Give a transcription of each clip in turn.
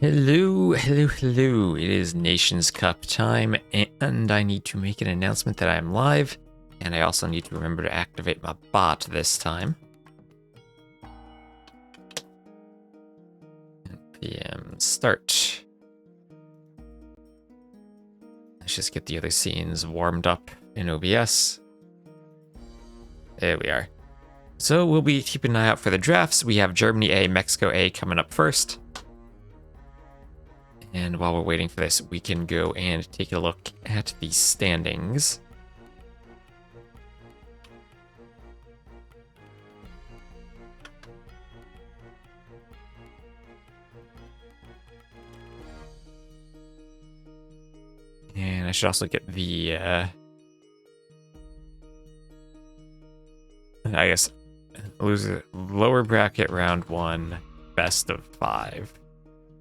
Hello, hello, hello. It is Nations Cup time, and I need to make an announcement that I am live, and I also need to remember to activate my bot this time. PM start. Let's just get the other scenes warmed up in OBS. There we are. So we'll be keeping an eye out for the drafts. We have Germany A, Mexico A coming up first. And while we're waiting for this, we can go and take a look at the standings. And I should also get the, I guess, lower bracket round 1, best of 5.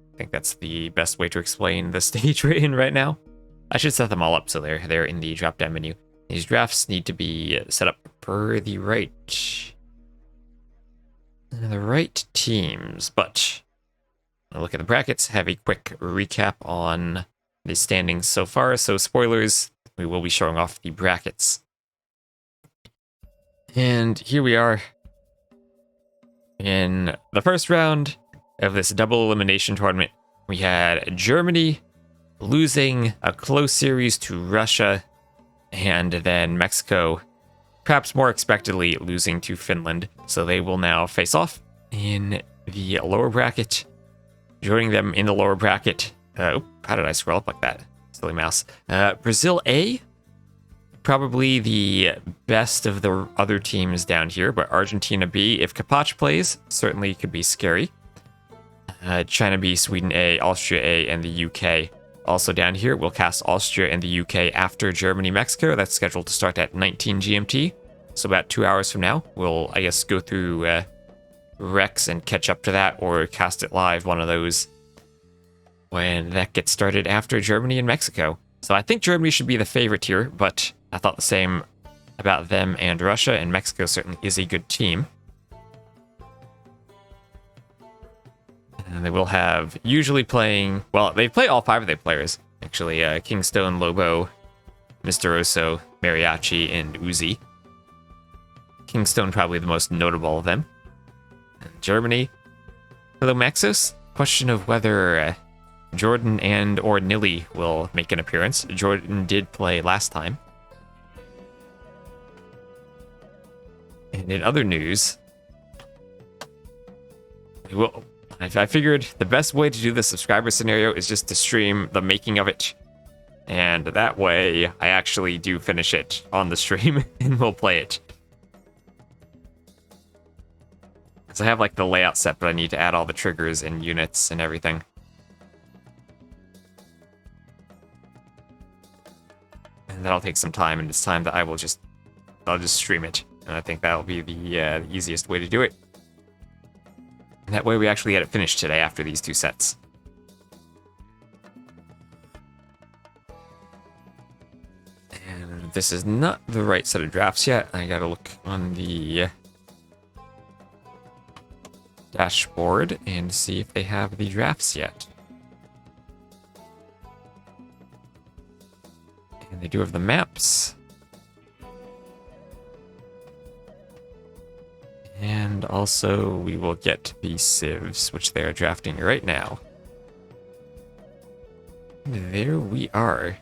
I think that's the best way to explain the stage we're in right now. I should set them all up so they're in the drop-down menu. These drafts need to be set up per the right teams, but I'll look at the brackets, have a quick recap on the standings so far. So spoilers, we will be showing off the brackets. And here we are in the first round of this double elimination tournament. We had Germany losing a close series to Russia, and then Mexico, perhaps more expectedly, losing to Finland. So they will now face off in the lower bracket. Joining them in the lower bracket, how did I scroll up like that? Silly mouse. Brazil A, probably the best of the other teams down here, but Argentina B, if Kapach plays, certainly could be scary. China B, Sweden A, Austria A, and the UK. Also down here, we'll cast Austria and the UK after Germany, Mexico. That's scheduled to start at 19 GMT. So about 2 hours from now, we'll, I guess, go through Rex and catch up to that, or cast it live, one of those, when that gets started after Germany and Mexico. So I think Germany should be the favorite here, but I thought the same about them and Russia, and Mexico certainly is a good team. And they will have usually playing, well, they play all 5 of their players, actually. Kingstone, Lobo, Mr. Oso, Mariachi, and Uzi. Kingstone probably the most notable of them. And Germany. Hello, Maxos. Question of whether Jordan and or Nilly will make an appearance. Jordan did play last time. And in other news, I figured the best way to do the subscriber scenario is just to stream the making of it. And that way, I actually do finish it on the stream and we'll play it. Because I have like the layout set, but I need to add all the triggers and units and everything. And that'll take some time, and it's time that I'll just stream it. And I think that'll be the easiest way to do it. And that way we actually get it finished today after these 2 sets. And this is not the right set of drafts yet. I gotta look on the dashboard and see if they have the drafts yet. And they do have the maps. And also, we will get the civs, which they are drafting right now. There we are.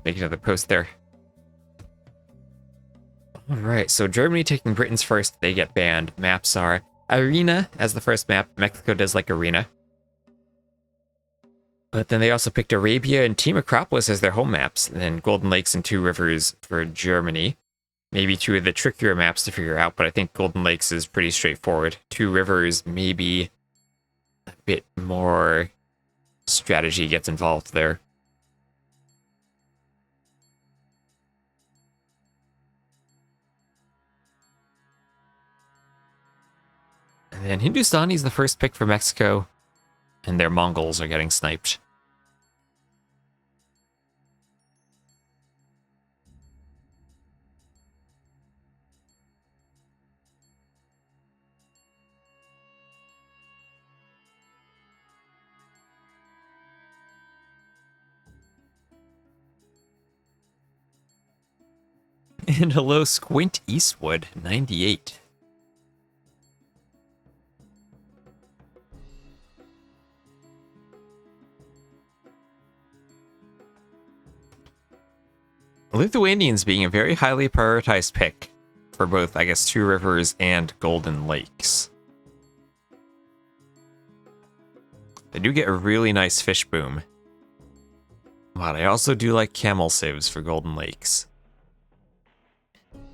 Make another post there. Alright, so Germany taking Britain's first, they get banned. Maps are Arena as the first map. Mexico does like Arena. But then they also picked Arabia and Team Acropolis as their home maps. And then Golden Lakes and 2 Rivers for Germany. Maybe 2 of the trickier maps to figure out, but I think Golden Lakes is pretty straightforward. 2 Rivers, maybe a bit more strategy gets involved there. And then Hindustani's the first pick for Mexico, and their Mongols are getting sniped. And hello, Squint Eastwood, 98. Lithuanians being a very highly prioritized pick for both, I guess, Two Rivers and Golden Lakes. They do get a really nice fish boom. But I also do like camel sieves for Golden Lakes.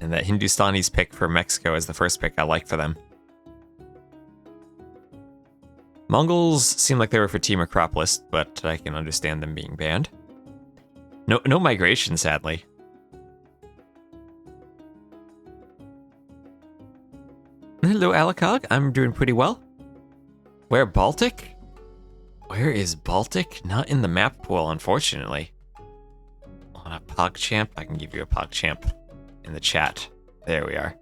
And that Hindustani's pick for Mexico as the first pick I like for them. Mongols seem like they were for Team Acropolis, but I can understand them being banned. No migration, sadly. Hello, Alakog. I'm doing pretty well. Where Baltic? Where is Baltic? Not in the map pool, unfortunately. On a PogChamp? I can give you a PogChamp in the chat. There we are.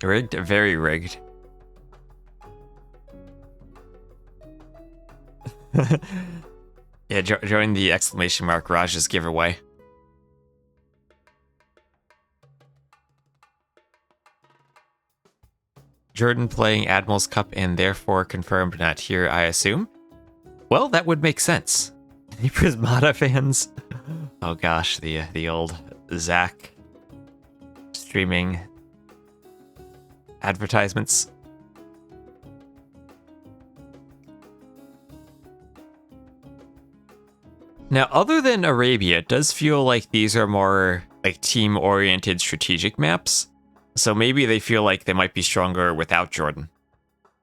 Rigged? Very rigged. Yeah, join the exclamation mark Raj's giveaway. Jordan playing Admiral's Cup and therefore confirmed not here, I assume? Well, that would make sense. Any Prismata fans? Oh gosh, the old Zach streaming advertisements. Now, other than Arabia, it does feel like these are more like team-oriented strategic maps. So maybe they feel like they might be stronger without Jordan.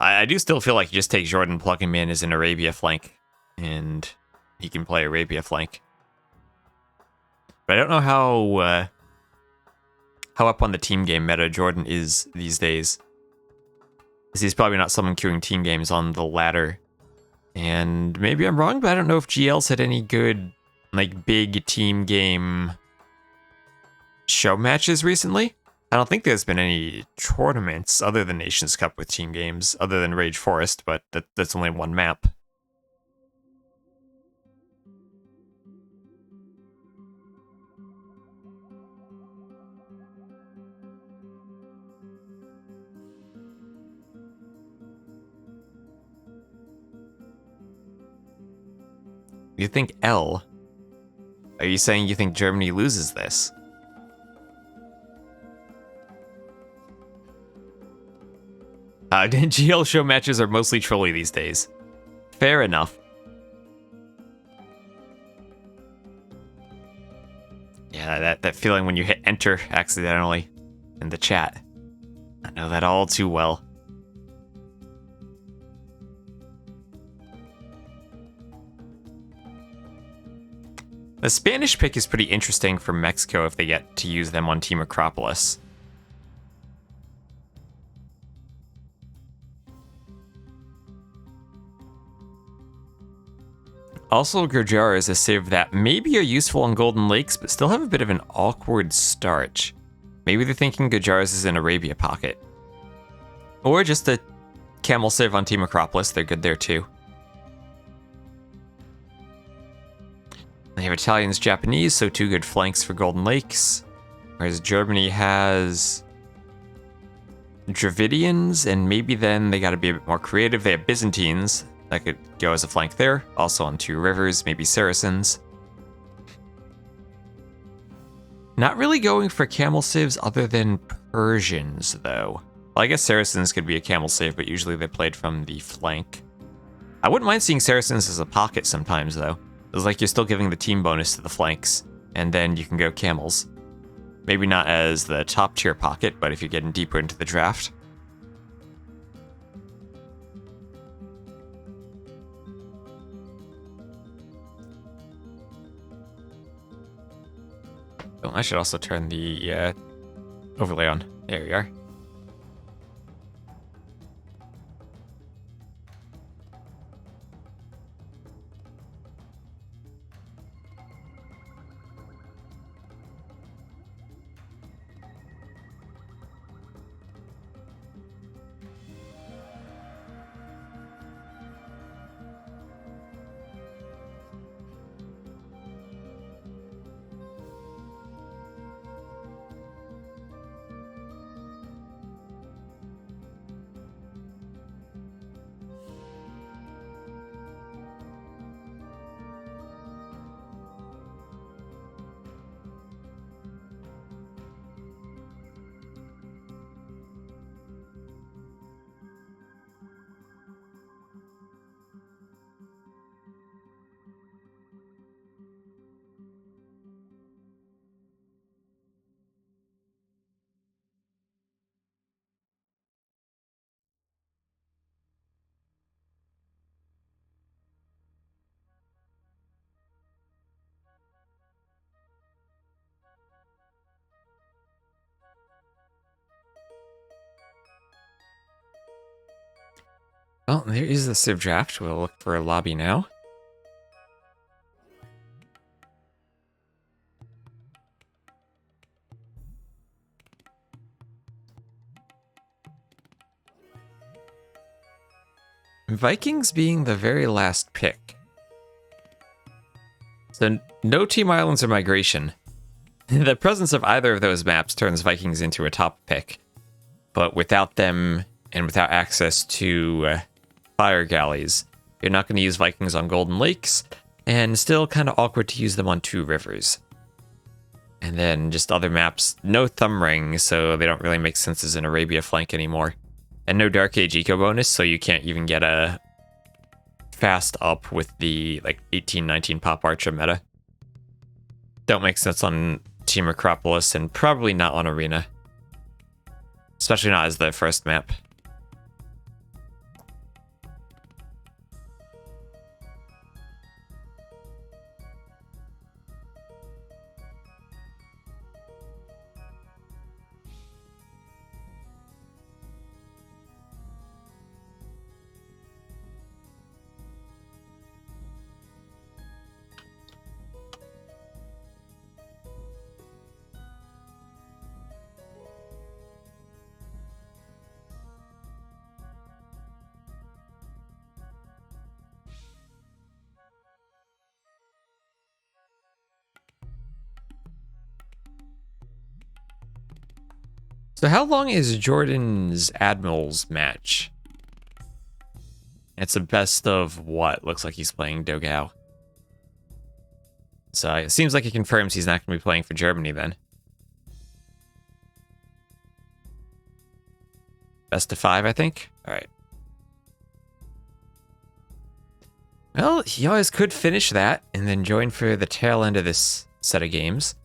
I do still feel like you just take Jordan, plug him in as an Arabia flank, and he can play Arabia flank. But I don't know how up on the team game meta Jordan is these days. Because he's probably not someone queuing team games on the ladder. And maybe I'm wrong, but I don't know if GL's had any good, like, big team game show matches recently. I don't think there's been any tournaments other than Nations Cup with team games, other than Rage Forest, but that's only one map. You think L? Are you saying you think Germany loses this? GL show matches are mostly trolly these days. Fair enough. Yeah, that feeling when you hit enter accidentally in the chat. I know that all too well. The Spanish pick is pretty interesting for Mexico if they get to use them on Team Acropolis. Also, Gurjar is a civ that maybe are useful on Golden Lakes, but still have a bit of an awkward start. Maybe they're thinking Gurjars is in Arabia pocket. Or just a camel civ on Team Acropolis, they're good there too. They have Italians, Japanese, so two good flanks for Golden Lakes. Whereas Germany has Dravidians, and maybe then they gotta be a bit more creative. They have Byzantines that could go as a flank there. Also on Two Rivers, maybe Saracens. Not really going for camel civs other than Persians, though. Well, I guess Saracens could be a camel civ, but usually they played from the flank. I wouldn't mind seeing Saracens as a pocket sometimes, though. It's like you're still giving the team bonus to the flanks, and then you can go camels. Maybe not as the top tier pocket, but if you're getting deeper into the draft. Oh, I should also turn the overlay on. There we are. Well, there is the Civ draft. We'll look for a lobby now. Vikings being the very last pick. So no Team Islands or Migration. The presence of either of those maps turns Vikings into a top pick. But without them and without access to fire galleys, you're not going to use Vikings on Golden Lakes, and still kind of awkward to use them on Two Rivers. And then just other maps, no Thumb Ring, so they don't really make sense as an Arabia flank anymore. And no Dark Age eco bonus, so you can't even get a fast up with the like 18-19 Pop Archer meta. Don't make sense on Team Acropolis, and probably not on Arena. Especially not as the first map. So how long is Jordan's Admirals match? It's a best of what? Looks like he's playing Dogao. So it seems like he confirms he's not going to be playing for Germany then. Best of 5, I think? Alright. Well, he always could finish that and then join for the tail end of this set of games.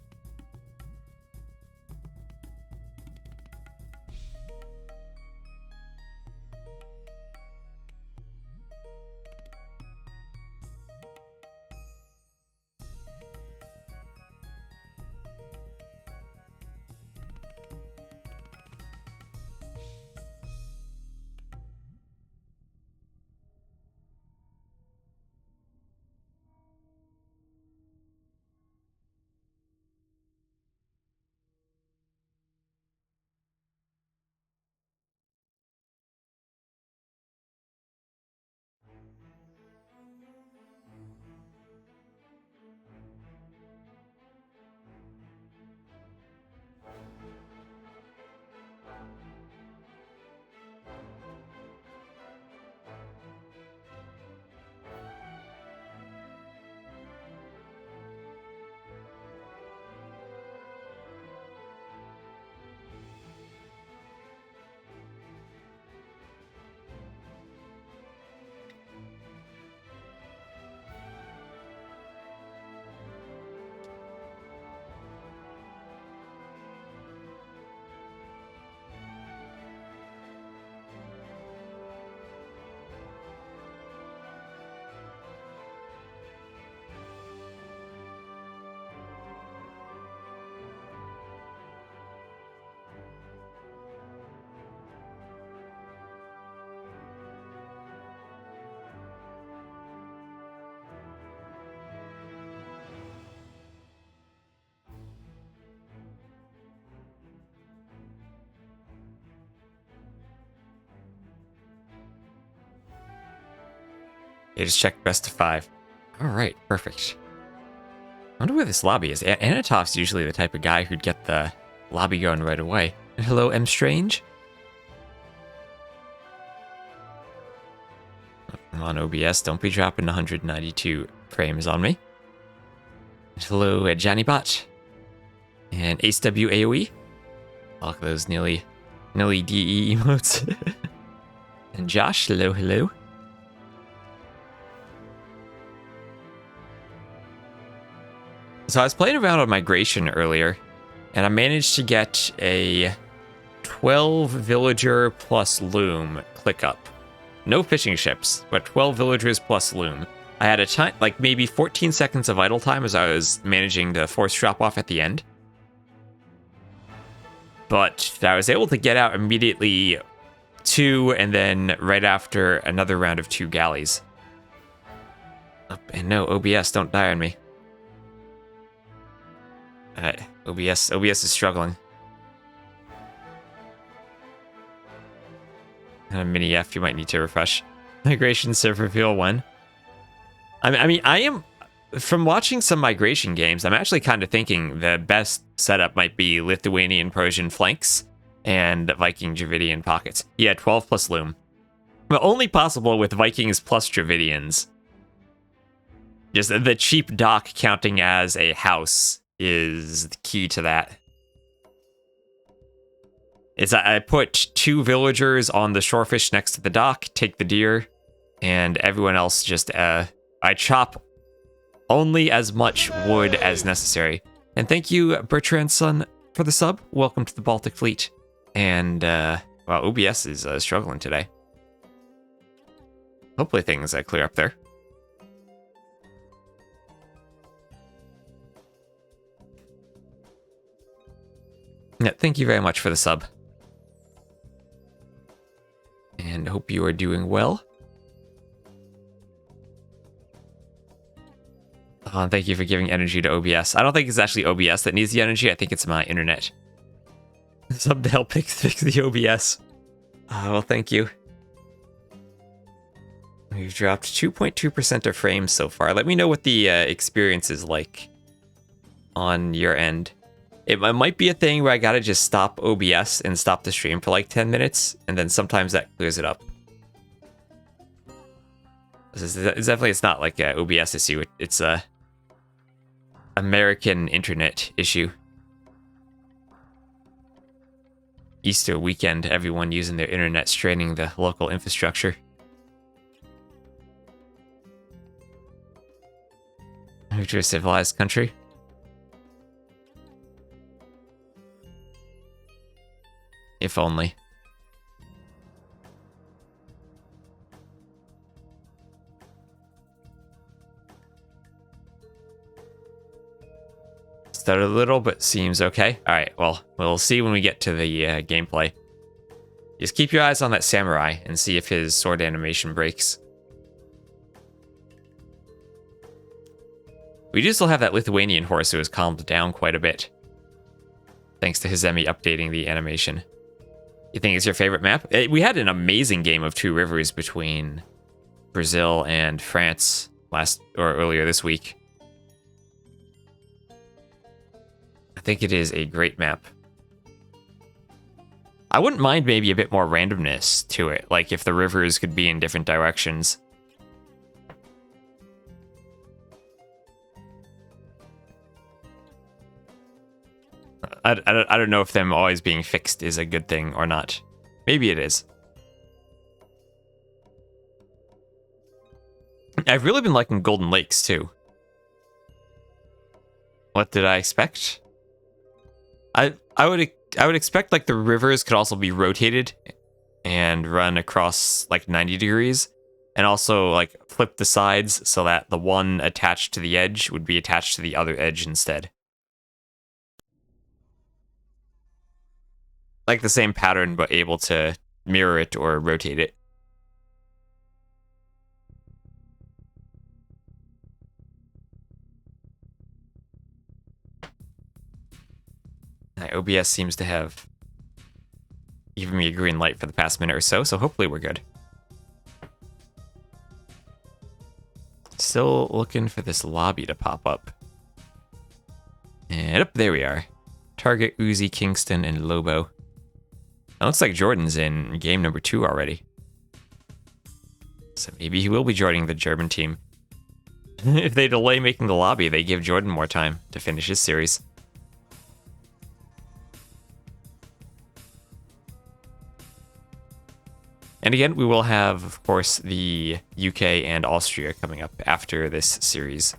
They just checked best of 5. Alright, perfect. I wonder where this lobby is. Anatov's usually the type of guy who'd get the lobby going right away. Hello, M. Strange? I'm on OBS. Don't be dropping 192 frames on me. Hello, Johnny Bot. And Ace W AoE. I like those nearly DE emotes. And Josh, hello. So I was playing around on Migration earlier, and I managed to get a 12 villager plus loom click up. No fishing ships, but 12 villagers plus loom. I had a time, like maybe 14 seconds of idle time as I was managing the force drop off at the end. But I was able to get out immediately 2, and then right after another round of 2 galleys. Oh, and no, OBS, don't die on me. OBS is struggling. And a mini F, you might need to refresh. Migration server reveal 1. I mean, I am, from watching some migration games, I'm actually kind of thinking the best setup might be Lithuanian Persian flanks and Viking Dravidian pockets. Yeah, 12 plus loom. But only possible with Vikings plus Dravidians. Just the cheap dock counting as a house is the key to that. I put 2 villagers on the shorefish next to the dock, take the deer, and everyone else just, I chop only as much wood as necessary. And thank you, Bertrand's son, for the sub. Welcome to the Baltic Fleet. And, well, OBS is struggling today. Hopefully things clear up there. Yeah, thank you very much for the sub. And hope you are doing well. Oh, and thank you for giving energy to OBS. I don't think it's actually OBS that needs the energy. I think it's my internet. Sub to help fix the OBS. Well, thank you. We've dropped 2.2% of frames so far. Let me know what the experience is like on your end. It might be a thing where I gotta just stop OBS and stop the stream for like 10 minutes, and then sometimes that clears it up. It's definitely, it's not like a OBS issue. It's a American internet issue. Easter weekend, everyone using their internet straining the local infrastructure. Move to a civilized country. If only. Stuttered a little, but seems okay. Alright, well, we'll see when we get to the gameplay. Just keep your eyes on that samurai and see if his sword animation breaks. We do still have that Lithuanian horse who has calmed down quite a bit, thanks to Hizemi updating the animation. You think it's your favorite map? We had an amazing game of Two Rivers between Brazil and France earlier this week. I think it is a great map. I wouldn't mind maybe a bit more randomness to it, like if the rivers could be in different directions. I don't know if them always being fixed is a good thing or not. Maybe it is. I've really been liking Golden Lakes too. What did I expect? I would expect like the rivers could also be rotated and run across like 90 degrees, and also like flip the sides so that the one attached to the edge would be attached to the other edge instead. Like the same pattern, but able to mirror it or rotate it. OBS seems to have given me a green light for the past minute or so, so hopefully we're good. Still looking for this lobby to pop up. And there we are. Target, Uzi, Kingston, and Lobo. It looks like Jordan's in game number 2 already. So maybe he will be joining the German team. If they delay making the lobby, they give Jordan more time to finish his series. And again, we will have, of course, the UK and Austria coming up after this series.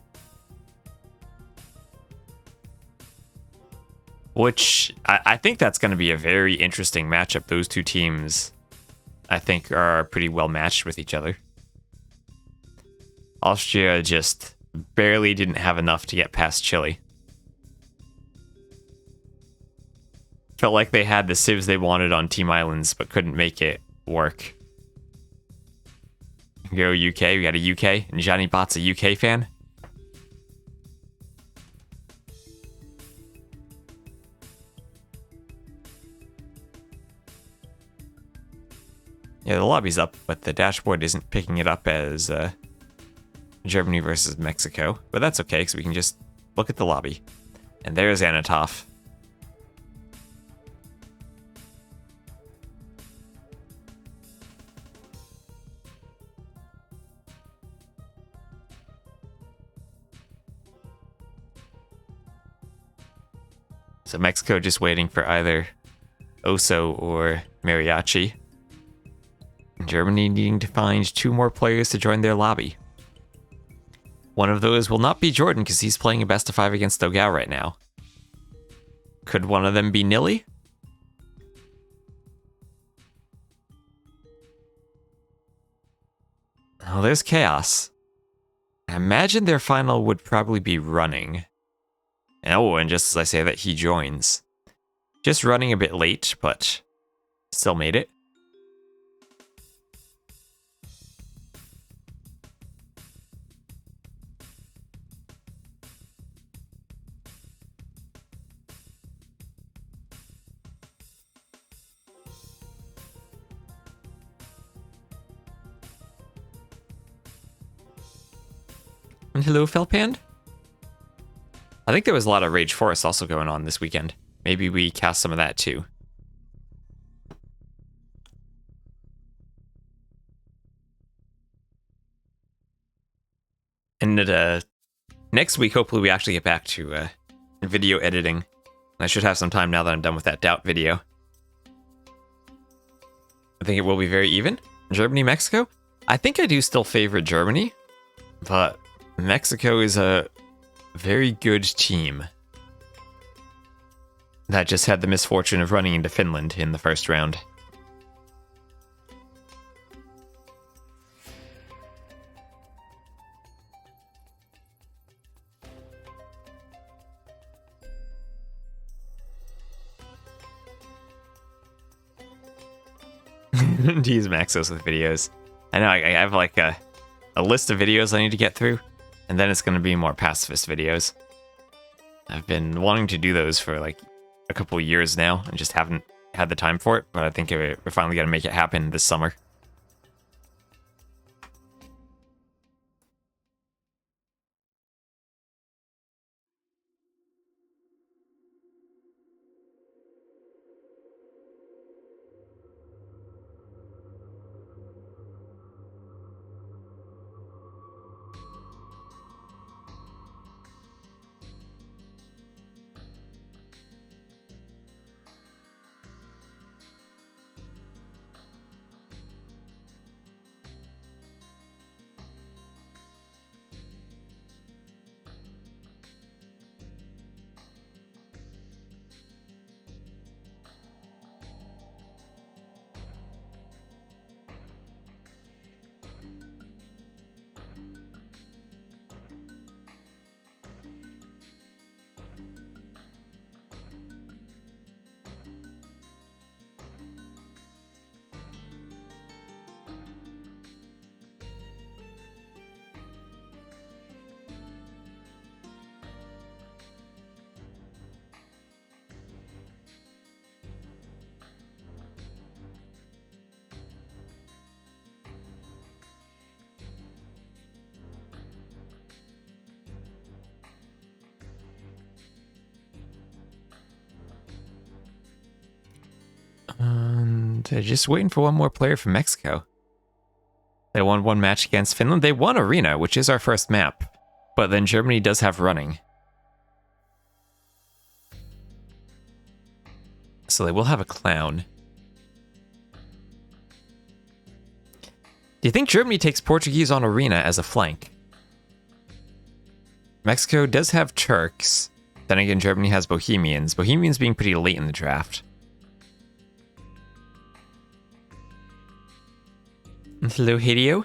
Which, I think that's going to be a very interesting matchup. Those two teams, I think, are pretty well matched with each other. Austria just barely didn't have enough to get past Chile. Felt like they had the civs they wanted on Team Islands, but couldn't make it work. Go UK. We got a UK. And Johnny Bot's a UK fan. Yeah, the lobby's up, but the dashboard isn't picking it up as Germany versus Mexico. But that's okay, because we can just look at the lobby. And there's Anatov. So Mexico just waiting for either Oso or Mariachi. Germany needing to find 2 more players to join their lobby. One of those will not be Jordan because he's playing a best of 5 against Dogao right now. Could one of them be Nilly? Oh, there's Chaos. I imagine their final would probably be Running. Oh, and just as I say that, he joins. Just running a bit late, but still made it. And hello, Felpand. I think there was a lot of Rage Forest also going on this weekend. Maybe we cast some of that too. And next week, hopefully we actually get back to video editing. I should have some time now that I'm done with that Doubt video. I think it will be very even. Germany, Mexico? I think I do still favor Germany, but Mexico is a very good team that just had the misfortune of running into Finland in the first round. Use Maxos with videos. I know I have like a list of videos I need to get through, and then it's going to be more pacifist videos. I've been wanting to do those for like a couple of years now and just haven't had the time for it, but I think we're finally going to make it happen this summer. And just waiting for one more player from Mexico. They won one match against Finland. They won Arena, which is our first map. But then Germany does have Running. So they will have a Clown. Do you think Germany takes Portuguese on Arena as a flank? Mexico does have Turks. Then again, Germany has Bohemians. Bohemians being pretty late in the draft. Hello, Hideo.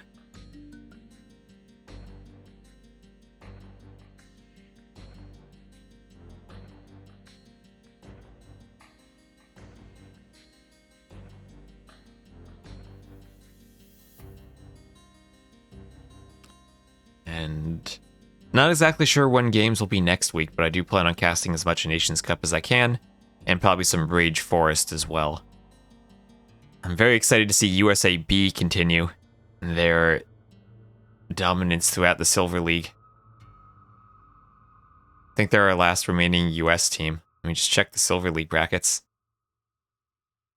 And not exactly sure when games will be next week, but I do plan on casting as much Nations Cup as I can, and probably some Rage Forest as well. I'm very excited to see USA B continue their dominance throughout the Silver League. I think they're our last remaining US team. Let me just check the Silver League brackets.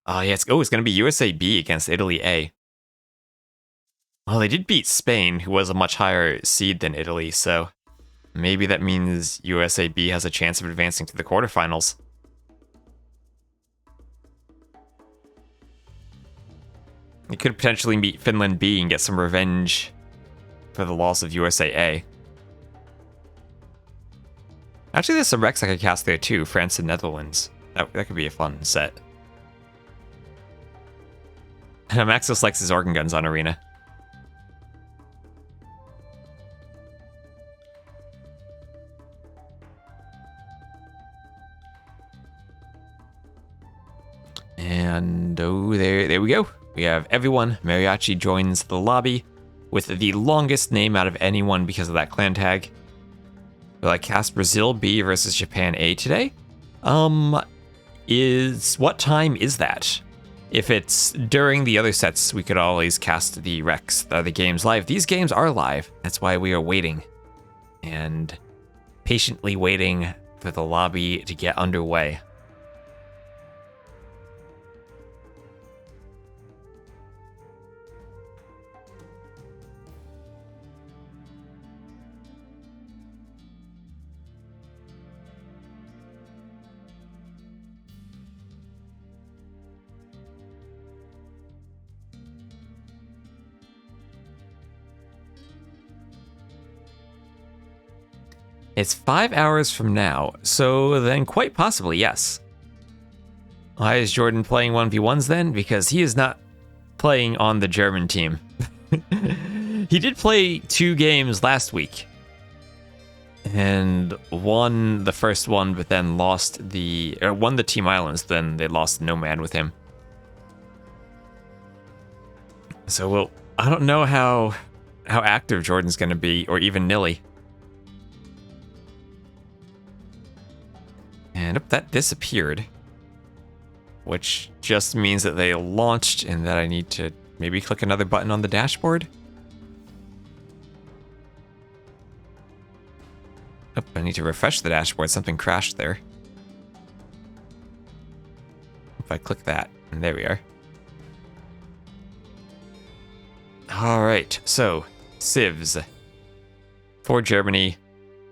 Oh, yeah, it's going to be USA B against Italy A. Well, they did beat Spain, who was a much higher seed than Italy, so maybe that means USA B has a chance of advancing to the quarterfinals. It could potentially beat Finland B and get some revenge for the loss of USA A. Actually, there's some Rex I could cast there too, France and Netherlands. That could be a fun set. And Maxos likes his organ guns on Arena. And oh, there we go. We have everyone. Mariachi joins the lobby with the longest name out of anyone because of that clan tag. Will I cast Brazil B versus Japan A today? What time is that? If it's during the other sets, we could always cast the Rex, the games live. These games are live. That's why we are waiting. And patiently waiting for the lobby to get underway. It's 5 hours from now, so then quite possibly, yes. Why is Jordan playing 1v1s then? Because he is not playing on the German team. He did play 2 games last week. And won the first one, but then won the Team Islands, then they lost Nomad with him. So, I don't know how active Jordan's going to be, or even Nilly. And that disappeared. Which just means that they launched and that I need to maybe click another button on the dashboard. Oh, I need to refresh the dashboard. Something crashed there. If I click that, and there we are. Alright, so, civs. For Germany,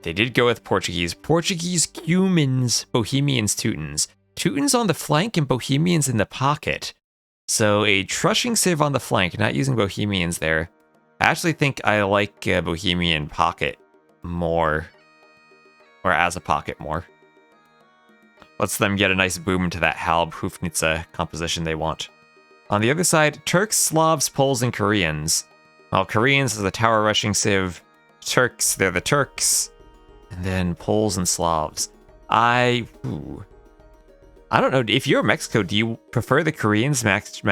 they did go with Portuguese. Portuguese, Cumans, Bohemians, Teutons. Teutons on the flank and Bohemians in the pocket. So a Trushing Civ on the flank, not using Bohemians there. I actually think I like Bohemian pocket more. Or as a pocket more. Lets them get a nice boom into that Halb Hufnitze composition they want. On the other side, Turks, Slavs, Poles, and Koreans. Well, Koreans is the tower rushing civ. Turks, they're the Turks. And then Poles and Slavs. I don't know. If you're Mexico, do you prefer the Koreans matched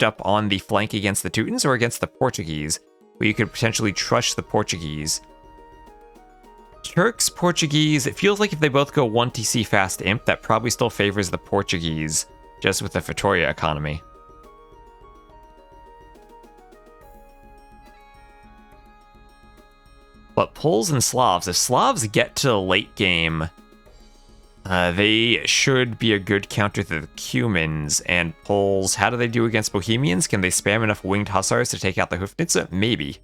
up on the flank against the Teutons or against the Portuguese? Where you could potentially trush the Portuguese. Turks, Portuguese, it feels like if they both go 1 TC fast imp, that probably still favors the Portuguese, just with the Vitoria economy. But Poles and Slavs, if Slavs get to late game, they should be a good counter to the Cumans. And Poles, how do they do against Bohemians? Can they spam enough winged hussars to take out the Hufnitze? Maybe.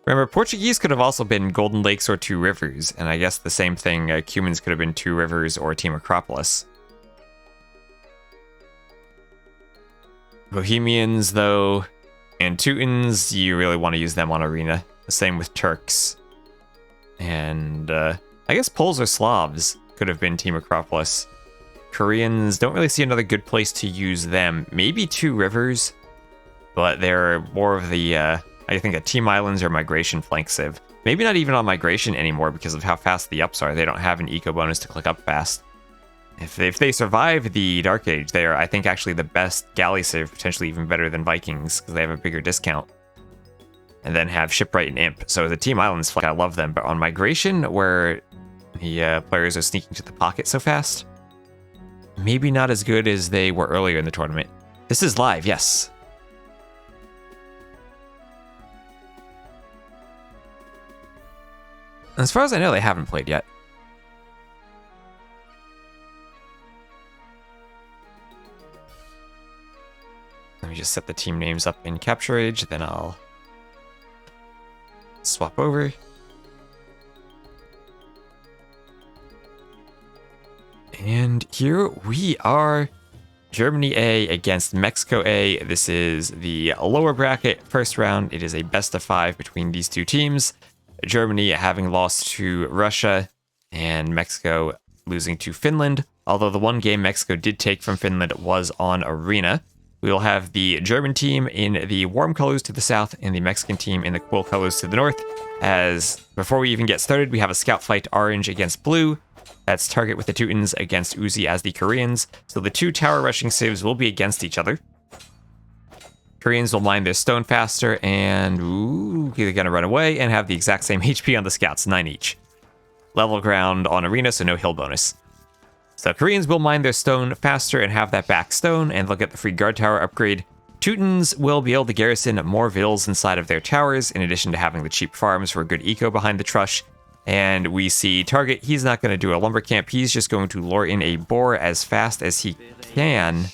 Remember, Portuguese could have also been Golden Lakes or Two Rivers, and I guess the same thing, Cumans could have been Two Rivers or Team Acropolis. Bohemians, though, and Teutons, you really want to use them on Arena. The same with Turks. And, I guess Poles or Slavs could have been Team Acropolis. Koreans, don't really see another good place to use them. Maybe Two Rivers, but they're more of the, I think a Team Islands or Migration flank civ. Maybe not even on migration anymore because of how fast the ups are. They don't have an eco bonus to click up fast. If they survive the Dark Age, they are, I think, actually the best galley save, potentially even better than Vikings, because they have a bigger discount. And then have Shipwright and Imp. So the Team Islands, I love them. But on migration, where the players are sneaking to the pocket so fast, maybe not as good as they were earlier in the tournament. This is live, yes. As far as I know, they haven't played yet. Let me just set the team names up in Capture Age, then I'll swap over. And here we are. Germany A against Mexico A. This is the lower bracket first round. It is a best of 5 between these two teams. Germany having lost to Russia and Mexico losing to Finland. Although the one game Mexico did take from Finland was on Arena. We will have the German team in the warm colors to the south and the Mexican team in the cool colors to the north. As before we even get started, we have a scout fight orange against blue. That's target with the Teutons against Uzi as the Koreans. So the two tower rushing civs will be against each other. Koreans will mine their stone faster and they're going to run away and have the exact same HP on the scouts, 9 each. Level ground on Arena, so no hill bonus. So Koreans will mine their stone faster and have that back stone, and they'll get the free guard tower upgrade. Teutons will be able to garrison more vills inside of their towers, in addition to having the cheap farms for a good eco behind the Trush. And we see target, he's not going to do a lumber camp, he's just going to lure in a boar as fast as he can,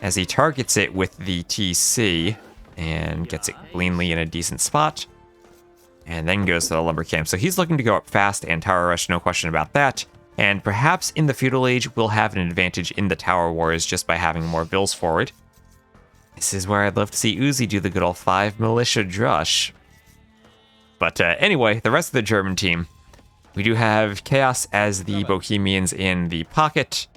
as he targets it with the TC, and gets it cleanly in a decent spot. And then goes to the lumber camp. So he's looking to go up fast and tower rush, no question about that. And perhaps in the feudal age, we'll have an advantage in the tower wars just by having more vills forward. This is where I'd love to see Uzi do the good old 5 militia drush. But anyway, the rest of the German team, we do have Chaos as the Bohemians in the pocket.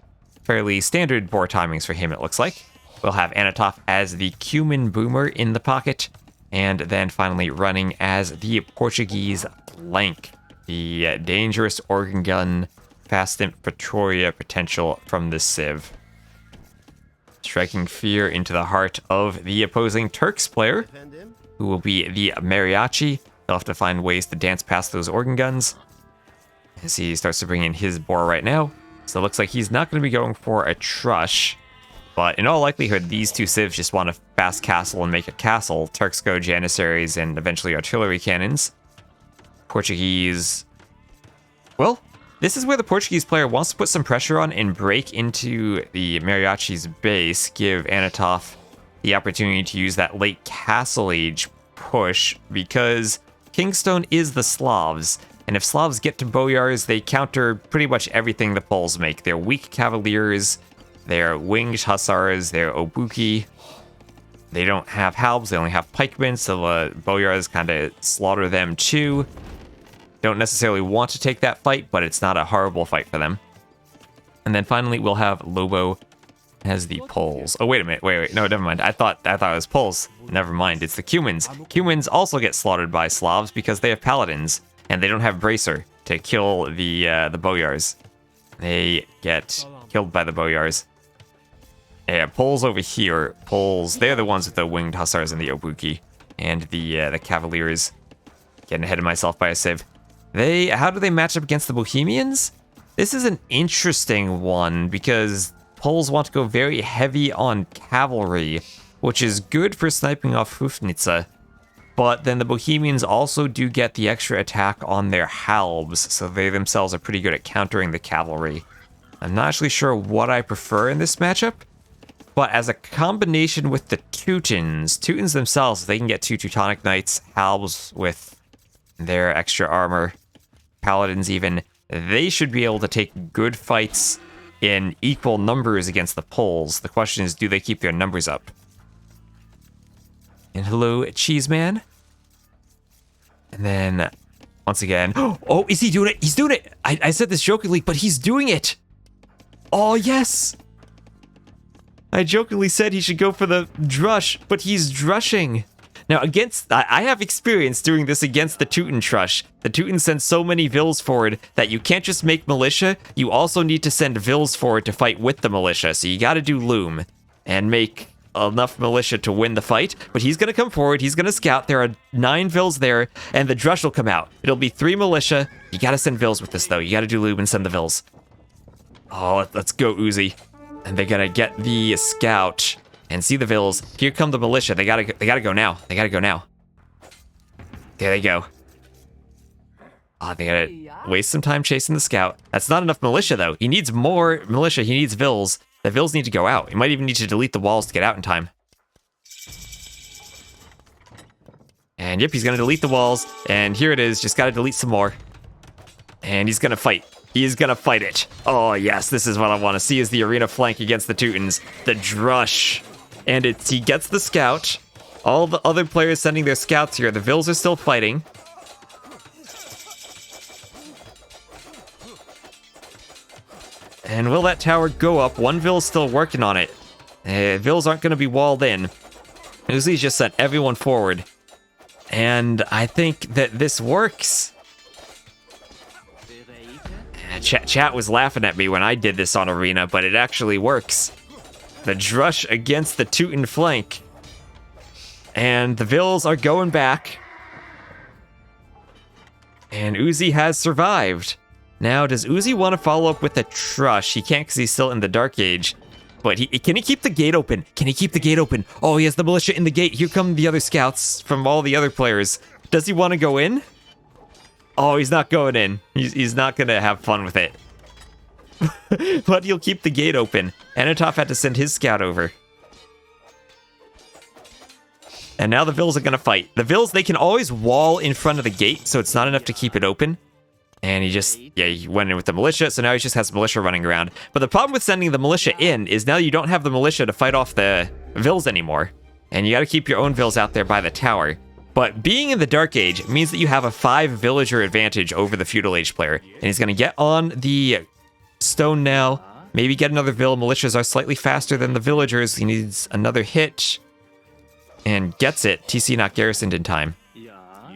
Fairly standard boar timings for him, it looks like. We'll have Anatov as the Cumin Boomer in the pocket. And then finally running as the Portuguese Blank, the dangerous organ gun, fast imp Pretoria potential from the Civ. Striking fear into the heart of the opposing Turks player, who will be the Mariachi. He'll have to find ways to dance past those organ guns as he starts to bring in his boar right now. So it looks like he's not going to be going for a Trush, but in all likelihood, these two civs just want to fast castle and make a castle. Turks go Janissaries and eventually artillery cannons. Portuguese, well, this is where the Portuguese player wants to put some pressure on and break into the Mariachi's base, give Anatov the opportunity to use that late Castle Age push, because Kingstone is the Slavs, and if Slavs get to Boyars, they counter pretty much everything the Poles make. They're weak Cavaliers, they're winged Hussars, they're Obuki. They don't have halbs, they only have pikemen, so the Boyars kind of slaughter them too. Don't necessarily want to take that fight, but it's not a horrible fight for them. And then finally, we'll have Lobo as the Poles. Oh, wait a minute. Wait. No, never mind. I thought it was Poles. Never mind. It's the Cumans. Cumans also get slaughtered by Slavs because they have paladins, and they don't have Bracer to kill the Boyars. They get killed by the Boyars. Yeah, Poles over here. Poles, they're the ones with the winged Hussars and the Obuki. And the Cavaliers. Getting ahead of myself by a civ. How do they match up against the Bohemians? This is an interesting one because Poles want to go very heavy on cavalry, which is good for sniping off Hufnitsa. But then the Bohemians also do get the extra attack on their halbs, so they themselves are pretty good at countering the cavalry. I'm not actually sure what I prefer in this matchup, but as a combination with the Teutons themselves, they can get 2 Teutonic Knights, halbs with their extra armor, paladins even, they should be able to take good fights in equal numbers against the Poles. The question is, do they keep their numbers up? And hello, Cheeseman. And then, once again, oh, is he doing it? He's doing it! I said this jokingly, but he's doing it! Oh, yes! I jokingly said he should go for the drush, but he's drushing. Now, I have experience doing this against the Teuton Trush. The Teuton sends so many Vills forward that you can't just make militia, you also need to send Vills forward to fight with the militia. So you gotta do Loom and make enough militia to win the fight. But he's gonna come forward, he's gonna scout, there are 9 Vills there, and the Drush will come out. It'll be 3 militia. You gotta send Vills with this though, you gotta do Loom and send the Vills. Oh, let's go Uzi. And they're gonna get the scout. And see the Vills. Here come the militia. They gotta go now. They gotta go now. There they go. Oh, they gotta waste some time chasing the scout. That's not enough militia, though. He needs more militia. He needs Vills. The Vills need to go out. He might even need to delete the walls to get out in time. And yep, he's gonna delete the walls. And here it is. Just gotta delete some more. And he's gonna fight. He's gonna fight it. Oh, yes. This is what I want to see, is the arena flank against the Teutons. The Drush. And he gets the scout. All the other players sending their scouts here. The Vills are still fighting. And will that tower go up? One Vill's still working on it. Vills aren't going to be walled in. Uzi's just sent everyone forward. And I think that this works. Chat was laughing at me when I did this on Arena, but it actually works. The Drush against the Teuton flank. And the Vills are going back. And Uzi has survived. Now, does Uzi want to follow up with a Trush? He can't because he's still in the Dark Age. But can he keep the gate open? Can he keep the gate open? Oh, he has the militia in the gate. Here come the other scouts from all the other players. Does he want to go in? Oh, he's not going in. He's not going to have fun with it. But he'll keep the gate open. Anatov had to send his scout over. And now the Vills are going to fight. The Vills, they can always wall in front of the gate, so it's not enough to keep it open. And he went in with the militia, so now he just has militia running around. But the problem with sending the militia in is now you don't have the militia to fight off the Vills anymore. And you got to keep your own Vills out there by the tower. But being in the Dark Age means that you have a 5 villager advantage over the Feudal Age player. And he's going to get on the stone now. Maybe get another Vill. Militias are slightly faster than the villagers. He needs another hit. And gets it. TC not garrisoned in time.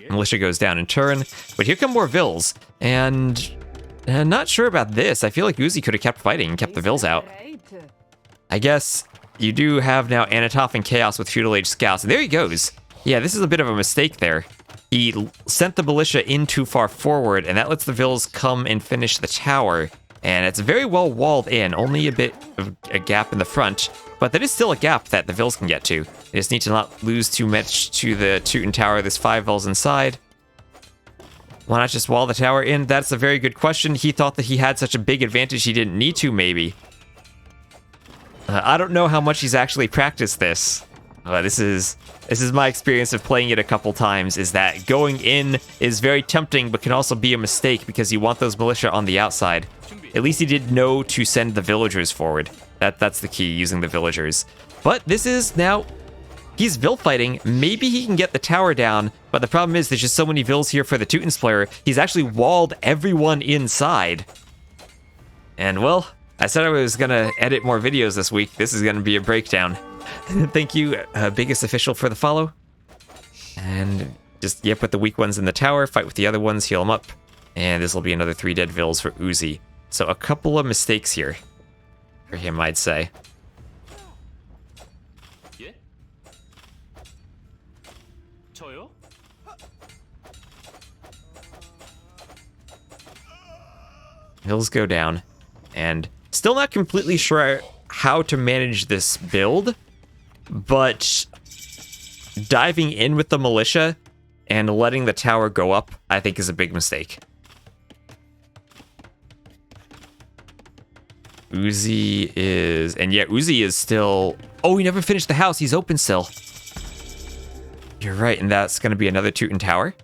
Militia goes down in turn. But here come more Vills. And not sure about this. I feel like Uzi could have kept fighting and kept the Vills out. I guess you do have now Anatov and Chaos with Feudal Age scouts. There he goes. Yeah, this is a bit of a mistake there. He sent the militia in too far forward, and that lets the Vills come and finish the tower. And it's very well walled in, only a bit of a gap in the front, but that is still a gap that the Vills can get to. They just need to not lose too much to the Teuton Tower. There's 5 Vills inside. Why not just wall the tower in? That's a very good question. He thought that he had such a big advantage he didn't need to, maybe. I don't know how much he's actually practiced this. This is my experience of playing it a couple times, is that going in is very tempting, but can also be a mistake because you want those militia on the outside. At least he did know to send the villagers forward. That's the key, using the villagers. But this is now, he's Vill fighting. Maybe he can get the tower down, but the problem is there's just so many Vills here for the Teutons player. He's actually walled everyone inside. And well, I said I was gonna edit more videos this week. This is gonna be a breakdown. Thank you, Biggest Official, for the follow. And just, put the weak ones in the tower, fight with the other ones, heal them up. And this will be another 3 dead Vills for Uzi. So a couple of mistakes here for him, I'd say. Vills go down. And still not completely sure how to manage this build. But diving in with the militia and letting the tower go up, I think, is a big mistake. Uzi is... And yeah, Uzi is still... Oh, he never finished the house. He's open still. You're right, and that's going to be another Teuton tower.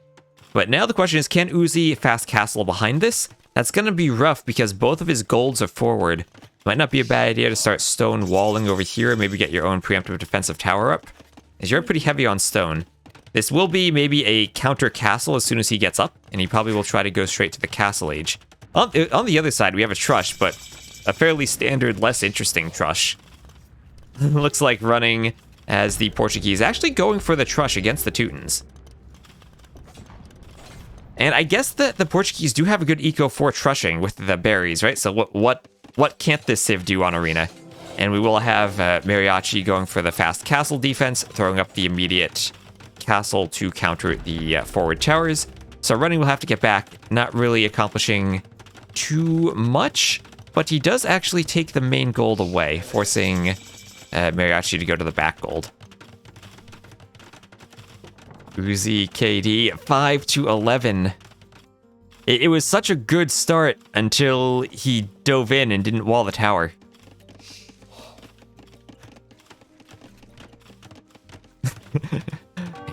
But now the question is, can Uzi fast castle behind this? That's going to be rough because both of his golds are forward. Might not be a bad idea to start stone walling over here, maybe get your own preemptive defensive tower up, as you're pretty heavy on stone. This will be maybe a counter castle as soon as he gets up, and he probably will try to go straight to the castle age. On the other side, we have a Trush, but a fairly standard, less interesting Trush. Looks like running as the Portuguese actually going for the Trush against the Teutons. And I guess that the Portuguese do have a good eco for trushing with the berries, right? So what can't this Civ do on Arena? And we will have Mariachi going for the fast castle defense, throwing up the immediate castle to counter the forward towers. So running will have to get back, not really accomplishing too much, but he does actually take the main gold away, forcing Mariachi to go to the back gold. Uzi KD 5-11. It was such a good start until he dove in and didn't wall the tower.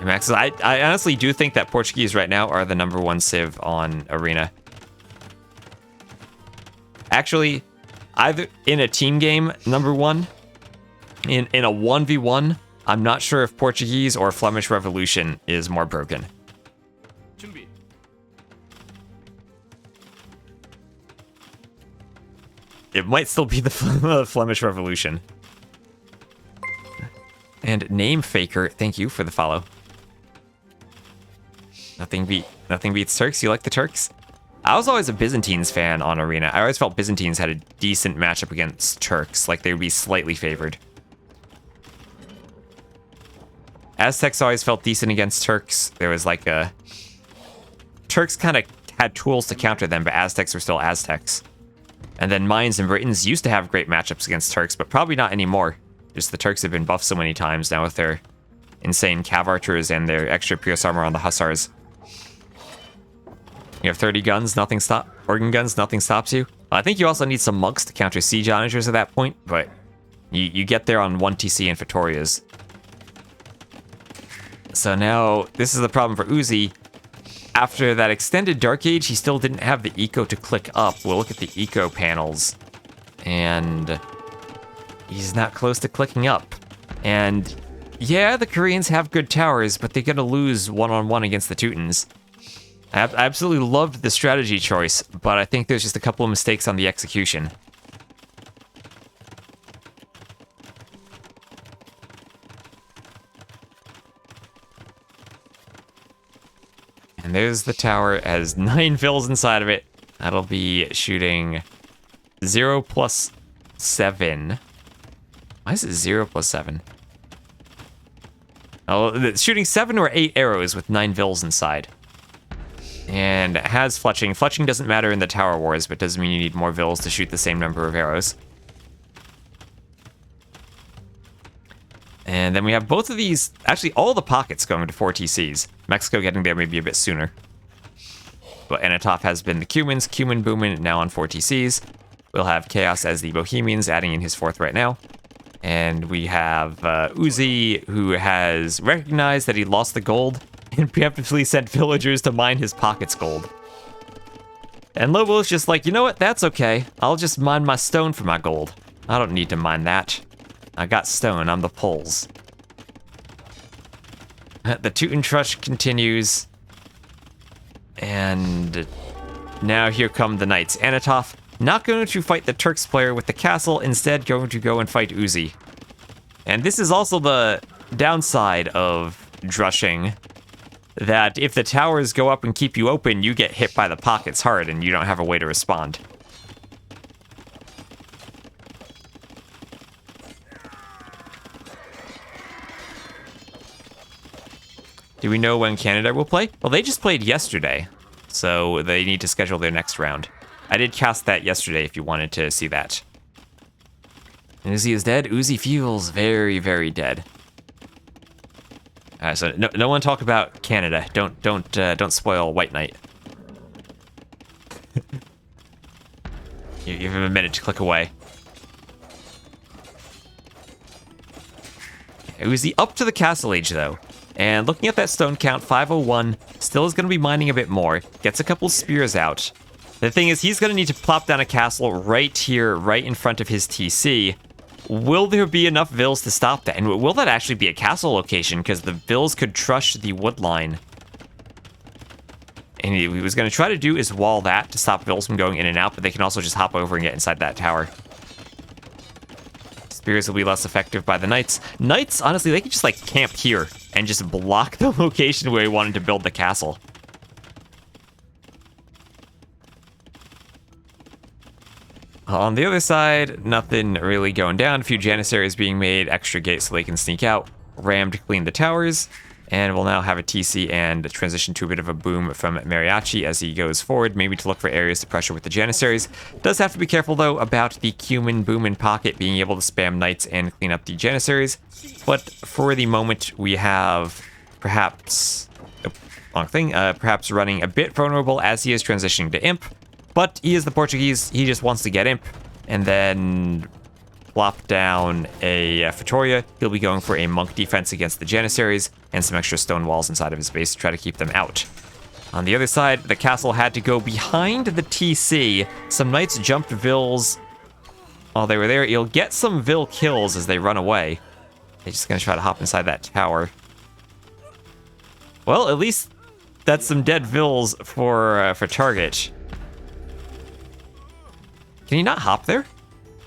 Max, I honestly do think that Portuguese right now are the #1 Civ on Arena. Actually, either in a team game, #1, in a 1v1, I'm not sure if Portuguese or Flemish Revolution is more broken. It might still be the Flemish Revolution. And Name Faker, thank you for the follow. Nothing beats Turks. You like the Turks? I was always a Byzantines fan on Arena. I always felt Byzantines had a decent matchup against Turks, like they would be slightly favored. Aztecs always felt decent against Turks. There was like a... Turks kind of had tools to counter them, but Aztecs were still Aztecs. And then Mayans and Britons used to have great matchups against Turks, but probably not anymore. Just the Turks have been buffed so many times now with their insane cav archers and their extra Pierce armor on the Hussars. You have 30 guns, nothing organ guns, nothing stops you. I think you also need some monks to counter siege onagers at that point, but you get there on 1 TC and Fetorias. So now, this is the problem for Uzi. After that extended Dark Age, he still didn't have the eco to click up. We'll look at the eco panels. And he's not close to clicking up. And yeah, the Koreans have good towers, but they're going to lose one-on-one against the Teutons. I absolutely loved the strategy choice, but I think there's just a couple of mistakes on the execution. And there's the tower. It has 9 fills inside of it. That'll be shooting 0 plus 7. Why is it 0 plus 7? Oh, it's shooting 7 or 8 arrows with 9 vills inside. And it has fletching. Fletching doesn't matter in the Tower Wars, but doesn't mean you need more vills to shoot the same number of arrows. And then we have both of these, actually all the pockets going to 4 TCs. Mexico getting there maybe a bit sooner. But Anatov has been the Cumans, Cuman Boomin now on 4 TCs. We'll have Chaos as the Bohemians, adding in his 4th right now. And we have Uzi, who has recognized that he lost the gold and preemptively sent villagers to mine his pockets gold. And Lobo's just like, you know what, that's okay. I'll just mine my stone for my gold. I don't need to mine that. I got stone, I'm the pulls. The Teuton Trush continues. And now here come the knights. Anatov not going to fight the Turks player with the castle, instead going to go and fight Uzi. And this is also the downside of drushing, that if the towers go up and keep you open, you get hit by the pockets hard and you don't have a way to respond. Do we know when Canada will play? Well, they just played yesterday, so they need to schedule their next round. I did cast that yesterday if you wanted to see that. Uzi is dead. Uzi feels very, very dead. So no one talk about Canada. Don't spoil White Knight. You have a minute to click away. Uzi up to the Castle Age though. And looking at that stone count, 501, still is going to be mining a bit more. Gets a couple spears out. The thing is, he's going to need to plop down a castle right here, right in front of his TC. Will there be enough vills to stop that? And will that actually be a castle location? Because the vills could trush the wood line. And he was going to try to do is wall that to stop vills from going in and out, but they can also just hop over and get inside that tower. Spears will be less effective by the knights. Knights, honestly, they can just like camp here and just block the location where he wanted to build the castle. On the other side, nothing really going down. A few Janissaries being made, extra gates so they can sneak out. Ram to clean the towers. And we'll now have a TC and transition to a bit of a boom from Mariachi as he goes forward, maybe to look for areas to pressure with the Janissaries. Does have to be careful, though, about the Cumin boom in pocket being able to spam knights and clean up the Janissaries. But for the moment, we have perhaps... perhaps running a bit vulnerable as he is transitioning to Imp. But he is the Portuguese, he just wants to get Imp, and then plop down a Fatoria. He'll be going for a monk defense against the Janissaries, and some extra stone walls inside of his base to try to keep them out. On the other side, the castle had to go behind the TC. Some knights jumped Vills while they were there. You'll get some Vill kills as they run away. They're just going to try to hop inside that tower. Well, at least that's some dead Vills for target. Can you not hop there?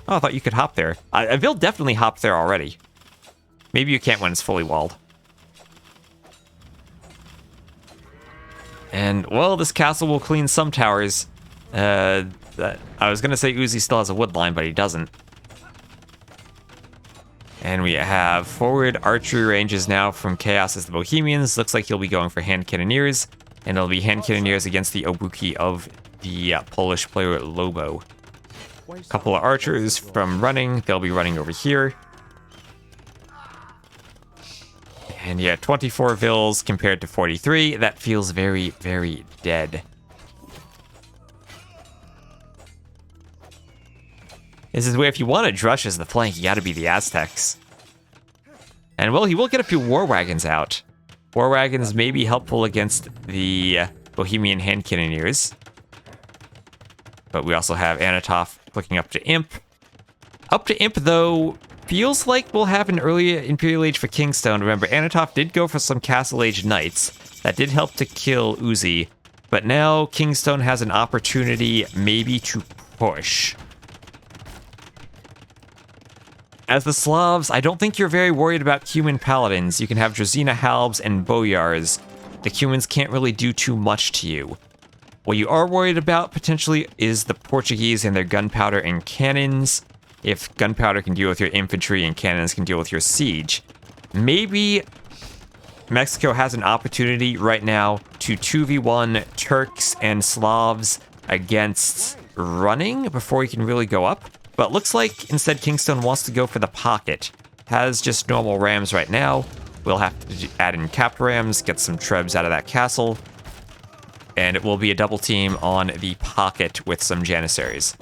Oh, I thought you could hop there. A Vill definitely hopped there already. Maybe you can't when it's fully walled. And, well, this castle will clean some towers. I was going to say Uzi still has a wood line, but he doesn't. And we have forward archery ranges now from Chaos as the Bohemians. Looks like he'll be going for hand cannoneers. And it'll be hand cannoneers against the Obuki of the Polish player Lobo. Couple of archers from running. They'll be running over here. And yeah, 24 Vills compared to 43. That feels very, very dead. This is where if you want to drush as the flank, you gotta be the Aztecs. And well, he will get a few war wagons out. War wagons may be helpful against the Bohemian hand cannoneers. But we also have Anatov clicking up to Imp. Up to Imp, though, feels like we'll have an early Imperial Age for Kingstone. Remember, Anatov did go for some Castle Age Knights. That did help to kill Uzi. But now Kingstone has an opportunity maybe to push. As the Slavs, I don't think you're very worried about Cuman Paladins. You can have Drazina Halbs and Boyars. The Cumans can't really do too much to you. What you are worried about, potentially, is the Portuguese and their gunpowder and cannons. If gunpowder can deal with your infantry and cannons can deal with your siege. Maybe Mexico has an opportunity right now to 2v1 Turks and Slavs against running before he can really go up. But looks like instead Kingstone wants to go for the pocket. Has just normal rams right now. We'll have to add in capped rams, get some trebs out of that castle. And it will be a double team on the pocket with some Janissaries.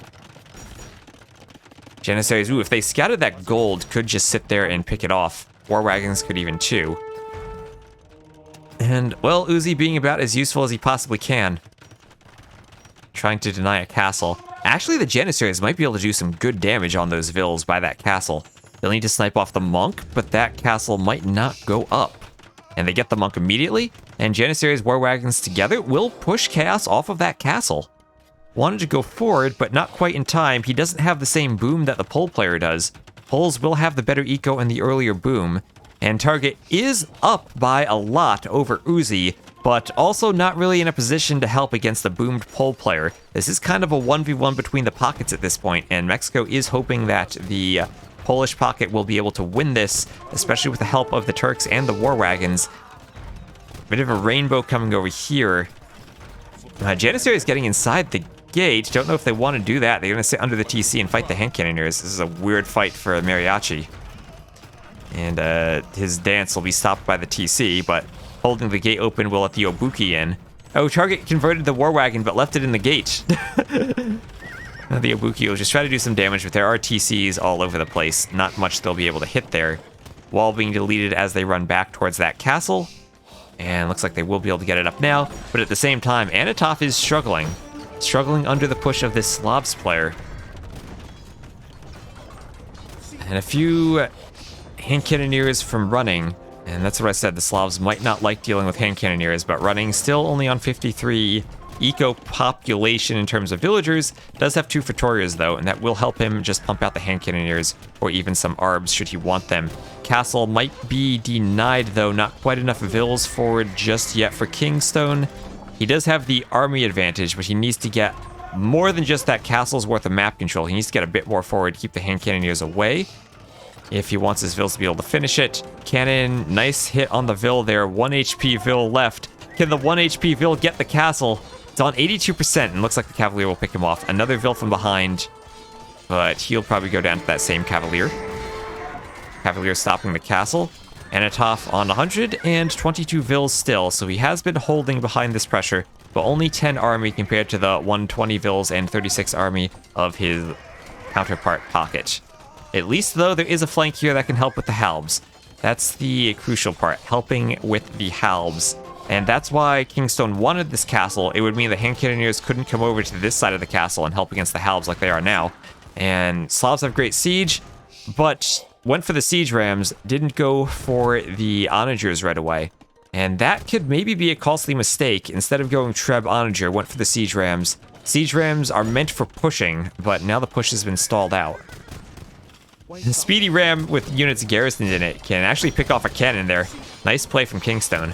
Janissaries, ooh, if they scouted that gold, could just sit there and pick it off. War wagons could even too. And, well, Uzi being about as useful as he possibly can. Trying to deny a castle. Actually, the Janissaries might be able to do some good damage on those Vills by that castle. They'll need to snipe off the monk, but that castle might not go up. And they get the monk immediately, and Janissaries war wagons together will push Chaos off of that castle. Wanted to go forward, but not quite in time. He doesn't have the same boom that the Pole player does. Poles will have the better eco and the earlier boom, and target is up by a lot over Uzi, but also not really in a position to help against the boomed Pole player. This is kind of a 1v1 between the pockets at this point, and Mexico is hoping that the Polish pocket will be able to win this, especially with the help of the Turks and the war wagons. Bit of a rainbow coming over here. Janissary is getting inside the gate. Don't know if they want to do that. They're going to sit under the TC and fight the hand cannoneers. This is a weird fight for Mariachi. And his dance will be stopped by the TC, but holding the gate open will let the Obuki in. Oh, target converted the war wagon, but left it in the gate. The Obuki will just try to do some damage, but there are TCs all over the place. Not much they'll be able to hit there. Wall being deleted as they run back towards that castle. And looks like they will be able to get it up now. But at the same time, Anatov is struggling. Struggling under the push of this Slavs player. And a few hand cannoneers from running. And that's what I said, the Slavs might not like dealing with hand cannoneers, but running still only on 53 eco population in terms of villagers. Does have 2 Praetorias though, and that will help him just pump out the hand cannoneers or even some arbs should he want them. Castle might be denied though, not quite enough vills forward just yet for Kingstone. He does have the army advantage, but he needs to get more than just that castle's worth of map control. He needs to get a bit more forward, keep the hand cannoneers away if he wants his vills to be able to finish it. Cannon, nice hit on the vill there. 1 HP vill left. Can the 1 HP vill get the castle? It's on 82%, and looks like the cavalier will pick him off. Another vill from behind, but he'll probably go down to that same cavalier. Cavalier stopping the castle. Anatov on 122 vills still, so he has been holding behind this pressure, but only 10 army compared to the 120 vills and 36 army of his counterpart Pocket. At least, though, there is a flank here that can help with the halbs. That's the crucial part, helping with the halbs. And that's why Kingstone wanted this castle. It would mean the hand cannoneers couldn't come over to this side of the castle and help against the halbs like they are now. And Slavs have great siege, but went for the siege rams, didn't go for the onagers right away. And that could maybe be a costly mistake. Instead of going Treb onager, went for the siege rams. Siege rams are meant for pushing, but now the push has been stalled out. The speedy ram with units garrisoned in it can actually pick off a cannon there. Nice play from Kingstone.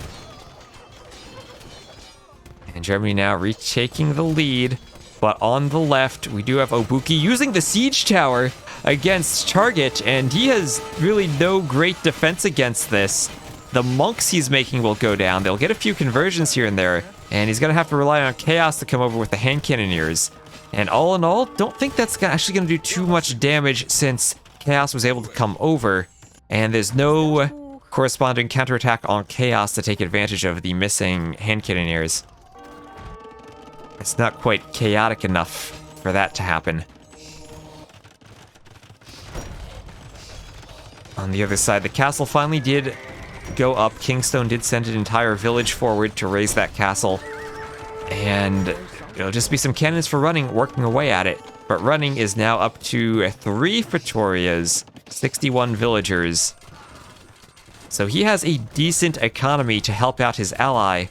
And Germany now retaking the lead. But on the left, we do have Obuki using the siege tower against Target, and he has really no great defense against this. The monks he's making will go down. They'll get a few conversions here and there, and he's going to have to rely on Chaos to come over with the hand cannoneers. And all in all, don't think that's actually going to do too much damage since Chaos was able to come over, and there's no corresponding counterattack on Chaos to take advantage of the missing hand cannoneers. It's not quite chaotic enough for that to happen. On the other side, the castle finally did go up. Kingstone did send an entire village forward to raise that castle. And it'll just be some cannons for running, working away at it. But running is now up to 3 Praetorias, 61 villagers. So he has a decent economy to help out his ally.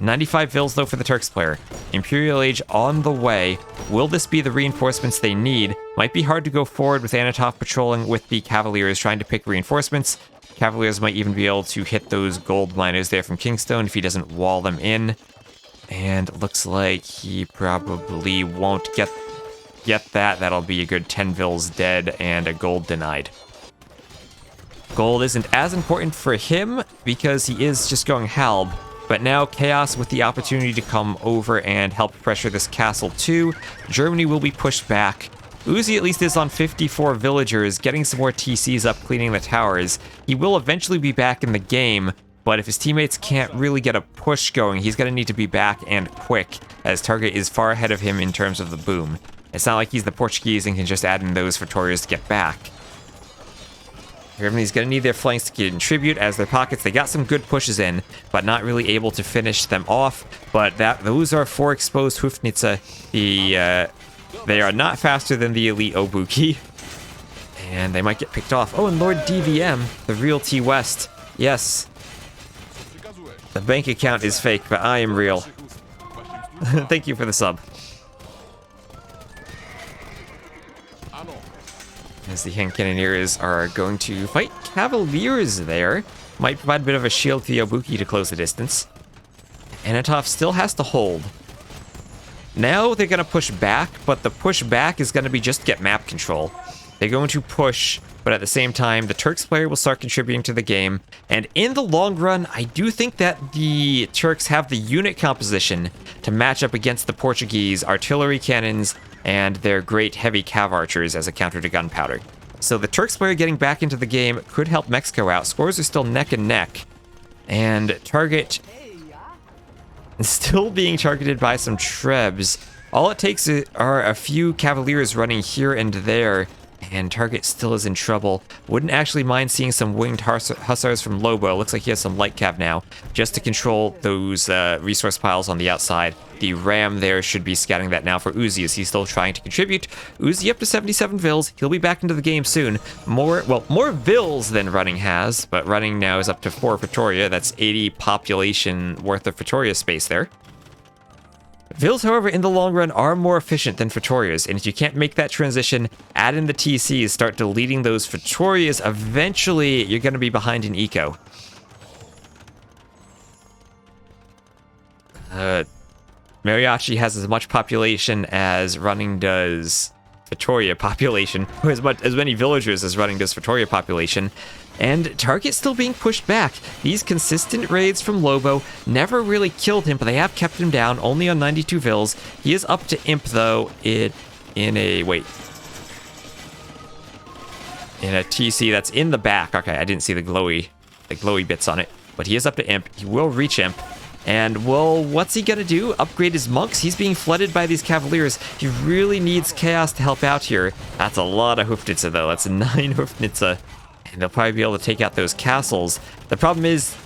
95 vills though for the Turks player. Imperial Age on the way. Will this be the reinforcements they need? Might be hard to go forward with Anatov patrolling with the Cavaliers trying to pick reinforcements. Cavaliers might even be able to hit those gold miners there from Kingstone if he doesn't wall them in. And looks like he probably won't get that. That'll be a good 10 vills dead and a gold denied. Gold isn't as important for him because he is just going halb. But now Chaos with the opportunity to come over and help pressure this castle too. Germany will be pushed back. Uzi at least is on 54 villagers, getting some more TCs up, cleaning the towers. He will eventually be back in the game, but if his teammates can't really get a push going, he's going to need to be back and quick, as Target is far ahead of him in terms of the boom. It's not like he's the Portuguese and can just add in those Praetorias to get back. Germany's going to need their flanks to contribute as their pockets. They got some good pushes in, but not really able to finish them off. But those are 4 exposed Hufnitze. They are not faster than the elite Obuki. And they might get picked off. Oh, and Lord DVM, the real T-West. Yes. The bank account is fake, but I am real. Thank you for the sub. As the hand cannoneers are going to fight Cavaliers there. Might provide a bit of a shield to the Obuki to close the distance. Anatov still has to hold. Now they're going to push back, but the push back is going to be just get map control. They're going to push, but at the same time, the Turks player will start contributing to the game. And in the long run, I do think that the Turks have the unit composition to match up against the Portuguese artillery cannons and their great heavy cav archers as a counter to gunpowder. So the Turks player getting back into the game could help Mexico out. Scores are still neck and neck. And Target is still being targeted by some Trebs. All it takes are a few Cavaliers running here and there, and Target still is in trouble. Wouldn't actually mind seeing some winged hussars from Lobo. Looks like he has some light cav now, just to control those resource piles on the outside. The Ram there should be scouting that now for Uzi as he's still trying to contribute. Uzi up to 77 vills. He'll be back into the game soon. More vills than Running has, but Running now is up to 4 Pretoria. That's 80 population worth of Pretoria space there. Vils, however, in the long run are more efficient than Fetorias, and if you can't make that transition, add in the TCs, start deleting those Fetorias, eventually you're going to be behind in eco. Mariachi has as much population as Running does Fetoria population, or as many villagers as Running does Fetoria population, and Target's still being pushed back. These consistent raids from Lobo never really killed him, but they have kept him down, only on 92 Vils. He is up to Imp, though, in a TC that's in the back. Okay, I didn't see the glowy bits on it, but he is up to Imp. He will reach Imp. And, well, what's he gonna do? Upgrade his monks? He's being flooded by these cavaliers. He really needs chaos to help out here. That's a lot of Hufnitze, though. That's 9 Hufnitze. And they'll probably be able to take out those castles. The problem is,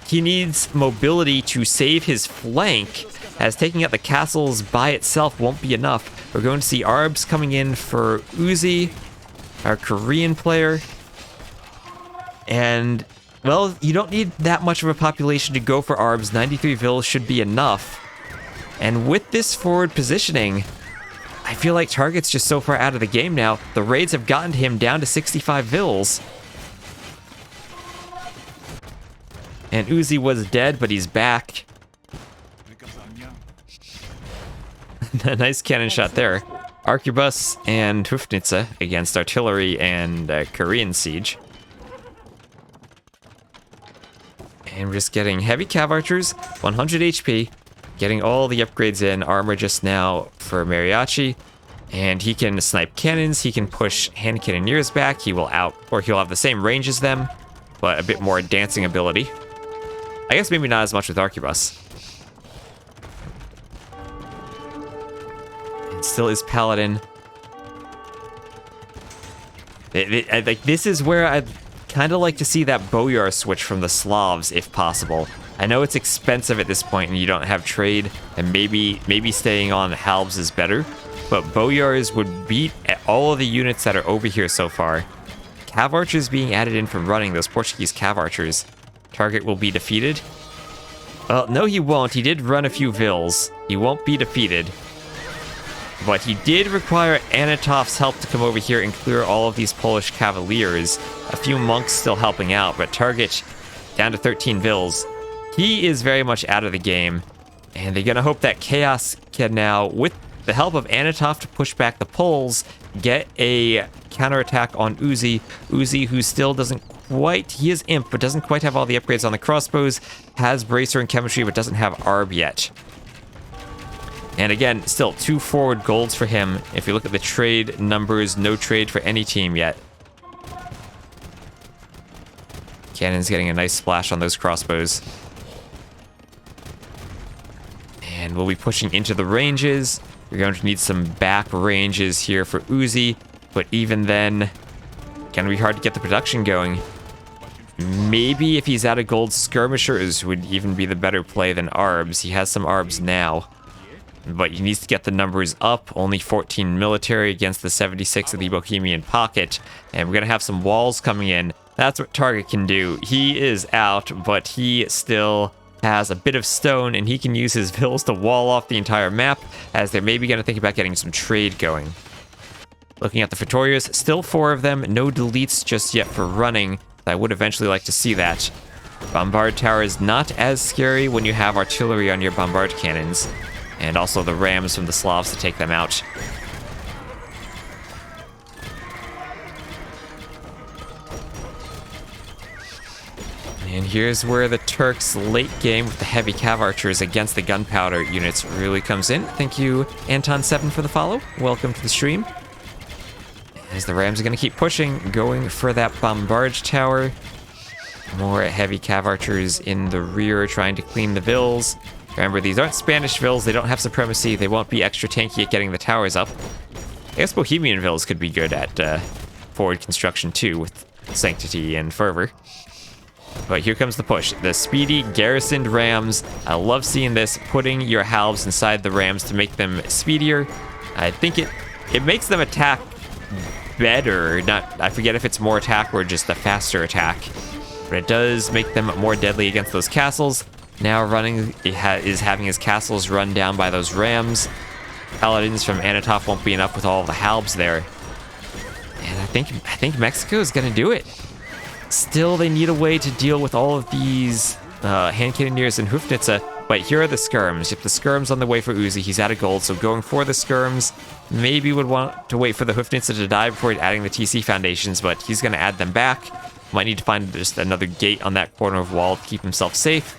he needs mobility to save his flank, as taking out the castles by itself won't be enough. We're going to see Arbs coming in for Uzi, our Korean player. And, well, you don't need that much of a population to go for Arbs. 93 Vils should be enough. And with this forward positioning, I feel like Target's just so far out of the game now. The raids have gotten him down to 65 Vils. And Uzi was dead, but he's back. Nice cannon shot there. Arquebus and Hufnitze against artillery and Korean siege. And we're just getting heavy cav archers, 100 HP, getting all the upgrades in. Armor just now for Mariachi. And he can snipe cannons, he can push hand cannoneers back, he'll have the same range as them, but a bit more dancing ability. I guess maybe not as much with Arquebus. And still is Paladin. Like, this is where I'd kind of like to see that Boyar switch from the Slavs, if possible. I know it's expensive at this point and you don't have trade, and maybe staying on Halbs is better, but Boyars would beat all of the units that are over here so far. Cav archers being added in from Running, those Portuguese cav archers. Target will be defeated. Well, no he won't. He did run a few Vils. He won't be defeated. But he did require Anatov's help to come over here and clear all of these Polish cavaliers. A few monks still helping out, but Target down to 13 Vils. He is very much out of the game. And they're going to hope that Chaos can now, with the help of Anatov to push back the Poles, get a counterattack on Uzi. Uzi, who still doesn't quite, he is Imp, but doesn't quite have all the upgrades on the crossbows, has Bracer and Chemistry, but doesn't have Arb yet. And again, still 2 forward golds for him. If you look at the trade numbers, no trade for any team yet. Cannon's getting a nice splash on those crossbows. And we'll be pushing into the ranges. You're going to need some back ranges here for Uzi, but even then, gonna be hard to get the production going. Maybe if he's out of gold, skirmishers would even be the better play than Arbs. He has some Arbs now, but he needs to get the numbers up. Only 14 military against the 76 of the Bohemian Pocket, and we're gonna have some walls coming in. That's what Target can do. He is out, but he still has a bit of stone, and he can use his Vils to wall off the entire map, as they're maybe gonna think about getting some trade going. Looking at the Fetorias, still 4 of them, no deletes just yet for Running. I would eventually like to see that. Bombard Tower is not as scary when you have artillery on your bombard cannons, and also the rams from the Slavs to take them out. And here's where the Turks' late game with the heavy cav archers against the gunpowder units really comes in. Thank you, Anton7, for the follow. Welcome to the stream. As the Rams are going to keep pushing, going for that bombard tower. More heavy cav archers in the rear trying to clean the Vils. Remember, these aren't Spanish Vils. They don't have supremacy. They won't be extra tanky at getting the towers up. I guess Bohemian Vils could be good at forward construction too, with Sanctity and Fervor. But here comes the push. The speedy garrisoned Rams. I love seeing this, putting your halves inside the Rams to make them speedier. I think it makes them attack better. I forget if it's more attack or just a faster attack. But it does make them more deadly against those castles. now is having his castles run down by those rams. Paladins from Anatov won't be enough with all of the halbs there. And I think Mexico is going to do it. Still, they need a way to deal with all of these hand cannoneers and Hufnitze, but here are the skirms. If the skirms on the way for Uzi, he's out of gold, so going for the skirms, maybe would want to wait for the Hufnitze to die before adding the TC foundations, but he's going to add them back. Might need to find just another gate on that corner of wall to keep himself safe.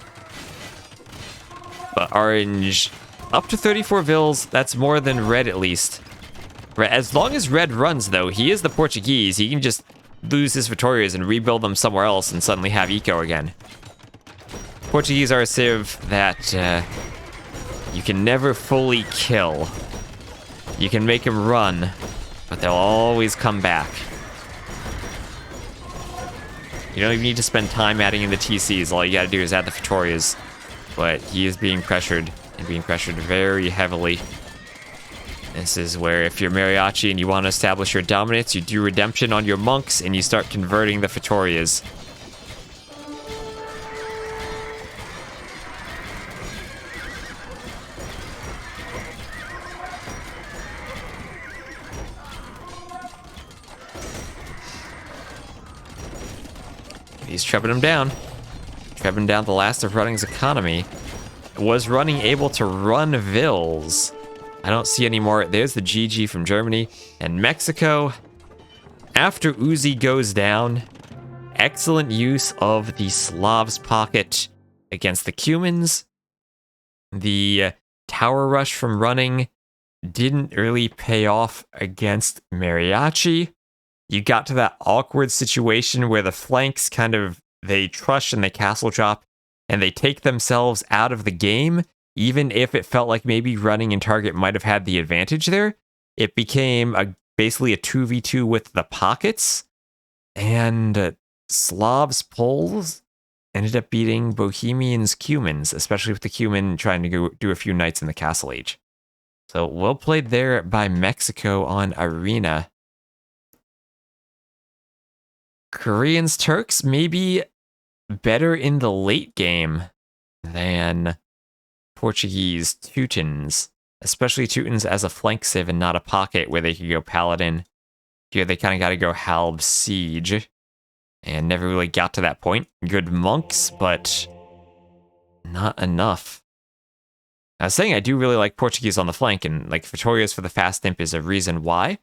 But orange, up to 34 vills, that's more than red at least. As long as red runs, though, he is the Portuguese. He can just lose his Vitorias and rebuild them somewhere else and suddenly have eco again. Portuguese are a civ that you can never fully kill. You can make them run, but they'll always come back. You don't even need to spend time adding in the TCs. All you gotta do is add the Vitorias. But he is being pressured, and being pressured very heavily. This is where if you're Mariachi and you want to establish your dominance, you do redemption on your monks and you start converting the Vitorias. He's trebbing him down. Trebbing down the last of Running's economy. Was Running able to run Vills? I don't see any more. There's the GG from Germany. And Mexico, after Uzi goes down, excellent use of the Slavs pocket against the Cumans. The tower rush from Running didn't really pay off against Mariachi. You got to that awkward situation where the flanks they trush and they castle drop and they take themselves out of the game. Even if it felt like maybe Running and Target might have had the advantage there, it became basically a 2v2 with the pockets. And Slavs Poles ended up beating Bohemians Cumans, especially with the Cuman trying to go do a few knights in the Castle Age. So well played there by Mexico on Arena. Koreans Turks maybe better in the late game than Portuguese Teutons, especially Teutons as a flank civ and not a pocket where they could go Paladin. Here they kind of got to go Halb Siege and never really got to that point. Good monks, but not enough. I was saying I do really like Portuguese on the flank, and like Vitorias for the fast imp is a reason why.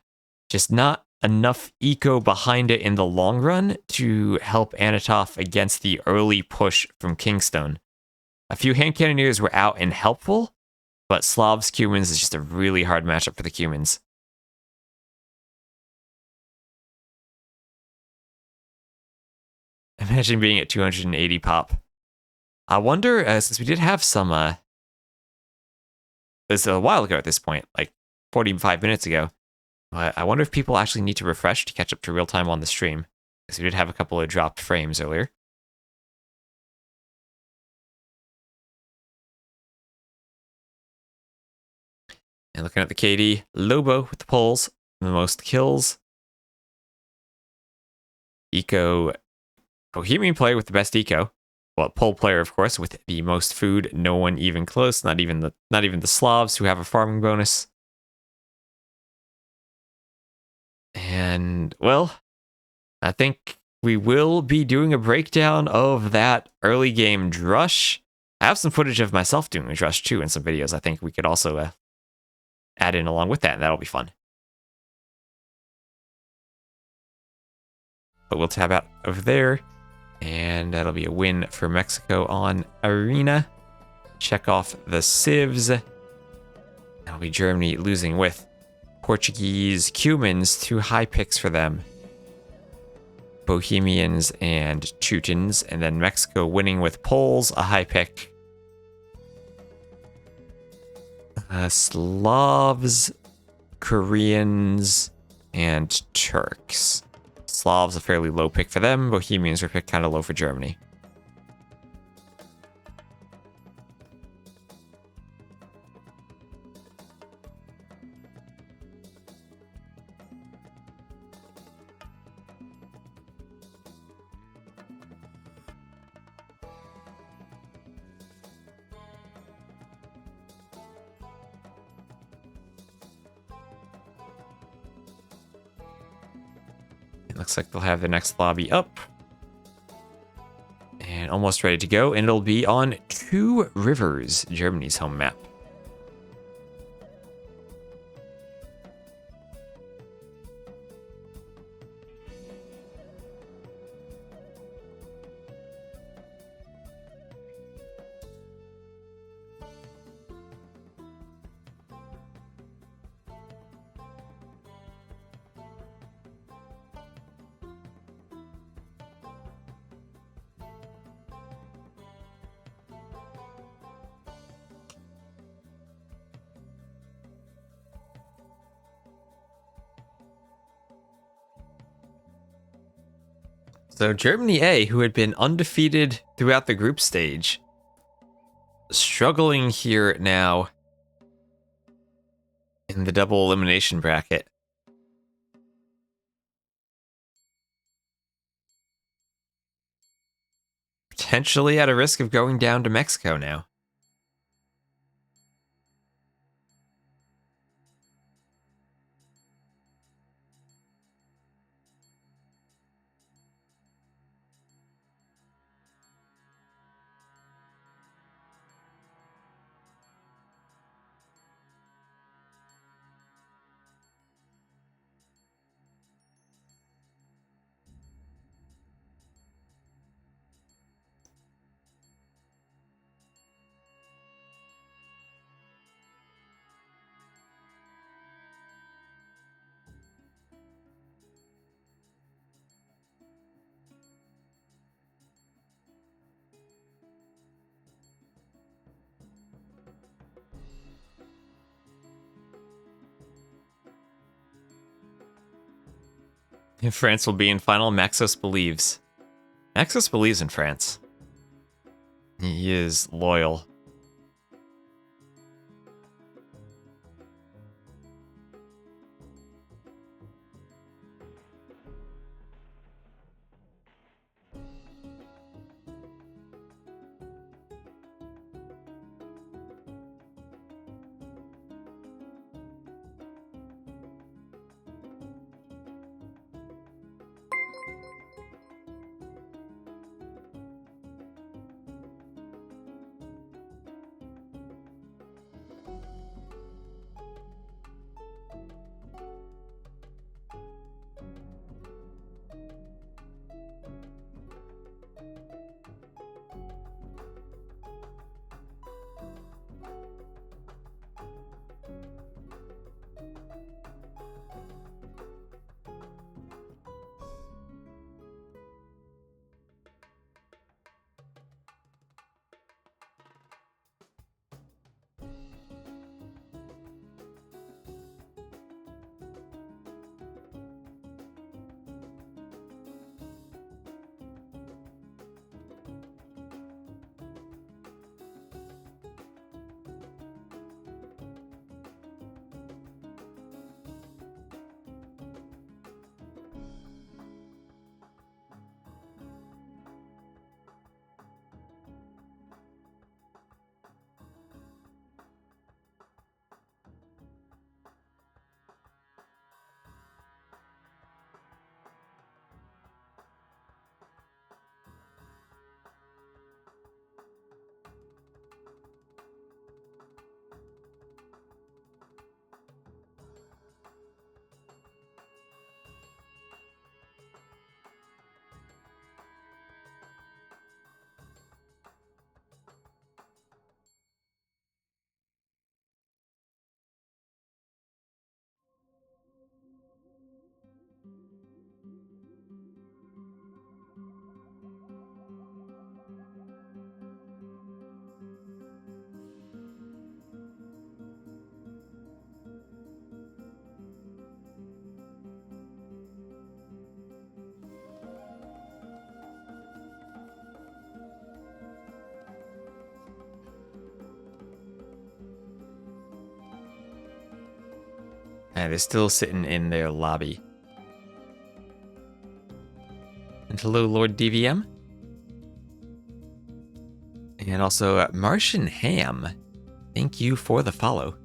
Just not enough eco behind it in the long run to help Anatov against the early push from Kingstone. A few hand cannoneers were out and helpful, but Slavs Cumans is just a really hard matchup for the Cumans. Imagine being at 280 pop. I wonder, since we did have some, it was a while ago at this point, like 45 minutes ago, I wonder if people actually need to refresh to catch up to real time on the stream, because we did have a couple of dropped frames earlier. And looking at the KD, Lobo with the Poles, the most kills. Eco, Bohemian player with the best eco. Well, Pole player, of course, with the most food. No one even close. Not even the Slavs who have a farming bonus. And well, I think we will be doing a breakdown of that early game Drush. I have some footage of myself doing a Drush too in some videos. I think we could also add in along with that, and that'll be fun. But we'll tab out over there, and that'll be a win for Mexico on Arena. Check off the civs. That'll be Germany losing with Portuguese Cumans, 2 high picks for them. Bohemians and Teutons, and then Mexico winning with Poles, a high pick. Slavs, Koreans, and Turks. Slavs a fairly low pick for them. Bohemians were picked kind of low for Germany. Looks like they'll have the next lobby up. And almost ready to go. And it'll be on Two Rivers, Germany's home map. So Germany A, who had been undefeated throughout the group stage, struggling here now in the double elimination bracket. Potentially at a risk of going down to Mexico now. If France will be in final, Maxos believes. Maxos believes in France. He is loyal. And they're still sitting in their lobby. And hello, Lord DVM. And also, Martian Ham. Thank you for the follow.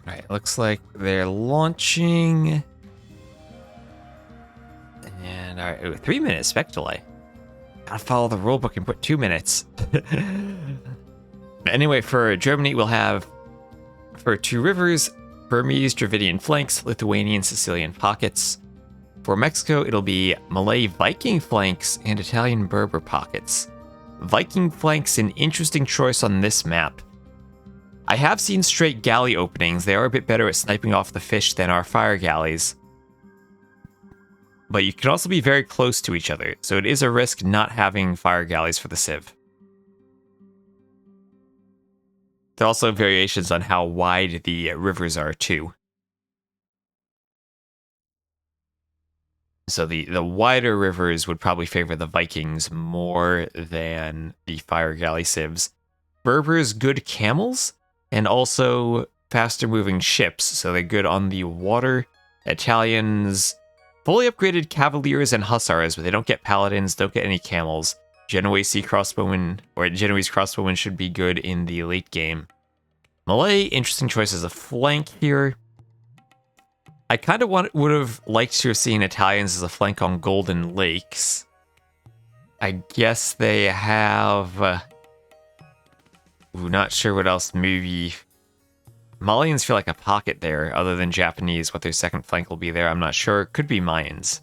Alright, looks like they're launching. And alright, 3 minutes spec delay. Gotta follow the rulebook and put 2 minutes. Anyway, for Germany, we'll have for Two Rivers, Burmese Dravidian flanks, Lithuanian Sicilian pockets. For Mexico, it'll be Malay Viking flanks and Italian Berber pockets. Viking flanks, an interesting choice on this map. I have seen straight galley openings. They are a bit better at sniping off the fish than our fire galleys. But you can also be very close to each other, so it is a risk not having fire galleys for the Civ. There are also variations on how wide the rivers are too. So the wider rivers would probably favor the Vikings more than the fire galley civs. Berbers, good camels, and also faster moving ships, so they're good on the water. Italians, fully upgraded cavaliers and hussars, but they don't get paladins, don't get any camels. Genoese crossbowmen, or Genoese crossbowmen should be good in the late game. Malay, interesting choice as a flank here. I kind of would have liked to have seen Italians as a flank on Golden Lakes. I guess they have... not sure what else. Maybe... Malians feel like a pocket there, other than Japanese. What their second flank will be there, I'm not sure. Could be Mayans.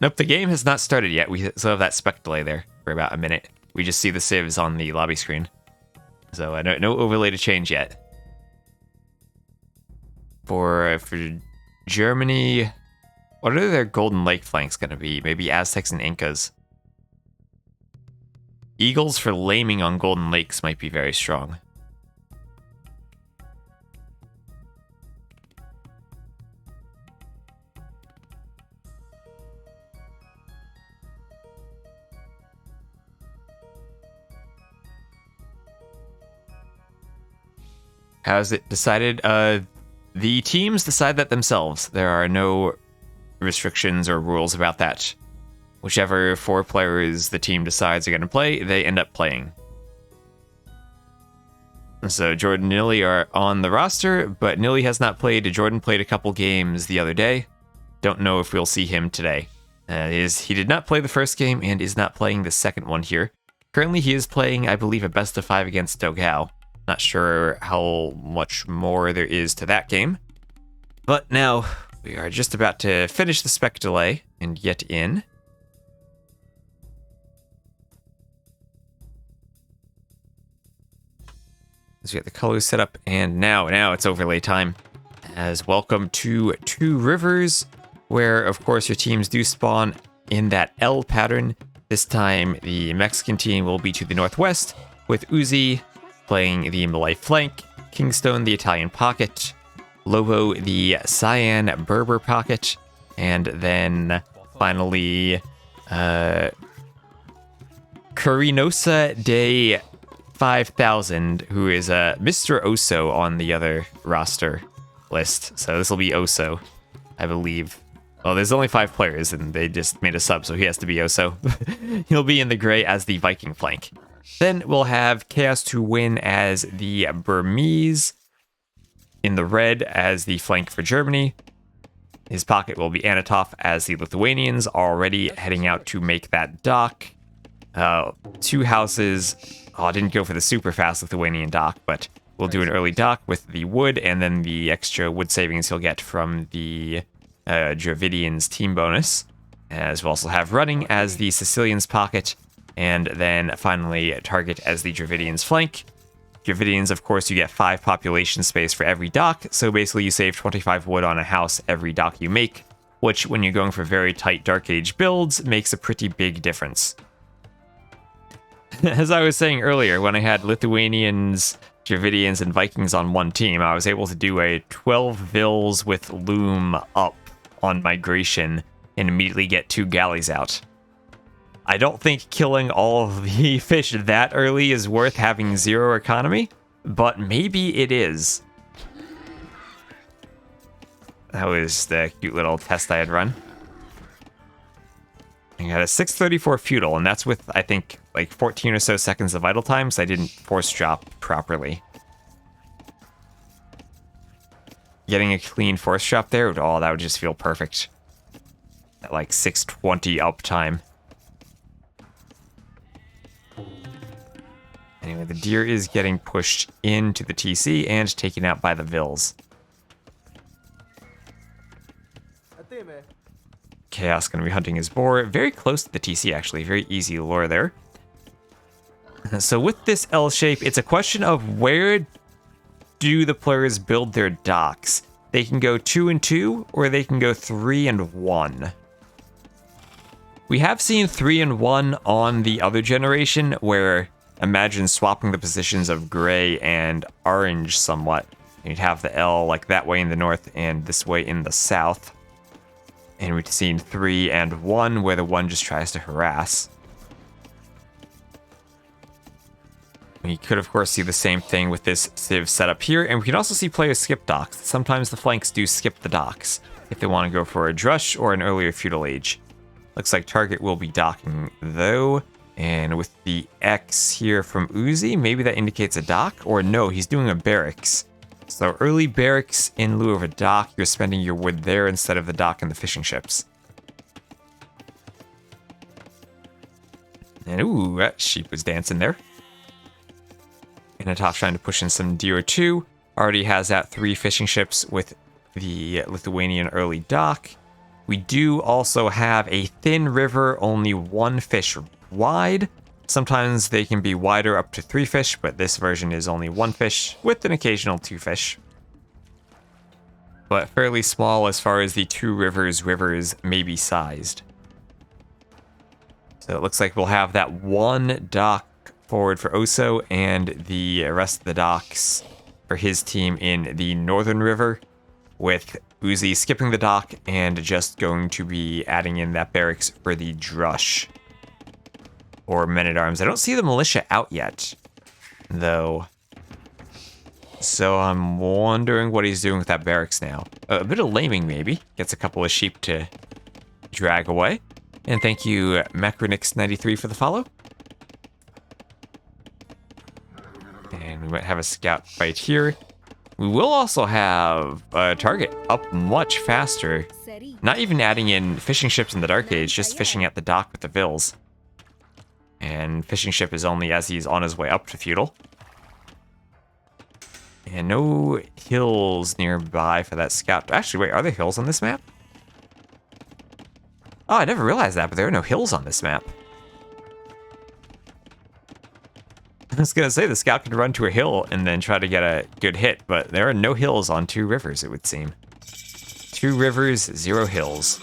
Nope, the game has not started yet. We still have that spec delay there for about a minute. We just see the civs on the lobby screen. So no overlay to change yet. For Germany, what are their Golden Lake flanks going to be? Maybe Aztecs and Incas. Eagles for laming on Golden Lakes might be very strong. How's it decided? The teams decide that themselves. There are no restrictions or rules about that. Whichever 4 players the team decides are going to play, they end up playing. So Jordan and Nilly are on the roster, but Nilly has not played. Jordan played a couple games the other day. Don't know if we'll see him today. He did not play the first game and is not playing the second one here. Currently he is playing, I believe, a best of 5 against Dogao. Not sure how much more there is to that game. But now, we are just about to finish the spec delay and get in. So we get the colors set up, and now it's overlay time. As welcome to Two Rivers, where, of course, your teams do spawn in that L pattern. This time, the Mexican team will be to the northwest, with Uzi playing the Malay flank, Kingstone the Italian pocket, Lobo the Cyan Berber pocket, and then finally Carinosa de 5000, who is Mr. Oso on the other roster list. So this will be Oso, I believe. Well, there's only 5 players, and they just made a sub, so he has to be Oso. He'll be in the gray as the Viking flank. Then we'll have Chaos to win as the Burmese, in the red as the flank for Germany. His pocket will be Anatov as the Lithuanians, already heading out to make that dock. 2 houses. Oh, I didn't go for the super fast Lithuanian dock, but we'll do an early dock with the wood and then the extra wood savings he'll get from the Dravidians team bonus. As we'll also have running as the Sicilians pocket, and then finally target as the Dravidians flank. Dravidians, of course, you get 5 population space for every dock, so basically you save 25 wood on a house every dock you make, which when you're going for very tight Dark Age builds, makes a pretty big difference. As I was saying earlier, when I had Lithuanians, Dravidians, and Vikings on one team, I was able to do a 12 vills with loom up on migration and immediately get 2 galleys out. I don't think killing all of the fish that early is worth having 0 economy, but maybe it is. That was the cute little test I had run. I got a 634 feudal, and that's with, I think, like 14 or so seconds of idle time, so I didn't force drop properly. getting a clean force drop there, oh, that would just feel perfect. At like 620 uptime. Anyway, the deer is getting pushed into the TC and taken out by the Vils. Chaos going to be hunting his boar. Very close to the TC, actually. Very easy lure there. So with this L shape, it's a question of where do the players build their docks. They can go 2 and 2, or they can go 3 and 1. We have seen 3 and 1 on the other generation, where imagine swapping the positions of gray and orange somewhat. You'd have the L like that way in the north and this way in the south. And we've seen 3 and 1, where the 1 just tries to harass. We could, of course, see the same thing with this Civ setup here, and we can also see players skip docks. Sometimes the flanks do skip the docks, if they want to go for a Drush or an earlier Feudal Age. Looks like target will be docking, though, and with the X here from Uzi, maybe that indicates a dock, or no, he's doing a barracks. So early barracks in lieu of a dock, you're spending your wood there instead of the dock and the fishing ships. And ooh, that sheep was dancing there. Ignatov trying to push in some deer too. Already has out 3 fishing ships with the Lithuanian early dock. We do also have a thin river, only 1 fish wide. Sometimes they can be wider up to 3 fish, but this version is only 1 fish with an occasional 2 fish. But fairly small as far as the 2 rivers may be sized. So it looks like we'll have that 1 dock forward for Oso and the rest of the docks for his team in the northern river, with Uzi skipping the dock and just going to be adding in that barracks for the Drush or men-at-arms. I don't see the militia out yet, though, so I'm wondering what he's doing with that barracks now. A bit of laming, maybe. Gets a couple of sheep to drag away. And thank you, Macronix93, for the follow. And we might have a scout fight here. We will also have a target up much faster. Not even adding in fishing ships in the Dark Age, just fishing at the dock with the Vils. And fishing ship is only as he's on his way up to Feudal. And no hills nearby for that scout. Actually, wait, are there hills on this map? Oh, I never realized that, but there are no hills on this map. I was gonna say the scout can run to a hill and then try to get a good hit, but there are no hills on 2 rivers, it would seem. 2 rivers, 0 hills.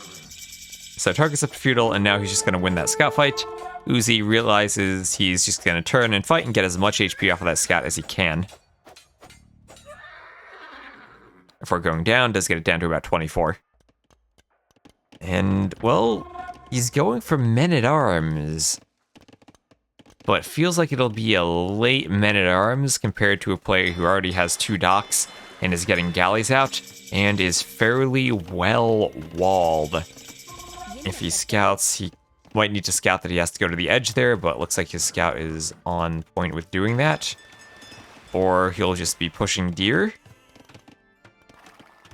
So target's up to Feudal, and now he's just gonna win that scout fight. Uzi realizes he's just gonna turn and fight and get as much HP off of that scout as he can. Before going down, does get it down to about 24. And, well, he's going for men-at-arms. But it feels like it'll be a late men-at-arms compared to a player who already has 2 docks and is getting galleys out and is fairly well walled. If he scouts, he might need to scout that he has to go to the edge there, but it looks like his scout is on point with doing that. Or he'll just be pushing deer.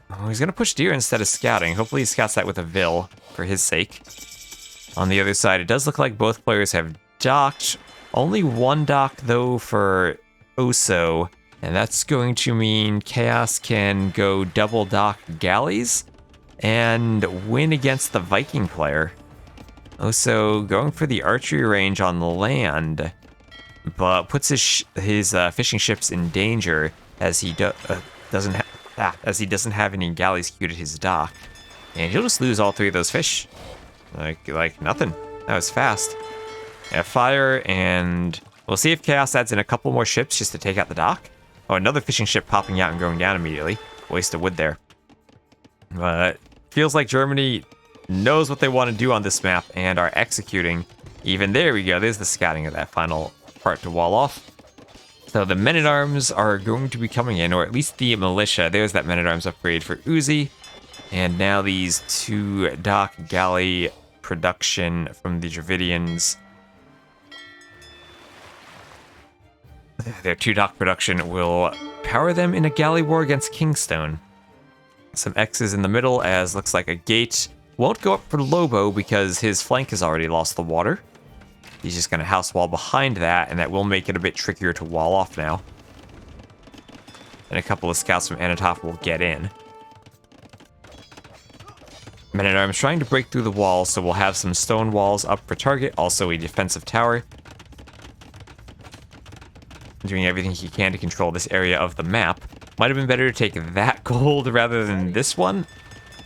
Oh, he's going to push deer instead of scouting. Hopefully he scouts that with a Vil for his sake. On the other side, it does look like both players have docked. Only 1 dock, though, for Oso, and that's going to mean Chaos can go double dock galleys and win against the Viking player. Oso going for the archery range on the land, but puts his fishing ships in danger as he doesn't have any galleys queued at his dock, and he'll just lose all 3 of those fish like nothing. That was fast. Fire, and we'll see if Chaos adds in a couple more ships just to take out the dock. Oh, another fishing ship popping out and going down immediately. Waste of wood there. But feels like Germany knows what they want to do on this map and are executing. Even there we go. There's the scouting of that final part to wall off. So the men-at-arms are going to be coming in, or at least the militia. There's that men-at-arms upgrade for Uzi. And now these 2 dock galley production from the Dravidians. Their 2 dock production will power them in a galley war against Kingstone. some X's in the middle, as looks like a gate won't go up for Lobo because his flank has already lost the water. He's just going to house wall behind that, and that will make it a bit trickier to wall off now. And a couple of scouts from Anatov will get in. Men-at-Arms trying to break through the wall, so we'll have some stone walls up for target, also a defensive tower. Doing everything he can to control this area of the map. Might have been better to take that gold rather than this one,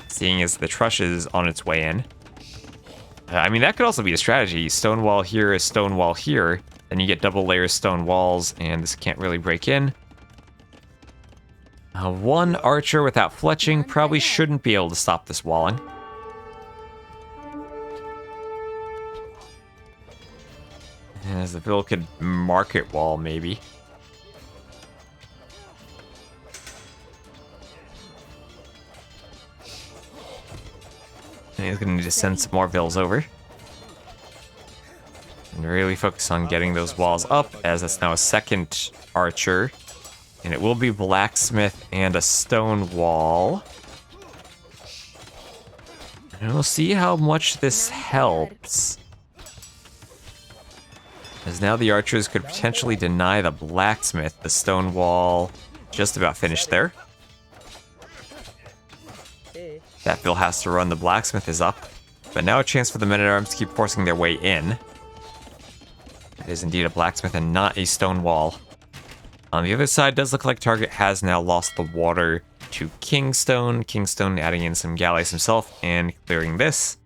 seeing as the Trush is on its way in. I mean, that could also be a strategy. Stone wall here, stone wall here. Then you get double layer stone walls, and this can't really break in. One archer without fletching probably shouldn't be able to stop this walling. As the Vil could market wall, maybe. And he's going to need to send some more Vils over. And really focus on getting those walls up, as it's now a second archer. And it will be blacksmith and a stone wall. And we'll see how much this helps. As now the archers could potentially deny the blacksmith. The stone wall just about finished there. That Vil has to run, the blacksmith is up. But now a chance for the men-at-arms to keep forcing their way in. It is indeed a blacksmith and not a stone wall. On the other side, does look like target has now lost the water to Kingstone. Kingstone adding in some galleys himself and clearing this.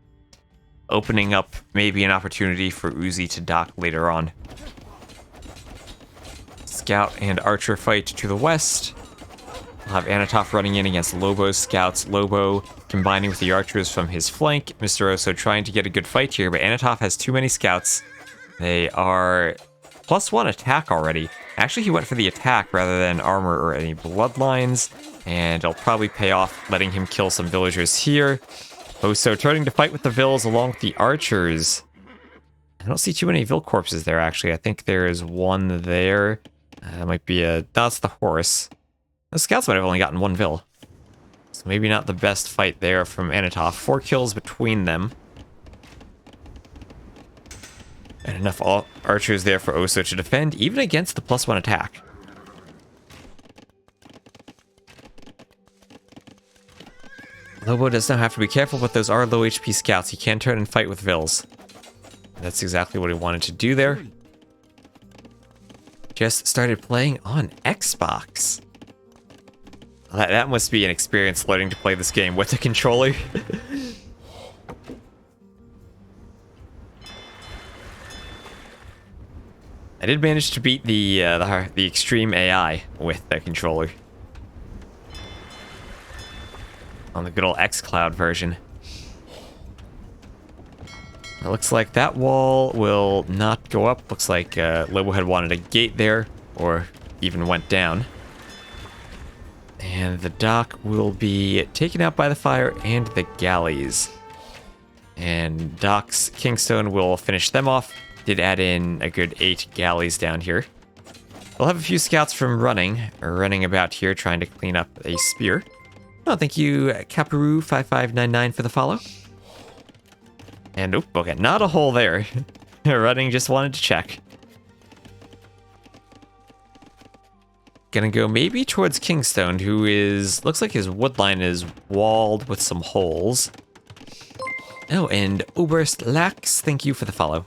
Opening up maybe an opportunity for Uzi to dock later on. Scout and archer fight to the west. We'll have Anatov running in against Lobo's scouts. Lobo combining with the archers from his flank. Mr. Oso trying to get a good fight here, but Anatov has too many scouts. They are +1 attack already. Actually, he went for the attack rather than armor or any bloodlines, and it'll probably pay off letting him kill some villagers here. Oso turning to fight with the Vils along with the archers. I don't see too many Vil corpses there, actually. I think there is one there. That might be a... That's the horse. The scouts might have only gotten one Vil. So maybe not the best fight there from Anatov. 4 kills between them. And enough archers there for Oso to defend, even against the +1 attack. Lobo does now have to be careful, but those are low HP scouts. He can turn and fight with Vils. That's exactly what he wanted to do there. Just started playing on Xbox. That must be an experience learning to play this game with a controller. I did manage to beat the extreme AI with the controller. On the good old xCloud version. It looks like that wall will not go up. Looks like Lobo had wanted a gate there, or even went down. And the dock will be taken out by the fire and the galleys. And Docks Kingstone will finish them off. Did add in a good 8 galleys down here. We'll have a few scouts from running about here trying to clean up a spear. Oh, thank you, Kaparu5599 for the follow. And, okay, not a hole there. Running, just wanted to check. Gonna go maybe towards Kingstone, who is... Looks like his woodline is walled with some holes. Oh, and Oberst Lax, thank you for the follow.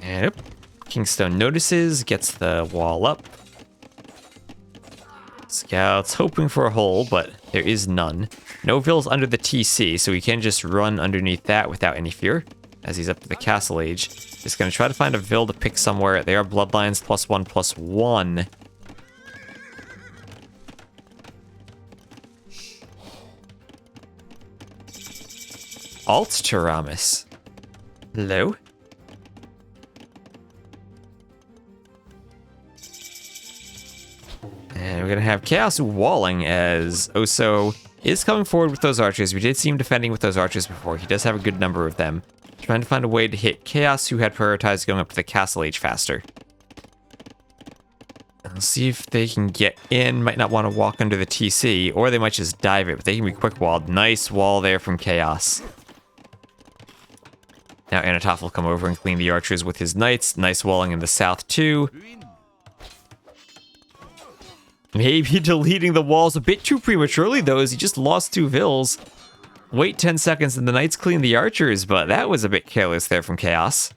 And Kingstone notices, gets the wall up. Scouts hoping for a hole, but there is none. No Vils under the TC, so he can just run underneath that without any fear, as he's up to the Castle Age. Just gonna try to find a Vil to pick somewhere. They are bloodlines +1/+1. Alt Taramis. Hello? And we're going to have Chaos walling as Oso is coming forward with those archers. We did see him defending with those archers before. He does have a good number of them. Trying to find a way to hit Chaos, who had prioritized going up to the Castle Age faster. Let's see if they can get in. Might not want to walk under the TC, or they might just dive it, but they can be quick walled. Nice wall there from Chaos. Now Anatov will come over and clean the archers with his knights. Nice walling in the south too. Maybe deleting the walls a bit too prematurely though, as he just lost 2 vills. Wait 10 seconds and the knights clean the archers, but that was a bit careless there from Chaos.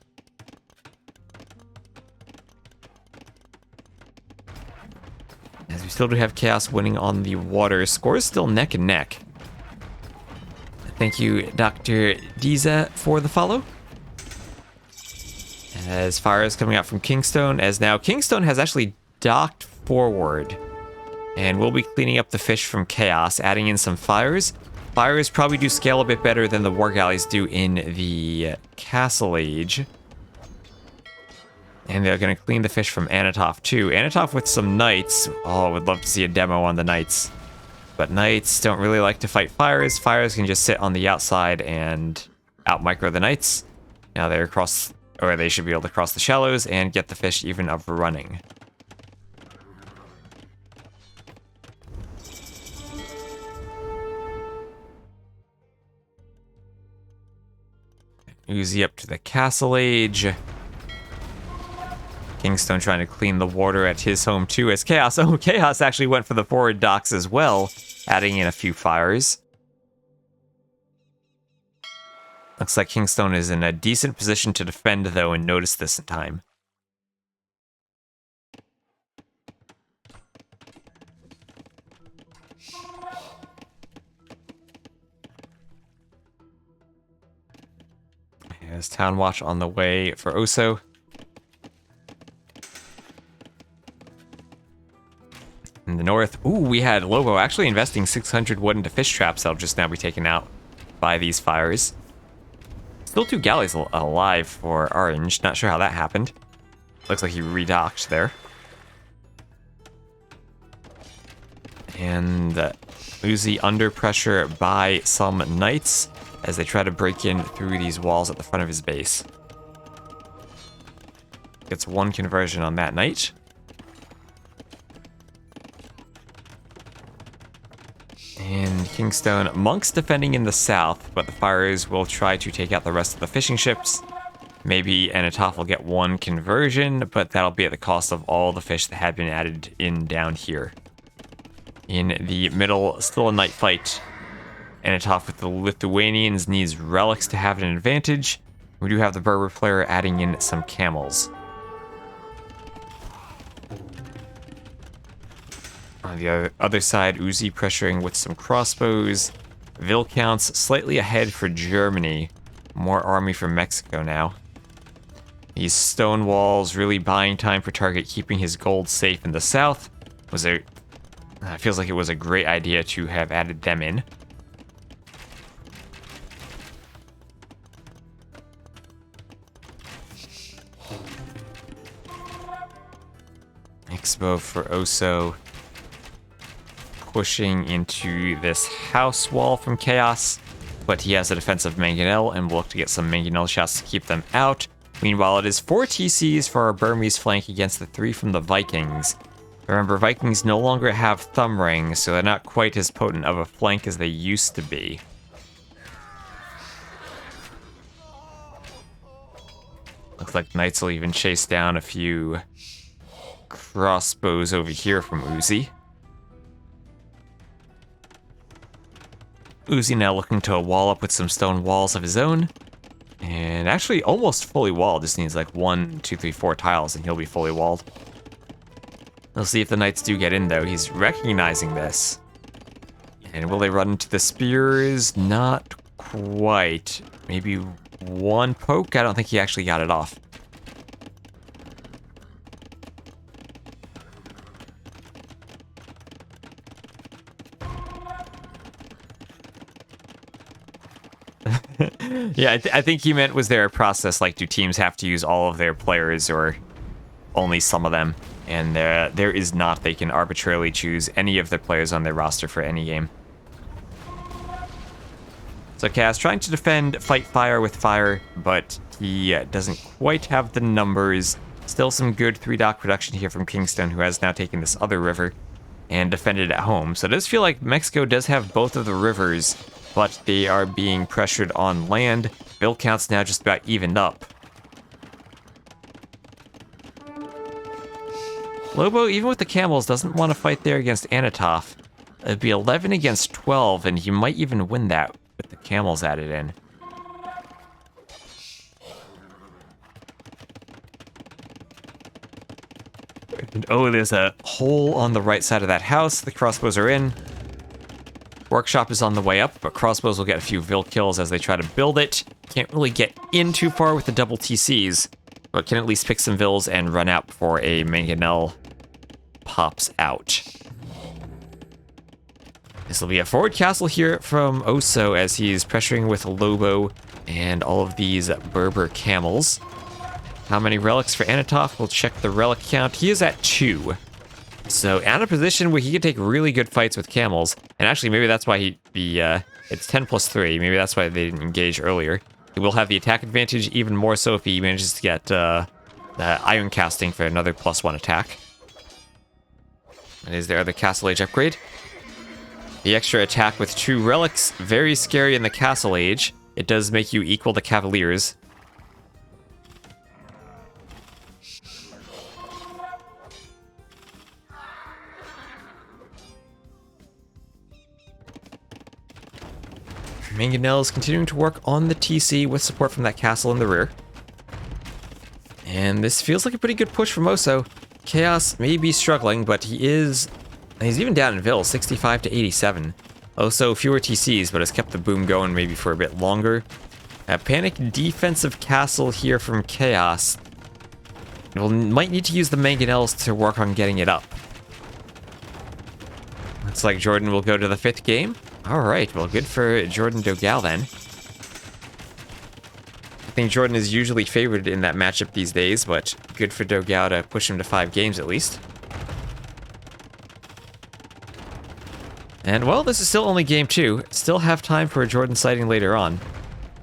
As we still do have Chaos winning on the water. Score is still neck and neck. Thank you, Dr. Diza, for the follow. As fire is coming out from Kingstone, as now Kingstone has actually docked forward. And we'll be cleaning up the fish from Chaos, adding in some fires. Fires probably do scale a bit better than the war galleys do in the Castle Age. And they're going to clean the fish from Anatov too. Anatov with some knights. Oh, I would love to see a demo on the knights. But knights don't really like to fight fires. Fires can just sit on the outside and out-micro the knights. Now they're across, or they should be able to cross the shallows and get the fish even up running. Uzi up to the Castle Age. Kingstone trying to clean the water at his home too as Chaos. Oh, Chaos actually went for the forward docks as well, adding in a few fires. Looks like Kingstone is in a decent position to defend though and notice this in time. There's Town Watch on the way for Oso. In the north, ooh, we had Lobo actually investing 600 wood into fish traps that'll just now be taken out by these fires. Still 2 galleys alive for Orange. Not sure how that happened. Looks like he redocked there. And Uzi under pressure by some knights as they try to break in through these walls at the front of his base. Gets 1 conversion on that knight. And Kingstone, monks defending in the south, but the fires will try to take out the rest of the fishing ships. Maybe Anatov will get 1 conversion, but that'll be at the cost of all the fish that had been added in down here. In the middle, still a knight fight. Anatov with the Lithuanians needs relics to have an advantage. We do have the Berber player adding in some camels. On the other side, Uzi pressuring with some crossbows. Vil counts slightly ahead for Germany. More army from Mexico now. These stone walls really buying time for Target, keeping his gold safe in the south. Feels like it was a great idea to have added them in. Expo for Oso. Pushing into this house wall from Chaos, but he has a defensive Mangonel and will look to get some Mangonel shots to keep them out. Meanwhile, it is 4 TCs for our Burmese flank against the 3 from the Vikings. Remember, Vikings no longer have thumb rings, so they're not quite as potent of a flank as they used to be. Looks like Knights will even chase down a few crossbows over here from Uzi. Uzi now looking to wall up with some stone walls of his own. And actually almost fully walled. Just needs like 1, 2, 3, 4 tiles and he'll be fully walled. We'll see if the knights do get in though. He's recognizing this. And will they run into the spears? Not quite. Maybe 1 poke? I don't think he actually got it off. Yeah, I think he meant, was there a process like, do teams have to use all of their players or only some of them? And there is not. They can arbitrarily choose any of the players on their roster for any game. So Chaos trying to defend, fight fire with fire, but he doesn't quite have the numbers. Still some good 3-dock production here from Kingston, who has now taken this other river and defended at home. So it does feel like Mexico does have both of the rivers, but they are being pressured on land. Bill count's now just about evened up. Lobo, even with the camels, doesn't want to fight there against Anatov. It'd be 11 against 12, and he might even win that with the camels added in. And, oh, there's a hole on the right side of that house. The crossbows are in. Workshop is on the way up, but crossbows will get a few Vil kills as they try to build it. Can't really get in too far with the double TCs, but can at least pick some Vils and run out before a Mangonel pops out. This will be a forward castle here from Oso as he's pressuring with Lobo and all of these Berber camels. How many relics for Anatov? We'll check the relic count. He is at 2. So out of position where he could take really good fights with camels. And actually, maybe that's why it's 10 plus 3. Maybe that's why they didn't engage earlier. He will have the attack advantage even more so if he manages to get the iron casting for another +1 attack. And is there other Castle Age upgrade? The extra attack with 2 relics, very scary in the Castle Age. It does make you equal to Cavaliers. Mangonel is continuing to work on the TC with support from that castle in the rear. And this feels like a pretty good push from Oso. Chaos may be struggling, but he's even down in Vil, 65 to 87. Oso fewer TCs, but has kept the boom going maybe for a bit longer. A panic defensive castle here from Chaos. Might need to use the Mangonels to work on getting it up. Looks like Jordan will go to the 5th game. Alright, well, good for Jordan Dogal then. I think Jordan is usually favored in that matchup these days, but good for Dogal to push him to 5 games at least. And, well, this is still only game 2. Still have time for a Jordan sighting later on.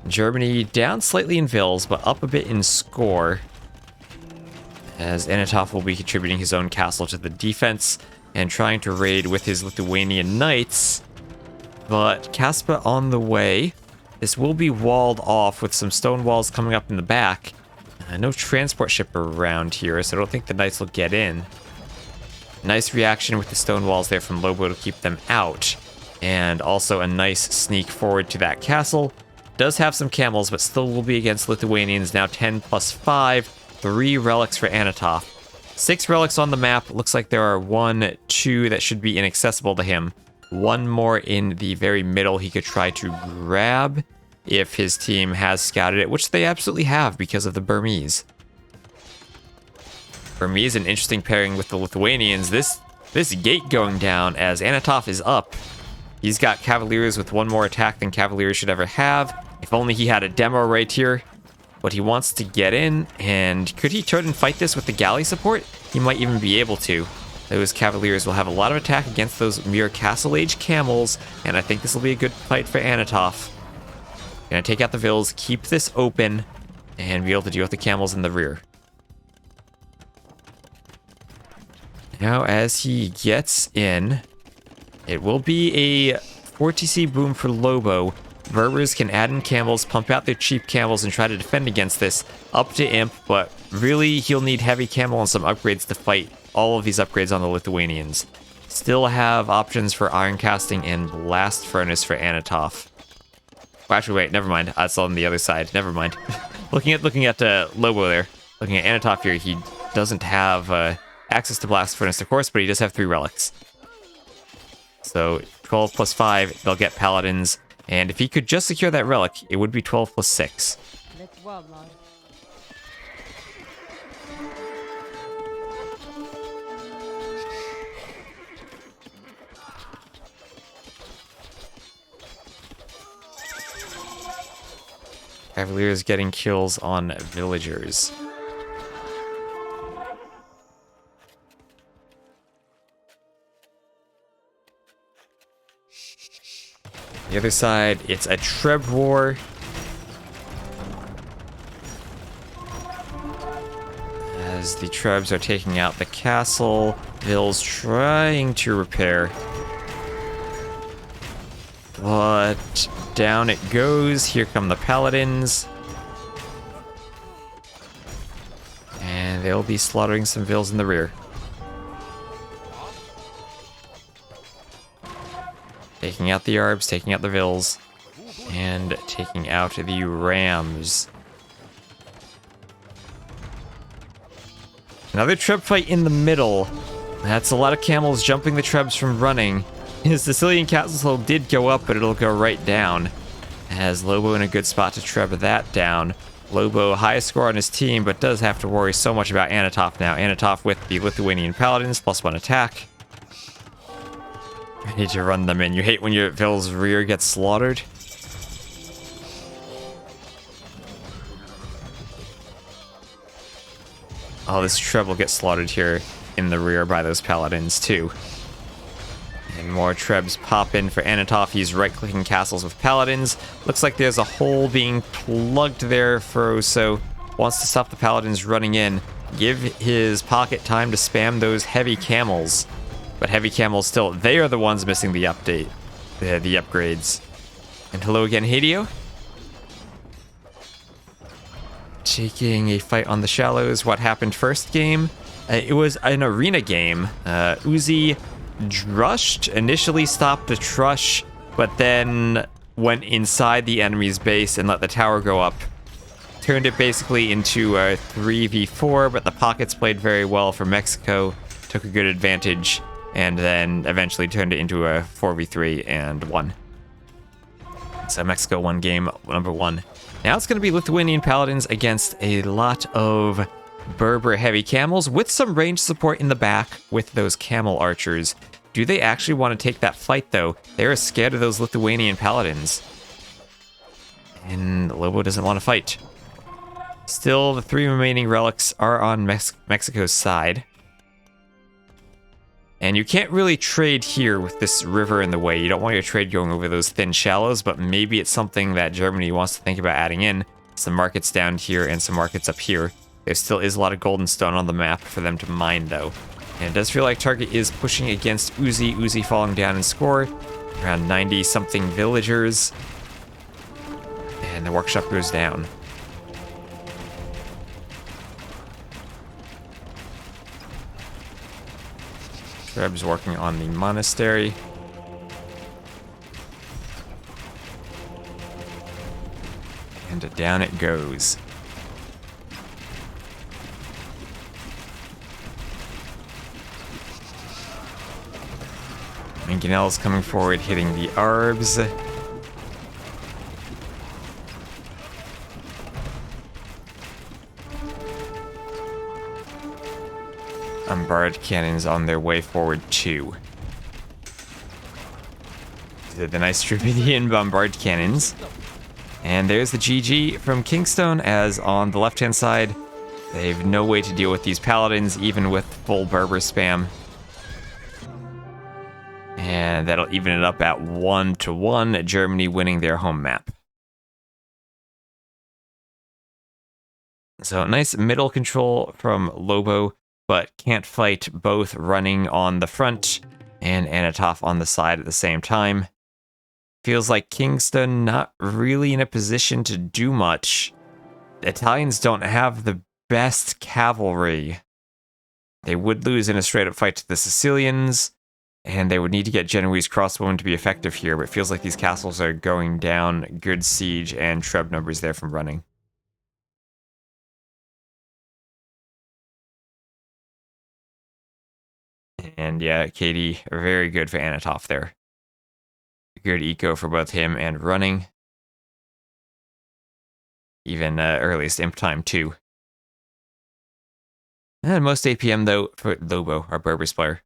Germany down slightly in Vils, but up a bit in score, as Anatov will be contributing his own castle to the defense and trying to raid with his Lithuanian knights. But Kaspa on the way. This will be walled off with some stone walls coming up in the back. No transport ship around here, so I don't think the knights will get in. Nice reaction with the stone walls there from Lobo to keep them out. And also a nice sneak forward to that castle. Does have some camels, but still will be against Lithuanians. Now 10 plus 5. 3 relics for Anatov. 6 relics on the map. Looks like there are 1, 2 that should be inaccessible to him. 1 more in the very middle he could try to grab if his team has scouted it, which they absolutely have because of the Burmese. Burmese, an interesting pairing with the Lithuanians. This gate going down as Anatov is up. He's got Cavaliers with 1 more attack than Cavaliers should ever have. If only he had a demo right here. But he wants to get in, and could he turn and fight this with the galley support? He might even be able to. Those Cavaliers will have a lot of attack against those mere Castle Age camels, and I think this will be a good fight for Anatov. Gonna take out the Vils, keep this open, and be able to deal with the camels in the rear. Now, as he gets in, it will be a 4TC boom for Lobo. Berbers can add in camels, pump out their cheap camels, and try to defend against this. Up to Imp, but really he'll need heavy camel and some upgrades to fight all of these upgrades on the Lithuanians. Still have options for Iron Casting and Blast Furnace for Anatov. Well, actually, wait, never mind. That's on the other side. Never mind. looking at Lobo there. Looking at Anatov here, he doesn't have access to Blast Furnace, of course, but he does have 3 relics. So 12 plus 5, they'll get Paladins. And if he could just secure that relic, it would be 12 plus 6. Cavaliers getting kills on villagers. The other side, it's a Treb war. As as the Trebs are taking out the castle. Vill's trying to repair. But down it goes. Here come the Paladins. And they'll be slaughtering some Vills in the rear. Taking out the Arbs, taking out the Vills, and taking out the Rams. Another Treb fight in the middle. That's a lot of camels jumping the Trebs from running. His Sicilian Castle did go up, but it'll go right down. Has Lobo in a good spot to Treb that down. Lobo, highest score on his team, but does have to worry so much about Anatov now. Anatov with the Lithuanian Paladins, +1 attack. Ready to run them in. You hate when your Vill's rear gets slaughtered. Oh, this Treb will get slaughtered here in the rear by those Paladins too. And more Trebs pop in for Anatov. He's right-clicking castles with Paladins. Looks like there's a hole being plugged there for Oso. Wants to stop the Paladins running in. Give his pocket time to spam those heavy camels. But heavy camels still, they are the ones missing the update. The upgrades. And hello again, Hadio. Taking a fight on the shallows. What happened first game? It was an arena game. Uzi Drushed initially stopped the Trush, but then went inside the enemy's base and let the tower go up. Turned it basically into a 3v4, but the pockets played very well for Mexico. Took a good advantage, and then eventually turned it into a 4v3 and won. So Mexico won game number 1. Now it's going to be Lithuanian Paladins against a lot of Berber heavy camels with some range support in the back with those camel archers. Do they actually want to take that fight though? They're scared of those Lithuanian Paladins. And Lobo doesn't want to fight. Still, the 3 remaining relics are on Mexico's side. And you can't really trade here with this river in the way. You don't want your trade going over those thin shallows, but maybe it's something that Germany wants to think about adding in. Some markets down here and some markets up here. There still is a lot of golden stone on the map for them to mine, though. And it does feel like Target is pushing against Uzi. Uzi falling down in score. Around 90-something villagers. And the workshop goes down. Treb's working on the monastery. And down it goes. Mangonel's coming forward, hitting the Arbs. Bombard cannons on their way forward too. The nice Dravidian bombard cannons. And there's the GG from Kingstone, as on the left-hand side, they have no way to deal with these Paladins, even with full Berber spam. And that'll even it up at 1-1, Germany winning their home map. So nice middle control from Lobo, but can't fight both running on the front and Anatov on the side at the same time. Feels like Kingston not really in a position to do much. The Italians don't have the best cavalry. They would lose in a straight-up fight to the Sicilians, and they would need to get Genoese crossbowmen to be effective here, but it feels like these castles are going down. Good siege and Treb numbers there from running. And yeah, Katie, very good for Anatov there. Good eco for both him and running. Even earliest imp time too. And most APM though for Lobo, our Berbers player.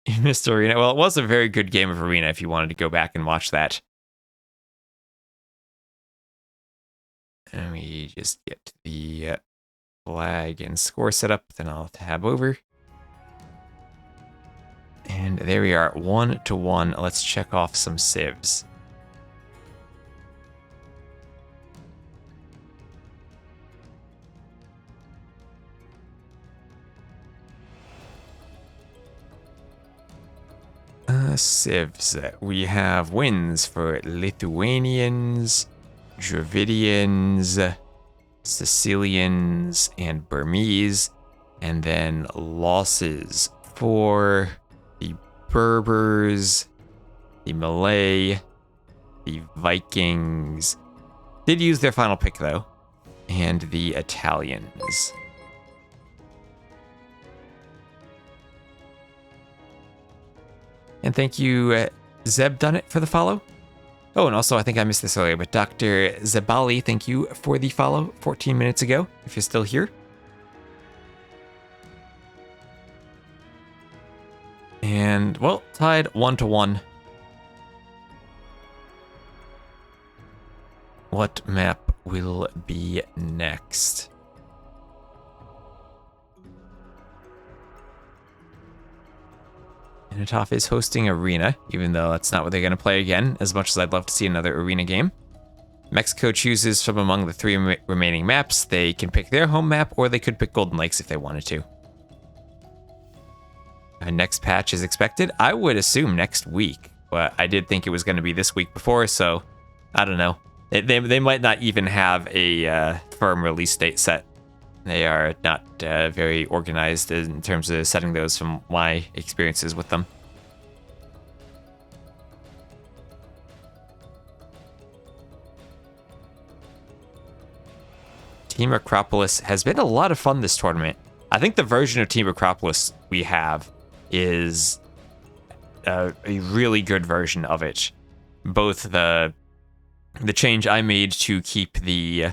You missed Arena. Well, it was a very good game of Arena if you wanted to go back and watch that. Let me just get the flag and score set up, then I'll tab over. And there we are, 1-1. Let's check off some civs. civs. We have wins for Lithuanians, Dravidians, Sicilians, and Burmese. And then losses for the Berbers, the Malay, the Vikings. Did use their final pick, though. And the Italians. And thank you, Zeb Dunnit, for the follow. Oh, and also, I think I missed this earlier, but Dr. Zebali, thank you for the follow 14 minutes ago, if you're still here. And, well, tied 1-1. What map will be next? Inataf is hosting Arena, even though that's not what they're going to play again, as much as I'd love to see another Arena game. Mexico chooses from among the 3 remaining maps. They can pick their home map, or they could pick Golden Lakes if they wanted to. Our next patch is expected, I would assume, next week. But I did think it was going to be this week before, so I don't know. They might not even have a firm release date set. They are not very organized in terms of setting those from my experiences with them. Team Acropolis has been a lot of fun this tournament. I think the version of Team Acropolis we have is a really good version of it. Both the change I made to keep the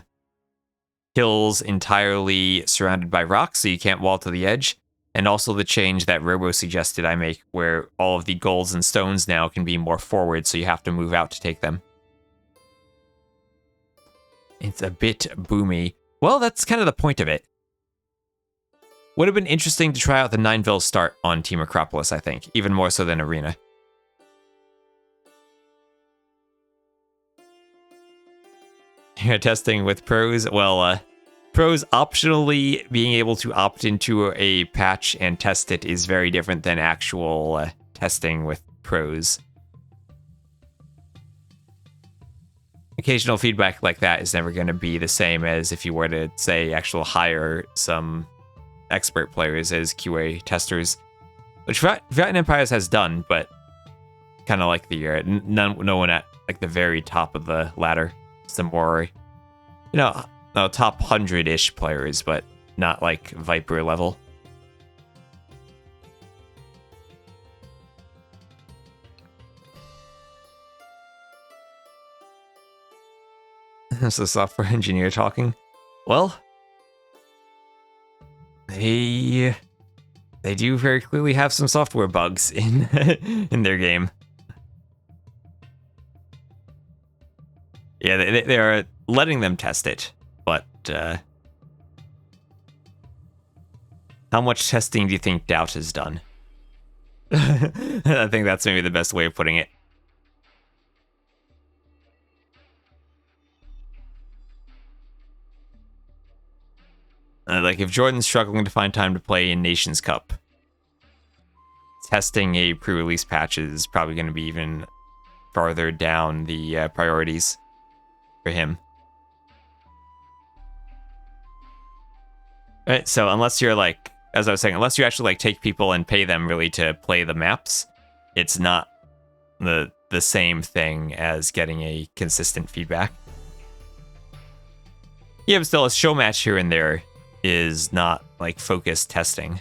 hills entirely surrounded by rocks so you can't wall to the edge, and also the change that Robo suggested I make where all of the golds and stones now can be more forward so you have to move out to take them. It's a bit boomy. Well, that's kind of the point of it. Would have been interesting to try out the 9 start on Team Acropolis, I think, even more so than Arena. You're testing with pros? Well, pros optionally being able to opt into a patch and test it is very different than actual testing with pros. Occasional feedback like that is never going to be the same as if you were to, say, actually hire some expert players as QA testers, which Forgotten Empires has done, but kind of like the no one at like the very top of the ladder. Some more, no, top 100-ish players, but not like Viper level. That's a software engineer talking. Well, they do very clearly have some software bugs in in their game. Yeah, they are letting them test it, but how much testing do you think Doubt has done? I think that's maybe the best way of putting it. Like, if Jordan's struggling to find time to play in Nations Cup, testing a pre-release patch is probably going to be even farther down the priorities for him. Right, so unless you're like, as I was saying, unless you actually like take people and pay them really to play the maps, it's not the same thing as getting a consistent feedback. Yeah, but still, a show match here and there is not like focused testing.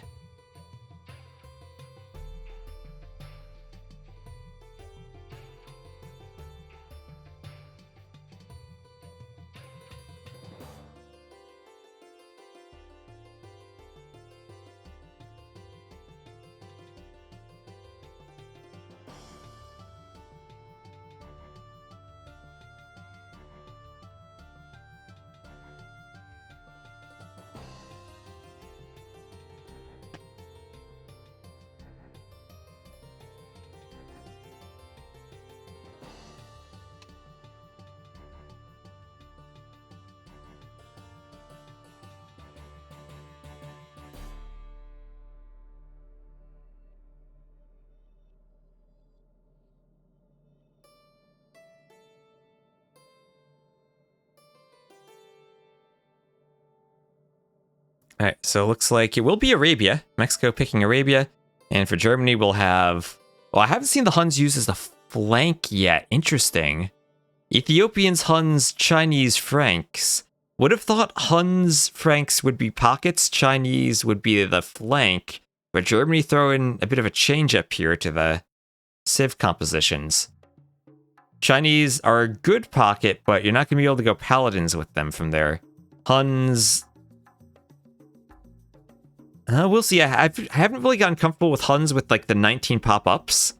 All right, so it looks like it will be Arabia. Mexico picking Arabia. And for Germany, we'll have... Well, I haven't seen the Huns use as the flank yet. Interesting. Ethiopians, Huns, Chinese, Franks. Would have thought Huns, Franks would be pockets, Chinese would be the flank, but Germany throwing a bit of a change up here to the civ compositions. Chinese are a good pocket, but you're not going to be able to go paladins with them from there. Huns... we'll see. I haven't really gotten comfortable with Huns with like the 19 pop-ups.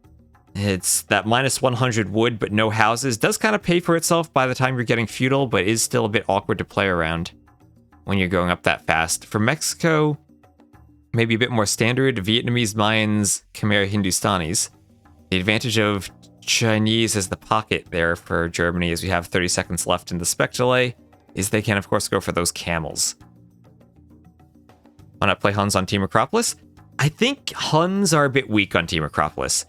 It's that minus 100 wood, but no houses. Does kind of pay for itself by the time you're getting feudal, but is still a bit awkward to play around when you're going up that fast. For Mexico, maybe a bit more standard. Vietnamese, Mayans, Khmer, Hindustanis. The advantage of Chinese as the pocket there for Germany, as we have 30 seconds left in the spec delay, is they can, of course, go for those camels. Why not play Huns on Team Acropolis? I think Huns are a bit weak on Team Acropolis.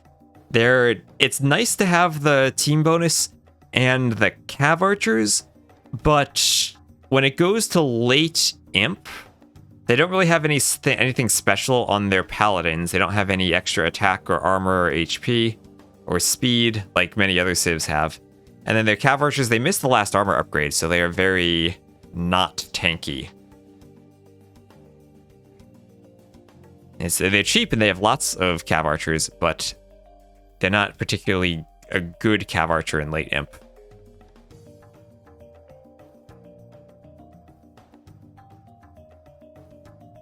It's nice to have the team bonus and the cav archers, but when it goes to late imp, they don't really have anything special on their paladins. They don't have any extra attack or armor or HP or speed like many other civs have. And then their cav archers, they missed the last armor upgrade, so they are very not tanky. They're cheap and they have lots of cav archers, but they're not particularly a good cav archer in late imp.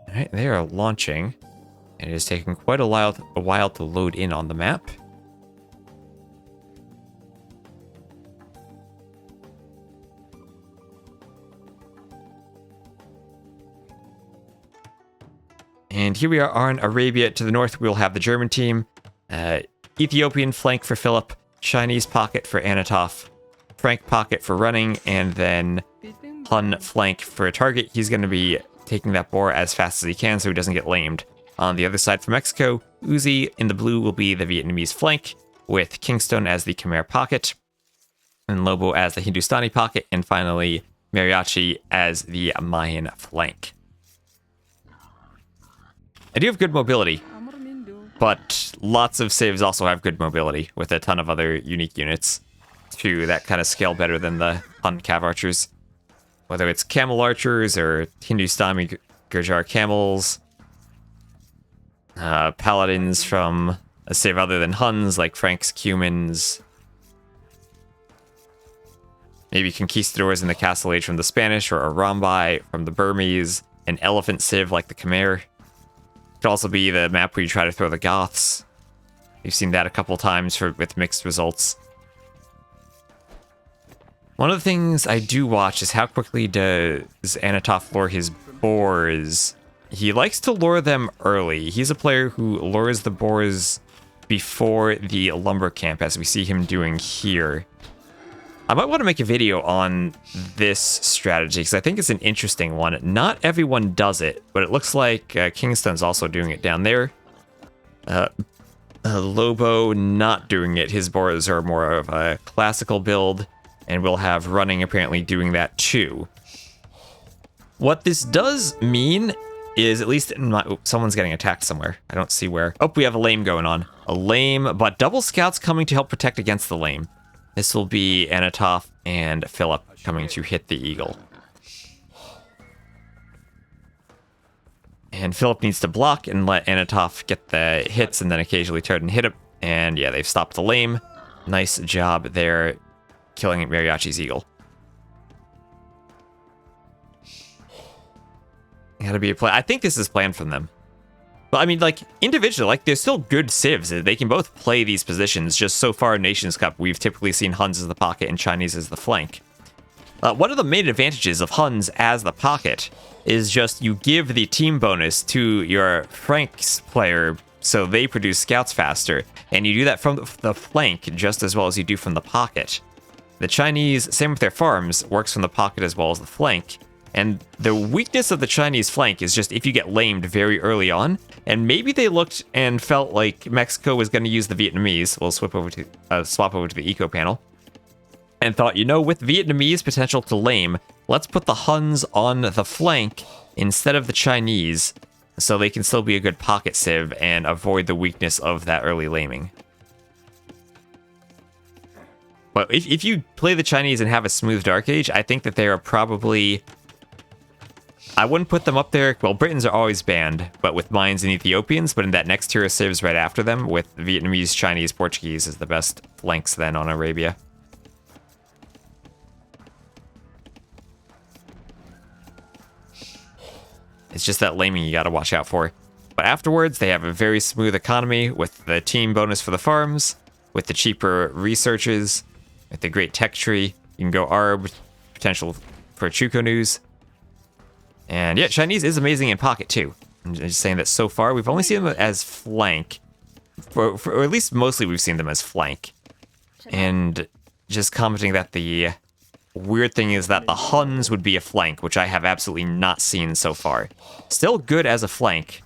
Alright, they are launching. And it is taking quite a while to load in on the map. And here we are on Arabia. To the north, we'll have the German team. Ethiopian flank for Philip, Chinese pocket for Anatov, Frank pocket for running, and then Hun flank for a target. He's going to be taking that boar as fast as he can so he doesn't get lamed. On the other side for Mexico, Uzi in the blue will be the Vietnamese flank, with Kingstone as the Khmer pocket, and Lobo as the Hindustani pocket, and finally Mariachi as the Mayan flank. I do have good mobility, but lots of civs also have good mobility with a ton of other unique units to that kind of scale better than the Hun cav archers. Whether it's camel archers or Hindustani Gurjar camels, paladins from a civ other than Huns like Franks, Cumans, maybe conquistadors in the Castle Age from the Spanish, or a Rambai from the Burmese, an elephant civ like the Khmer. Could also be the map where you try to throw the Goths. You've seen that a couple times with mixed results. One of the things I do watch is how quickly does Anatov lure his boars. He likes to lure them early. He's a player who lures the boars before the lumber camp, as we see him doing here. I might want to make a video on this strategy, because I think it's an interesting one. Not everyone does it, but it looks like Kingstone's also doing it down there. Lobo not doing it. His boars are more of a classical build, and we'll have running apparently doing that too. What this does mean is, at least in my... someone's getting attacked somewhere. I don't see where. Oh, we have a lame going on. A lame, but double scouts coming to help protect against the lame. This will be Anatov and Philip coming to hit the eagle. And Philip needs to block and let Anatov get the hits and then occasionally turn and hit him. And yeah, they've stopped the lame. Nice job there, killing Mariachi's eagle. Gotta be a play. I think this is planned from them. But I mean, like, individually, like, they're still good civs. They can both play these positions. Just so far in Nations Cup, we've typically seen Huns as the pocket and Chinese as the flank. One of the main advantages of Huns as the pocket is just you give the team bonus to your Franks player so they produce scouts faster, and you do that from the flank just as well as you do from the pocket. The Chinese, same with their farms, works from the pocket as well as the flank. And the weakness of the Chinese flank is just if you get lamed very early on, and maybe they looked and felt like Mexico was going to use the Vietnamese. We'll swap over to the eco panel. And thought, you know, with Vietnamese potential to lame, let's put the Huns on the flank instead of the Chinese, so they can still be a good pocket sieve and avoid the weakness of that early laming. But if you play the Chinese and have a smooth Dark Age, I think that they are probably... I wouldn't put them up there. Well, Britons are always banned, but with Mayans and Ethiopians. But in that next tier of civs right after them, with Vietnamese, Chinese, Portuguese is the best flanks then on Arabia. It's just that laming you gotta watch out for. But afterwards, they have a very smooth economy with the team bonus for the farms, with the cheaper researches, with the great tech tree. You can go ARB, potential for Chuko news. And yeah, Chinese is amazing in pocket too. I'm just saying that so far, we've only seen them as flank. Or at least mostly we've seen them as flank. And just commenting that the weird thing is that the Huns would be a flank, which I have absolutely not seen so far. Still good as a flank,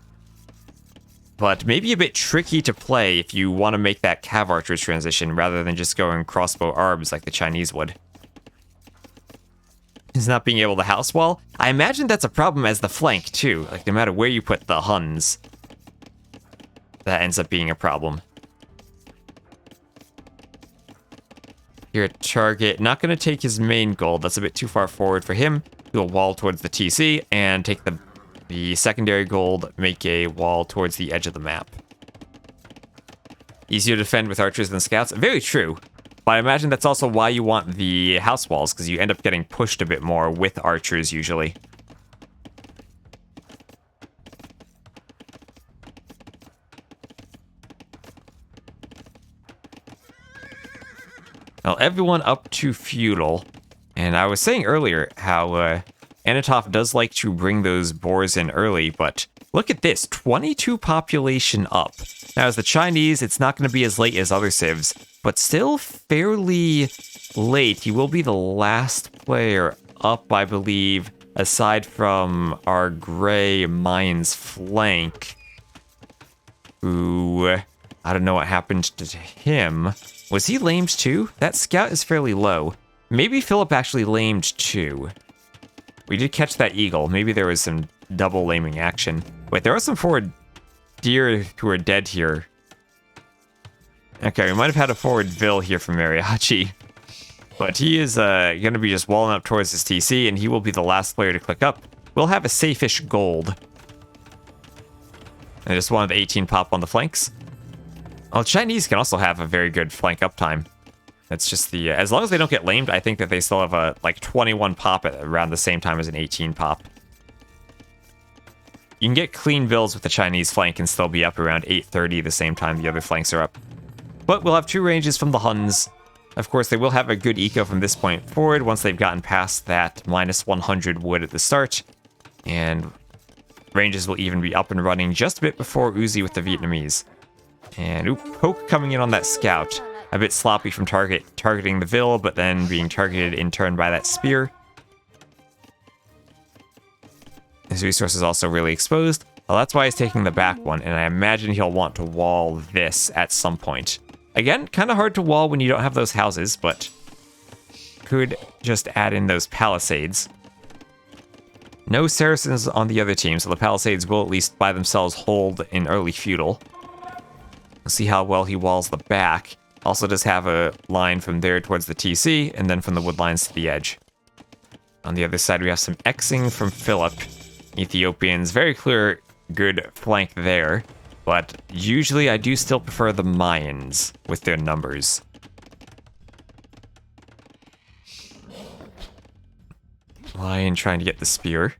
but maybe a bit tricky to play if you want to make that Cav Archers transition rather than just going crossbow arbs like the Chinese would. Is not being able to house wall. I imagine that's a problem as the flank too. Like no matter where you put the Huns, that ends up being a problem. Here at target, not going to take his main gold. That's a bit too far forward for him. He'll wall towards the TC and take the secondary gold, make a wall towards the edge of the map. Easier to defend with archers than scouts. Very true. But I imagine that's also why you want the house walls, because you end up getting pushed a bit more with archers usually. Well, everyone up to feudal. And I was saying earlier how Anatov does like to bring those boars in early, but look at this, 22 population up. Now, as the Chinese, it's not going to be as late as other civs, but still fairly late. He will be the last player up, I believe, aside from our gray Mayans flank, who, I don't know what happened to him. Was he lamed too? That scout is fairly low. Maybe Philip actually lamed too. We did catch that eagle. Maybe there was some double laming action. Wait, there are some forward deer who are dead here. Okay, we might have had a forward Vil here from Mariachi. But he is going to be just walling up towards his TC, and he will be the last player to click up. We'll have a safe-ish gold. I just wanted the 18 pop on the flanks. Well, Chinese can also have a very good flank uptime. That's just the... as long as they don't get lamed, I think that they still have a, like, 21 pop at around the same time as an 18 pop. You can get clean builds with the Chinese flank and still be up around 830 the same time the other flanks are up. But we'll have two ranges from the Huns. Of course, they will have a good eco from this point forward once they've gotten past that minus 100 wood at the start. And ranges will even be up and running just a bit before Uzi with the Vietnamese. And Poke coming in on that scout. A bit sloppy from targeting the Vil, but then being targeted in turn by that spear. His resource is also really exposed. Well, that's why he's taking the back one, and I imagine he'll want to wall this at some point. Again, kind of hard to wall when you don't have those houses, but could just add in those palisades. No Saracens on the other team, so the palisades will at least by themselves hold in early feudal. We'll see how well he walls the back. Also does have a line from there towards the TC, and then from the wood lines to the edge. On the other side, we have some Xing from Philip. Ethiopians, very clear, good flank there. But usually I do still prefer the Mayans with their numbers. Lion trying to get the spear.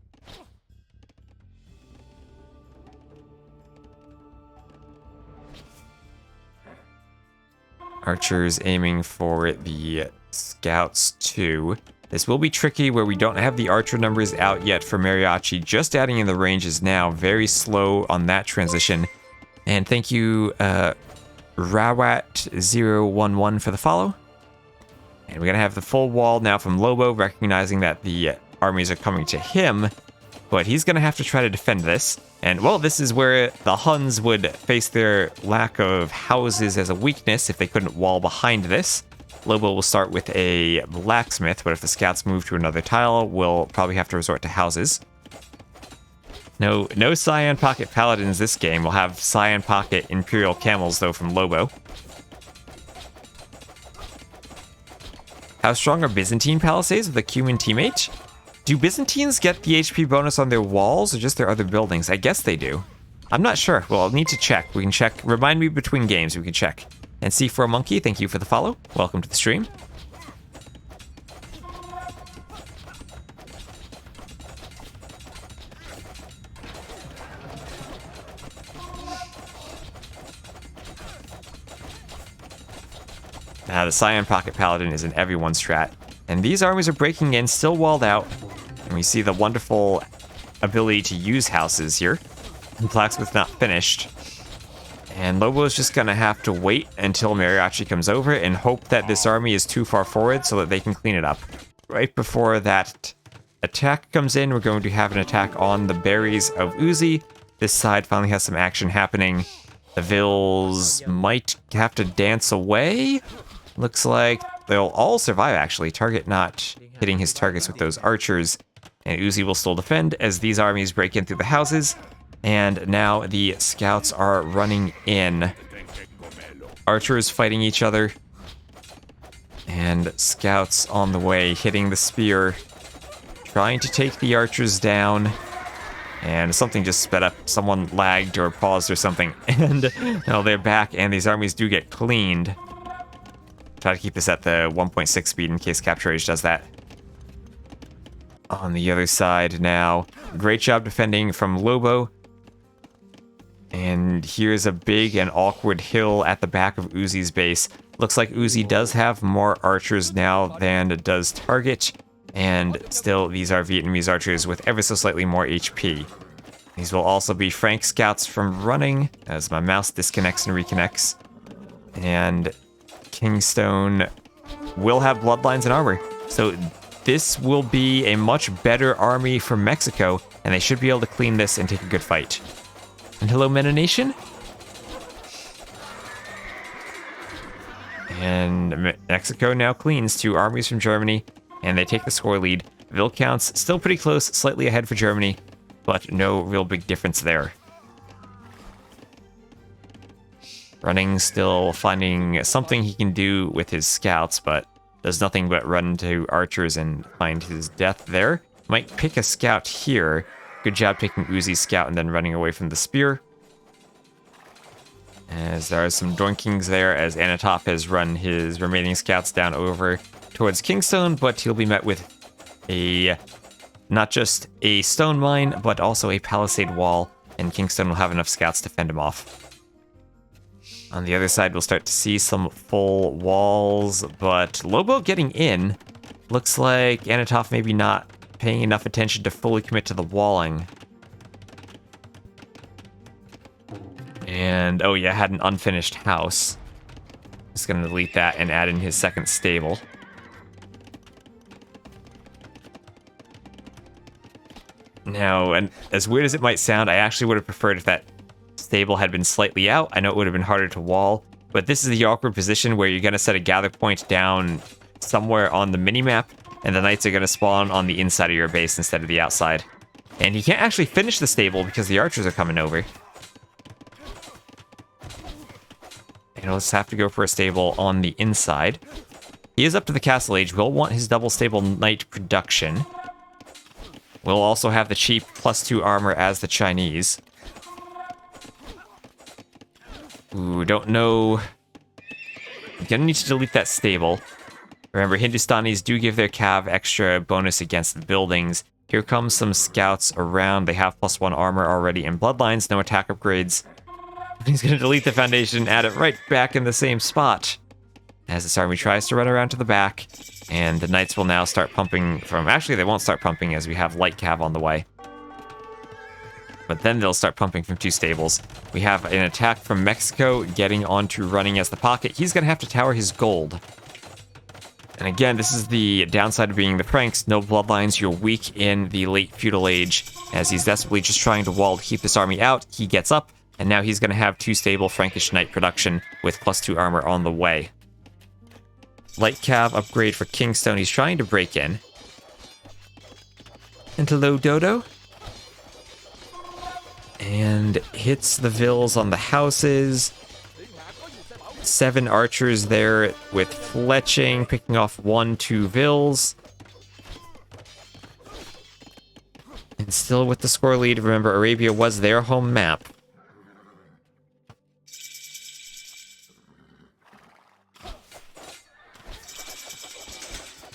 Archers aiming for the scouts too. This will be tricky where we don't have the archer numbers out yet for Mariachi. Just adding in the ranges now. Very slow on that transition. And thank you, Rawat011 for the follow. And we're going to have the full wall now from Lobo, recognizing that the armies are coming to him. But he's going to have to try to defend this. And, well, this is where the Huns would face their lack of houses as a weakness if they couldn't wall behind this. Lobo will start with a blacksmith, but if the scouts move to another tile, we'll probably have to resort to houses. No Cyan Pocket Paladins this game. We'll have Cyan Pocket Imperial Camels, though, from Lobo. How strong are Byzantine Palisades with a Cuman teammate? Do Byzantines get the HP bonus on their walls or just their other buildings? I guess they do. I'm not sure. Well, I'll need to check. We can check. Remind me between games. We can check. And C4 Monkey, thank you for the follow. Welcome to the stream. Now, the Cyan Pocket Paladin is in everyone's strat. And these armies are breaking in, still walled out. And we see the wonderful ability to use houses here. And Blacksmith not finished. And Lobo is just going to have to wait until Mariachi comes over and hope that this army is too far forward so that they can clean it up. Right before that attack comes in, we're going to have an attack on the berries of Uzi. This side finally has some action happening. The Vils might have to dance away. Looks like they'll all survive, actually. Target not hitting his targets with those archers. And Uzi will still defend as these armies break in through the houses. And now the scouts are running in. Archers fighting each other. And scouts on the way, hitting the spear. Trying to take the archers down. And something just sped up. Someone lagged or paused or something. And now they're back, and these armies do get cleaned. Try to keep this at the 1.6 speed in case Capture Age does that. On the other side now. Great job defending from Lobo. And here's a big and awkward hill at the back of Uzi's base. Looks like Uzi does have more archers now than it does Target. And still, these are Vietnamese archers with ever so slightly more HP. These will also be Frank scouts from running, as my mouse disconnects and reconnects. And Kingstone will have bloodlines and armor. So this will be a much better army for Mexico, and they should be able to clean this and take a good fight. And hello, Meta Nation. And Mexico now cleans 2 armies from Germany, and they take the score lead. Vil counts still pretty close, slightly ahead for Germany, but no real big difference there. Running still finding something he can do with his scouts, but does nothing but run to archers and find his death there. Might pick a scout here. Good job taking Uzi's scout and then running away from the spear. As there are some doinkings there as Anatop has run his remaining scouts down over towards Kingstone, but he'll be met with a not just a stone mine, but also a palisade wall, and Kingstone will have enough scouts to fend him off. On the other side, we'll start to see some full walls, but Lobo getting in. Looks like Anatop maybe not paying enough attention to fully commit to the walling. And, oh yeah, had an unfinished house. Just gonna delete that and add in his second stable. Now, and as weird as it might sound, I actually would have preferred if that stable had been slightly out. I know it would have been harder to wall, but this is the awkward position where you're gonna set a gather point down somewhere on the minimap, and the knights are gonna spawn on the inside of your base instead of the outside. And he can't actually finish the stable because the archers are coming over. And he'll just have to go for a stable on the inside. He is up to the castle age. Will want his double stable knight production. We'll also have the cheap +2 armor as the Chinese. Ooh, don't know. I'm gonna need to delete that stable. Remember, Hindustanis do give their cav extra bonus against buildings. Here comes some scouts around. They have +1 armor already in Bloodlines, no attack upgrades. He's gonna delete the foundation and add it right back in the same spot. As this army tries to run around to the back, and the knights will now start pumping from... Actually, they won't start pumping as we have light cav on the way. But then they'll start pumping from 2 stables. We have an attack from Mexico getting onto running as the pocket. He's going to have to tower his gold. And again, this is the downside of being the Franks. No bloodlines, you're weak in the late feudal age. As he's desperately just trying to wall to keep this army out, he gets up, and now he's going to have 2 stable Frankish knight production with +2 armor on the way. light cav upgrade for Kingstone. He's trying to break in. Into low Dodo. And hits the vills on the houses. 7 archers there with fletching, picking off 1-2 vills. And still with the score lead. Remember, Arabia was their home map.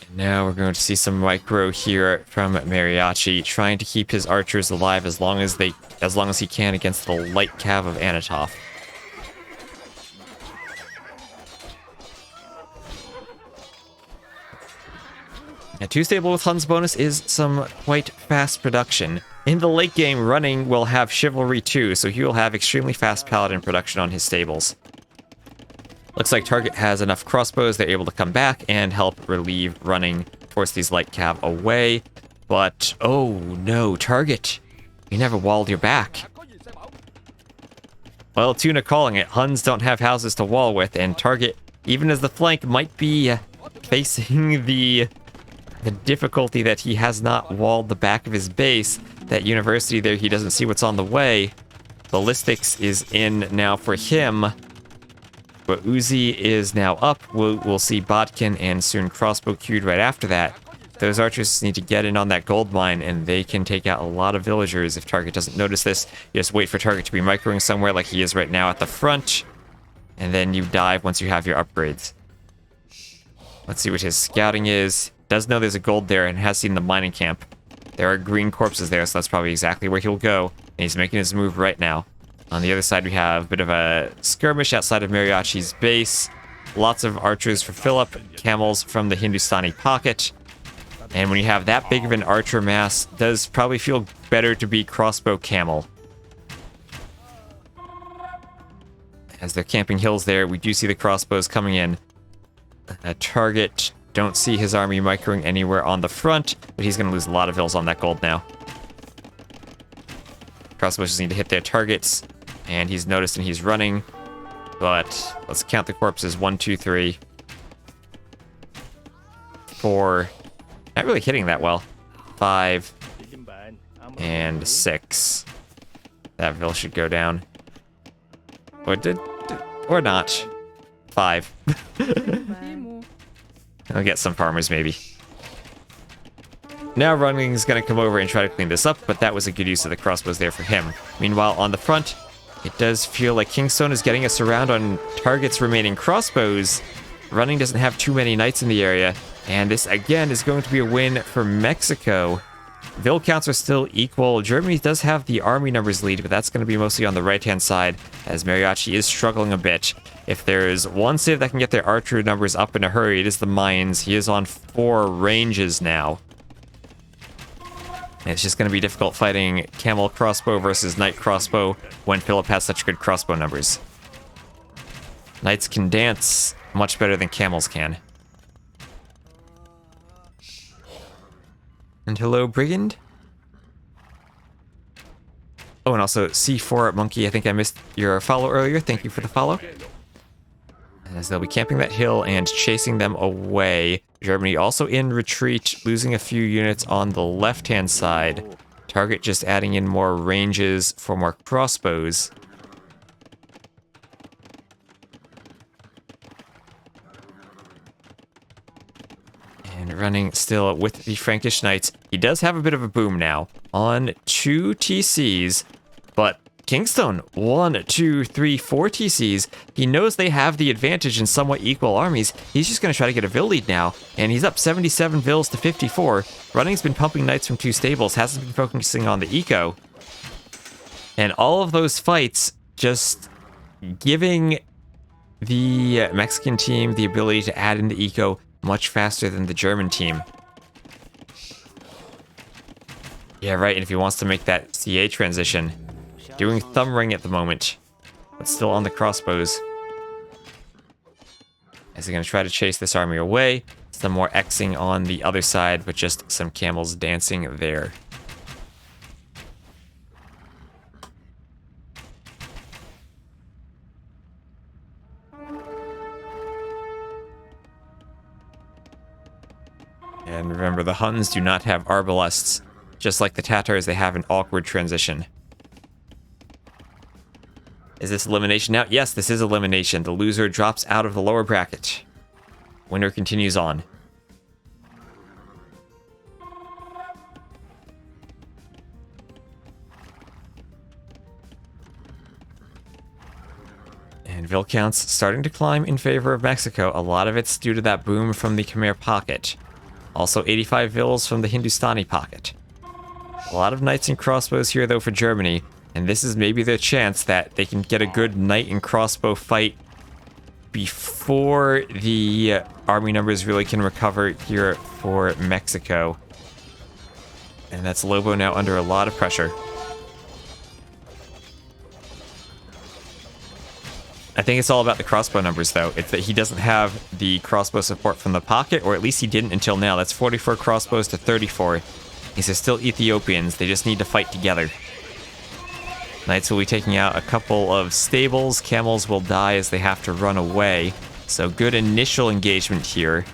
And now we're going to see some micro here from Mariachi, trying to keep his archers alive as long as he can against the light cav of Anatov. A 2-stable with Hun's bonus is some quite fast production. In the late game, Running will have Chivalry 2, so he will have extremely fast Paladin production on his stables. Looks like Target has enough crossbows, they're able to come back and help relieve Running, force these light cav away. But, oh no, Target, you never walled your back. Well, Tuna calling it, Huns don't have houses to wall with, and Target, even as the flank, might be facing the difficulty that he has not walled the back of his base. That university there, he doesn't see what's on the way. Ballistics is in now for him. But Uzi is now up. We'll see Bodkin and soon Crossbow queued right after that. Those archers need to get in on that gold mine, and they can take out a lot of villagers if Target doesn't notice this. You just wait for Target to be microing somewhere like he is right now at the front. And then you dive once you have your upgrades. Let's see what his scouting is. Does know there's a gold there and has seen the mining camp. There are green corpses there, so that's probably exactly where he'll go. And he's making his move right now. On the other side, we have a bit of a skirmish outside of Mariachi's base. Lots of archers for Philip, camels from the Hindustani pocket. And when you have that big of an archer mass, it does probably feel better to be crossbow camel. As they're camping hills there, we do see the crossbows coming in. A Target, don't see his army microing anywhere on the front, but he's going to lose a lot of hills on that gold now. Crossbows just need to hit their targets, and he's noticed and he's running. But let's count the corpses. 1, 2, 3, 4. Not really hitting that well. 5 and 6. That vill should go down. Or not. 5. I'll get some farmers, maybe. Now Running's gonna come over and try to clean this up, but that was a good use of the crossbows there for him. Meanwhile, on the front, it does feel like Kingstone is getting us around on Target's remaining crossbows. Running doesn't have too many knights in the area, and this, again, is going to be a win for Mexico. Vill counts are still equal. Germany does have the army numbers lead, but that's going to be mostly on the right-hand side, as Mariachi is struggling a bit. If there's one civ that can get their archer numbers up in a hurry, it is the Mayans. He is on 4 ranges now. And it's just going to be difficult fighting camel crossbow versus knight crossbow when Philip has such good crossbow numbers. Knights can dance much better than camels can. And hello, Brigand. Oh, and also C4 Monkey, I think I missed your follow earlier. Thank you for the follow. As they'll be camping that hill and chasing them away. Germany also in retreat, losing a few units on the left-hand side. Target just adding in more ranges for more crossbows. And running still with the Frankish Knights. He does have a bit of a boom now on 2 TCs, but Kingstone, 1, 2, 3, 4 TCs. He knows they have the advantage in somewhat equal armies. He's just going to try to get a Vill lead now, and he's up 77 Vills to 54. Running's been pumping Knights from 2 stables, hasn't been focusing on the eco. And all of those fights just giving the Mexican team the ability to add in the eco much faster than the German team. Yeah, right, and if he wants to make that CA transition, doing thumb ring at the moment, but still on the crossbows. As they're going to try to chase this army away. Some more Xing on the other side, but just some camels dancing there. And remember, the Huns do not have arbalests. Just like the Tatars, they have an awkward transition. Is this elimination now? Yes, this is elimination. The loser drops out of the lower bracket. Winner continues on. And Vil counts starting to climb in favor of Mexico. A lot of it's due to that boom from the Khmer pocket. Also 85 Vils from the Hindustani pocket. A lot of knights and crossbows here though for Germany. And this is maybe their chance that they can get a good knight and crossbow fight before the army numbers really can recover here for Mexico. And that's Lobo now under a lot of pressure. I think it's all about the crossbow numbers, though. It's that he doesn't have the crossbow support from the pocket, or at least he didn't until now. That's 44 crossbows to 34. These are still Ethiopians. They just need to fight together. Knights will be taking out a couple of stables. Camels will die as they have to run away. So good initial engagement here.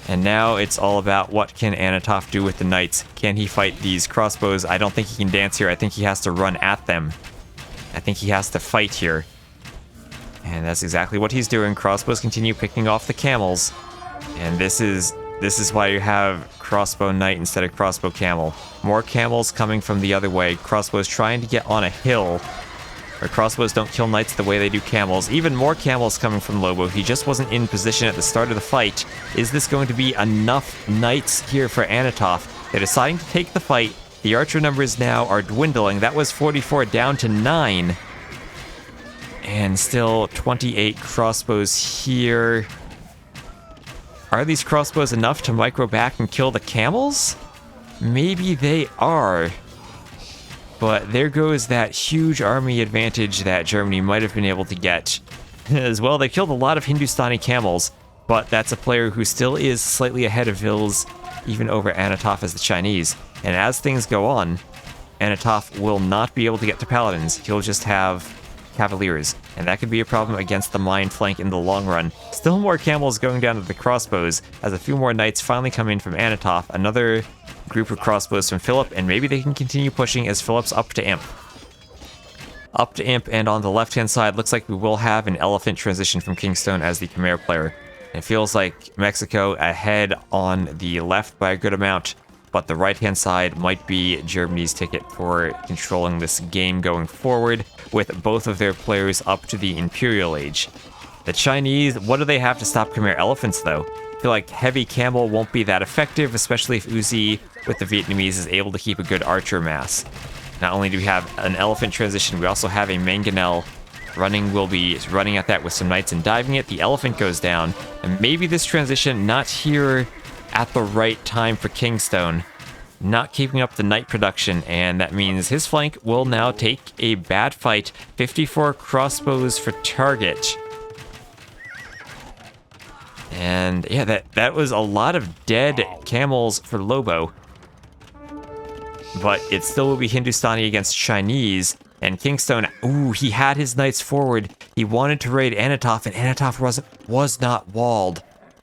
And now it's all about what can Anatov do with the knights. Can he fight these crossbows? I don't think he can dance here. I think he has to run at them. I think he has to fight here. And that's exactly what he's doing. Crossbows continue picking off the camels. And this is why you have crossbow knight instead of crossbow camel. More camels coming from the other way. Crossbows trying to get on a hill. Where crossbows don't kill knights the way they do camels. Even more camels coming from Lobo. He just wasn't in position at the start of the fight. Is this going to be enough knights here for Anatov? They're deciding to take the fight. The archer numbers now are dwindling. That was 44 down to 9. And still 28 crossbows here. Are these crossbows enough to micro back and kill the camels? Maybe they are. But there goes that huge army advantage that Germany might have been able to get. As well, they killed a lot of Hindustani camels, but that's a player who still is slightly ahead of Vils, even over Anatov as the Chinese. And as things go on, Anatov will not be able to get to paladins. He'll just have cavaliers, and that could be a problem against the mine flank in the long run. Still more camels going down to the crossbows, as a few more knights finally come in from Anatov, another group of crossbows from Philip, and maybe they can continue pushing as Philip's up to imp. Up to imp, and on the left-hand side, looks like we will have an elephant transition from Kingstone as the Khmer player. It feels like Mexico ahead on the left by a good amount, but the right-hand side might be Germany's ticket for controlling this game going forward, with both of their players up to the Imperial Age. The Chinese, what do they have to stop Khmer elephants, though? I feel like heavy camel won't be that effective, especially if Uzi, with the Vietnamese, is able to keep a good archer mass. Not only do we have an elephant transition, we also have a mangonel. Running will be running at that with some knights and diving it. The elephant goes down, and maybe this transition not here at the right time for Kingstone. Not keeping up the knight production, and that means his flank will now take a bad fight. 54 crossbows for target. And yeah, that was a lot of dead camels for Lobo. But it still will be Hindustani against Chinese. And Kingstone, ooh, he had his knights forward. He wanted to raid Anatov, and Anatov was not walled.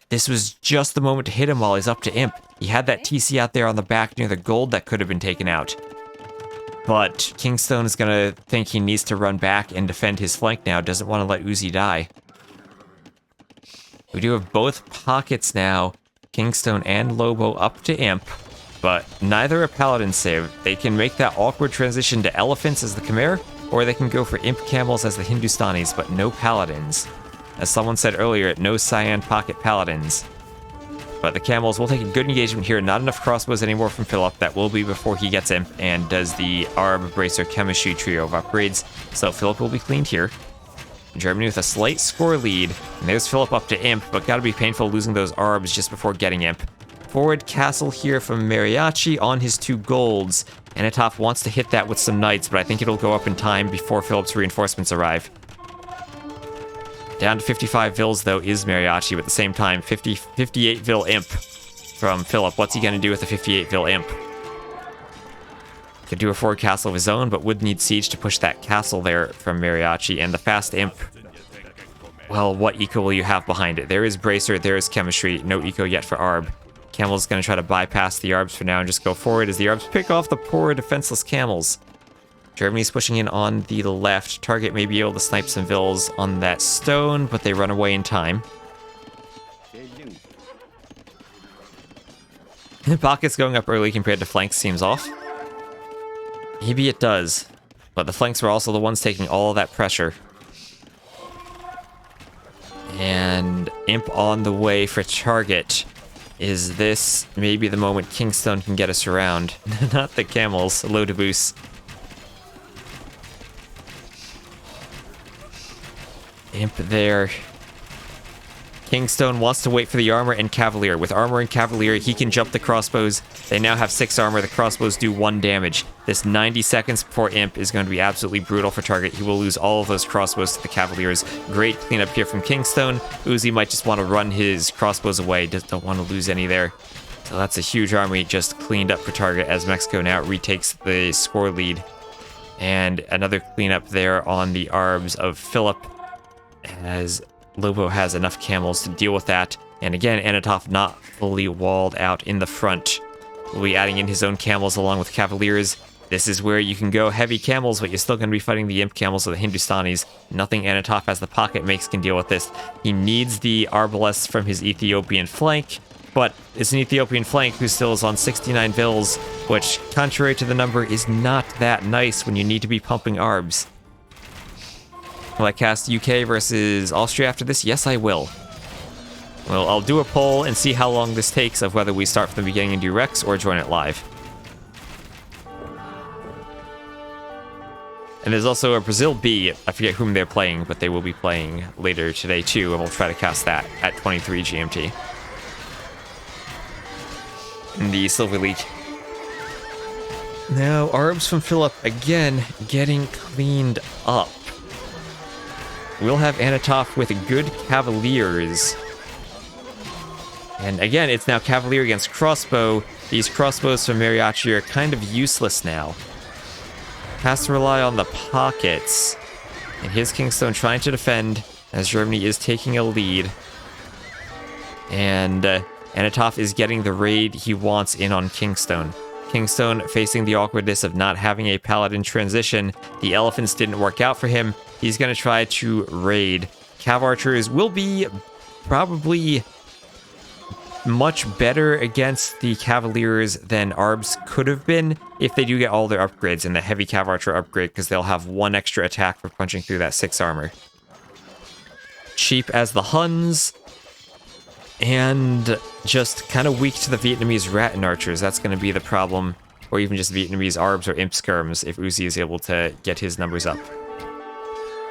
This was just the moment to hit him while he's up to imp. He had that TC out there on the back near the gold that could have been taken out. But Kingstone is going to think he needs to run back and defend his flank now. Doesn't want to let Uzi die. We do have both pockets now. Kingstone and Lobo up to imp. But neither are paladin save. They can make that awkward transition to elephants as the Khmer, or they can go for imp camels as the Hindustanis, but no paladins. As someone said earlier, no cyan pocket paladins. But the camels will take a good engagement here. Not enough crossbows anymore from Philip. That will be before he gets imp and does the Arb Bracer chemistry trio of upgrades. So Philip will be cleaned here. Germany with a slight score lead. And there's Philip up to imp, but gotta be painful losing those Arbs just before getting imp. Forward castle here from Mariachi on his 2 golds. Anatov wants to hit that with some knights, but I think it'll go up in time before Philip's reinforcements arrive. Down to 55 Vils, though, is Mariachi, but at the same time, 58 Vil Imp from Philip. What's he going to do with the 58 Vil Imp? Could do a forward castle of his own, but would need siege to push that castle there from Mariachi. And the fast Imp, well, what eco will you have behind it? There is Bracer, there is chemistry, no eco yet for Arb. Camel's going to try to bypass the Arbs for now and just go forward as the Arbs pick off the poor defenseless Camels. Germany's pushing in on the left. Target may be able to snipe some Vils on that stone, but they run away in time. The pocket's going up early compared to flanks seems off. Maybe it does, but the flanks were also the ones taking all of that pressure. And Imp on the way for target. Is this maybe the moment Kingstone can get us around? Not the Camels. Low to boost. Imp there. Kingstone wants to wait for the armor and Cavalier. With armor and Cavalier, he can jump the crossbows. They now have 6 armor. The crossbows do 1 damage. This 90 seconds before Imp is going to be absolutely brutal for target. He will lose all of those crossbows to the Cavaliers. Great cleanup here from Kingstone. Uzi might just want to run his crossbows away. Just don't want to lose any there. So that's a huge army just cleaned up for target as Mexico now retakes the score lead. And another cleanup there on the Arbs of Philip as Lobo has enough Camels to deal with that. And again, Anatov not fully walled out in the front. Will be adding in his own Camels along with Cavaliers. This is where you can go heavy Camels, but you're still going to be fighting the Imp Camels or the Hindustanis. Nothing Anatov as the pocket makes can deal with this. He needs the Arbalests from his Ethiopian flank, but it's an Ethiopian flank who still is on 69 Vils, which, contrary to the number, is not that nice when you need to be pumping Arbs. Will I cast UK versus Austria after this? Yes, I will. Well, I'll do a poll and see how long this takes of whether we start from the beginning and do Rex or join it live. And there's also a Brazil B. I forget whom they're playing, but they will be playing later today too, and we'll try to cast that at 23 GMT. In the Silver League. Now, Arbs from Philip again getting cleaned up. We'll have Anatov with good Cavaliers. And again, it's now Cavalier against crossbow. These crossbows from Mariachi are kind of useless now. Has to rely on the pockets. And here's Kingstone trying to defend as Germany is taking a lead. And Anatov is getting the raid he wants in on Kingstone. Kingstone facing the awkwardness of not having a paladin transition. The elephants didn't work out for him. He's going to try to raid. Cav archers will be probably much better against the Cavaliers than Arbs could have been if they do get all their upgrades and the heavy Cav archer upgrade, because they'll have 1 extra attack for punching through that 6 armor. Cheap as the Huns, and just kind of weak to the Vietnamese Rattan archers. That's going to be the problem, or even just Vietnamese Arbs or Imp skirms if Uzi is able to get his numbers up.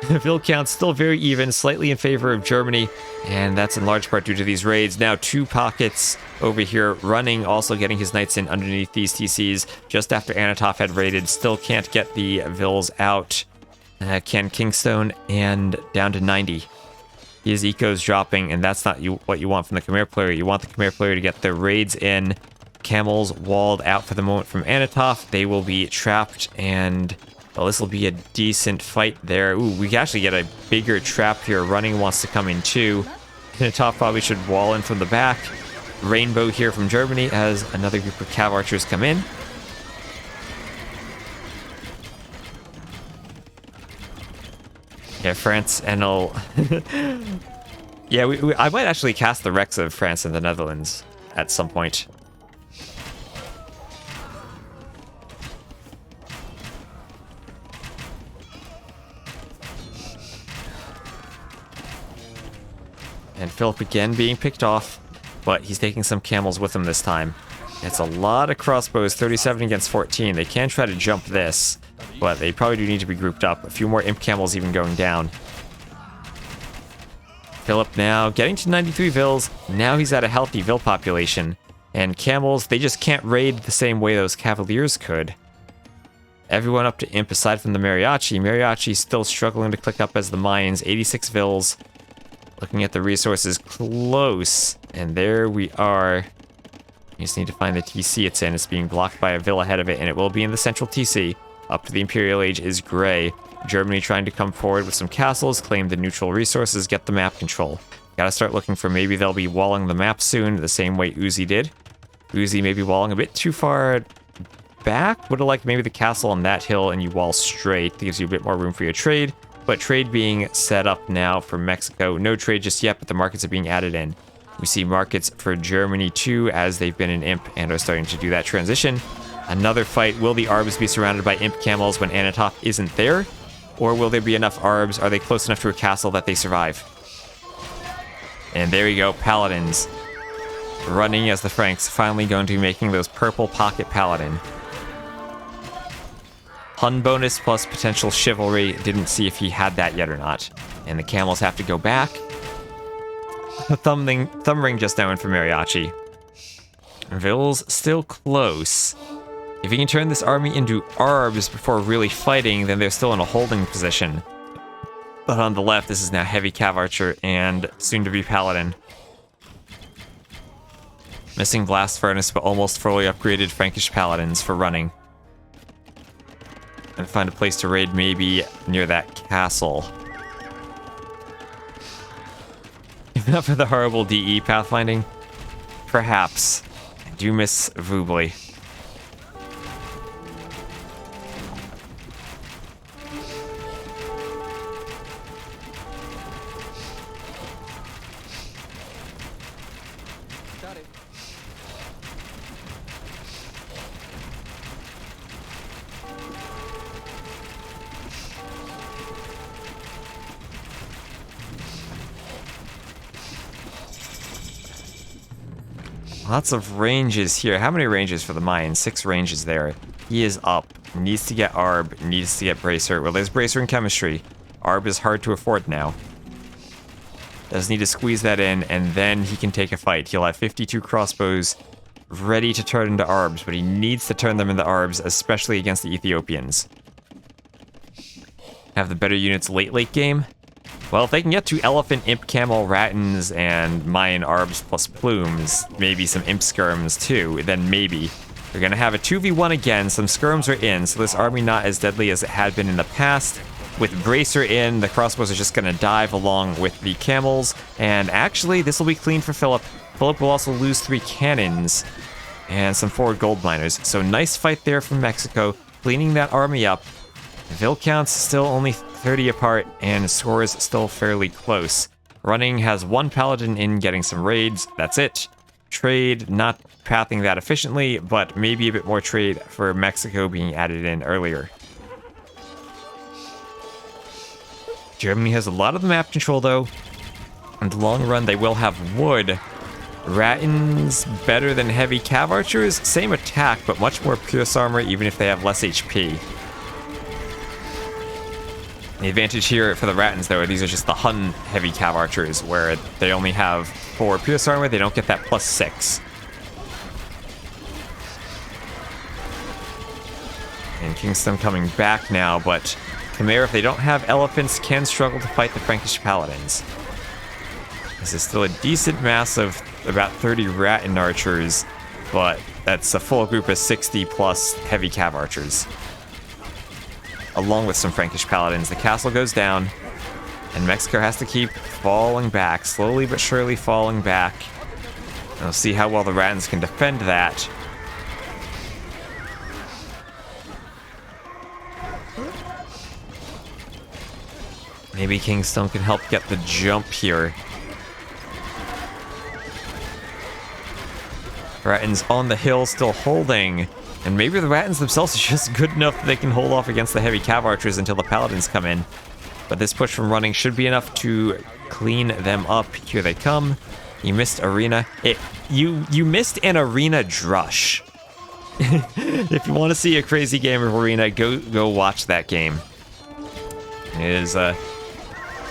The Vil count's still very even, slightly in favor of Germany, and that's in large part due to these raids. Now 2 pockets over here running, also getting his knights in underneath these TCs just after Anatov had raided. Still can't get the Vils out. Can Kingstone, and down to 90. His eco's dropping, and that's not what you want from the Khmer player. You want the Khmer player to get their raids in. Camels walled out for the moment from Anatov. They will be trapped, and well, this will be a decent fight there. Ooh, we can actually get a bigger trap here. Running wants to come in too. Anatov probably should wall in from the back. Rainbow here from Germany as another group of Cav archers come in. Yeah, France and yeah, I might actually cast the Rex of France and the Netherlands at some point. And Philip again being picked off, but he's taking some Camels with him this time. It's a lot of crossbows, 37 against 14. They can try to jump this, but they probably do need to be grouped up. A few more Imp Camels even going down. Philip now getting to 93 Vils. Now he's at a healthy Vil population. And Camels, they just can't raid the same way those Cavaliers could. Everyone up to Imp aside from the Mariachi. Mariachi's still struggling to click up as the Mayans. 86 Vils. Looking at the resources close. And there we are. You just need to find the TC it's in. It's being blocked by a Vil ahead of it, and it will be in the central TC. Up to the Imperial Age is gray. Germany trying to come forward with some castles, claim the neutral resources, get the map control. Gotta start looking for maybe they'll be walling the map soon, the same way Uzi did. Uzi maybe walling a bit too far back. Would have liked maybe the castle on that hill and you wall straight. That gives you a bit more room for your trade. But trade being set up now for Mexico. No trade just yet, but the markets are being added in. We see markets for Germany too, as they've been in Imp and are starting to do that transition. Another fight. Will the Arbs be surrounded by Imp camels when Anatov isn't there? Or will there be enough Arbs? Are they close enough to a castle that they survive? And there you go, Paladins. Running as the Franks, finally going to be making those purple pocket Paladin. Hun bonus plus potential chivalry. Didn't see if he had that yet or not. And the camels have to go back. The thumb ring just now in for Mariachi. Ville's still close. If he can turn this army into Arbs before really fighting, then they're still in a holding position. But on the left, this is now Heavy Cav Archer and soon-to-be Paladin. Missing Blast Furnace, but almost fully upgraded Frankish Paladins for running. And find a place to raid maybe near that castle. Enough for the horrible DE pathfinding? Perhaps. I do miss Vubli. Lots of ranges here. How many ranges for the Mayan? 6 ranges there. He is up. Needs to get Arb. Needs to get Bracer. Well, there's Bracer in chemistry. Arb is hard to afford now. Does need to squeeze that in, and then he can take a fight. He'll have 52 crossbows ready to turn into Arbs, but he needs to turn them into Arbs, especially against the Ethiopians. Have the better units late game. Well, if they can get to Elephant, Imp, Camel, Rattans, and Mayan Arbs plus Plumes, maybe some Imp Skirms too, then maybe. They're going to have a 2v1 again, some Skirms are in, so this army not as deadly as it had been in the past. With Bracer in, the crossbows are just going to dive along with the Camels, and actually, this will be clean for Philip. Philip will also lose 3 cannons and some forward gold miners, so nice fight there from Mexico, cleaning that army up. Vil counts still only 30 apart, and scores still fairly close. Running has 1 Paladin in getting some raids, that's it. Trade, not pathing that efficiently, but maybe a bit more trade for Mexico being added in earlier. Germany has a lot of the map control though. In the long run, they will have wood. Rattans better than heavy cav archers, same attack, but much more pierce armor even if they have less HP. The advantage here for the Rattans, though, these are just the Hun heavy cav archers, where they only have 4 pierce armor, they don't get that plus 6. And Kingston coming back now, but Khmer, if they don't have elephants, can struggle to fight the Frankish Paladins. This is still a decent mass of about 30 Rattan archers, but that's a full group of 60 plus heavy cav archers, along with some Frankish Paladins. The castle goes down, and Mexico has to keep falling back, slowly but surely falling back. And we'll see how well the Rattans can defend that. Maybe Kingstone can help get the jump here. Rattans on the hill still holding. And maybe the Rattans themselves are just good enough that they can hold off against the heavy cav archers until the Paladins come in. But this push from running should be enough to clean them up. Here they come. You missed arena. You missed an arena drush. If you want to see a crazy game of arena, go watch that game. It is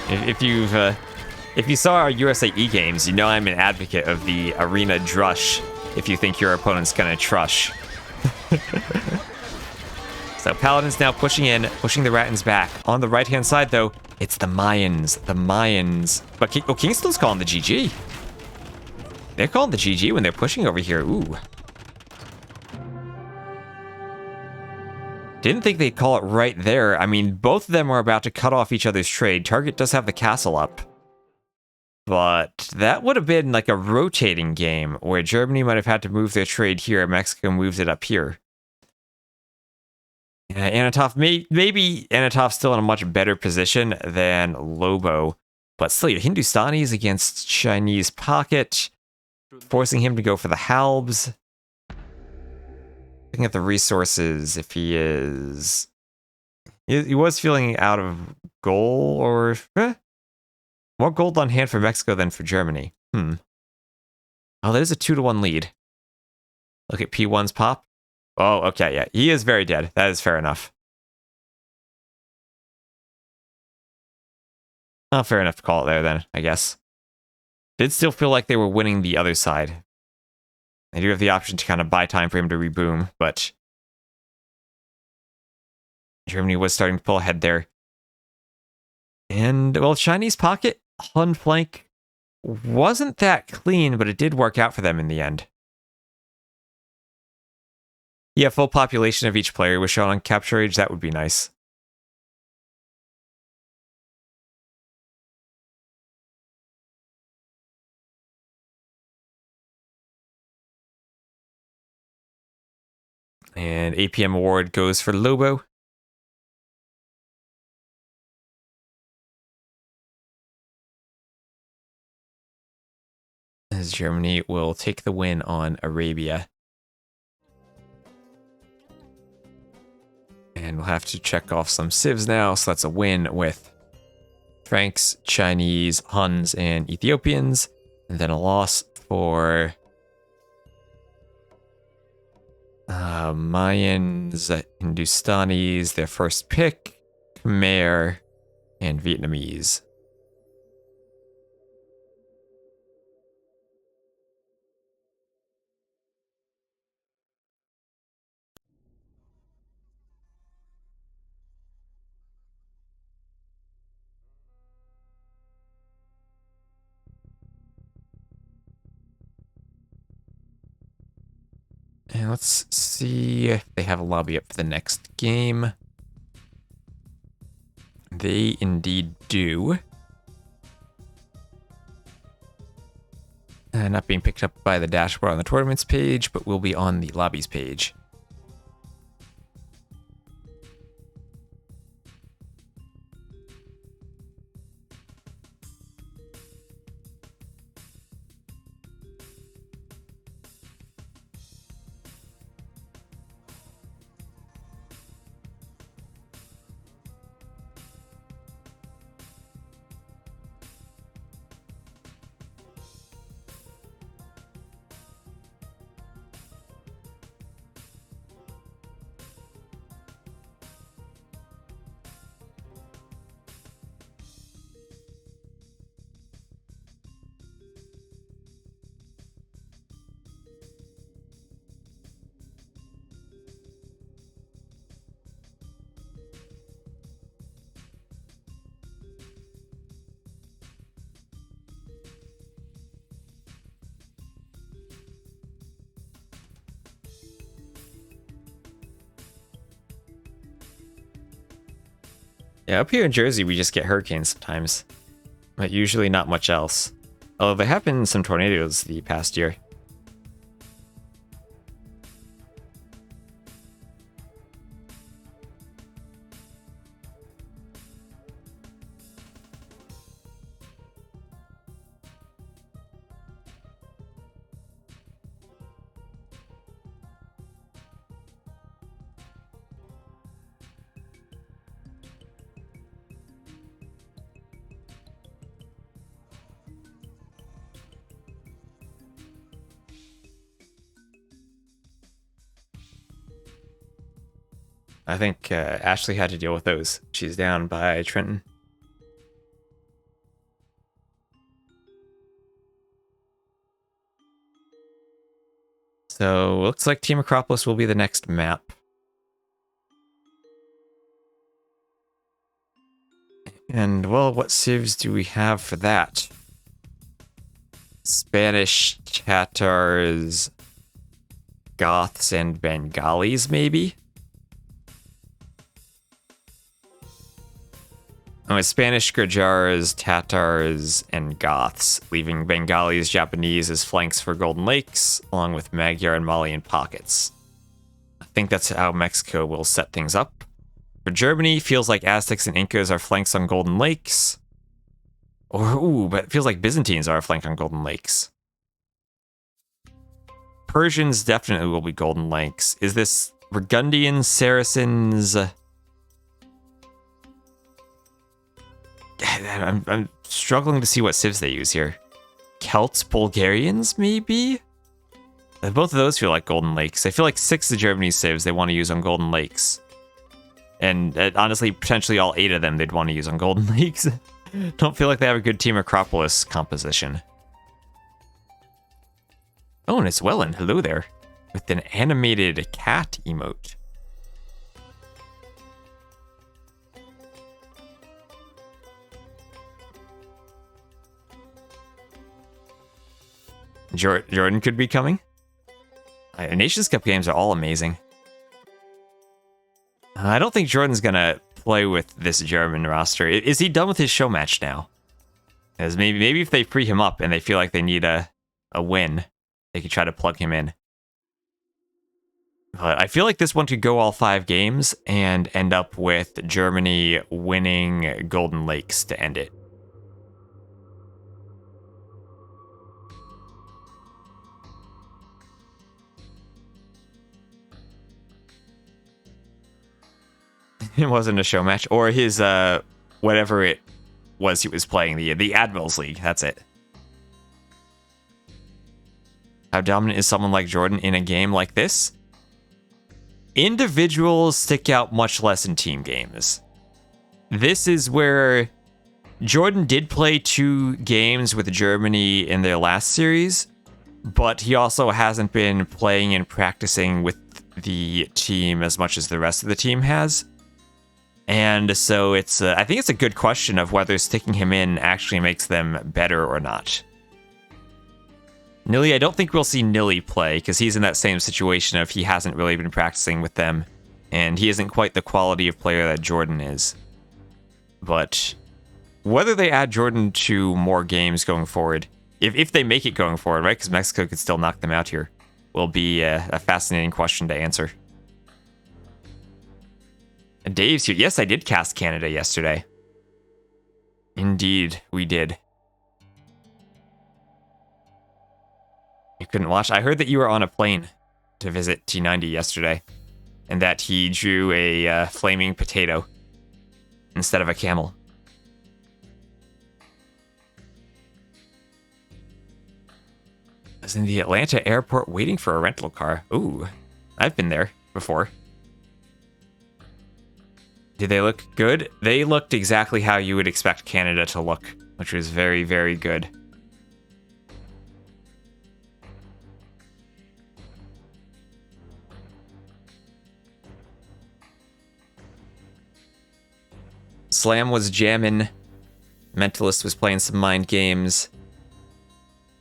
if you saw our USAE games, you know I'm an advocate of the arena drush. If you think your opponent's gonna trush. So Paladins now pushing in, pushing the Rattans back. On the right-hand side, though, it's the Mayans. The Mayans. But Kingstone's calling the GG. They're calling the GG when they're pushing over here. Ooh. Didn't think they'd call it right there. I mean, both of them are about to cut off each other's trade. Target does have the castle up. But that would have been like a rotating game where Germany might have had to move their trade here and Mexico moves it up here. Anatov, maybe Anatov's still in a much better position than Lobo, but still, Hindustanis against Chinese pocket, forcing him to go for the Halbs. Looking at the resources, if he is... He was feeling out of goal, or... More gold on hand for Mexico than for Germany. Oh, there's a 2-1 lead. Look at P1's pop. Oh, okay, yeah. He is very dead. That is fair enough. Oh, fair enough to call it there then, I guess. Did still feel like they were winning the other side. They do have the option to kind of buy time for him to reboom, but Germany was starting to pull ahead there. And, well, Chinese pocket, Hun flank wasn't that clean, but it did work out for them in the end. Yeah, full population of each player was shown on Capture Age. That would be nice. And APM award goes for Lobo. As Germany will take the win on Arabia. And we'll have to check off some civs now. So that's a win with Franks, Chinese, Huns, and Ethiopians. And then a loss for Mayans, Hindustanis, their first pick, Khmer, and Vietnamese. And let's see if they have a lobby up for the next game. They indeed do. Not being picked up by the dashboard on the tournaments page, but will be on the lobbies page. Yeah, up here in Jersey, we just get hurricanes sometimes, but usually not much else. Although there have been some tornadoes the past year. I think Ashley had to deal with those. She's down by Trenton. So looks like Team Acropolis will be the next map. And well, what civs do we have for that? Spanish, Tatars, Goths, and Bengalis, maybe? And with Spanish, Gajars, Tatars, and Goths, leaving Bengalis, Japanese as flanks for Golden Lakes, along with Magyar and Malian pockets. I think that's how Mexico will set things up. For Germany, feels like Aztecs and Incas are flanks on Golden Lakes. But it feels like Byzantines are a flank on Golden Lakes. Persians definitely will be Golden Lakes. Is this Burgundians, Saracens? I'm struggling to see what civs they use here. Celts, Bulgarians, maybe? Both of those feel like Golden Lakes. I feel like 6 of Germany's civs they want to use on Golden Lakes. And honestly, potentially all 8 of them they'd want to use on Golden Lakes. Don't feel like they have a good Team Acropolis composition. Oh, and it's Wellen. Hello there. With an animated cat emote. Jordan could be coming. Nations Cup games are all amazing. I don't think Jordan's gonna play with this German roster. Is he done with his show match now? Because maybe if they free him up and they feel like they need a win, they could try to plug him in. But I feel like this one could go all 5 games and end up with Germany winning Golden Lakes to end it. It wasn't a show match, or his whatever it was he was playing, the Admirals League. That's it. How dominant is someone like Jordan in a game like this? Individuals stick out much less in team games. This is where Jordan did play 2 games with Germany in their last series, but he also hasn't been playing and practicing with the team as much as the rest of the team has. And so it's, I think it's a good question of whether sticking him in actually makes them better or not. Nilly, I don't think we'll see Nilly play, because he's in that same situation of he hasn't really been practicing with them, and he isn't quite the quality of player that Jordan is. But whether they add Jordan to more games going forward, if they make it going forward, right, because Mexico could still knock them out here, will be a fascinating question to answer. Dave's here. Yes, I did cast Canada yesterday. Indeed, we did. You couldn't watch? I heard that you were on a plane to visit T90 yesterday, and that he drew a flaming potato instead of a camel. I was in the Atlanta airport waiting for a rental car. Ooh, I've been there before. Did they look good? They looked exactly how you would expect Canada to look, which was very, very good. Slam was jamming. Mentalist was playing some mind games.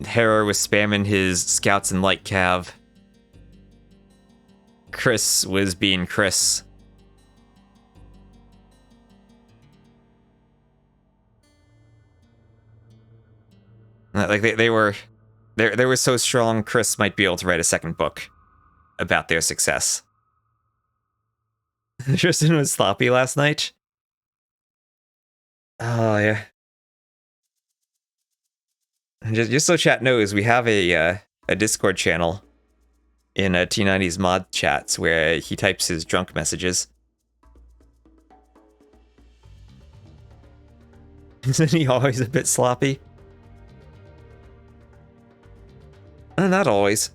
Harrow was spamming his scouts and light cav. Chris was being Chris. Like they were so strong, Chris might be able to write a second book about their success. Tristan was sloppy last night. Oh yeah. Just so chat knows, we have a Discord channel in T90's mod chats where he types his drunk messages. Isn't he always a bit sloppy? Not always.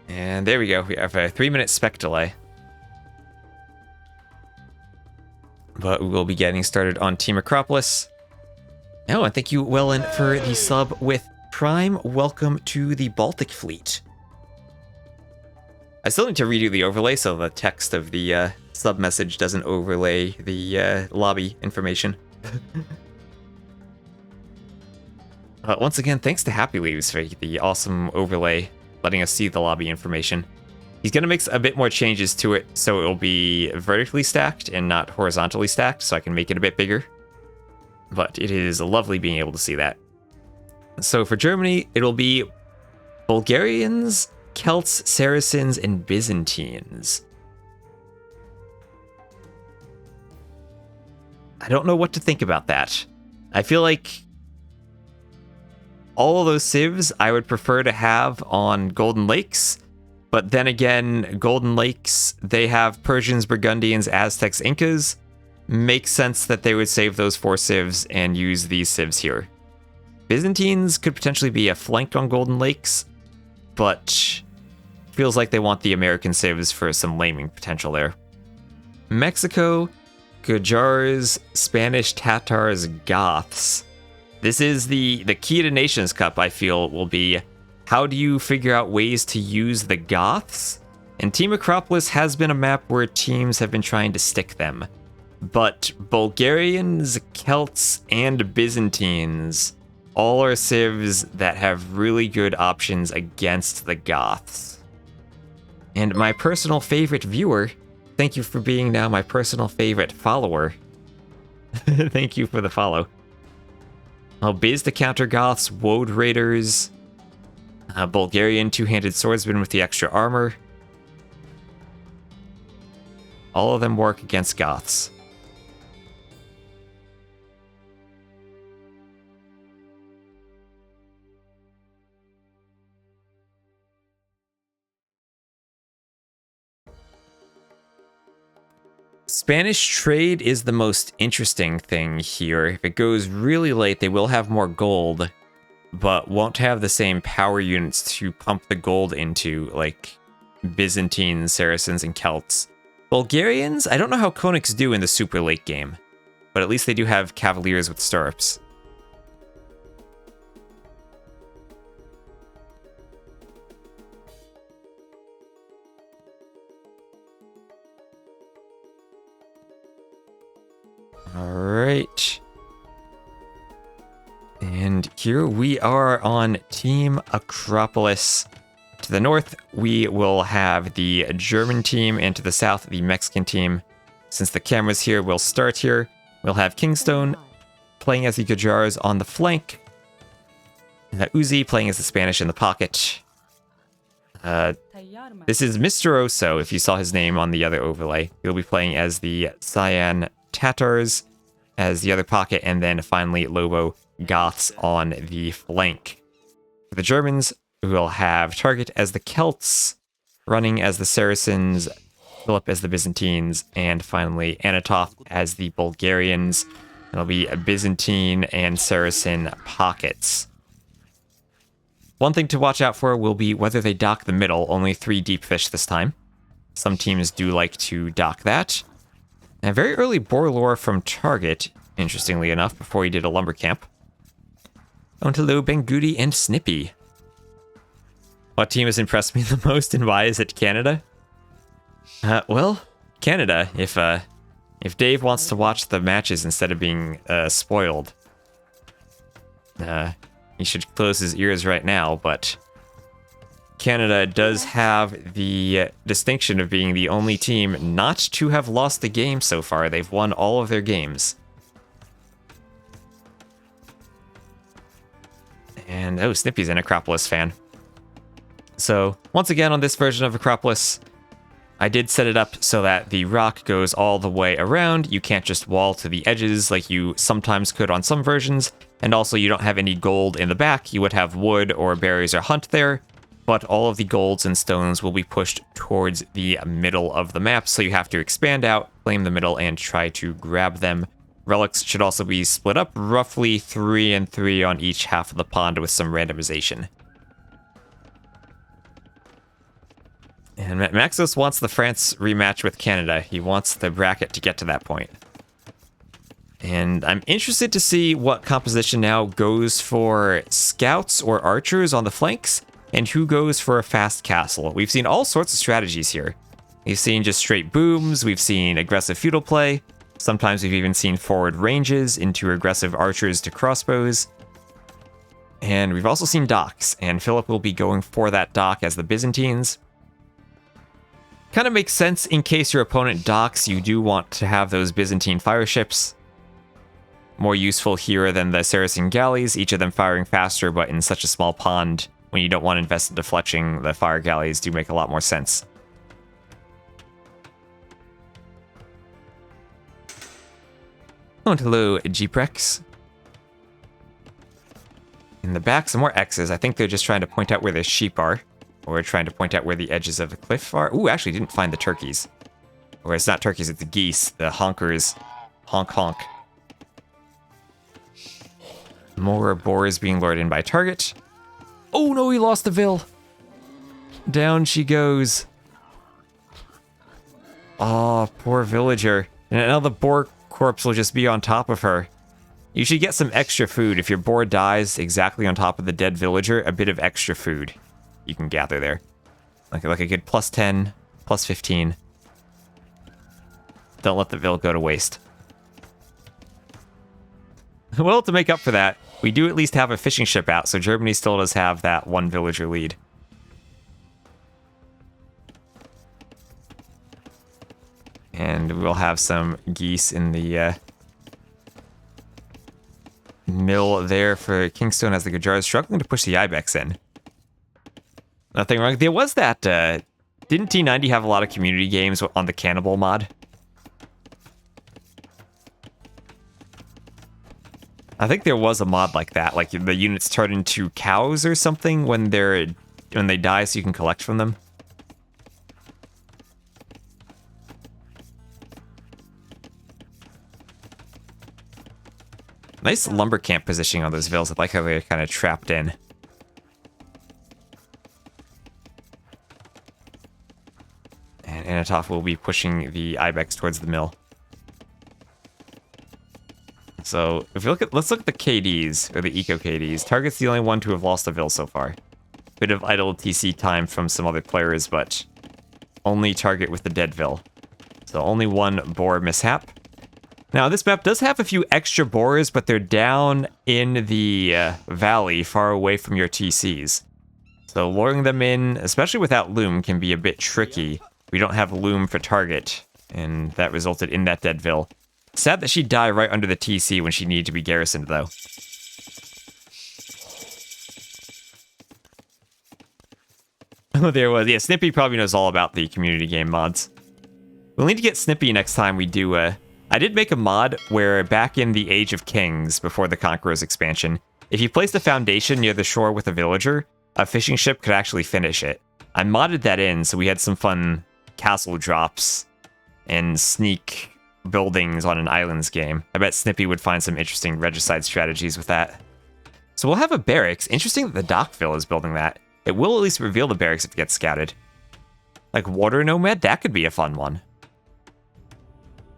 And there we go. We have a 3-minute spec delay. But we will be getting started on Team Acropolis. Oh, and thank you, Wellen, for the sub with Prime. Welcome to the Baltic Fleet. I still need to redo the overlay so the text of the sub message doesn't overlay the lobby information. Once again, thanks to Happy Leaves for the awesome overlay, letting us see the lobby information. He's going to make a bit more changes to it so it will be vertically stacked and not horizontally stacked, so I can make it a bit bigger. But it is lovely being able to see that. So for Germany, it'll be Bulgarians, Celts, Saracens, and Byzantines. I don't know what to think about that. I feel like all of those civs I would prefer to have on Golden Lakes, but then again, Golden Lakes, they have Persians, Burgundians, Aztecs, Incas. Makes sense that they would save those 4 civs and use these civs here. Byzantines could potentially be a flank on Golden Lakes, but feels like they want the American civs for some laming potential there. Mexico, Gujars, Spanish, Tatars, Goths. This is the key to Nations Cup, I feel, will be how do you figure out ways to use the Goths? And Team Acropolis has been a map where teams have been trying to stick them. But Bulgarians, Celts, and Byzantines all are civs that have really good options against the Goths. And my personal favorite viewer, thank you for being now my personal favorite follower. Thank you for the follow. Biz to counter Goths, Woad Raiders, Bulgarian two-handed swordsman with the extra armor. All of them work against Goths. Spanish trade is the most interesting thing here. If it goes really late, they will have more gold, but won't have the same power units to pump the gold into, like Byzantines, Saracens, and Celts. Bulgarians, I don't know how Konings do in the super late game, but at least they do have Cavaliers with stirrups. Alright. And here we are on Team Acropolis. To the north, we will have the German team, and to the south, the Mexican team. Since the camera's here, we'll start here. We'll have Kingstone playing as the Gujars on the flank. Uzi playing as the Spanish in the pocket. This is Mr. Oso, if you saw his name on the other overlay. He'll be playing as the Cyan Tatars as the other pocket, and then finally Lobo Goths on the flank. For the Germans, we'll have Target as the Celts, Running as the Saracens, Philip as the Byzantines, and finally Anatov as the Bulgarians. It'll be a Byzantine and Saracen pockets. One thing to watch out for will be whether they dock the middle, only 3 deep fish this time. Some teams do like to dock that. A very early Borlore from Target, interestingly enough, before he did a lumber camp. Ontelo, Bengudi, and Snippy. What team has impressed me the most, and why is it Canada? Well, Canada, if Dave wants to watch the matches instead of being spoiled, he should close his ears right now, but Canada does have the distinction of being the only team not to have lost a game so far. They've won all of their games. And, oh, Snippy's an Acropolis fan. So, once again on this version of Acropolis, I did set it up so that the rock goes all the way around. You can't just wall to the edges like you sometimes could on some versions. And also you don't have any gold in the back. You would have wood or berries or hunt there. But all of the golds and stones will be pushed towards the middle of the map, so you have to expand out, claim the middle, and try to grab them. Relics should also be split up roughly 3 and 3 on each half of the pond with some randomization. And Maxos wants the France rematch with Canada. He wants the bracket to get to that point. And I'm interested to see what composition now goes for scouts or archers on the flanks, and who goes for a fast castle. We've seen all sorts of strategies here. We've seen just straight booms, we've seen aggressive feudal play, sometimes we've even seen forward ranges into aggressive archers to crossbows. And we've also seen docks, and Philip will be going for that dock as the Byzantines. Kind of makes sense in case your opponent docks, you do want to have those Byzantine fire ships. More useful here than the Saracen galleys, each of them firing faster, but in such a small pond, when you don't want to invest in deflecting, the fire galleys do make a lot more sense. Oh, and hello, Gprex. In the back, some more X's. I think they're just trying to point out where the sheep are. Or trying to point out where the edges of the cliff are. Ooh, actually didn't find the turkeys. Or it's not turkeys, it's the geese. The honkers. Honk honk. More boars being lured in by target. Oh no, he lost the Vil. Down she goes. Oh, poor villager. And now the boar corpse will just be on top of her. You should get some extra food. If your boar dies exactly on top of the dead villager, a bit of extra food you can gather there. Like a good plus 10, plus 15. Don't let the Vil go to waste. Well, to make up for that, we do at least have a fishing ship out, so Germany still does have that one villager lead. And we'll have some geese in the mill there for Kingstone as the Gujars struggling to push the Ibex in. Nothing wrong. There was that, didn't T90 have a lot of community games on the Cannibal mod? I think there was a mod like that, like the units turn into cows or something when they die so you can collect from them. Nice lumber camp positioning on those Vils. I like how they're kind of trapped in. And Anatov will be pushing the Ibex towards the mill. So if you look at, let's look at the KDs, or the eco KDs. Target's the only one to have lost a Vil so far. Bit of idle TC time from some other players, but only target with the dead Vil. So only one boar mishap. Now this map does have a few extra boars, but they're down in the valley, far away from your TCs. So luring them in, especially without loom, can be a bit tricky. We don't have loom for target, and that resulted in that dead Vil. Sad that she died right under the TC when she needed to be garrisoned, though. Oh, there was. Yeah, Snippy probably knows all about the community game mods. We'll need to get Snippy next time we do. I did make a mod where back in the Age of Kings, before the Conquerors expansion, if you placed a foundation near the shore with a villager, a fishing ship could actually finish it. I modded that in, so we had some fun castle drops and sneak buildings on an islands game. I bet Snippy would find some interesting regicide strategies with that. So we'll have a barracks. Interesting that the Dockville is building that. It will at least reveal the barracks if it gets scouted. Like Water Nomad, that could be a fun one.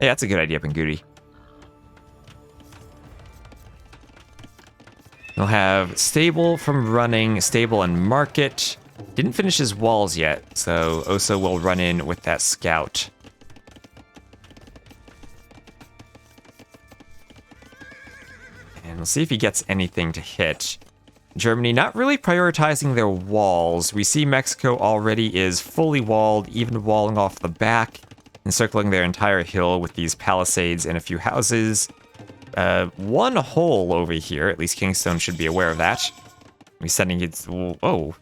Yeah, that's a good idea, Penguti. We'll have Stable from running, Stable and Market. Didn't finish his walls yet, so Oso will run in with that scout. And we'll see if he gets anything to hit. Germany not really prioritizing their walls. We see Mexico already is fully walled, even walling off the back, encircling their entire hill with these palisades and a few houses. One hole over here, at least Kingstone should be aware of that. We're sending it. Oh.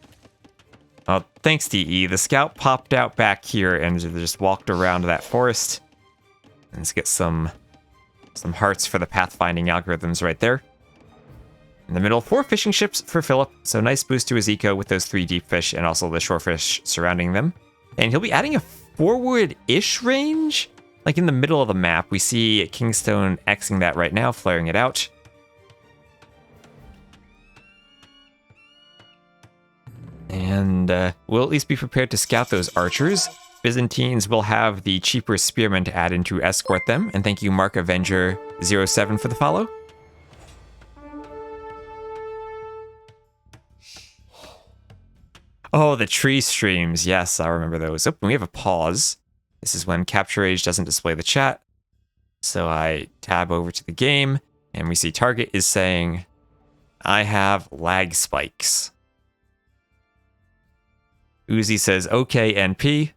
Oh, thanks, DE. The scout popped out back here and just walked around that forest. And let's get some hearts for the pathfinding algorithms right there. In the middle, 4 fishing ships for Philip, so nice boost to his eco with those 3 deep fish and also the shorefish surrounding them. And he'll be adding a forward-ish range? Like in the middle of the map, we see Kingstone Xing that right now, flaring it out. And we'll at least be prepared to scout those archers. Byzantines will have the cheaper spearmen to add in to escort them. And thank you, Mark Avenger 07 for the follow. Oh, the tree streams. Yes, I remember those. Oh, we have a pause. This is when Capture Age doesn't display the chat. So I tab over to the game, and we see Target is saying, I have lag spikes. Uzi says, okay, NP.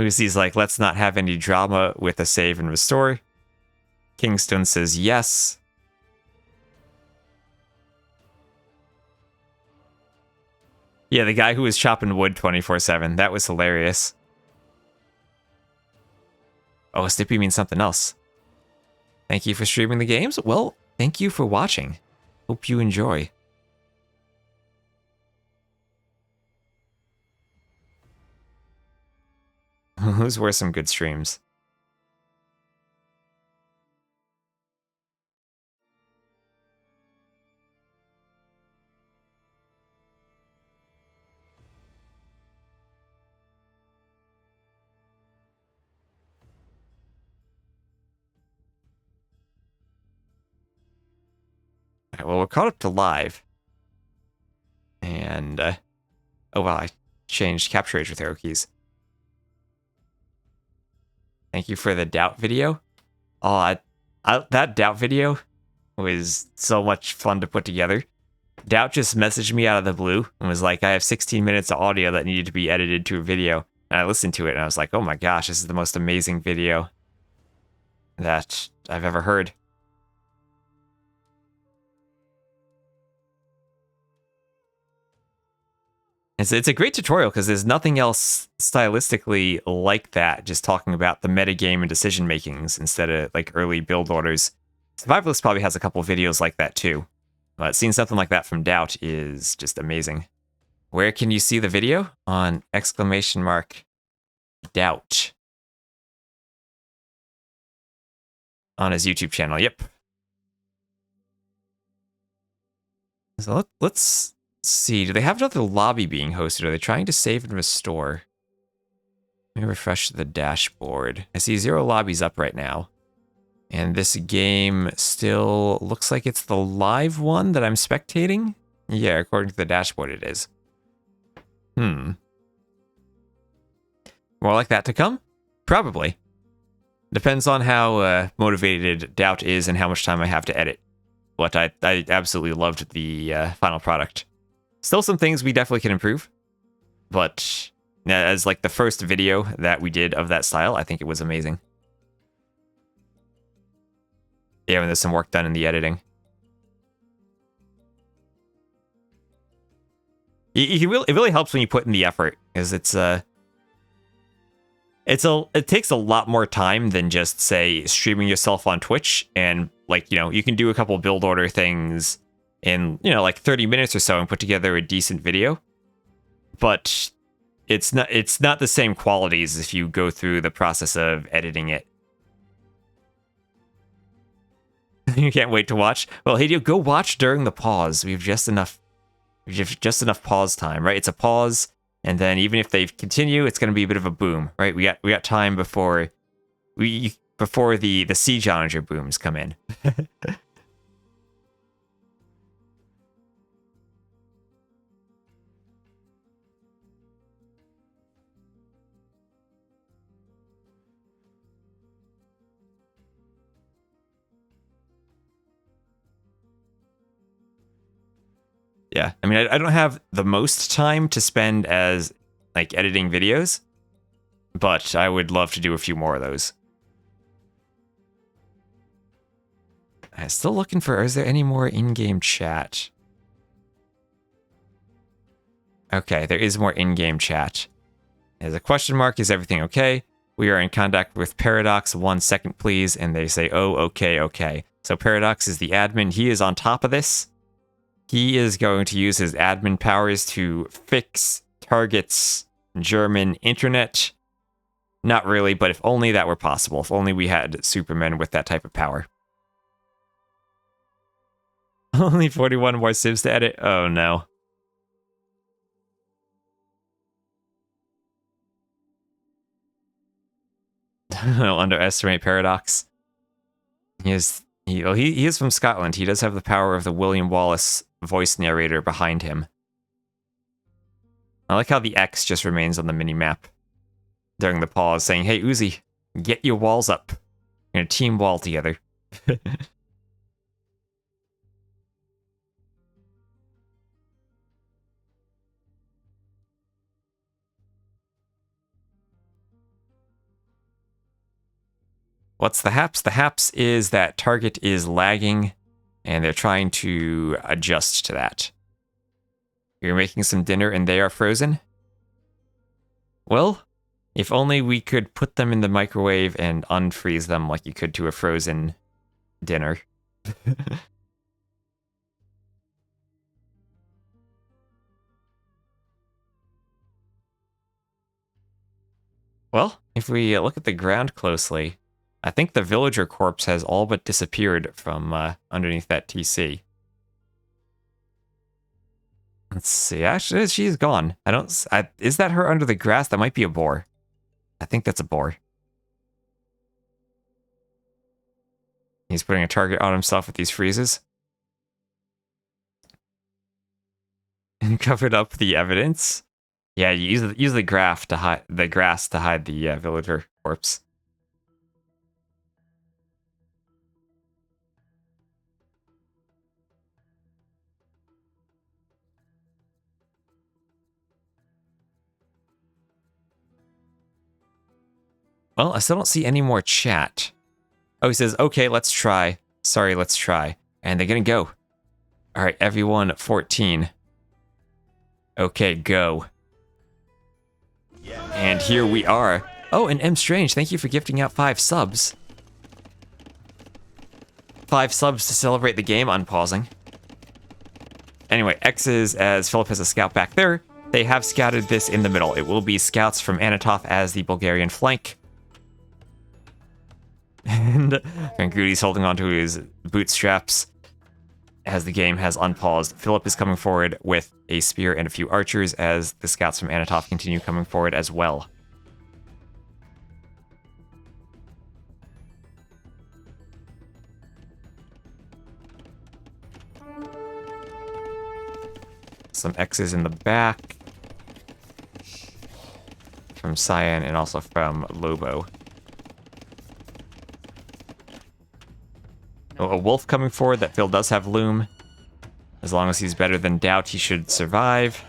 Uzi's like, let's not have any drama with a save and restore. Kingston says yes. Yeah, the guy who was chopping wood 24/7. That was hilarious. Oh, Snippy means something else. Thank you for streaming the games. Well, thank you for watching. Hope you enjoy. Those were some good streams. All right, well, we're caught up to live. And, oh, wow, I changed capture age with arrow keys. Thank you for the doubt video. Oh, that doubt video was so much fun to put together. Doubt just messaged me out of the blue and was like, I have 16 minutes of audio that needed to be edited to a video. And I listened to it and I was like, oh my gosh, this is the most amazing video that I've ever heard. It's a great tutorial because there's nothing else stylistically like that, just talking about the metagame and decision makings instead of like early build orders. Survivalist probably has a couple videos like that too, but seeing something like that from Doubt is just amazing. Where can you see the video? On !Doubt. On his YouTube channel, yep. So let's see, do they have another lobby being hosted? Are they trying to save and restore? Let me refresh the dashboard. I see 0 lobbies up right now. And this game still looks like it's the live one that I'm spectating? Yeah, according to the dashboard it is. More like that to come? Probably. Depends on how motivated Doubt is and how much time I have to edit. But I absolutely loved the final product. Still some things we definitely can improve. But as like the first video that we did of that style, I think it was amazing. Yeah, when there's some work done in the editing. It really helps when you put in the effort, because it takes a lot more time than just, say, streaming yourself on Twitch, and like, you know, you can do a couple build order things in, you know, like 30 minutes or so and put together a decent video. But it's not the same qualities if you go through the process of editing it. You can't wait to watch. Well, hey, go watch during the pause. We have just enough pause time, right? It's a pause, and then even if they continue, it's going to be a bit of a boom, right? We got time before the siege onager booms come in. Yeah, I mean, I don't have the most time to spend as like editing videos, but I would love to do a few more of those. I'm still looking for, is there any more in-game chat? Okay, there is more in-game chat. There's a question mark, is everything okay? We are in contact with Paradox, 1 second please, and they say, oh, okay. So Paradox is the admin, he is on top of this. He is going to use his admin powers to fix Target's German internet. Not really, but if only that were possible. If only we had Supermen with that type of power. Only 41 more Sims to edit? Oh no. Don't underestimate Paradox. He is from Scotland. He does have the power of the William Wallace voice narrator behind him. I like how the X just remains on the mini-map during the pause, saying, hey, Uzi, get your walls up. We're gonna team wall together. What's the haps? The haps is that target is lagging, and they're trying to adjust to that. You're making some dinner and they are frozen? Well, if only we could put them in the microwave and unfreeze them like you could to a frozen dinner. Well, if we look at the ground closely, I think the villager corpse has all but disappeared from underneath that TC. Let's see. Actually, she's gone. Is that her under the grass? That might be a boar. I think that's a boar. He's putting a target on himself with these freezes. And covered up the evidence. Yeah, you use the grass to hide the villager corpse. Well, I still don't see any more chat. Oh, he says, okay, let's try. Sorry, let's try. And they're gonna go. All right, everyone, 14. Okay, go. And here we are. Oh, and M Strange, thank you for gifting out 5 subs. 5 subs to celebrate the game, unpausing. Anyway, X's as Philip has a scout back there. They have scouted this in the middle. It will be scouts from Anatov as the Bulgarian flank. And Rangudi's holding onto his bootstraps as the game has unpaused. Philip is coming forward with a spear and a few archers as the scouts from Anatov continue coming forward as well. Some X's in the back from Cyan and also from Lobo. A wolf coming forward that Phil does have loom. As long as he's better than Doubt, he should survive.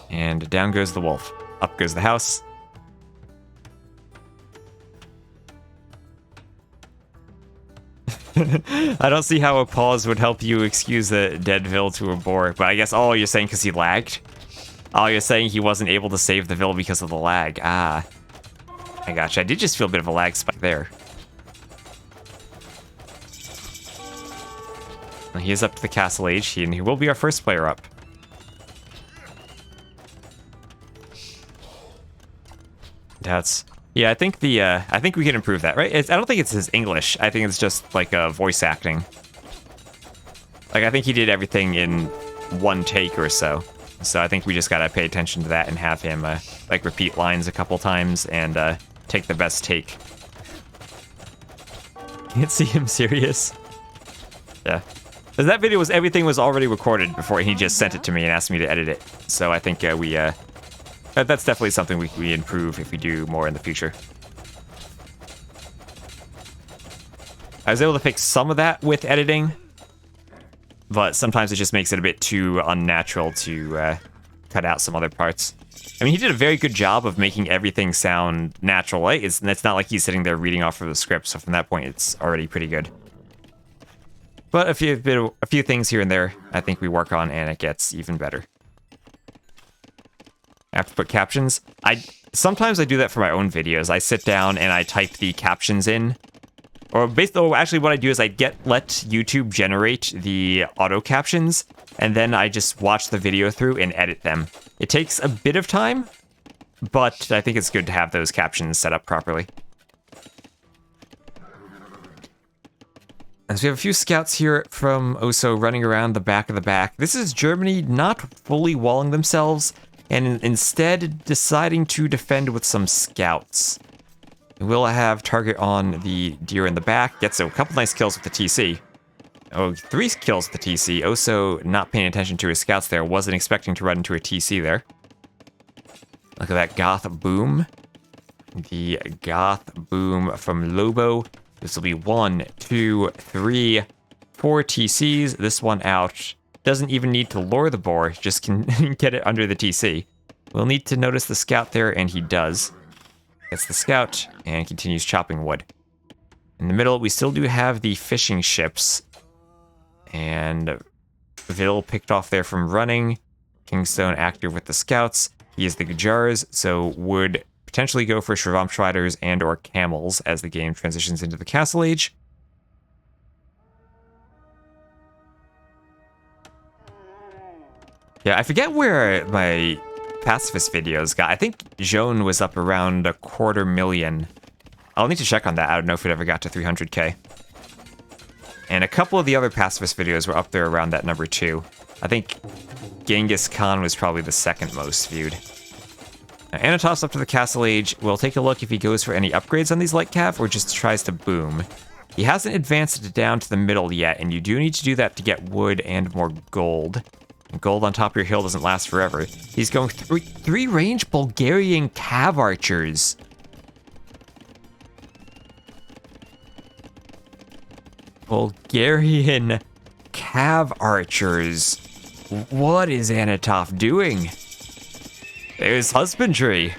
And down goes the wolf. Up goes the house. I don't see how a pause would help you excuse a dead Vil to a boar, but I guess you're saying because he lagged? Oh, you're saying he wasn't able to save the Vil because of the lag. Ah. I gotcha. I did just feel a bit of a lag spike there. He is up to the castle age, and he will be our first player up. Yeah, I think we can improve that, right? I don't think it's his English. I think it's just like voice acting. Like I think he did everything in one take or so. So I think we just gotta pay attention to that and have him like repeat lines a couple times and take the best take. Can't see him serious. Yeah. Because that video everything was already recorded before he just sent it to me and asked me to edit it. So I think that's definitely something we improve if we do more in the future. I was able to fix some of that with editing, but sometimes it just makes it a bit too unnatural to cut out some other parts. I mean, he did a very good job of making everything sound natural. Right? It's not like he's sitting there reading off of the script, so from that point, it's already pretty good. But a few things here and there, I think we work on, and it gets even better. I have to put captions. Sometimes I do that for my own videos. I sit down and I type the captions in. Actually what I do is let YouTube generate the auto captions, and then I just watch the video through and edit them. It takes a bit of time, but I think it's good to have those captions set up properly. And so we have a few scouts here from Oso running around the back of the back. This is Germany not fully walling themselves, and instead deciding to defend with some scouts. We'll have target on the deer in the back. Gets a couple nice kills with the TC. Oh, 3 kills with the TC. Oso not paying attention to his scouts there. Wasn't expecting to run into a TC there. Look at that Goth boom. The Goth boom from Lobo. This will be 1, 2, 3, 4 TCs. This one out. Doesn't even need to lure the boar, just can get it under the TC. We'll need to notice the scout there, and he does. gets the scout and continues chopping wood. In the middle, we still do have the fishing ships. And Vil picked off there from running. Kingstone active with the scouts. He is the Gujars, so would potentially go for Shravamshriders and or camels as the game transitions into the Castle Age. Yeah, I forget where my pacifist videos got. I think Joan was up around 250,000. I'll need to check on that. I don't know if it ever got to 300k. And a couple of the other pacifist videos were up there around that number too. I think Genghis Khan was probably the second most viewed. Now, Anatov's up to the Castle Age. We'll take a look if he goes for any upgrades on these light cav or just tries to boom. He hasn't advanced it down to the middle yet, and you do need to do that to get wood and more gold. And gold on top of your hill doesn't last forever. He's going three range Bulgarian cav archers. Bulgarian cav archers. What is Anatov doing? There's husbandry.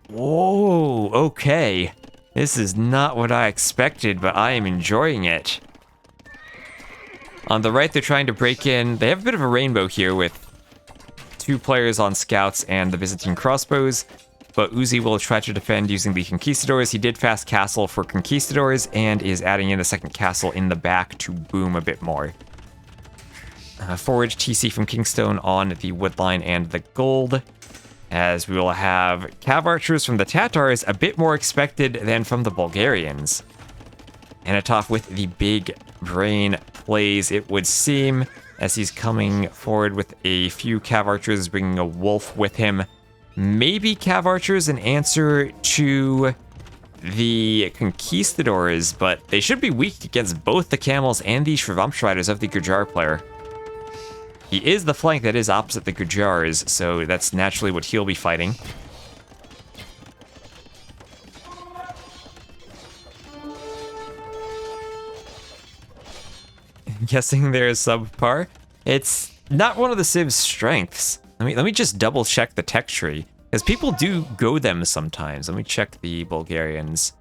Whoa, okay. This is not what I expected, but I am enjoying it. On the right, they're trying to break in. They have a bit of a rainbow here with 2 players on scouts and the Byzantine crossbows, but Uzi will try to defend using the conquistadors. He did fast castle for conquistadors and is adding in a second castle in the back to boom a bit more. Forward TC from Kingstone on the wood line and the gold, as we will have cav archers from the Tatars, a bit more expected than from the Bulgarians. Anatov with the big brain plays, it would seem, as he's coming forward with a few cav archers, bringing a wolf with him. Maybe cav archers an answer to the conquistadors, but they should be weak against both the camels and the Shravamshriders of the Gujar player. He is the flank that is opposite the Gujars, so that's naturally what he'll be fighting. I'm guessing they're subpar. It's not one of the Civ's strengths. Let me just double check the tech tree, because people do go them sometimes. Let me check the Bulgarians.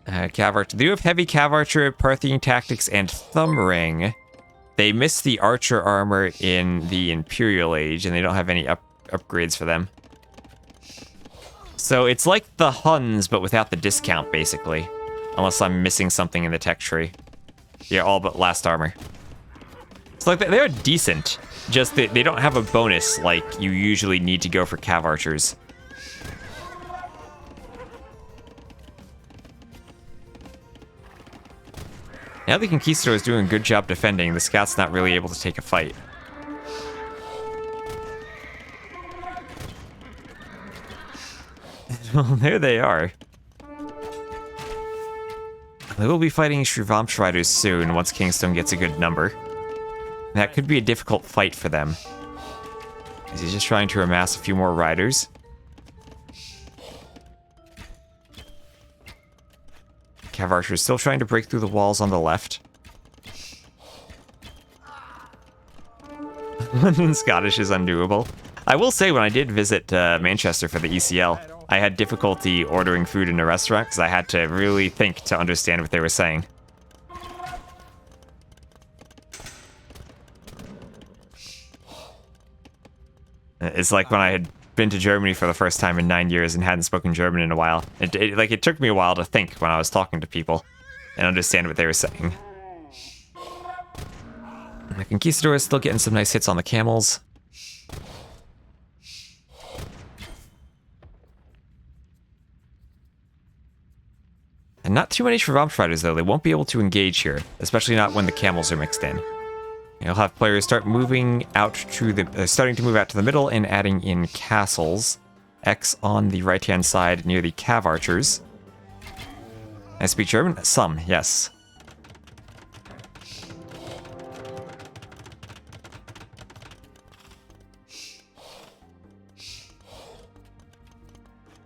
Cav Archer. They do have heavy Cav Archer, Parthian Tactics, and Thumb Ring. They missed the Archer armor in the Imperial Age, and they don't have any upgrades for them. So it's like the Huns, but without the discount, basically. Unless I'm missing something in the tech tree. Yeah, all but last armor. So like they're decent, just that they don't have a bonus like you usually need to go for cav archers. Now the Conquistador is doing a good job defending, the scout's not really able to take a fight. Well, there they are. They will be fighting Shravamshriders soon once Kingstone gets a good number. That could be a difficult fight for them. He's just trying to amass a few more riders. Cav Archer is still trying to break through the walls on the left. London Scottish is undoable. I will say, when I did visit Manchester for the ECL, I had difficulty ordering food in a restaurant because I had to really think to understand what they were saying. It's like when I had been to Germany for the first time in 9 years and hadn't spoken German in a while. It took me a while to think when I was talking to people and understand what they were saying. The Conquistador is still getting some nice hits on the camels. And not too many Shravamshriders, though. They won't be able to engage here, especially not when the camels are mixed in. You'll have players start moving out to the, starting to move out to the middle and adding in castles. X on the right-hand side near the cav archers. I speak German? Some, yes.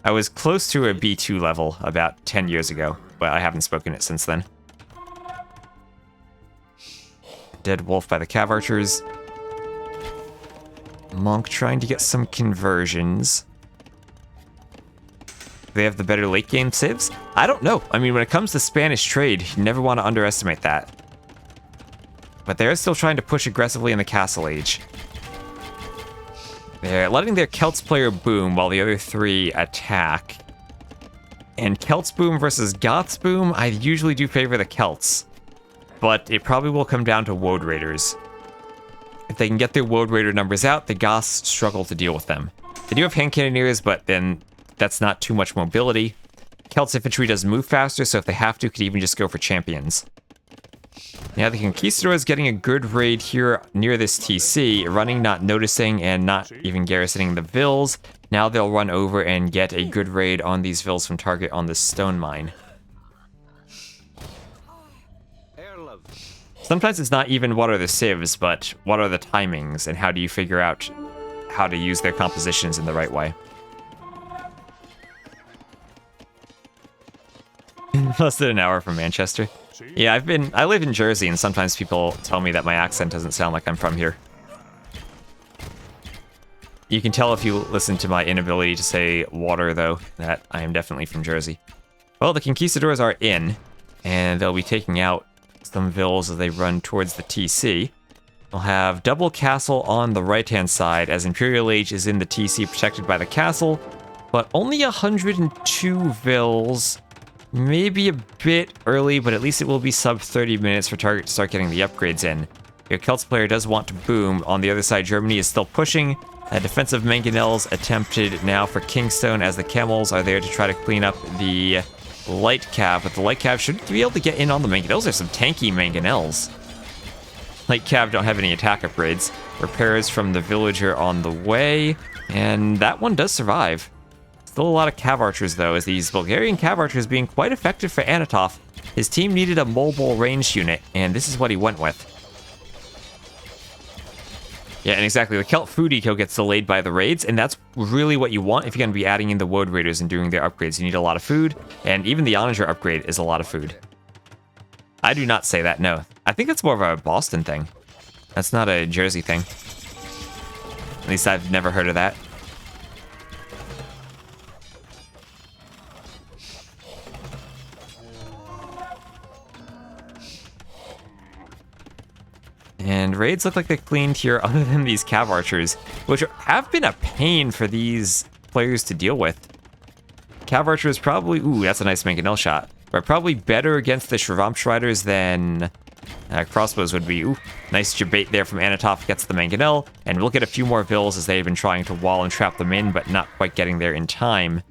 I was close to a B2 level about 10 years ago, but I haven't spoken it since then. Dead wolf by the cav archers. Monk trying to get some conversions. They have the better late game civs? I don't know. I mean, when it comes to Spanish trade, you never want to underestimate that. But they're still trying to push aggressively in the Castle Age. They're letting their Celts player boom while the other 3 attack. And Celts boom versus Goths boom, I usually do favor the Celts. But it probably will come down to Woad Raiders. If they can get their Woad Raider numbers out, the Goths struggle to deal with them. They do have hand cannoneers, but then that's not too much mobility. Celts infantry does move faster, so if they have to, could even just go for champions. Now the Conquistador is getting a good raid here near this TC, running, not noticing, and not even garrisoning the Vills. Now they'll run over and get a good raid on these Vills from target on the stone mine. Sometimes it's not even what are the civs, but what are the timings, and how do you figure out how to use their compositions in the right way. Less than an hour from Manchester. Yeah, I live in Jersey, and sometimes people tell me that my accent doesn't sound like I'm from here. You can tell if you listen to my inability to say water, though, that I am definitely from Jersey. Well, the Conquistadors are in, and they'll be taking out some Vills as they run towards the TC. We'll have double castle on the right-hand side, as Imperial Age is in the TC protected by the castle, but only 102 Vills. Maybe a bit early, but at least it will be sub 30 minutes for target to start getting the upgrades in. Your Celts player does want to boom. On the other side, Germany is still pushing. A defensive mangonels attempted now for Kingstone, as the camels are there to try to clean up the light cav, but the light cav should be able to get in on the mangonels. There's some tanky mangonels. Light cav don't have any attack upgrades. Repairs from the villager on the way, and that one does survive. Still a lot of cav archers, though, as these Bulgarian cav archers being quite effective for Anatov. His team needed a mobile ranged unit, and this is what he went with. Yeah, and exactly, the Celt food eco gets delayed by the raids, and that's really what you want if you're going to be adding in the Woad Raiders and doing their upgrades. You need a lot of food, and even the Onager upgrade is a lot of food. I do not say that, no. I think that's more of a Boston thing. That's not a Jersey thing. At least I've never heard of that. And raids look like they're cleaned here other than these cav archers, which have been a pain for these players to deal with. Cav archers probably, ooh, that's a nice mangonel shot, but probably better against the Shravamshriders than crossbows would be. Ooh, nice debate there from Anatov, gets the mangonel, and we'll get a few more Vills as they've been trying to wall and trap them in, but not quite getting there in time.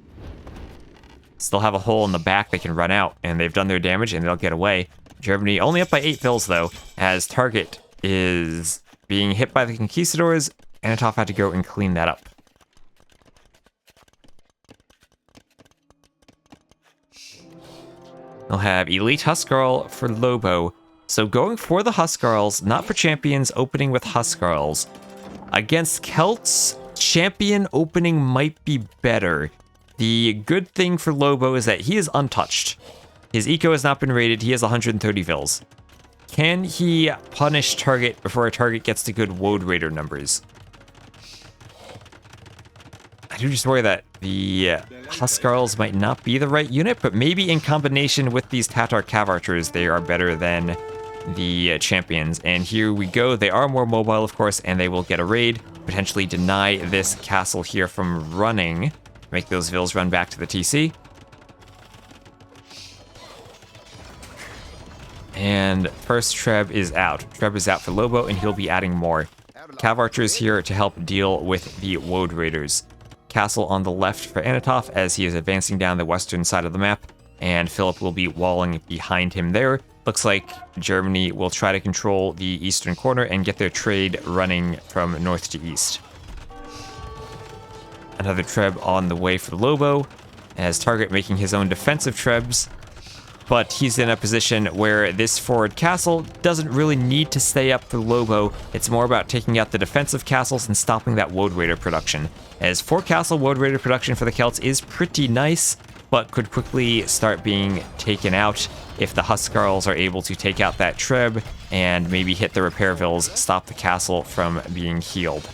Still have a hole in the back they can run out, and they've done their damage and they'll get away. Germany only up by 8 Vills though, as target is being hit by the Conquistadors. Anatov had to go and clean that up. They'll have Elite Huskarl for Lobo. So going for the Huskarls, not for champions, opening with Huskarls. Against Celts, champion opening might be better. The good thing for Lobo is that he is untouched. His eco has not been raided, he has 130 Vills. Can he punish target before a target gets to good Woad Raider numbers? I do just worry that the Huskarls might not be the right unit, but maybe in combination with these Tatar Cav Archers, they are better than the champions. And here we go. They are more mobile, of course, and they will get a raid, potentially deny this castle here from running, make those Vills run back to the TC. And first Treb is out. Treb is out for Lobo, and he'll be adding more. Cav Archers here to help deal with the Woad Raiders. Castle on the left for Anatov as he is advancing down the western side of the map, and Philip will be walling behind him there. Looks like Germany will try to control the eastern corner and get their trade running from north to east. Another Treb on the way for Lobo, as target making his own defensive Trebs. But he's in a position where this forward castle doesn't really need to stay up for Lobo. It's more about taking out the defensive castles and stopping that Woad Raider production. As 4 castle Woad Raider production for the Celts is pretty nice, but could quickly start being taken out if the Huskarls are able to take out that Treb and maybe hit the repair Vills, stop the castle from being healed.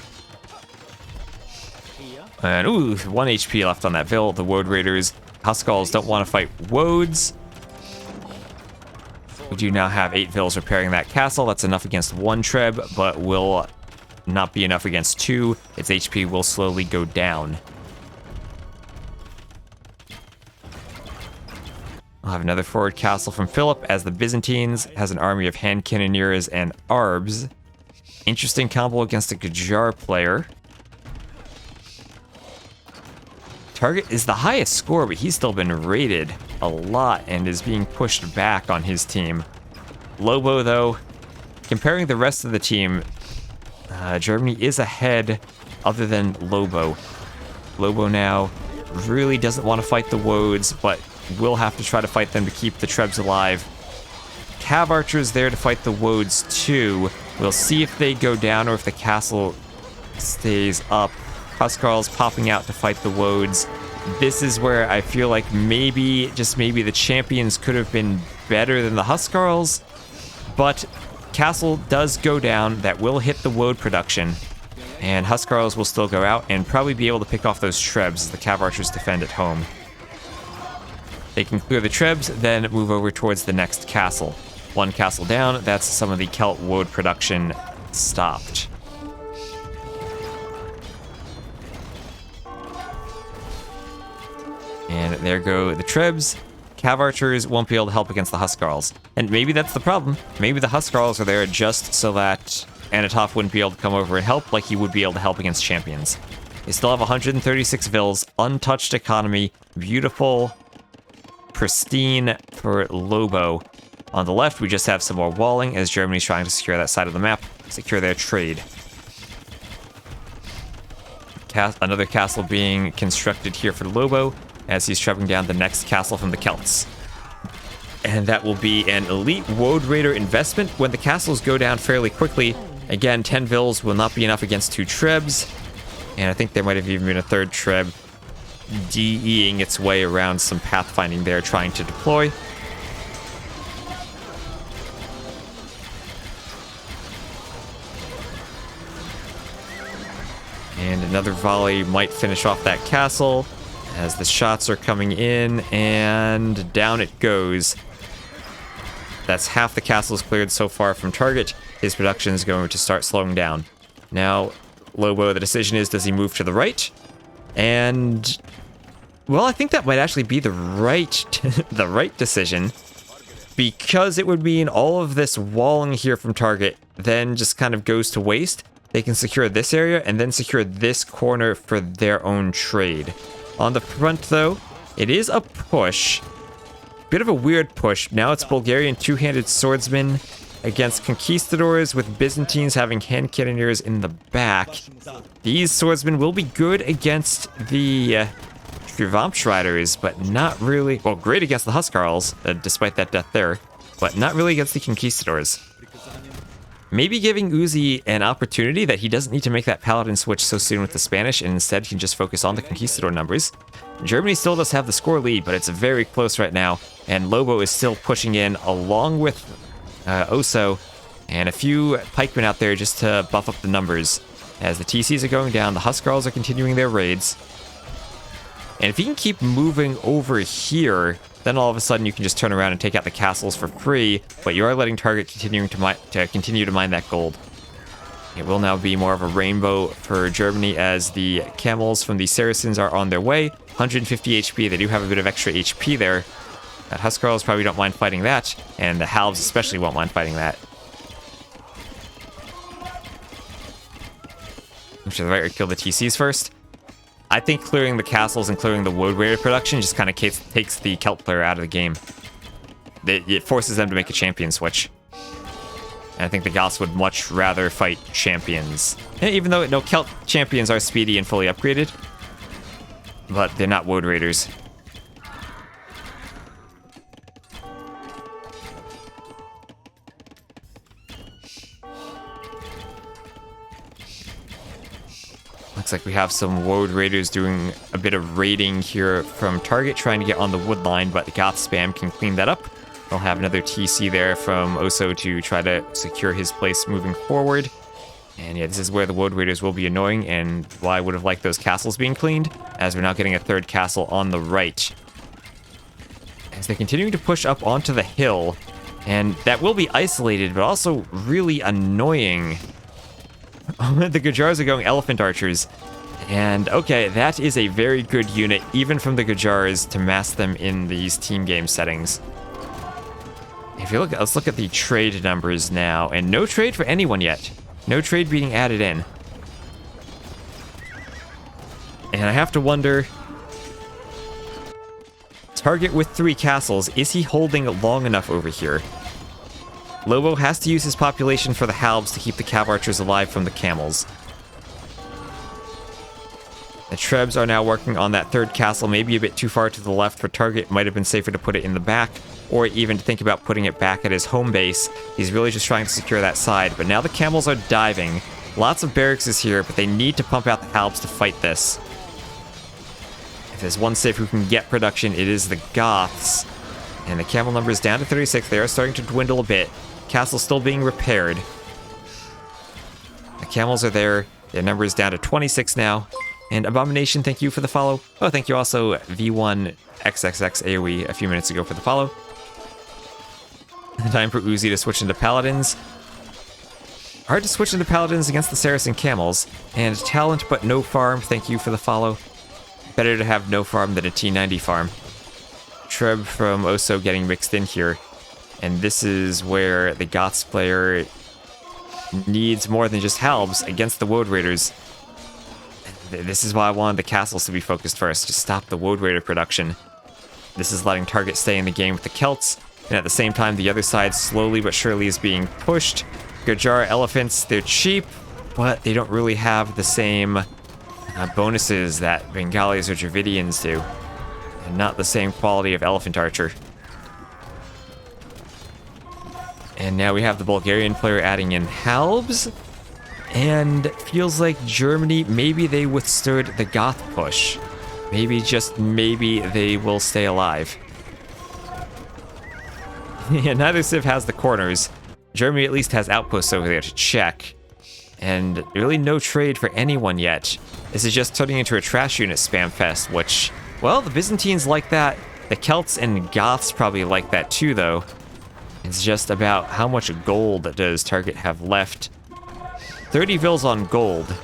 And ooh, 1 HP left on that Vil. The Woad Raiders. Huskarls don't want to fight Woads. We do now have 8 Vils repairing that castle. That's enough against 1 Treb, but will not be enough against 2. Its HP will slowly go down. We'll have another forward castle from Philip as the Byzantines has an army of hand cannoneers and Arbs. Interesting combo against a Qajar player. Target is the highest score, but he's still been raided a lot and is being pushed back on his team. Lobo, though, comparing the rest of the team, Germany is ahead other than Lobo. Lobo now really doesn't want to fight the Woads, but will have to try to fight them to keep the Trebs alive. Cav Archers there to fight the Woads too. We'll see if they go down or if the castle stays up. Huskarls popping out to fight the Woads. This is where I feel like maybe, just maybe, the champions could have been better than the Huskarls. But castle does go down. That will hit the Woad production. And Huskarls will still go out and probably be able to pick off those Trebs as the Cav Archers defend at home. They can clear the Trebs, then move over towards the next castle. 1 castle down, that's some of the Celt Woad production stopped. And there go the Trebs. Cav Archers won't be able to help against the Huskarls. And maybe that's the problem. Maybe the Huskarls are there just so that Anatov wouldn't be able to come over and help like he would be able to help against champions. They still have 136 Vils, untouched economy, beautiful, pristine for Lobo. On the left, we just have some more walling as Germany's trying to secure that side of the map, secure their trade. Another castle being constructed here for Lobo as he's traveling down the next castle from the Celts. And that will be an elite Woad Raider investment when the castles go down fairly quickly. Again, 10 Vils will not be enough against 2 Trebs. And I think there might have even been a 3rd Treb DEing its way around some pathfinding there trying to deploy. And another volley might finish off that castle as the shots are coming in, and down it goes. That's half the castles cleared so far from target. His production is going to start slowing down. Now, Lobo, the decision is, does he move to the right? And, well, I think that might actually be the right decision, because it would mean all of this walling here from target then just kind of goes to waste. They can secure this area and then secure this corner for their own trade. On the front, though, it is a push. Bit of a weird push. Now it's Bulgarian two-handed swordsmen against conquistadors with Byzantines having hand cannoneers in the back. These swordsmen will be good against the Trivamschreiters, but not really... Well, great against the Huskarls, despite that death there, but not really against the conquistadors. Maybe giving Uzi an opportunity that he doesn't need to make that paladin switch so soon with the Spanish, and instead can just focus on the conquistador numbers. Germany still does have the score lead, but it's very close right now, and Lobo is still pushing in along with Oso and a few pikemen out there just to buff up the numbers. As the TCs are going down, the Huskarls are continuing their raids. And if you can keep moving over here, then all of a sudden you can just turn around and take out the castles for free, but you are letting target continue to mine that gold. It will now be more of a rainbow for Germany as the camels from the Saracens are on their way. 150 HP, they do have a bit of extra HP there. That Huskarls probably don't mind fighting that, and the Halves especially won't mind fighting that. Move to the right or kill the TCs first. I think clearing the castles and clearing the Woad Raider production just kind of takes the Celt player out of the game. It forces them to make a champion switch. And I think the Goths would much rather fight champions. And even though no Celt champions are speedy and fully upgraded, but they're not Woad Raiders. Looks like we have some Woad Raiders doing a bit of raiding here from target, trying to get on the wood line, but the Goth spam can clean that up. We'll have another TC there from Oso to try to secure his place moving forward. And yeah, this is where the Woad Raiders will be annoying, and why I would have liked those castles being cleaned, as we're now getting a third castle on the right. As they're continuing to push up onto the hill, and that will be isolated, but also really annoying. The Gujars are going Elephant Archers, and okay, that is a very good unit, even from the Gujars, to mass them in these team game settings. If you look, let's look at the trade numbers now, and no trade for anyone yet. No trade being added in. And I have to wonder, target with 3 castles, is he holding long enough over here? Lobo has to use his population for the halbs to keep the cav archers alive from the camels. The Trebs are now working on that third castle, maybe a bit too far to the left, but target might have been safer to put it in the back, or even to think about putting it back at his home base. He's really just trying to secure that side, but now the camels are diving. Lots of barracks is here, but they need to pump out the halbs to fight this. If there's one civ who can get production, it is the Goths. And the camel number is down to 36. They are starting to dwindle a bit. Castle's still being repaired. The camels are there. Their number is down to 26 now. And Abomination, thank you for the follow. Oh, thank you also V1XXX AoE a few minutes ago for the follow. Time for Uzi to switch into Paladins. Hard to switch into Paladins against the Saracen Camels. And Talent but no farm, thank you for the follow. Better to have no farm than a T90 farm. Treb from Oso getting mixed in here. And this is where the Goths player needs more than just halbs against the Woad Raiders. This is why I wanted the castles to be focused first, to stop the Woad Raider production. This is letting target stay in the game with the Celts, and at the same time the other side slowly but surely is being pushed. Gujar elephants, they're cheap, but they don't really have the same bonuses that Bengalis or Dravidians do. And not the same quality of elephant archer. And now we have the Bulgarian player adding in halbs. And feels like Germany, maybe they withstood the Goth push. Maybe, just maybe, they will stay alive. Yeah, neither civ has the corners. Germany at least has outposts over there to check. And really no trade for anyone yet. This is just turning into a trash unit spam fest, which, well, the Byzantines like that. The Celts and Goths probably like that too, though. It's just about how much gold does target have left. 30 vils on gold.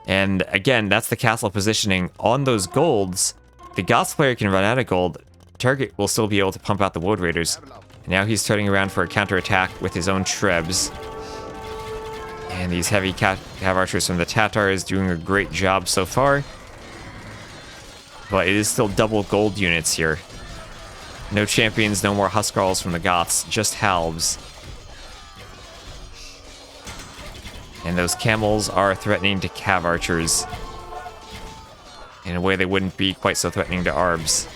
And again, that's the castle positioning. On those golds, the Goths player can run out of gold. Target will still be able to pump out the Woad Raiders. And now he's turning around for a counterattack with his own Trebs. And these heavy cav archers from the Tatars doing a great job so far. But it is still double gold units here. No champions, no more Huskarls from the Goths, just halbs. And those camels are threatening to cav archers in a way they wouldn't be quite so threatening to Arbs.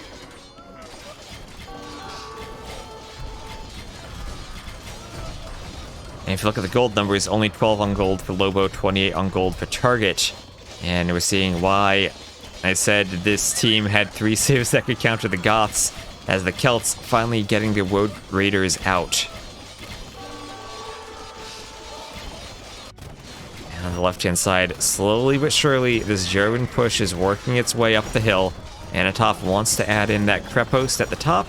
And if you look at the gold numbers, only 12 on gold for Lobo, 28 on gold for Target. And we're seeing why I said this team had 3 civs that could counter the Goths, as the Celts finally getting the Woad Raiders out. And on the left-hand side, slowly but surely, this German push is working its way up the hill. Anatov wants to add in that Krepost at the top.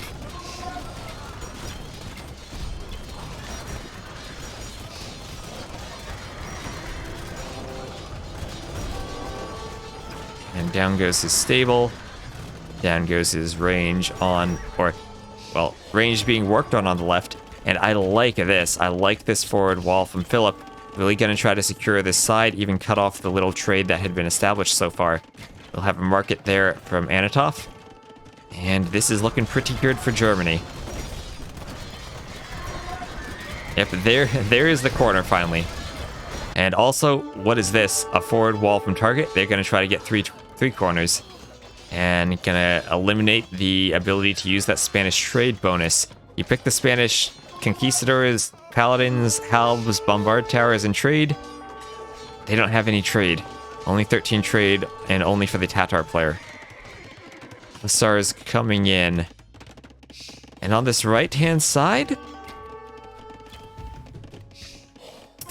And down goes his stable. Down goes his range on, or, well, range being worked on the left. And I like this. I like this forward wall from Philip. Really gonna try to secure this side, even cut off the little trade that had been established so far. We'll have a market there from Anatov. And this is looking pretty good for Germany. Yep, there is the corner finally. And also, what is this? A forward wall from target? They're gonna try to get three corners. And gonna eliminate the ability to use that Spanish trade bonus. You pick the Spanish Conquistadors, Paladins, Halbs, Bombard Towers, and trade. They don't have any trade. Only 13 trade, and only for the Tatar player. The Hussars coming in. And on this right-hand side,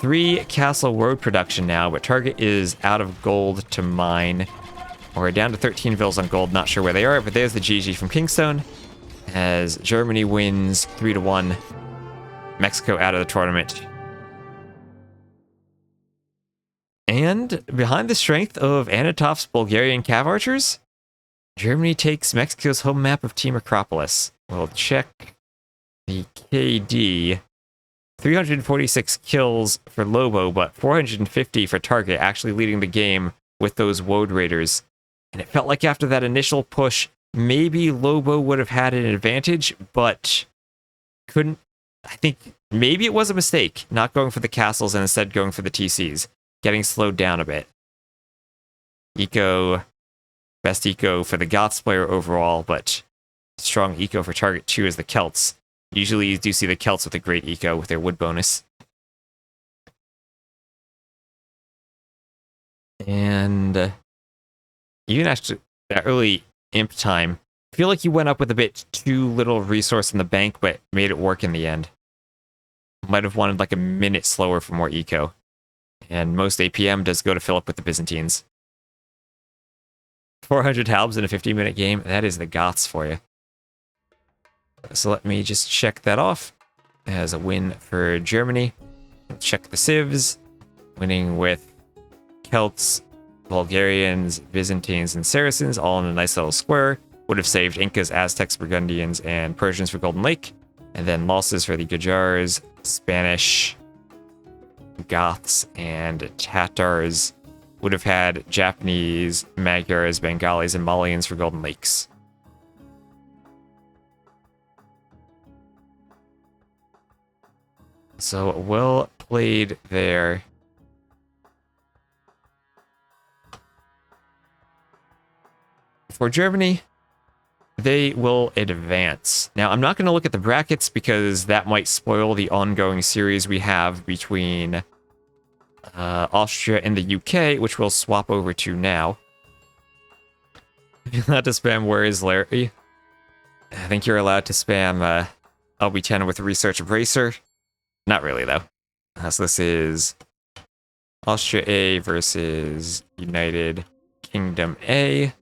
3 castle road production now, but target is out of gold to mine. We're down to 13 vills on gold, not sure where they are, but there's the GG from Kingstone. As Germany wins 3-1. Mexico out of the tournament. And behind the strength of Anatov's Bulgarian cav archers, Germany takes Mexico's home map of Team Acropolis. We'll check the KD. 346 kills for Lobo, but 450 for Target, actually leading the game with those Woad Raiders. And it felt like after that initial push, maybe Lobo would have had an advantage, but couldn't. I think maybe it was a mistake not going for the castles and instead going for the TCs, getting slowed down a bit. Best eco for the Goths player overall, but strong eco for Target 2 is the Celts. Usually you do see the Celts with a great eco with their wood bonus. And even after that early imp time, I feel like you went up with a bit too little resource in the bank, but made it work in the end. Might have wanted like a minute slower for more eco. And most APM does go to fill up with the Byzantines. 400 halbs in a 15-minute game, that is the Goths for you. So let me just check that off as a win for Germany. Check the civs, winning with Celts, Bulgarians, Byzantines, and Saracens, all in a nice little square. Would have saved Incas, Aztecs, Burgundians, and Persians for Golden Lake. And then losses for the Gajars, Spanish, Goths, and Tatars. Would have had Japanese, Magyars, Bengalis, and Malians for Golden Lakes. So well played there. For Germany, they will advance. Now, I'm not going to look at the brackets because that might spoil the ongoing series we have between Austria and the UK, which we'll swap over to now. You're allowed to spam Where is Larry? I think you're allowed to spam LB10 with Research Bracer. Not really, though. So this is Austria A versus United Kingdom A.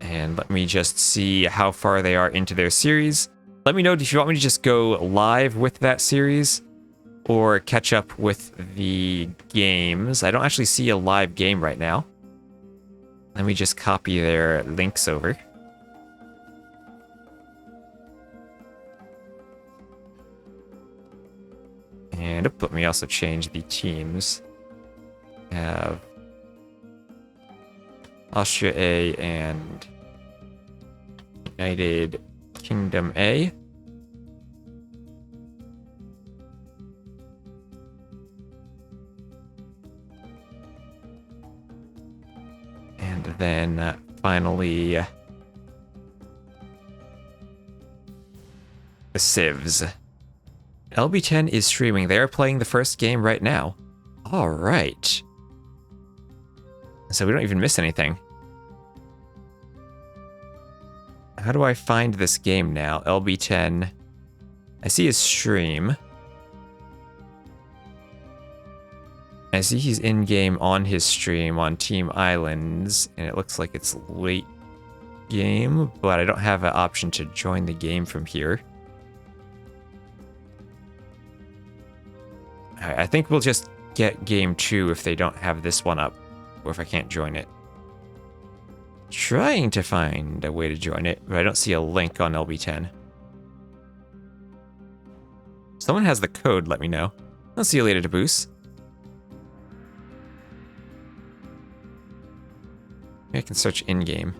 And let me just see how far they are into their series. Let me know if you want me to just go live with that series or catch up with the games. I don't actually see a live game right now. Let me just copy their links over. And let me also change the teams. Have Austria A and United Kingdom A. And then finally the Civs. LB10 is streaming. They're playing the first game right now. All right. So we don't even miss anything. How do I find this game now? LB10. I see his stream. I see he's in-game on his stream on Team Islands, and it looks like it's late game, but I don't have an option to join the game from here. I think we'll just get game 2 if they don't have this one up, or if I can't join it. Trying to find a way to join it, but I don't see a link on LB10. Someone has the code, let me know. I'll see you later, Daboose. Maybe I can search in-game.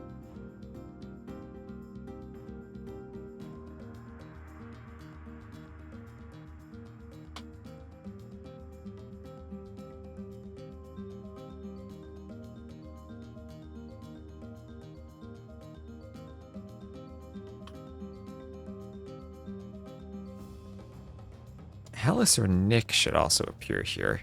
Alice or Nick should also appear here.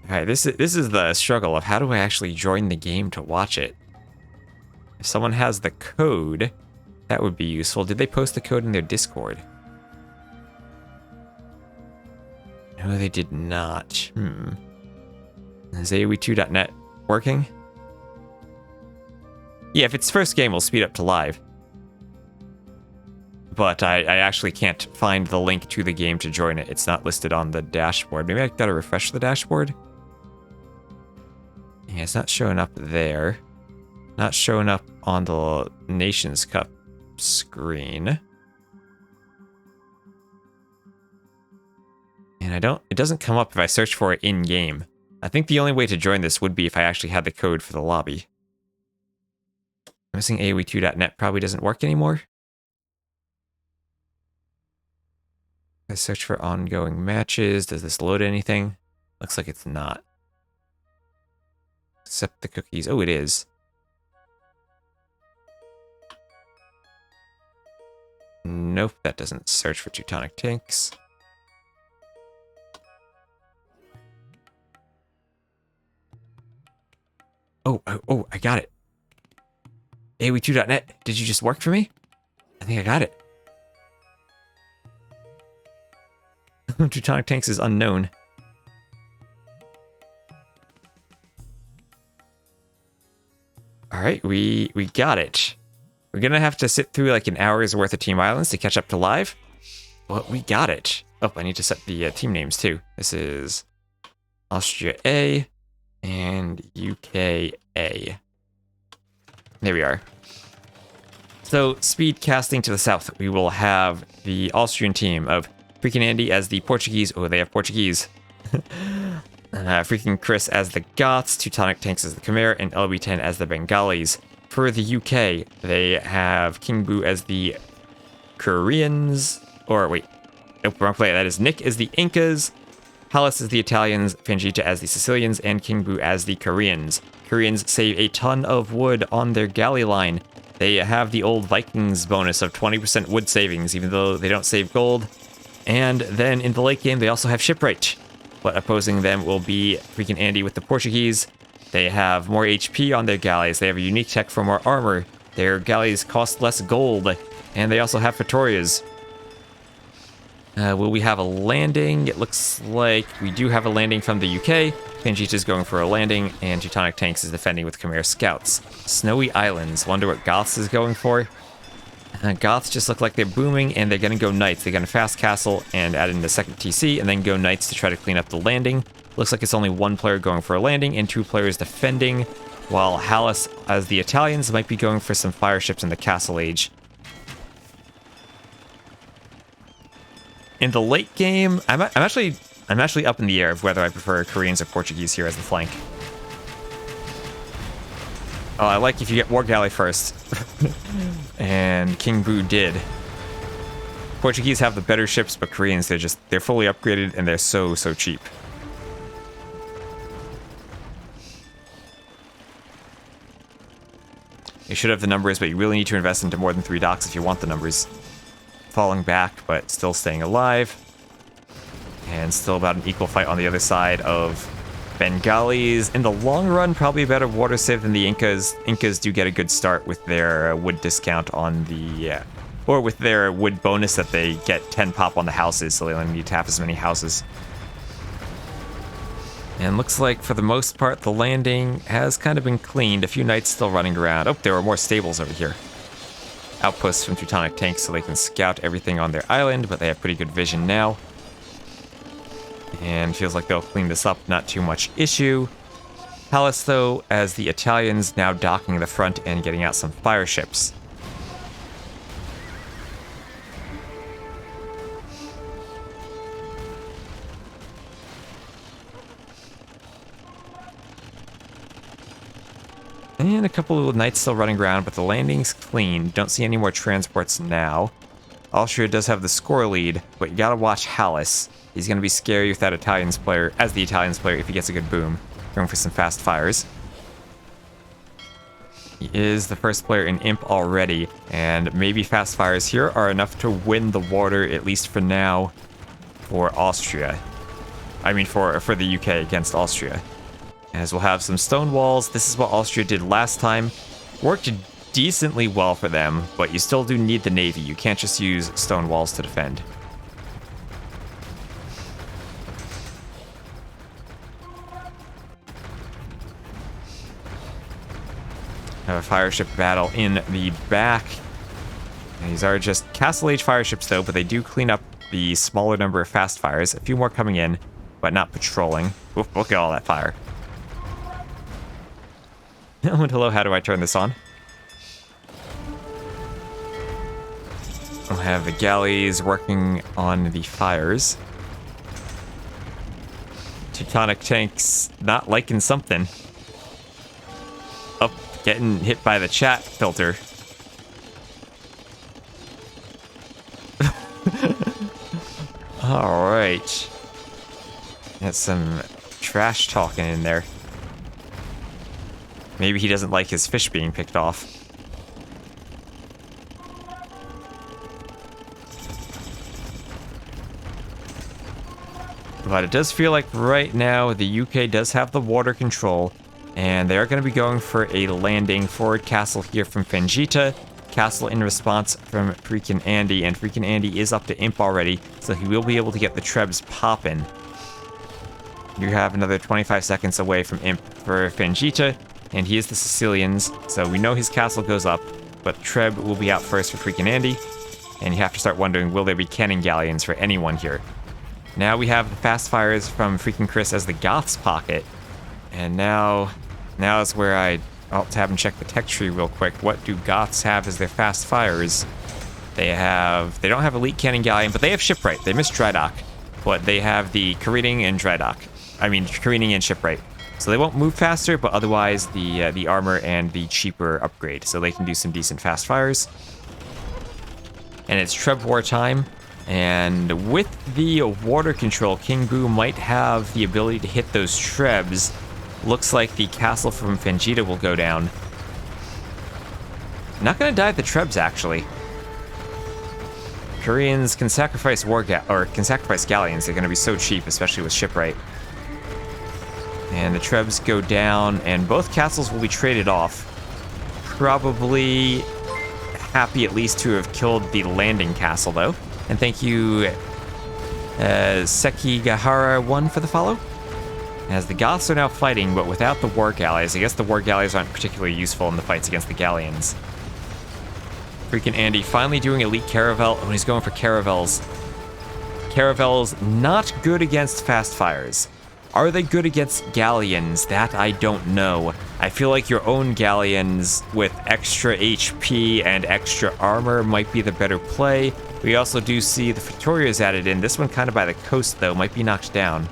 Alright, this is the struggle of how do I actually join the game to watch it? If someone has the code, That would be useful. Did they post the code in their Discord? No, they did not. Is AoE2.net working? Yeah, if it's first game, we'll speed up to live. But I actually can't find the link to the game to join it. It's not listed on the dashboard. Maybe I gotta refresh the dashboard? Yeah, it's not showing up there. Not showing up on the Nations Cup screen. And it doesn't come up if I search for it in-game. I think the only way to join this would be if I actually had the code for the lobby. I'm guessing AoE2.net probably doesn't work anymore. I search for ongoing matches. Does this load anything? Looks like it's not. Accept the cookies. Oh, it is. Nope, that doesn't search for Teutonic Tanks. Oh, I got it. AoE2.net, did you just work for me? I think I got it. Teutonic Tanks is unknown. Alright, we got it. We're gonna have to sit through like an hour's worth of Team Islands to catch up to live. But we got it. Oh, I need to set the team names too. This is Austria A and UK A. There we are. So, speed casting to the south, we will have the Austrian team of Freaking Andy as the Portuguese. Oh, they have Portuguese. Freaking Chris as the Goths, Teutonic Tanks as the Khmer, and LB10 as the Bengalis. For the UK, they have King Boo as the Koreans. Or wait, nope, wrong play. That is Nick as the Incas, Hallis as the Italians, Fangita as the Sicilians, and King Boo as the Koreans. Koreans save a ton of wood on their galley line. They have the old Vikings bonus of 20% wood savings, even though they don't save gold. And then in the late game, they also have shipwright. But opposing them will be Freaking Andy with the Portuguese. They have more HP on their galleys. They have a unique tech for more armor. Their galleys cost less gold. And they also have Fetorias. Will we have a landing? It looks like we do have a landing from the UK. Fangita is going for a landing, and Teutonic Tanks is defending with Khmer Scouts. Snowy Islands. Wonder what Goths is going for. Goths just look like they're booming, and they're going to go Knights. They're going to fast castle and add in the second TC, and then go Knights to try to clean up the landing. Looks like it's only one player going for a landing and two players defending, while Hallis, as the Italians, might be going for some fire ships in the Castle Age. In the late game, I'm actually up in the air of whether I prefer Koreans or Portuguese here as the flank. Oh, I like if you get War Galley first. And King Boo did. Portuguese have the better ships, but Koreans, they're fully upgraded and they're so cheap. You should have the numbers, but you really need to invest into more than 3 docks if you want the numbers. Falling back, but still staying alive. And still about an equal fight on the other side of Bengalis. In the long run, probably a better water civ than the Incas. Incas do get a good start with their wood discount on the... or with their wood bonus that they get 10 pop on the houses, so they only need to have as many houses. And looks like, for the most part, the landing has kind of been cleaned. A few knights still running around. Oh, there are more stables over here. Outposts from Teutonic Tanks so they can scout everything on their island, but they have pretty good vision now. And feels like they'll clean this up, not too much issue. Hallis, though, as the Italians now docking the front and getting out some fire ships. And a couple of knights still running around, but the landing's clean. Don't see any more transports now. Austria does have the score lead, but you gotta watch Hallis. He's gonna be scary with that Italians player, as the Italians player, if he gets a good boom. Going for some fast fires. He is the first player in Imp already, and maybe fast fires here are enough to win the water, at least for now, for Austria. I mean, for the UK against Austria. As we'll have some stone walls. This is what Austria did last time. Worked decently well for them, but you still do need the navy. You can't just use stone walls to defend. Have a fire ship battle in the back. These are just Castle Age fire ships though, but they do clean up the smaller number of fast fires. A few more coming in, but not patrolling. Oof, look at all that fire. And hello, how do I turn this on? We'll have the galleys working on the fires. Teutonic tanks not liking something. Up, getting hit by the chat filter. Alright. Got some trash talking in there. Maybe he doesn't like his fish being picked off. But it does feel like right now the UK does have the water control, and they are going to be going for a landing. Forward castle here from Fengita, castle in response from freaking Andy, and freaking Andy is up to imp already, so he will be able to get the trebs popping. You have another 25 seconds away from imp for Fengita, and he is the Sicilians, so we know his castle goes up, but Treb will be out first for freaking Andy, and you have to start wondering, will there be cannon galleons for anyone here? Now we have the fast fires from freaking Chris as the Goths pocket, and now is where I'll have him check the tech tree real quick. What do Goths have as their fast fires? They don't have elite cannon galleon, but they have shipwright. They missed dry dock, but they have the careening and dry dock. I mean, careening and shipwright. So they won't move faster, but otherwise the armor and the cheaper upgrade, so they can do some decent fast fires. And it's Treb war time, and with the water control, King Boo might have the ability to hit those Trebs. Looks like the castle from Fengita will go down. Not gonna die at the Trebs, actually. Koreans can sacrifice galleons. They're gonna be so cheap, especially with shipwright. And the Trebs go down, and both castles will be traded off. Probably happy at least to have killed the landing castle, though. And thank you, Sekigahara1 for the follow. As the Goths are now fighting, but without the war galleys. I guess the war galleys aren't particularly useful in the fights against the galleons. Freaking Andy finally doing elite caravel. Oh, he's going for caravels. Caravels not good against fast fires. Are they good against galleons? That I don't know. I feel like your own galleons with extra HP and extra armor might be the better play. We also do see the Victorias added in. This one kind of by the coast, though, might be knocked down.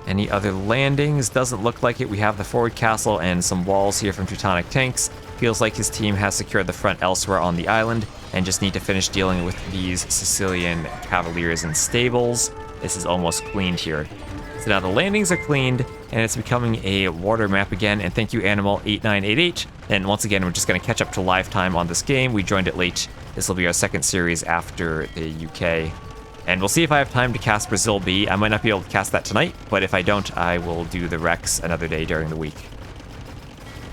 Any other landings? Doesn't look like it. We have the forward castle and some walls here from Teutonic tanks. Feels like his team has secured the front elsewhere on the island and just need to finish dealing with these Sicilian cavaliers and stables. This is almost cleaned here. So now the landings are cleaned, and it's becoming a water map again. And thank you, Animal8988. And once again, we're just going to catch up to live time on this game. We joined it late. This will be our second series after the UK. And we'll see if I have time to cast Brazil B. I might not be able to cast that tonight, but if I don't, I will do the Rex another day during the week.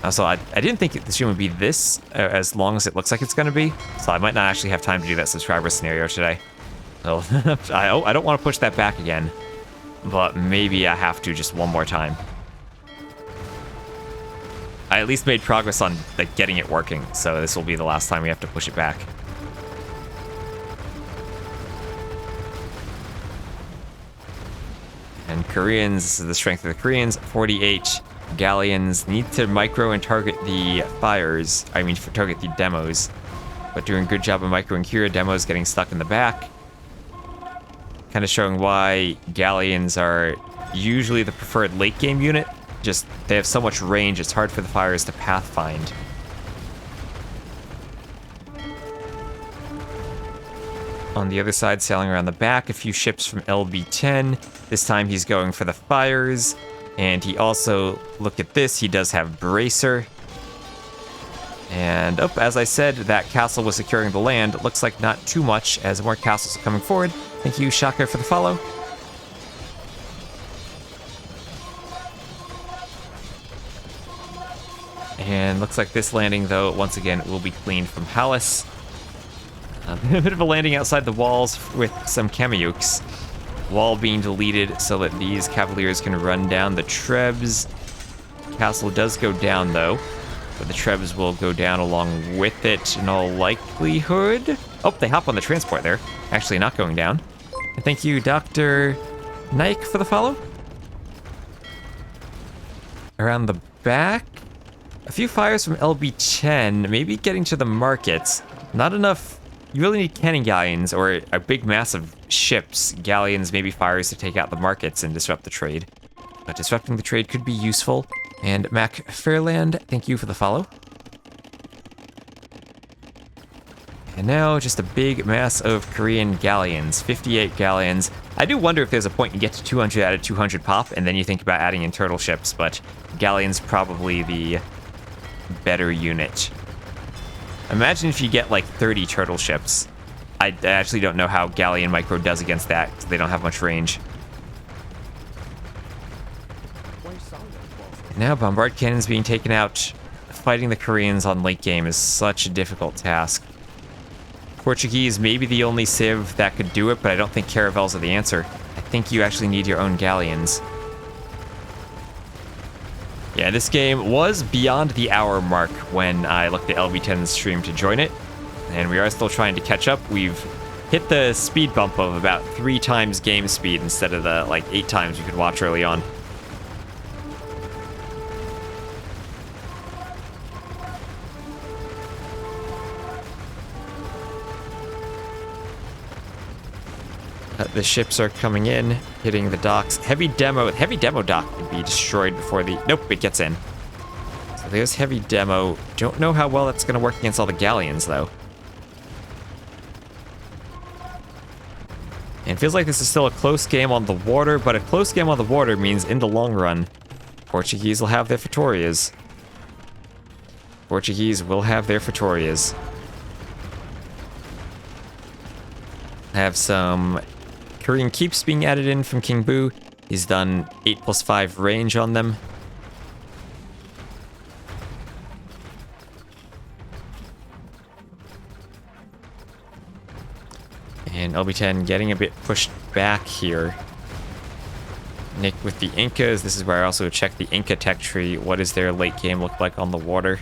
Also, I didn't think the stream would be this as long as it looks like it's going to be, so I might not actually have time to do that subscriber scenario today. So I don't want to push that back again, but maybe I have to just one more time. I at least made progress on getting it working, so this will be the last time we have to push it back. And Koreans, this is the strength of the Koreans, 48 galleons. Need to micro and target the fires, target the demos. But doing a good job of microing here, demos getting stuck in the back. Kind of showing why galleons are usually the preferred late game unit. Just, they have so much range, it's hard for the fires to pathfind. On the other side, sailing around the back, a few ships from LB10. This time he's going for the fires. And he also, look at this, he does have Bracer. And, as I said, that castle was securing the land. Looks like not too much, as more castles are coming forward. Thank you, Shaka, for the follow. And looks like this landing, though, once again, will be cleaned from Pallas. A bit of a landing outside the walls with some Kameyuks. Wall being deleted so that these Cavaliers can run down the Trebs. Castle does go down, though, but the Trebs will go down along with it in all likelihood. Oh, they hop on the transport there. Actually not going down. And thank you, Dr. Nike, for the follow. Around the back, a few fires from LB10, maybe getting to the markets. Not enough. You really need cannon galleons or a big mass of ships, galleons, maybe fires to take out the markets and disrupt the trade. But disrupting the trade could be useful. And Mac Fairland, thank you for the follow. And now just a big mass of Korean galleons, 58 galleons. I do wonder if there's a point you get to 200 out of 200 pop, and then you think about adding in turtle ships, but galleons probably the better unit. Imagine if you get like 30 turtle ships. I actually don't know how Galleon Micro does against that, because they don't have much range. Now bombard cannons being taken out. Fighting the Koreans on late game is such a difficult task. Portuguese may be the only civ that could do it, but I don't think caravels are the answer. I think you actually need your own galleons. Yeah, this game was beyond the hour mark when I looked at LB10's stream to join it, and we are still trying to catch up. We've hit the speed bump of about 3 times game speed instead of the like 8 times you could watch early on. The ships are coming in, hitting the docks. Heavy demo dock would be destroyed before the... Nope, it gets in. So there's heavy demo. Don't know how well that's going to work against all the galleons, though. And it feels like this is still a close game on the water, but a close game on the water means in the long run, Portuguese will have their Vitorias. Portuguese will have their Vitorias. Have some Korean keeps being added in from King Boo. He's done 8+5 range on them. And LB10 getting a bit pushed back here. Nick with the Incas. This is where I also check the Inca tech tree. What does their late game look like on the water?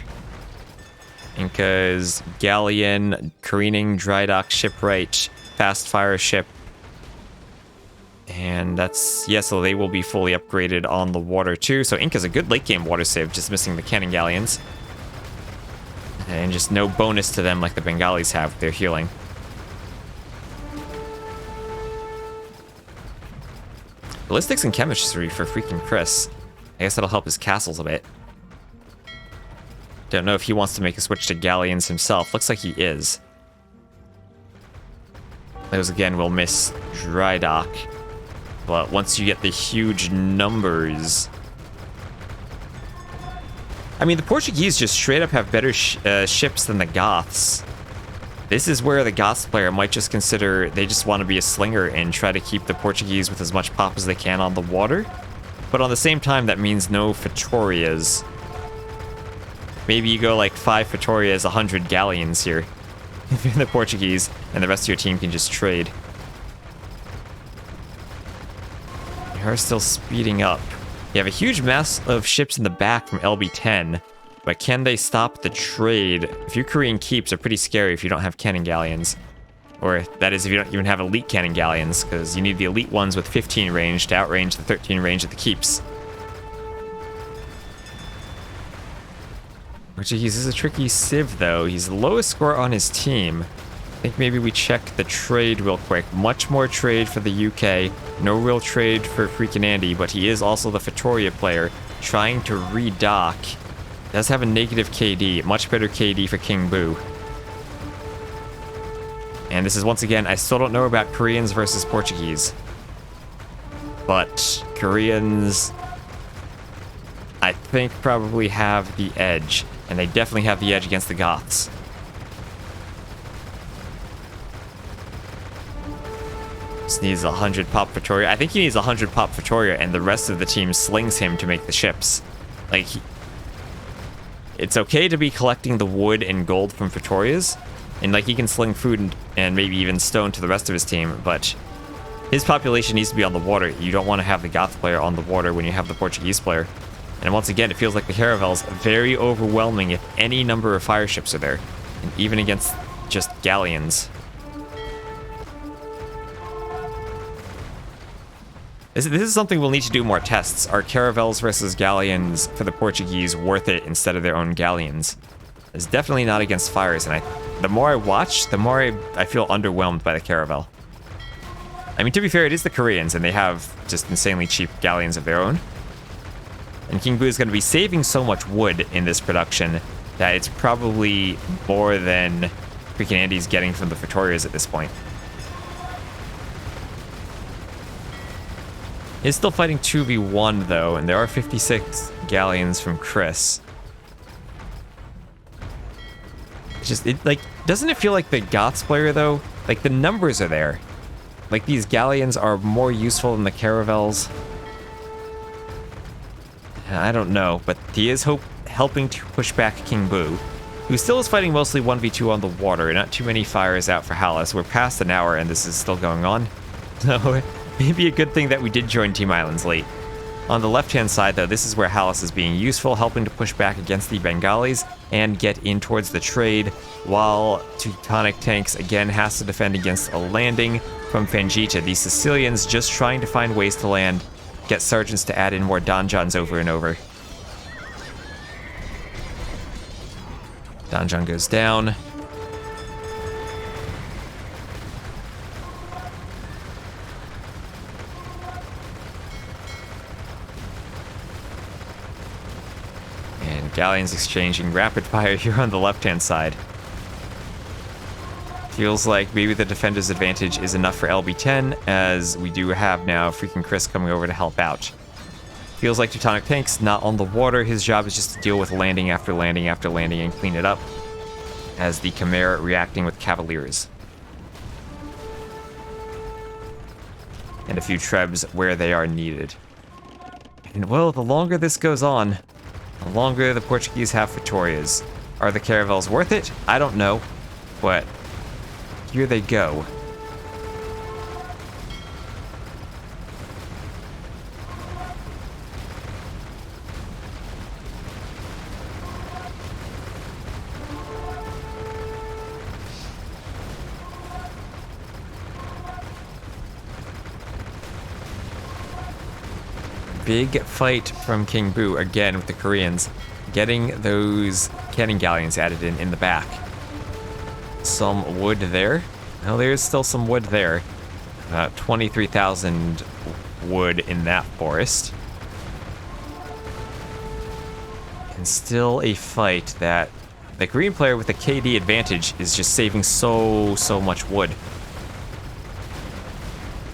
Incas, galleon, careening, dry dock, shipwright, fast fire ship. And that's, yeah, so they will be fully upgraded on the water too. So Inca's a good late game water save, just missing the cannon galleons. And just no bonus to them like the Bengalis have with their healing. Ballistics and chemistry for freaking Chris. I guess that'll help his castles a bit. Don't know if he wants to make a switch to galleons himself. Looks like he is. Those again will miss dry dock. But once you get the huge numbers... I mean, the Portuguese just straight up have better ships than the Goths. This is where the Goths player might just consider they just want to be a slinger and try to keep the Portuguese with as much pop as they can on the water. But on the same time, that means no Vitorias. Maybe you go like 5 Vitorias, 100 galleons here. If you're the Portuguese, and the rest of your team can just trade. You are still speeding up. You have a huge mass of ships in the back from LB10, but can they stop the trade? A few Korean keeps are pretty scary if you don't have cannon galleons. Or, that is, if you don't even have elite cannon galleons, because you need the elite ones with 15 range to outrange the 13 range of the keeps. Portuguese is a tricky civ, though. He's the lowest score on his team. I think maybe we check the trade real quick. Much more trade for the UK. No real trade for freaking Andy, but he is also the Vitoria player trying to redock. Does have a negative KD. Much better KD for King Boo. And this is once again, I still don't know about Koreans versus Portuguese. But Koreans, I think, probably have the edge. And they definitely have the edge against the Goths. Just needs 100 pop Vitoria. I think he needs 100 pop Vitoria, and the rest of the team slings him to make the ships. Like, It's okay to be collecting the wood and gold from Pretorius, and like he can sling food and maybe even stone to the rest of his team, but his population needs to be on the water. You don't want to have the Goth player on the water when you have the Portuguese player. And once again, it feels like the Caravels very overwhelming if any number of fire ships are there, and even against just galleons. This is something we'll need to do more tests. Are Caravels versus galleons for the Portuguese worth it instead of their own galleons? It's definitely not against fires, and the more I watch, the more I feel underwhelmed by the Caravel. I mean, to be fair, it is the Koreans, and they have just insanely cheap galleons of their own. And King Boo is going to be saving so much wood in this production that it's probably more than freaking Andy's getting from the Pretorius at this point. He's still fighting 2v1 though, and there are 56 galleons from Chris. It's just, doesn't it feel like the Goths player though? Like, the numbers are there. Like, these galleons are more useful than the Caravels. I don't know, but he is helping to push back King Boo, who still is fighting mostly 1v2 on the water. Not too many fires out for Hallis. We're past an hour and this is still going on. So, maybe a good thing that we did join Team Islands late. On the left-hand side, though, this is where Hallis is being useful, helping to push back against the Bengalis and get in towards the trade, while Teutonic Tanks again has to defend against a landing from Fangita. The Sicilians just trying to find ways to land, get sergeants to add in more donjons over and over. Donjon goes down. Galleons exchanging rapid fire here on the left-hand side. Feels like maybe the defender's advantage is enough for LB10, as we do have now freaking Chris coming over to help out. Feels like Teutonic Tanks not on the water. His job is just to deal with landing after landing after landing and clean it up, as the Khmer reacting with Cavaliers. And a few trebs where they are needed. And well, the longer this goes on, the longer the Portuguese have Pretorius. Are the Caravels worth it? I don't know, but here they go. Big fight from King Boo, again with the Koreans, getting those cannon galleons added in the back. Some wood there. Well, there's still some wood there. 23,000 wood in that forest. And still a fight that the green player with the KD advantage is just saving so much wood.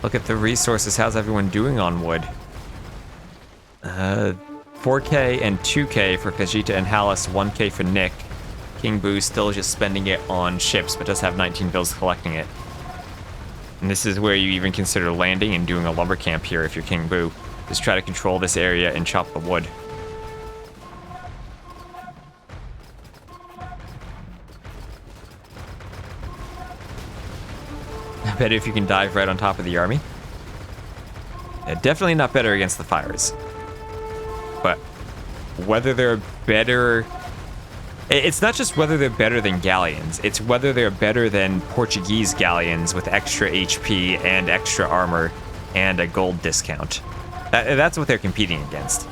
Look at the resources. How's everyone doing on wood? 4k and 2k for Vegeta and Hallis, 1k for Nick. King Boo still just spending it on ships, but does have 19 bills collecting it. And this is where you even consider landing and doing a lumber camp here if you're King Boo. Just try to control this area and chop the wood. I bet if you can dive right on top of the army. Yeah, definitely not better against the fires. But whether they're better... It's not just whether they're better than galleons, it's whether they're better than Portuguese galleons with extra HP and extra armor and a gold discount. That's what they're competing against.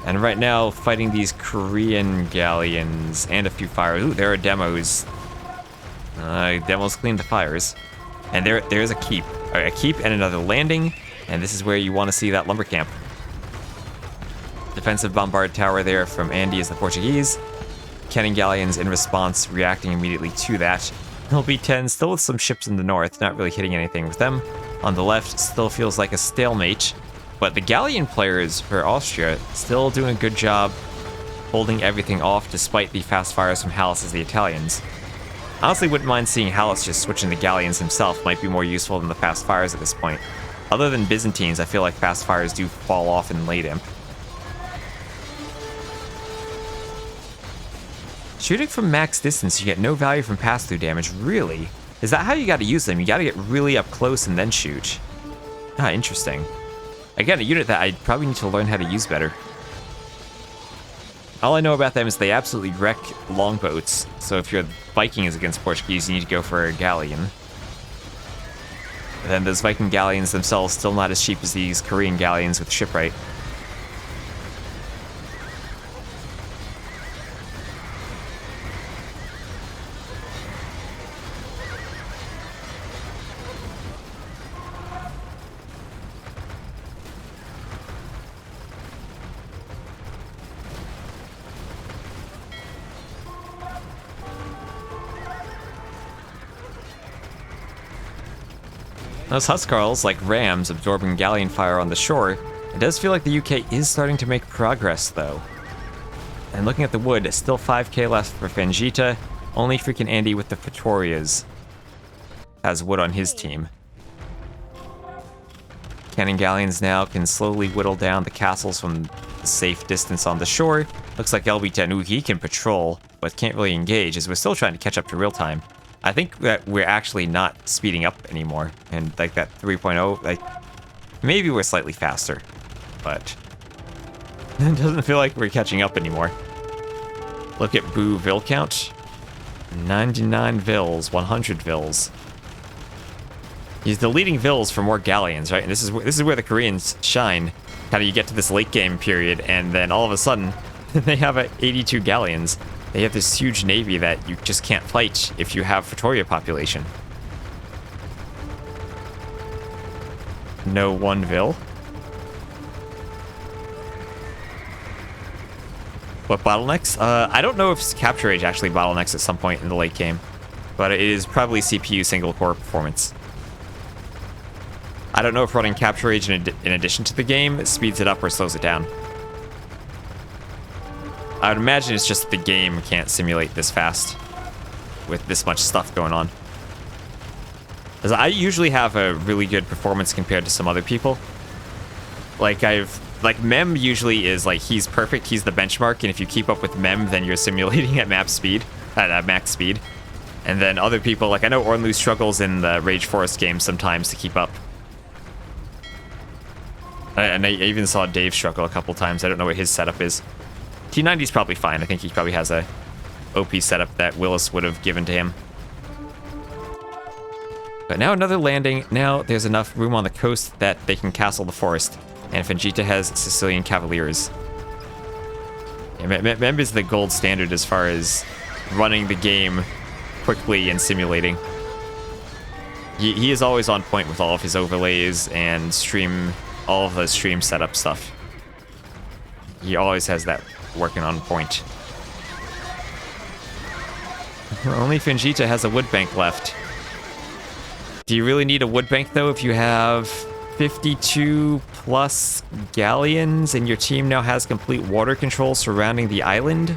And right now, fighting these Korean galleons and a few fires. Ooh, there are demos. Demos clean the fires. And there's a keep. A keep and another landing. And this is where you want to see that lumber camp. Defensive bombard tower there from Andy as the Portuguese. Cannon galleons in response, reacting immediately to that. LB10 still with some ships in the north, not really hitting anything with them. On the left, still feels like a stalemate. But the galleon players for Austria still doing a good job holding everything off despite the fast fires from Hallis as the Italians. Honestly, wouldn't mind seeing Hallis just switching the galleons himself. Might be more useful than the fast fires at this point. Other than Byzantines, I feel like fast fires do fall off in late imp. Shooting from max distance, you get no value from pass-through damage. Really? Is that how you got to use them? You got to get really up close and then shoot. Ah, interesting. Again, a unit that I probably need to learn how to use better. All I know about them is they absolutely wreck longboats. So if your Viking is against Portuguese, you need to go for a galleon. But then those Viking galleons themselves still not as cheap as these Korean galleons with shipwright. Those Huscarls, like rams, absorbing galleon fire on the shore, it does feel like the UK is starting to make progress, though. And looking at the wood, still 5k left for Fangita, only freaking Andy with the Pretorias has wood on his team. Cannon galleons now can slowly whittle down the castles from the safe distance on the shore. Looks like LB10, ooh, he can patrol, but can't really engage, as we're still trying to catch up to real time. I think that we're actually not speeding up anymore, and like that 3.0, like, maybe we're slightly faster, but it doesn't feel like we're catching up anymore. Look at Boo Vil count. 99 Vils, 100 Vils. He's deleting Vils for more galleons, right? And this is where the Koreans shine. How do you get to this late game period, and then all of a sudden, they have 82 galleons. They have this huge navy that you just can't fight if you have Pretoria population. No one Vil. What bottlenecks? I don't know if Capture Age actually bottlenecks at some point in the late game, but it is probably CPU single core performance. I don't know if running Capture Age in addition to the game speeds it up or slows it down. I would imagine it's just the game can't simulate this fast with this much stuff going on. Because I usually have a really good performance compared to some other people. Like Mem usually is like, he's perfect, he's the benchmark, and if you keep up with Mem, then you're simulating at max speed. And then other people, like I know Ornlu struggles in the Rage Forest games sometimes to keep up. And I even saw Dave struggle a couple times. I don't know what his setup is. T90's probably fine. I think he probably has a OP setup that Willis would have given to him. But now another landing. Now there's enough room on the coast that they can castle the forest. And Fangita has Sicilian Cavaliers. Yeah, Mem is the gold standard as far as running the game quickly and simulating. He is always on point with all of his overlays and all of the stream setup stuff. He always has that working on point. Only Fangita has a wood bank left. Do you really need a wood bank though if you have 52 plus galleons and your team now has complete water control surrounding the island?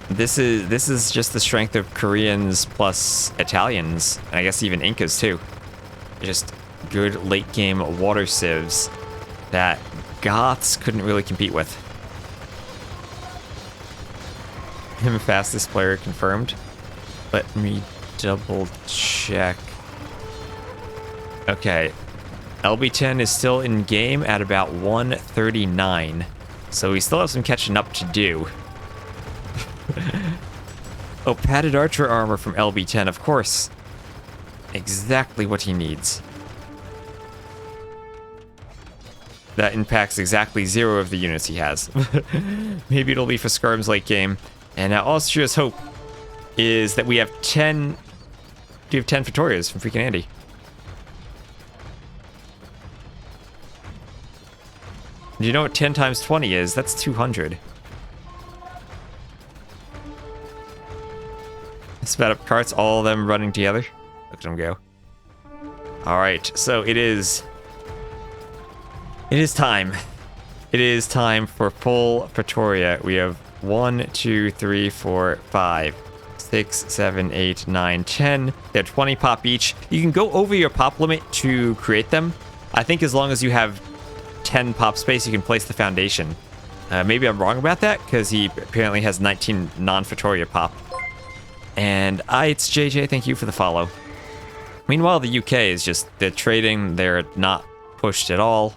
This is just the strength of Koreans plus Italians, and I guess even Incas too. Just good late game water civs that Goths couldn't really compete with. Him fastest player confirmed. Let me double check. Okay. LB10 is still in game at about 139. So we still have some catching up to do. Oh, padded archer armor from LB10, of course. Exactly what he needs. That impacts exactly 0 of the units he has. Maybe it'll be for Skarm's late game. And now Austria's hope is that we have 10... We have 10 Pretorias from freaking Andy. Do you know what 10 times 20 is? That's 200. Sped up carts, all of them running together. Look at them go. Alright, so it is time. It is time for full Pretoria. We have 1, 2, 3, 4, 5, 6, 7, 8, 9, 10. They're 20 pop each. You can go over your pop limit to create them. I think as long as you have 10 pop space, you can place the foundation. Maybe I'm wrong about that, because he apparently has 19 non-Fatoria pop. And it's JJ, thank you for the follow. Meanwhile, the UK is just, they're trading, they're not pushed at all.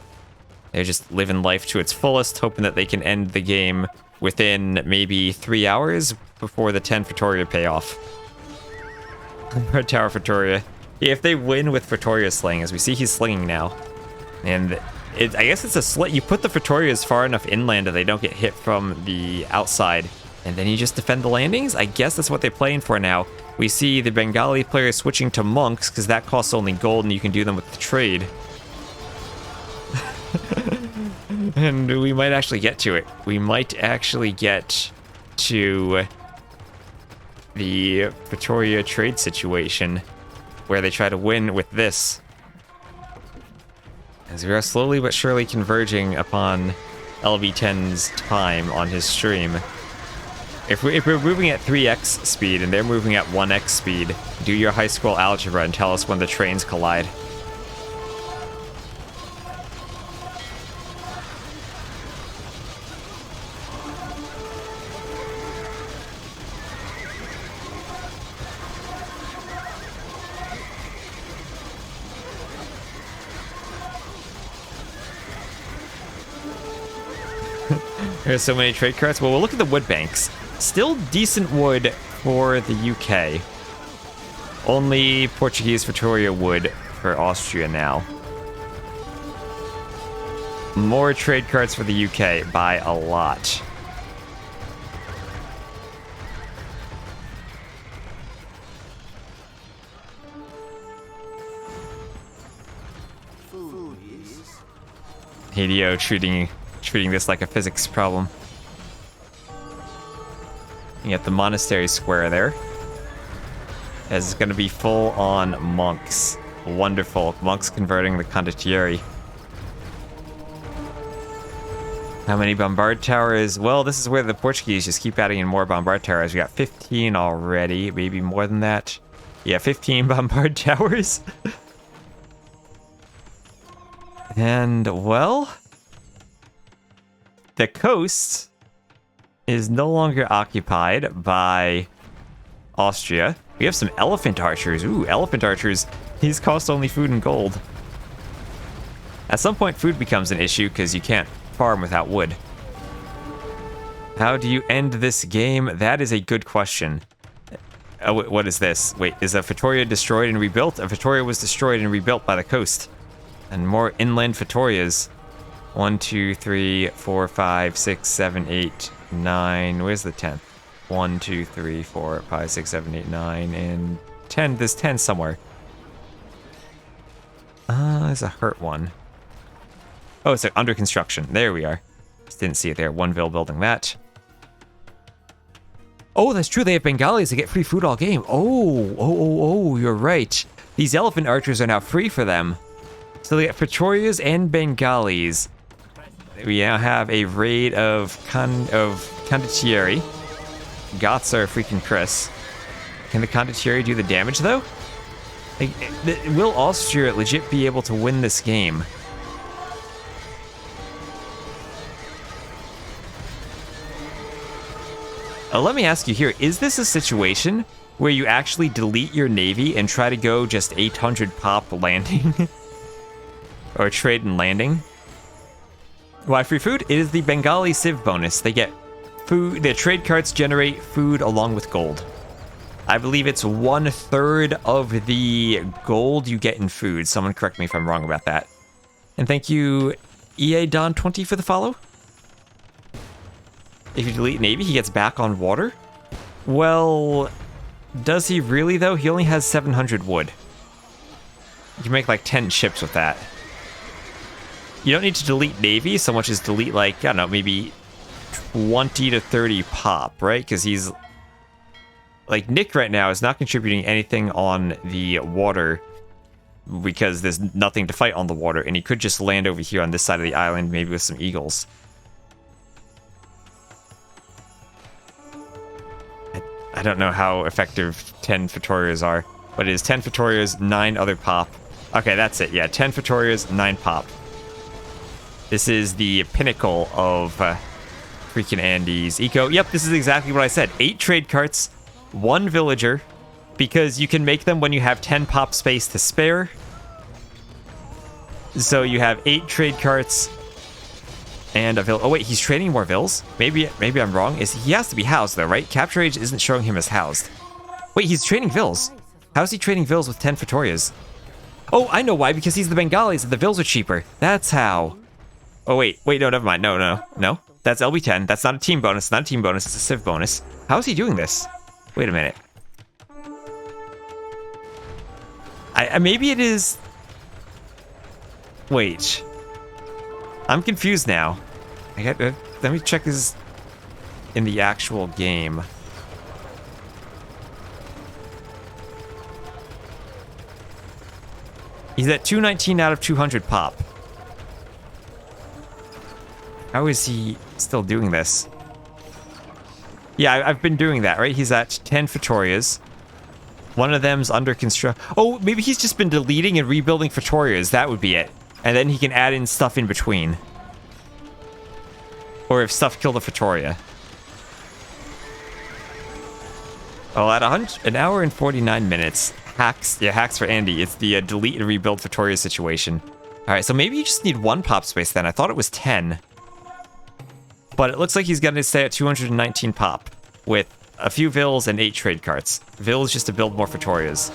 They're just living life to its fullest, hoping that they can end the game within maybe 3 hours before the 10 Fatoria payoff. Red Tower Fatoria. Yeah, if they win with Fatoria slaying, as we see he's slinging now. And I guess it's a slit. You put the Fatorias far enough inland that they don't get hit from the outside. And then you just defend the landings? I guess that's what they're playing for now. We see the Bengali players switching to monks, because that costs only gold and you can do them with the trade. And we might actually get to it. We might actually get to the Fatoria trade situation, where they try to win with this. As we are slowly but surely converging upon LV10's time on his stream. If we're moving at 3x speed and they're moving at 1x speed, do your high school algebra and tell us when the trains collide. There's so many trade cards. Well, we'll look at the wood banks. Still decent wood for the UK. Only Portuguese Fatoria wood for Austria now. More trade cards for the UK by a lot. Hideo treating this like a physics problem. You get the monastery square there. As it's going to be full on monks. Wonderful. Monks converting the condottieri. How many bombard towers? Well, this is where the Portuguese just keep adding in more bombard towers. We got 15 already. Maybe more than that. Yeah, 15 bombard towers. And, well, the coast is no longer occupied by Austria. We have some elephant archers. Ooh, elephant archers. These cost only food and gold. At some point, food becomes an issue because you can't farm without wood. How do you end this game? That is a good question. Oh, what is this? Wait, is a Fatoria destroyed and rebuilt? A Fatoria was destroyed and rebuilt by the coast. And more inland Fatorias. 1, 2, 3, 4, 5, 6, 7, 8, 9. Where's the 10th? 1, 2, 3, 4, 5, 6, 7, 8, 9, and 10. There's 10 somewhere. There's a hurt one. Oh, it's under construction. There we are. Just didn't see it there. Oneville building that. Oh, that's true. They have Bengalis that get free food all game. Oh, you're right. These elephant archers are now free for them. So they get Fatorias and Bengalis. We now have a raid of condottieri. Goths are freaking Chris. Can the condottieri do the damage, though? Like, will Austria legit be able to win this game? Let me ask you here, is this a situation where you actually delete your navy and try to go just 800 pop landing? Or trade and landing? Why free food? It is the Bengali Civ bonus. They get food, their trade cards generate food along with gold. I believe it's 1/3 of the gold you get in food. Someone correct me if I'm wrong about that. And thank you, EA Don20 for the follow. If you delete Navy, he gets back on water? Well, does he really though? He only has 700 wood. You can make like 10 ships with that. You don't need to delete Navy so much as delete like, I don't know, maybe 20 to 30 pop, right? Because he's... Like, Nick right now is not contributing anything on the water because there's nothing to fight on the water, and he could just land over here on this side of the island, maybe with some eagles. I don't know how effective 10 Fatorias are, but it is 10 Fatorias, 9 other pop. Okay, that's it. Yeah, 10 Fatorias, 9 pop. This is the pinnacle of Freaking Andy's eco. Yep, this is exactly what I said. 8 trade carts, 1 villager, because you can make them when you have 10 pop space to spare. So you have 8 trade carts and a vill. Oh wait, he's trading more vills? Maybe I'm wrong. He has to be housed though, right? Capture age isn't showing him as housed. Wait, he's trading vills. How's he trading vills with 10 Fetorias? Oh, I know why, because he's the Bengalis and the vills are cheaper. That's how. Oh wait, no, never mind. No. That's LB10. That's not a team bonus. It's not a team bonus. It's a civ bonus. How is he doing this? Wait a minute. Maybe it is... Wait. I'm confused now. Let me check this in the actual game. He's at 219 out of 200 pop. How is he still doing this? Yeah, I've been doing that, right? He's at 10 Fetorias. One of them's under construction. Oh, maybe he's just been deleting and rebuilding Fetorias. That would be it. And then he can add in stuff in between. Or if stuff killed a Fetoria. Well, at an hour and 49 minutes. Hacks. Yeah, hacks for Andy. It's the delete and rebuild Fetoria situation. Alright, so maybe you just need 1 pop space then. I thought it was 10. But it looks like he's going to stay at 219 pop. With a few vills and 8 trade carts. Vills just to build more Fetorias.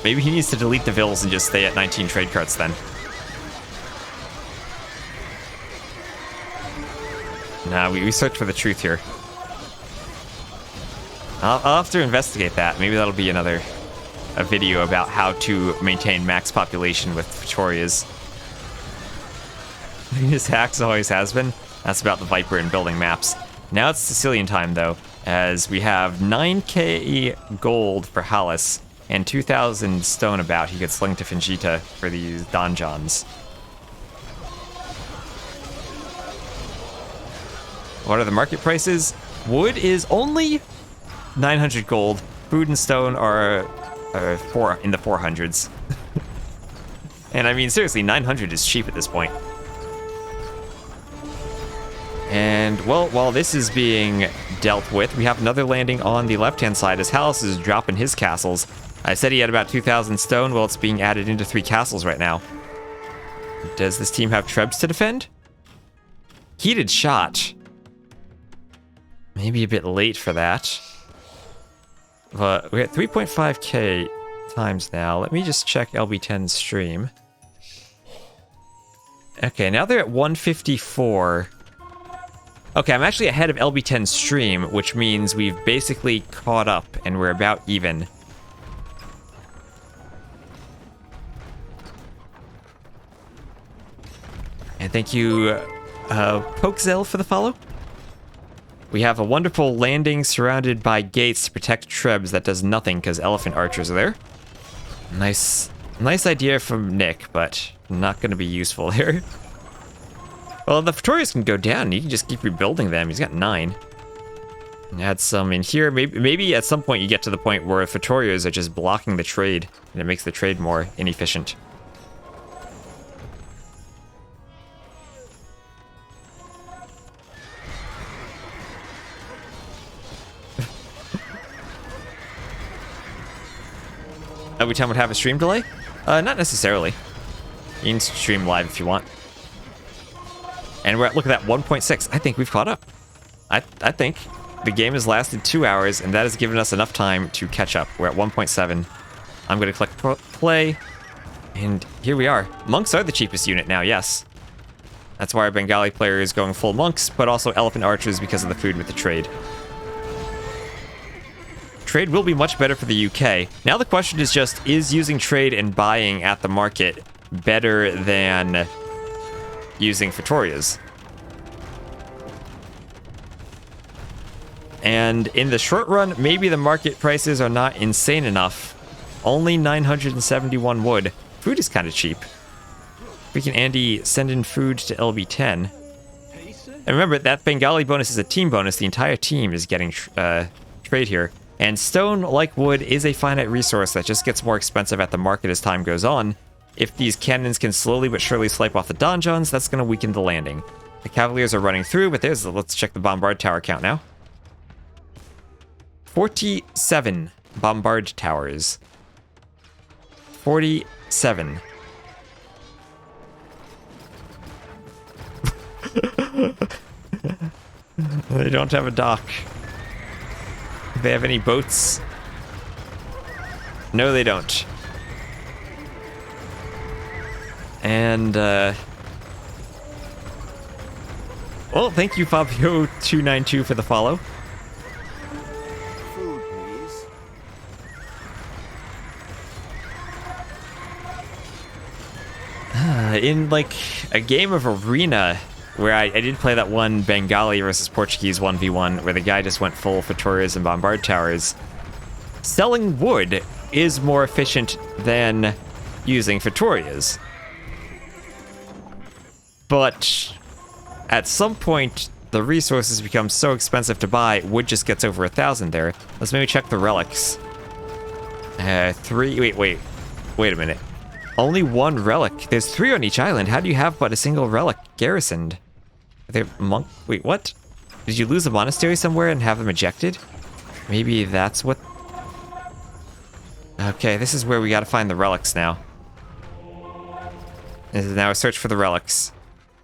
Maybe he needs to delete the vills and just stay at 19 trade carts then. Nah, we search for the truth here. I'll have to investigate that. Maybe that'll be a video about how to maintain max population with Fetorias. His hacks always has been. That's about the Viper and building maps. Now it's Sicilian time though, as we have 9k gold for Hallis and 2,000 stone about he could sling to Fingita for these donjons. What are the market prices? Wood is only 900 gold. Food and stone are in the 400s. And I mean, seriously, 900 is cheap at this point. And, well, while this is being dealt with, we have another landing on the left-hand side as Hallis is dropping his castles. I said he had about 2,000 stone. Well, it's being added into 3 castles right now. Does this team have Trebs to defend? Heated shot. Maybe a bit late for that. But we're at 3.5k times now. Let me just check LB10's stream. Okay, now they're at 154. Okay, I'm actually ahead of LB10's stream, which means we've basically caught up and we're about even. And thank you, Pokezel, for the follow. We have a wonderful landing surrounded by gates to protect Trebs that does nothing because elephant archers are there. Nice idea from Nick, but not going to be useful here. Well, the Fetorias can go down. You can just keep rebuilding them. He's got 9. Add some in here. Maybe at some point you get to the point where Fetorias are just blocking the trade, and it makes the trade more inefficient. Every time would have a stream delay? Not necessarily. You can stream live if you want. And we're at, look at that, 1.6. I think we've caught up. I think the game has lasted 2 hours, and that has given us enough time to catch up. We're at 1.7. I'm going to click play, and here we are. Monks are the cheapest unit now, yes. That's why our Bengali player is going full monks, but also elephant archers because of the food with the trade. Trade will be much better for the UK. Now the question is just, is using trade and buying at the market better than using Fetorias? And in the short run, maybe the market prices are not insane enough. Only 971 wood. Food is kind of cheap. We can Andy send in food to LB10. And remember, that Bengali bonus is a team bonus. The entire team is getting trade here. And stone, like wood, is a finite resource that just gets more expensive at the market as time goes on. If these cannons can slowly but surely swipe off the donjons, that's going to weaken the landing. The Cavaliers are running through, but let's check the bombard tower count now. 47 bombard towers. 47. They don't have a dock. Do they have any boats? No, they don't. And, well, thank you, Fabio292, for the follow. Food, please. In, like, a game of Arena, where I did play that one Bengali versus Portuguese 1v1, where the guy just went full Fetorias and Bombard Towers, selling wood is more efficient than using Fetorias. But at some point, the resources become so expensive to buy, wood just gets over 1,000 there. Let's maybe check the relics. Wait a minute. Only one relic. There's 3 on each island. How do you have but a single relic garrisoned? Wait, what? Did you lose a monastery somewhere and have them ejected? Maybe that's what... Okay, this is where we gotta find the relics now. This is now a search for the relics.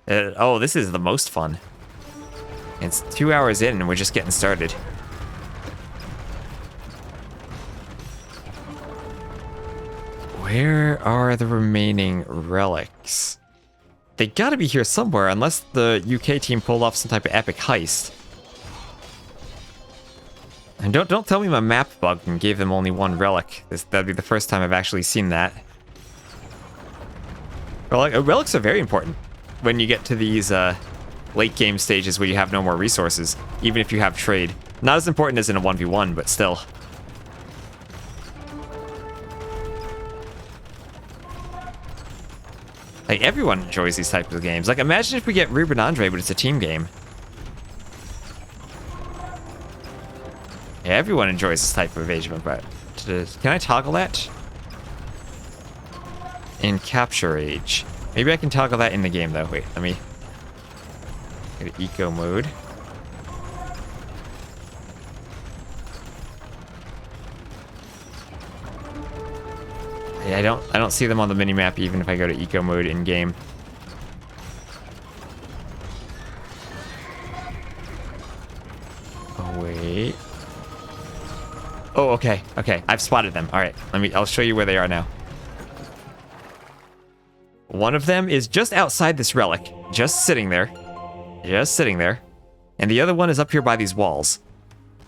Oh, this is the most fun. It's 2 hours in and we're just getting started. Where are the remaining relics? They gotta be here somewhere, unless the UK team pulled off some type of epic heist. And don't tell me my map bugged and gave them only one relic. That'd be the first time I've actually seen that. Relics are very important when you get to these late game stages where you have no more resources, even if you have trade. Not as important as in a 1v1, but still. Like, everyone enjoys these types of games. Like, imagine if we get Ruben Andre, but it's a team game. Yeah, everyone enjoys this type of engagement, but... Can I toggle that? In Capture Age. Maybe I can toggle that in the game, though. Wait, let me... Go to Eco mode. Yeah, I don't see them on the minimap even if I go to eco mode in game. Oh wait. Oh, okay. Okay, I've spotted them. All right. I'll show you where they are now. One of them is just outside this relic, just sitting there. Just sitting there. And the other one is up here by these walls.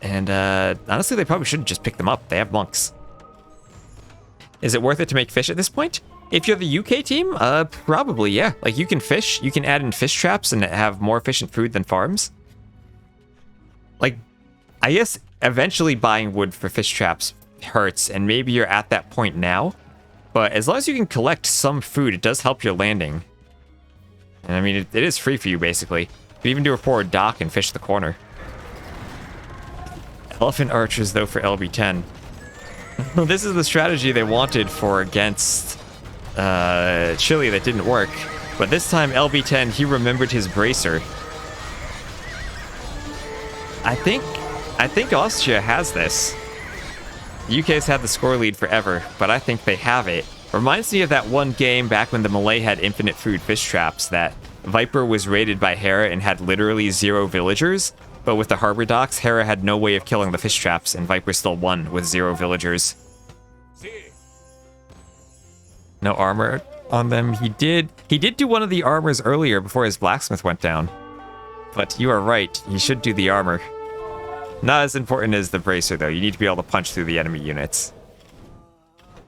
And honestly, they probably shouldn't just pick them up. They have monks. Is it worth it to make fish at this point? If you're the UK team, probably, yeah. Like, you can fish, you can add in fish traps and have more efficient food than farms. Like, I guess eventually buying wood for fish traps hurts, and maybe you're at that point now. But as long as you can collect some food, it does help your landing. And I mean, it is free for you, basically. You can even do a forward dock and fish the corner. Elephant archers, though, for LB10. This is the strategy they wanted for against Chile that didn't work. But this time, LB10, he remembered his bracer. I think Austria has this. The UK's had the score lead forever, but I think they have it. Reminds me of that one game back when the Malay had infinite food fish traps that Viper was raided by Hera and had literally 0 villagers. But with the harbor docks, Hera had no way of killing the fish traps, and Viper still won with 0 villagers. No armor on them. He did do one of the armors earlier before his blacksmith went down. But you are right, he should do the armor. Not as important as the bracer, though. You need to be able to punch through the enemy units.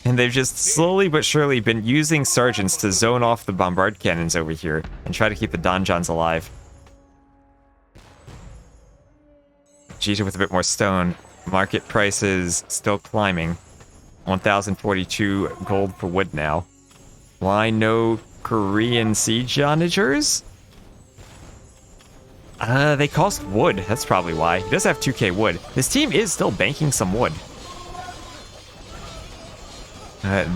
And they've just slowly but surely been using sergeants to zone off the bombard cannons over here and try to keep the donjons alive. Jita with a bit more stone. Market prices still climbing. 1,042 gold per wood now. Why no Korean siege onagers? They cost wood. That's probably why. He does have 2k wood. This team is still banking some wood.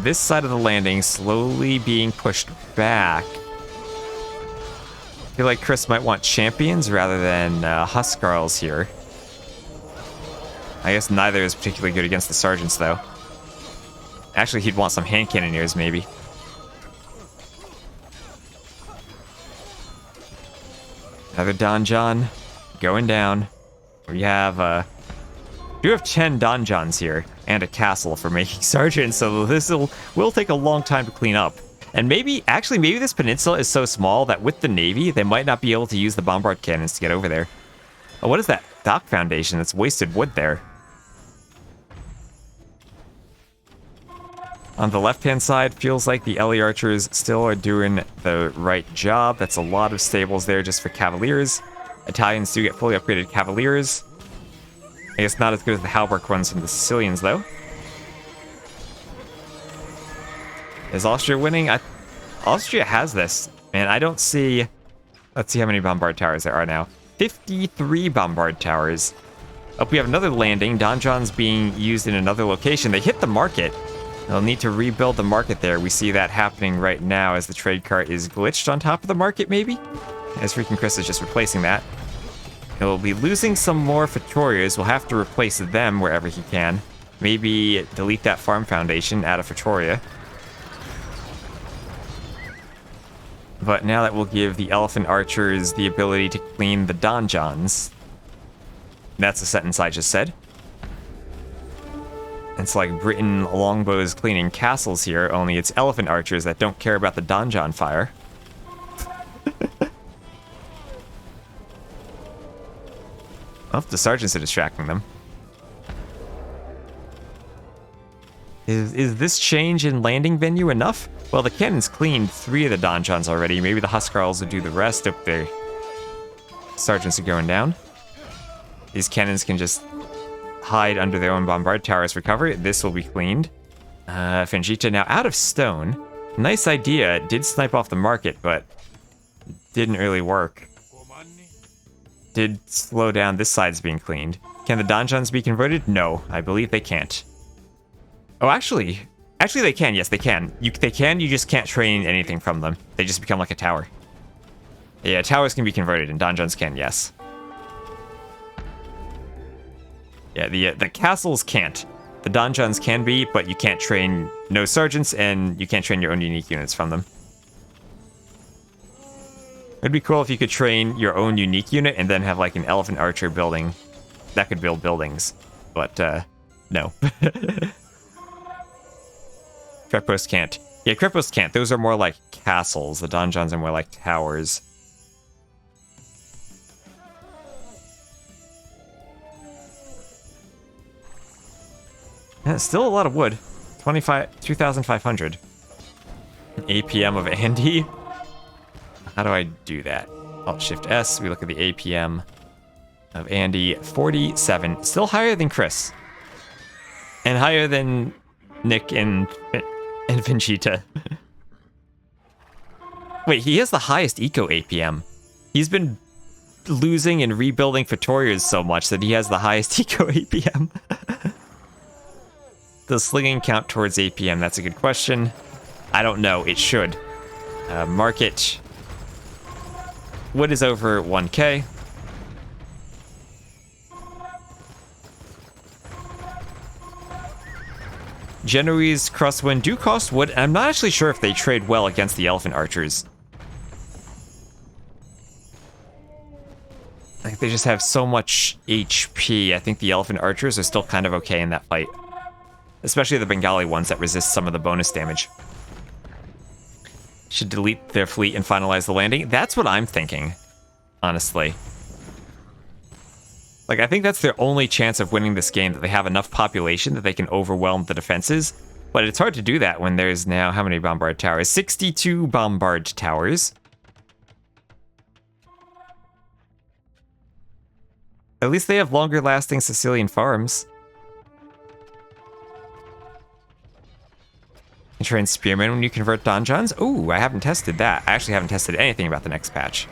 This side of the landing slowly being pushed back. I feel like Chris might want champions rather than Huskarls here. I guess neither is particularly good against the sergeants, though. Actually, he'd want some hand cannoneers, maybe. Another donjon going down. We have, we have 10 donjons here and a castle for making sergeants, so this will take a long time to clean up. And maybe this peninsula is so small that with the navy, they might not be able to use the bombard cannons to get over there. Oh, what is that dock foundation? That's wasted wood there. On the left-hand side, feels like the Ellie archers still are doing the right job. That's a lot of stables there just for cavaliers. Italians do get fully upgraded cavaliers. I guess not as good as the Halberg ones from the Sicilians, though. Is Austria winning? Austria has this. Man, I don't see... Let's see how many bombard towers there are now. 53 bombard towers. Oh, we have another landing. Donjons being used in another location. They hit the market. They'll need to rebuild the market there. We see that happening right now as the trade cart is glitched on top of the market, maybe? As freaking Chris is just replacing that. He'll be losing some more Fetorias. We'll have to replace them wherever he can. Maybe delete that farm foundation, add a Fetoria. But now that will give the elephant archers the ability to clean the donjons. That's a sentence I just said. It's like Britain longbows cleaning castles here, only it's elephant archers that don't care about the donjon fire. Oh, the sergeants are distracting them. Is this change in landing venue enough? Well, the cannons cleaned 3 of the donjons already. Maybe the Huskarls will do the rest if their sergeants are going down. These cannons can just hide under their own bombard towers for cover. This will be cleaned. Fingita now out of stone. Nice idea. It did snipe off the market, but didn't really work. Did slow down. This side's being cleaned. Can the donjons be converted? No, I believe they can't. Oh, actually they can. Yes, they can. They can. You just can't train anything from them. They just become like a tower. Yeah, towers can be converted, and donjons can. Yes. Yeah, the castles can't. The donjons can be, but you can't train no sergeants, and you can't train your own unique units from them. It'd be cool if you could train your own unique unit and then have like an elephant archer building that could build buildings. But, no. Krepos can't. Yeah, Krepos can't. Those are more like castles. The donjons are more like towers. Yeah, still a lot of wood. 2,500. APM of Andy. How do I do that? Alt-Shift-S. We look at the APM of Andy. 47. Still higher than Chris. And higher than Nick and Vingita. Wait, he has the highest eco APM. He's been losing and rebuilding Fetorias so much that he has the highest eco APM. Does slinging count towards APM? That's a good question. I don't know. It should. Market. Wood is over 1k. Genoese crosswind do cost wood, and I'm not actually sure if they trade well against the elephant archers. Like, they just have so much HP. I think the elephant archers are still kind of okay in that fight. Especially the Bengali ones that resist some of the bonus damage. Should delete their fleet and finalize the landing. That's what I'm thinking, honestly. Like, I think that's their only chance of winning this game, that they have enough population that they can overwhelm the defenses. But it's hard to do that when there's now, how many bombard towers? 62 bombard towers. At least they have longer lasting Sicilian farms. You train spearmen when you convert donjons? Ooh, I haven't tested that. I actually haven't tested anything about the next patch.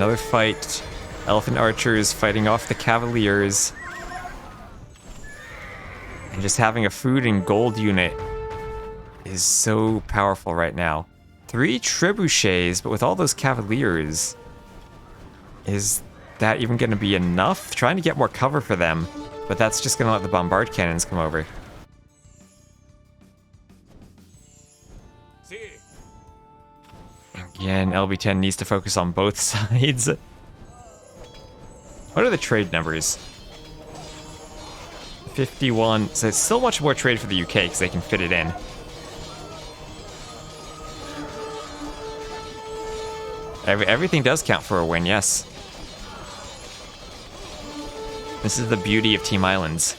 Another fight. Elephant archers fighting off the cavaliers. And just having a food and gold unit is so powerful right now. 3 trebuchets, but with all those cavaliers, is that even going to be enough? Trying to get more cover for them, but that's just going to let the bombard cannons come over. Again, LB10 needs to focus on both sides. What are the trade numbers? 51. So it's still much more trade for the UK because they can fit it in. Everything does count for a win, yes. This is the beauty of Team Islands.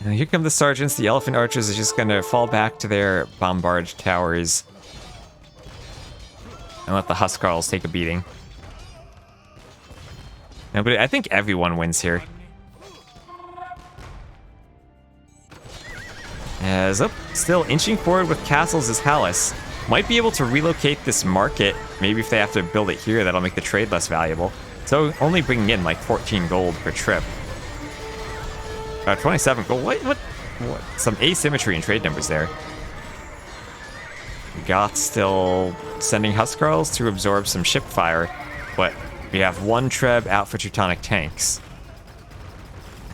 And here come the sergeants. The elephant archers are just going to fall back to their bombard towers and let the Huskarls take a beating. No, but I think everyone wins here. As up, still inching forward with castles is Hallis. Might be able to relocate this market. Maybe if they have to build it here, that'll make the trade less valuable. So only bringing in like 14 gold per trip. 27 gold. What? Some asymmetry in trade numbers there. Goth still sending Huskarls to absorb some ship fire, but we have 1 Treb out for Teutonic tanks.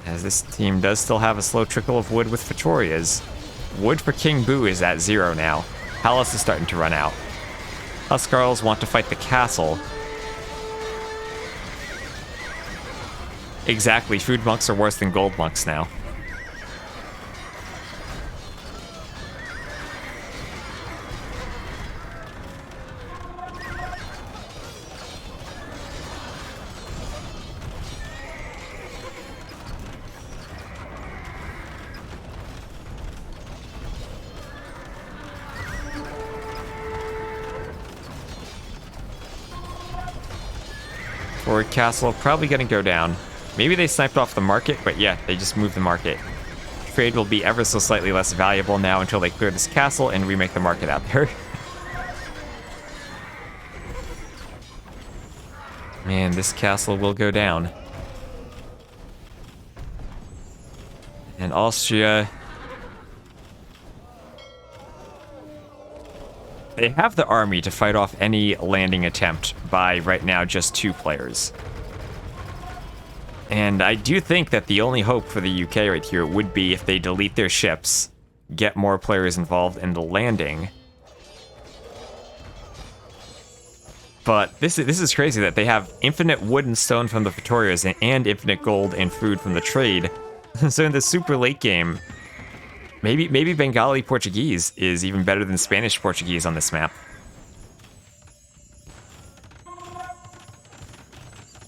As this team does still have a slow trickle of wood with Fetorias. Wood for King Boo is at 0 now. Hallis is starting to run out. Huskarls want to fight the castle. Exactly, food monks are worse than gold monks now. Forward castle probably gonna go down. Maybe they sniped off the market, but yeah, they just moved the market. Trade will be ever so slightly less valuable now until they clear this castle and remake the market out there. Man, this castle will go down. And Austria... They have the army to fight off any landing attempt by, right now, just 2 players. And I do think that the only hope for the UK right here would be if they delete their ships, get more players involved in the landing. But this is crazy that they have infinite wood and stone from the Fetorias and infinite gold and food from the trade. So in the super late game, maybe Bengali Portuguese is even better than Spanish Portuguese on this map.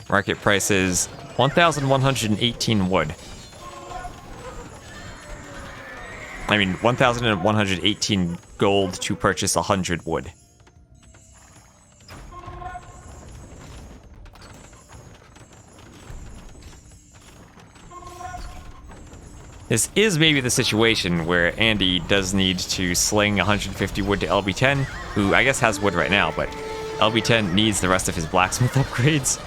Market price is 1,118 wood. I mean, 1,118 gold to purchase 100 wood. This is maybe the situation where Andy does need to sling 150 wood to LB10, who I guess has wood right now, but LB10 needs the rest of his blacksmith upgrades.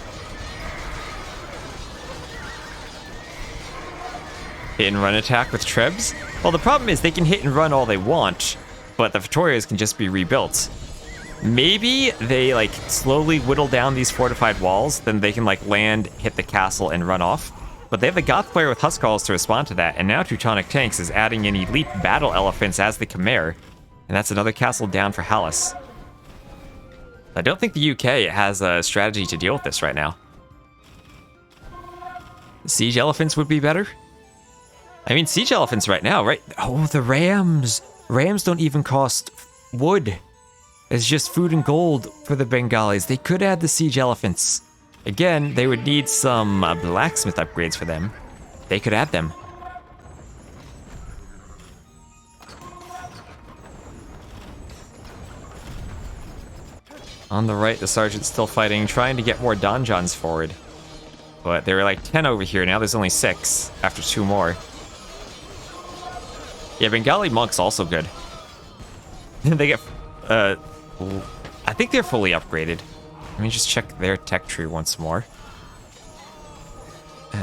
Hit and run attack with Trebs. Well, the problem is they can hit and run all they want, but the Fetorias can just be rebuilt. Maybe they like slowly whittle down these fortified walls, then they can like land, hit the castle, and run off. But they have the Goth player with Huskarls to respond to that, and now Teutonic Tanks is adding in elite battle elephants as the Khmer, and that's another castle down for Hallis. I don't think the UK has a strategy to deal with this right now. Siege elephants would be better? I mean, siege elephants right now, right? Oh, the rams! Rams don't even cost wood. It's just food and gold for the Bengalis. They could add the siege elephants. Again, they would need some blacksmith upgrades for them. They could add them. On the right, the sergeant's still fighting, trying to get more donjons forward. But there were like 10 over here, now there's only 6, after 2 more. Yeah, Bengali monks also good. They get, I think they're fully upgraded. Let me just check their tech tree once more.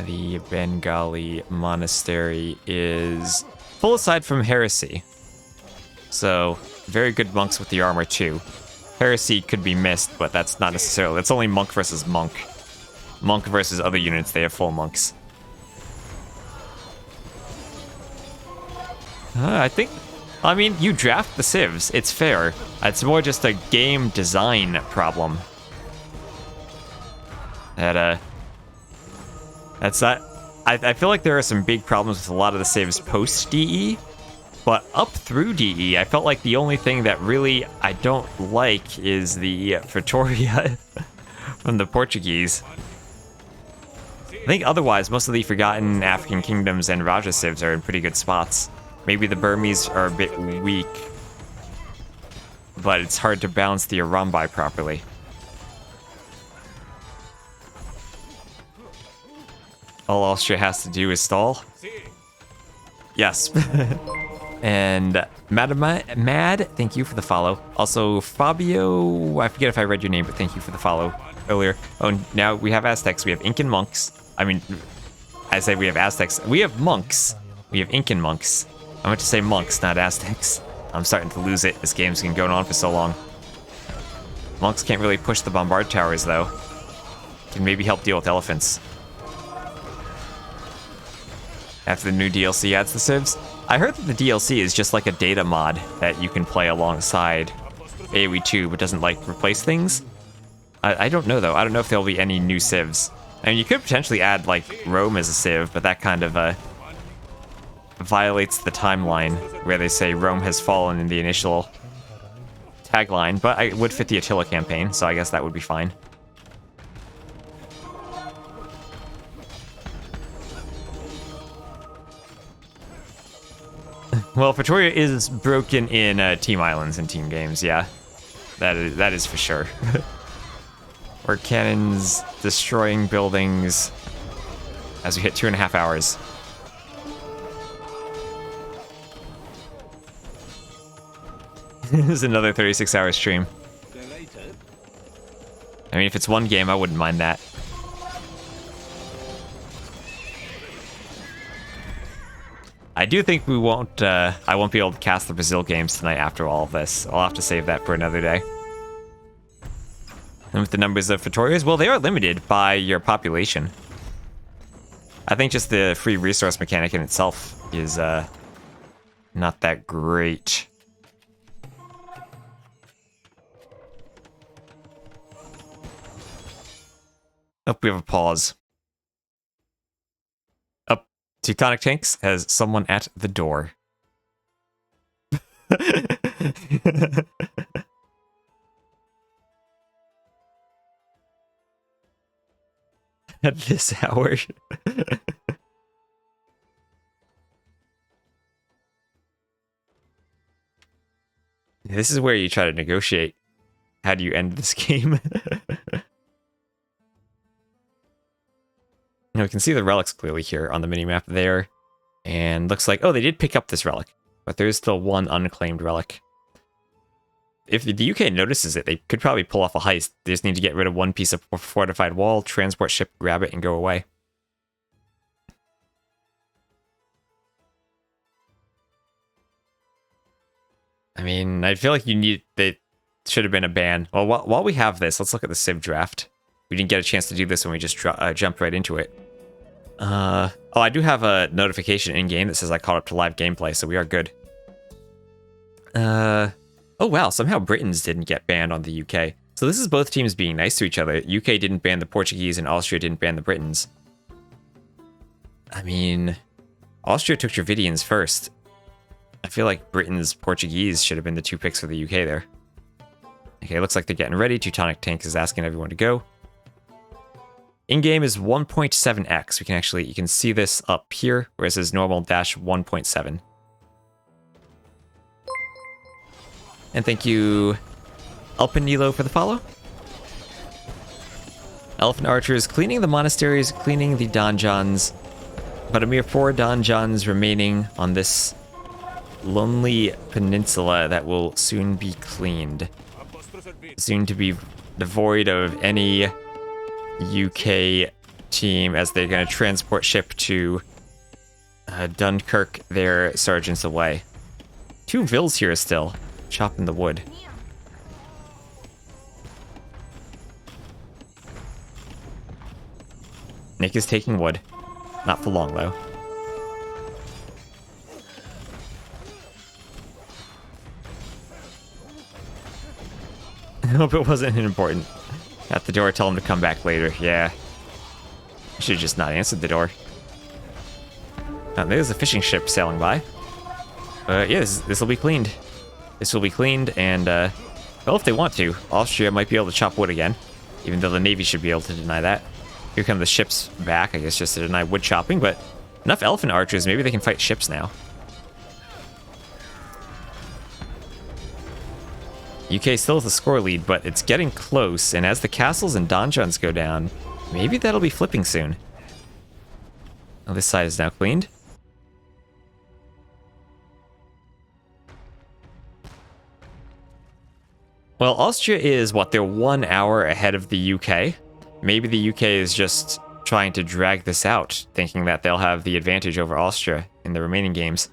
The Bengali monastery is full aside from heresy. So, very good monks with the armor too. Heresy could be missed, but that's not necessarily. It's only monk versus monk. Monk versus other units, they have full monks. I mean, you draft the civs. It's fair. It's more just a game design problem. That's not. I feel like there are some big problems with a lot of the civs post DE, but up through DE, I felt like the only thing that really I don't like is the Pretoria from the Portuguese. I think otherwise, most of the Forgotten African Kingdoms and Raja civs are in pretty good spots. Maybe the Burmese are a bit weak, but it's hard to balance the Arambai properly. All Austria has to do is stall. Yes. And Mad, thank you for the follow. Also, Fabio, I forget if I read your name, but thank you for the follow earlier. Oh, now we have Aztecs. We have Incan monks. I mean, I say we have Aztecs. We have monks. We have Incan monks. I meant to say monks, not Aztecs. I'm starting to lose it. This game's been going on for so long. Monks can't really push the bombard towers, though. Can maybe help deal with elephants. After the new DLC adds the civs. I heard that the DLC is just like a data mod that you can play alongside AoE 2, but doesn't, like, replace things. I don't know, though. I don't know if there'll be any new civs. I mean, you could potentially add, like, Rome as a civ, but that kind of, violates the timeline where they say Rome has fallen in the initial tagline, but it would fit the Attila campaign, so I guess that would be fine. Well, Pretoria is broken in Team Islands and Team Games, yeah. That is for sure. Or cannons destroying buildings as we hit 2.5 hours. This is another 36-hour stream. I mean, if it's one game, I wouldn't mind that. I do think we won't, I won't be able to cast the Brazil games tonight after all of this. I'll have to save that for another day. And with the numbers of Pretorias, well, they are limited by your population. I think just the free resource mechanic in itself is, not that great. Oh, we have a pause. Up, Teutonic Tanks has someone at the door. At this hour. This is where you try to negotiate. How do you end this game? You know, we can see the relics clearly here on the minimap there. And looks like, oh, they did pick up this relic. But there is still one unclaimed relic. If the UK notices it, they could probably pull off a heist. They just need to get rid of one piece of fortified wall, transport ship, grab it, and go away. I mean, I feel like they should have been a ban. Well, while we have this, let's look at the Civ draft. We didn't get a chance to do this when we just jumped right into it. Oh, I do have a notification in-game that says I caught up to live gameplay, so we are good. Oh wow, somehow Britons didn't get banned on the UK. So this is both teams being nice to each other. UK didn't ban the Portuguese and Austria didn't ban the Britons. I mean, Austria took Dravidians first. I feel like Britain's Portuguese should have been the two picks for the UK there. Okay, looks like they're getting ready. Teutonic Tanks is asking everyone to go. In-game is 1.7x. We can actually, you can see this up here, where it says normal dash 1.7. And thank you, Alpinilo, for the follow. Elephant Archers cleaning the monasteries, cleaning the donjons, but a mere 4 donjons remaining on this lonely peninsula that will soon be cleaned. Soon to be devoid of any UK team, as they're going to transport ship to Dunkirk their sergeants away. 2 vills here still, chopping the wood. Nick is taking wood. Not for long, though. I hope it wasn't important. At the door, tell him to come back later. Yeah. I should have just not answered the door. Oh, there's a fishing ship sailing by. Yeah, this will be cleaned. This will be cleaned, and, well, if they want to, Austria might be able to chop wood again, even though the Navy should be able to deny that. Here come the ships back, I guess, just to deny wood chopping, but enough elephant archers, maybe they can fight ships now. UK still has the score lead, but it's getting close, and as the castles and donjons go down, maybe that'll be flipping soon. Oh, this side is now cleaned. Well, Austria is, what, they're 1 hour ahead of the UK? Maybe the UK is just trying to drag this out, thinking that they'll have the advantage over Austria in the remaining games.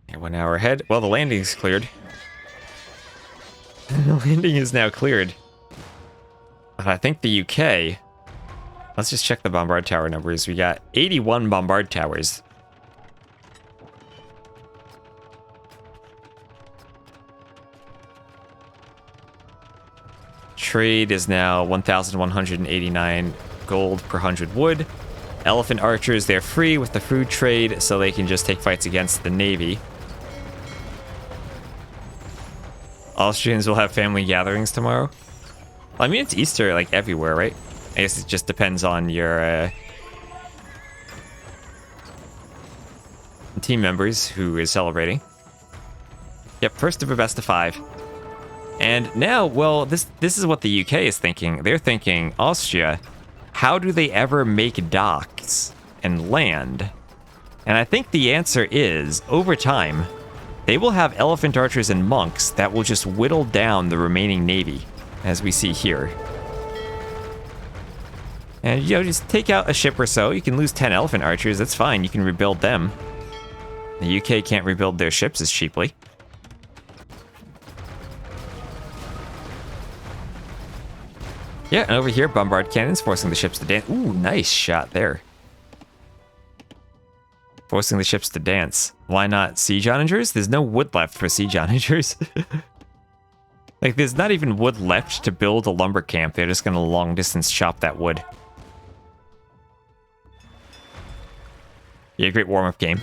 And 1 hour ahead. Well, the landing's cleared. The landing is now cleared. But I think the UK... Let's just check the bombard tower numbers. We got 81 bombard towers. Trade is now 1,189 gold per 100 wood. Elephant archers, they're free with the food trade, so they can just take fights against the Navy. Austrians will have family gatherings tomorrow. Well, I mean, it's Easter, like, everywhere, right? I guess it just depends on your team members who is celebrating. Yep, first of a best of 5. And now, well, this is what the UK is thinking. They're thinking, Austria, how do they ever make docks and land? And I think the answer is, over time, they will have elephant archers and monks that will just whittle down the remaining navy, as we see here. And, you know, just take out a ship or so. You can lose 10 elephant archers, that's fine. You can rebuild them. The UK can't rebuild their ships as cheaply. Yeah, and over here, bombard cannons forcing the ships to dance. Ooh, nice shot there. Forcing the ships to dance. Why not siege onagers? There's no wood left for siege onagers. Like, there's not even wood left to build a lumber camp. They're just gonna long distance chop that wood. Yeah, great warm-up game.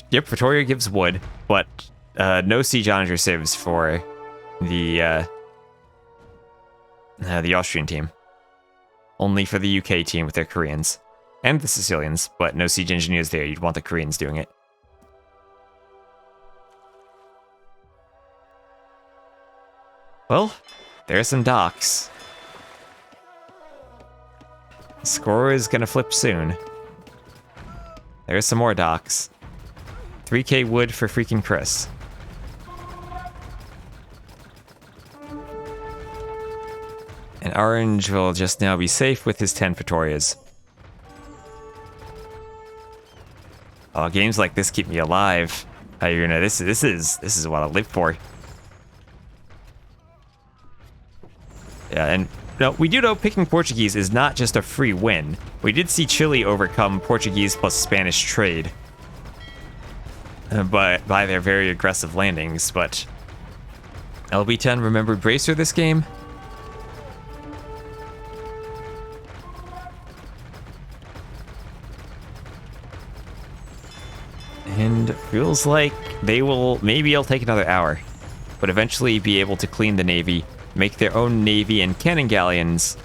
Yep, Pretoria gives wood, but no siege onager civs for the Austrian team. Only for the UK team with their Koreans. And the Sicilians, but no siege engineers there. You'd want the Koreans doing it. Well, there's some docks. Score is gonna flip soon. There's some more docks. 3k wood for freaking Chris. And Orange will just now be safe with his 10 Pretorias. Oh, games like this keep me alive. You know, this is what I live for. Yeah, and no, we do know picking Portuguese is not just a free win. We did see Chile overcome Portuguese plus Spanish trade, but by their very aggressive landings. But LB10 remembered Bracer this game. And feels like maybe it'll take another hour, but eventually be able to clean the navy, make their own navy and cannon galleons,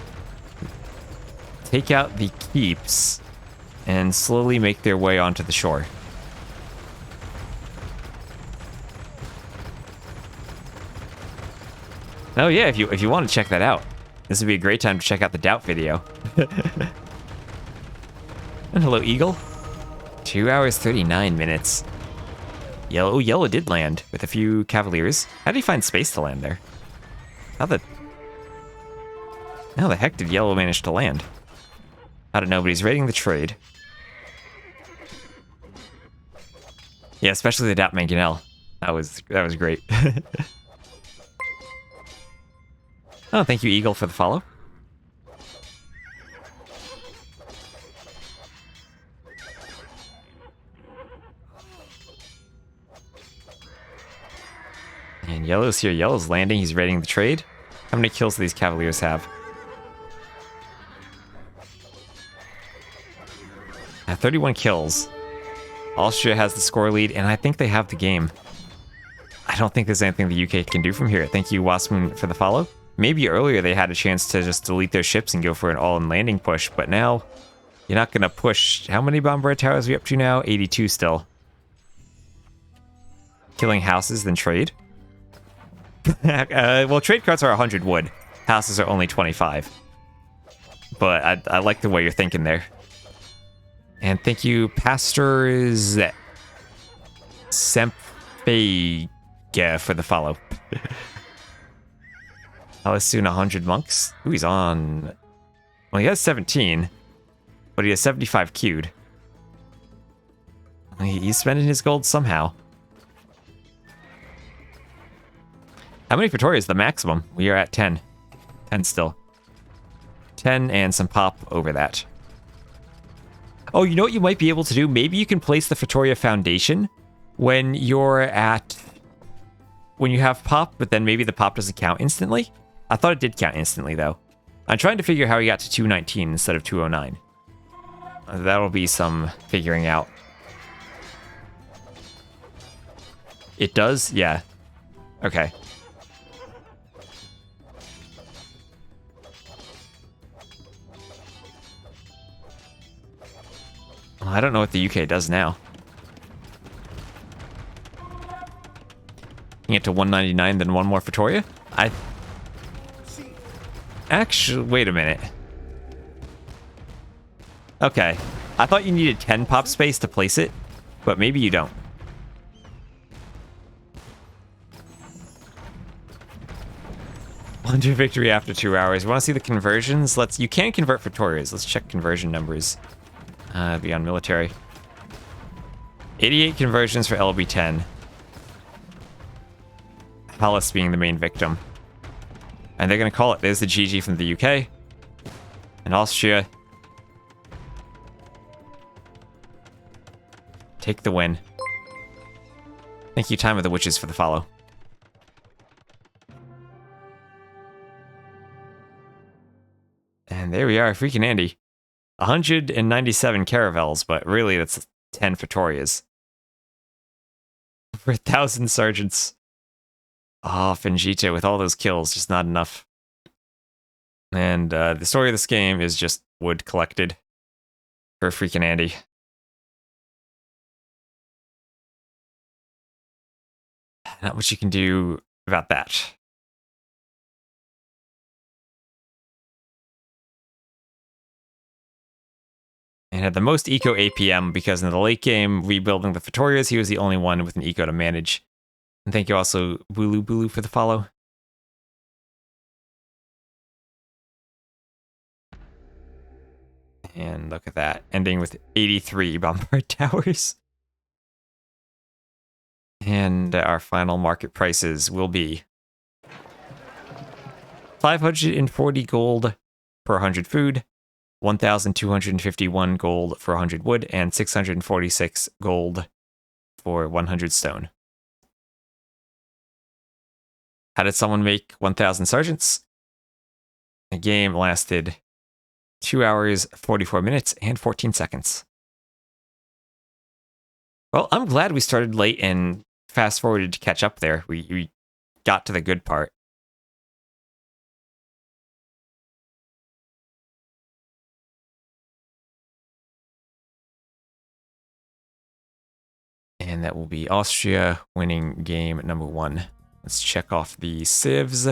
take out the keeps, and slowly make their way onto the shore. Oh yeah, if you want to check that out, this would be a great time to check out the Doubt video. And hello, Eagle. 2 hours 39 minutes. Yellow did land with a few Cavaliers. How did he find space to land there? How the heck did Yellow manage to land? I don't know, but he's raiding the trade. Yeah, especially the Doubt Mangonel. That was great. Oh, thank you, Eagle, for the follow. And Yellow's here. Yellow's landing. He's raiding the trade. How many kills do these Cavaliers have? 31 kills. Austria has the score lead, and I think they have the game. I don't think there's anything the UK can do from here. Thank you, Waspmoon, for the follow. Maybe earlier they had a chance to just delete their ships and go for an all-in landing push, but now you're not going to push. How many bombard towers are we up to now? 82 still. Killing houses, then trade. Well, trade cards are 100 wood. Houses are only 25. But I like the way you're thinking there. And thank you, Pastors Sempega, for the follow. How soon 100 monks? Ooh, he's on... Well, he has 17, but he has 75 queued. He's spending his gold somehow. How many Pretoria is the maximum? We are at 10. 10 still. 10 and some pop over that. Oh, you know what you might be able to do? Maybe you can place the Pretoria Foundation when you're at... When you have pop, but then maybe the pop doesn't count instantly? I thought it did count instantly, though. I'm trying to figure how he got to 219 instead of 209. That'll be some figuring out. It does? Yeah. Okay. Well, I don't know what the UK does now. You get to 199, then one more Pretoria? Actually, wait a minute. Okay. I thought you needed 10 pop space to place it, but maybe you don't. Wonder victory after 2 hours. Want to see the conversions? You can convert Pretorias. Let's check conversion numbers. Beyond military. 88 conversions for LB10. Palace being the main victim. And they're going to call it. There's the GG from the UK. And Austria. Take the win. Thank you, Time of the Witches, for the follow. And there we are, freaking Andy. 197 caravels, but really that's 10 Pretorias. For 1,000 sergeants. Oh, Fingita with all those kills, just not enough. And the story of this game is just wood collected for freaking Andy. Not much you can do about that. And had the most eco APM because in the late game, rebuilding the Pretorias, he was the only one with an eco to manage. And thank you also, Bulu, for the follow. And look at that, ending with 83 bombard towers. And our final market prices will be 540 gold per 100 food, 1,251 gold for 100 wood, and 646 gold for 100 stone. How did someone make 1,000 sergeants? The game lasted 2 hours, 44 minutes, and 14 seconds. Well, I'm glad we started late and fast-forwarded to catch up there. We got to the good part. And that will be Austria winning game number 1. Let's check off the civs.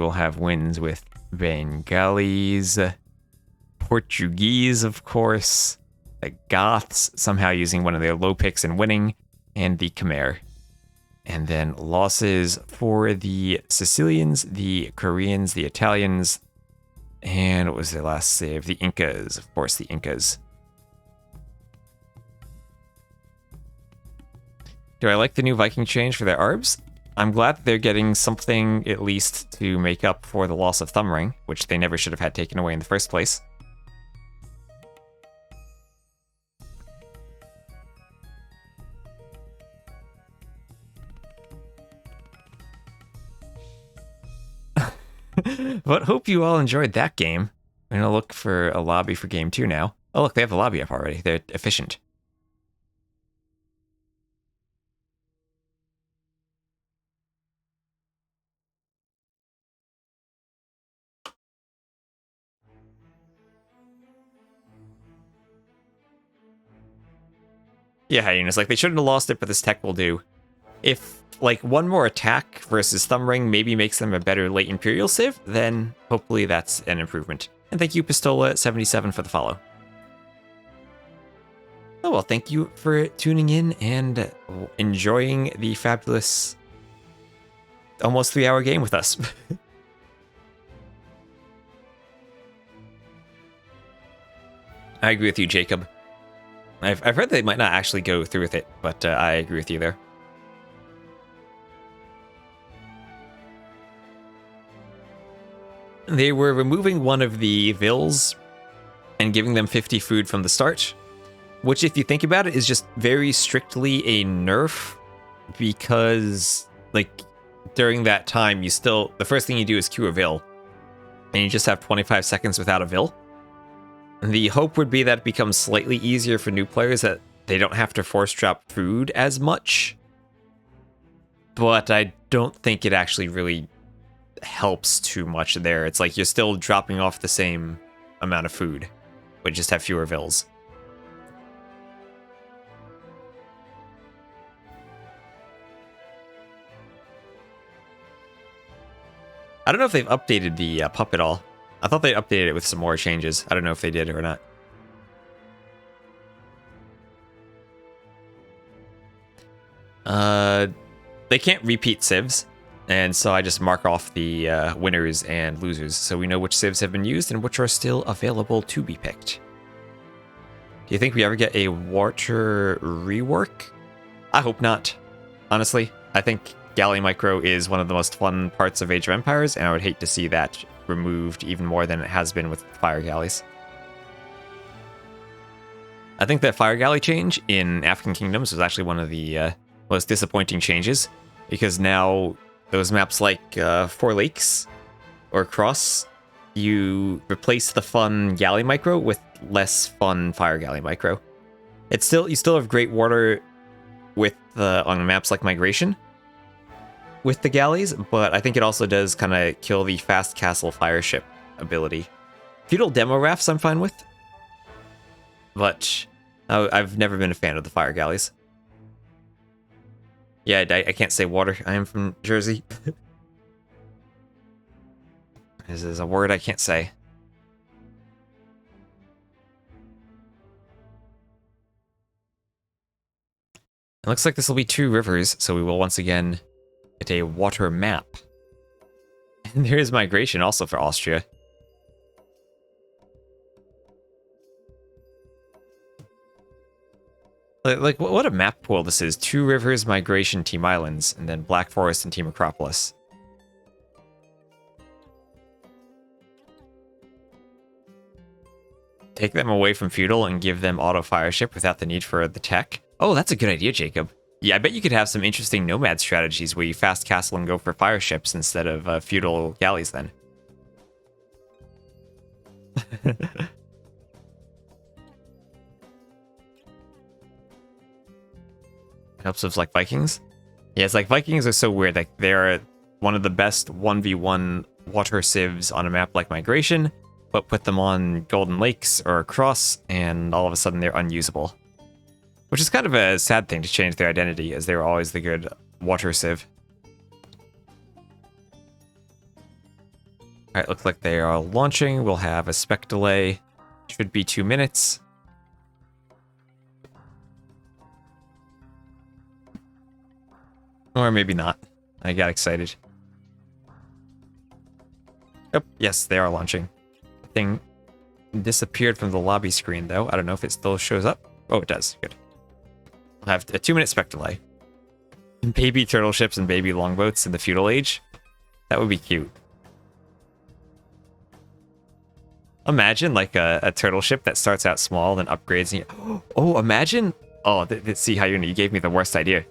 will have wins with Bengalis, Portuguese, of course, the Goths somehow using one of their low picks and winning, and the Khmer. And then losses for the Sicilians, the Koreans, the Italians, and what was their last save? The Incas, of course, the Incas. Do I like the new Viking change for their Arbs? I'm glad that they're getting something at least to make up for the loss of Thumbring, which they never should have had taken away in the first place. But hope you all enjoyed that game. I'm gonna look for a lobby for game 2 now. Oh look, they have the lobby up already. They're efficient. Yeah, Hyenas, like they shouldn't have lost it, but this tech will do. If like one more attack versus Thumbring maybe makes them a better late Imperial Civ, then hopefully that's an improvement. And thank you, Pistola77, for the follow. Oh well, thank you for tuning in and enjoying the fabulous almost 3-hour game with us. I agree with you, Jacob. I've heard they might not actually go through with it, but I agree with you there. They were removing one of the vills and giving them 50 food from the start, which if you think about it is just very strictly a nerf, because like during that time the first thing you do is queue a vill, and you just have 25 seconds without a vill. The hope would be that it becomes slightly easier for new players, that they don't have to force drop food as much. But I don't think it actually really helps too much there. It's like you're still dropping off the same amount of food, but just have fewer vills. I don't know if they've updated the pup at all. I thought they updated it with some more changes. I don't know if they did or not. They can't repeat civs, and so I just mark off the winners and losers, so we know which civs have been used and which are still available to be picked. Do you think we ever get a water rework? I hope not. Honestly, I think Galley Micro is one of the most fun parts of Age of Empires, and I would hate to see that removed even more than it has been with Fire Galleys. I think that Fire Galley change in African Kingdoms was actually one of the most disappointing changes, because now those maps like Four Lakes or Cross, you replace the fun Galley Micro with less fun Fire Galley Micro. You still have great water with on maps like Migration with the galleys, but I think it also does kind of kill the fast castle fire ship ability. Feudal demo rafts I'm fine with, but I've never been a fan of the fire galleys. Yeah, I can't say water. I am from Jersey. This is a word I can't say. It looks like this will be 2 rivers, so we will once again get a water map. And there is Migration also for Austria. Like what a map pool this is. 2 rivers, Migration, Team Islands, and then Black Forest and Team Acropolis. Take them away from Feudal and give them auto fire ship without the need for the tech. Oh, that's a good idea, Jacob. Yeah, I bet you could have some interesting nomad strategies where you fast castle and go for fire ships instead of feudal galleys then. Helps with like Vikings. Yeah, it's like Vikings are so weird. Like they're one of the best 1v1 water civs on a map like Migration, but put them on Golden Lakes or Cross, and all of a sudden they're unusable. Which is kind of a sad thing to change their identity, as they were always the good water civ. All right, looks like they are launching. We'll have a spec delay. Should be 2 minutes. Or maybe not. I got excited. Oh, yes, they are launching. The thing disappeared from the lobby screen, though. I don't know if it still shows up. Oh, it does. Good. We'll have a 2-minute spec delay. Baby turtle ships and baby longboats in the feudal age. That would be cute. Imagine like a turtle ship that starts out small, then upgrades. And oh, imagine. Oh, see how you gave me the worst idea.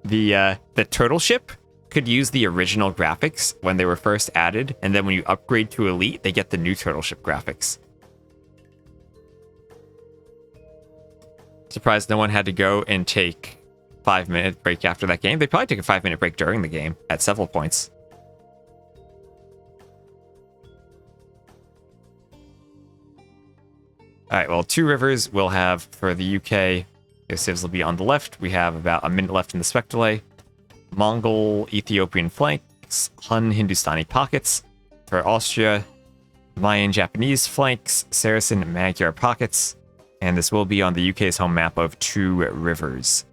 The turtle ship could use the original graphics when they were first added, and then when you upgrade to elite, they get the new turtle ship graphics. Surprised no one had to go and take 5-minute break after that game. They probably took a 5-minute break during the game at several points. All right, well, Two Rivers we'll have for the UK. Their civs will be on the left. We have about a minute left in the spec delay. Mongol, Ethiopian flanks, Hun, Hindustani pockets. For Austria, Mayan, Japanese flanks, Saracen, Magyar pockets. And this will be on the UK's home map of Two Rivers.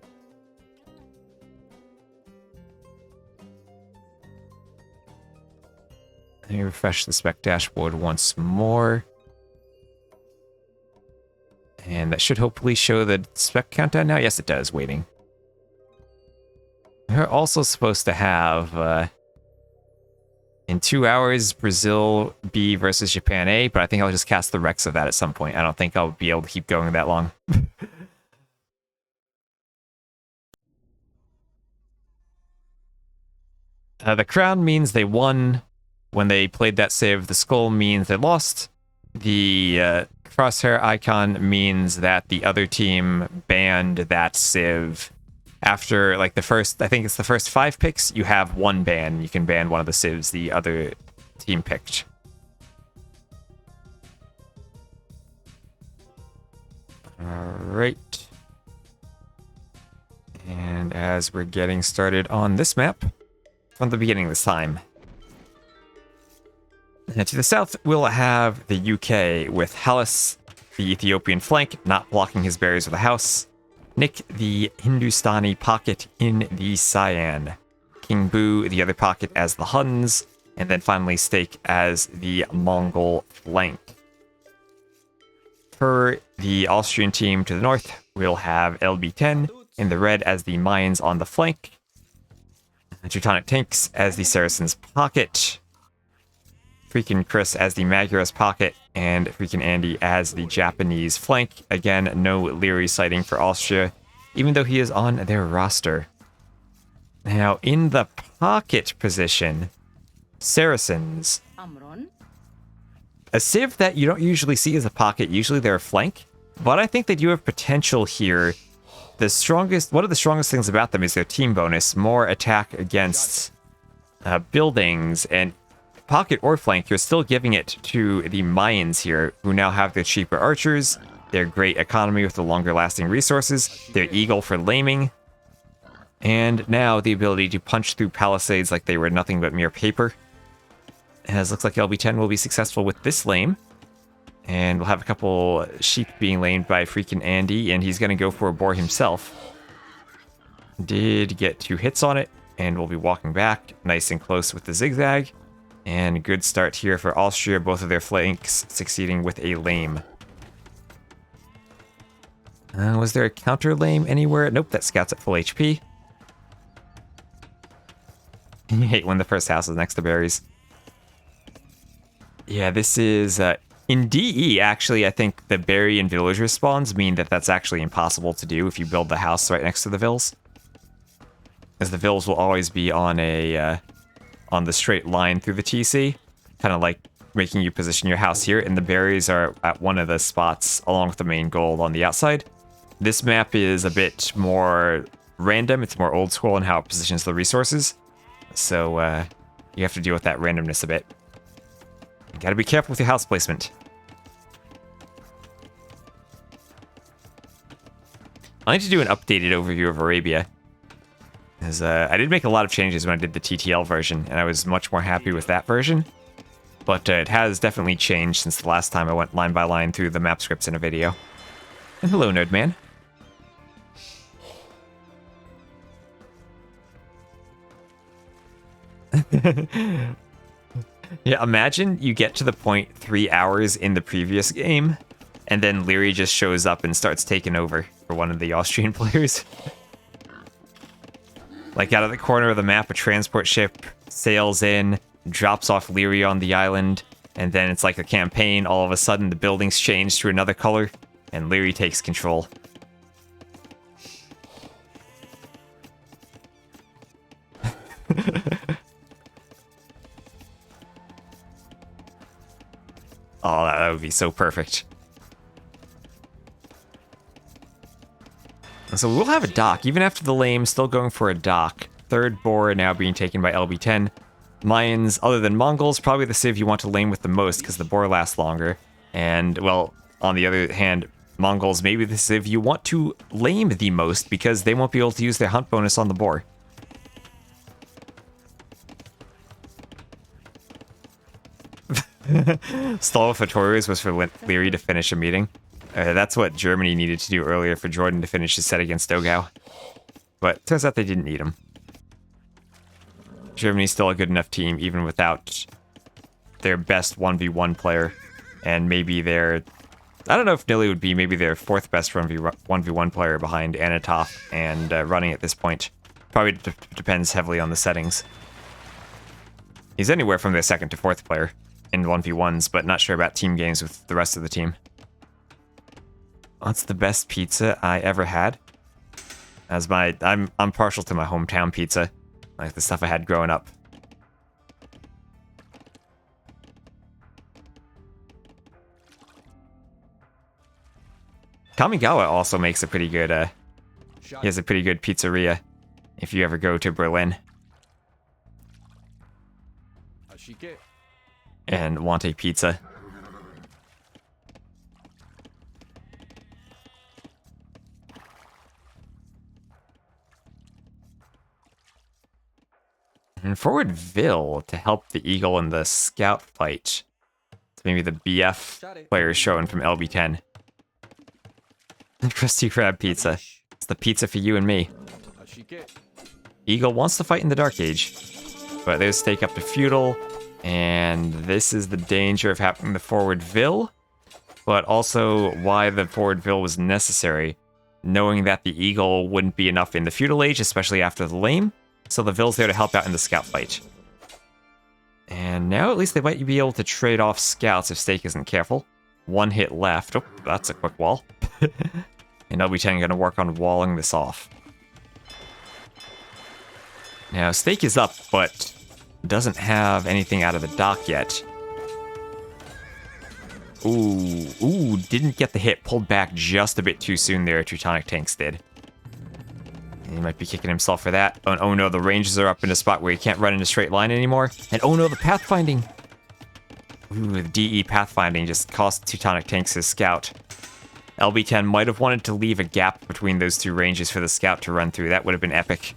Let me refresh the spec dashboard once more. And that should hopefully show the spec countdown now. Yes, it does. Waiting. We're also supposed to have, in 2 hours, Brazil B versus Japan A, but I think I'll just cast the Rex of that at some point. I don't think I'll be able to keep going that long. The crown means they won. When they played that save, the skull means they lost. The crosshair icon means that the other team banned that civ. After like the first, I think it's the first 5 picks, you have one ban. You can ban one of the civs the other team picked. Alright. And as we're getting started on this map, from the beginning this time. And to the south, we'll have the UK with Hallis, the Ethiopian flank, not blocking his barriers with a house. Nick, the Hindustani pocket in the Cyan. King Boo, the other pocket as the Huns. And then finally Stake as the Mongol flank. For the Austrian team to the north, we'll have LB10 in the red as the Mayans on the flank. Teutonic tanks as the Saracens pocket. Freaking Chris as the Magyars pocket, and freaking Andy as the Japanese flank. Again, no Leary sighting for Austria, even though he is on their roster. Now, in the pocket position, Saracens. A civ that you don't usually see as a pocket, usually they're a flank, but I think they do have potential here. One of the strongest things about them is their team bonus, more attack against buildings, and pocket or flank, you're still giving it to the Mayans here, who now have their cheaper archers, their great economy with the longer lasting resources, their eagle for laming, and now the ability to punch through palisades like they were nothing but mere paper. As looks like LB10 will be successful with this lame. And we'll have a couple sheep being lamed by freaking Andy, and he's going to go for a boar himself. Did get 2 hits on it, and we'll be walking back nice and close with the zigzag. And good start here for Austria, both of their flanks succeeding with a lame. Was there a counter lame anywhere? Nope, that scout's at full HP. You hate when the first house is next to berries. Yeah, this is... in DE, actually, I think the berry and villager spawns mean that that's actually impossible to do if you build the house right next to the vills. As the vills will always be on a... on the straight line through the TC, kind of like making you position your house here, and the berries are at one of the spots along with the main gold on the outside. This map is a bit more random, it's more old school in how it positions the resources, so you have to deal with that randomness a bit. You gotta be careful with your house placement. I need to do an updated overview of Arabia. As I did make a lot of changes when I did the TTL version, and I was much more happy with that version. But it has definitely changed since the last time I went line by line through the map scripts in a video. And hello, Nerdman. Yeah, imagine you get to the point 3 hours in the previous game, and then Leary just shows up and starts taking over for one of the Austrian players. Like, out of the corner of the map, a transport ship sails in, drops off Leary on the island, and then it's like a campaign. All of a sudden, the buildings change to another color, and Leary takes control. Oh, that would be so perfect. So we'll have a dock, even after the lame, still going for a dock. Third boar now being taken by LB10. Mayans, other than Mongols, probably the civ you want to lame with the most, because the boar lasts longer. And, well, on the other hand, Mongols may be the civ you want to lame the most, because they won't be able to use their hunt bonus on the boar. Stall with Artorias was for Leary to finish a meeting. That's what Germany needed to do earlier for Jordan to finish his set against Dogao. But turns out they didn't need him. Germany's still a good enough team, even without their best 1v1 player. And maybe their... I don't know if Nili would be maybe their fourth best 1v1 player behind Anatov and running at this point. Probably depends heavily on the settings. He's anywhere from their second to fourth player in 1v1s, but not sure about team games with the rest of the team. What's the best pizza I ever had? As I'm partial to my hometown pizza, like the stuff I had growing up. Kamigawa also makes a pretty good he has a pretty good pizzeria if you ever go to Berlin and want a pizza. And forward Vil to help the Eagle in the scout fight. So maybe the BF player showing from LB10. Krusty Krab pizza. It's the pizza for you and me. Eagle wants to fight in the Dark Age, but there's stake up to feudal, and this is the danger of having the forward Vil, but also why the forward Vil was necessary, knowing that the Eagle wouldn't be enough in the feudal age, especially after the lame, so the Vil's there to help out in the scout fight. And now at least they might be able to trade off scouts if Stake isn't careful. One hit left. Oh, that's a quick wall. And LB10 going to work on walling this off. Now, Stake is up, but doesn't have anything out of the dock yet. Ooh, didn't get the hit. Pulled back just a bit too soon there, Teutonic Tanks did. He might be kicking himself for that. Oh no, the ranges are up in a spot where he can't run in a straight line anymore. And oh no, the pathfinding. Ooh, the DE pathfinding just cost Teutonic Tanks his scout. LB10 might have wanted to leave a gap between those two ranges for the scout to run through. That would have been epic.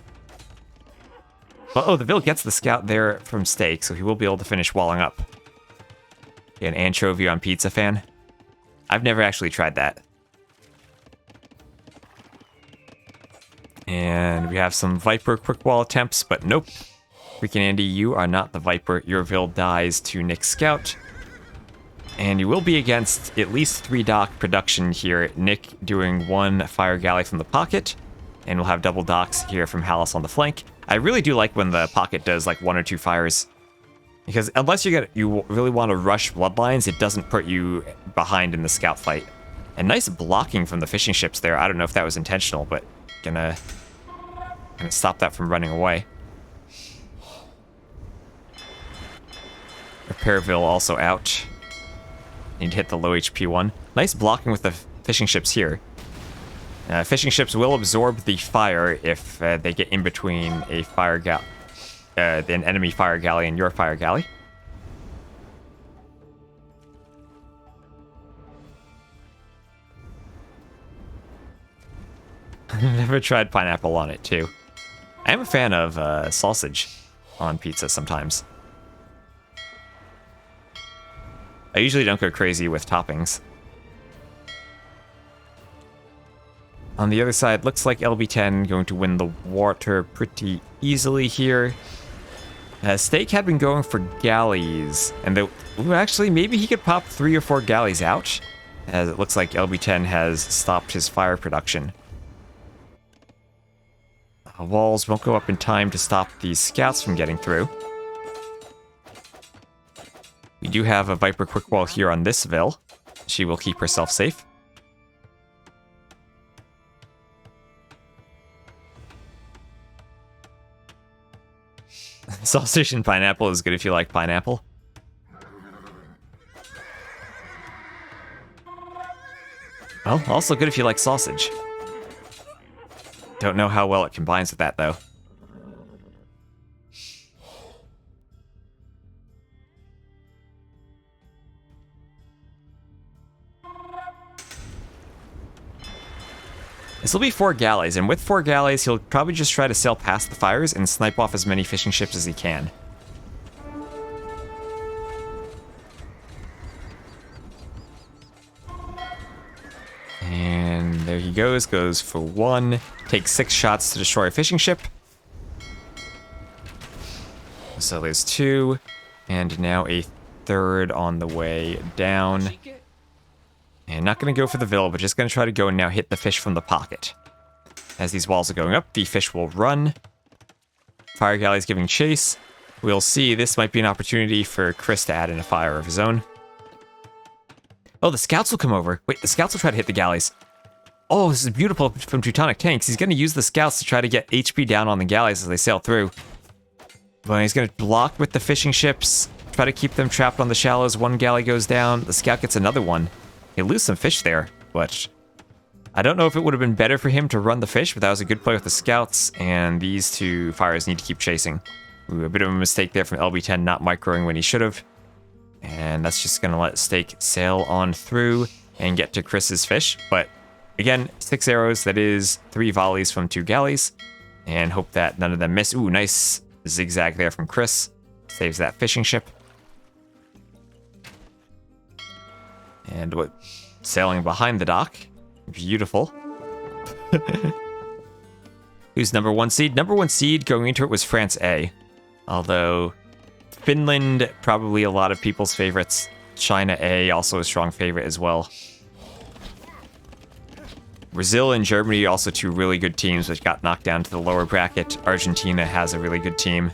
But oh, the Vil gets the scout there from Stake, so he will be able to finish walling up. An anchovy on pizza fan. I've never actually tried that. And we have some Viper quick wall attempts, but nope. Freaking Andy, you are not the Viper. Your Vil dies to Nick's scout. And you will be against at least 3 dock production here. Nick doing 1 fire galley from the pocket. And we'll have double docks here from Hallis on the flank. I really do like when the pocket does like 1 or 2 fires. Because unless you really want to rush bloodlines, it doesn't put you behind in the scout fight. And nice blocking from the fishing ships there. I don't know if that was intentional, but gonna stop that from running away. Repairville also out. Need to hit the low HP one. Nice blocking with the fishing ships here. Fishing ships will absorb the fire if they get in between a an enemy fire galley and your fire galley. Never tried pineapple on it too. I am a fan of sausage on pizza sometimes. I usually don't go crazy with toppings. On the other side, looks like LB10 going to win the water pretty easily here. Steak had been going for galleys, and actually, maybe he could pop 3 or 4 galleys out, as it looks like LB10 has stopped his fire production. Walls won't go up in time to stop these scouts from getting through. We do have a Viper quick wall here on this Vil. She will keep herself safe. Sausage and pineapple is good if you like pineapple. Well, also good if you like sausage. Don't know how well it combines with that, though. This will be 4 galleys, and with 4 galleys, he'll probably just try to sail past the fires and snipe off as many fishing ships as he can. And there he goes for 1, takes 6 shots to destroy a fishing ship. So there's 2, and now a 3rd on the way down. And not going to go for the Vil, but just going to try to go and now hit the fish from the pocket. As these walls are going up, the fish will run. Fire galley's giving chase. We'll see. This might be an opportunity for Chris to add in a fire of his own. Oh, the scouts will come over. Wait, the scouts will try to hit the galleys. Oh, this is beautiful from Teutonic Tanks. He's going to use the scouts to try to get HP down on the galleys as they sail through. But he's going to block with the fishing ships, try to keep them trapped on the shallows. 1 galley goes down. The scout gets another one. He lose some fish there, but I don't know if it would have been better for him to run the fish, but that was a good play with the scouts, and these 2 fires need to keep chasing. Ooh, a bit of a mistake there from LB10 not microing when he should have. And that's just going to let Steak sail on through and get to Chris's fish. But again, 6 arrows, that is 3 volleys from 2 galleys, and hope that none of them miss. Ooh, nice zigzag there from Chris. Saves that fishing ship. And what? Sailing behind the dock. Beautiful. Who's number 1 seed? Number 1 seed going into it was France A. Although Finland, probably a lot of people's favorites. China A, also a strong favorite as well. Brazil and Germany, also 2 really good teams, which got knocked down to the lower bracket. Argentina has a really good team.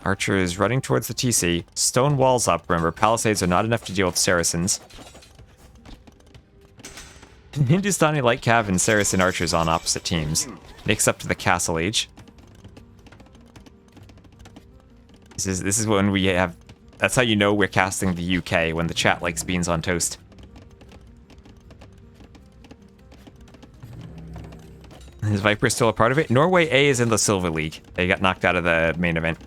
Archer is running towards the TC. Stone walls up. Remember, palisades are not enough to deal with Saracens. Hindustani Light Cav and Saracen Archers on opposite teams. Nick's up to the Castle Age. This is when we have... That's how you know we're casting the UK, when the chat likes beans on toast. Is Viper still a part of it? Norway A is in the Silver League. They got knocked out of the main event.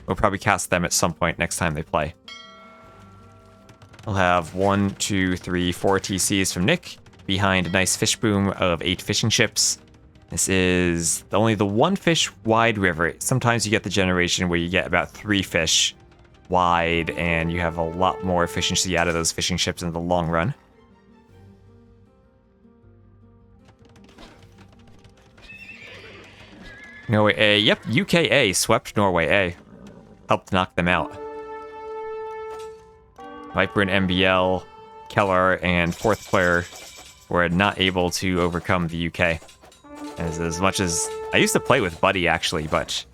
We'll probably cast them at some point next time they play. We'll have 1, 2, 3, 4 TCs from Nick, behind a nice fish boom of 8 fishing ships. This is only the 1 fish wide river. Sometimes you get the generation where you get about 3 fish wide, and you have a lot more efficiency out of those fishing ships in the long run. Norway A. Yep, UKA swept Norway A. Helped knock them out. Viper and MBL, Keller, and 4th player were not able to overcome the UK. As much as... I used to play with Buddy, actually, but...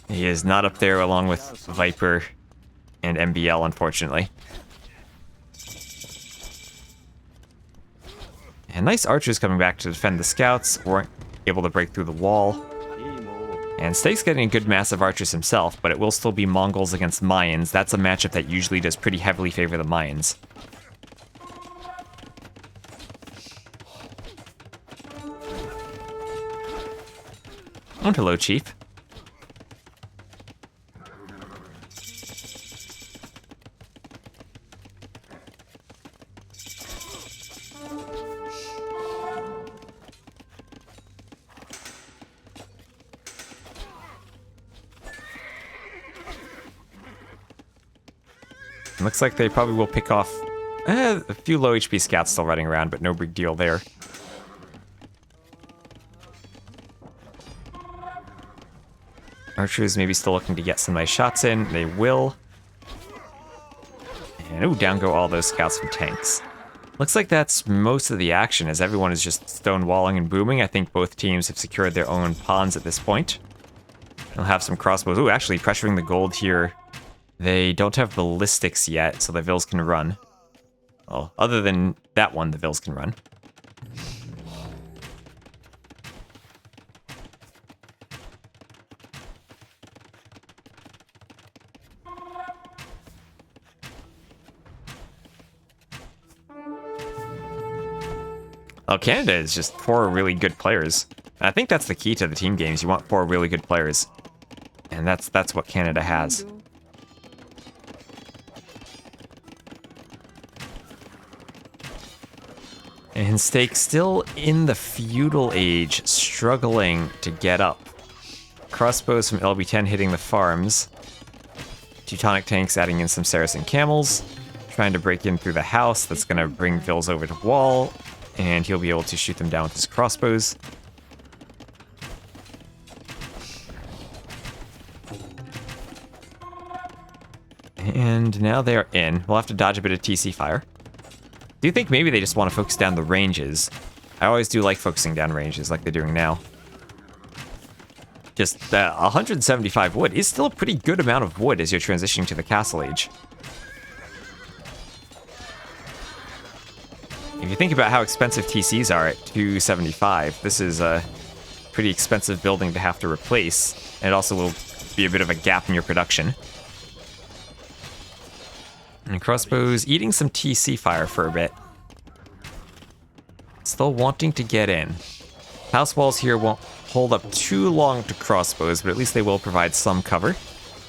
he is not up there along with Viper and MBL, unfortunately. And nice archers coming back to defend the scouts. Weren't able to break through the wall. And Steak's getting a good mass of archers himself, but it will still be Mongols against Mayans. That's a matchup that usually does pretty heavily favor the Mayans. Oh, hello, Chief. Looks like they probably will pick off a few low HP scouts still running around, but no big deal there. Archers maybe still looking to get some nice shots in. They will. And ooh, down go all those scouts from tanks. Looks like that's most of the action, as everyone is just stonewalling and booming. I think both teams have secured their own pawns at this point. They'll have some crossbows. Ooh, actually pressuring the gold here. They don't have ballistics yet, so the Vils can run. Well, other than that one, the Vils can run. Well, Canada is just 4 really good players. I think that's the key to the team games. You want 4 really good players. And that's what Canada has. And Stake still in the feudal age, struggling to get up. Crossbows from LB10 hitting the farms. Teutonic tanks adding in some Saracen camels. Trying to break in through the house. That's going to bring Vils over to wall. And he'll be able to shoot them down with his crossbows. And now they are in. We'll have to dodge a bit of TC fire. Do you think maybe they just want to focus down the ranges? I always do like focusing down ranges like they're doing now. Just 175 wood is still a pretty good amount of wood as you're transitioning to the castle age. If you think about how expensive TCs are at 275, this is a pretty expensive building to have to replace. And it also will be a bit of a gap in your production. And crossbows eating some TC fire for a bit. Still wanting to get in. House walls here won't hold up too long to crossbows, but at least they will provide some cover.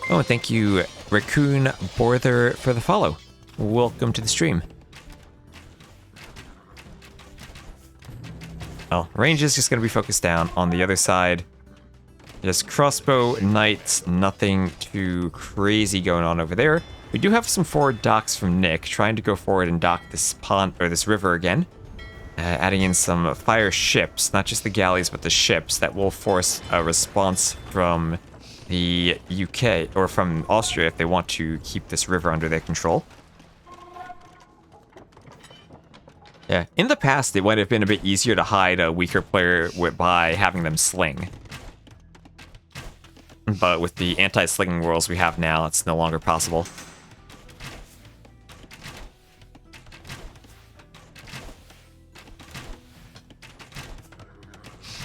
Oh, and thank you, Raccoon Borther, for the follow. Welcome to the stream. Well, range is just going to be focused down on the other side. Just crossbow knights, nothing too crazy going on over there. We do have some forward docks from Nick, trying to go forward and dock this pond or this river again. Adding in some fire ships, not just the galleys, but the ships that will force a response from the UK or from Austria if they want to keep this river under their control. Yeah, in the past, it might have been a bit easier to hide a weaker player by having them sling. But with the anti-slinging rules we have now, it's no longer possible.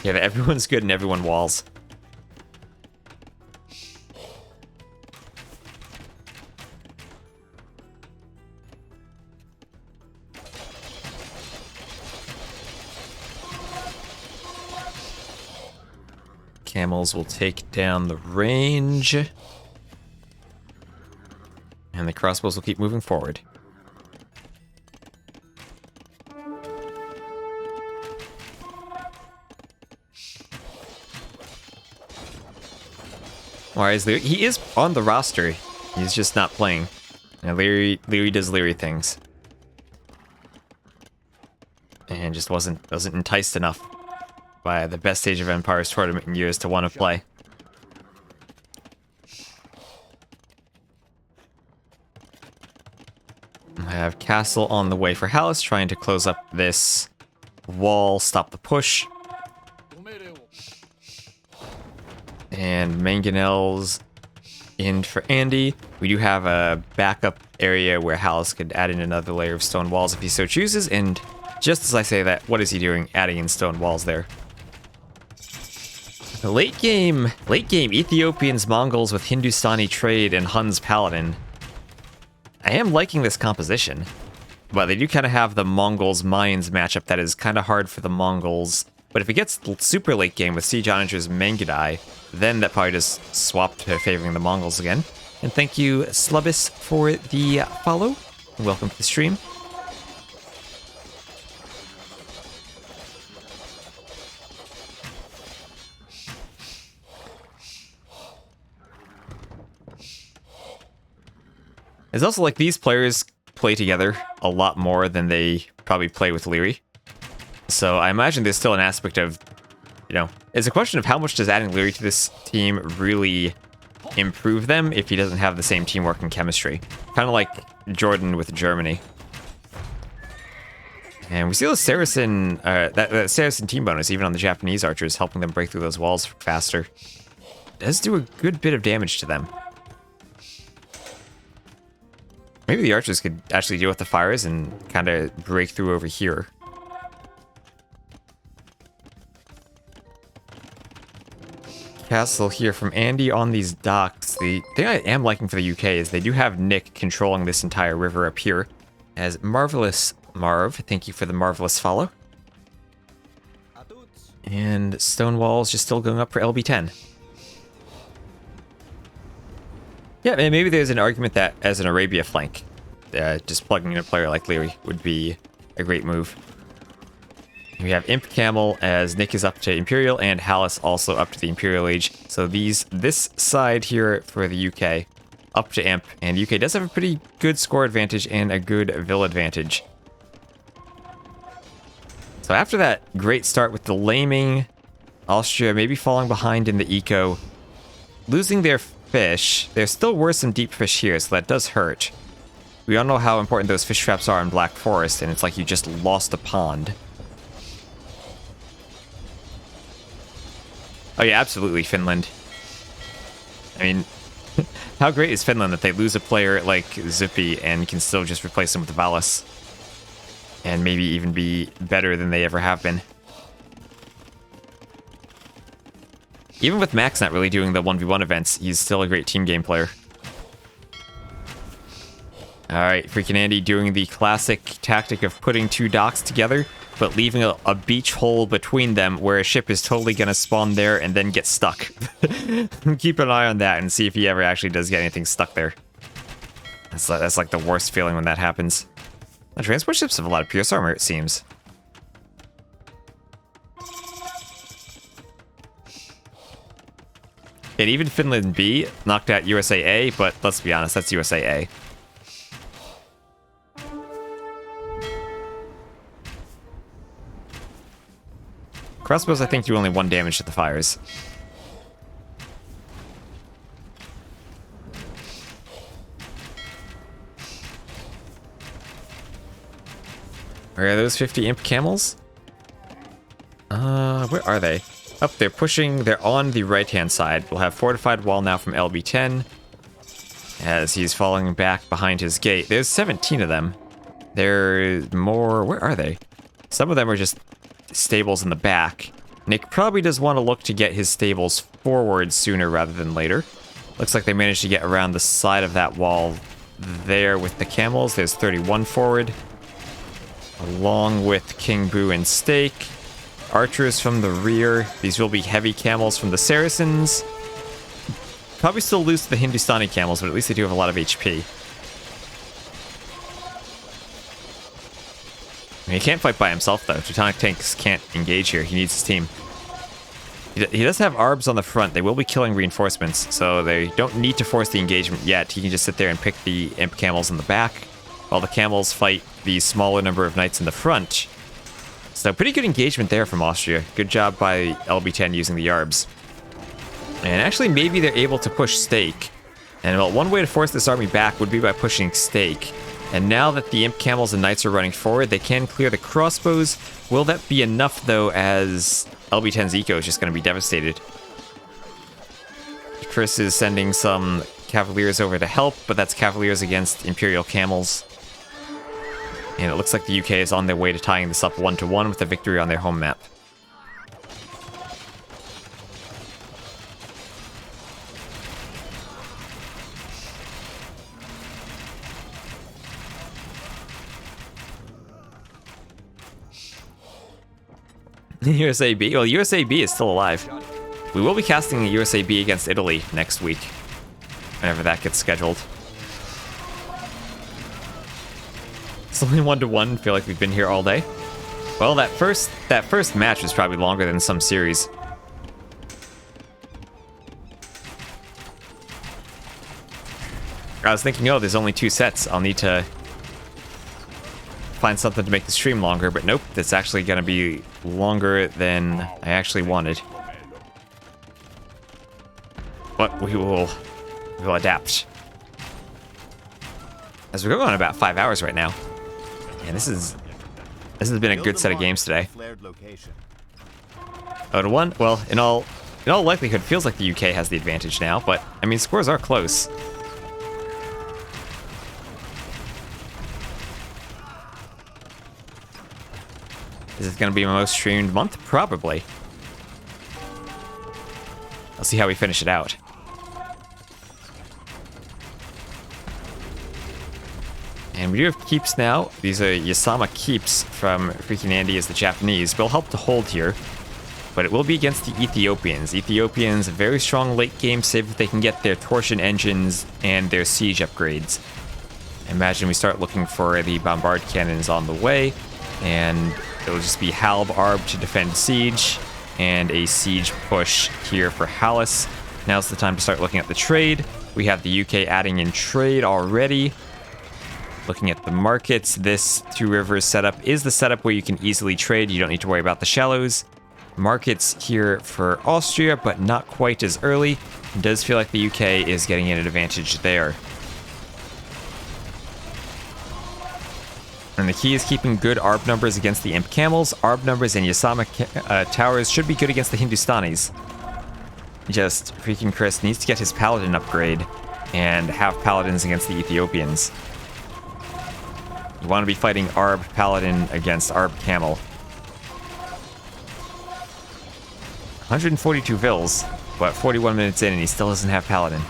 Yeah, everyone's good and everyone walls. Camels will take down the range. And the crossbows will keep moving forward. Whereas he is on the roster. He's just not playing. Now Leary does Leary things. And just wasn't enticed enough by the best Age of Empires tournament in years to want to play. I have Castle on the way for Hallis, trying to close up this wall, stop the push. And Mangonels in for Andy. We do have a backup area where Hallis could add in another layer of stone walls if he so chooses, and just as I say that, what is he doing adding in stone walls there? Late game Ethiopians, Mongols with Hindustani trade and Hun's Paladin. I am liking this composition, but they do kind of have the Mongols Mayans matchup that is kind of hard for the Mongols. But if it gets super late game with Siege Onagers Mangudai, then that probably just swapped to favoring the Mongols again. And thank you, Slubis, for the follow. Welcome to the stream. It's also like these players play together a lot more than they probably play with Leary. So I imagine there's still an aspect of, it's a question of how much does adding Leary to this team really improve them if he doesn't have the same teamwork and chemistry. Kind of like Jordan with Germany. And we see those Saracen, that Saracen team bonus even on the Japanese archers, helping them break through those walls faster. Does do a good bit of damage to them. Maybe the archers could actually deal with the fires and kind of break through over here. Castle here from Andy on these docks. The thing I am liking for the UK is they do have Nick controlling this entire river up here. As Marvelous Marv, thank you for the marvelous follow. And Stonewall's just still going up for LB10. Yeah, and maybe there's an argument that as an Arabia flank, just plugging in a player like Leary would be a great move. We have Imp Camel as Nick is up to Imperial and Hallis also up to the Imperial Age. So this side here for the UK up to Imp, and UK does have a pretty good score advantage and a good Vil advantage. So after that great start with the laming, Austria maybe falling behind in the eco, losing their fish. There still were some deep fish here, so that does hurt. We all know how important those fish traps are in Black Forest, and it's like you just lost a pond. Oh yeah, absolutely, Finland. I mean, how great is Finland that they lose a player like Zippy and can still just replace him with Valis? And maybe even be better than they ever have been. Even with Max not really doing the 1v1 events, he's still a great team game player. Alright, freaking Andy doing the classic tactic of putting two docks together, but leaving a beach hole between them where a ship is totally going to spawn there and then get stuck. Keep an eye on that and see if he ever actually does get anything stuck there. That's like the worst feeling when that happens. The transport ships have a lot of Pierce armor, it seems. And even Finland B knocked out USAA, but let's be honest, that's USAA. Crossbows, I think, do only 1 damage to the fires. Where are those 50 imp camels? Where are they? Up, they're pushing. They're on the right-hand side. We'll have fortified wall now from LB10 as he's falling back behind his gate. There's 17 of them. There's more. Where are they? Some of them are just stables in the back. Nick probably does want to look to get his stables forward sooner rather than later. Looks like they managed to get around the side of that wall there with the camels. There's 31 forward, along with King Boo and Stake. Archers from the rear. These will be heavy camels from the Saracens. Probably still lose to the Hindustani camels, but at least they do have a lot of HP. He can't fight by himself, though. Teutonic tanks can't engage here. He needs his team. He does have ARBs on the front. They will be killing reinforcements, so they don't need to force the engagement yet. He can just sit there and pick the imp camels in the back, while the camels fight the smaller number of knights in the front. So pretty good engagement there from Austria. Good job by LB10 using the ARBs. And actually, maybe they're able to push Stake. And well, one way to force this army back would be by pushing Stake. And now that the Imp Camels and Knights are running forward, they can clear the crossbows. Will that be enough, though, as LB10's eco is just going to be devastated? Chris is sending some Cavaliers over to help, but that's Cavaliers against Imperial Camels. And it looks like the UK is on their way to tying this up 1-1 with a victory on their home map. USAB? Well, USAB is still alive. We will be casting a USAB against Italy next week, whenever that gets scheduled. It's only 1-1. Feel like we've been here all day. Well, that first match was probably longer than some series. I was thinking, oh, there's only 2 sets. I'll need to find something to make the stream longer, but nope, that's actually going to be longer than I actually wanted. But we will adapt. As we're going on about 5 hours right now. And this has been a good set of games today. 0-1. Well, in all likelihood, feels like the UK has the advantage now, but I mean, scores are close. Is it going to be my most streamed month? Probably. I'll see how we finish it out. And we do have keeps now. These are Yasama keeps from Freaking Andy as the Japanese. Will help to hold here, but it will be against the Ethiopians. Ethiopians, a very strong late game save if they can get their torsion engines and their siege upgrades. Imagine we start looking for the bombard cannons on the way, and it'll just be Halb Arb to defend siege, and a siege push here for Hallis. Now's the time to start looking at the trade. We have the UK adding in trade already. Looking at the markets, this Two Rivers setup is the setup where you can easily trade. You don't need to worry about the shallows. Markets here for Austria, but not quite as early. It does feel like the UK is getting an advantage there. And the key is keeping good ARB numbers against the Imp Camels. ARB numbers and Yasama towers should be good against the Hindustanis. Just freaking Chris needs to get his Paladin upgrade and have Paladins against the Ethiopians. You want to be fighting ARB Paladin against ARB Camel. 142 Vils, but 41 minutes in and he still doesn't have Paladin.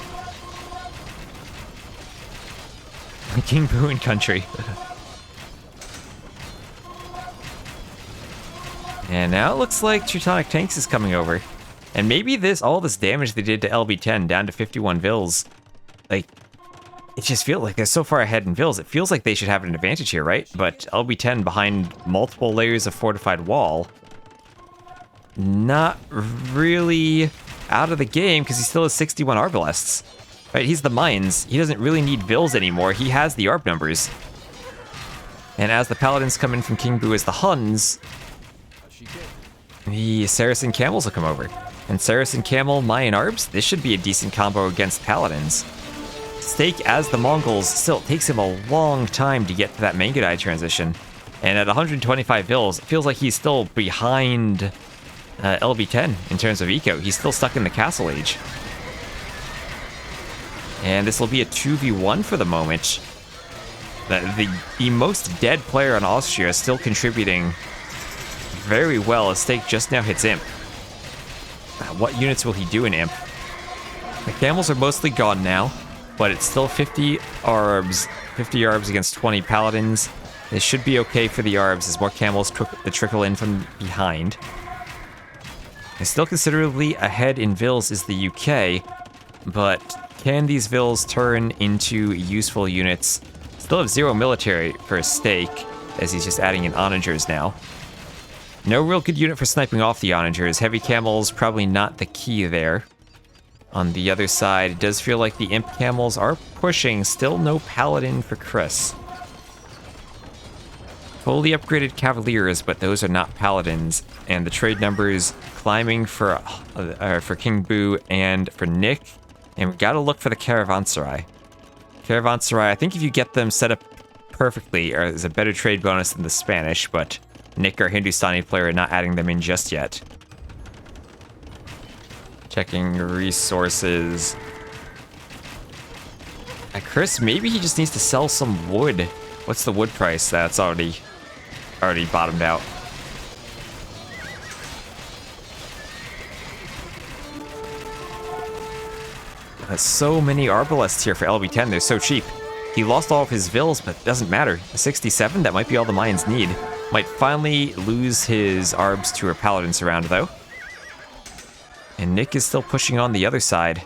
King Boo in country. And now it looks like Teutonic Tanks is coming over. And maybe all this damage they did to LB10 down to 51 Vils, like, it just feels like they're so far ahead in Vils, it feels like they should have an advantage here, right? But LB10 behind multiple layers of fortified wall, not really out of the game because he still has 61 Arbalests. Right, he's the mines. He doesn't really need Vils anymore. He has the ARB numbers. And as the Paladins come in from King Boo as the Huns, the Saracen Camels will come over. And Saracen Camel, Mayan Arbs, this should be a decent combo against Paladins. Stake as the Mongols, still it takes him a long time to get to that Mangudai transition. And at 125 Vils, it feels like he's still behind LB10 in terms of eco. He's still stuck in the Castle Age. And this will be a 2v1 for the moment. The most dead player on Austria is still contributing very well as Stake just now hits Imp. What units will he do in Imp? The Camels are mostly gone now, but it's still 50 Arbs against 20 Paladins. This should be okay for the Arbs as more Camels trickle in from behind. And still considerably ahead in Vils is the UK, but can these Vils turn into useful units? Still have 0 military for a Stake, as he's just adding in Onagers now. No real good unit for sniping off the Onagers. Heavy Camels, probably not the key there. On the other side, it does feel like the Imp Camels are pushing. Still no Paladin for Chris. Fully upgraded Cavaliers, but those are not Paladins. And the trade numbers climbing for King Boo and for Nick. And we gotta look for the Caravanserai. Caravanserai, I think if you get them set up perfectly, is a better trade bonus than the Spanish, but Nick, our Hindustani player, not adding them in just yet. Checking resources. Chris, maybe he just needs to sell some wood. What's the wood price? That's already bottomed out. There's so many Arbalests here for LB10. They're so cheap. He lost all of his Vils, but it doesn't matter. A 67, that might be all the Mayans need. Might finally lose his Arbs to a Paladin surround, though. And Nick is still pushing on the other side.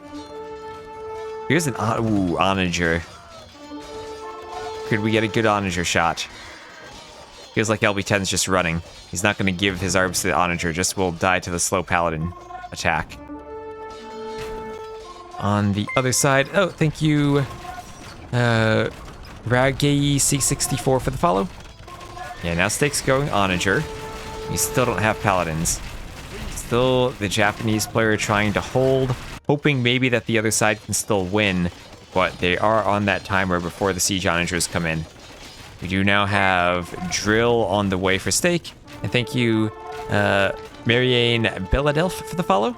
Here's an Onager. Could we get a good Onager shot? Feels like LB10's just running. He's not going to give his Arbs to the Onager, just will die to the slow Paladin attack. On the other side, oh, thank you, Ragei C64 for the follow. Yeah, now Stake's going Onager. We still don't have Paladins. Still the Japanese player trying to hold, hoping maybe that the other side can still win, but they are on that timer before the Siege Onagers come in. We do now have Drill on the way for Stake, and thank you, Marianne Belladelph for the follow.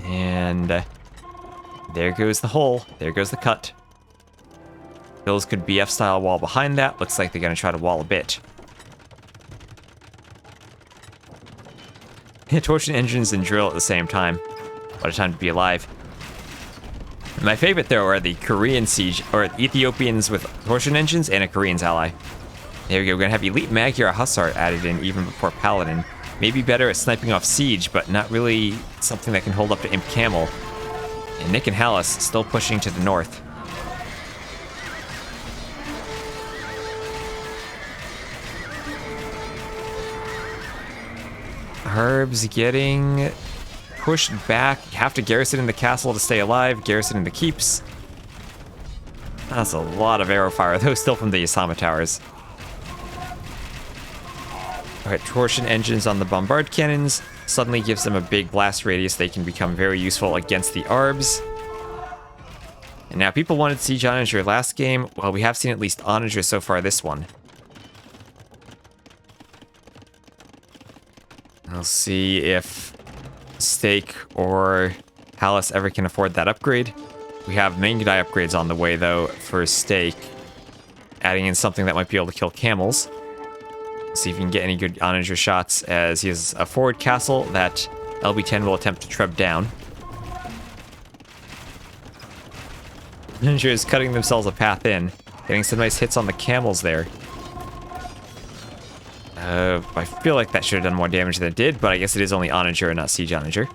And there goes the hole. There goes the cut. Bills could BF style wall behind that. Looks like they're going to try to wall a bit. Torsion engines and drill at the same time. What a time to be alive. My favorite, though, are the Korean siege, or Ethiopians with torsion engines and a Korean's ally. There we go. We're going to have Elite Magyar Hussar added in even before Paladin. Maybe better at sniping off siege, but not really something that can hold up to Imp Camel. And Nick and Hallis still pushing to the north. Herb's getting pushed back. You have to garrison in the castle to stay alive. Garrison in the keeps. That's a lot of arrow fire, though, still from the Yasama towers. Alright, torsion engines on the bombard cannons. Suddenly gives them a big blast radius. They can become very useful against the Arbs. And now people wanted Siege Onager last game. Well, we have seen at least Onager so far this one. We'll see if Stake or Hallis ever can afford that upgrade. We have Mangudai upgrades on the way, though, for Stake. Adding in something that might be able to kill camels. See if he can get any good Onager shots, as he has a forward castle that LB10 will attempt to treb down. Onager is cutting themselves a path in. Getting some nice hits on the camels there. I feel like that should have done more damage than it did, but I guess it is only Onager and not Siege Onager.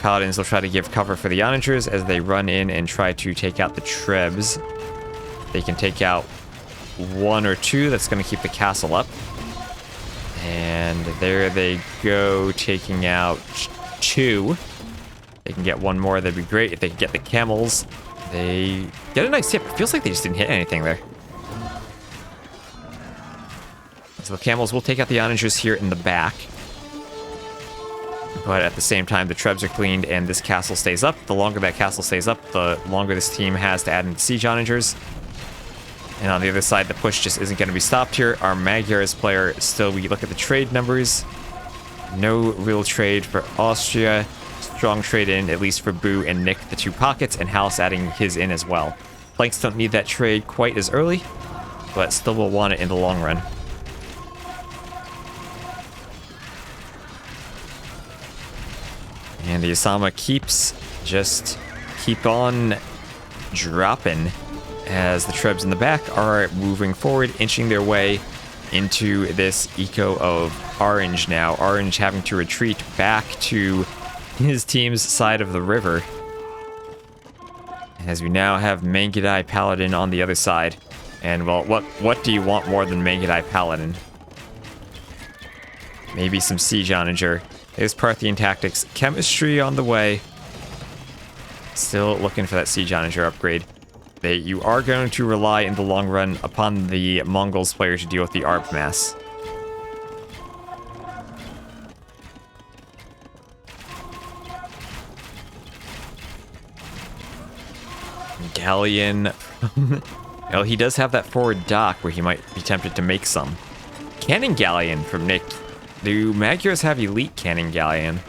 Paladins will try to give cover for the Onagers as they run in and try to take out the Trebs. They can take out one or two. That's going to keep the castle up. And there they go, taking out two. They can get one more, that'd be great. If they can get the camels, they get a nice hit. It feels like they just didn't hit anything there. So the camels will take out the Onagers here in the back. But at the same time, the Trebs are cleaned and this castle stays up. The longer that castle stays up, the longer this team has to add in Siege Onagers. And on the other side, the push just isn't going to be stopped here. Our Magyars player, still, we look at the trade numbers. No real trade for Austria. Strong trade in, at least for Boo and Nick, the two pockets, and Hallis adding his in as well. Flanks don't need that trade quite as early, but still will want it in the long run. And the Yasama keeps just keep on dropping as the Trebs in the back are moving forward, inching their way into this eco of Orange now. Orange having to retreat back to his team's side of the river. As we now have Mangudai Paladin on the other side. And, well, what do you want more than Mangudai Paladin? Maybe some Siege Onager. There's Parthian Tactics. Chemistry on the way. Still looking for that Siege Onager upgrade. You are going to rely in the long run upon the Mongols player to deal with the ARP mass. Galleon. Well, he does have that forward dock where he might be tempted to make some. Cannon Galleon from Nick. Do Magyars have elite Cannon Galleon?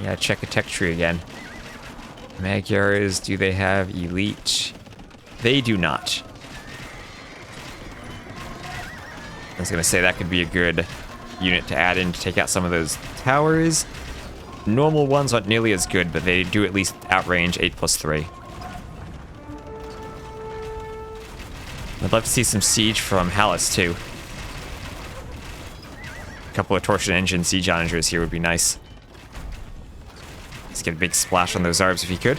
Yeah, check a tech tree again. Magyars, do they have elite? They do not. I was gonna say that could be a good unit to add in to take out some of those towers. Normal ones aren't nearly as good, but they do at least outrange 8+3. I'd love to see some siege from Hallis too. A couple of torsion engine Siege Onagers here would be nice. Let's get a big splash on those Arbs if he could.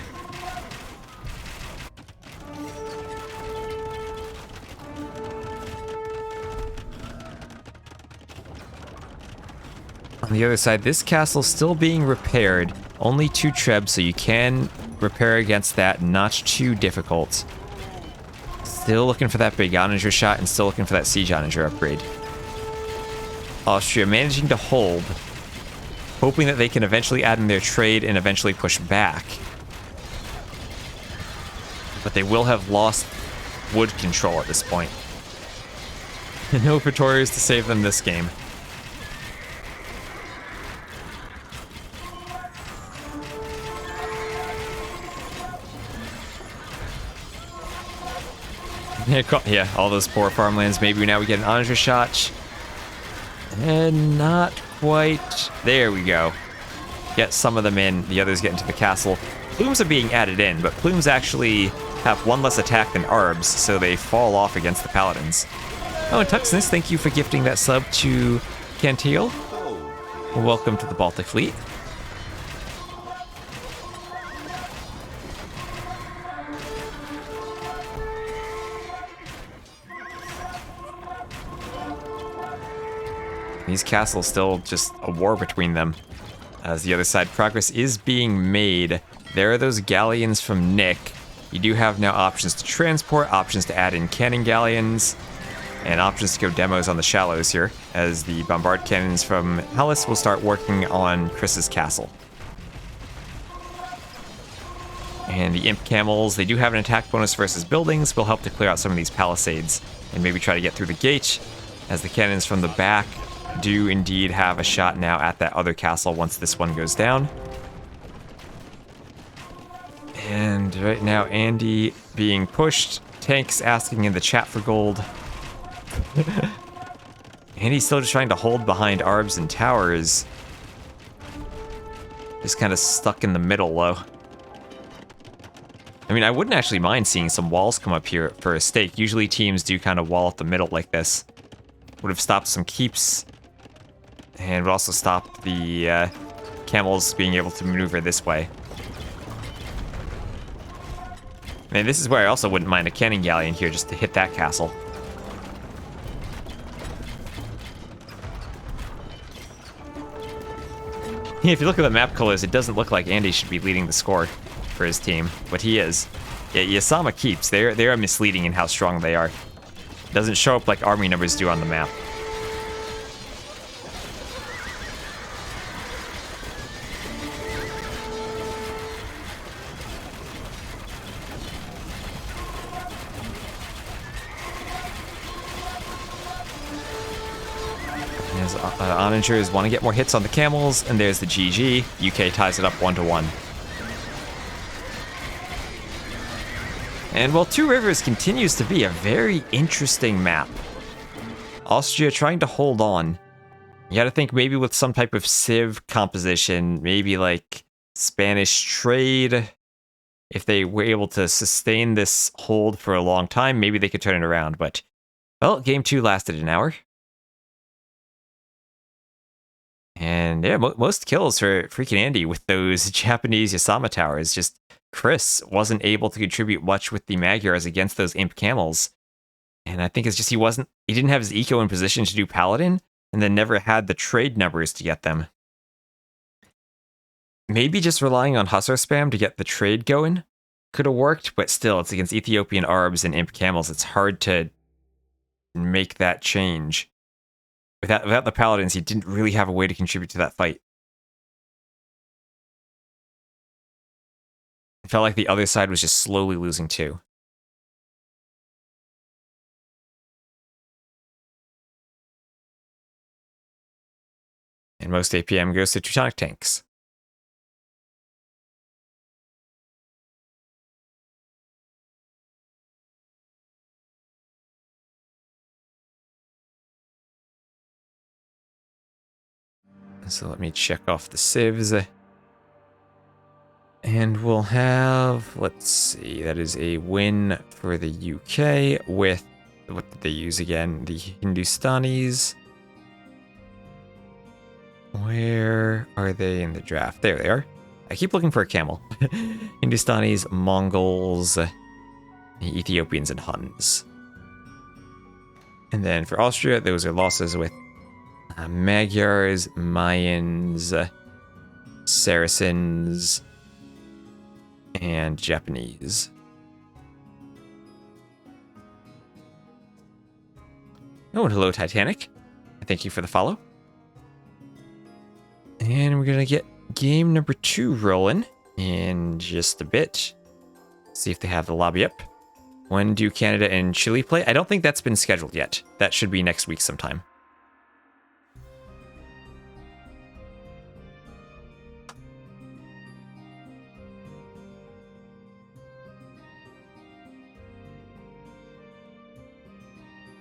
On the other side, this castle's still being repaired. Only 2 trebs, so you can repair against that. Not too difficult. Still looking for that big Onager shot and still looking for that siege Onager upgrade. Austria managing to hold, hoping that they can eventually add in their trade and eventually push back. But they will have lost wood control at this point. No Praetorians to save them this game. Yeah, all those poor farmlands. Maybe now we get an Onager shot. And not quite. There we go. Get some of them in. The others get into the castle. Plumes are being added in, but Plumes actually have 1 less attack than Arbs, so they fall off against the Paladins. Oh, and Tuxness, thank you for gifting that sub to Cantil. Welcome to the Baltic Fleet. These castles still just a war between them. As the other side, progress is being made. There are those galleons from Nick. You do have now options to transport, options to add in cannon galleons, and options to go demos on the shallows here, as the bombard cannons from Hellas will start working on Chris's castle. And the imp camels, they do have an attack bonus versus buildings, will help to clear out some of these palisades and maybe try to get through the gate, as the cannons from the back do indeed have a shot now at that other castle once this one goes down. And right now, Andy being pushed. Tanks asking in the chat for gold. Andy's still just trying to hold behind Arbs and towers. Just kind of stuck in the middle, though. I mean, I wouldn't actually mind seeing some walls come up here for a stake. Usually teams do kind of wall up the middle like this. Would have stopped some keeps. And would also stop the camels being able to maneuver this way. And this is where I also wouldn't mind a cannon galleon here just to hit that castle. If you look at the map colors, it doesn't look like Andy should be leading the score for his team, but he is. Yeah, Yasama keeps. They are misleading in how strong they are. It doesn't show up like army numbers do on the map. Onagers want to get more hits on the camels, and there's the GG. UK ties it up 1-1. And while Two Rivers continues to be a very interesting map, Austria trying to hold on. You gotta think maybe with some type of civ composition, maybe like Spanish trade. If they were able to sustain this hold for a long time, maybe they could turn it around. But, well, game 2 lasted an hour. And yeah, most kills for freaking Andy with those Japanese Yasama towers. Just Chris wasn't able to contribute much with the Magyars against those imp camels. And I think it's just he didn't have his eco in position to do Paladin, and then never had the trade numbers to get them. Maybe just relying on Hussar spam to get the trade going could have worked, but still, it's against Ethiopian Arbs and imp camels. It's hard to make that change. Without the Paladins, he didn't really have a way to contribute to that fight. It felt like the other side was just slowly losing too. And most APM goes to Teutonic tanks. So let me check off the civs. And we'll have, let's see, that is a win for the UK with, what did they use again? The Hindustanis. Where are they in the draft? There they are. I keep looking for a camel. Hindustanis, Mongols, Ethiopians, and Huns. And then for Austria, those are losses with Magyars, Mayans, Saracens, and Japanese. Oh, and hello, Titanic. Thank you for the follow. And we're going to get game number 2 rolling in just a bit. See if they have the lobby up. When do Canada and Chile play? I don't think that's been scheduled yet. That should be next week sometime.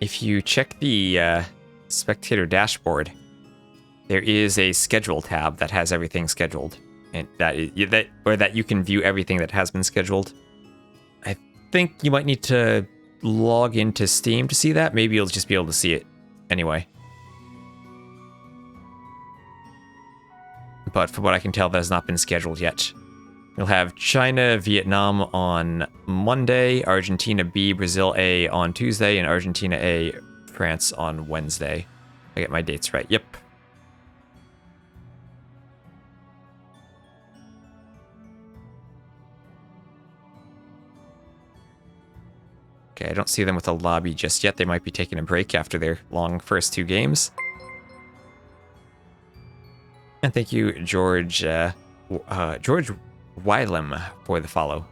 If you check the spectator dashboard, there is a schedule tab that has everything scheduled, and that you can view everything that has been scheduled. I think you might need to log into Steam to see that. Maybe you'll just be able to see it anyway. But from what I can tell, that has not been scheduled yet. You'll have China, Vietnam on Monday, Argentina B, Brazil A on Tuesday, and Argentina A, France on Wednesday. I get my dates right. Yep. Okay, I don't see them with a lobby just yet. They might be taking a break after their long first 2 games. And thank you, George Wylem, for the follow.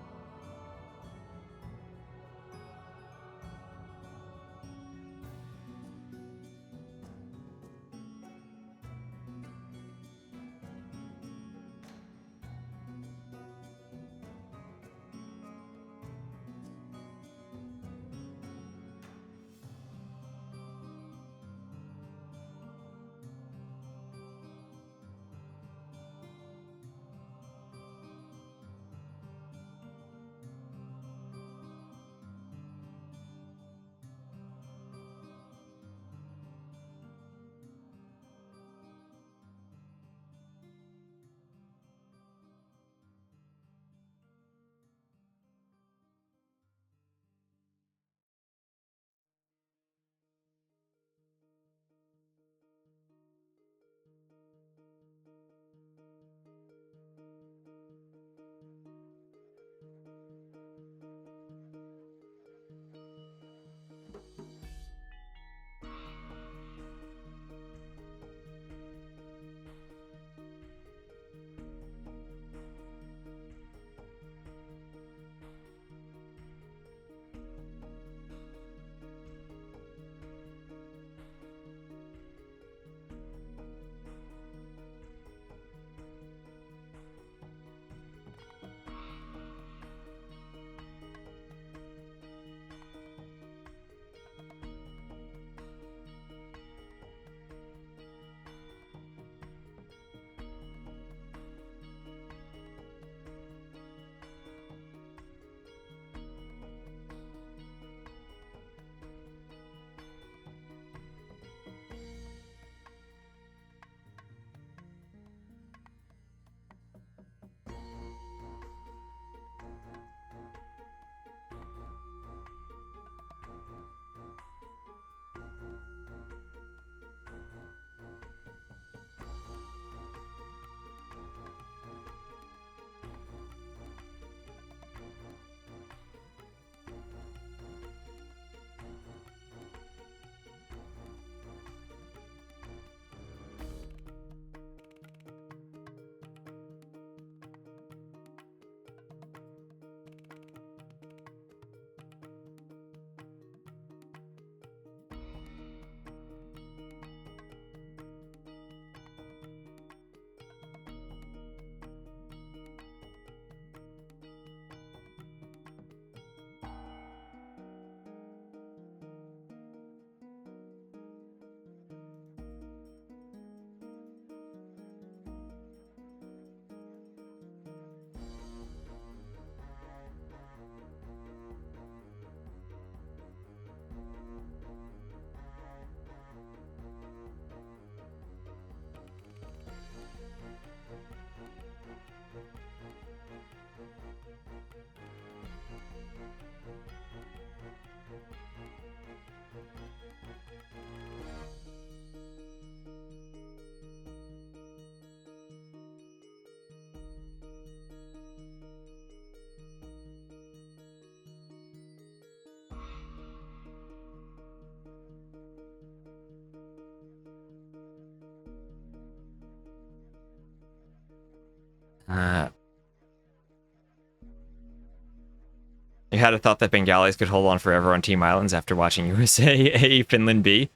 You had a thought that Bengalis could hold on forever on Team Islands after watching USA A Finland B.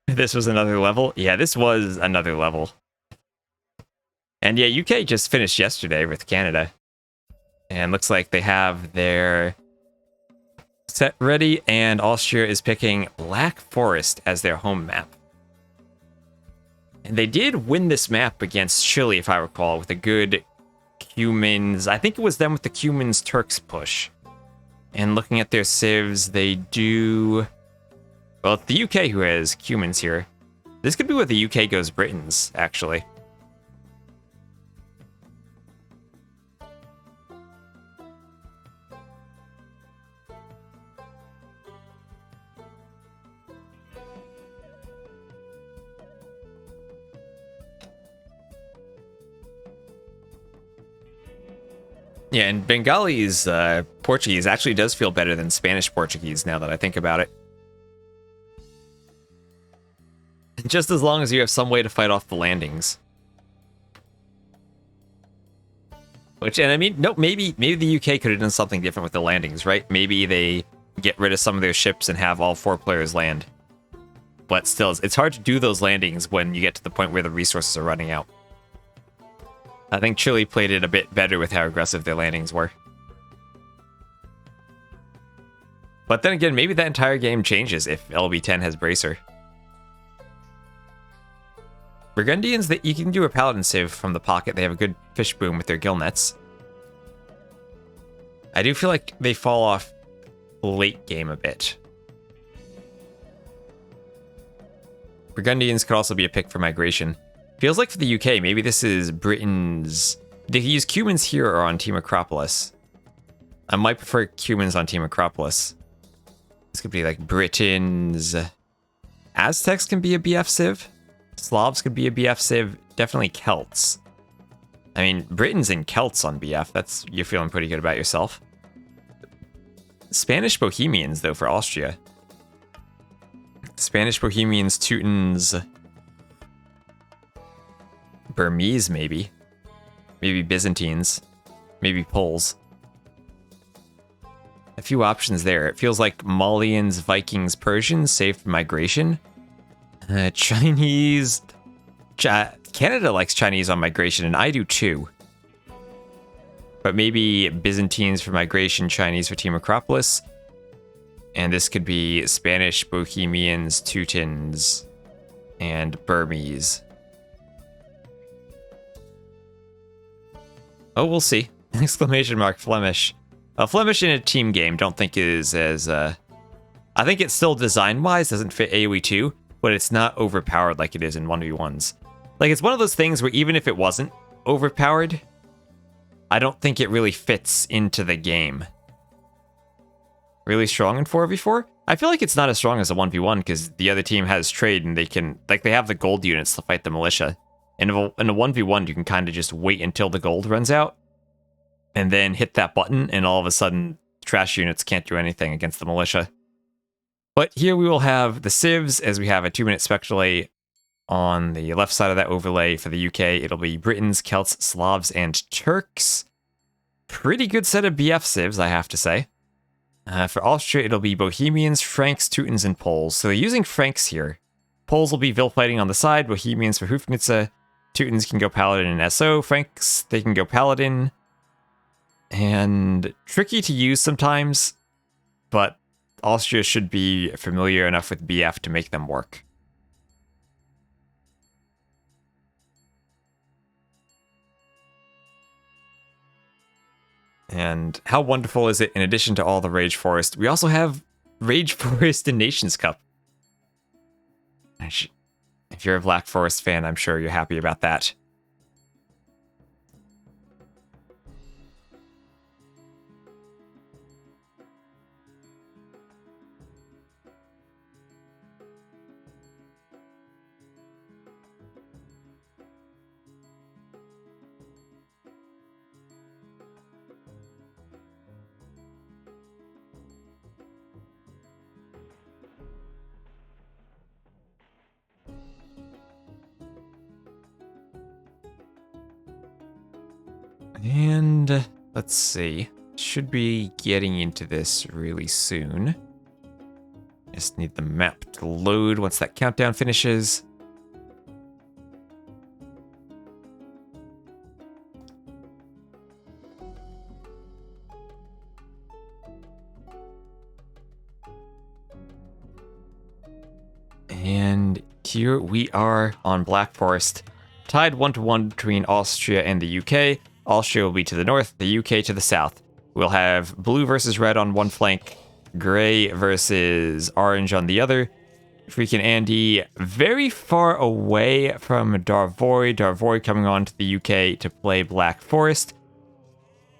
This was another level. Yeah, this was another level. And yeah, UK just finished yesterday with Canada. And looks like they have their set ready, and Austria is picking Black Forest as their home map. And they did win this map against Chile, if I recall, with a good Cumans. I think it was them with the Cumans Turks push. And looking at their civs, they do... Well, it's the UK who has Cumans here. This could be where the UK goes Britons, actually. Yeah, and Bengalis Portuguese actually does feel better than Spanish Portuguese now that I think about it. Just as long as you have some way to fight off the landings. Which, and I mean, no, maybe the UK could have done something different with the landings, right? Maybe they get rid of some of their ships and have all 4 players land. But still, it's hard to do those landings when you get to the point where the resources are running out. I think Chile played it a bit better with how aggressive their landings were. But then again, maybe that entire game changes if LB10 has Bracer. Burgundians, that you can do a Paladin civ from the pocket. They have a good fish boom with their gill nets. I do feel like they fall off late game a bit. Burgundians could also be a pick for migration. Feels like for the UK, maybe this is Britain's... They use Cumans here or on Team Acropolis. I might prefer Cumans on Team Acropolis. This could be like Britain's... Aztecs can be a BF civ. Slavs could be a BF civ. Definitely Celts. I mean, Britons and Celts on BF. That's... You're feeling pretty good about yourself. Spanish Bohemians, though, for Austria. Spanish Bohemians, Teutons... Burmese, maybe. Maybe Byzantines. Maybe Poles. A few options there. It feels like Malians, Vikings, Persians, safe for migration. Chinese... Canada likes Chinese on migration, and I do too. But maybe Byzantines for migration, Chinese for Team Acropolis. And this could be Spanish, Bohemians, Teutons, and Burmese. Oh, we'll see. Exclamation mark Flemish. Flemish in a team game don't think is as... I think it's still design-wise doesn't fit AoE 2, but it's not overpowered like it is in 1v1s. Like, it's one of those things where even if it wasn't overpowered, I don't think it really fits into the game. Really strong in 4v4? I feel like it's not as strong as a 1v1 because the other team has trade and they can... Like, they have the gold units to fight the militia. In a 1v1, you can kind of just wait until the gold runs out and then hit that button, and all of a sudden, trash units can't do anything against the militia. But here we will have the civs, as we have a 2-minute spectrally on the left side of that overlay. For the UK, it'll be Britons, Celts, Slavs, and Turks. Pretty good set of BF civs, I have to say. For Austria, it'll be Bohemians, Franks, Teutons, and Poles. So they're using Franks here. Poles will be Vil fighting on the side, Bohemians for Hufnitze. Teutons can go Paladin and SO. Franks, they can go Paladin. And tricky to use sometimes, but Austria should be familiar enough with BF to make them work. And how wonderful is it, in addition to all the Rage Forest, we also have Rage Forest in Nations Cup. If you're a Black Forest fan, I'm sure you're happy about that. And let's see. Should be getting into this really soon. Just need the map to load once that countdown finishes. And here we are on Black Forest, tied 1-1 between Austria and the UK. Austria will be to the north, the UK to the south. We'll have blue versus red on one flank, gray versus orange on the other. Freaking Andy very far away from Darvoy. Darvoy coming on to the UK to play Black Forest.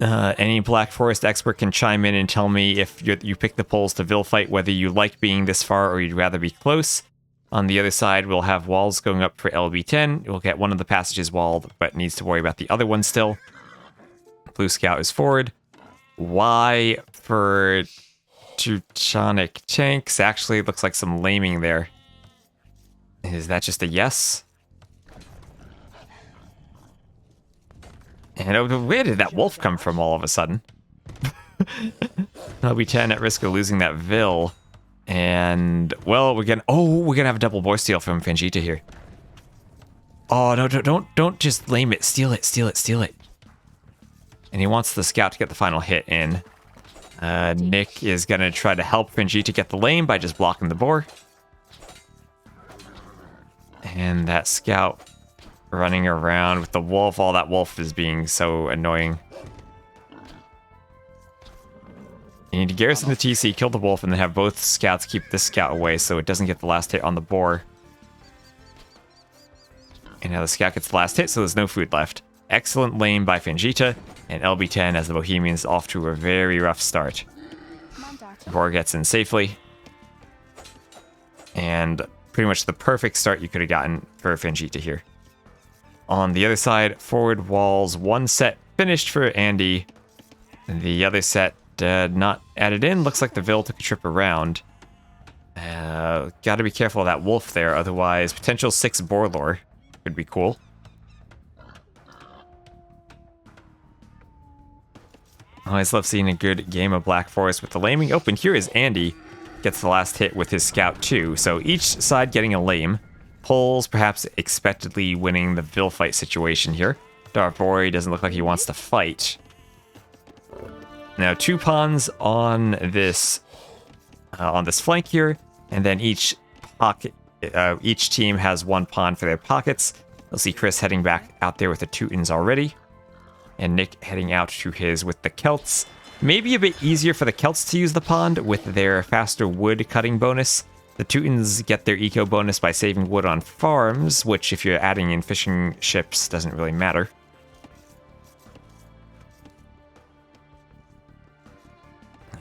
Any Black Forest expert can chime in and tell me if you pick the Poles to Vil fight, whether you like being this far or you'd rather be close. On the other side, we'll have walls going up for LB10. We'll get one of the passages walled, but needs to worry about the other one still. Blue Scout is forward. Y for Teutonic tanks. Actually, looks like some laming there. Is that just a yes? And where did that wolf come from all of a sudden? LB10 at risk of losing that Vil. And, well, we're gonna have a double boar steal from Fangita here. Oh, no, don't just lame it. Steal it, steal it, steal it. And he wants the scout to get the final hit in. Nick is gonna try to help Fangita get the lame by just blocking the boar. And that scout running around with the wolf. All that wolf is being so annoying. You need to garrison the TC, kill the wolf, and then have both scouts keep this scout away so it doesn't get the last hit on the boar. And now the scout gets the last hit, so there's no food left. Excellent lane by Fangita, and LB10 as the Bohemians off to a very rough start. Boar gets in safely. And pretty much the perfect start you could have gotten for Fangita here. On the other side, forward walls, one set finished for Andy. The other set not added in. Looks like the Vil took a trip around. Gotta be careful of that wolf there, otherwise potential 6 boar lore could be cool. Always love seeing a good game of Black Forest with the laming. Oh, and here is Andy. Gets the last hit with his scout too. So each side getting a lame. Poles perhaps expectedly winning the Vil fight situation here. Darvoy doesn't look like he wants to fight. Now 2 pawns on this flank here, and then each team has 1 pawn for their pockets. You'll see Chris heading back out there with the Teutons already, and Nick heading out to his with the Celts. Maybe a bit easier for the Celts to use the pond with their faster wood cutting bonus. The Teutons get their eco bonus by saving wood on farms, which if you're adding in fishing ships doesn't really matter.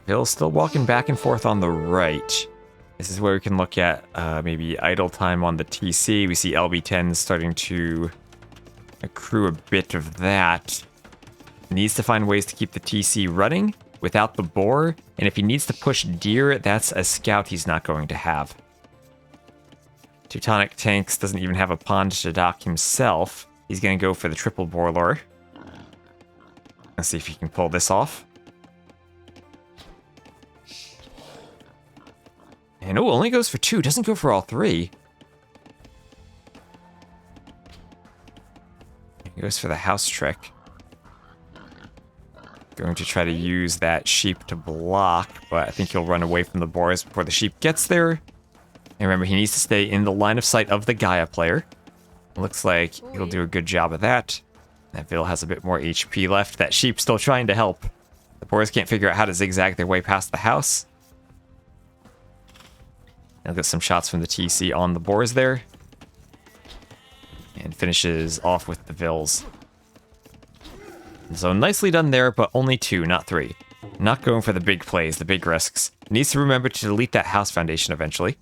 Vil's still walking back and forth on the right. This is where we can look at maybe idle time on the TC. We see LB10 starting to accrue a bit of that. Needs to find ways to keep the TC running without the boar. And if he needs to push deer, that's a scout he's not going to have. Teutonic Tanks doesn't even have a pond to dock himself. He's going to go for the triple boar lure. Let's see if he can pull this off. And oh, only goes for 2, doesn't go for all 3. He goes for the house trick. Going to try to use that sheep to block, but I think he'll run away from the boars before the sheep gets there. And remember, he needs to stay in the line of sight of the Gaia player. Looks like he'll do a good job of that. That Vil has a bit more HP left. That sheep still trying to help. The boars can't figure out how to zigzag their way past the house. He'll get some shots from the TC on the boars there. And finishes off with the Vils. So nicely done there, but only 2, not 3. Not going for the big plays, the big risks. Needs to remember to delete that house foundation eventually.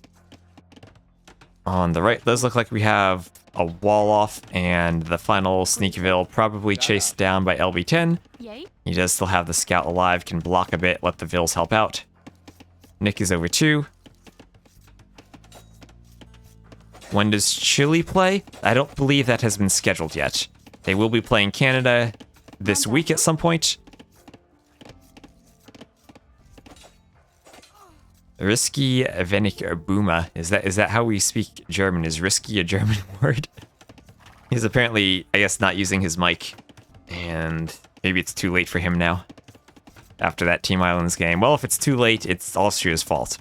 On the right, does look like we have a wall off, and the final sneak Vil probably chased down by LB10. He does still have the scout alive, can block a bit, let the Vils help out. Nick is over 2. When does Chile play? I don't believe that has been scheduled yet. They will be playing Canada this week at some point. Risky Venik Buma. Is that how we speak German? Is risky a German word? He's apparently, I guess, not using his mic. And maybe it's too late for him now. After that Team Islands game. Well, if it's too late, it's Austria's fault.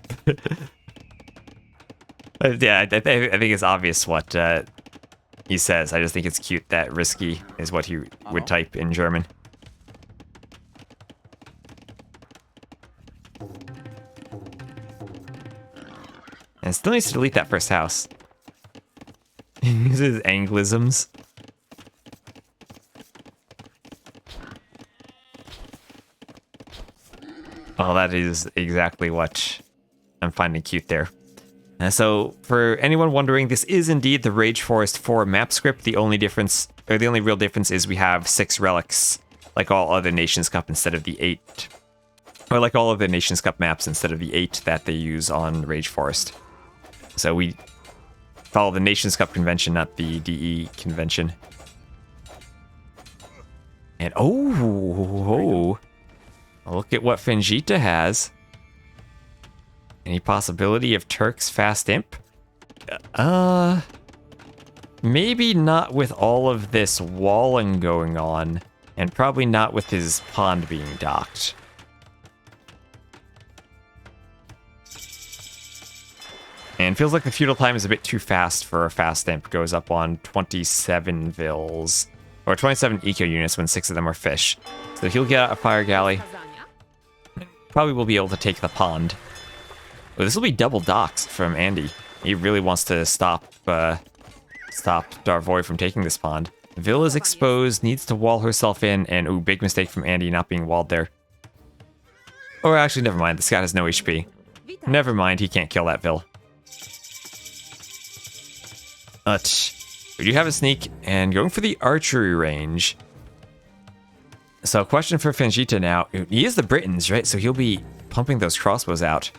Yeah, I think it's obvious what he says. I just think it's cute that risky is what he would type in German. And still needs to delete that first house. He uses Anglisms. Oh, that is exactly what I'm finding cute there. And so, for anyone wondering, this is indeed the Rage Forest 4 map script. The only difference, or the only real difference, is we have 6 relics, like all other Nations Cup, instead of the 8. Or like all of the Nations Cup maps, instead of the 8 that they use on Rage Forest. So we follow the Nations Cup convention, not the DE convention. And oh, look at what Fengita has. Any possibility of Turk's Fast Imp? Maybe not with all of this walling going on, and probably not with his pond being docked. And feels like the feudal time is a bit too fast for a Fast Imp. Goes up on 27 vills, or 27 eco units when 6 of them are fish. So he'll get out a fire galley. Probably will be able to take the pond. Oh, this will be double docks from Andy. He really wants to stop Darvoy from taking this pond. Vill is exposed, needs to wall herself in, and ooh, big mistake from Andy not being walled there. Or actually, never mind. This guy has no HP. Never mind, he can't kill that Vill. We do have a sneak, and going for the archery range. So, question for Fengita now. He is the Britons, right? So he'll be pumping those crossbows out.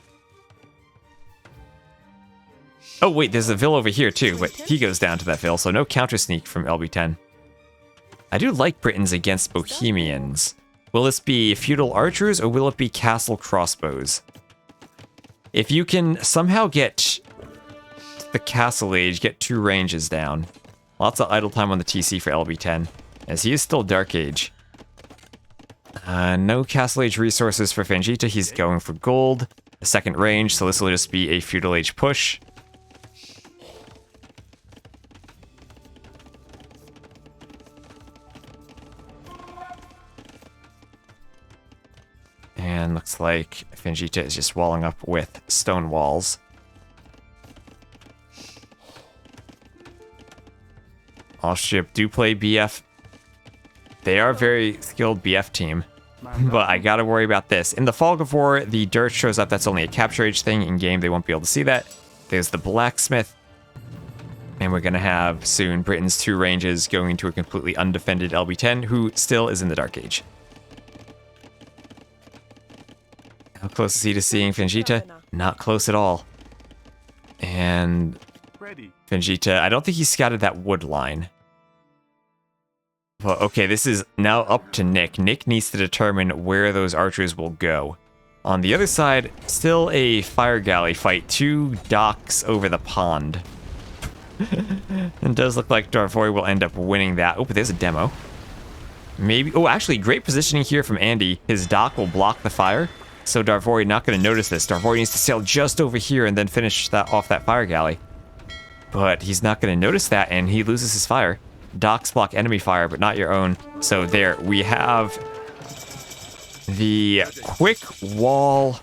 Oh, wait, there's a Vill over here, too, but he goes down to that Vill, so no counter sneak from LB10. I do like Britons against Bohemians. Will this be feudal archers, or will it be castle crossbows? If you can somehow get the castle age, get 2 ranges down. Lots of idle time on the TC for LB10, as he is still Dark Age. No castle age resources for Fengita, he's going for gold. A second range, so this will just be a feudal age push. And looks like Fengita is just walling up with stone walls. Austria do play BF. They are a very skilled BF team. But I gotta worry about this. In the Fog of War, the dirt shows up. That's only a capture age thing. In game, they won't be able to see that. There's the blacksmith. And we're gonna have soon Britain's 2 ranges going into a completely undefended LB10, who still is in the Dark Age. How close is he to seeing Fengita? Not close at all. And Fengita, I don't think he scouted that wood line. Well, okay, this is now up to Nick. Nick needs to determine where those archers will go. On the other side, still a fire galley fight. 2 docks over the pond. It does look like Darvoy will end up winning that. Oh, but there's a demo. Maybe. Oh, actually, great positioning here from Andy. His dock will block the fire. So Darvoy not going to notice this. Darvoy needs to sail just over here and then finish that off that fire galley. But he's not going to notice that, and he loses his fire. Docks block enemy fire, but not your own. So there, we have the quick wall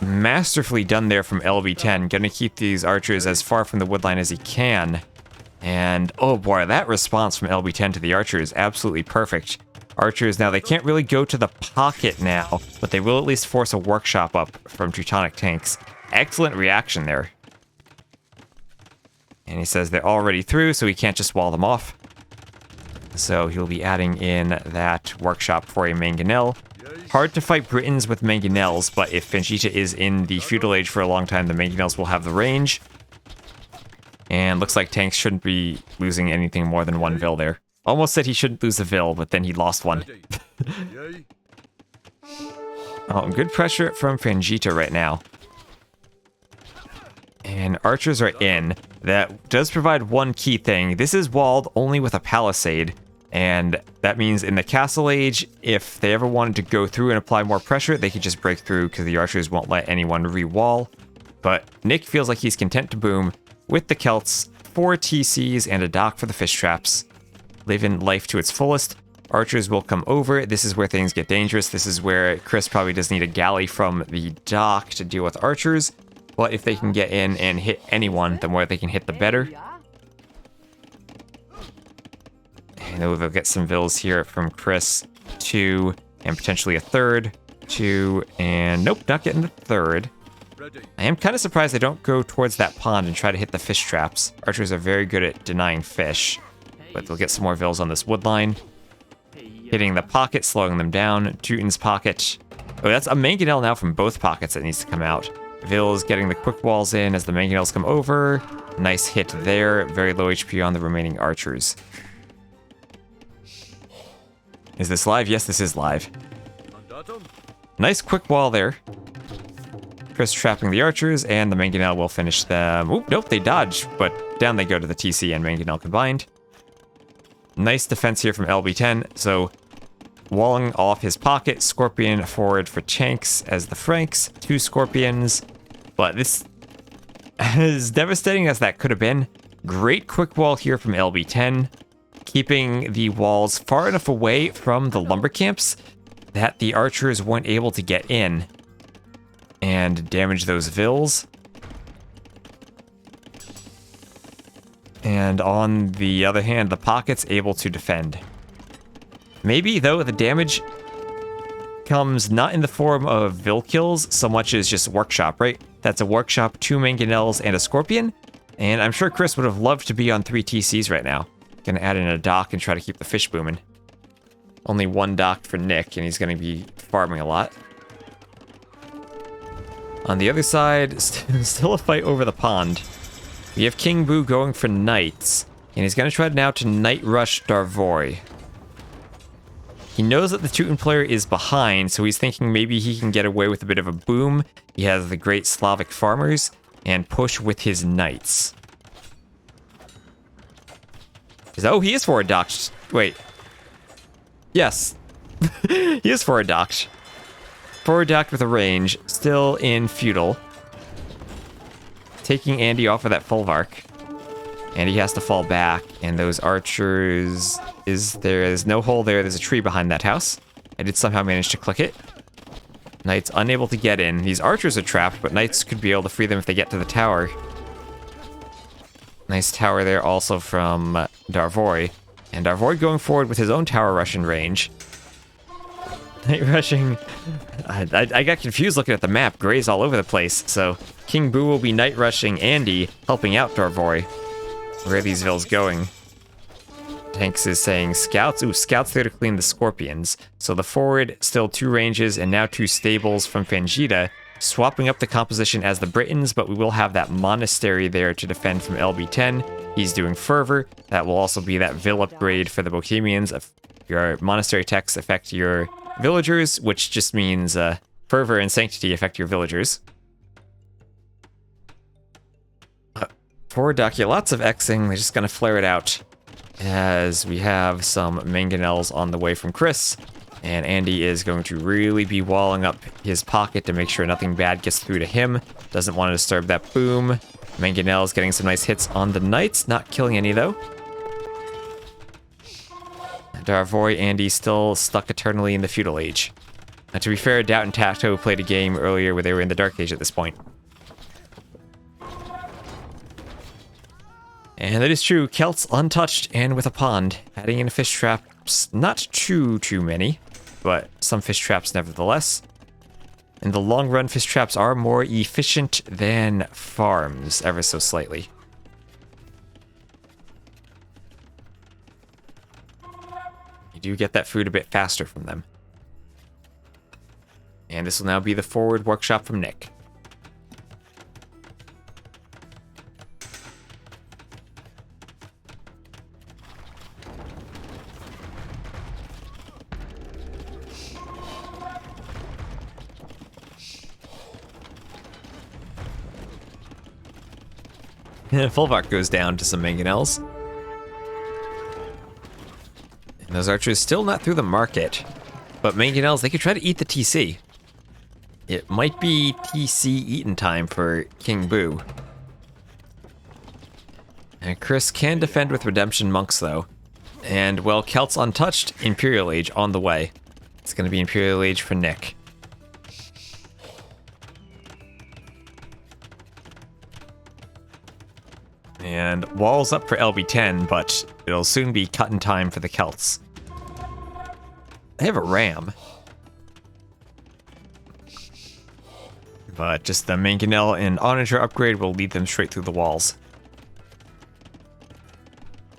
masterfully done there from LB10. Going to keep these archers as far from the woodline as he can. And, oh boy, that response from LB10 to the archer is absolutely perfect. Archers now, they can't really go to the pocket now, but they will at least force a workshop up from Teutonic tanks. Excellent reaction there. And he says they're already through, so he can't just wall them off. So he'll be adding in that workshop for a mangonel. Hard to fight Britons with mangonels, but if Fengita is in the feudal age for a long time, the mangonels will have the range. And looks like tanks shouldn't be losing anything more than 1 Vill there. Almost said he shouldn't lose a Vil, but then he lost one. Oh, good pressure from Fangita right now. And archers are in. That does provide one key thing. This is walled only with a palisade. And that means in the Castle Age, if they ever wanted to go through and apply more pressure, they could just break through because the archers won't let anyone re-wall. But Nick feels like he's content to boom with the Celts, 4 TCs, and a dock for the fish traps. Living life to its fullest. Archers will come over. This is where things get dangerous. This is where Chris probably does need a galley from the dock to deal with archers. But if they can get in and hit anyone, the more they can hit, the better. And they'll get some Vils here from Chris. 2, and potentially a third. 2, and nope, not getting the third. I am kind of surprised they don't go towards that pond and try to hit the fish traps. Archers are very good at denying fish. But they'll get some more Vils on this wood line. Hitting the pocket, slowing them down. Teuton's pocket. Oh, that's a mangonel now from both pockets that needs to come out. Vils getting the quick walls in as the mangonels come over. Nice hit there. Very low HP on the remaining archers. Is this live? Yes, this is live. Nice quick wall there. Chris trapping the archers, and the mangonel will finish them. Oop, nope, they dodge, but down they go to the TC and mangonel combined. Nice defense here from LB10, so walling off his pocket, Scorpion forward for Chanks as the Franks, 2 Scorpions, but this, as devastating as that could have been, great quick wall here from LB10, keeping the walls far enough away from the lumber camps that the archers weren't able to get in and damage those Vils. And on the other hand, the pocket's able to defend. Maybe, though, the damage comes not in the form of Vil kills so much as just workshop, right? That's a workshop, 2 mangonels, and a Scorpion. And I'm sure Chris would have loved to be on 3 TCs right now. Gonna add in a dock and try to keep the fish booming. Only 1 dock for Nick, and he's gonna be farming a lot. On the other side, still a fight over the pond. We have King Boo going for knights, and he's going to try now to Night Rush Darvoi. He knows that the Teuton player is behind, so he's thinking maybe he can get away with a bit of a boom. He has the great Slavic farmers, and push with his knights. Oh, he is forward docked. Wait. Yes. He is forward docked. Forward docked with a range, still in feudal. Taking Andy off of that Folvark. And he has to fall back. And those archers... There's no hole there. There's a tree behind that house. I did somehow manage to click it. Knights unable to get in. These archers are trapped, but knights could be able to free them if they get to the tower. Nice tower there also from Darvoi. And Darvoi going forward with his own tower rush in range. Night rushing... I got confused looking at the map. Gray's all over the place, so... King Boo will be night rushing Andy, helping out Darvoi. Where are these Vils going? Tanks is saying scouts. Ooh, scouts there to clean the Scorpions. So the forward, still 2 ranges, and now 2 stables from Fangita. Swapping up the composition as the Britons, but we will have that monastery there to defend from LB10. He's doing Fervor. That will also be that Vil upgrade for the Bohemians. Your monastery techs affect your villagers, which just means Fervor and Sanctity affect your villagers. Forward dock, yeah, lots of Xing. They're just going to flare it out as we have some mangonels on the way from Chris. And Andy is going to really be walling up his pocket to make sure nothing bad gets through to him. Doesn't want to disturb that boom. Mangonel's getting some nice hits on the knights, not killing any though. Darvoi, Andy still stuck eternally in the feudal age. To be fair, Doubt and Tato played a game earlier where they were in the Dark Age at this point. And that is true, Celts untouched and with a pond. Adding in fish traps, not too many, but some fish traps nevertheless. In the long run, fish traps are more efficient than farms, ever so slightly. You do get that food a bit faster from them. And this will now be the forward workshop from Nick. Fulvark goes down to some mangonels. And those archers still not through the market. But mangonels, they could try to eat the TC. It might be TC eaten time for King Boo. And Chris can defend with Redemption Monks, though. And, well, Celts untouched, Imperial Age on the way. It's going to be Imperial Age for Nick. And walls up for LB10, but it'll soon be cut in time for the Celts. They have a ram. But just the Mangonel and Onager upgrade will lead them straight through the walls.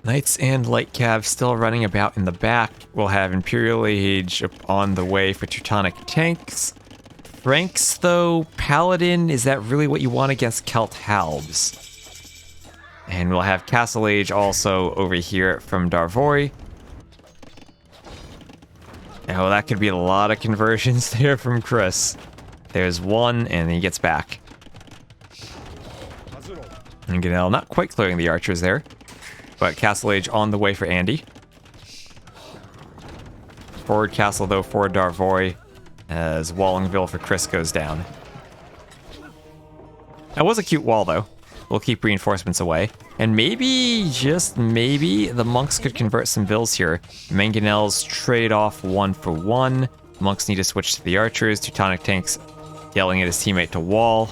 Knights and Light Cav still running about in the back. We'll have Imperial Age on the way for Teutonic tanks. Franks, though, Paladin, is that really what you want against Celt Halbs? And we'll have Castle Age also over here from Darvoi. Oh, that could be a lot of conversions there from Chris. There's one, and he gets back. And Ganel not quite clearing the archers there. But Castle Age on the way for Andy. Forward castle, though, for Darvoi, as Wallingville for Chris goes down. That was a cute wall, though. We'll keep reinforcements away. And maybe, just maybe, the monks could convert some vills here. Mangonels trade off 1 for 1. Monks need to switch to the archers. Teutonic tanks yelling at his teammate to wall.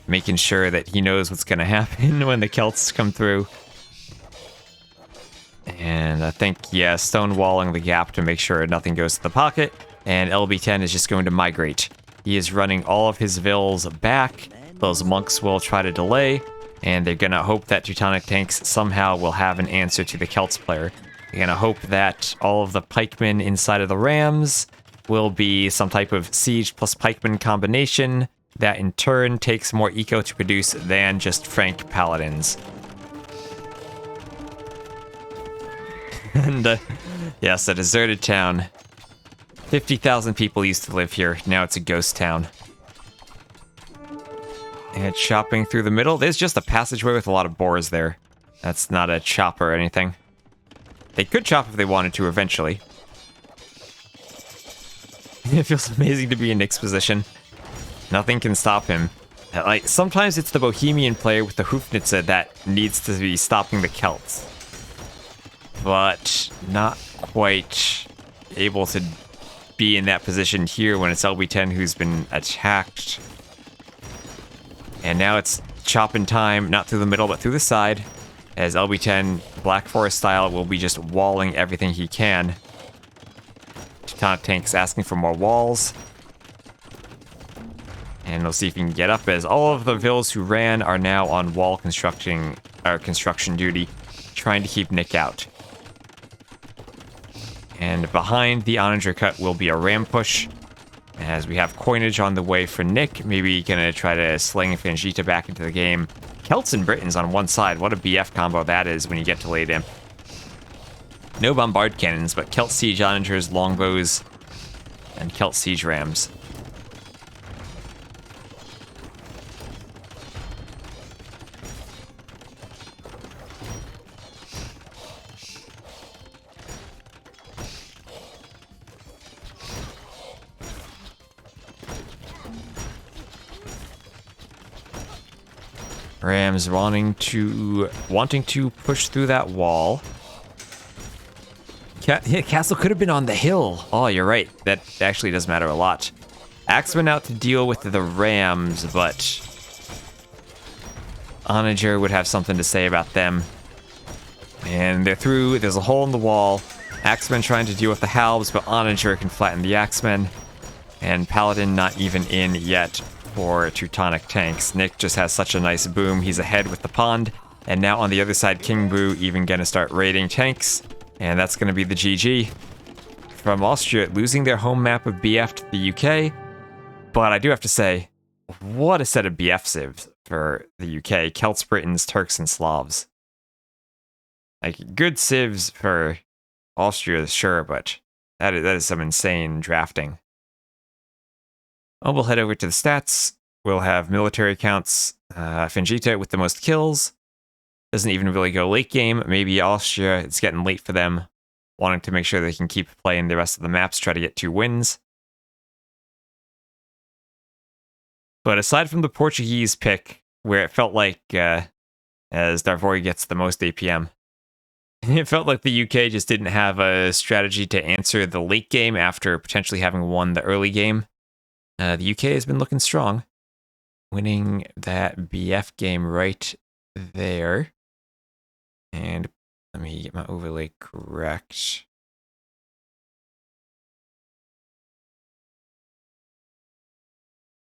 Making sure that he knows what's going to happen when the Celts come through. And I think, yeah, stonewalling the gap to make sure nothing goes to the pocket. And LB10 is just going to migrate. He is running all of his vills back. Those monks will try to delay. And they're going to hope that Teutonic tanks somehow will have an answer to the Celts player. They're going to hope that all of the pikemen inside of the rams will be some type of siege plus pikeman combination. That in turn takes more eco to produce than just Frank Paladins. And yes, a deserted town. 50,000 people used to live here. Now it's a ghost town. And chopping through the middle. There's just a passageway with a lot of boars there. That's not a chop or anything. They could chop if they wanted to eventually. It feels amazing to be in Nick's position. Nothing can stop him. Like, sometimes it's the Bohemian player with the Hoofnitze that needs to be stopping the Celts. But not quite able to be in that position here when it's LB10 who's been attacked. And now it's chopping time, not through the middle, but through the side. As LB10, Black Forest style, will be just walling everything he can. Teutonic tanks asking for more walls. And we'll see if he can get up, as all of the vills who ran are now on wall construction duty, trying to keep Nick out. And behind the Onager cut will be a ram push, as we have coinage on the way for Nick. Maybe gonna try to sling Fangita back into the game. Celts and Britons on one side. What a BF combo that is when you get to late imp. No bombard cannons, but Celt siege Onagers, longbows, and Celt siege rams. Rams wanting to push through that wall. Castle could have been on the hill. Oh, you're right. That actually does matter a lot. Axeman out to deal with the Rams, but Onager would have something to say about them. And they're through. There's a hole in the wall. Axeman trying to deal with the Halbs, but Onager can flatten the Axemen. And Paladin not even in yet for Teutonic tanks. Nick just has such a nice boom. He's ahead with the pond. And now on the other side, King Boo even gonna start raiding tanks. And that's gonna be the GG. From Austria, losing their home map of BF to the UK. But I do have to say, what a set of BF civs for the UK. Celts, Britons, Turks, and Slavs. Like, good civs for Austria, sure, but that is some insane drafting. Oh, we'll head over to the stats. we'll have military counts. Fingita with the most kills. Doesn't even really go late game. Maybe Austria, it's getting late for them. Wanting to make sure they can keep playing the rest of the maps, try to get 2 wins. But aside from the Portuguese pick, where it felt like as Darvori gets the most APM, it felt like the UK just didn't have a strategy to answer the late game after potentially having won the early game. The UK has been looking strong, winning that BF game right there. And let me get my overlay correct.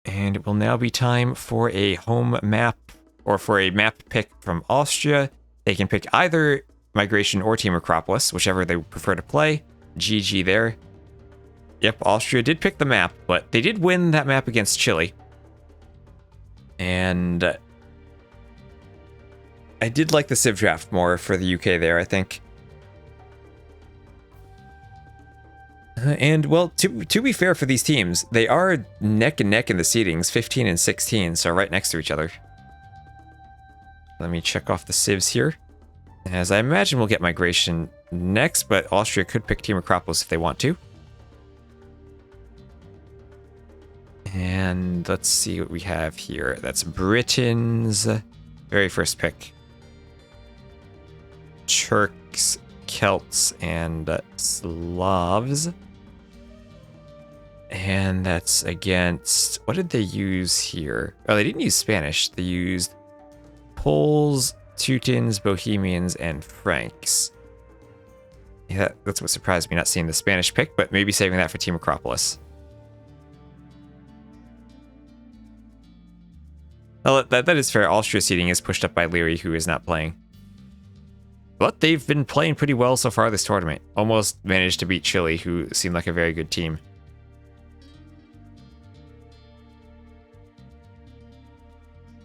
And it will now be time for a home map, or for a map pick from Austria. They can pick either Migration or Team Acropolis, whichever they prefer to play. GG there. Yep, Austria did pick the map, but they did win that map against Chile. And I did like the Civ draft more for the UK there, I think. And, well, to be fair for these teams, they are neck and neck in the seedings, 15 and 16, so right next to each other. Let me check off the civs here. As I imagine we'll get Migration next, but Austria could pick Team Acropolis if they want to. And let's see what we have here. That's Britain's very first pick. Turks, Celts, and Slavs. And that's against... what did they use here? Oh, they didn't use Spanish. They used Poles, Teutons, Bohemians, and Franks. Yeah, that's what surprised me, not seeing the Spanish pick, but maybe saving that for Team Acropolis. Well, that is fair. Austria seeding is pushed up by Leary, who is not playing. But they've been playing pretty well so far this tournament. Almost managed to beat Chile, who seemed like a very good team.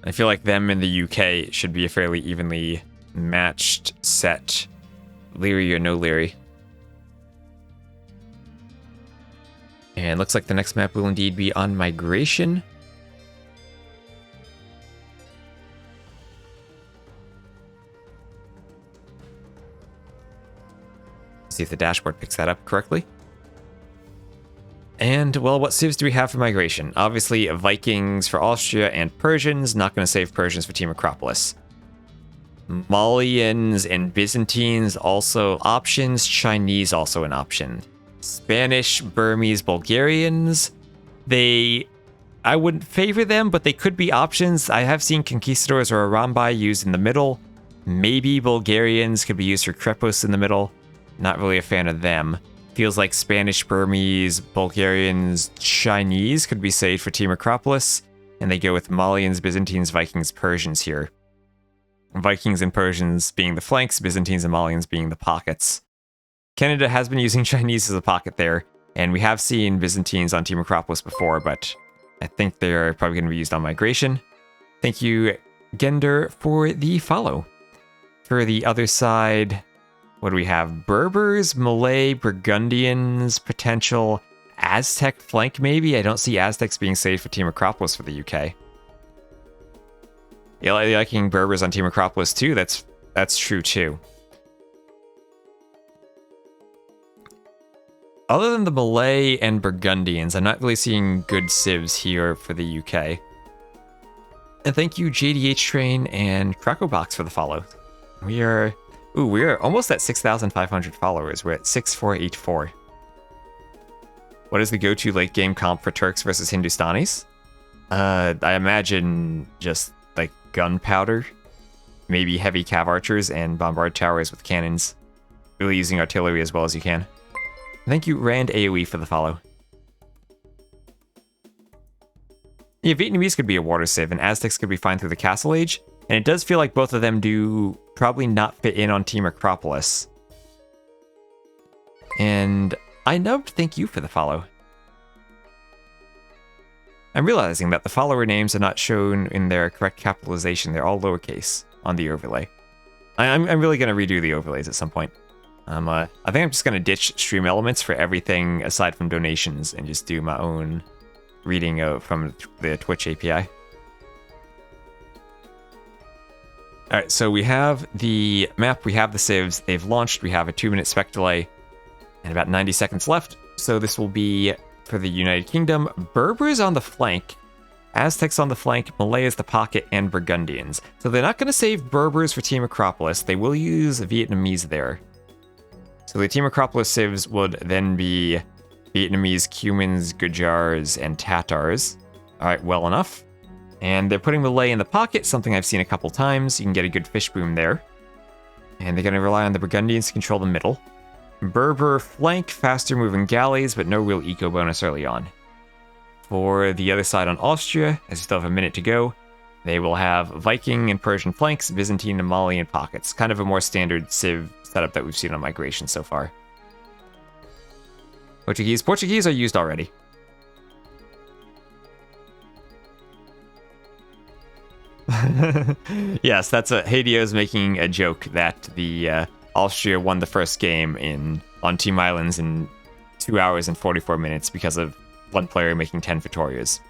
I feel like them in the UK should be a fairly evenly matched set. Leary or no Leary. And looks like the next map will indeed be on Migration. See if the dashboard picks that up correctly. And, well, what civs do we have for Migration? Obviously, Vikings for Austria and Persians. Not going to save Persians for Team Acropolis. Malians and Byzantines also options. Chinese also an option. Spanish, Burmese, Bulgarians. I wouldn't favor them, but they could be options. I have seen Conquistadors or Arambai used in the middle. Maybe Bulgarians could be used for Krepos in the middle. Not really a fan of them. Feels like Spanish, Burmese, Bulgarians, Chinese could be saved for Team Acropolis. And they go with Malians, Byzantines, Vikings, Persians here. Vikings and Persians being the flanks, Byzantines and Malians being the pockets. Canada has been using Chinese as a pocket there, and we have seen Byzantines on Team Acropolis before, but I think they're probably going to be used on Migration. Thank you, Gender, for the follow. For the other side... what do we have? Berbers, Malay, Burgundians, potential Aztec flank maybe? I don't see Aztecs being saved for Team Acropolis for the UK. Yeah, liking Berbers on Team Acropolis too, that's true too. Other than the Malay and Burgundians, I'm not really seeing good civs here for the UK. And thank you JDH Train and Krakobox for the follow. We're almost at 6,500 followers. We're at 6,484. What is the go-to late game comp for Turks versus Hindustanis? I imagine just like gunpowder, maybe heavy cav archers and bombard towers with cannons. Really using artillery as well as you can. Thank you, Rand AoE, for the follow. Yeah, Vietnamese could be a water civ, and Aztecs could be fine through the Castle Age. And it does feel like both of them do probably not fit in on Team Acropolis. And I nubbed, thank you for the follow. I'm realizing that the follower names are not shown in their correct capitalization. They're all lowercase on the overlay. I'm really going to redo the overlays at some point. I think I'm just going to ditch stream elements for everything aside from donations and just do my own reading from the Twitch API. All right, so we have the map, we have the civs, they've launched, we have a 2-minute spec delay, and about 90 seconds left. So this will be for the United Kingdom. Berbers on the flank, Aztecs on the flank, Malays the pocket, and Burgundians. So they're not going to save Berbers for Team Acropolis. They will use Vietnamese there. So the Team Acropolis civs would then be Vietnamese, Cumans, Gujars, and Tatars. All right, well enough. And they're putting Malay in the pocket, something I've seen a couple times. You can get a good fish boom there. And they're going to rely on the Burgundians to control the middle. Berber flank, faster moving galleys, but no real eco bonus early on. For the other side on Austria, as we still have a minute to go, they will have Viking and Persian flanks, Byzantine and Malian pockets. Kind of a more standard civ setup that we've seen on Migration so far. Portuguese are used already. Yes, that's Hadio's making a joke that the Austria won the first game on Team Islands in 2 hours and 44 minutes because of one player making 10 Victorias.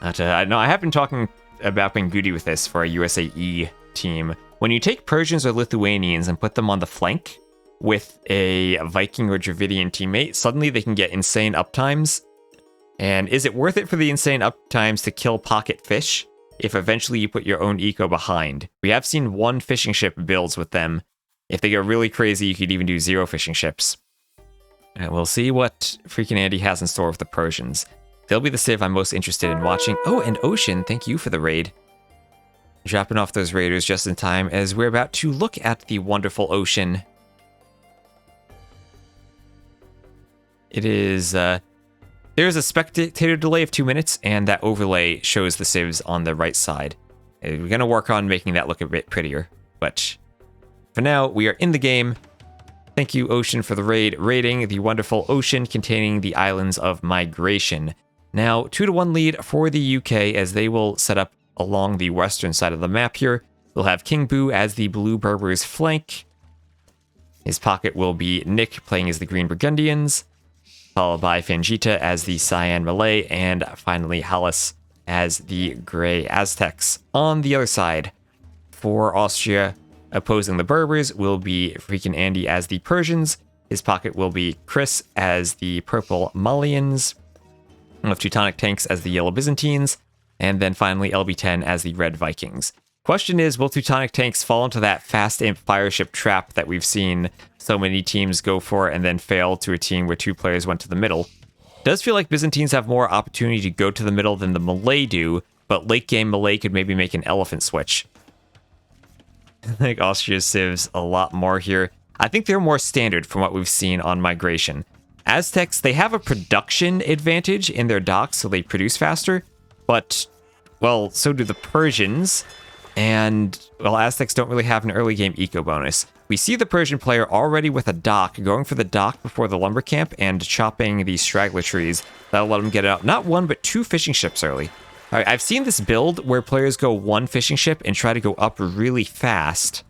I have been talking about being goody with this for a USAE team. When you take Persians or Lithuanians and put them on the flank with a Viking or Dravidian teammate, suddenly they can get insane uptimes. And is it worth it for the insane uptimes to kill pocket fish if eventually you put your own eco behind? We have seen 1 fishing ship builds with them. If they go really crazy, you could even do 0 fishing ships. And we'll see what freaking Andy has in store with the Persians. They'll be the civ I'm most interested in watching. Oh, and Ocean, thank you for the raid. Dropping off those raiders just in time as we're about to look at the wonderful Ocean. It is, there's a spectator delay of 2 minutes, and that overlay shows the civs on the right side. We're going to work on making that look a bit prettier, but for now, we are in the game. Thank you, Ocean, for the raiding the wonderful Ocean containing the islands of Migration. Now, 2-1 lead for the UK as they will set up along the western side of the map here. We'll have King Boo as the Blue Berbers flank. His pocket will be Nick playing as the Green Burgundians, followed by Fangita as the Cyan Malay, and finally Hallis as the Grey Aztecs. On the other side, for Austria, opposing the Berbers will be freaking Andy as the Persians. His pocket will be Chris as the Purple Malians. We'll have Teutonic Tanks as the Yellow Byzantines. And then finally LB10 as the Red Vikings. Question is, will Teutonic Tanks fall into that fast imp fireship trap that we've seen so many teams go for and then fail to a team where 2 players went to the middle? Does feel like Byzantines have more opportunity to go to the middle than the Malay do, but late game Malay could maybe make an elephant switch. I think Austria's civs a lot more here. I think they're more standard from what we've seen on Migration. Aztecs, they have a production advantage in their docks, so they produce faster, but, well, so do the Persians, and, well, Aztecs don't really have an early game eco bonus. We see the Persian player already with a dock, going for the dock before the lumber camp and chopping the straggler trees. That'll let them get out not 1, but 2 fishing ships early. All right, I've seen this build where players go 1 fishing ship and try to go up really fast,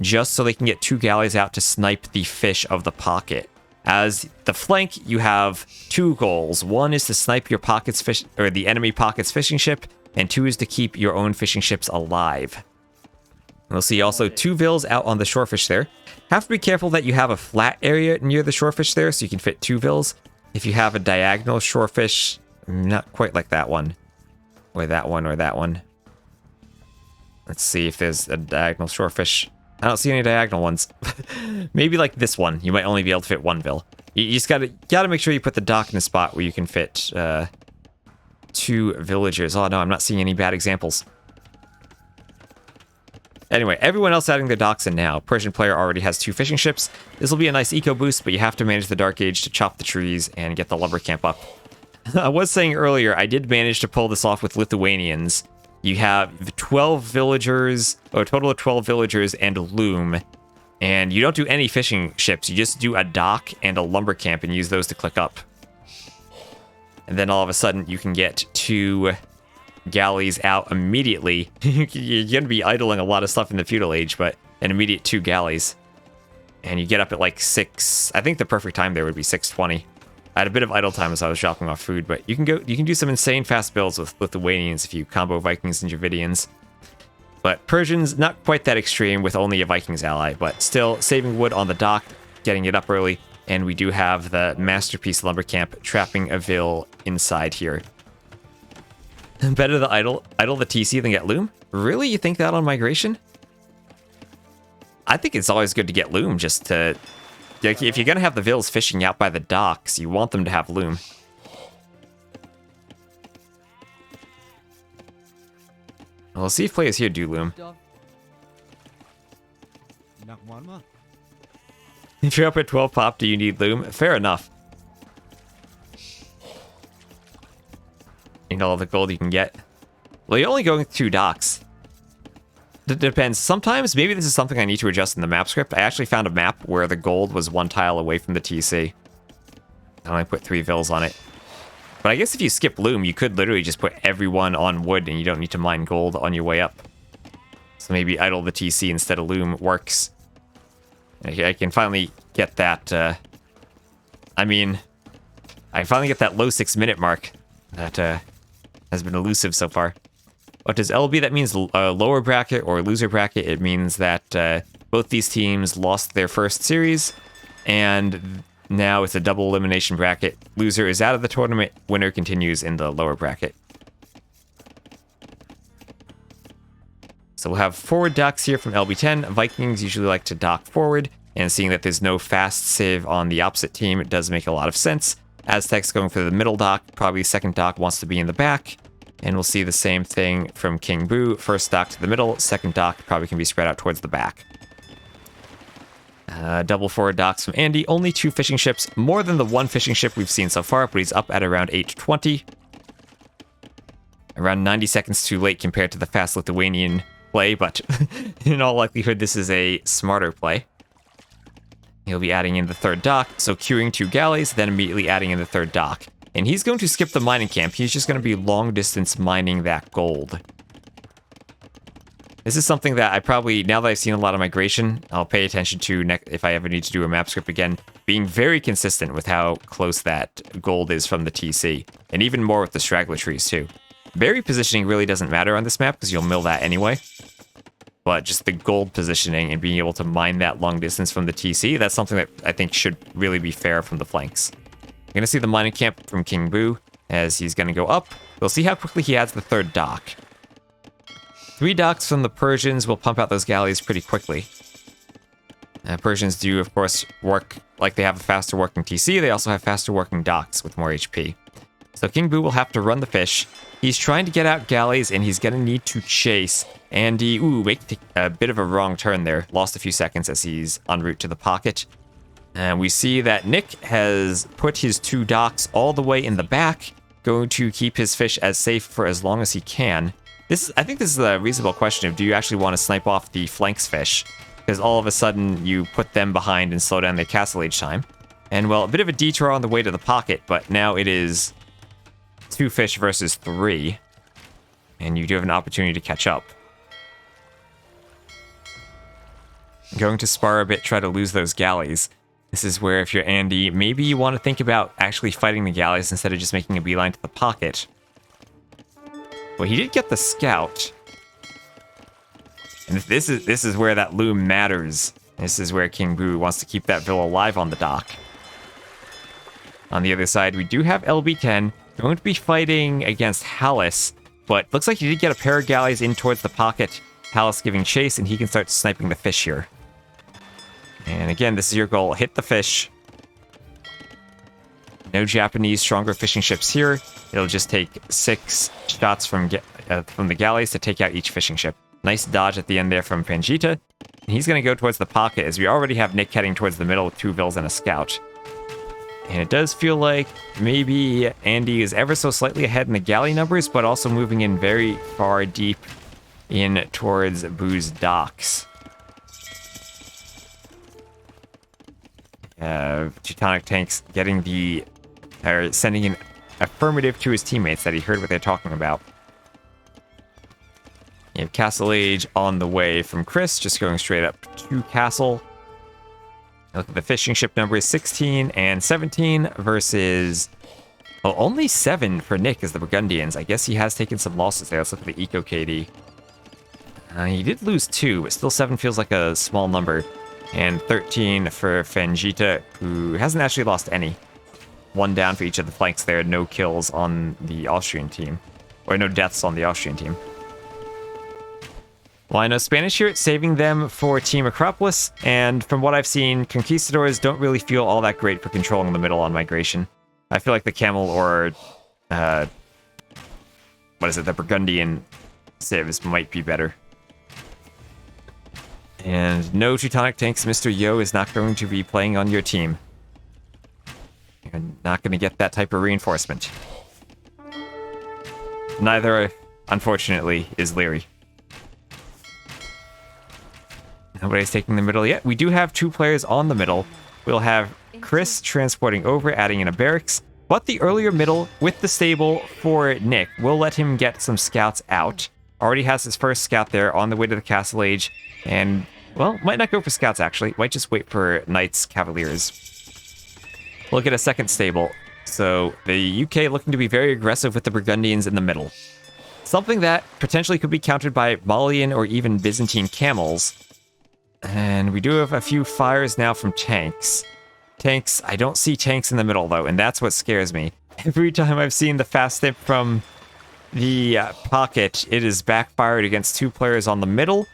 just so they can get 2 galleys out to snipe the fish of the pocket. As the flank, you have 2 goals. 1 is to snipe your pocket's fish, or the enemy pocket's fishing ship, and 2 is to keep your own fishing ships alive. We'll see also 2 vills out on the shorefish there. Have to be careful that you have a flat area near the shorefish there, so you can fit 2 vills. If you have a diagonal shorefish, not quite like that one. Or that one, or that one. Let's see if there's a diagonal shorefish. I don't see any diagonal ones. Maybe like this one. You might only be able to fit 1 vill. You just gotta make sure you put the dock in a spot where you can fit 2 villagers. Oh no, I'm not seeing any bad examples. Anyway, everyone else adding their docks in now. Persian player already has 2 fishing ships. This will be a nice eco boost, but you have to manage the Dark Age to chop the trees and get the lumber camp up. I was saying earlier, I did manage to pull this off with Lithuanians. You have 12 villagers, or a total of 12 villagers and a loom. And you don't do any fishing ships. You just do a dock and a lumber camp and use those to click up. And then all of a sudden, you can get 2 galleys out immediately. You're going to be idling a lot of stuff in the feudal age, but an immediate 2 galleys. And you get up at like 6... I think the perfect time there would be 6:20. I had a bit of idle time as I was dropping off food, but you can do some insane fast builds with Lithuanians if you combo Vikings and Dravidians. But Persians, not quite that extreme with only a Vikings ally, but still saving wood on the dock, getting it up early, and we do have the Masterpiece Lumber Camp trapping a Vil inside here. Better to idle the TC than get Loom? Really? You think that on migration? I think it's always good to get Loom just to... Like, if you're going to have the Vils fishing out by the docks, you want them to have Loom. We'll see if players here do Loom. If you're up at 12 pop, do you need Loom? Fair enough. Need all the gold you can get. Well, you're only going 2 docks. Depends. Sometimes, maybe this is something I need to adjust in the map script. I actually found a map where the gold was 1 tile away from the TC. I only put 3 Vils on it. But I guess if you skip Loom, you could literally just put everyone on wood and you don't need to mine gold on your way up. So maybe idle the TC instead of Loom works. I can finally get that, I finally get that low 6-minute mark that has been elusive so far. What does LB? That means lower bracket or loser bracket. It means that both these teams lost their first series, and now it's a double elimination bracket. Loser is out of the tournament, winner continues in the lower bracket. So we'll have forward docks here from LB10. Vikings usually like to dock forward, and seeing that there's no fast save on the opposite team, it does make a lot of sense. Aztecs going for the middle dock, probably second dock wants to be in the back. And we'll see the same thing from King Boo. First dock to the middle, second dock probably can be spread out towards the back. Double forward docks from Andy. Only 2 fishing ships, more than the 1 fishing ship we've seen so far, but he's up at around 820. Around 90 seconds too late compared to the fast Lithuanian play, but in all likelihood, this is a smarter play. He'll be adding in the 3rd dock, so queuing 2 galleys, then immediately adding in the 3rd dock. And he's going to skip the mining camp. He's just going to be long distance mining that gold. This is something that I probably, now that I've seen a lot of migration, I'll pay attention to if I ever need to do a map script again, being very consistent with how close that gold is from the TC. And even more with the straggler trees too. Berry positioning really doesn't matter on this map because you'll mill that anyway. But just the gold positioning and being able to mine that long distance from the TC, that's something that I think should really be fair from the flanks. You're going to see the mining camp from King Boo as he's going to go up. We'll see how quickly he adds the 3rd dock. 3 docks from the Persians will pump out those galleys pretty quickly. Persians do, of course, work like they have a faster working TC. They also have faster working docks with more HP. So King Boo will have to run the fish. He's trying to get out galleys, and he's going to need to chase Andy. Make a bit of a wrong turn there. Lost a few seconds as he's en route to the pocket. And we see that Nick has put his 2 docks all the way in the back, going to keep his fish as safe for as long as he can. I think this is a reasonable question of, do you actually want to snipe off the flanks fish? Because all of a sudden you put them behind and slow down their castle age time. And well, a bit of a detour on the way to the pocket, but now it is 2 fish versus 3. And you do have an opportunity to catch up. Going to spar a bit, try to lose those galleys. This is where, if you're Andy, maybe you want to think about actually fighting the galleys instead of just making a beeline to the pocket. Well, he did get the scout. And this is where that Loom matters. This is where King Boo wants to keep that Vil alive on the dock. On the other side, we do have LB10 going to be fighting against Hallis, but looks like he did get a pair of galleys in towards the pocket. Hallis giving chase, and he can start sniping the fish here. And again, this is your goal. Hit the fish. No Japanese stronger fishing ships here. It'll just take 6 shots from the galleys to take out each fishing ship. Nice dodge at the end there from Pangita. And he's going to go towards the pocket, as we already have Nick heading towards the middle with 2 Vils and a scout. And it does feel like maybe Andy is ever so slightly ahead in the galley numbers, but also moving in very far deep in towards Boo's docks. Teutonic Tanks getting sending an affirmative to his teammates that he heard what they're talking about. You have Castle Age on the way from Chris, just going straight up to Castle. Look at the fishing ship numbers 16 and 17 versus... Well, only 7 for Nick as the Burgundians. I guess he has taken some losses there. Let's look at the Eco KD. He did lose 2, but still 7 feels like a small number. And 13 for Fangita, who hasn't actually lost any. 1 down for each of the flanks there. No kills on the Austrian team. Or no deaths on the Austrian team. Well, I know Spanish here, saving them for Team Acropolis. And from what I've seen, Conquistadors don't really feel all that great for controlling the middle on migration. I feel like the Camel or... what is it? The Burgundian civs might be better. And no Teutonic tanks, Mr. Yo is not going to be playing on your team. You're not going to get that type of reinforcement. Neither, unfortunately, is Leary. Nobody's taking the middle yet. We do have 2 players on the middle. We'll have Chris transporting over, adding in a barracks. But the earlier middle with the stable for Nick, we'll let him get some scouts out. Already has his first scout there on the way to the Castle Age. And, well, might not go for scouts, actually. Might just wait for Knights, Cavaliers. Look at a second stable. So, the UK looking to be very aggressive with the Burgundians in the middle. Something that potentially could be countered by Malian or even Byzantine camels. And we do have a few fires now from tanks. Tanks, I don't see tanks in the middle, though, and that's what scares me. Every time I've seen the fast imp from the pocket, it is backfired against 2 players on the middle.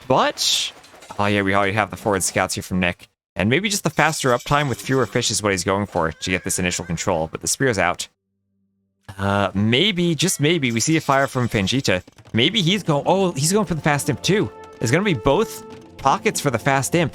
But, oh yeah, we already have the forward scouts here from Nick. And maybe just the faster uptime with fewer fish is what he's going for to get this initial control. But the spear's out. Maybe, just maybe, we see a fire from Fangita. Maybe he's going, oh, he's going for the fast imp too. There's going to be both pockets for the fast imp.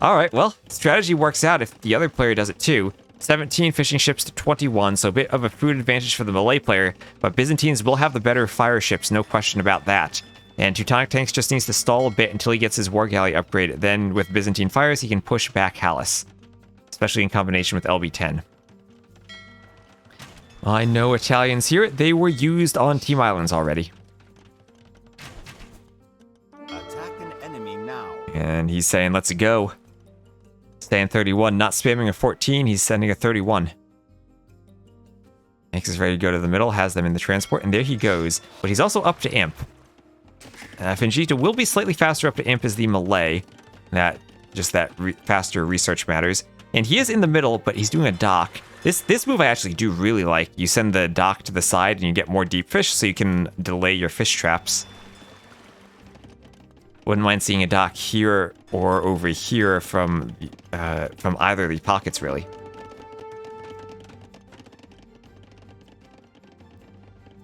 Alright, well, strategy works out if the other player does it too. 17 fishing ships to 21, so a bit of a food advantage for the Malay player, but Byzantines will have the better fire ships, no question about that. And Teutonic Tanks just needs to stall a bit until he gets his War Galley upgrade. Then, with Byzantine fires, he can push back Halys, especially in combination with LB10. I know Italians here. They were used on Team Islands already. Attack an enemy now. And he's saying, let's go. Staying 31, not spamming a 14, he's sending a 31. Makes us ready to go to the middle, has them in the transport, and there he goes. But he's also up to Imp. Fangita will be slightly faster up to Imp as the Malay. Faster research matters. And he is in the middle, but he's doing a dock. This move I actually do really like. You send the dock to the side and you get more deep fish, so you can delay your fish traps. Wouldn't mind seeing a dock here or over here from either of the pockets, really.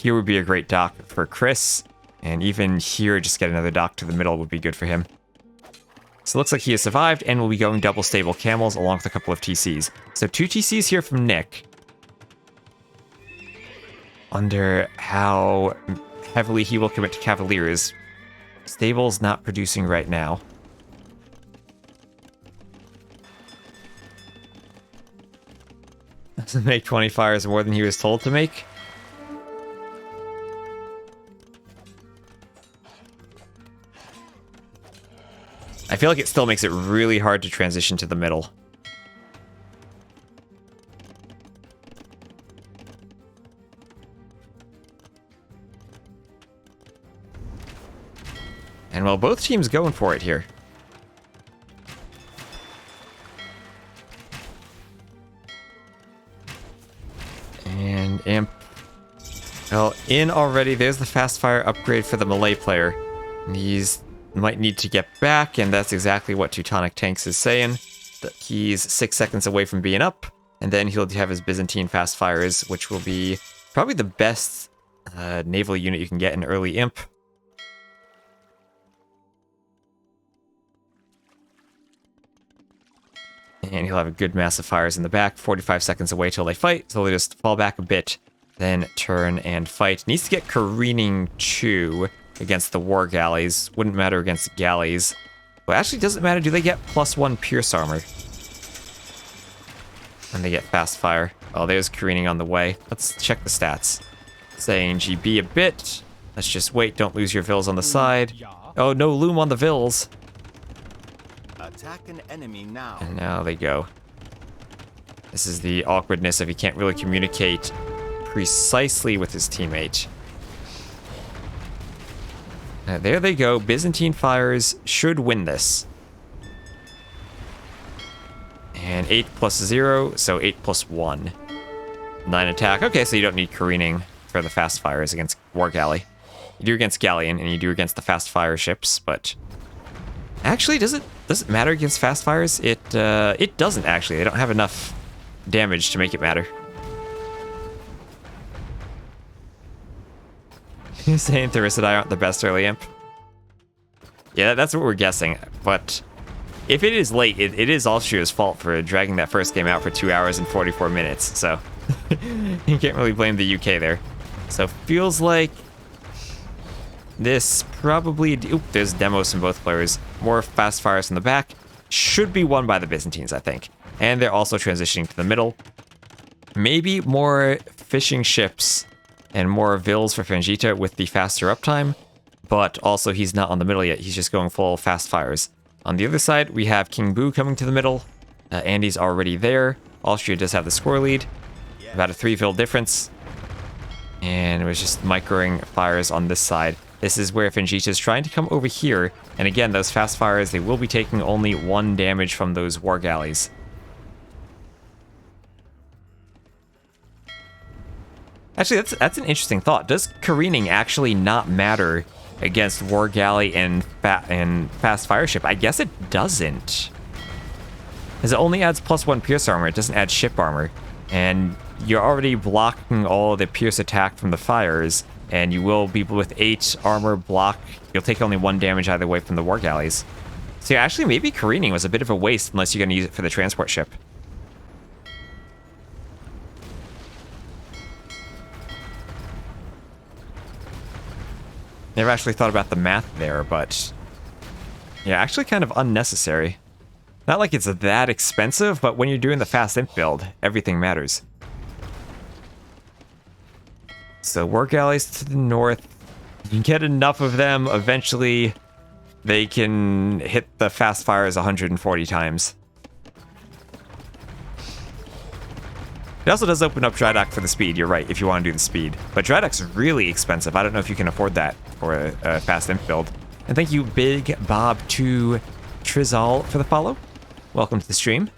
Here would be a great dock for Chris. And even here, just get another dock to the middle would be good for him. So it looks like he has survived and will be going double stable camels along with a couple of TCs. So 2 TCs here from Nick. Wonder how heavily he will commit to Cavaliers. Stable's not producing right now. Doesn't make 20 fires more than he was told to make. I feel like it still makes it really hard to transition to the middle. And well, both teams going for it here. And Imp. Well, in already. There's the fast fire upgrade for the Malay player. These might need to get back, and that's exactly what Teutonic Tanks is saying. That he's 6 seconds away from being up, and then he'll have his Byzantine fast fires, which will be probably the best naval unit you can get in early Imp. And he'll have a good mass of fires in the back, 45 seconds away till they fight, so they'll just fall back a bit, then turn and fight. Needs to get careening too against the war galleys. Wouldn't matter against galleys. Well, actually doesn't matter. Do they get +1 pierce armor? And they get fast fire. Oh, there's careening on the way. Let's check the stats. Saying GB a bit. Let's just wait. Don't lose your vills on the side. Oh, no loom on the vills. Attack an enemy now. And now they go. This is the awkwardness of he can't really communicate precisely with his teammate. There they go. Byzantine fires should win this. And 8 plus 0, so 8 plus 1. 9 attack. Okay, so you don't need careening for the fast fires against War Galley. You do against Galleon, and you do against the fast fire ships, but... Actually, does it matter against fast fires? It doesn't, actually. They don't have enough damage to make it matter. You're saying Thericidai aren't the best early imp? Yeah, that's what we're guessing, but... If it is late, it is Austria's fault for dragging that first game out for 2 hours and 44 minutes, so... you can't really blame the UK there. So, feels like... This probably... Oop, there's demos from both players. More fast fires from the back. Should be won by the Byzantines, I think. And they're also transitioning to the middle. Maybe more fishing ships and more Vils for Fangita with the faster uptime. But also, he's not on the middle yet. He's just going full fast fires. On the other side, we have King Boo coming to the middle. Andy's already there. Austria does have the score lead. About a 3-Vil difference. And it was just microing fires on this side. This is where Fangita is trying to come over here. And again, those fast fires, they will be taking only 1 damage from those war galleys. Actually, that's an interesting thought. Does careening actually not matter against War Galley and Fast Fire Ship? I guess it doesn't. Because it only adds +1 Pierce armor. It doesn't add ship armor. And you're already blocking all the Pierce attack from the fires. And you will be with 8 armor block. You'll take only 1 damage either way from the War Galleys. So yeah, actually, maybe careening was a bit of a waste unless you're going to use it for the transport ship. Never actually thought about the math there, but... yeah, actually kind of unnecessary. Not like it's that expensive, but when you're doing the fast imp build, everything matters. So, War Galleys to the north. You can get enough of them, eventually they can hit the fast fires 140 times. It also does open up Drydock for the speed, you're right, if you want to do the speed. But Drydock's really expensive. I don't know if you can afford that for a fast imp build. And thank you, Big Bob2 Trizal, for the follow. Welcome to the stream.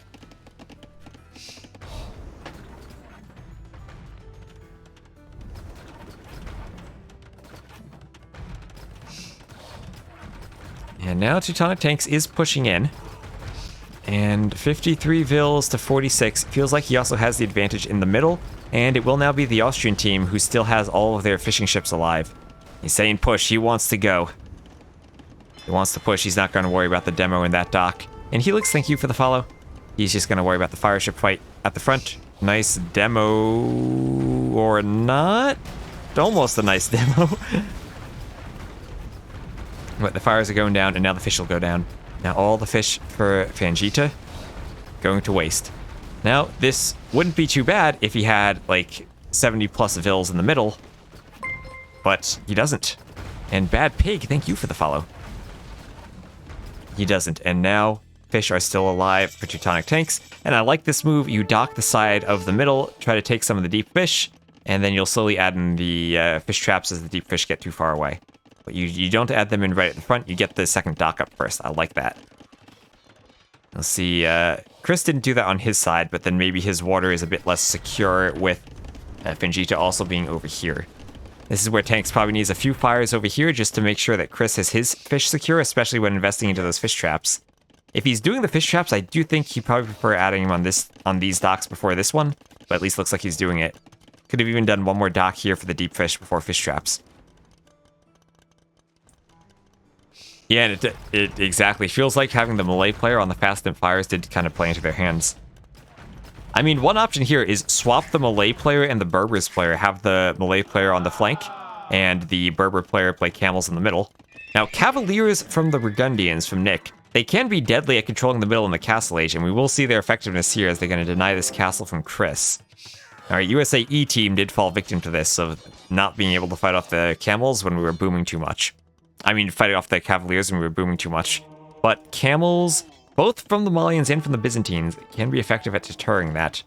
And now Teutonic Tanks is pushing in. And 53 Vils to 46. Feels like he also has the advantage in the middle. And it will now be the Austrian team who still has all of their fishing ships alive. He's saying push. He wants to go. He wants to push. He's not going to worry about the demo in that dock. And Helix, thank you for the follow. He's just going to worry about the fire ship fight at the front. Nice demo. Or not? Almost a nice demo. But the fires are going down, and now the fish will go down. Now all the fish for Fangita going to waste. Now, this wouldn't be too bad if he had, like, 70 plus Vils in the middle. But he doesn't. And Bad Pig, thank you for the follow. He doesn't. And now fish are still alive for Teutonic Tanks. And I like this move. You dock the side of the middle, try to take some of the deep fish, and then you'll slowly add in the fish traps as the deep fish get too far away. But you don't add them in right at the front. You get the second dock up first. I like that. You'll see Chris didn't do that on his side, but then maybe his water is a bit less secure with Fangita also being over here. This is where Tanks probably needs a few fires over here just to make sure that Chris has his fish secure, especially when investing into those fish traps. If he's doing the fish traps, I do think he'd probably prefer adding him on these docks before this one, but at least looks like he's doing it. Could have even done one more dock here for the deep fish before fish traps. Yeah, and it exactly feels like having the melee player on the fast imp fires did kind of play into their hands. I mean, one option here is swap the melee player and the Berbers player, have the melee player on the flank, and the Berber player play camels in the middle. Now, Cavaliers from the Burgundians, from Nick, they can be deadly at controlling the middle in the Castle Age, and we will see their effectiveness here as they're going to deny this castle from Chris. Alright, USA E team did fall victim to this, of not being able to fight off the camels when we were booming too much. I mean, fighting off the Cavaliers when we were booming too much. But camels both from the Malians and from the Byzantines, can be effective at deterring that.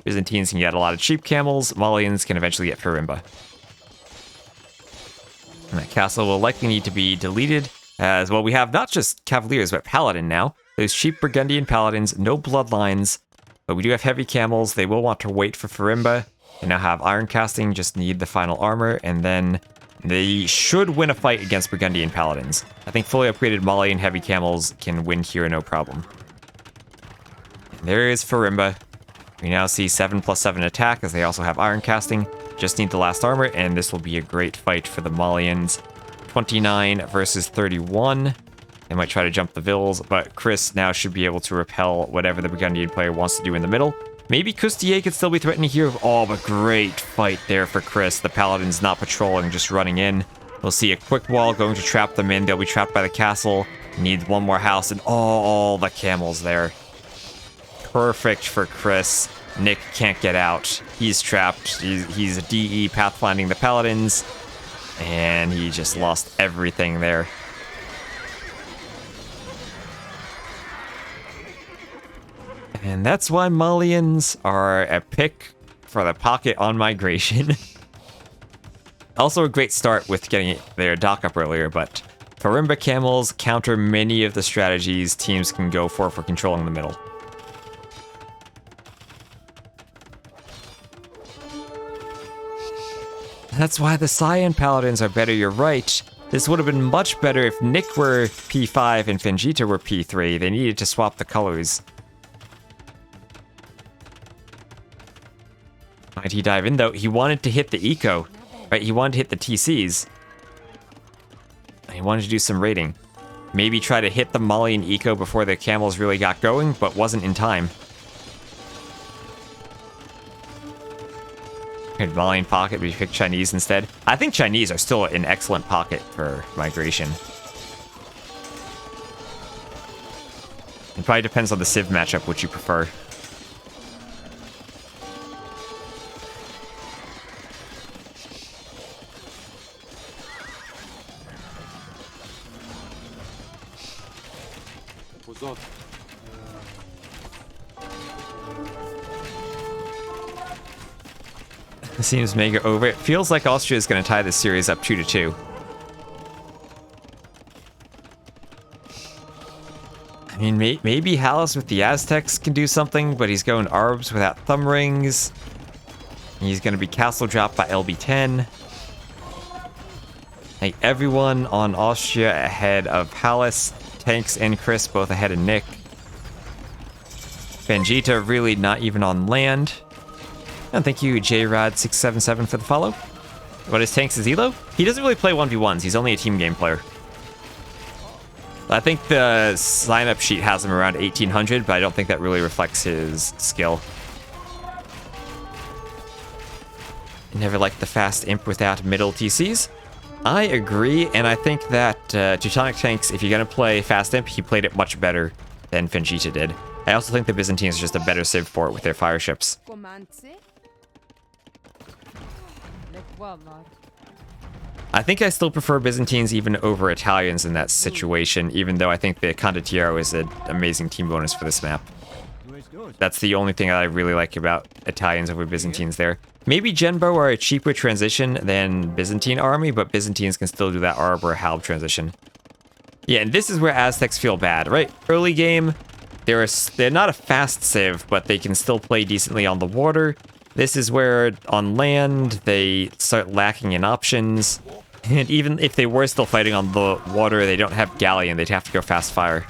Byzantines can get a lot of cheap camels, Malians can eventually get Farimba. And that castle will likely need to be deleted, as well we have not just Cavaliers, but Paladin now. Those cheap Burgundian Paladins, no bloodlines, but we do have heavy camels. They will want to wait for Farimba. They now have Iron Casting, just need the final armor, and then they should win a fight against Burgundian Paladins. I think fully upgraded Malian heavy camels can win here no problem. And there is Farimba. We now see 7+7 attack, as they also have Iron Casting. Just need the last armor, and this will be a great fight for the Malians. 29 versus 31. They might try to jump the Vills, but Chris now should be able to repel whatever the Burgundian player wants to do in the middle. Maybe Costier could still be threatening here. Oh, but great fight there for Chris. The Paladin's not patrolling, just running in. We'll see a quick wall going to trap them in. They'll be trapped by the castle. Needs one more house, and all the camels there. Perfect for Chris. Nick can't get out. He's trapped. He's a DE pathfinding the Paladins, and he just lost everything there. And that's why Malians are a pick for the pocket on migration. Also a great start with getting their dock up earlier, but Farimba camels counter many of the strategies teams can go for controlling the middle. That's why the Cyan Paladins are better, you're right. This would have been much better if Nick were P5 and Fengita were P3. They needed to swap the colors. Might he dive in though? He wanted to hit the eco, right? He wanted to hit the TCs. He wanted to do some raiding. Maybe try to hit the Malian eco before the camels really got going, but wasn't in time. Could Malian pocket, but you pick Chinese instead. I think Chinese are still an excellent pocket for migration. It probably depends on the Civ matchup, which you prefer. It seems mega over. It feels like Austria is going to tie this series up 2-2. I mean, maybe Hallis with the Aztecs can do something, but he's going Arbs without thumb rings. He's going to be castle dropped by LB10. Like everyone on Austria ahead of Hallis. Tanks and Chris both ahead of Nick. Fengita really not even on land. And thank you, JRod677 for the follow. What is Tanks' Elo? He doesn't really play 1v1s. He's only a team game player. I think the sign-up sheet has him around 1800, but I don't think that really reflects his skill. Never liked the fast imp without middle TCs. I agree, and I think that Teutonic Tanks, if you're going to play fast imp, he played it much better than Fengita did. I also think the Byzantines are just a better civ for it with their fire ships. I think I still prefer Byzantines even over Italians in that situation, even though I think the Condottiero is an amazing team bonus for this map. That's the only thing that I really like about Italians over Byzantines there. Maybe Genbo are a cheaper transition than Byzantine army, but Byzantines can still do that Arb or Halb transition. Yeah, and this is where Aztecs feel bad, right? Early game, they're not a fast civ, but they can still play decently on the water. This is where, on land, they start lacking in options. And even if they were still fighting on the water, they don't have Galleon. They'd have to go fast fire.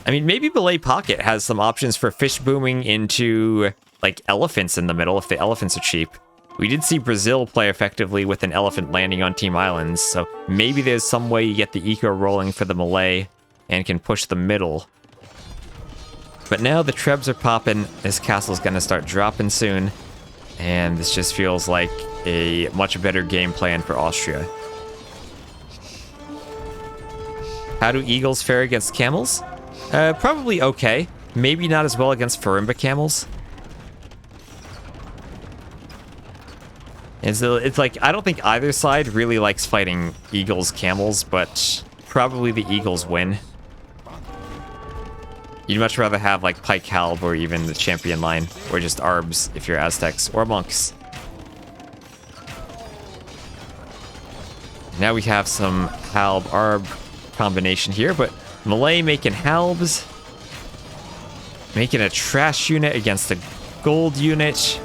I mean, maybe Belay Pocket has some options for fish booming into, like, elephants in the middle, if the elephants are cheap. We did see Brazil play effectively with an elephant landing on Team Islands, so maybe there's some way you get the eco rolling for the Malay and can push the middle. But now the Trebs are popping, this castle's gonna start dropping soon, and this just feels like a much better game plan for Austria. How do eagles fare against camels? Probably okay. Maybe not as well against Farimba camels. And so it's like, I don't think either side really likes fighting eagles, camels, but probably the eagles win. You'd much rather have like pike halb or even the champion line, or just arbs if you're Aztecs, or monks. Now we have some halb arb combination here, but Malay making halbs, making a trash unit against a gold unit.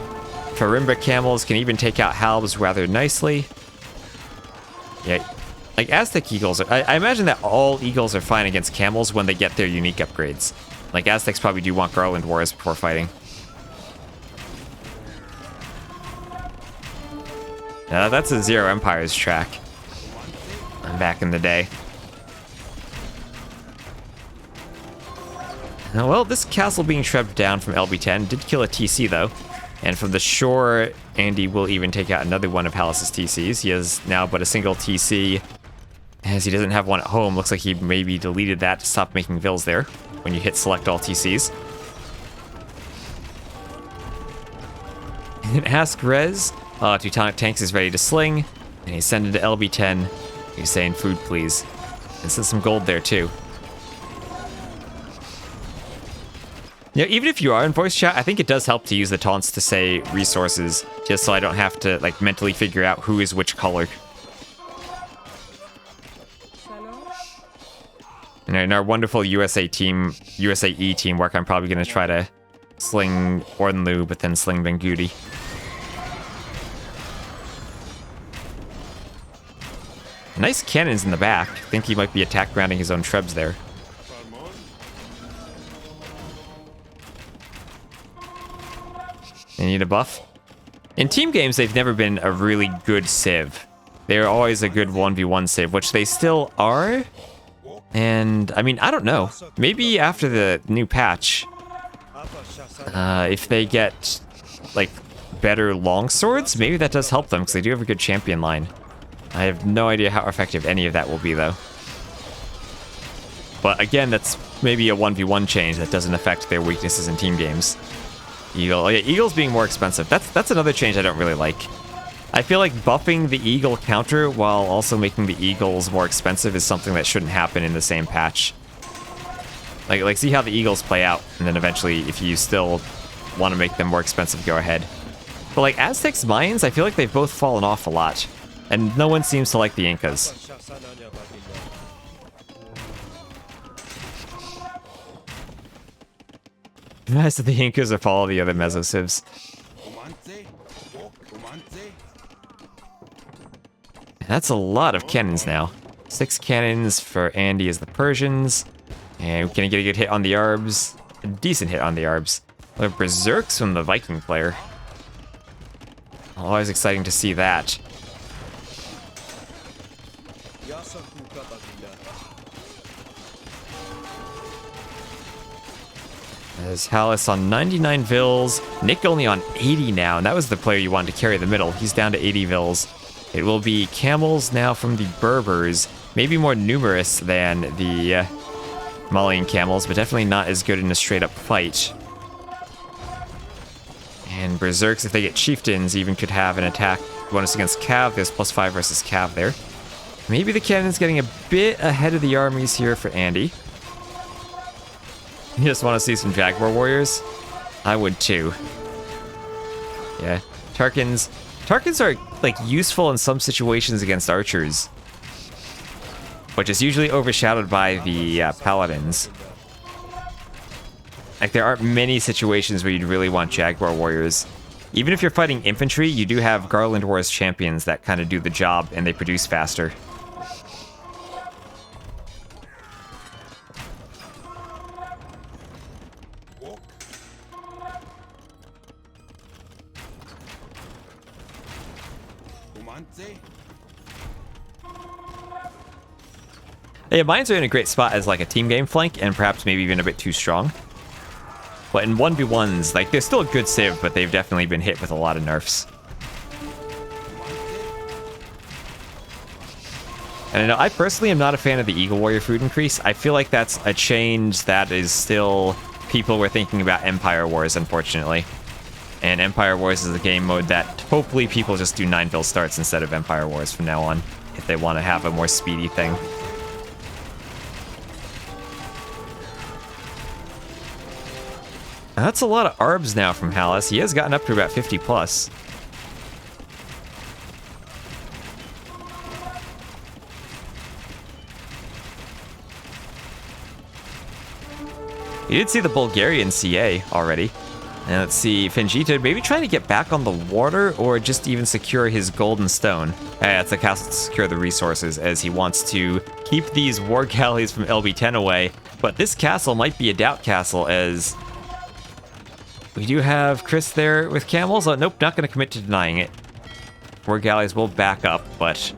Farimba camels can even take out halbs rather nicely. Yeah, like Aztec eagles, I imagine that all eagles are fine against camels when they get their unique upgrades. Like Aztecs probably do want Garland Wars before fighting. Now that's a Zero Empires track. Back in the day. Well, this castle being shredded down from LB10 did kill a TC though. And from the shore, Andy will even take out another one of Halas's TCs. He has now but a single TC. As he doesn't have one at home, looks like he maybe deleted that to stop making vills there when you hit select all TCs. And Ask Rez, Teutonic Tanks is ready to sling, and he's sending to LB10. He's saying food please. And send some gold there too. You know, even if you are in voice chat, I think it does help to use the taunts to say resources, just so I don't have to like mentally figure out who is which color. And in our wonderful USAE teamwork, I'm probably going to try to sling Ordenlu, but then sling Bengudi. Nice cannons in the back. I think he might be attack grounding his own trebs there. They need a buff. In team games, they've never been a really good civ. They're always a good 1v1 civ, which they still are. And, I mean, I don't know. Maybe after the new patch, if they get, like, better longswords, maybe that does help them, because they do have a good champion line. I have no idea how effective any of that will be, though. But again, that's maybe a 1v1 change that doesn't affect their weaknesses in team games. Eagles being more expensive. That's another change I don't really like. I feel like buffing the eagle counter while also making the eagles more expensive is something that shouldn't happen in the same patch. Like see how the eagles play out, and then eventually, if you still want to make them more expensive, go ahead. But like Aztecs, Mayans, I feel like they've both fallen off a lot, and no one seems to like the Incas. The rest of the Incas are follow the other Mesocivs. That's a lot of cannons now. 6 cannons for Andy as the Persians. And we're gonna get a good hit on the Arbs. A decent hit on the Arbs. We have Berserks from the Viking player. Always exciting to see that. There's Halas on 99 Vils. Nick only on 80 now, and that was the player you wanted to carry the middle. He's down to 80 Vils. It will be camels now from the Berbers. Maybe more numerous than the Malian camels, but definitely not as good in a straight-up fight. And Berserks, if they get chieftains, even could have an attack bonus against Cav. There's +5 versus Cav there. Maybe the cannon's getting a bit ahead of the armies here for Andy. You just want to see some Jaguar warriors? I would too. Yeah, Tarkans are like useful in some situations against archers, which is usually overshadowed by the paladins. Like there aren't many situations where you'd really want Jaguar warriors. Even if you're fighting infantry, you do have Garland Wars champions that kind of do the job and they produce faster. Yeah, mines are in a great spot as like a team game flank, and perhaps maybe even a bit too strong. But in 1v1s, like they're still a good civ, but they've definitely been hit with a lot of nerfs. And I know I personally am not a fan of the Eagle Warrior food increase. I feel like that's a change that is still people were thinking about Empire Wars, unfortunately. And Empire Wars is a game mode that Hopefully people just do 9-ville starts instead of Empire Wars from now on, if they want to have a more speedy thing. That's a lot of ARBs now from Hallis. He has gotten up to about 50 plus. You did see the Bulgarian CA already. And let's see, Fengita maybe trying to get back on the water or just even secure his golden stone. That's a castle to secure the resources as he wants to keep these war galleys from LB10 away. But this castle might be a doubt castle as we do have Chris there with camels. Oh, nope, not going to commit to denying it. War galleys will back up, but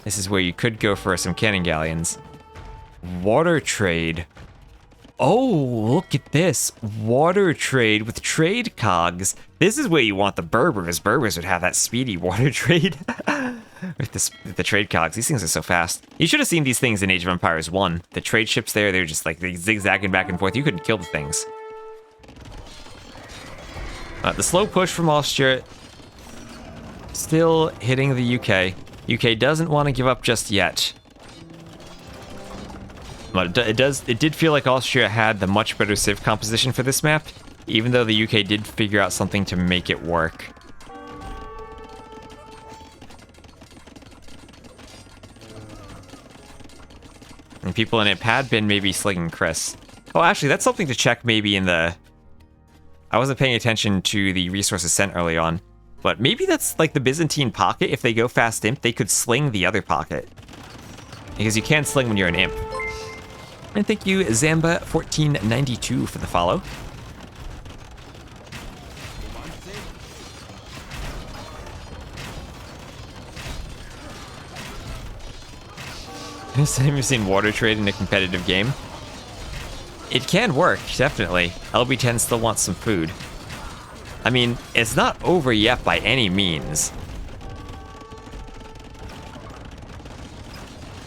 this is where you could go for some cannon galleons. Water trade. Oh, look at this. Water trade with trade cogs. This is where you want the Berbers. Berbers would have that speedy water trade with the trade cogs. These things are so fast. You should have seen these things in Age of Empires 1. The trade ships there, they're just like zigzagging back and forth. You couldn't kill the things. The slow push from Austria still hitting the UK. UK doesn't want to give up just yet. But it did feel like Austria had the much better civ composition for this map, even though the UK did figure out something to make it work. And people in it had been maybe slinging Chris. Oh, actually, that's something to check maybe in the... I wasn't paying attention to the resources sent early on, but maybe that's like the Byzantine pocket. If they go fast imp, they could sling the other pocket. Because you can sling when you're an imp. And thank you, Zamba1492 for the follow. Have you seen water trade in a competitive game? It can work, definitely. LB10 still wants some food. I mean, it's not over yet by any means.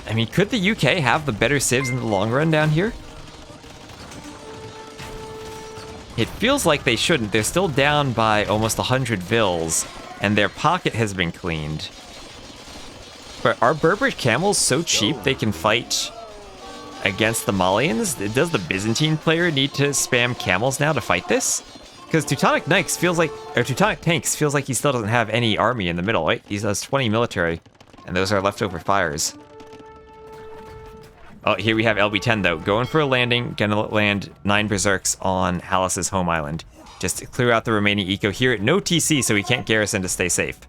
I mean, could the UK have the better civs in the long run down here? It feels like they shouldn't. They're still down by almost 100 vills, and their pocket has been cleaned. But are Berber camels so cheap they can fight against the Malians? Does the Byzantine player need to spam camels now to fight this? Because Teutonic Knights feels like, or Teutonic Tanks feels like he still doesn't have any army in the middle, right? He has 20 military, and those are leftover fires. Oh, here we have LB10 though, going for a landing, gonna land 9 Berserks on Hallis's home island. Just to clear out the remaining eco here. No TC, so we can't garrison to stay safe.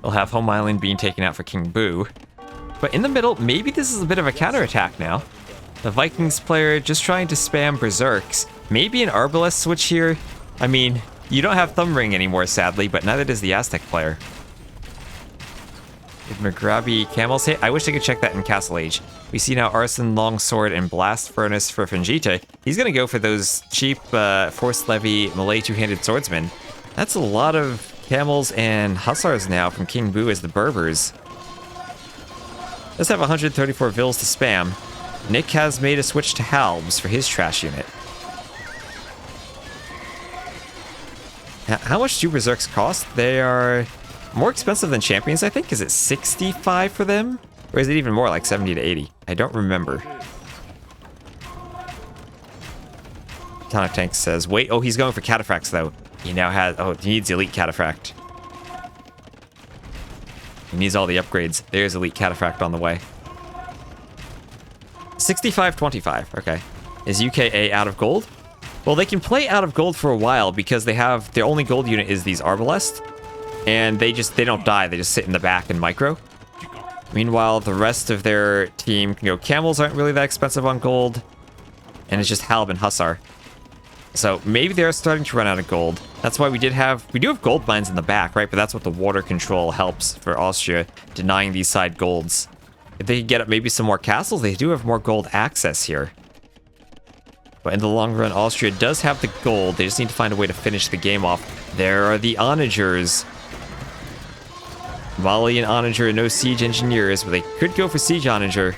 We'll have home island being taken out for King Boo. But in the middle, maybe this is a bit of a counterattack now. The Vikings player just trying to spam Berserks. Maybe an Arbalest switch here. I mean, you don't have Thumb Ring anymore, sadly, but neither does the Aztec player. Did Mugrabi camels hit? I wish I could check that in Castle Age. We see now Arson, Longsword, and Blast Furnace for Fengita. He's gonna go for those cheap Force Levy Malay two-handed swordsmen. That's a lot of camels and hussars now from King Boo as the Berbers. Let's have 134 vills to spam. Nick has made a switch to Halbs for his trash unit. How much do Berserks cost? They are more expensive than Champions, I think. Is it 65 for them? Or is it even more, like 70 to 80? I don't remember. Tonic Tank says, wait, oh, he's going for Cataphracts, though. He now has, oh, he needs Elite Cataphract. He needs all the upgrades. There's Elite Cataphract on the way. 65-25, okay. Is UKA out of gold? Well, they can play out of gold for a while because they have, their only gold unit is these Arbalest. And they don't die, they just sit in the back and micro. Meanwhile, the rest of their team can go, camels aren't really that expensive on gold. And it's just Halb and Hussar. So maybe they're starting to run out of gold. That's why we do have gold mines in the back, right? But that's what the water control helps for Austria, denying these side golds. If they could get up maybe some more castles, they do have more gold access here. But in the long run, Austria does have the gold. They just need to find a way to finish the game off. There are the Onagers. Mali and Onager, no siege engineers, but they could go for siege Onager.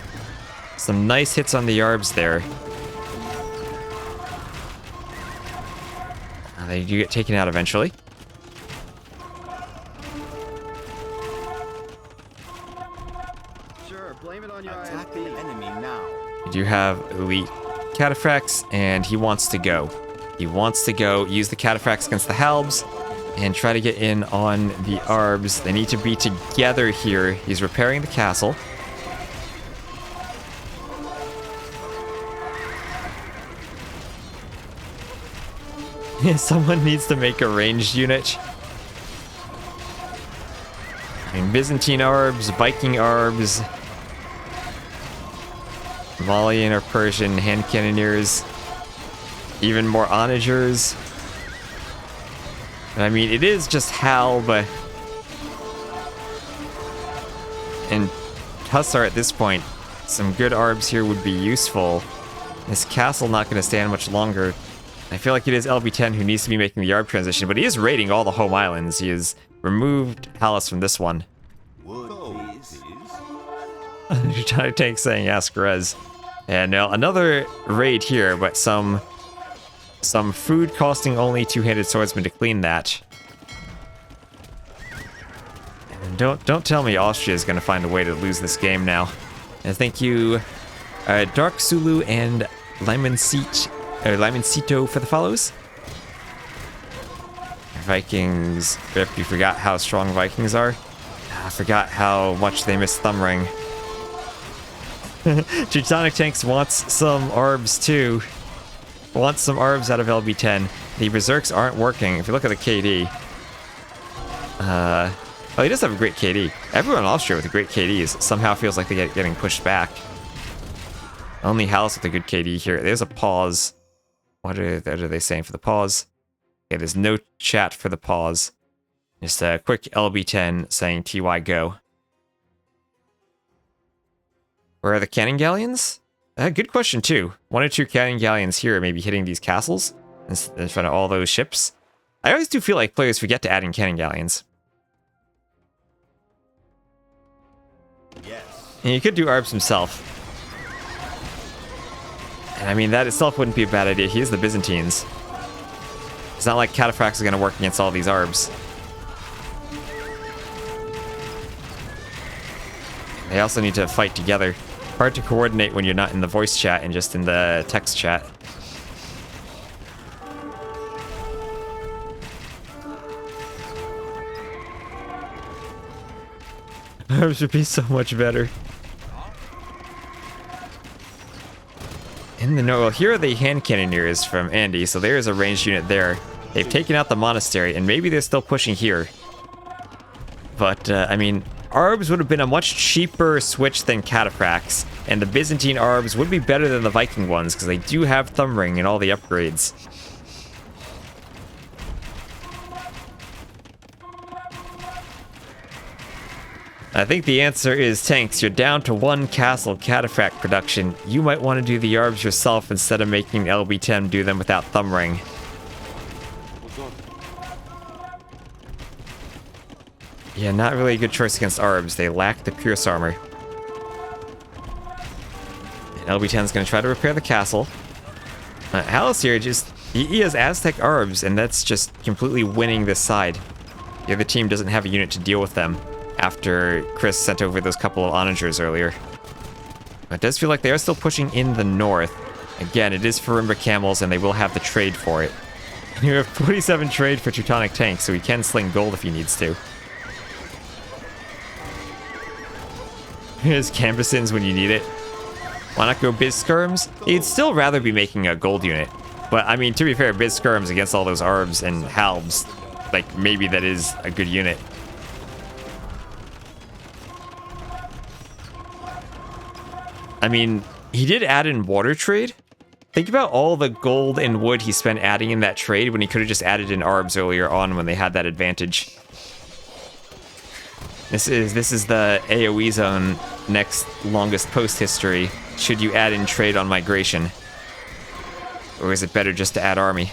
Some nice hits on the Yarbs there. They do get taken out eventually. Attack an enemy now. We do have elite cataphracts, and he wants to go. He wants to go use the cataphracts against the halbs and try to get in on the arbs. They need to be together here. He's repairing the castle. Someone needs to make a ranged unit. I mean, Byzantine arbs, Viking arbs, Malian or Persian hand cannoneers, even more onagers. I mean, it is just halb and Hussar at this point. Some good arbs here would be useful. This castle not going to stand much longer. I feel like it is LB10 who needs to be making the arb transition, but he is raiding all the home islands. He has removed Hallis from this one. Wood, please. Teutonic Tank saying ask Rez. And now another raid here, but some food costing only two-handed swordsman to clean that. And don't tell me Austria is going to find a way to lose this game now. And thank you, Dark Sulu and Lymancito for the follows. Vikings. Rip, you forgot how strong Vikings are? I forgot how much they miss Thumbring. Teutonic Tanks wants some arbs too. Wants some arbs out of LB10. The Berserks aren't working. If you look at the KD. Oh, he does have a great KD. Everyone in Austria with a great KD somehow feels like they're getting pushed back. Only Hallis with a good KD here. There's a pause. What are they saying for the pause? Okay, there's no chat for the pause. Just a quick LB10 saying TY go. Where are the cannon galleons? Good question too. 1 or 2 cannon galleons here maybe hitting these castles in front of all those ships. I always do feel like players forget to add in cannon galleons. Yes. And you could do arbs himself. And I mean, that itself wouldn't be a bad idea. He is the Byzantines. It's not like cataphracts is going to work against all these arbs. They also need to fight together. Hard to coordinate when you're not in the voice chat and just in the text chat. Arbs would be so much better. In the well, here are the hand cannoneers from Andy, so there is a ranged unit there. They've taken out the monastery, and maybe they're still pushing here. But, I mean, arbs would have been a much cheaper switch than cataphracts, and the Byzantine arbs would be better than the Viking ones, because they do have Thumbring and all the upgrades. I think the answer is tanks. You're down to 1 castle cataphract production. You might want to do the arbs yourself instead of making LB10 do them without Thumbring. Yeah, not really a good choice against arbs. They lack the Pierce armor. And LB10 is going to try to repair the castle. Hallis here he has Aztec arbs, and that's just completely winning this side. The other team doesn't have a unit to deal with them after Chris sent over those couple of onagers earlier. But it does feel like they are still pushing in the north. Again, it is Farimba camels, and they will have the trade for it. You have 47 trade for Teutonic Tanks, so he can sling gold if he needs to. Here's Cambusins when you need it. Why not go Biz Skirms? He'd still rather be making a gold unit. But, I mean, to be fair, Biz Skirms against all those arbs and halbs, like, maybe that is a good unit. I mean, he did add in water trade. Think about all the gold and wood he spent adding in that trade when he could have just added in arbs earlier on when they had that advantage. This is the AoE zone next longest post history. Should you add in trade on migration? Or is it better just to add army?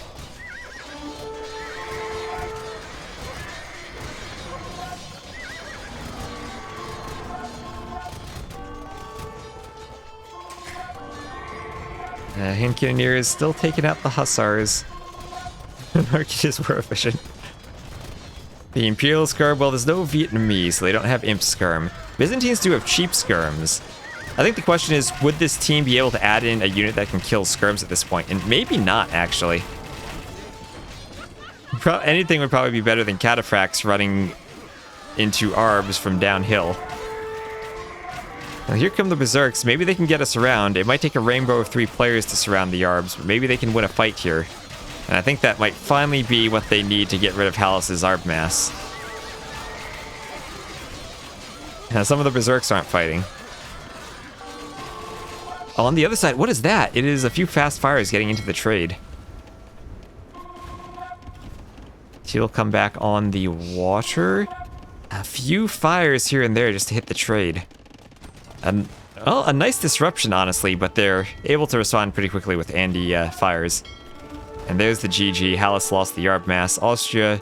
Hand Cannoneer is still taking out the Hussars. Marquis were efficient. The Imperial Skirm, well, there's no Vietnamese, so they don't have Imp Skirm. Byzantines do have cheap Skirms. I think the question is, would this team be able to add in a unit that can kill skirms at this point? And maybe not, actually. Anything would probably be better than Cataphracts running into Arbs from downhill. Now here come the Berserks. Maybe they can get us around. It might take a rainbow of 3 players to surround the Arbs, but maybe they can win a fight here. And I think that might finally be what they need to get rid of Halas's Arb mass. Now some of the Berserks aren't fighting. On the other side, what is that? It is a few fast fires getting into the trade. She'll come back on the water. A few fires here and there just to hit the trade. Well, a nice disruption, honestly, but they're able to respond pretty quickly with Andy fires. And there's the GG. Halas lost the Arb mass. Austria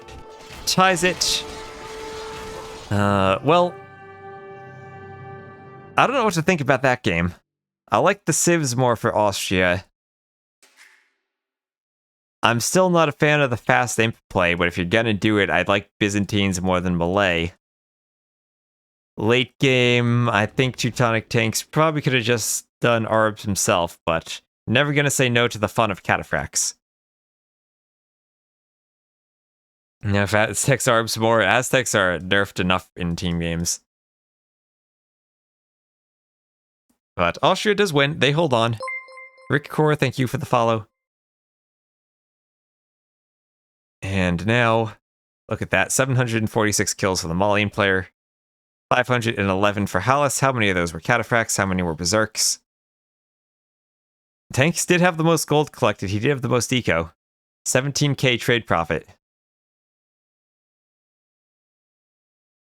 ties it. Well, I don't know what to think about that game. I like the civs more for Austria. I'm still not a fan of the fast imp play, but if you're gonna do it, I'd like Byzantines more than Malay. Late game, I think Teutonic Tanks probably could have just done Arbs himself, but never gonna say no to the fun of Cataphracts. Now, if Aztecs Arbs more, Aztecs are nerfed enough in team games. But Austria does win. They hold on. Rick Core, thank you for the follow. And now, look at that. 746 kills for the Malian player. 511 for Halas. How many of those were Cataphracts? How many were Berserks? Tanks did have the most gold collected. He did have the most eco. 17k trade profit.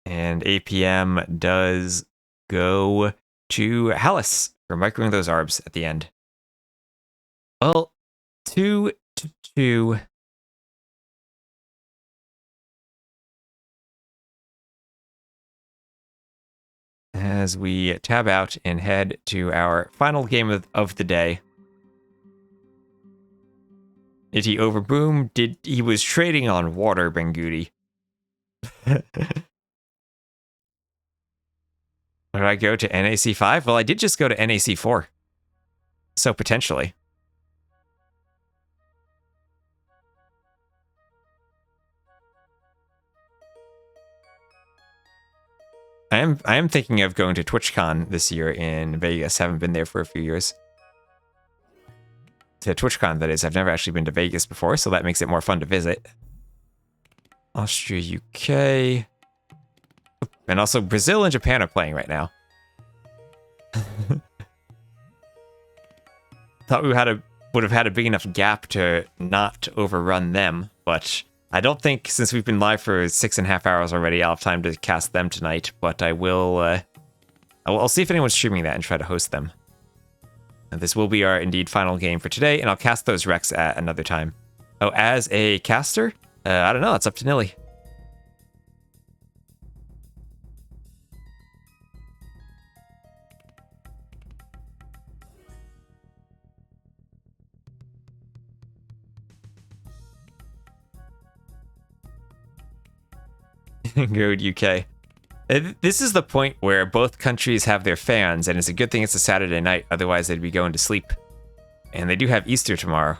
And APM does go to Halas for microing those Arbs at the end. Well, 2-2. As we tab out and head to our final game of the day. Did he overboom? He was trading on water, Benguti. Did I go to NAC5? Well, I did just go to NAC4. So potentially. I am thinking of going to TwitchCon this year in Vegas. Haven't been there for a few years. To TwitchCon, that is. I've never actually been to Vegas before, so that makes it more fun to visit. Austria, UK. And also Brazil and Japan are playing right now. Thought we would have had a big enough gap to not overrun them, but I don't think, since we've been live for 6.5 hours already, I'll have time to cast them tonight, but I will, I'll see if anyone's streaming that and try to host them. And this will be our, indeed, final game for today, and I'll cast those Rex at another time. Oh, as a caster? I don't know, it's up to Nilly. Go to UK. This is the point where both countries have their fans, and it's a good thing it's a Saturday night, otherwise they'd be going to sleep. And they do have Easter tomorrow.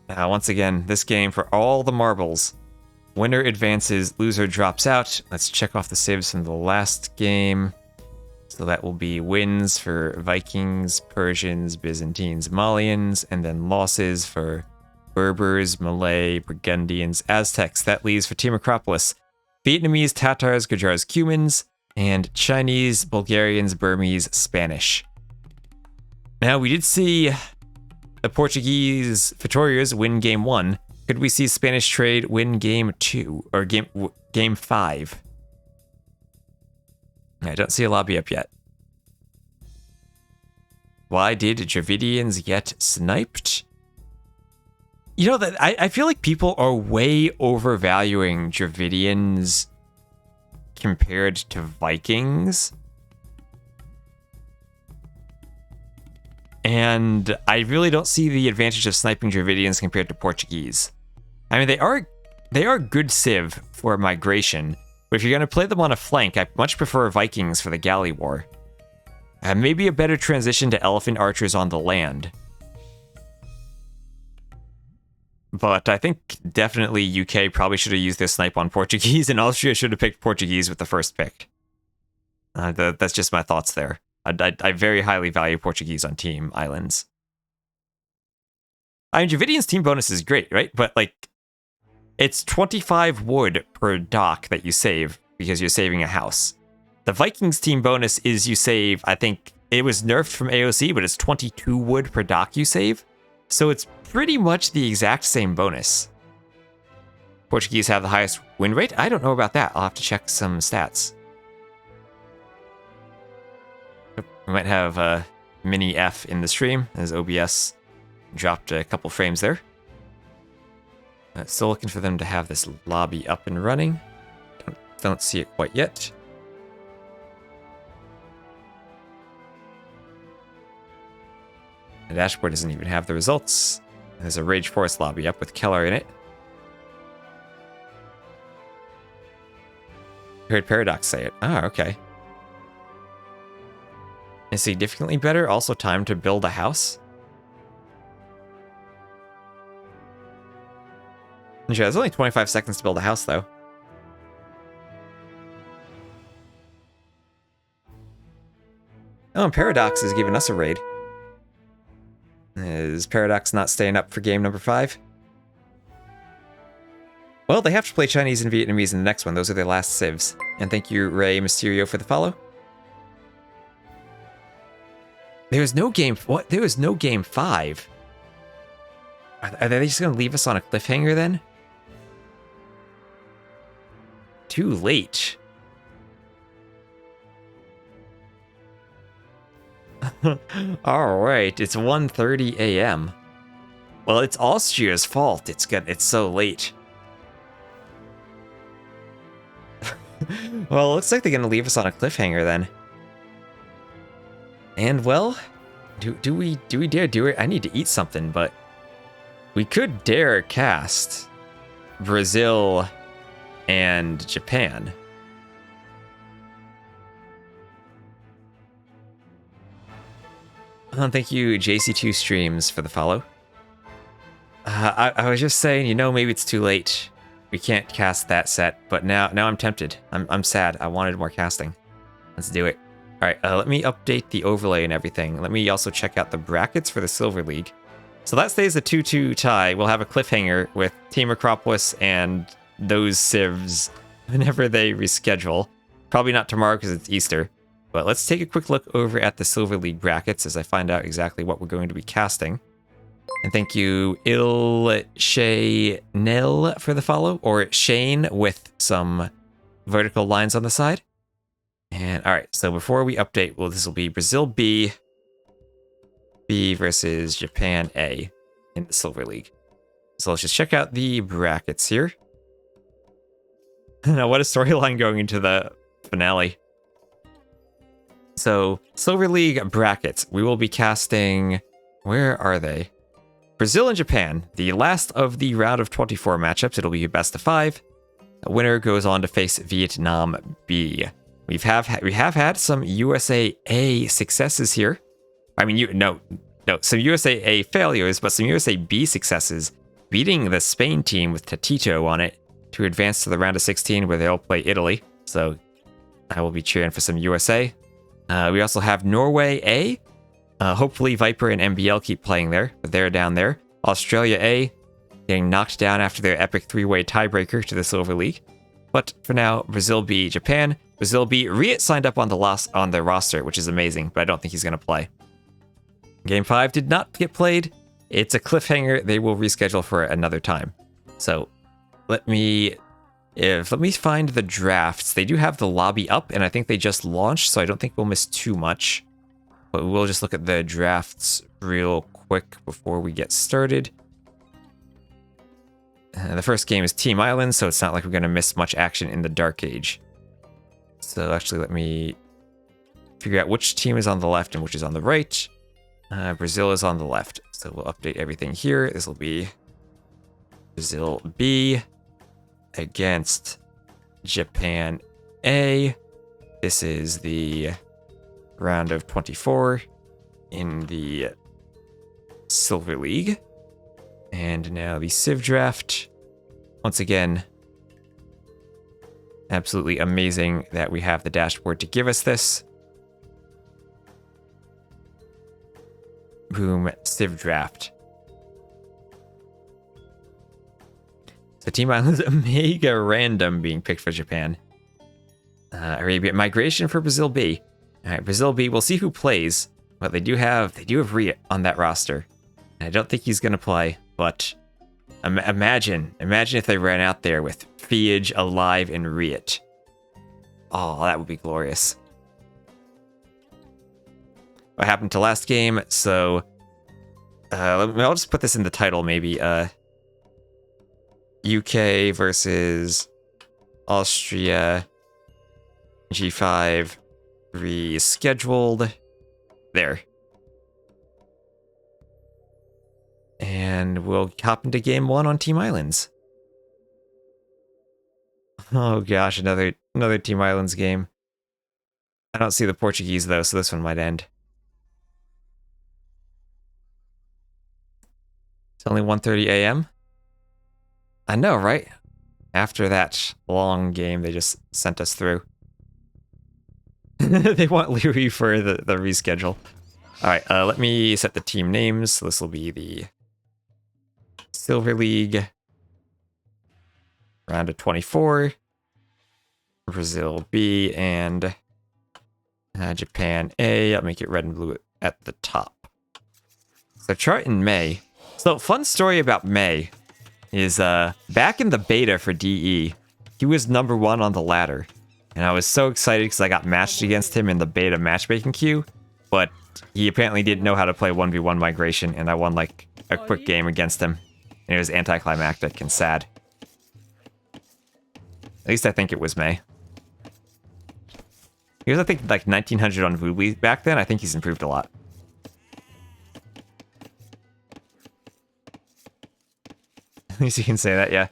Once again, this game for all the marbles. Winner advances, loser drops out. Let's check off the saves from the last game. So that will be wins for Vikings, Persians, Byzantines, Malians, and then losses for Berbers, Malay, Burgundians, Aztecs. That leaves for Team Acropolis Vietnamese, Tatars, Gujars, Cumans, and Chinese, Bulgarians, Burmese, Spanish. Now, we did see the Portuguese Vitorias win game 1. Could we see Spanish trade win game 2 or game 5? I don't see a lobby up yet. Why did Dravidians get sniped? You know, that I feel like people are way overvaluing Dravidians compared to Vikings. And I really don't see the advantage of sniping Dravidians compared to Portuguese. I mean, they are They are good civ for migration, but if you're going to play them on a flank, I much prefer Vikings for the galley war. Maybe a better transition to elephant archers on the land. But I think definitely UK probably should have used their snipe on Portuguese, and Austria should have picked Portuguese with the first pick. That's just my thoughts there. I very highly value Portuguese on team islands. I mean, Javidian's team bonus is great, right? But, like, it's 25 wood per dock that you save because you're saving a house. The Vikings team bonus is you save, I think, it was nerfed from AOC, but it's 22 wood per dock you save. So it's pretty much the exact same bonus. Portuguese have the highest win rate? I don't know about that. I'll have to check some stats. We might have a mini F in the stream as OBS dropped a couple frames there. Still looking for them to have this lobby up and running. Don't see it quite yet. The dashboard doesn't even have the results. There's a Rage Forest lobby up with Keller in it. Heard Paradox say it. Ah, okay. Is significantly better. Also time to build a house. Sure, there's only 25 seconds to build a house, though. Oh, and Paradox is giving us a raid. Is Paradox not staying up for game number 5? Well, they have to play Chinese and Vietnamese in the next one. Those are their last civs. And thank you, Ray Mysterio, for the follow. There was no game... What? There was no game 5. Are they just going to leave us on a cliffhanger, then? Too late. Alright, it's 1:30 a.m. Well, it's Austria's fault. It's so late. Well, it looks like they're gonna leave us on a cliffhanger then. And well, do we dare do it? I need to eat something, but we could dare cast Brazil and Japan. Thank you, JC2 Streams, for the follow. I was just saying, you know, maybe it's too late. We can't cast that set, but now I'm tempted. I'm sad. I wanted more casting. Let's do it. All right, let me update the overlay and everything. Let me also check out the brackets for the Silver League. So that stays a 2-2 tie. We'll have a cliffhanger with Team Acropolis and those civs whenever they reschedule. Probably not tomorrow because it's Easter. But let's take a quick look over at the Silver League brackets as I find out exactly what we're going to be casting. And thank you, Nil for the follow, or Shane with some vertical lines on the side. And all right, so before we update, well, this will be Brazil B versus Japan A in the Silver League. So let's just check out the brackets here. Now, what a storyline going into the finale. So, Silver League brackets. We will be casting... Where are they? Brazil and Japan. The last of the round of 24 matchups. It'll be a best of 5. The winner goes on to face Vietnam B. We have had some USA A successes here. I mean, no, some USA A failures, but some USA B successes, beating the Spain team with Tatito on it to advance to the round of 16 where they'll play Italy. So, I will be cheering for some USA. We also have Norway A. Hopefully Viper and MBL keep playing there, but they're down there. Australia A, getting knocked down after their epic 3-way tiebreaker to the Silver League. But for now, Brazil B, Japan. Brazil B, Riet signed up on the roster, which is amazing, but I don't think he's going to play. Game 5 did not get played. It's a cliffhanger. They will reschedule for another time. So let me find the drafts. They do have the lobby up, and I think they just launched, so I don't think we'll miss too much. But we'll just look at the drafts real quick before we get started. The first game is Team Island, so it's not like we're going to miss much action in the Dark Age. So actually, let me figure out which team is on the left and which is on the right. Brazil is on the left, so we'll update everything here. This will be Brazil B. against Japan A. This is the round of 24 in the Silver League. And now the Civ draft. Once again, absolutely amazing that we have the dashboard to give us this. Boom, Civ draft. So Team Island's mega random being picked for Japan. Arabia migration for Brazil B. All right, Brazil B. We'll see who plays, but they do have Riet on that roster. And I don't think he's gonna play, but imagine if they ran out there with Fiage, Alive, and Riet. Oh, that would be glorious. What happened to last game? So, I'll just put this in the title maybe. UK versus Austria. G5 rescheduled. There. And we'll hop into game 1 on Team Islands. Oh gosh, another Team Islands game. I don't see the Portuguese though, so this one might end. It's only 1:30 a.m. I know, right? After that long game they just sent us through. They want Leary for the reschedule. Alright, let me set the team names. So this will be the Silver League. Round of 24. Brazil B and Japan A. I'll make it red and blue at the top. So chart in May. So fun story about May is back in the beta for DE, he was #1 on the ladder. And I was so excited because I got matched against him in the beta matchmaking queue, but he apparently didn't know how to play 1v1 migration, and I won like a quick game against him. And it was anticlimactic and sad. At least I think it was May. He was, I think, like 1900 on Woodley back then. I think he's improved a lot. At least you can say that, yeah.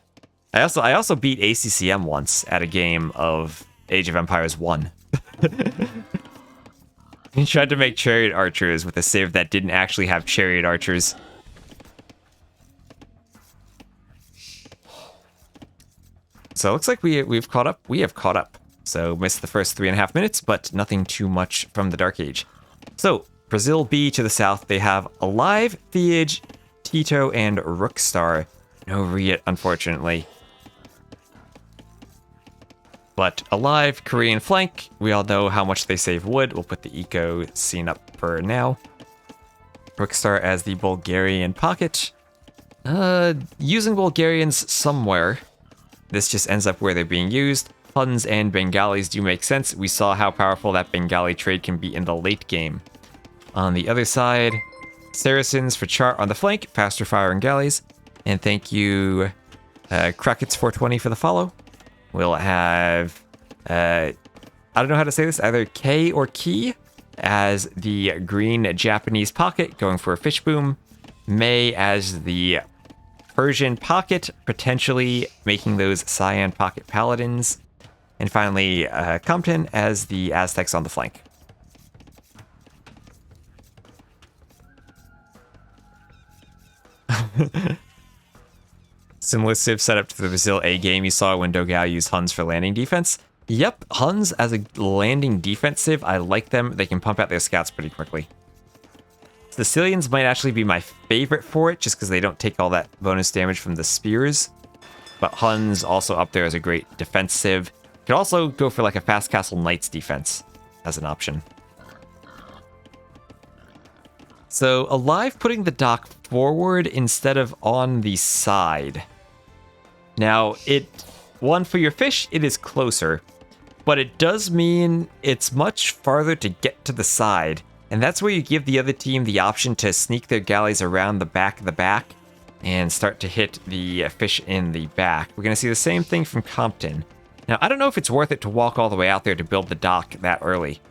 I also beat ACCM once at a game of Age of Empires 1. He tried to make chariot archers with a civ that didn't actually have chariot archers. So it looks like we've caught up. We have caught up. So missed the first 3.5 minutes, but nothing too much from the Dark Age. So Brazil B to the south, they have Alive, Fiage, Tito, and Rookstar. No Riet, unfortunately. But Alive, Korean flank. We all know how much they save wood. We'll put the eco scene up for now. Rookstar as the Bulgarian pocket. Using Bulgarians somewhere. This just ends up where they're being used. Huns and Bengalis do make sense. We saw how powerful that Bengali trade can be in the late game. On the other side, Saracens for chart on the flank, faster fire and galleys. And thank you, Krakets420 for the follow. We'll have, I don't know how to say this, either K or Key as the green Japanese pocket, going for a fish boom. May as the Persian pocket, potentially making those cyan pocket paladins. And finally, Compton as the Aztecs on the flank. Similar civ setup to the Brazil A game you saw when Dogao used Huns for landing defense. Yep, Huns as a landing defensive, I like them. They can pump out their scouts pretty quickly. Sicilians might actually be my favorite for it, just because they don't take all that bonus damage from the spears. But Huns also up there as a great defensive. Could also go for like a Fast Castle Knights defense as an option. So Alive putting the dock forward instead of on the side. Now, one for your fish, it is closer, but it does mean it's much farther to get to the side, and that's where you give the other team the option to sneak their galleys around the back of the back and start to hit the fish in the back. We're going to see the same thing from Compton. Now, I don't know if it's worth it to walk all the way out there to build the dock that early.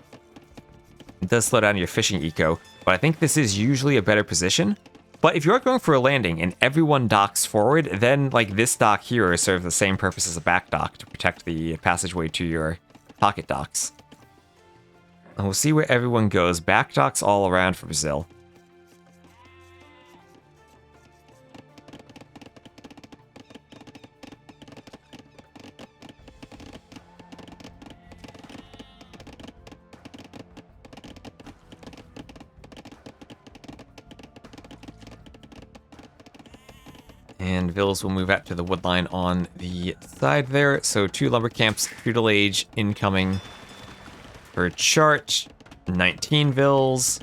It does slow down your fishing eco, but I think this is usually a better position. But if you're going for a landing and everyone docks forward, then like this dock here serves the same purpose as a back dock to protect the passageway to your pocket docks. And we'll see where everyone goes. Back docks all around for Brazil. And Vills will move out to the wood line on the side there. So 2 lumber camps, feudal age incoming for chart. 19 Vills.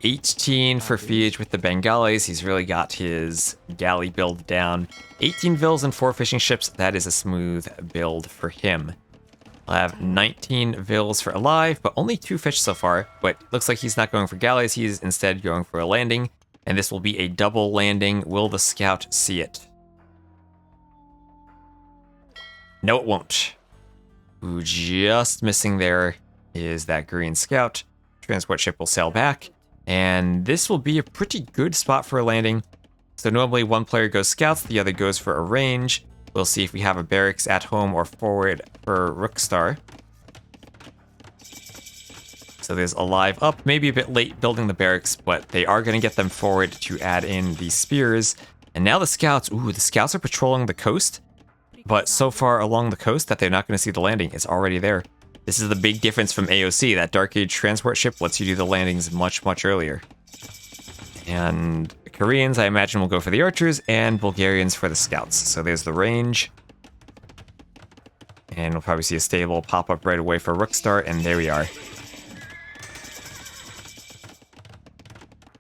18 for Fiage with the Bengalis. He's really got his galley build down. 18 Vills and 4 fishing ships. That is a smooth build for him. I'll have 19 Vills for alive, but only 2 fish so far. But looks like he's not going for galleys. He's instead going for a landing. And this will be a double landing. Will the scout see it? No, it won't. Ooh, just missing there is that green scout. Transport ship will sail back. And this will be a pretty good spot for a landing. So normally one player goes scouts, the other goes for a range. We'll see if we have a barracks at home or forward for Rookstar. So there's alive up, maybe a bit late building the barracks, but they are going to get them forward to add in the spears. And now the scouts, the scouts are patrolling the coast, but so far along the coast that they're not going to see the landing. It's already there. This is the big difference from AOC. That Dark Age transport ship lets you do the landings much, much earlier. And Koreans, I imagine, will go for the archers, and Bulgarians for the scouts. So there's the range. And we'll probably see a stable pop up right away for Rookstar, and there we are.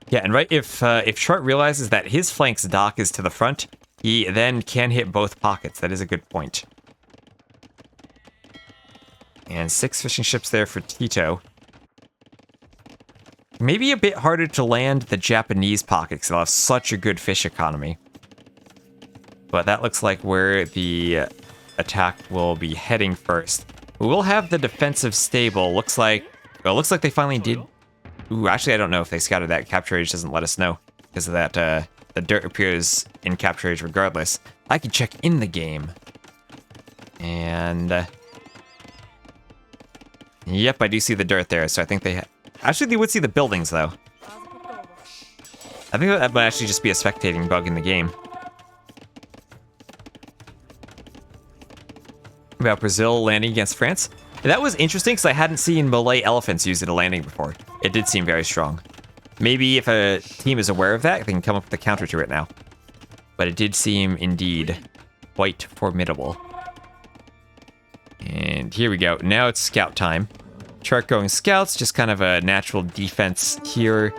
Yeah, and right, if Chart realizes that his flank's dock is to the front, he then can hit both pockets. That is a good point. And 6 fishing ships there for Tito. Maybe a bit harder to land the Japanese pocket because they'll have such a good fish economy. But that looks like where the attack will be heading first. We will have the defensive stable. Looks like they finally did. Ooh, actually, I don't know if they scouted that. Capture Age doesn't let us know because of that. The dirt appears in Capture Age regardless. I can check in the game. And yep, I do see the dirt there. So I think they actually they would see the buildings though. I think that might actually just be a spectating bug in the game. About Brazil landing against France. That was interesting because I hadn't seen Malay elephants use it a landing before. It did seem very strong. Maybe if a team is aware of that, they can come up with a counter to it now. But it did seem indeed quite formidable. And here we go. Now it's scout time. Chart going scouts, just kind of a natural defense here.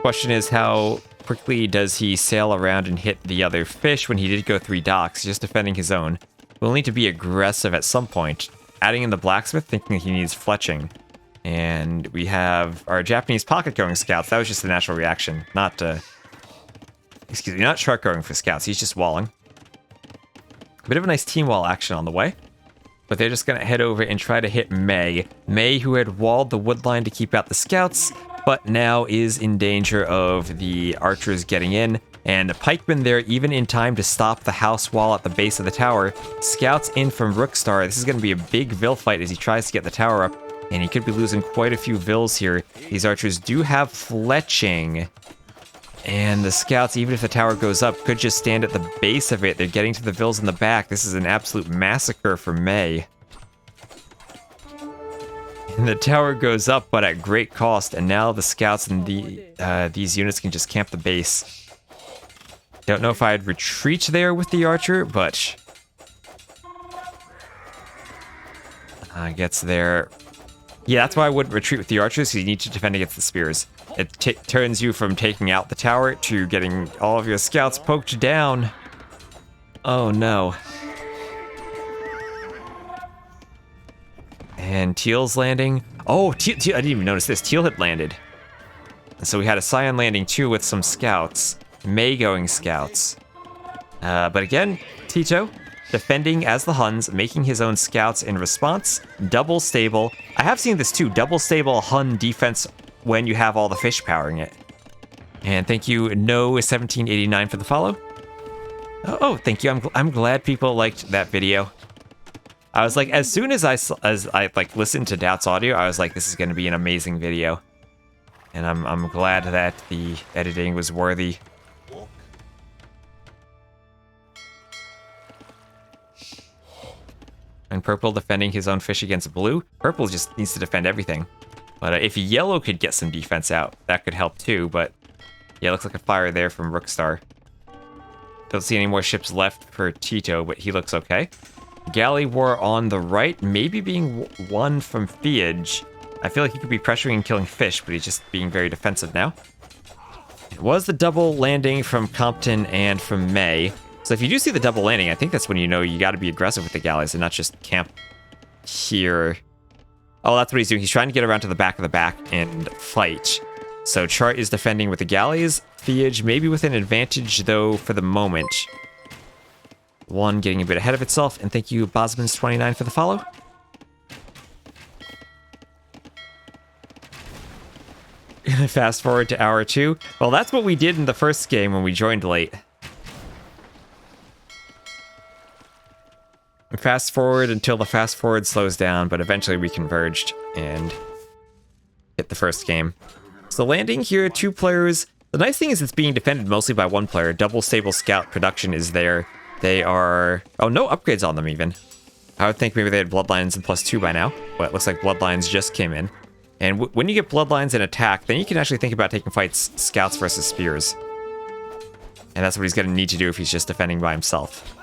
Question is, how quickly does he sail around and hit the other fish when he did go 3 docks, just defending his own? We'll need to be aggressive at some point. Adding in the blacksmith, thinking he needs fletching. And we have our Japanese pocket going scouts. That was just a natural reaction. Not Shark going for scouts. He's just walling. Bit of a nice team wall action on the way. But they're just going to head over and try to hit May. May, who had walled the wood line to keep out the scouts, but now is in danger of the archers getting in. And a pikeman there, even in time to stop the house wall at the base of the tower. Scouts in from Rookstar. This is going to be a big Vil fight as he tries to get the tower up. And he could be losing quite a few Vils here. These archers do have fletching. And the scouts, even if the tower goes up, could just stand at the base of it. They're getting to the Vils in the back. This is an absolute massacre for May. And the tower goes up, but at great cost. And now the scouts and these units can just camp the base. Don't know if I'd retreat there with the archer, but gets there. Yeah, that's why I wouldn't retreat with the archers, because you need to defend against the spears. It turns you from taking out the tower to getting all of your scouts poked down. Oh no. And Teal's landing. Oh, Teal, I didn't even notice this. Teal had landed. And so we had a Scion landing too with some scouts. May going scouts. But again, Tito defending as the Huns, making his own scouts in response. Double stable. I have seen this too. Double stable Hun defense when you have all the fish powering it. And thank you, No1789 for the follow. Oh, thank you. I'm glad people liked that video. I was like, as soon as I like listened to Doubt's audio, I was like, this is going to be an amazing video. And I'm glad that the editing was worthy. And Purple defending his own fish against Blue. Purple just needs to defend everything. But if Yellow could get some defense out, that could help too. But yeah, looks like a fire there from Rookstar. Don't see any more ships left for Tito, but he looks okay. Galley War on the right, maybe being one from Fiage. I feel like he could be pressuring and killing fish, but he's just being very defensive now. It was the double landing from Compton and from May. So if you do see the double landing, I think that's when you know you got to be aggressive with the galleys and not just camp here. Oh, that's what he's doing. He's trying to get around to the back and fight. So Chart is defending with the galleys. Fiage maybe with an advantage, though, for the moment. One getting a bit ahead of itself. And thank you, Bosmans29, for the follow. Fast forward to hour 2. Well, that's what we did in the first game when we joined late. Fast forward until the fast forward slows down, but eventually we converged and hit the first game. So landing here, 2 players. The nice thing is it's being defended mostly by 1 player. Double stable scout production is there. They are... Oh, no upgrades on them even. I would think maybe they had Bloodlines and +2 by now, but it looks like Bloodlines just came in. And when you get Bloodlines and attack, then you can actually think about taking fights scouts versus spears. And that's what he's going to need to do if he's just defending by himself.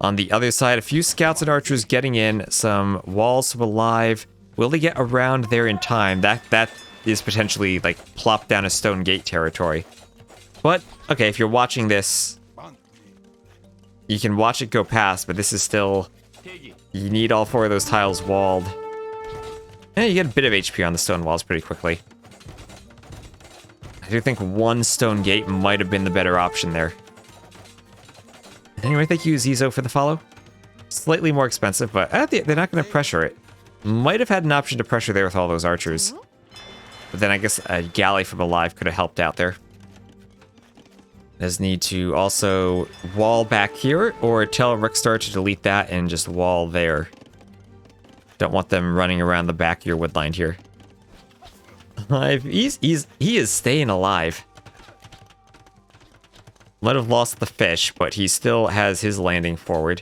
On the other side, a few scouts and archers getting in, some walls from Alive. Will they get around there in time? That is potentially like plop down a stone gate territory. But, okay, if you're watching this, you can watch it go past, but this is still... You need all 4 of those tiles walled. And you get a bit of HP on the stone walls pretty quickly. I do think 1 stone gate might have been the better option there. Anyway, thank you, Zizo, for the follow. Slightly more expensive, but they're not going to pressure it. Might have had an option to pressure there with all those archers. But then I guess a galley from Alive could have helped out there. Does need to also wall back here, or tell Rookstar to delete that and just wall there. Don't want them running around the back of your woodline here. He is staying alive. Might have lost the fish, but he still has his landing forward.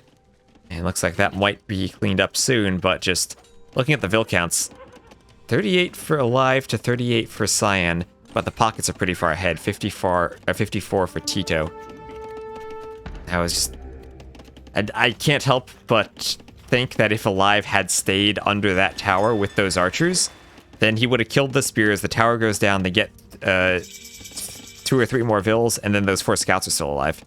And looks like that might be cleaned up soon, but just looking at the Vil counts, 38 for Alive to 38 for Cyan, but the pockets are pretty far ahead, 54 for Tito. That was just... I can't help but think that if Alive had stayed under that tower with those archers, then he would have killed the spears, the tower goes down, they get 2 or 3 more Vils, and then those 4 scouts are still alive.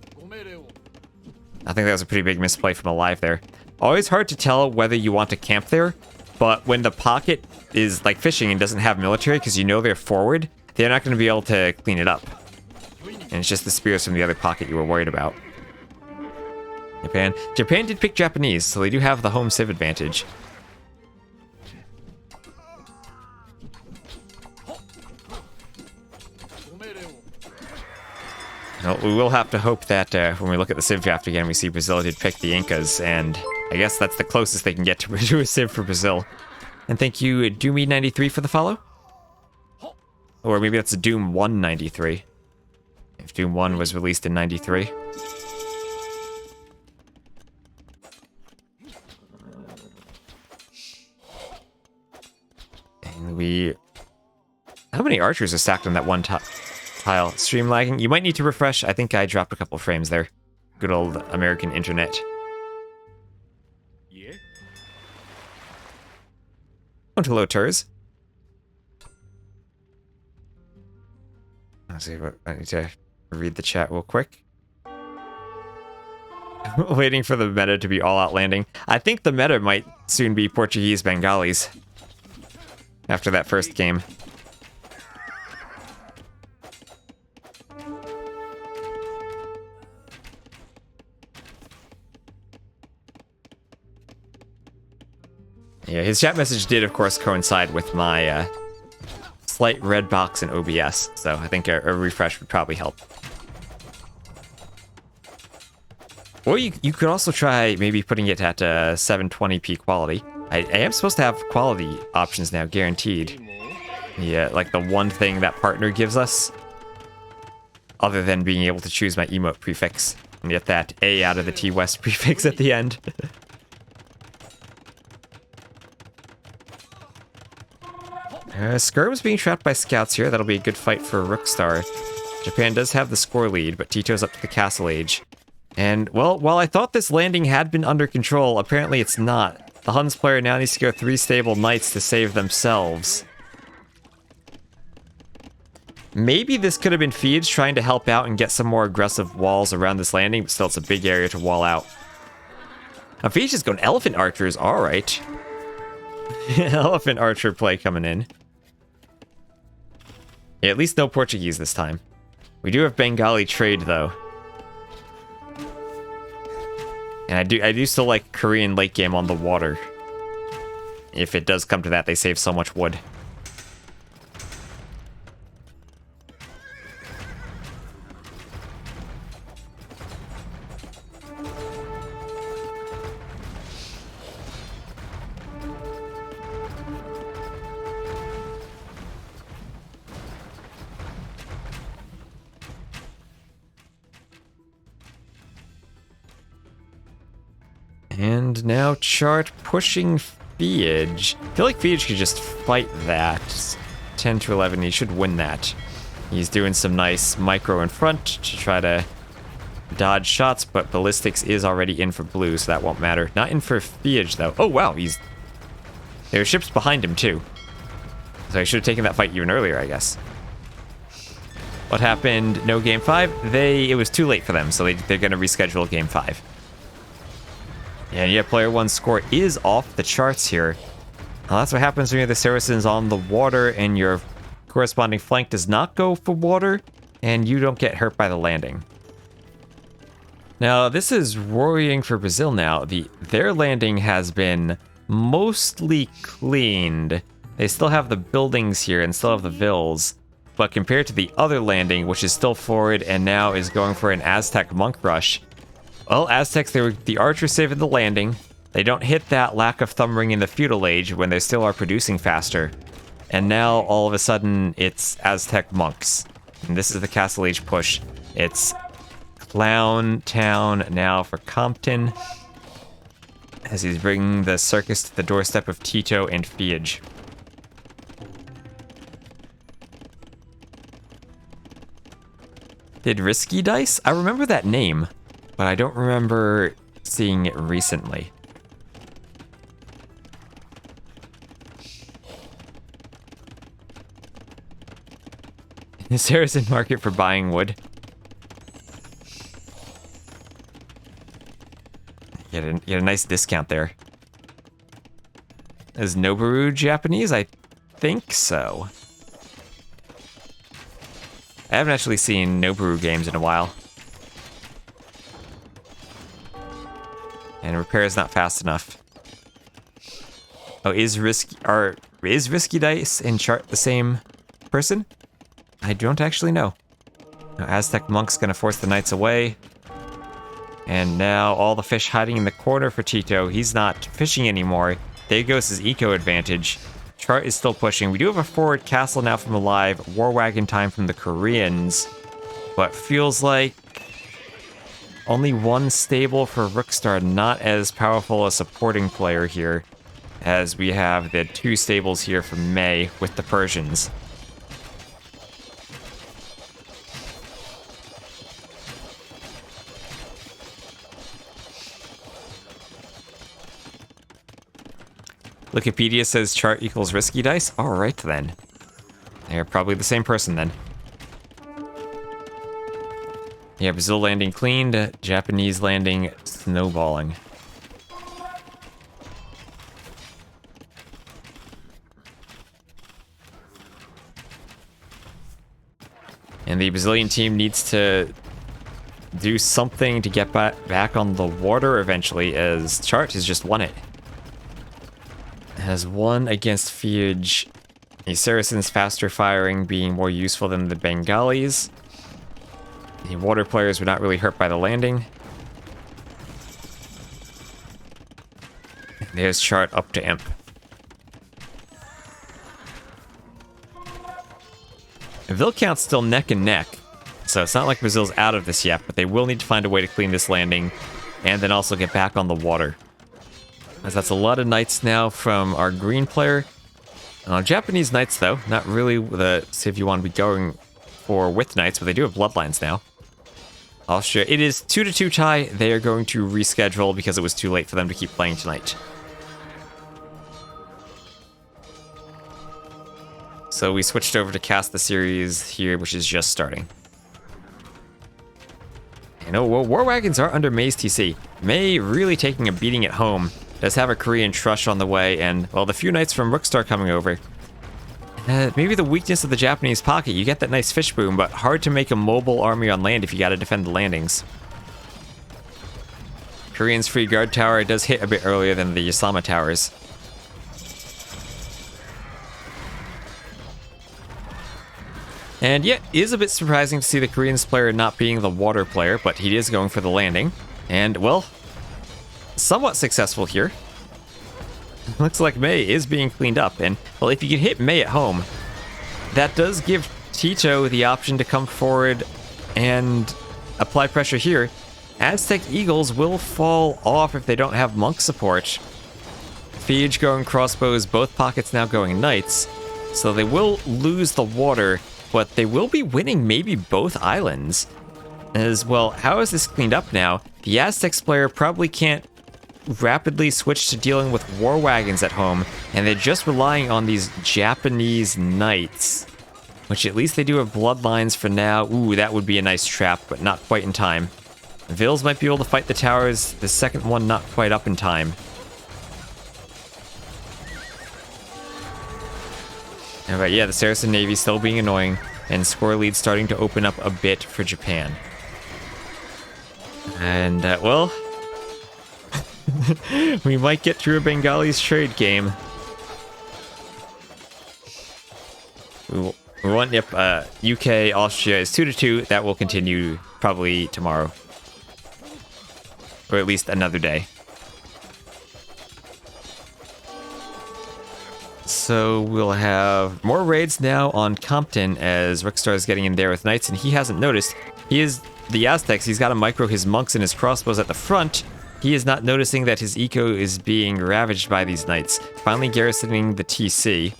I think that was a pretty big misplay from Alive there. Always hard to tell whether you want to camp there, but when the pocket is like fishing and doesn't have military, because you know they're forward, they're not going to be able to clean it up. And it's just the spears from the other pocket you were worried about. Japan did pick Japanese, so they do have the home civ advantage. Well, we will have to hope that when we look at the Civ draft again, we see Brazil did pick the Incas, and I guess that's the closest they can get to a Civ for Brazil. And thank you, Doomy93, for the follow. Or maybe that's Doom 193. If Doom 1 was released in 93. And we... How many archers are stacked on that one tile? Stream lagging. You might need to refresh. I think I dropped a couple frames there. Good old American internet. Yeah. Hello, Turs. Let's see what I need to read the chat real quick. Waiting for the meta to be all-out landing. I think the meta might soon be Portuguese Bengalis after that first game. Yeah, his chat message did, of course, coincide with my slight red box in OBS, so I think a refresh would probably help. Or you could also try maybe putting it at 720p quality. I am supposed to have quality options now, guaranteed. Yeah, like the one thing that partner gives us, other than being able to choose my emote prefix and get that A out of the T-West prefix at the end. Skirm's being trapped by scouts here. That'll be a good fight for Rookstar. Japan does have the score lead, but Tito's up to the castle age. And, well, while I thought this landing had been under control, apparently it's not. The Huns player now needs to go 3 stable knights to save themselves. Maybe this could have been Fiege trying to help out and get some more aggressive walls around this landing, but still it's a big area to wall out. Now Fiege is going elephant archers, alright. Elephant archer play coming in. Yeah, at least no Portuguese this time. We do have Bengali trade though. And I do still like Korean late game on the water. If it does come to that, they save so much wood. And now Chart pushing Fiege. I feel like Fiege could just fight that. 10 to 11, he should win that. He's doing some nice micro in front to try to dodge shots, but Ballistics is already in for blue, so that won't matter. Not in for Fiege, though. Oh, wow, there are ships behind him, too. So I should have taken that fight even earlier, I guess. What happened? No game 5? It was too late for them, so they're going to reschedule game 5. And yeah, player 1's score is off the charts here. Well, that's what happens when you have the Saracens on the water and your corresponding flank does not go for water, and you don't get hurt by the landing. Now, this is worrying for Brazil now. Their landing has been mostly cleaned. They still have the buildings here and still have the vills, but compared to the other landing, which is still forward and now is going for an Aztec monk rush, well, Aztecs, they were the archers saving the landing. They don't hit that lack of thumb ring in the feudal age when they still are producing faster. And now, all of a sudden, it's Aztec monks. And this is the castle age push. It's Clown Town now for Compton, as he's bringing the circus to the doorstep of Tito and Fiege. Did Risky Dice? I remember that name, but I don't remember seeing it recently. The Saracen market for buying wood. Get a nice discount there. Is Noboru Japanese? I think so. I haven't actually seen Noboru games in a while. And repair is not fast enough. Oh, is Risky Dice and Chart the same person? I don't actually know. Now, Aztec Monk's gonna force the knights away. And now all the fish hiding in the corner for Tito. He's not fishing anymore. There goes his eco advantage. Chart is still pushing. We do have a forward castle now from Alive. War Wagon time from the Koreans. But feels like only one stable for Rookstar. Not as powerful a supporting player here as we have the 2 stables here for May with the Persians. Wikipedia says Chart equals Risky Dice. Alright then. They're probably the same person then. Yeah, Brazil landing cleaned, Japanese landing snowballing. And the Brazilian team needs to do something to get back on the water eventually, as Chart has just won it. Has won against Fiege The Saracens faster firing being more useful than the Bengalis. The water players were not really hurt by the landing. There's chart up to imp. Viscount's still neck and neck, so it's not like Brazil's out of this yet, but they will need to find a way to clean this landing and then also get back on the water. As that's a lot of knights now from our green player. Japanese knights, though, not really the civ you want to be going for with knights, but they do have bloodlines now. Austria, it is 2-2 tie. They are going to reschedule because it was too late for them to keep playing tonight. So we switched over to cast the series here, which is just starting. You know, well, War Wagons are under May's TC. May really taking a beating at home. Does have a Korean Trush on the way, and, well, the few knights from Rookstar coming over. Maybe the weakness of the Japanese pocket. You get that nice fish boom, but hard to make a mobile army on land if you gotta defend the landings. Korean's free guard tower does hit a bit earlier than the Yasama towers. And yeah, it is a bit surprising to see the Koreans player not being the water player, but he is going for the landing. And, well, somewhat successful here. Looks like May is being cleaned up, and, well, if you can hit May at home, that does give Tito the option to come forward and apply pressure here. Aztec Eagles will fall off if they don't have monk support. Fiege going crossbows, both pockets now going knights, so they will lose the water, but they will be winning maybe both islands. As well, how is this cleaned up now? The Aztecs player probably can't rapidly switch to dealing with war wagons at home, and they're just relying on these Japanese knights, which at least they do have bloodlines for now. Ooh, that would be a nice trap, but not quite in time. Vils might be able to fight the towers, the second one not quite up in time. But yeah, the Saracen Navy still being annoying, and score lead starting to open up a bit for Japan. And, well, we might get through a Bengalis trade game. We want, yep, UK, Austria is 2-2. That will continue probably tomorrow. Or at least another day. So we'll have more raids now on Compton as Rookstar is getting in there with knights, and he hasn't noticed. He is the Aztecs. He's got to micro his monks and his crossbows at the front. He is not noticing that his eco is being ravaged by these knights. Finally garrisoning the TC.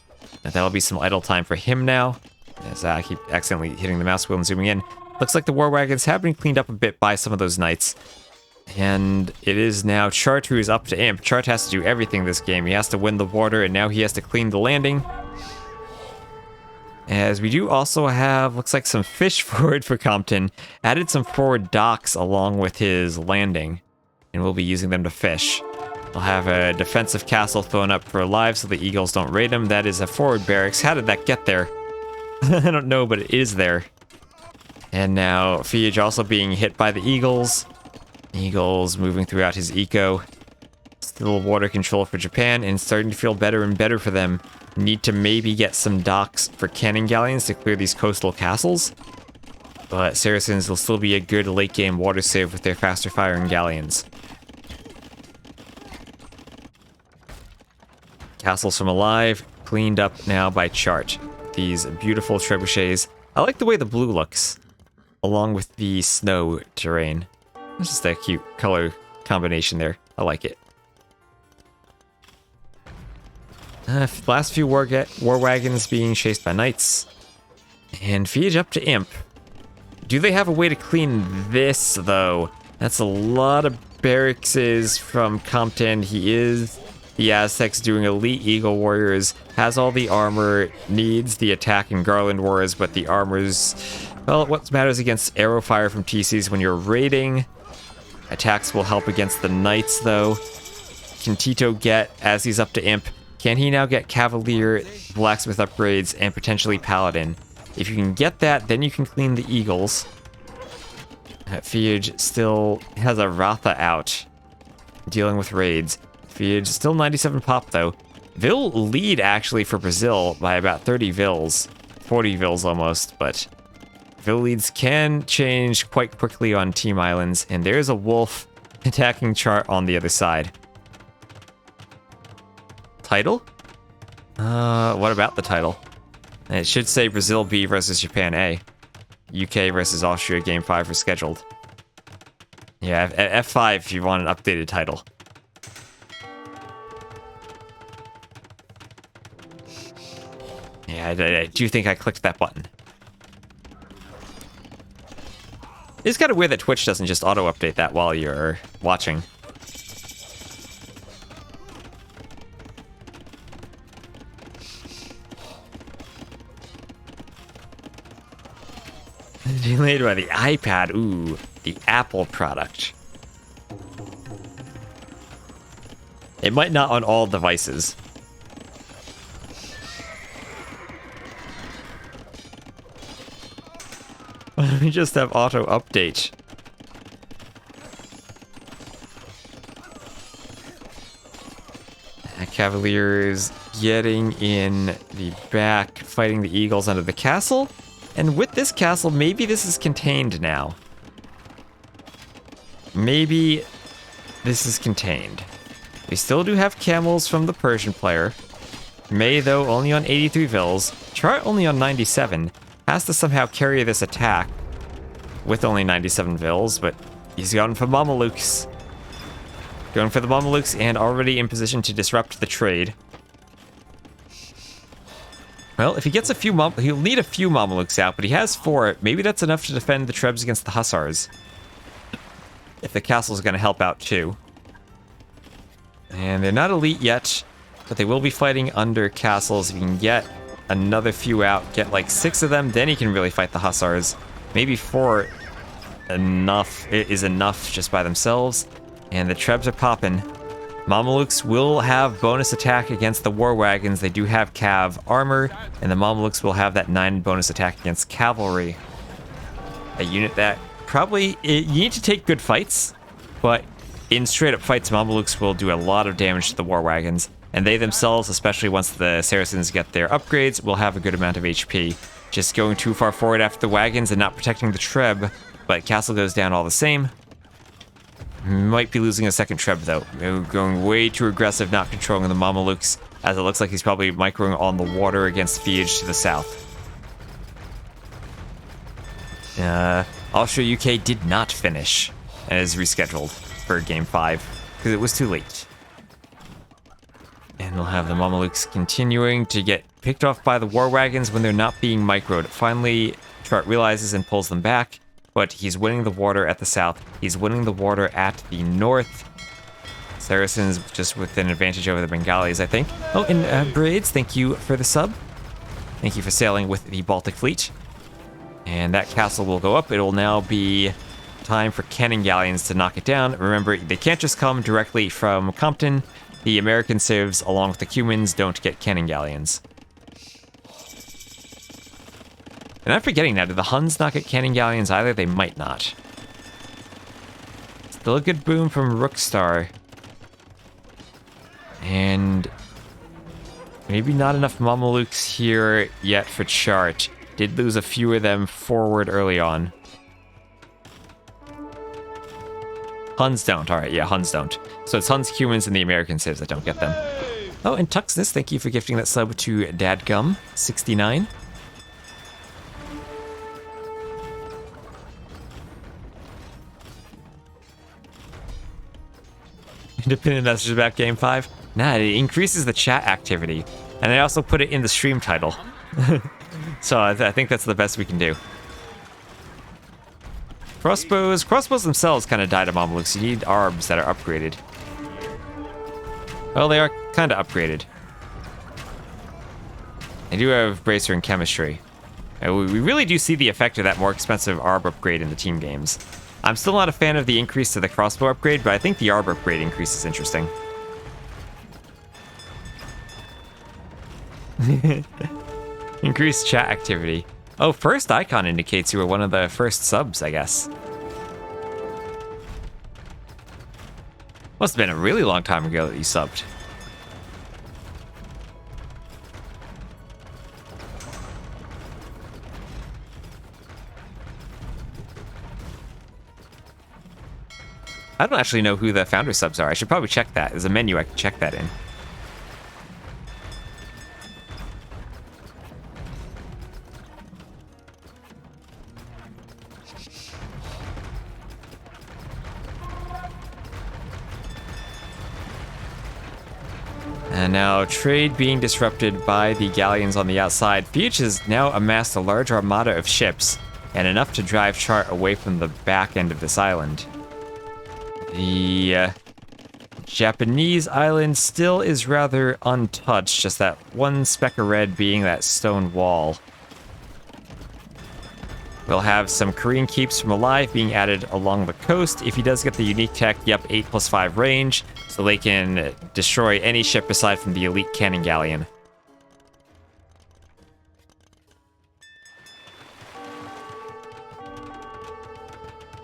And that'll be some idle time for him now. As I keep accidentally hitting the mouse wheel and zooming in. Looks like the war wagons have been cleaned up a bit by some of those knights. And it is now Chart who is up to imp. Chart has to do everything this game. He has to win the water, and now he has to clean the landing. As we do also have, looks like some fish forward for Compton. Added some forward docks along with his landing. And we'll be using them to fish. We'll have a defensive castle thrown up for live so the Eagles don't raid him. That is a forward barracks. How did that get there? I don't know, but it is there. And now Fiege also being hit by the Eagles. Eagles moving throughout his eco. Still water control for Japan, and starting to feel better and better for them. Need to maybe get some docks for cannon galleons to clear these coastal castles. But Saracens will still be a good late game water save with their faster firing galleons. Castles from Alive, cleaned up now by Chart. These beautiful trebuchets. I like the way the blue looks, along with the snow terrain. It's just a cute color combination there. I like it. Last few war wagons being chased by knights. And Fiege up to imp. Do they have a way to clean this, though? That's a lot of barracks from Compton. He is the Aztecs doing elite Eagle Warriors. Has all the armor. Needs the attack and Garland Wars, but the armor's... Well, what matters against arrow fire from TCs when you're raiding? Attacks will help against the knights, though. Can Tito get, as he's up to imp, can he now get Cavalier, Blacksmith upgrades, and potentially Paladin? If you can get that, then you can clean the Eagles. Fiege still has a Ratha out, dealing with raids. Fiege still 97 pop, though. Vil lead actually for Brazil by about 30 Vils, 40 Vils almost, but Vil leads can change quite quickly on team islands, and there's a wolf attacking Chart on the other side. Title? What about the title? It should say Brazil B versus Japan A. UK versus Austria Game 5 are scheduled. Yeah, F5 if you want an updated title. Yeah, I do think I clicked that button. It's kind of weird that Twitch doesn't just auto-update that while you're watching. Delayed by the iPad. Ooh, the Apple product. It might not on all devices. Why don't we just have auto update? Cavaliers getting in the back, fighting the Eagles under the castle. And with this castle, maybe this is contained now. Maybe this is contained. We still do have camels from the Persian player. May, though, only on 83 Vils. Chart only on 97. Has to somehow carry this attack with only 97 Vils, but he's going for Mamelukes. Going for the Mamelukes and already in position to disrupt the trade. Well, if he gets a few he'll need a few Mamelukes out, but he has 4. Maybe that's enough to defend the Trebs against the Hussars. If the castle's going to help out too. And they're not elite yet, but they will be fighting under castles. If you can get another few out, get like 6 of them, then he can really fight the Hussars. Maybe 4 is enough just by themselves. And the Trebs are popping. Mamelukes will have bonus attack against the war wagons. They do have cav armor, and the Mamelukes will have that 9 bonus attack against cavalry. A unit that probably, you need to take good fights, but in straight up fights, Mamelukes will do a lot of damage to the war wagons, and they themselves, especially once the Saracens get their upgrades, will have a good amount of HP. Just going too far forward after the wagons and not protecting the Treb, but castle goes down all the same. Might be losing a second Treb, though. Going way too aggressive, not controlling the Mamelukes, as it looks like he's probably microing on the water against Fiage to the south. Austria UK did not finish, and is rescheduled for Game 5, because it was too late. And we'll have the Mamelukes continuing to get picked off by the war wagons when they're not being microed. Finally, Chart realizes and pulls them back. But he's winning the water at the south. He's winning the water at the north. Saracens just with an advantage over the Bengalis, I think. Oh, and Braids, thank you for the sub. Thank you for sailing with the Baltic Fleet. And that castle will go up. It will now be time for cannon galleons to knock it down. Remember, they can't just come directly from Compton. The American civs, along with the Cumans, don't get cannon galleons. And I'm forgetting now, do the Huns not get cannon galleons either? They might not. Still a good boom from Rookstar. And maybe not enough Mamelukes here yet for Chart. Did lose a few of them forward early on. Huns don't. Alright, yeah, Huns don't. So it's Huns, Cumans, and the American civs that don't get them. Oh, and Tuxness, thank you for gifting that sub to Dadgum69. Independent messages about Game 5? Nah, it increases the chat activity. And I also put it in the stream title. So I think that's the best we can do. Crossbows themselves kind of die to Mamelukes. You need arbs that are upgraded. Well, they are kind of upgraded. I do have Bracer and Chemistry. We really do see the effect of that more expensive arb upgrade in the team games. I'm still not a fan of the increase to the crossbow upgrade, but I think the arb upgrade increase is interesting. Increased chat activity. Oh, first icon indicates you were one of the first subs, I guess. Must have been a really long time ago that you subbed. I don't actually know who the founder subs are. I should probably check that. There's a menu I can check that in. And now, trade being disrupted by the galleons on the outside, Fiat has now amassed a large armada of ships, and enough to drive Chart away from the back end of this island. The Japanese island still is rather untouched, just that one speck of red being that stone wall. We'll have some Korean keeps from Alive being added along the coast. If he does get the unique tech, yep, 8+5 range, so they can destroy any ship aside from the elite cannon galleon.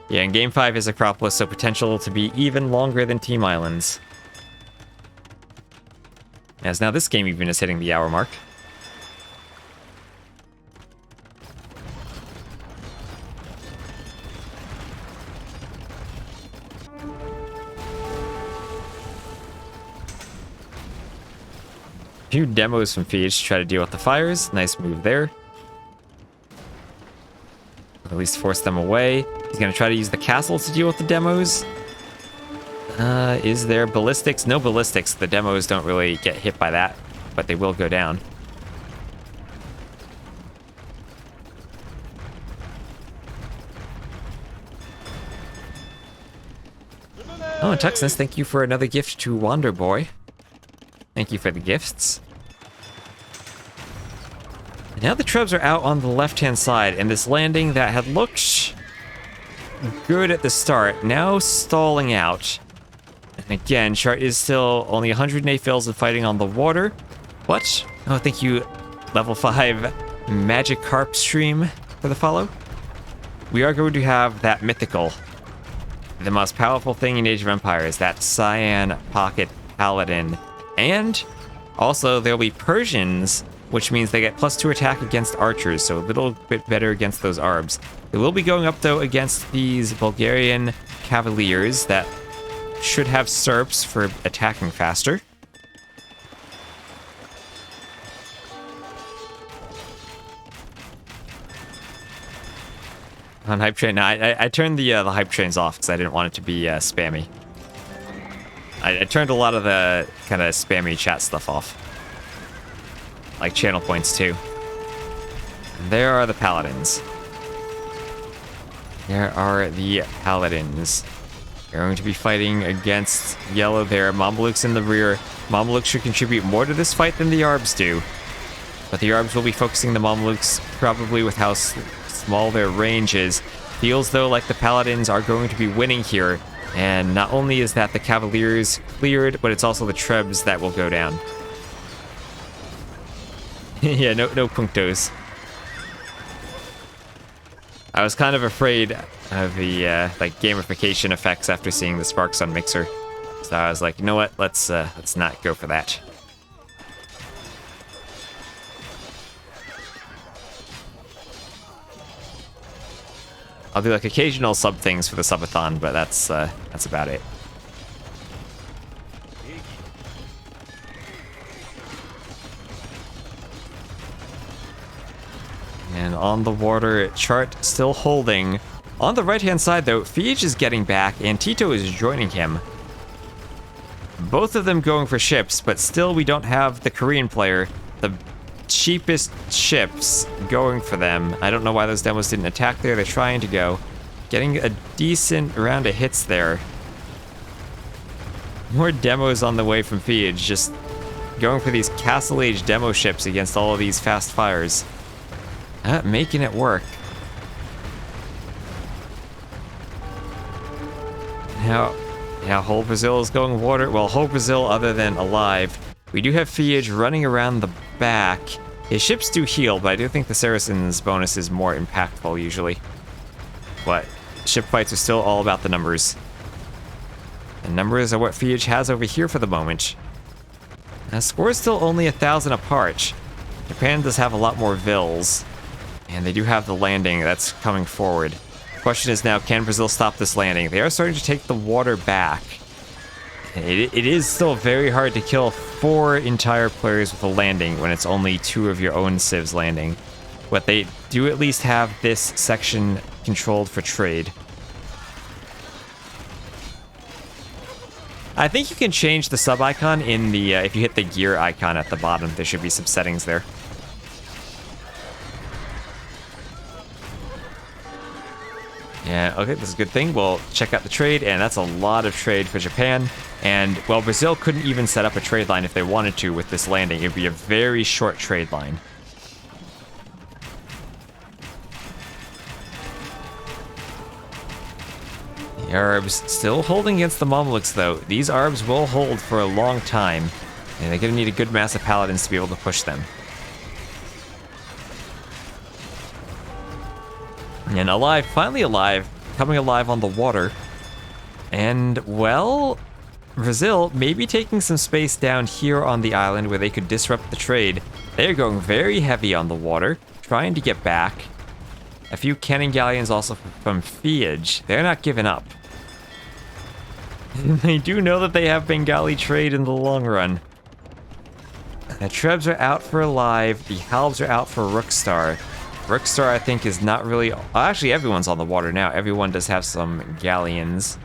Yeah, and Game 5 is Acropolis, so potential to be even longer than Team Islands. As now this game even is hitting the hour mark. Few demos from Fiat to try to deal with the fires. Nice move there. At least force them away. He's going to try to use the castle to deal with the demos. Is there ballistics? No ballistics. The demos don't really get hit by that, but they will go down. Oh, and Tuxness, thank you for another gift to Wander Boy. Thank you for the gifts. And now the Trebs are out on the left-hand side, and this landing that had looked good at the start, now stalling out. And again, Chart is still only 108 fills and fighting on the water. What? Oh, thank you, level 5 Magic Carp stream for the follow. We are going to have that mythical, the most powerful thing in Age of Empires, that Cyan Pocket Paladin. And also, there'll be Persians, which means they get +2 attack against archers, so a little bit better against those Arbs. They will be going up, though, against these Bulgarian Cavaliers that should have SERPs for attacking faster. On Hype Train, now, I turned the Hype Trains off because I didn't want it to be spammy. I turned a lot of the kind of spammy chat stuff off. Like channel points, too. And there are the Paladins. There are the Paladins. They're going to be fighting against Yellow there. Mamelukes in the rear. Mamelukes should contribute more to this fight than the Arbs do. But the Arbs will be focusing the Mamelukes, probably with how small their range is. Feels, though, like the Paladins are going to be winning here. And not only is that the Cavaliers cleared, but it's also the Trebs that will go down. Yeah, no punctos. I was kind of afraid of the like gamification effects after seeing the Sparks on Mixer, so I was like, you know what? Let's not go for that. I'll do like occasional sub things for the subathon, but that's about it. And on the water, Chart still holding. On the right-hand side, though, Fiij is getting back, and Tito is joining him. Both of them going for ships, but still we don't have the Korean player. The cheapest ships going for them. I don't know why those demos didn't attack there. They're trying to go. Getting a decent round of hits there. More demos on the way from Fiij, just going for these Castle Age demo ships against all of these fast fires. Making it work. Now, whole Brazil is going water. Well, whole Brazil, other than Alive. We do have Fiij running around the back. His ships do heal, but I do think the Saracen's bonus is more impactful usually. But ship fights are still all about the numbers. The numbers are what Fiij has over here for the moment. Now, score is still only 1,000 apart. Japan does have a lot more vills. And they do have the landing that's coming forward. Question is now, can Brazil stop this landing? They are starting to take the water back. It is still very hard to kill 4 entire players with a landing when it's only 2 of your own civs landing. But they do at least have this section controlled for trade. I think you can change the sub icon in the, if you hit the gear icon at the bottom, there should be some settings there. Yeah, okay, this is a good thing. We'll check out the trade, and that's a lot of trade for Japan. And, well, Brazil couldn't even set up a trade line if they wanted to with this landing. It would be a very short trade line. The Arabs still holding against the Mamluks, though. These Arabs will hold for a long time, and they're going to need a good mass of paladins to be able to push them. And alive, finally alive, coming alive on the water. And, well, Brazil may be taking some space down here on the island where they could disrupt the trade. They are going very heavy on the water, trying to get back. A few cannon galleons also from Fiage. They're not giving up. They do know that they have Bengali trade in the long run. The Trebs are out for alive. The Halbs are out for Rookstar. Rookstar, I think, is not really... Actually, everyone's on the water now. Everyone does have some galleons.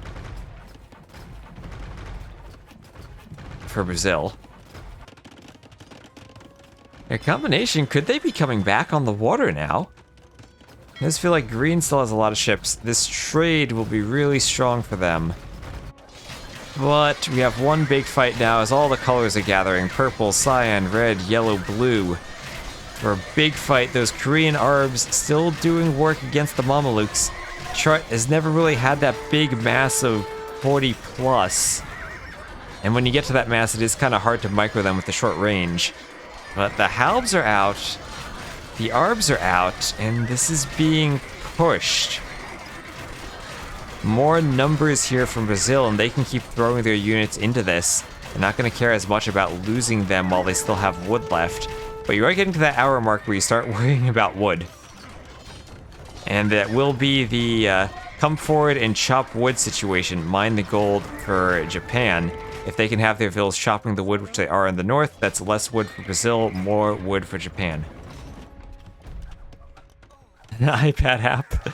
For Brazil. Their combination, could they be coming back on the water now? I just feel like Green still has a lot of ships. This trade will be really strong for them. But we have one big fight now as all the colors are gathering. Purple, cyan, red, yellow, blue. For a big fight, those Korean Arabs still doing work against the Mamelukes. Chart has never really had that big mass of 40 plus. And when you get to that mass, it is kind of hard to micro them with the short range. But the Halbs are out. The Arabs are out, and this is being pushed. More numbers here from Brazil, and they can keep throwing their units into this. They're not going to care as much about losing them while they still have wood left. But you are getting to that hour mark where you start worrying about wood. And that will be the come forward and chop wood situation. Mine the gold for Japan. If they can have their villas chopping the wood, which they are in the north, that's less wood for Brazil, more wood for Japan. iPad app.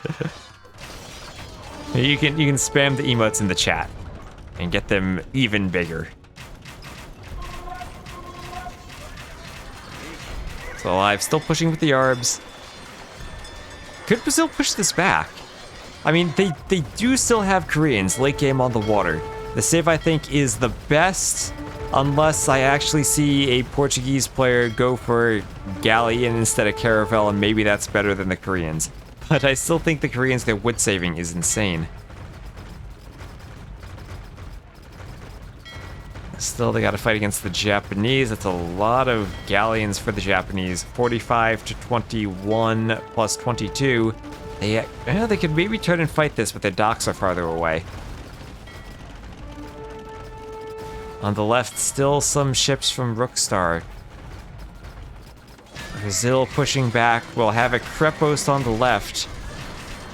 You can spam the emotes in the chat and get them even bigger. So Alive still pushing with the Arabs. Could Brazil push this back? I mean, they do still have Koreans late game on the water. The Civ, I think, is the best unless I actually see a Portuguese player go for Galleon instead of Caravel, and maybe that's better than the Koreans. But I still think the Koreans, their wood saving is insane. Still, they got to fight against the Japanese. That's a lot of galleons for the Japanese. 45 to 21 plus 22. They could maybe turn and fight this, but their docks are farther away. On the left, still some ships from Rookstar. Brazil pushing back. We'll have a Krepos on the left.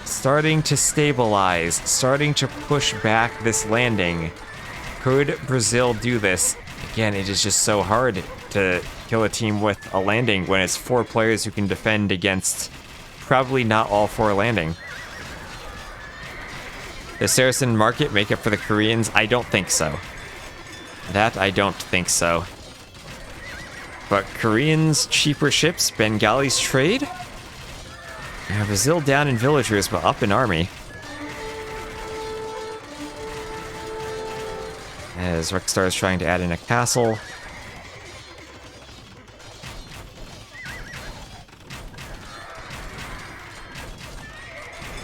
Starting to stabilize. Starting to push back this landing. Could Brazil do this? Again, it is just so hard to kill a team with a landing when it's 4 players who can defend against probably not all 4 landing. Does Saracen market make up for the Koreans? I don't think so. That I don't think so. But Koreans, cheaper ships, Bengali's trade? Yeah, Brazil down in villagers, but up in army. As Rookstar is trying to add in a castle.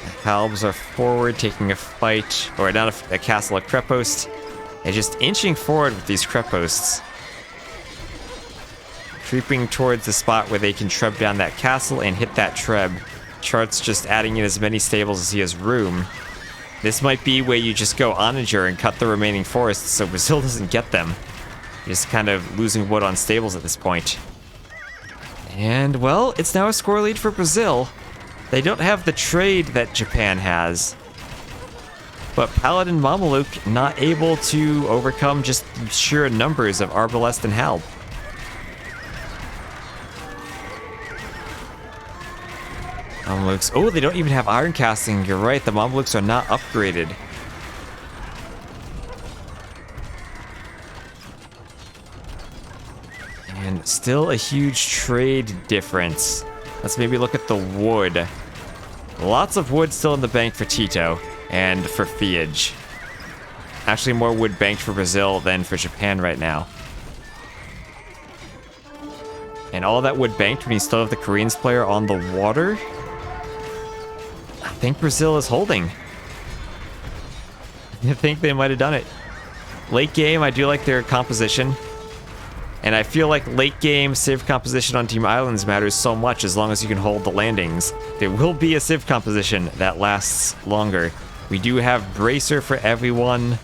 The Halbs are forward, taking a fight, or not a castle, a Krepost. And just inching forward with these Kreposts. Creeping towards the spot where they can treb down that castle and hit that treb. Chart's just adding in as many stables as he has room. This might be where you just go onager and cut the remaining forests so Brazil doesn't get them. Just kind of losing wood on stables at this point. And, well, it's now a score lead for Brazil. They don't have the trade that Japan has. But Paladin Mameluke not able to overcome just sheer numbers of Arbalest and Halb. Mamelukes. Oh, they don't even have iron casting. You're right, the Mamelukes are not upgraded. And still a huge trade difference. Let's maybe look at the wood. Lots of wood still in the bank for Tito and for Fiage. Actually, more wood banked for Brazil than for Japan right now. And all that wood banked when you still have the Koreans player on the water. I think Brazil is holding. I think they might have done it. Late game, I do like their composition. And I feel like late game civ composition on Team Islands matters so much as long as you can hold the landings. There will be a civ composition that lasts longer. We do have Bracer for everyone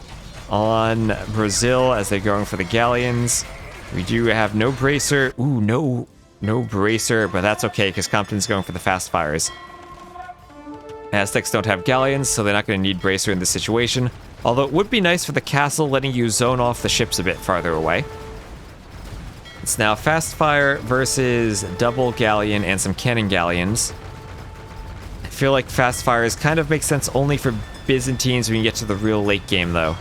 on Brazil as they're going for the galleons. We do have no Bracer. Ooh, no Bracer, but that's okay because Compton's going for the fast fires. Aztecs don't have galleons, so they're not going to need Bracer in this situation. Although it would be nice for the castle letting you zone off the ships a bit farther away. It's now fast fire versus double galleon and some cannon galleons. I feel like fast fires kind of make sense only for Byzantines when you get to the real late game, though.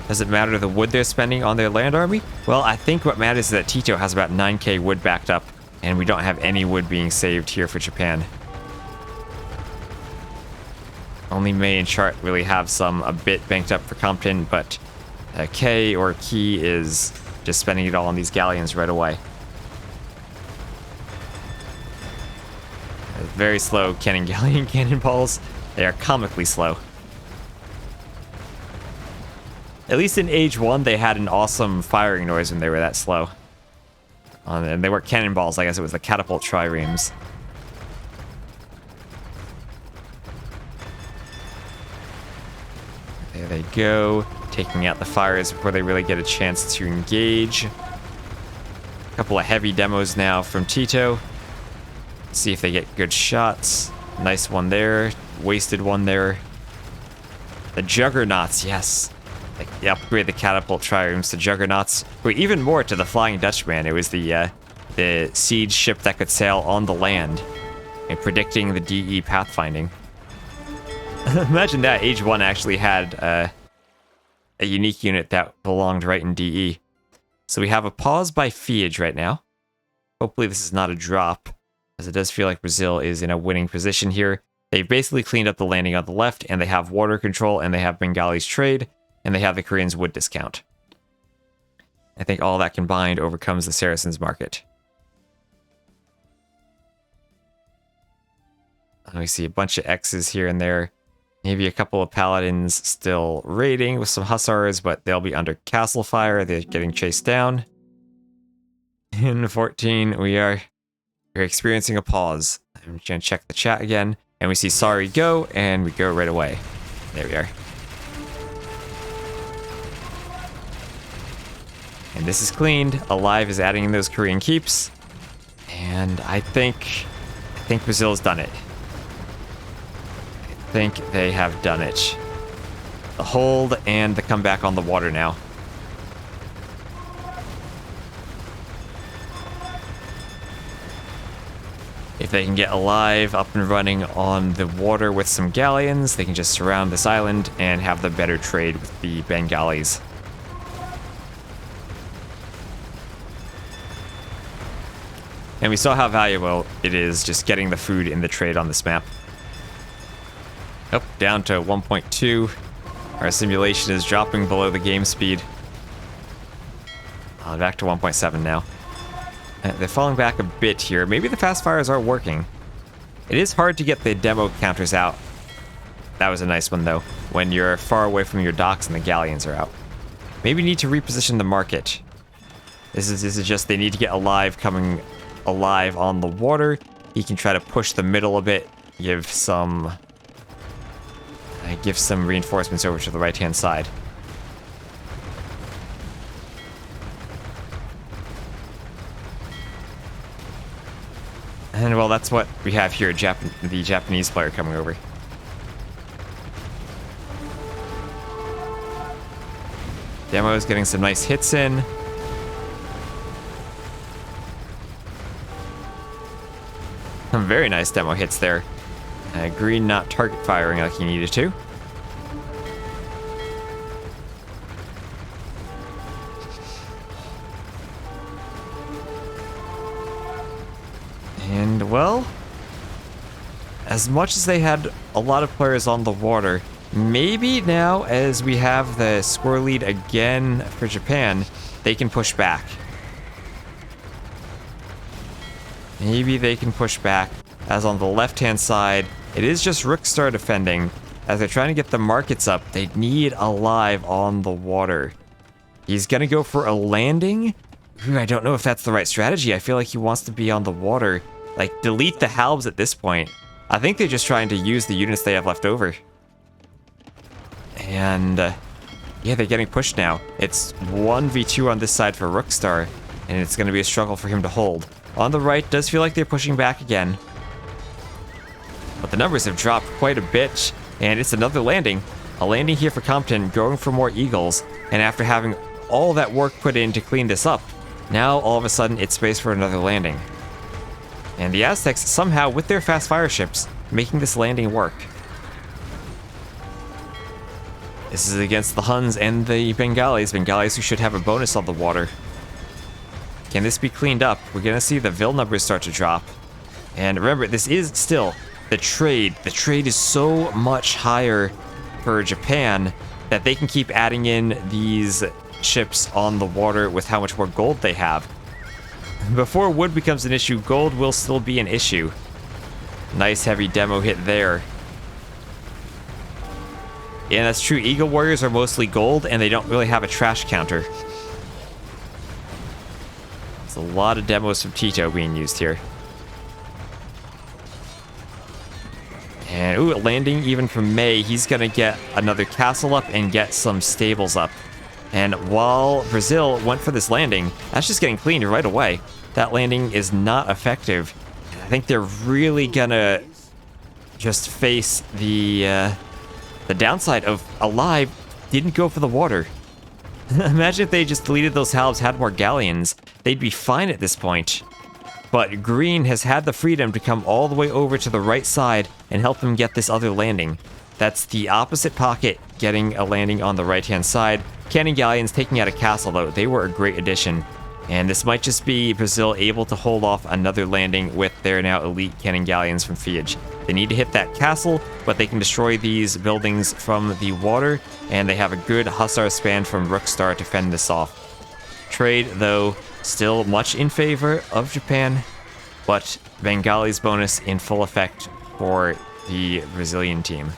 Does it matter the wood they're spending on their land army? Well, I think what matters is that Tito has about 9k wood backed up, and we don't have any wood being saved here for Japan. Only May and Chart really have some a bit banked up for Compton, but K or Key is just spending it all on these galleons right away. Very slow cannon galleon cannonballs. They are comically slow. At least in Age 1, they had an awesome firing noise when they were that slow. And they weren't cannonballs, I guess it was the catapult triremes. There they go, taking out the fires before they really get a chance to engage. A couple of heavy demos now from Tito. See if they get good shots. Nice one there, wasted one there. The Juggernauts, yes. They upgrade the catapult triremes to Juggernauts. But even more to the Flying Dutchman. It was the siege ship that could sail on the land and predicting the DE pathfinding. Imagine that, Age 1 actually had a unique unit that belonged right in DE. So we have a pause by Fiage right now. Hopefully this is not a drop, as it does feel like Brazil is in a winning position here. They've basically cleaned up the landing on the left, and they have water control, and they have Bengali's trade, and they have the Koreans' wood discount. I think all that combined overcomes the Saracens' market. We see a bunch of X's here and there. Maybe a couple of paladins still raiding with some hussars, but they'll be under castle fire. They're getting chased down. In 14, we're experiencing a pause. I'm just gonna check the chat again, and we see sorry go, and we go right away. There we are. And this is cleaned. Alive is adding in those Korean keeps, and I think Brazil's done it. I think they have done it. The hold and the comeback on the water now. If they can get Alive up and running on the water with some galleons, they can just surround this island and have the better trade with the Bengalis. And we saw how valuable it is just getting the food in the trade on this map. Oh, down to 1.2. Our simulation is dropping below the game speed. Back to 1.7 now. They're falling back a bit here. Maybe the fast fires are working. It is hard to get the demo counters out. That was a nice one, though, when you're far away from your docks and the galleons are out. Maybe need to reposition the market. This is just they need to get Alive coming alive on the water. He can try to push the middle a bit, give some reinforcements over to the right-hand side. And well, that's what we have here, the Japanese player coming over. Demo is getting some nice hits in. Some very nice demo hits there. Green not target firing like he needed to. And well, as much as they had a lot of players on the water, maybe now as we have the score lead again for Japan, they can push back. Maybe they can push back, as on the left-hand side, it is just Rookstar defending. As they're trying to get the markets up, they need Alive on the water. He's gonna go for a landing? I don't know if that's the right strategy. I feel like he wants to be on the water. Like, delete the halves at this point. I think they're just trying to use the units they have left over. And, yeah, they're getting pushed now. It's 1v2 on this side for Rookstar, and it's gonna be a struggle for him to hold. On the right, does feel like they're pushing back again. But the numbers have dropped quite a bit, and it's another landing. A landing here for Compton, going for more Eagles, and after having all that work put in to clean this up, now all of a sudden it's space for another landing. And the Aztecs, somehow, with their fast fire ships, making this landing work. This is against the Huns and the Bengalis. Bengalis who should have a bonus on the water. Can this be cleaned up? We're going to see the Vil numbers start to drop. And remember, this is still the trade. The trade is so much higher for Japan that they can keep adding in these ships on the water with how much more gold they have. Before wood becomes an issue, gold will still be an issue. Nice heavy demo hit there. Yeah, that's true. Eagle Warriors are mostly gold, and they don't really have a trash counter. There's a lot of demos from Tito being used here. And, ooh, landing even from May. He's going to get another castle up and get some stables up. And while Brazil went for this landing, that's just getting cleaned right away. That landing is not effective. I think they're really going to just face the downside of Alive didn't go for the water. Imagine if they just deleted those halves, had more galleons. They'd be fine at this point. But Green has had the freedom to come all the way over to the right side and help them get this other landing. That's the opposite pocket, getting a landing on the right-hand side. Cannon Galleons taking out a castle, though. They were a great addition. And this might just be Brazil able to hold off another landing with their now elite Cannon Galleons from Fiage. They need to hit that castle, but they can destroy these buildings from the water, and they have a good Hussar span from Rookstar to fend this off. Trade, though, still much in favor of Japan, but Bengali's bonus in full effect for the Brazilian team.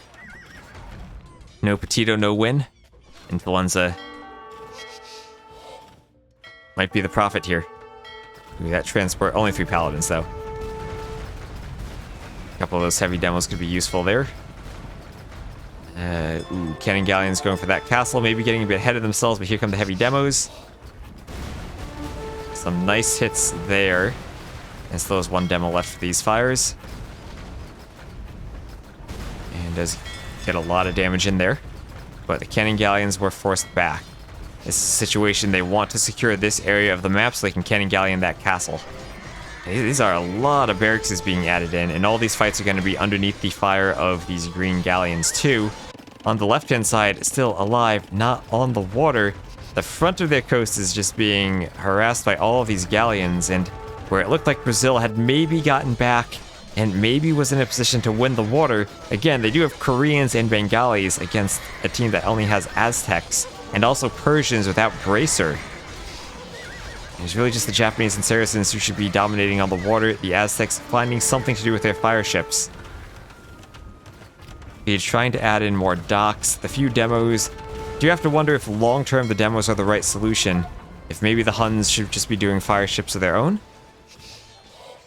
No Petito, no win. Influenza might be the prophet here. Ooh, that transport, only 3 paladins though. A couple of those heavy demos could be useful there. Ooh, Cannon Galleons going for that castle, maybe getting a bit ahead of themselves, but here come the heavy demos. Some nice hits there. And still has 1 demo left for these fires. And does get a lot of damage in there. But the Cannon Galleons were forced back. This is a situation they want to secure this area of the map so they can Cannon Galleon that castle. These are a lot of barracks being added in, and all these fights are going to be underneath the fire of these green galleons too. On the left-hand side, still Alive, not on the water. The front of their coast is just being harassed by all of these galleons, and where it looked like Brazil had maybe gotten back and maybe was in a position to win the water. Again, they do have Koreans and Bengalis against a team that only has Aztecs, and also Persians without Bracer. It's really just the Japanese and Saracens who should be dominating on the water, the Aztecs finding something to do with their fire ships. He's trying to add in more docks, the few demos. Do you have to wonder if long-term the demos are the right solution? If maybe the Huns should just be doing fire ships of their own?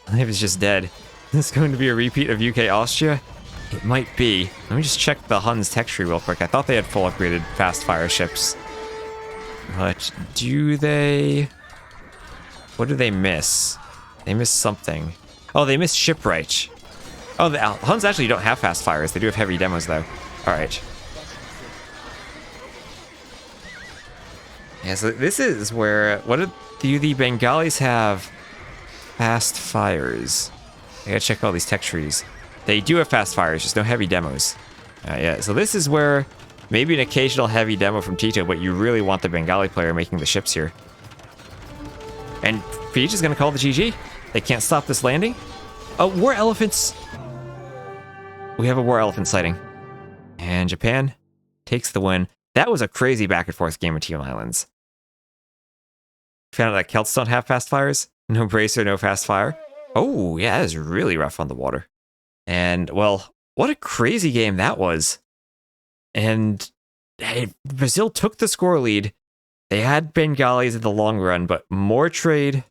I think it's just dead. Is this going to be a repeat of UK-Austria? It might be. Let me just check the Huns tech tree real quick. I thought they had full upgraded fast fire ships. But do they... What do they miss? They miss something. Oh, they missed Shipwright. Oh, the Huns actually don't have fast fires. They do have heavy demos, though. All right. Yeah, so this is where... do the Bengalis have fast fires? I gotta check all these tech trees. They do have fast fires, just no heavy demos. Yeah, so this is where maybe an occasional heavy demo from Tito, but you really want the Bengali player making the ships here. And Fiji is gonna call the GG. They can't stop this landing. Oh, war elephants! We have a war elephant sighting. And Japan takes the win. That was a crazy back and forth game of Team Islands. Found out that Celts don't have fast fires. No bracer, no fast fire. Oh, yeah, that is really rough on the water. And, well, what a crazy game that was. And hey, Brazil took the score lead. They had Bengalis in the long run, but more trade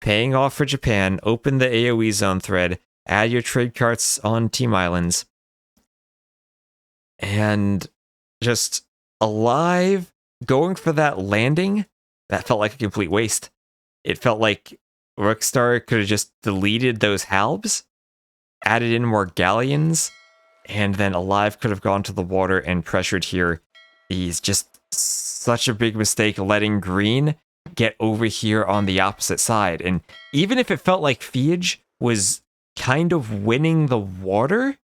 paying off for Japan. Open the AoE zone thread. Add your trade carts on Team Islands. And just alive, going for that landing, that felt like a complete waste. It felt like Rookstar could have just deleted those halbs, added in more galleons, and then Alive could have gone to the water and pressured here. He's just such a big mistake letting Green get over here on the opposite side. And even if it felt like Fiji was kind of winning the water,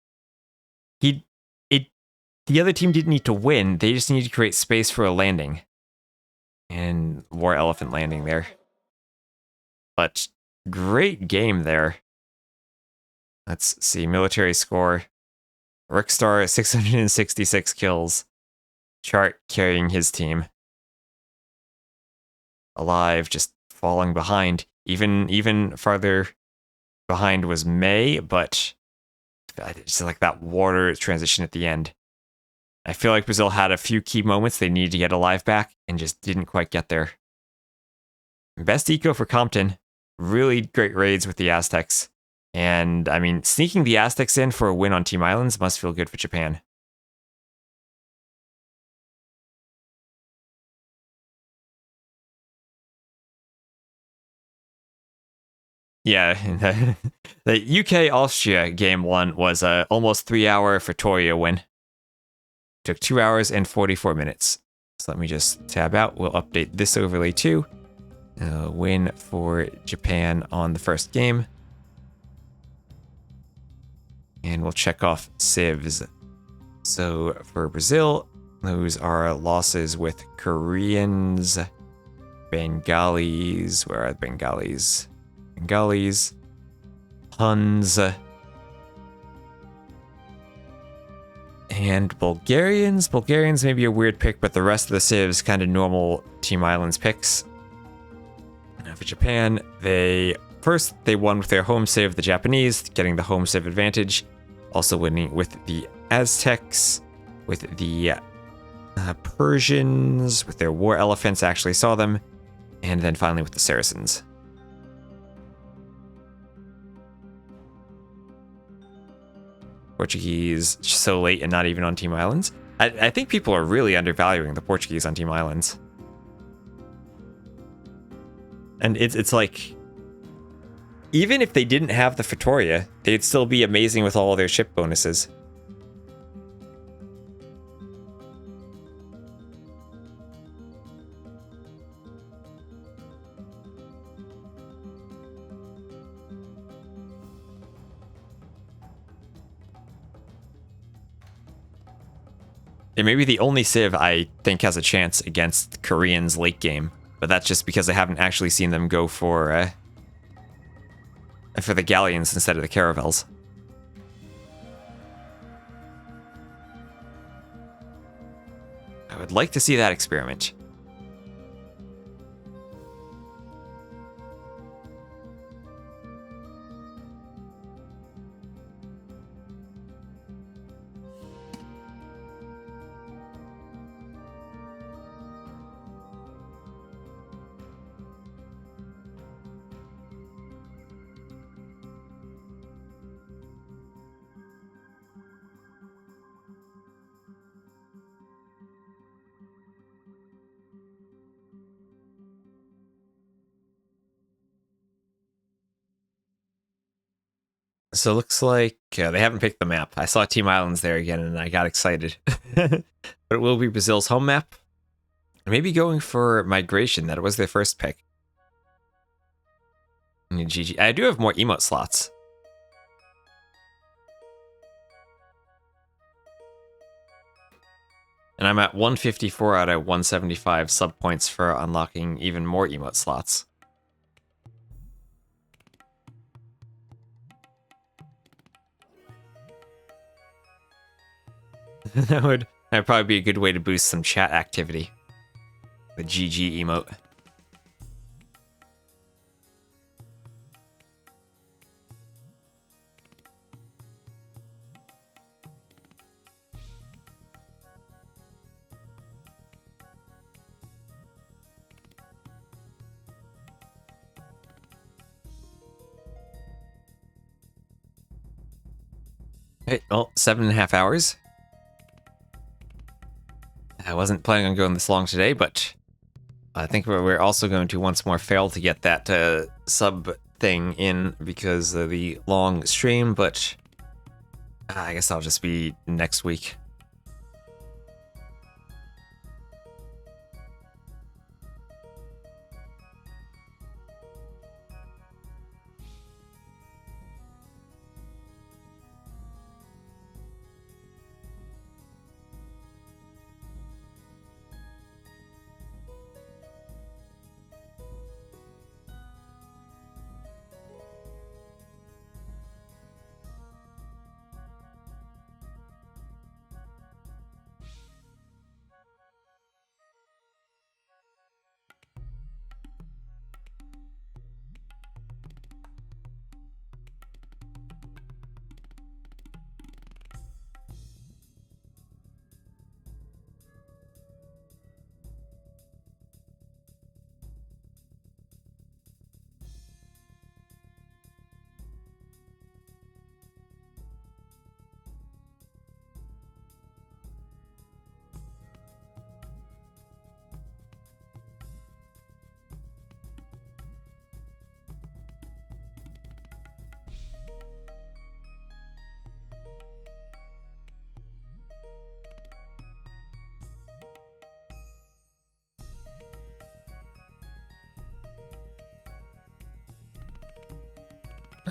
the other team didn't need to win. They just needed to create space for a landing. And War Elephant landing there. But great game there. Let's see, military score. Rookstar 666 kills. Chart carrying his team. Alive, just falling behind. Even farther behind was May, but it's like that water transition at the end. I feel like Brazil had a few key moments they needed to get Alive back and just didn't quite get there. Best eco for Compton. Really great raids with the Aztecs. And, I mean, sneaking the Aztecs in for a win on Team Islands must feel good for Japan. Yeah, the UK-Austria game 1 was a almost 3-hour Fitoria win. Took 2 hours and 44 minutes. So let me just tab out. We'll update this overlay too. Win for Japan on the first game. And we'll check off civs. So for Brazil, those are losses with Koreans, Bengalis. Where are the Bengalis? Bengalis, Huns, and Bulgarians. Bulgarians may be a weird pick, but the rest of the civs kind of normal Team Islands picks. Now for Japan, they won with their home civ, the Japanese, getting the home civ advantage. Also winning with the Aztecs, with the Persians, with their war elephants, actually saw them, and then finally with the Saracens. Portuguese so late and not even on Team Islands. I think people are really undervaluing the Portuguese on Team Islands. And it's like, even if they didn't have the Fitoria, they'd still be amazing with all their ship bonuses. It may be the only civ I think has a chance against Koreans late game, but that's just because I haven't actually seen them go for the galleons instead of the caravels. I would like to see that experiment. So it looks like they haven't picked the map. I saw Team Islands there again and I got excited. But it will be Brazil's home map. Maybe going for migration. That was their first pick. GG. I do have more emote slots. And I'm at 154 out of 175 sub points for unlocking even more emote slots. That'd probably be a good way to boost some chat activity. The GG emote. Hey, well, 7.5 hours. I wasn't planning on going this long today, but I think we're also going to once more fail to get that sub thing in because of the long stream, but I guess I'll just be next week.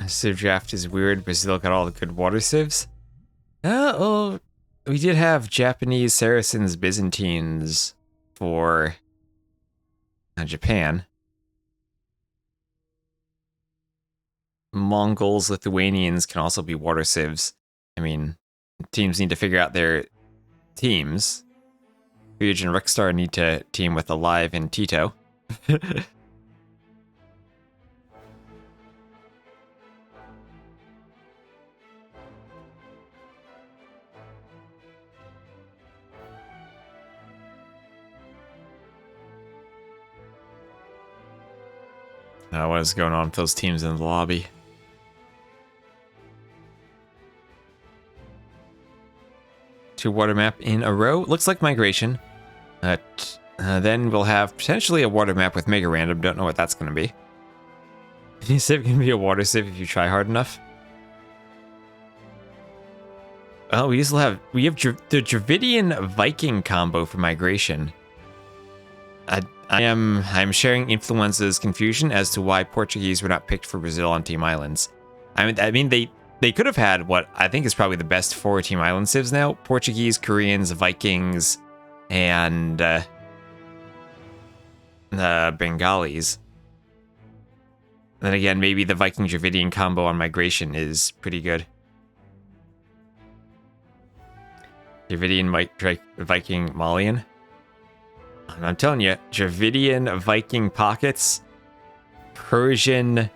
Civ draft is weird. Brazil got all the good water civs. Oh, we did have Japanese, Saracens, Byzantines for Japan. Mongols, Lithuanians can also be water civs. I mean, teams need to figure out their teams. Ryujin and Rickstar need to team with Alive and Tito. What is going on with those teams in the lobby? Two water map in a row. Looks like migration. Then we'll have potentially a water map with Mega Random. Don't know what that's going to be. Any civ can be a water civ if you try hard enough. Oh, we have the Dravidian Viking combo for migration. I'm sharing Influenza's confusion as to why Portuguese were not picked for Brazil on Team Islands. I mean they could have had what I think is probably the best 4 Team Island civs now: Portuguese, Koreans, Vikings, and Bengalis. Then again, maybe the Viking Dravidian combo on migration is pretty good. Dravidian Viking Malian. I'm telling you, Dravidian Viking pockets, Persian,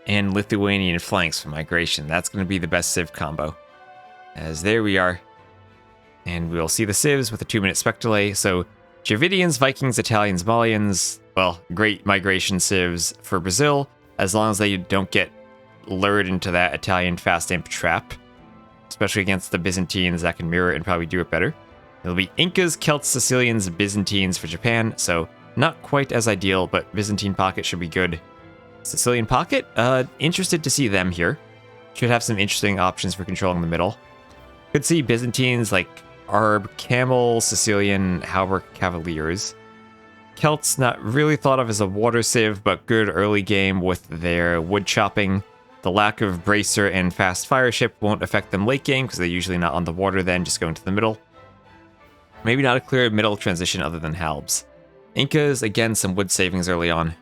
and Lithuanian flanks for migration. That's going to be the best civ combo. As there we are. And we'll see the civs with a 2-minute spec delay. So Dravidians, Vikings, Italians, Malians, well, great migration civs for Brazil, as long as they don't get lured into that Italian fast imp trap. Especially against the Byzantines that can mirror and probably do it better. It'll be Incas, Celts, Sicilians, Byzantines for Japan, so not quite as ideal, but Byzantine pocket should be good. Sicilian pocket, interested to see them here. should have some interesting options for controlling the middle. Could see Byzantines like Arb, Camel, Sicilian, Halberd Cavaliers. Celts not really thought of as a water civ, but good early game with their wood chopping. The lack of bracer and fast fire ship won't affect them late game because they're usually not on the water then, just going to the middle. Maybe not a clear middle transition other than Halbs. Incas, again, some wood savings early on.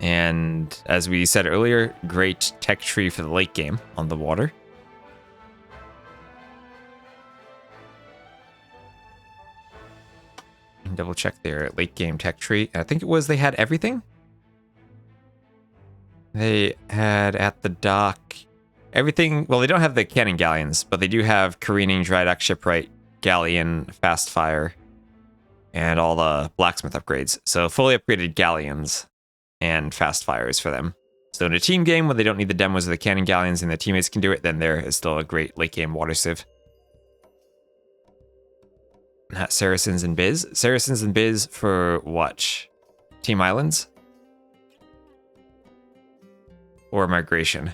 And as we said earlier, great tech tree for the late game on the water. Double check their late game tech tree. I think it was they had everything. They had at the dock everything. Well, they don't have the cannon galleons, but they do have careening dry dock shipwright, galleon, fast fire, and all the blacksmith upgrades. So fully upgraded galleons and fast fires for them. So in a team game, when they don't need the demos of the cannon galleons and their teammates can do it, then there is still a great late game water civ. Not Saracens and Biz. Saracens and Biz for what? Team Islands? Or Migration?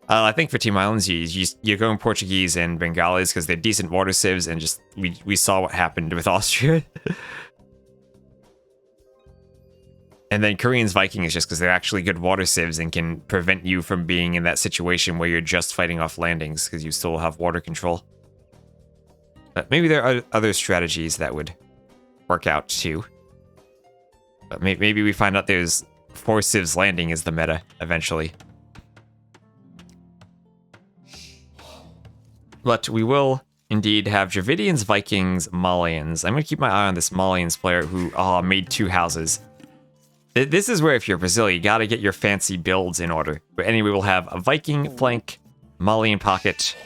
I think for Team Islands, you're going Portuguese and Bengalis because they're decent water civs, and just we saw what happened with Austria. And then Koreans Viking is just because they're actually good water civs and can prevent you from being in that situation where you're just fighting off landings because you still have water control. But maybe there are other strategies that would work out too. But maybe we find out there's 4 civs landing is the meta eventually. But we will indeed have Dravidians, Vikings, Malians. I'm going to keep my eye on this Malians player who made 2 houses. This is where if you're Brazil, you got to get your fancy builds in order. But anyway, we'll have a Viking flank, Malian pocket,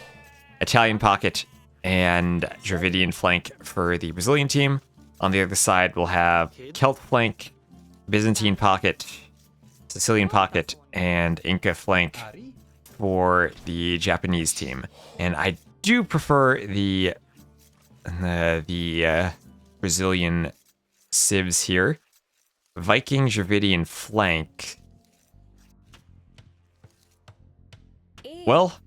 Italian pocket, and Dravidian flank for the Brazilian team. On the other side, we'll have Celt flank, Byzantine pocket, Sicilian pocket, and Inca flank for the Japanese team. And I do prefer the Brazilian civs here. Viking Dravidian flank. Well,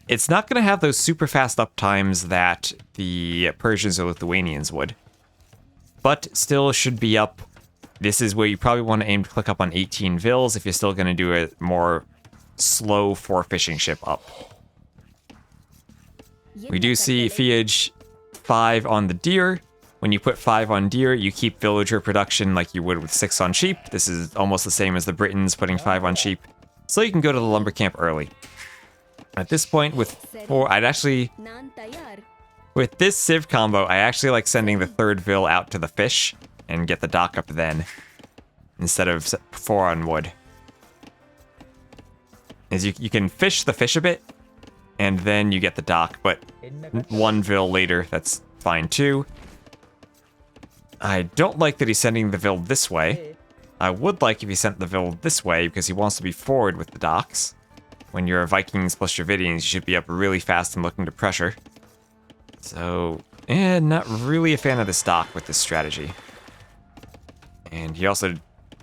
it's not going to have those super fast up times that the Persians or Lithuanians would. But still should be up. This is where you probably want to aim to click up on 18 Vils if you're still going to do a more slow 4 fishing ship up. We do see Fiage 5 on the deer. When you put 5 on deer, you keep villager production like you would with 6 on sheep. This is almost the same as the Britons putting 5 on sheep. So you can go to the lumber camp early. At this point, with 4, with this civ combo, I actually like sending the 3rd Vil out to the fish and get the dock up then, instead of 4 on wood. As you can fish the fish a bit, and then you get the dock, but 1 Vil later, that's fine too. I don't like that he's sending the Vil this way. I would like if he sent the Vil this way, because he wants to be forward with the docks. When you're Vikings plus Dravidians, you should be up really fast and looking to pressure. So, not really a fan of this dock with this strategy. And he also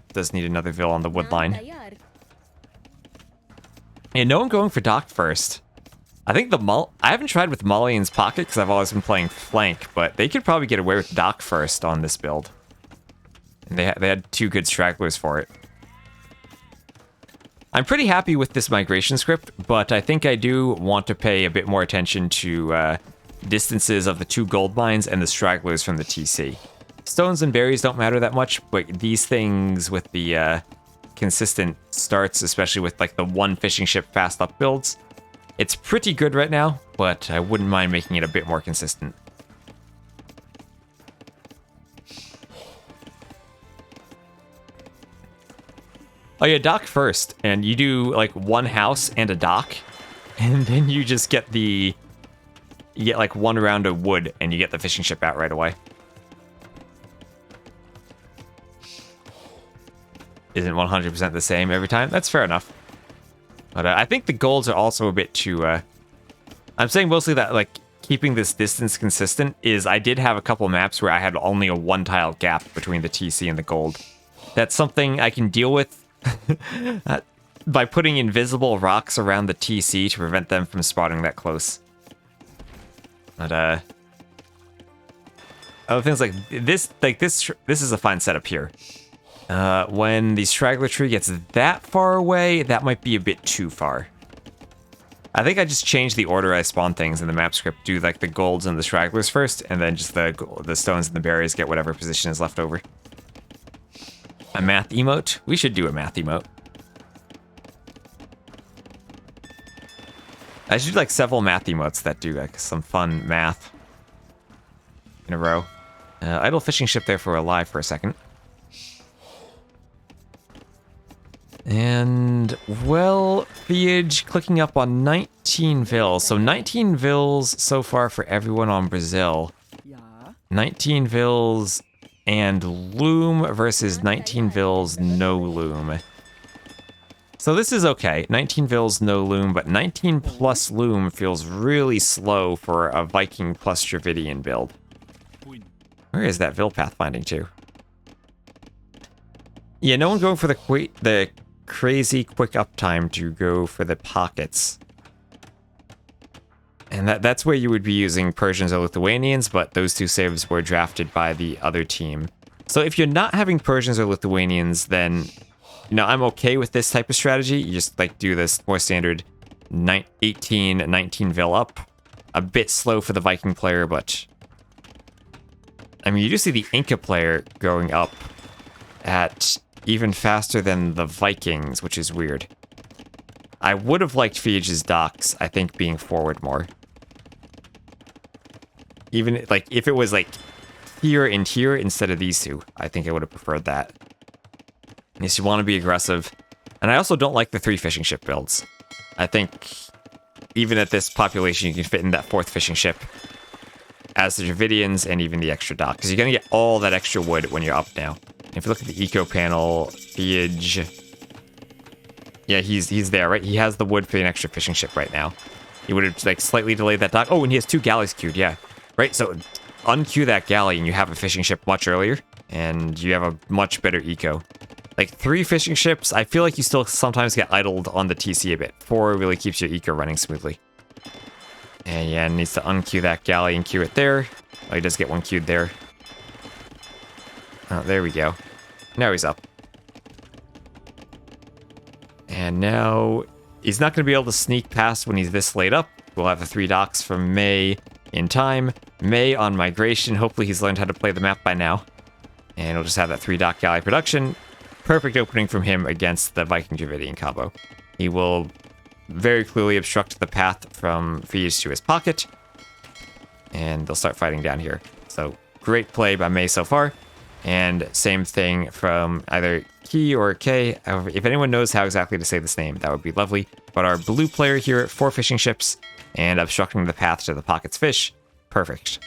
does need another Vil on the wood line. And no one going for dock first. I think I haven't tried with Malian's pocket because I've always been playing flank, but they could probably get away with dock first on this build. And they had 2 good stragglers for it. I'm pretty happy with this migration script, but I think I do want to pay a bit more attention to distances of the 2 gold mines and the stragglers from the TC. Stones and berries don't matter that much, but these things with the consistent starts, especially with like the 1 fishing ship fast up builds, it's pretty good right now, but I wouldn't mind making it a bit more consistent. Oh yeah, dock first, and you do like 1 house and a dock, and then you just get you get like 1 round of wood, and you get the fishing ship out right away. Isn't 100% the same every time? That's fair enough. But I think the golds are also a bit too... I'm saying mostly that like keeping this distance consistent is I did have a couple maps where I had only a 1 tile gap between the TC and the gold. That's something I can deal with By putting invisible rocks around the TC to prevent them from spawning that close. But other things like this is a fine setup here. When the straggler tree gets that far away, that might be a bit too far. I think I just changed the order I spawn things in the map script. Do like the golds and the stragglers first, and then just the stones and the berries get whatever position is left over. A math emote? We should do a math emote. I should do like several math emotes that do like some fun math in a row. Idle fishing ship there for alive for a second. And, well, Fiage clicking up on 19 vils. So 19 vils so far for everyone on Brazil. 19 vils and loom versus 19 vils no loom. So this is okay. 19 vils no loom, but 19 plus loom feels really slow for a Viking plus Dravidian build. Where is that vil pathfinding to? Yeah, no one going for the crazy quick uptime to go for the pockets. And that's where you would be using Persians or Lithuanians, but those two saves were drafted by the other team. So if you're not having Persians or Lithuanians, then I'm okay with this type of strategy. You just like do this more standard 18, 19 vil up. A bit slow for the Viking player, but I mean, you do see the Inca player going up at even faster than the Vikings, which is weird. I would have liked Fiage's docks, I think, being forward more. Even, like, if it was, like, here and here instead of these two, I think I would have preferred that. Yes, you want to be aggressive. And I also don't like the 3 fishing ship builds. I think, even at this population, you can fit in that 4th fishing ship as the Dravidians and even the extra dock, because you're going to get all that extra wood when you're up now. If you look at the eco panel, Fiage, yeah, he's there, right? He has the wood for an extra fishing ship right now. He would have like slightly delayed that dock. Oh, and he has 2 galleys queued, yeah. Right, so unqueue that galley and you have a fishing ship much earlier, and you have a much better eco. Like 3 fishing ships, I feel like you still sometimes get idled on the TC a bit. 4 really keeps your eco running smoothly. And yeah, needs to unqueue that galley and queue it there. Oh, he does get one queued there. Oh, there we go. Now he's up. And now he's not going to be able to sneak past when he's this late up. We'll have the 3 docks from May in time. May on migration. Hopefully he's learned how to play the map by now. And we'll just have that 3 dock galley production. Perfect opening from him against the Viking Dravidian combo. He will very clearly obstruct the path from Fiage to his pocket. And they'll start fighting down here. So great play by May so far. And same thing from either Key or K. However, if anyone knows how exactly to say this name, that would be lovely. But our blue player here at 4 fishing ships and obstructing the path to the pocket's fish. Perfect.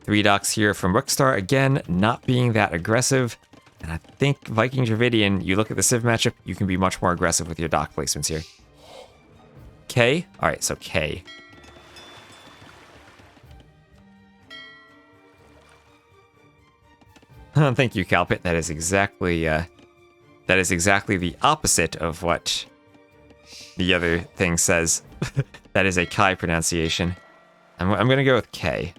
3 docks here from Rookstar. Again, not being that aggressive. And I think Viking Dravidian, you look at the Civ matchup, you can be much more aggressive with your dock placements here. K? Alright, so K. Thank you, Calpit. That is exactly the opposite of what the other thing says. That is a Kai pronunciation. I'm gonna go with K.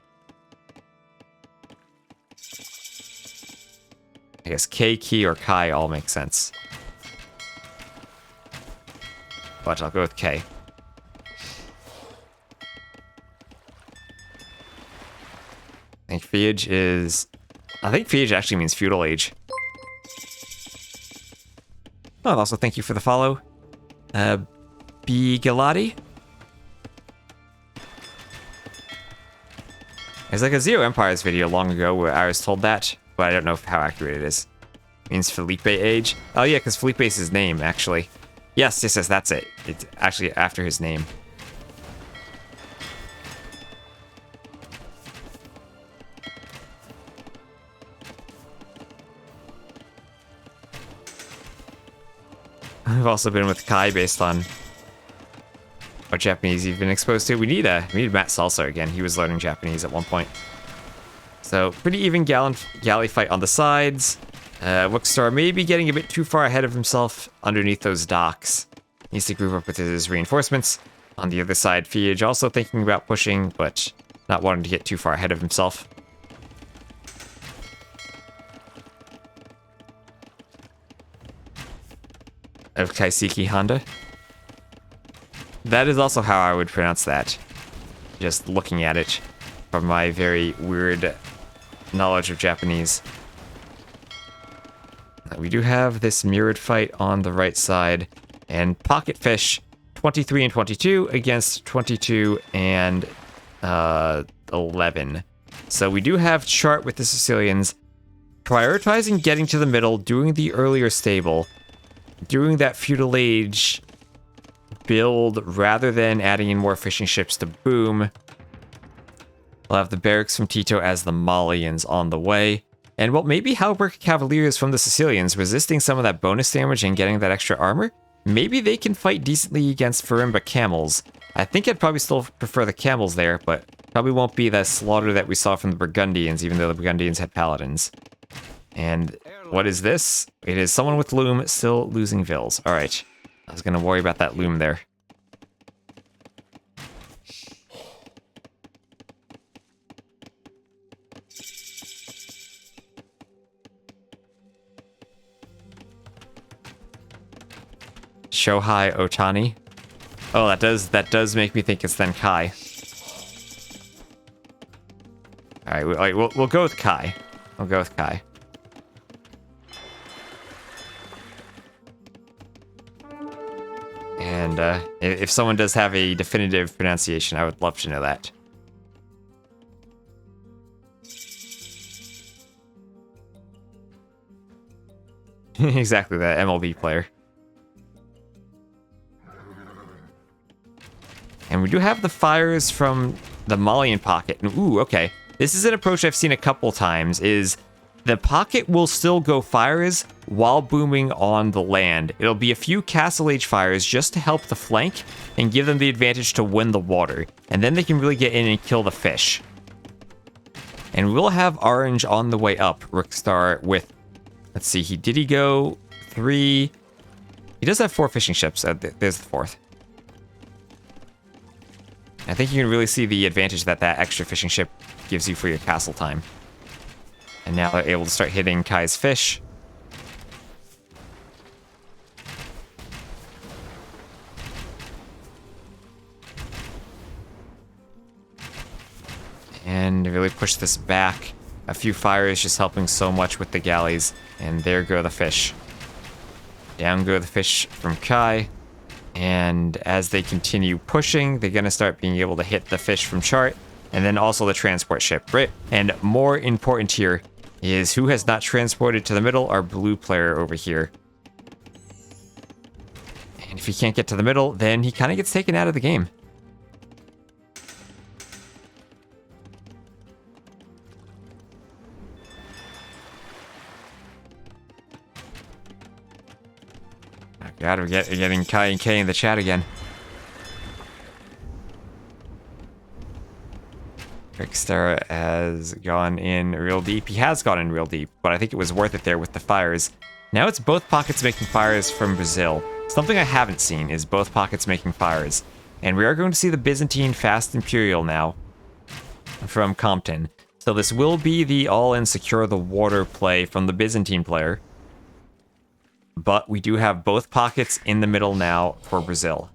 I guess K, Key, or Kai all make sense. But I'll go with K. I think Fiage actually means feudal age. Oh, and also thank you for the follow. B. Galati. There's like a Zero Empires video long ago where I was told that, but I don't know how accurate it is. It means Felipe age. Oh yeah, because Felipe is his name, actually. Yes, that's it. It's actually after his name. I've also been with Kai based on what Japanese you've been exposed to. We need Matt Salsa again. He was learning Japanese at one point. So pretty even galley fight on the sides. Wookstar may be getting a bit too far ahead of himself underneath those docks. Needs to group up with his reinforcements. On the other side, Fiage also thinking about pushing, but not wanting to get too far ahead of himself. Of Kaiseki Honda. That is also how I would pronounce that. Just looking at it from my very weird knowledge of Japanese. We do have this mirrored fight on the right side, and Pocket Fish 23 and 22 against 22 and 11. So we do have chart with the Sicilians prioritizing getting to the middle, doing the earlier stable, doing that feudal age build rather than adding in more fishing ships to boom. We'll have the barracks from Tito as the Malians on the way. And well, maybe Halberg Cavaliers from the Sicilians resisting some of that bonus damage and getting that extra armor. Maybe they can fight decently against Farimba camels. I think I'd probably still prefer the camels there, but probably won't be the slaughter that we saw from the Burgundians, even though the Burgundians had paladins. And what is this? It is someone with loom still losing vills. All right. I was going to worry about that loom there. Shohei Otani. Oh, that does make me think it's then Kai. All right, we'll go with Kai. We'll go with Kai. And if someone does have a definitive pronunciation, I would love to know that. Exactly, that MLB player. And we do have the fires from the Malian pocket. Ooh, okay. This is an approach I've seen a couple times, is the pocket will still go fires while booming on the land. It'll be a few Castle Age fires just to help the flank and give them the advantage to win the water. And then they can really get in and kill the fish. And we'll have Orange on the way up, Rookstar, with, let's see, did he go 3? He does have 4 fishing ships. There's the 4th. I think you can really see the advantage that extra fishing ship gives you for your castle time. And now they're able to start hitting Kai's fish. And really push this back. A few fires just helping so much with the galleys. And there go the fish. Down go the fish from Kai. And as they continue pushing, they're going to start being able to hit the fish from Chart. And then also the transport ship, right? And more important here is who has not transported to the middle, our blue player over here. And if he can't get to the middle, then he kind of gets taken out of the game. Oh God, we're getting Kai and K in the chat again. Rickstar has gone in real deep. He has gone in real deep, but I think it was worth it there with the fires. Now it's both pockets making fires from Brazil. Something I haven't seen is both pockets making fires. And we are going to see the Byzantine Fast Imperial now from Compton. So this will be the all-in secure the water play from the Byzantine player. But we do have both pockets in the middle now for Brazil.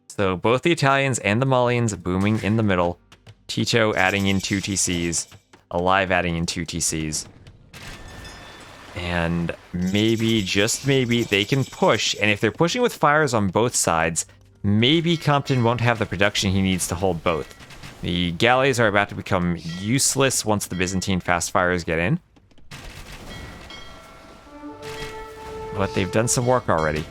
So both the Italians and the Malians booming in the middle. Tito adding in 2 TCs. Alive adding in 2 TCs. And maybe, just maybe, they can push. And if they're pushing with fires on both sides, maybe Compton won't have the production he needs to hold both. The galleys are about to become useless once the Byzantine fast fires get in. But they've done some work already.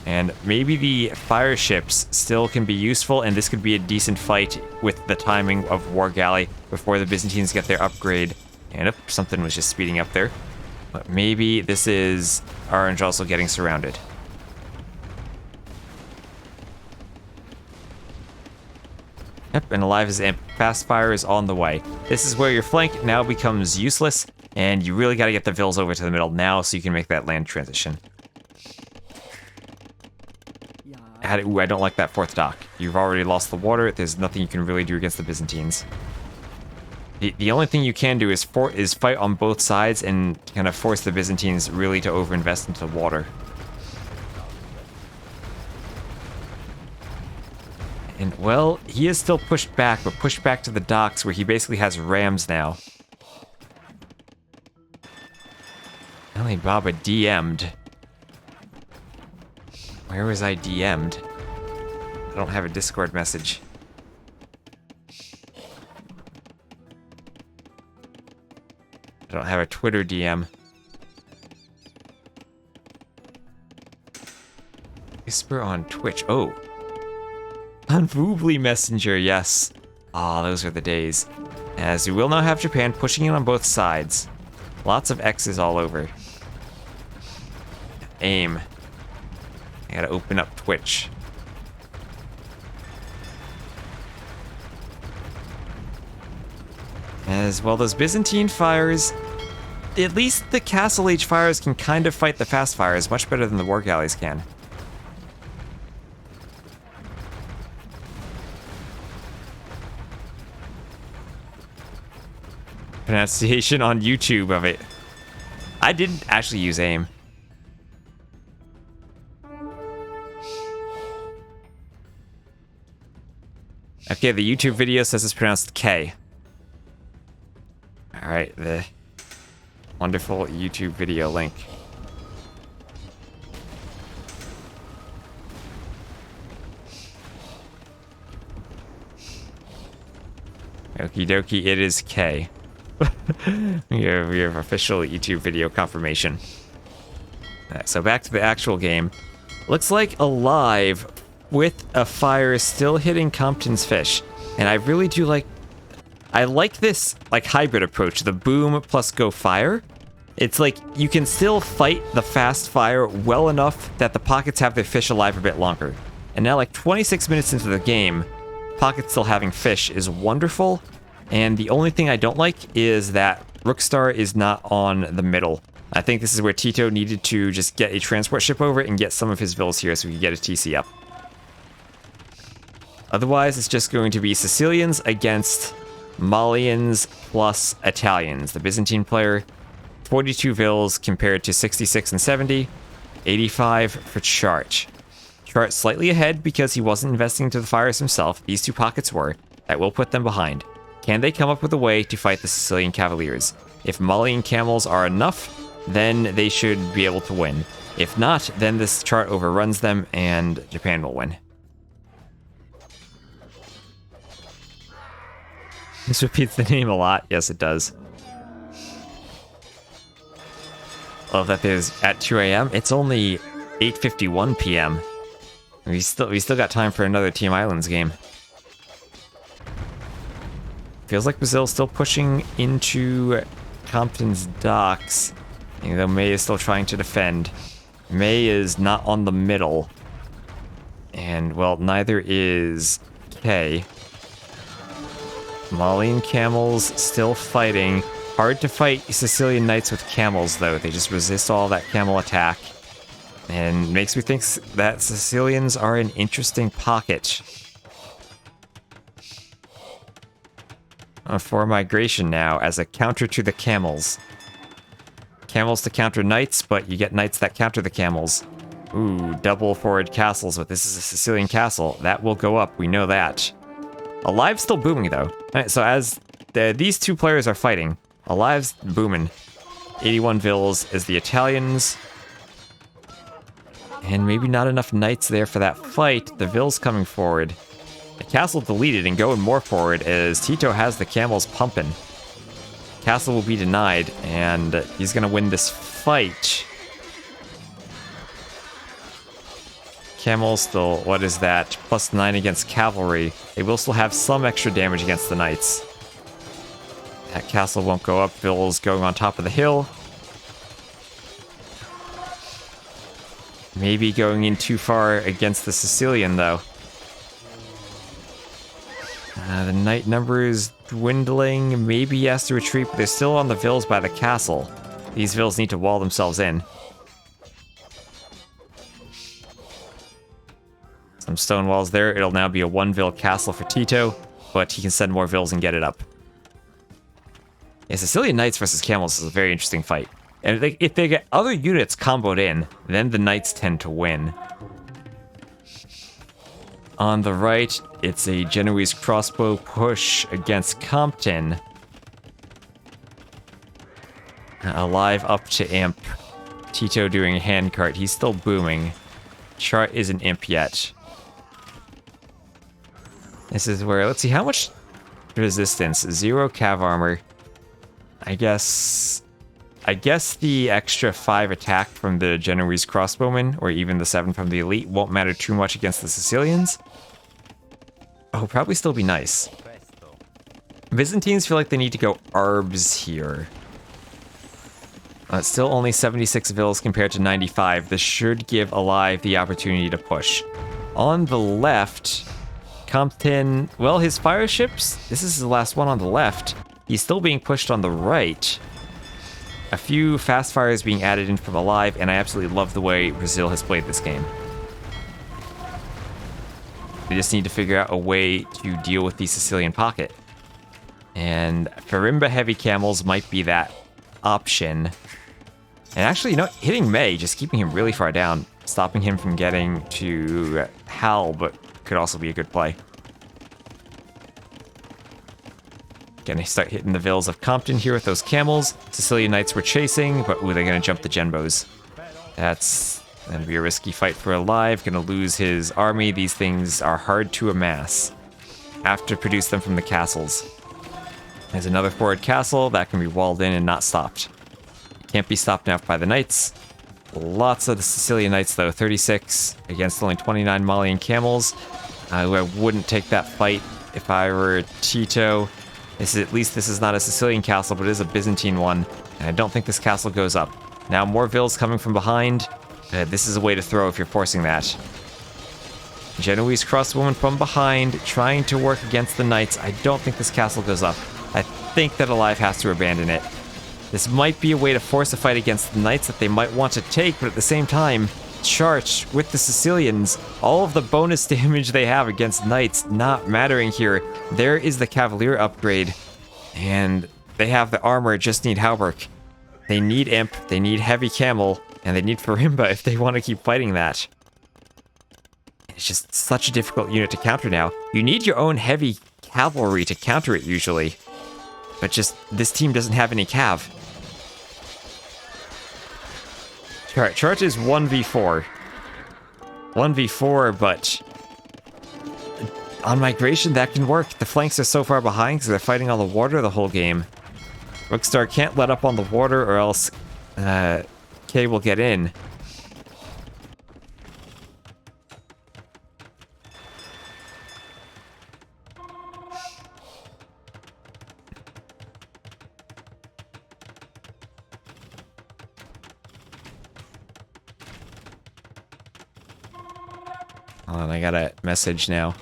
And maybe the fire ships still can be useful, and this could be a decent fight with the timing of War Galley before the Byzantines get their upgrade. And something was just speeding up there. But maybe this is Orange also getting surrounded. Yep, and Alive's fast fire is on the way. This is where your flank now becomes useless, and you really got to get the Vils over to the middle now so you can make that land transition. Ooh, I don't like that fourth dock. You've already lost the water. There's nothing you can really do against the Byzantines. The only thing you can do is fight on both sides and kind of force the Byzantines really to overinvest into the water. And, well, he is still pushed back, but pushed back to the docks where he basically has rams now. Ali Baba DM'd. Where was I DM'd? I don't have a Discord message. I don't have a Twitter DM. Whisper on Twitch. Oh. On Voobly Messenger, yes. Ah, those are the days. As we will now have Japan pushing in on both sides. Lots of X's all over. Aim. I gotta open up Twitch. As well, those Byzantine fires, at least the Castle Age fires can kind of fight the fast fires much better than the War Galleys can. Pronunciation on YouTube of it. I didn't actually use aim. Okay, the YouTube video says it's pronounced K. Alright, the wonderful YouTube video link. Okie dokie, it is K. we have official YouTube video confirmation. Alright, so back to the actual game. Looks like Alive with a fire still hitting Compton's fish. And I really do like... I like this like hybrid approach, the boom plus go fire. It's like you can still fight the fast fire well enough that the pockets have their fish alive a bit longer. And now like 26 minutes into the game, pockets still having fish is wonderful. And the only thing I don't like is that Rookstar is not on the middle. I think this is where Tito needed to just get a transport ship over and get some of his villas here so we can get a TC up. Otherwise, it's just going to be Sicilians against Malians plus Italians. The Byzantine player, 42 vills compared to 66 and 70, 85 for Chart. Chart slightly ahead because he wasn't investing into the fires himself. These two pockets were. That will put them behind. Can they come up with a way to fight the Sicilian Cavaliers? If Malian camels are enough, then they should be able to win. If not, then this chart overruns them and Japan will win. This repeats the name a lot. Yes, it does. Love that there's at 2 a.m. It's only 8:51 p.m. We still got time for another Team Islands game. Feels like Brazil's still pushing into Compton's docks. Even though May is still trying to defend. May is not on the middle. And, well, neither is K. Malian camels still fighting. Hard to fight Sicilian knights with camels, though. They just resist all that camel attack. And makes me think that Sicilians are an interesting pocket. For migration now, as a counter to the camels. Camels to counter knights, but you get knights that counter the camels. Ooh, double forward castles, but this is a Sicilian castle. That will go up, we know that. Alive's still booming, though. Alright, so as these two players are fighting, Alive's booming. 81 vills is the Italians. And maybe not enough knights there for that fight. The vills coming forward. The castle deleted and going more forward as Tito has the camels pumping. Castle will be denied, and he's going to win this fight. Camels still, what is that? +9 against cavalry. They will still have some extra damage against the knights. That castle won't go up. Vill's going on top of the hill. Maybe going in too far against the Sicilian, though. The knight number is dwindling. Maybe he has to retreat, but they're still on the villas by the castle. These villas need to wall themselves in. Some stone walls there. It'll now be a one-vill castle for Tito, but he can send more villas and get it up. Yeah, Sicilian knights versus camels is a very interesting fight. And if they get other units comboed in, then the knights tend to win. On the right, it's a Genoese crossbow push against Compton. Alive up to imp. Tito doing a handcart. He's still booming. Chart isn't imp yet. This is where, let's see, how much resistance? 0 cav armor. I guess the extra 5 attack from the Genoese crossbowmen, or even the 7 from the elite, won't matter too much against the Sicilians. Oh, probably still be nice. Byzantines feel like they need to go arbs here. It's still only 76 villas compared to 95. This should give Alive the opportunity to push. On the left, Compton, well, his fire ships, this is the last one on the left. He's still being pushed on the right. A few fast fires being added in from Alive, and I absolutely love the way Brazil has played this game. They just need to figure out a way to deal with the Sicilian pocket. And Farimba heavy camels might be that option. And actually, you know, hitting May, just keeping him really far down, stopping him from getting to Hal, but could also be a good play. Gonna start hitting the villas of Compton here with those camels. Sicilian knights were chasing, but ooh, they're gonna jump the Genbos. That's gonna be a risky fight for Alive. Gonna lose his army. These things are hard to amass. Have to produce them from the castles. There's another forward castle that can be walled in and not stopped. Can't be stopped now by the knights. Lots of the Sicilian knights though, 36 against only 29 Malian camels. I wouldn't take that fight if I were Tito. At least this is not a Sicilian castle, but it is a Byzantine one. And I don't think this castle goes up. Now more vills coming from behind. This is a way to throw if you're forcing that. Genoese crossbowman from behind, trying to work against the knights. I don't think this castle goes up. I think that Alive has to abandon it. This might be a way to force a fight against the knights that they might want to take, but at the same time, Charge with the Sicilians, all of the bonus damage they have against knights not mattering here. There is the Cavalier upgrade, and they have the armor, just need Hauberk. They need Imp, they need Heavy Camel, and they need Farimba if they want to keep fighting that. It's just such a difficult unit to counter now. You need your own heavy cavalry to counter it usually, but just this team doesn't have any cav. Alright, Chart is 1v4. 1v4, but on migration that can work. The flanks are so far behind because they're fighting on the water the whole game. Rookstar can't let up on the water or else K will get in. Hold on, I got a message now.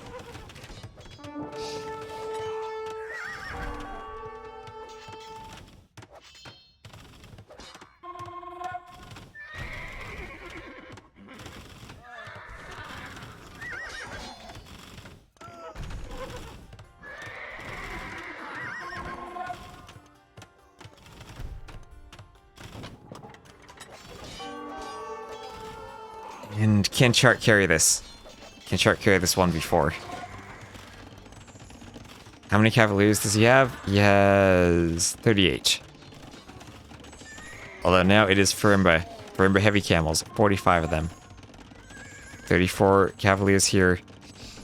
And can Chart carry this? Can Chart carry this 1v4? How many Cavaliers does he have? He has 38. Although now it is Farimba. Farimba heavy camels, 45 of them. 34 Cavaliers here.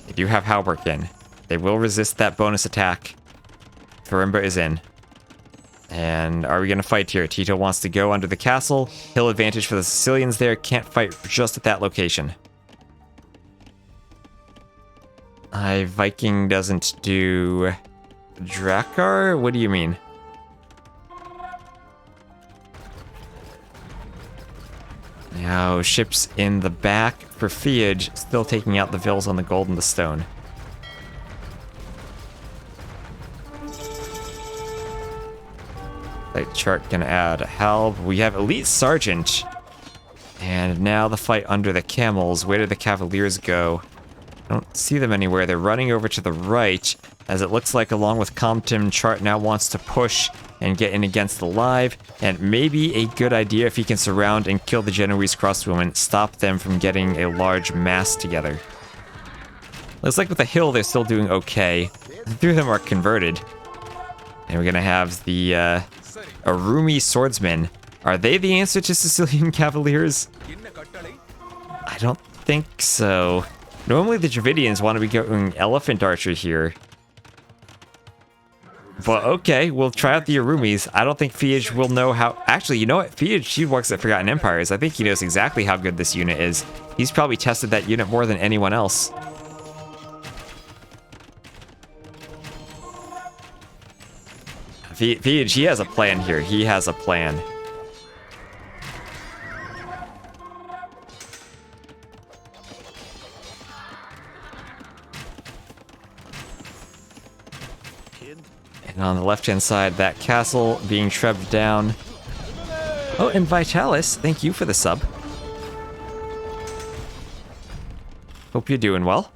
They do have Hauberk in. They will resist that bonus attack. Farimba is in. And are we going to fight here? Tito wants to go under the castle. Hill advantage for the Sicilians there. Can't fight just at that location. Viking doesn't do Drakkar? What do you mean? Now, ships in the back for Fiage, still taking out the vills on the gold and the stone. Fight chart can add Halb. We have Elite Sergeant. And now the fight under the camels. Where did the Cavaliers go? I don't see them anywhere. They're running over to the right, as it looks like along with Compton, Chart now wants to push and get in against the Live, and maybe a good idea if he can surround and kill the Genoese crossbowmen, stop them from getting a large mass together. Looks like with the hill they're still doing okay. Three of them are converted. And we're gonna have the Arumi swordsmen. Are they the answer to Sicilian Cavaliers? I don't think so. Normally the Dravidians want to be going Elephant Archer here. But okay, we'll try out the Arumis. I don't think Fiage will know how... Actually, you know what? Fiage, he works at Forgotten Empires. I think he knows exactly how good this unit is. He's probably tested that unit more than anyone else. Fiage, he has a plan here. He has a plan. And on the left-hand side, that castle being trebbed down. Oh, and Vitalis, thank you for the sub. Hope you're doing well.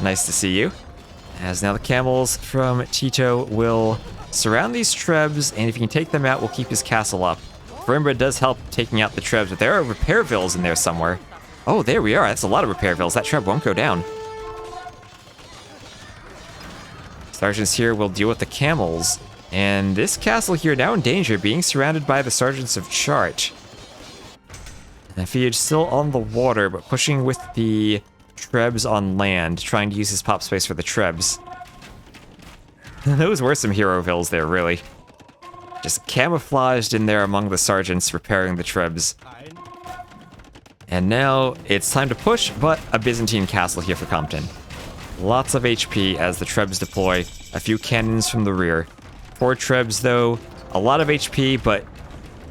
Nice to see you. As now the camels from Tito will surround these trebs, and if you can take them out, we'll keep his castle up. Verimbra does help taking out the trebs, but there are repair vills in there somewhere. Oh, there we are. That's a lot of repair vills. That treb won't go down. Sergeants here will deal with the camels. And this castle here now in danger, being surrounded by the Sergeants of Chart. And Fiage still on the water, but pushing with the trebs on land, trying to use his pop space for the trebs. Those were some hero vills there, really. Just camouflaged in there among the sergeants repairing the trebs. And now it's time to push, but a Byzantine castle here for Compton. Lots of HP as the trebs deploy, a few cannons from the rear. 4 trebs though, a lot of HP, but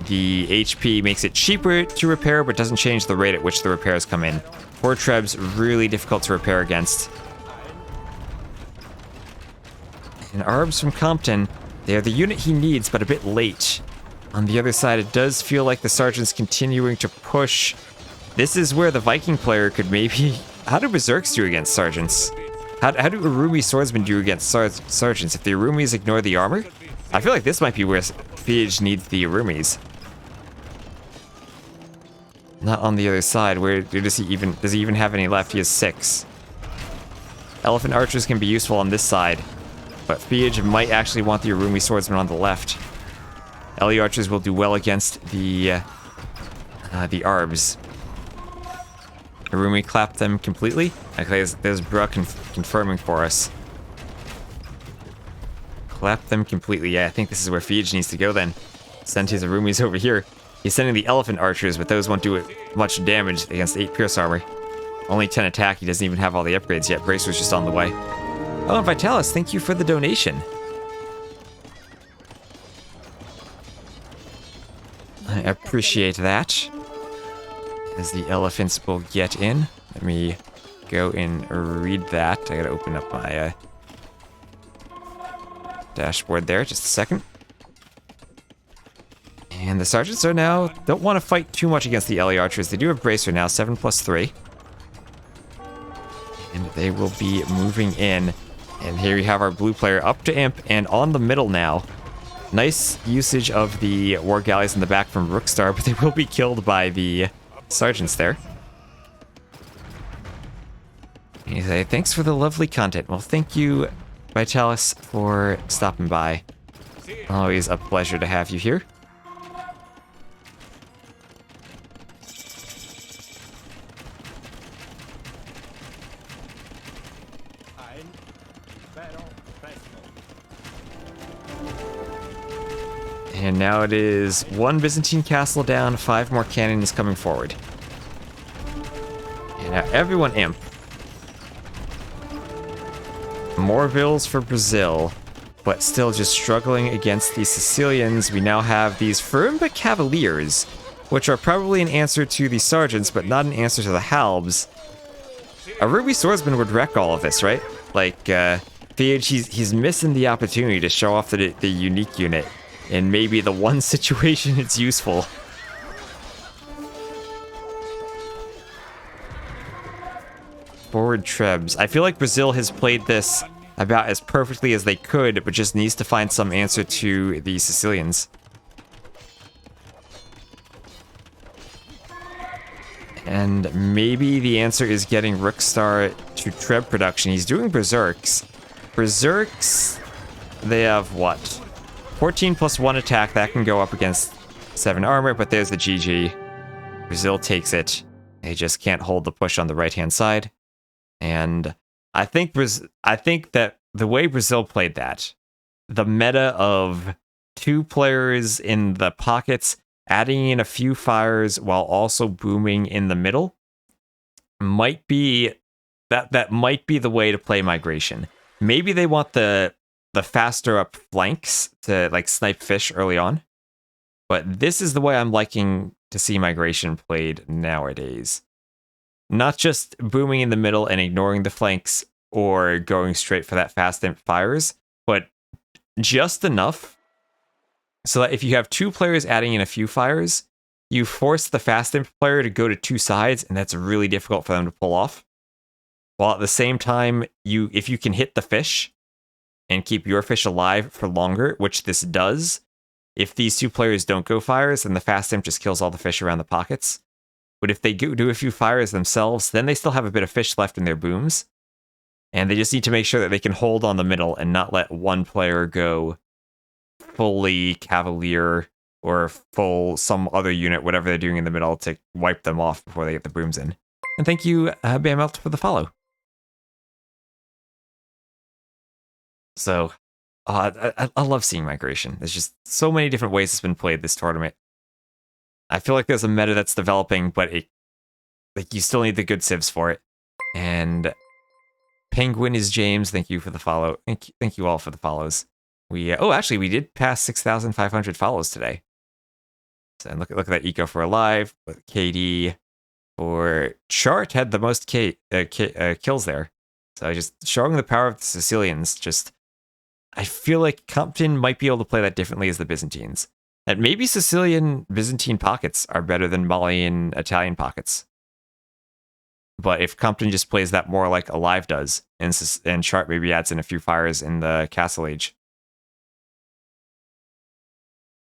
the HP makes it cheaper to repair, but doesn't change the rate at which the repairs come in. 4 trebs, really difficult to repair against. And Arbs from Compton, they are the unit he needs, but a bit late. On the other side, it does feel like the sergeant's continuing to push. This is where the Viking player could maybe... How do Berserks do against sergeants? How do Arumi swordsmen do against sergeants? If the Arumis ignore the armor? I feel like this might be where Fiage needs the Arumis. Not on the other side. Where does he even have any left? He has 6. Elephant archers can be useful on this side, but Fiage might actually want the Arumi swordsmen on the left. Eli archers will do well against the Arbs. Arumi clapped them completely. Okay, there's Bruh confirming for us. Clap them completely. Yeah, I think this is where Fiage needs to go then. Send his Arumis over here. He's sending the elephant archers, but those won't do much damage against 8 pierce armor. Only 10 attack. He doesn't even have all the upgrades yet. Brace was just on the way. Oh, and Vitalis, thank you for the donation. I appreciate that. As the elephants will get in. Let me go and read that. I gotta open up my dashboard there. Just a second. And the sergeants are now... don't want to fight too much against the Eli archers. They do have Bracer now, 7+3. And they will be moving in. And here we have our blue player up to imp and on the middle now. Nice usage of the war galleys in the back from Rookstar, but they will be killed by the sergeants there. And you say, thanks for the lovely content. Well, thank you, Vitalis, for stopping by. Always a pleasure to have you here. And now it is 1 Byzantine castle down, 5 more cannons coming forward. And now everyone imp. More vills for Brazil, but still just struggling against the Sicilians. We now have these Furimba Cavaliers, which are probably an answer to the sergeants, but not an answer to the Halbs. A Ruby Swordsman would wreck all of this, right? Like, he's missing the opportunity to show off the unique unit, and maybe the one situation it's useful. Forward Trebs. I feel like Brazil has played this about as perfectly as they could, but just needs to find some answer to the Sicilians. And maybe the answer is getting Rookstar to Treb production. He's doing Berserks. Berserks, they have what? 14 plus 1 attack. That can go up against 7 armor, but there's the GG. Brazil takes it. They just can't hold the push on the right-hand side. And I think that the way Brazil played that, the meta of 2 players in the pockets, adding in a few fires while also booming in the middle, might be that might be the way to play migration. Maybe they want the faster up flanks to like snipe fish early on, but this is the way I'm liking to see migration played nowadays. Not just booming in the middle and ignoring the flanks or going straight for that fast imp fires, but just enough so that if you have 2 players adding in a few fires, you force the fast imp player to go to 2 sides, and that's really difficult for them to pull off. While at the same time, if you can hit the fish and keep your fish alive for longer, which this does, if these 2 players don't go fires, then the fast imp just kills all the fish around the pockets. But if they do a few fires themselves, then they still have a bit of fish left in their booms. And they just need to make sure that they can hold on the middle and not let one player go fully Cavalier or full some other unit, whatever they're doing in the middle, to wipe them off before they get the booms in. And thank you, Bamelt, for the follow. So, I love seeing migration. There's just so many different ways it's been played this tournament. I feel like there's a meta that's developing, but you still need the good civs for it. And Penguin is James. Thank you for the follow. Thank you all for the follows. Actually, we did pass 6,500 follows today. So, and look at that Eco for Alive. KD for Chart had the most kills there. So just showing the power of the Sicilians. I feel like Compton might be able to play that differently as the Byzantines. And maybe Sicilian Byzantine pockets are better than Malian Italian pockets. But if Compton just plays that more like Alive does, and Chart maybe adds in a few fires in the Castle Age.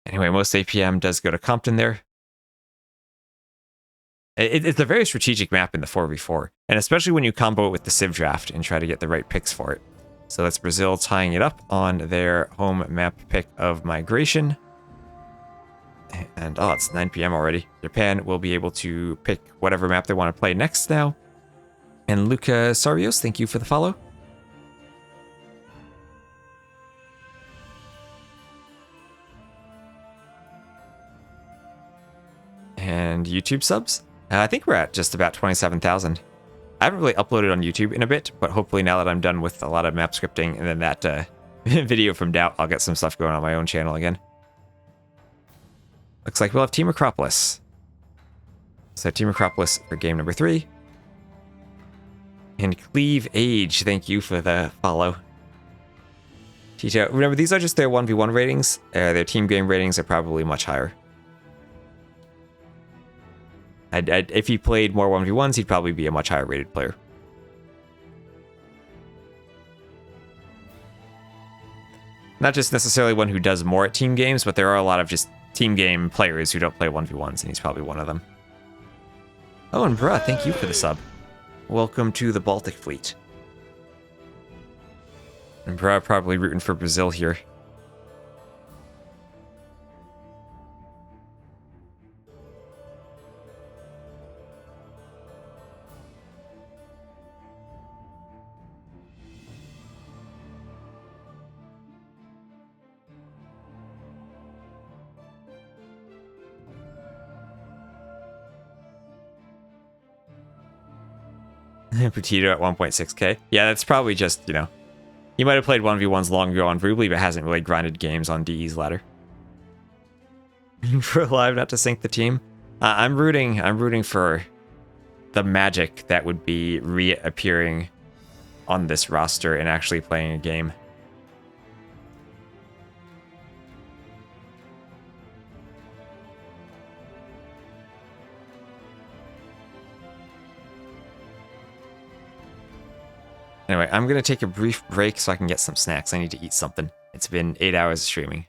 Anyway, most APM does go to Compton there. It's a very strategic map in the 4v4, and especially when you combo it with the Civ draft and try to get the right picks for it. So that's Brazil tying it up on their home map pick of migration. And it's 9 p.m. already. Japan will be able to pick whatever map they want to play next now. And Luca Sarios, thank you for the follow. And YouTube subs. I think we're at just about 27,000. I haven't really uploaded on YouTube in a bit, but hopefully now that I'm done with a lot of map scripting and then that video from Doubt, I'll get some stuff going on my own channel again. Looks like we'll have Team Acropolis. So Team Acropolis for game number 3. And Cleave Age, thank you for the follow. Tito, remember, these are just their 1v1 ratings. Their team game ratings are probably much higher. If he played more 1v1s, he'd probably be a much higher rated player. Not just necessarily one who does more at team games, but there are a lot of just team game players who don't play 1v1s, and he's probably one of them. Oh, and bruh, thank you for the sub. Welcome to the Baltic Fleet. And bruh, probably rooting for Brazil here. Petito at 1.6k. Yeah, that's probably just, he might have played 1v1s long ago on Vrubly, but hasn't really grinded games on DE's ladder. For Alive not to sync the team. I'm rooting for the magic that would be reappearing on this roster and actually playing a game. Anyway, I'm going to take a brief break so I can get some snacks. I need to eat something. It's been 8 hours of streaming.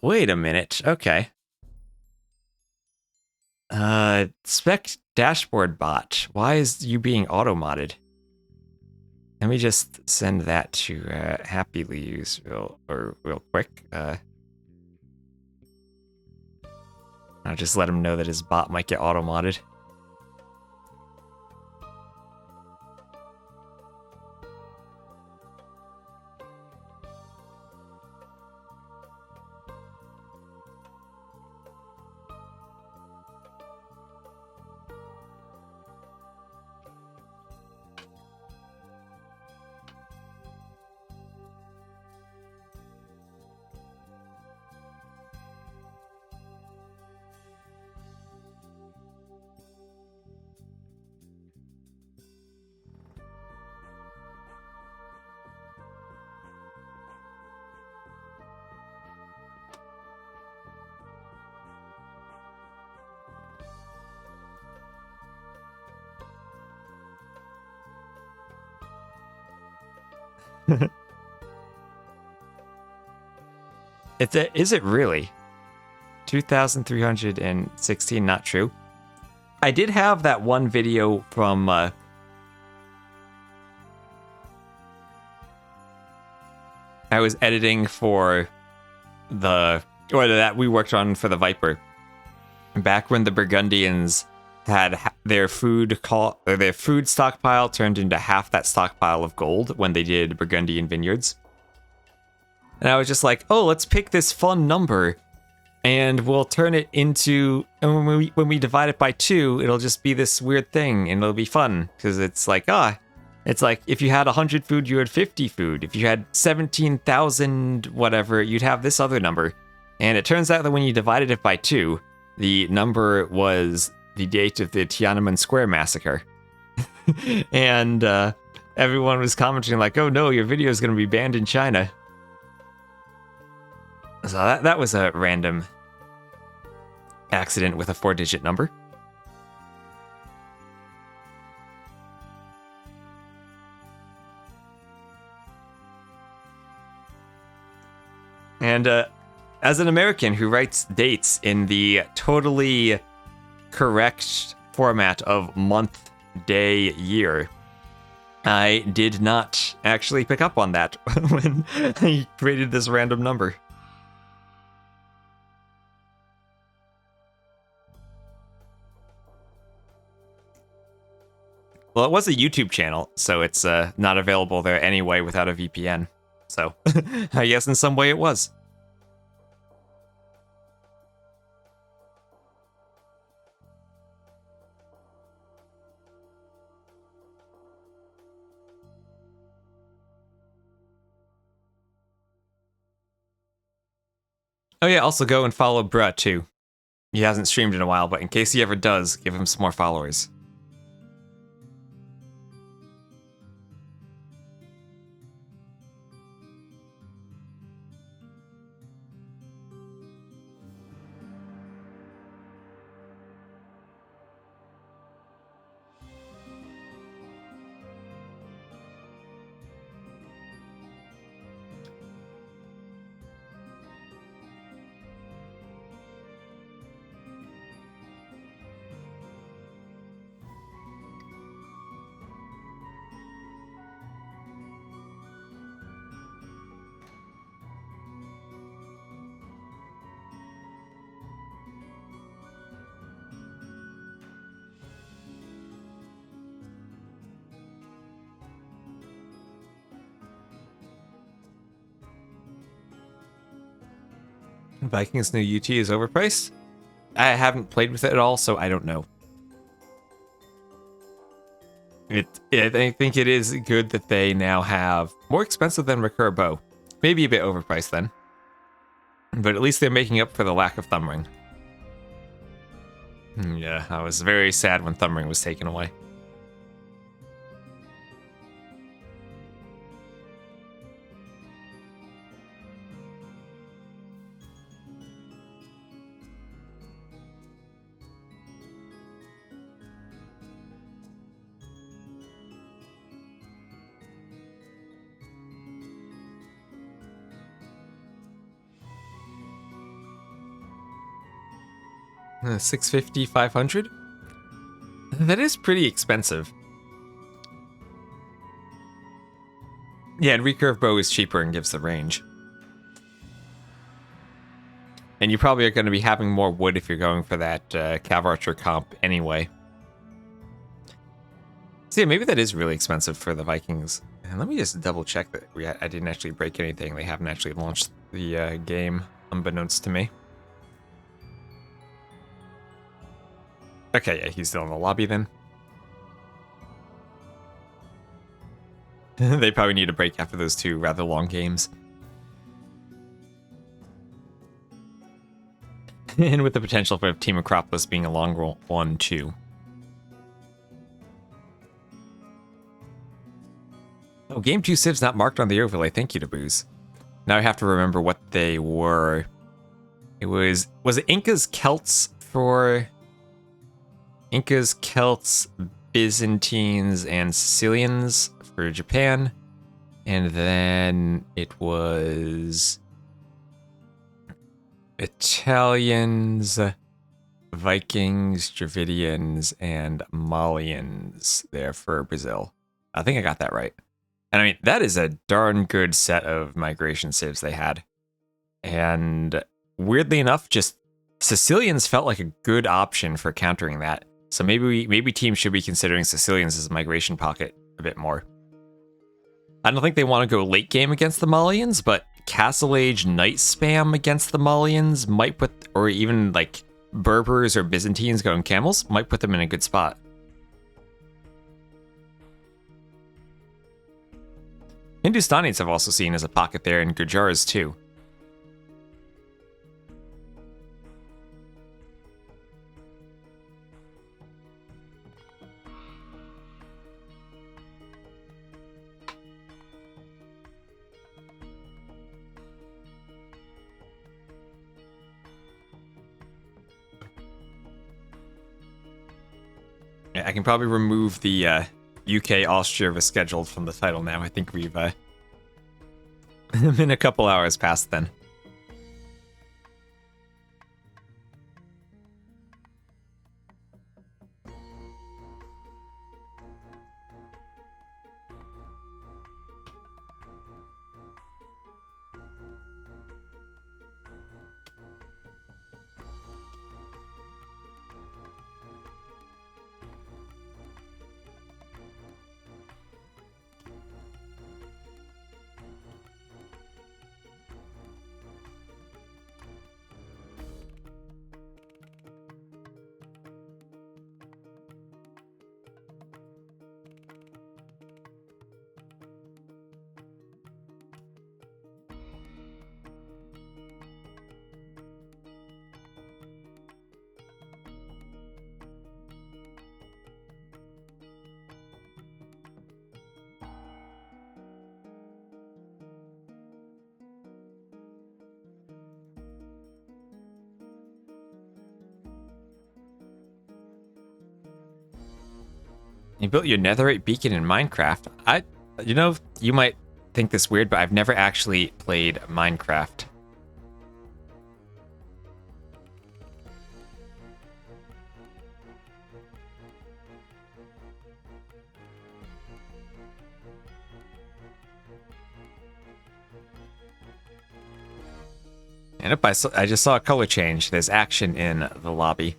Wait a minute. Okay. Spec dashboard bot. Why is you being auto-modded? Let me just send that to Happily Use real quick. I'll just let him know that his bot might get auto-modded. Is it really? 2,316, not true. I did have that one video from I was editing for that we worked on for the Viper. Back when the Burgundians had their food stockpile turned into half that stockpile of gold when they did Burgundian vineyards. And I was just like, oh, let's pick this fun number and we'll turn it into, and when we divide it by 2, it'll just be this weird thing and it'll be fun because it's like, it's like if you had 100 food, you had 50 food. If you had 17,000 whatever, you'd have this other number. And it turns out that when you divided it by 2, the number was the date of the Tiananmen Square massacre. And everyone was commenting like, oh no, your video is going to be banned in China. So that was a random accident with a 4-digit number. And as an American who writes dates in the totally correct format of month, day, year, I did not actually pick up on that when I created this random number. Well, it was a YouTube channel, so it's not available there anyway without a VPN. So, I guess in some way it was. Oh yeah, also go and follow Bruh too. He hasn't streamed in a while, but in case he ever does, give him some more followers. Vikings new UT is overpriced? I haven't played with it at all, so I don't know. I think it is good that they now have more expensive than Recur Bow. Maybe a bit overpriced then. But at least they're making up for the lack of Thumbring. Yeah, I was very sad when Thumbring was taken away. $650, $500? That is pretty expensive. Yeah, and recurve bow is cheaper and gives the range. And you probably are going to be having more wood if you're going for that Cav Archer comp anyway. So yeah, maybe that is really expensive for the Vikings. And let me just double check that I didn't actually break anything. They haven't actually launched the game, unbeknownst to me. Okay, yeah, he's still in the lobby then. They probably need a break after those 2 rather long games. And with the potential for Team Acropolis being a long one too. Oh, Game 2 civs not marked on the overlay. Thank you to Booze. Now I have to remember what they were. It was it Incas, Celts for... Incas, Celts, Byzantines, and Sicilians for Japan. And then it was Italians, Vikings, Dravidians, and Malians there for Brazil. I think I got that right. And I mean, that is a darn good set of migration civs they had. And weirdly enough, just Sicilians felt like a good option for countering that. So maybe teams should be considering Sicilians as a migration pocket a bit more. I don't think they want to go late game against the Malians, but Castle Age Knight spam against the Malians might put, or even like Berbers or Byzantines going camels, might put them in a good spot. Hindustanis have also seen as a pocket there, and Gujars too. I can probably remove the UK Austria rescheduled from the title now. I think we've been a couple hours past then. You built your netherite beacon in Minecraft. You might think this weird, but I've never actually played Minecraft. And I just saw a color change. There's action in the lobby.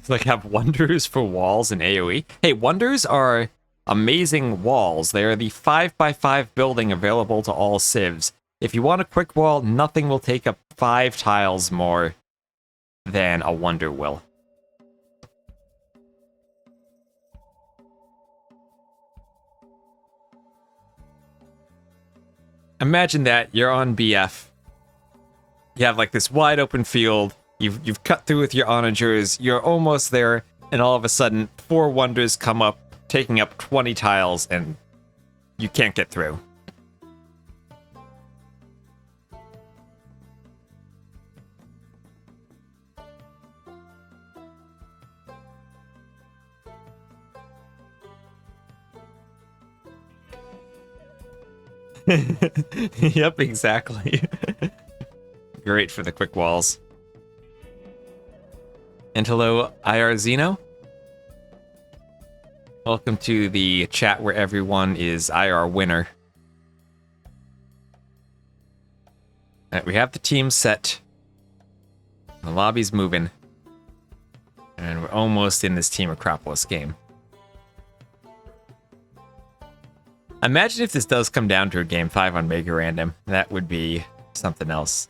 Like have wonders for walls in AoE. Hey, wonders are amazing walls. They are the 5x5 building available to all civs. If you want a quick wall, nothing will take up 5 tiles more than a wonder will. Imagine that you're on BF. You have like this wide open field. You've cut through with your onagers, you're almost there, and all of a sudden, 4 wonders come up, taking up 20 tiles, and you can't get through. Yep, exactly. Great for the quick walls. And hello, IR Zeno. Welcome to the chat where everyone is IR winner. Alright, we have the team set. The lobby's moving. And we're almost in this Team Acropolis game. Imagine if this does come down to a game 5 on Mega Random. That would be something else.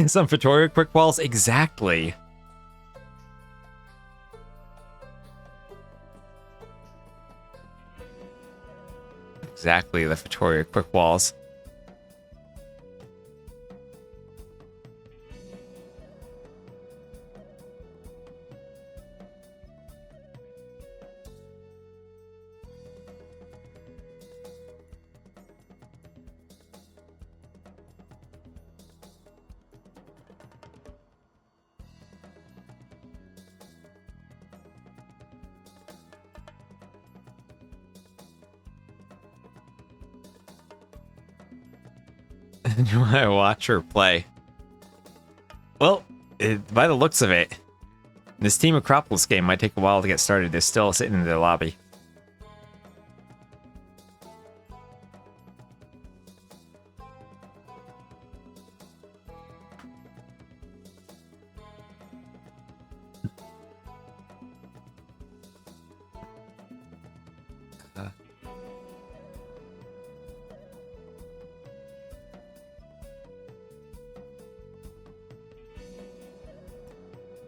Some Vittoria quick walls? Exactly. Exactly, the Vittoria quick walls. Do I watch or play? Well, By the looks of it, this Team Acropolis game might take a while to get started. They're still sitting in their lobby.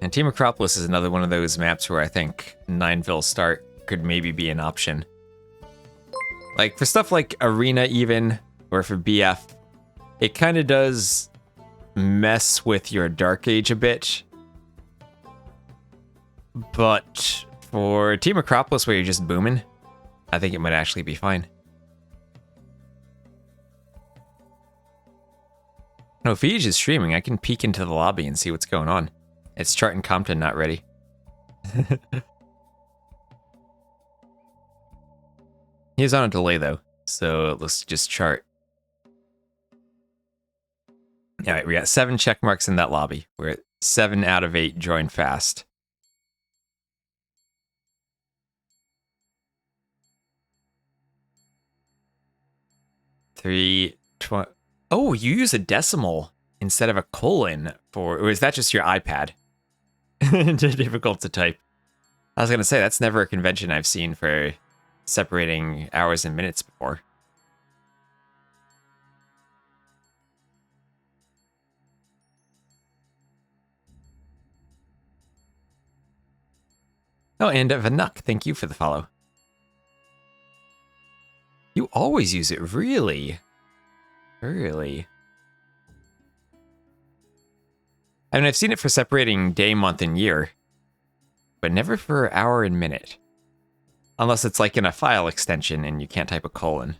And Team Acropolis is another one of those maps where I think Nineville Start could maybe be an option. Like, for stuff like Arena even, or for BF, it kind of does mess with your Dark Age a bit. But for Team Acropolis where you're just booming, I think it might actually be fine. No, if Fiege is streaming, I can peek into the lobby and see what's going on. It's Chart and Compton not ready. He's on a delay though, so let's just chart. Alright, we got 7 check marks in that lobby. We're at 7 out of 8 join fast. Oh, you use a decimal instead of a colon for, or is that just your iPad? Difficult to type. I was gonna say, that's never a convention I've seen for separating hours and minutes before. Oh, and Vanuk, thank you for the follow. You always use it, really? Really? I mean, I've seen it for separating day, month, and year, but never for hour and minute. Unless it's like in a file extension and you can't type a colon.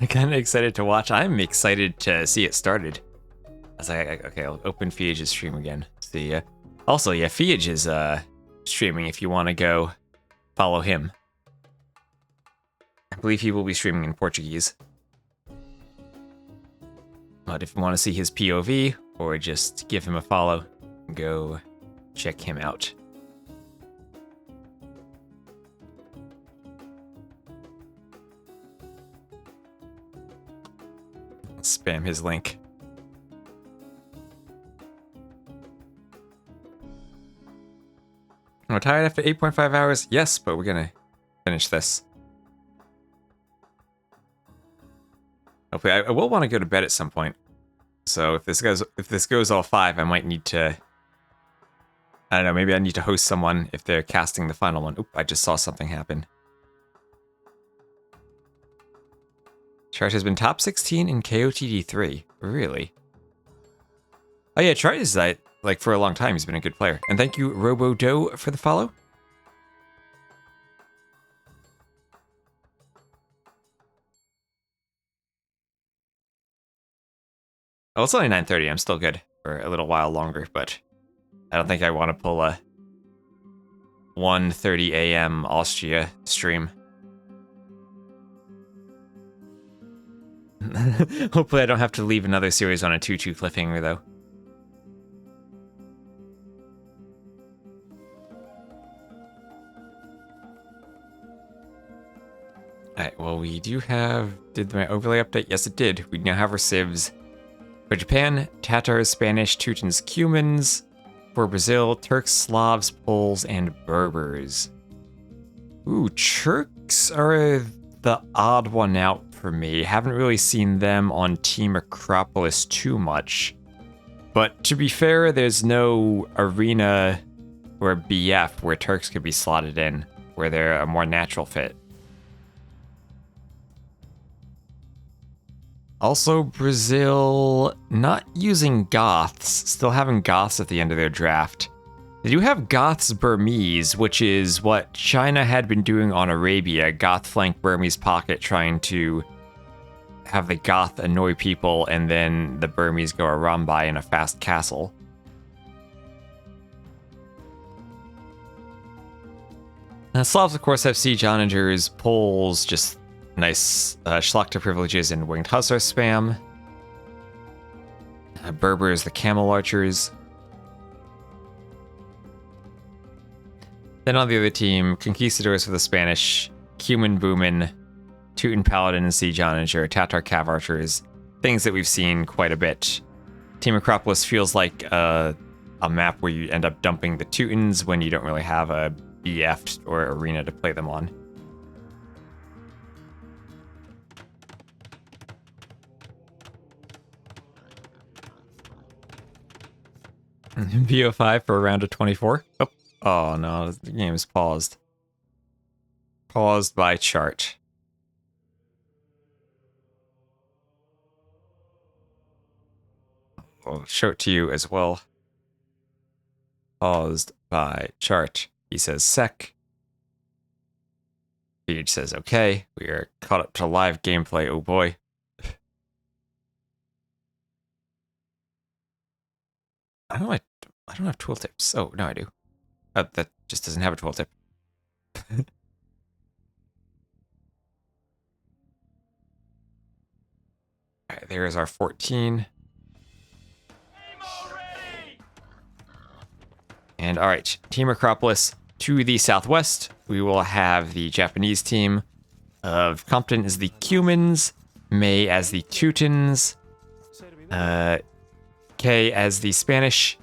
I'm kind of excited to watch. I'm excited to see it started. I was like, okay, I'll open Fiege's stream again. See, also, yeah, Fiege is streaming if you want to go follow him. I believe he will be streaming in Portuguese. But if you want to see his POV or just give him a follow, go check him out. Spam his link. We're tired after 8.5 hours? Yes, but we're gonna finish this. Hopefully, I will want to go to bed at some point. So if this goes all 5, I might need to. I don't know. Maybe I need to host someone if they're casting the final one. Oop! I just saw something happen. Chart has been top 16 in KOTD 3. Really? Oh yeah, Chart is like for a long time. He's been a good player. And thank you, RoboDo, for the follow. Oh, it's only 9:30. I'm still good for a little while longer, but I don't think I want to pull a 1:30 a.m. Austria stream. Hopefully I don't have to leave another series on a 2-2 cliffhanger, though. Alright, well, we do have... Did my overlay update? Yes, it did. We now have our civs for Japan, Tatars, Spanish, Teutons, Cumans, for Brazil, Turks, Slavs, Poles, and Berbers. Ooh, Turks are the odd one out for me. Haven't really seen them on Team Acropolis too much. But to be fair, there's no arena or BF where Turks could be slotted in, where they're a more natural fit. Also, Brazil not using Goths, still having Goths at the end of their draft. They do have Goths Burmese, which is what China had been doing on Arabia, Goth flank Burmese pocket, trying to have the Goth annoy people and then the Burmese go around by in a fast castle. Slavs, of course, have siege onagers, Poles, just nice Schlachter privileges and winged hussar spam. Berbers, the camel archers. Then on the other team, conquistadors for the Spanish, Cuman Boomin, Teuton Paladin and siege onager, Tatar cav archers, things that we've seen quite a bit. Team Acropolis feels like a map where you end up dumping the Teutons when you don't really have a BF or arena to play them on. BO5 for a round of 24. Oh no, the game is paused. Paused by chart. I'll show it to you as well. Paused by chart. He says sec. Page says okay. We are caught up to live gameplay. Oh boy. I don't have tooltips. Oh no, I do. That just doesn't have a tooltip. Alright, there is our 14. And alright, Team Acropolis to the southwest. We will have the Japanese team of Compton as the Cumans, May as the Teutons, K as the Spanish,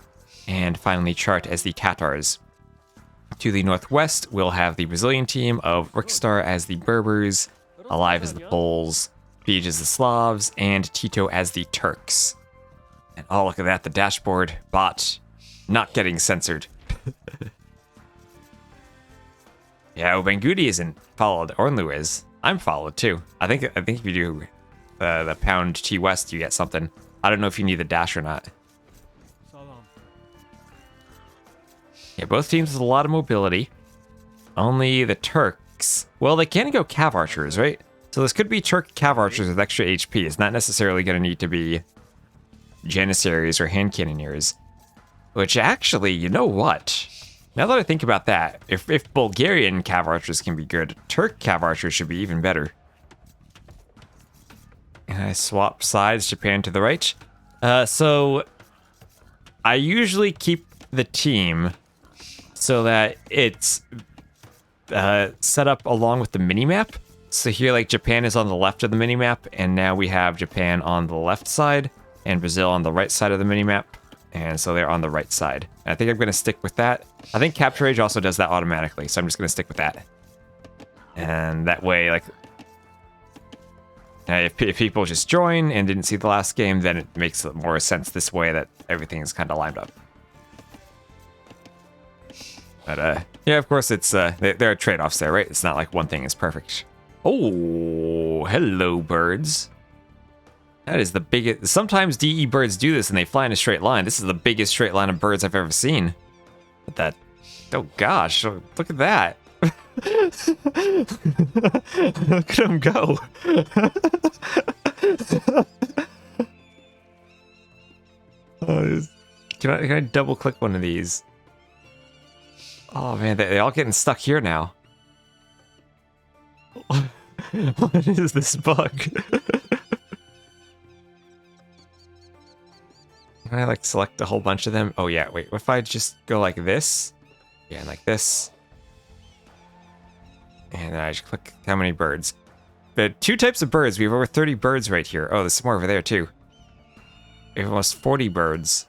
and finally Chart as the Tatars. To the northwest, we'll have the Brazilian team of Rikstar as the Berbers, Alive as the Poles, Beej as the Slavs, and Tito as the Turks. And oh, look at that, the dashboard bot not getting censored. Yeah, Ubangudi isn't followed. Ornlu is. I'm followed too. I think if you do the pound T West, you get something. I don't know if you need the dash or not. Yeah, both teams with a lot of mobility. Only the Turks. Well, they can go cav archers, right? So this could be Turk cav archers with extra HP. It's not necessarily going to need to be Janissaries or hand cannoneers. Which actually, you know what? Now that I think about that, if Bulgarian cav archers can be good, Turk cav archers should be even better. And I swap sides, Japan to the right. So I usually keep the team so that it's set up along with the minimap. So here, like, Japan is on the left of the minimap, and now we have Japan on the left side, and Brazil on the right side of the minimap. And so they're on the right side. And I think I'm going to stick with that. I think Capture Age also does that automatically, so I'm just going to stick with that. And that way, like, if people just join and didn't see the last game, then it makes more sense this way that everything is kind of lined up. But, yeah, of course, it's there are trade-offs there, right? It's not like one thing is perfect. Oh, hello, birds. That is the biggest. Sometimes DE birds do this and they fly in a straight line. This is the biggest straight line of birds I've ever seen. But that, oh gosh, look at that. Look at him go. Can I double click one of these? Oh man, they're all getting stuck here now. What is this bug? Can I, like, select a whole bunch of them? Oh, yeah, wait. What if I just go like this? Yeah, and like this. And then I just click how many birds. But 2 types of birds. We have over 30 birds right here. Oh, there's some more over there, too. We have almost 40 birds.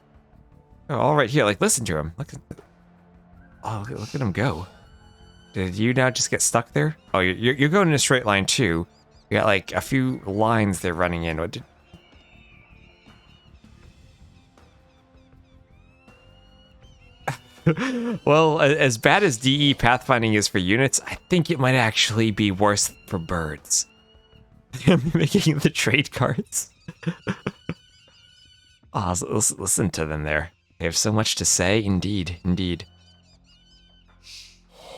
Oh, all right here, like listen to him. Look at him go. Did you now just get stuck there? Oh, you're going in a straight line too. You got like a few lines they're running in. What did? Well, as bad as DE pathfinding is for units, I think it might actually be worse for birds. Making the trade cards. Oh, listen to them there. They have so much to say. Indeed, indeed.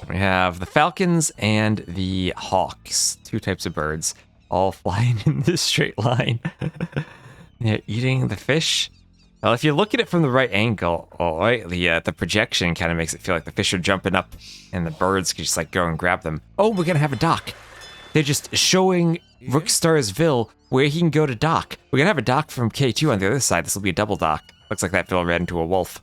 We have the falcons and the hawks, two types of birds, all flying in this straight line. They're eating the fish. Well, if you look at it from the right angle, all right, the projection kind of makes it feel like the fish are jumping up and the birds can just like go and grab them. Oh, we're gonna have a dock. They're just showing Rookstarsville where he can go to dock. We're gonna have a dock from K2 on the other side. This will be a double dock. Looks like that Bill ran into a wolf.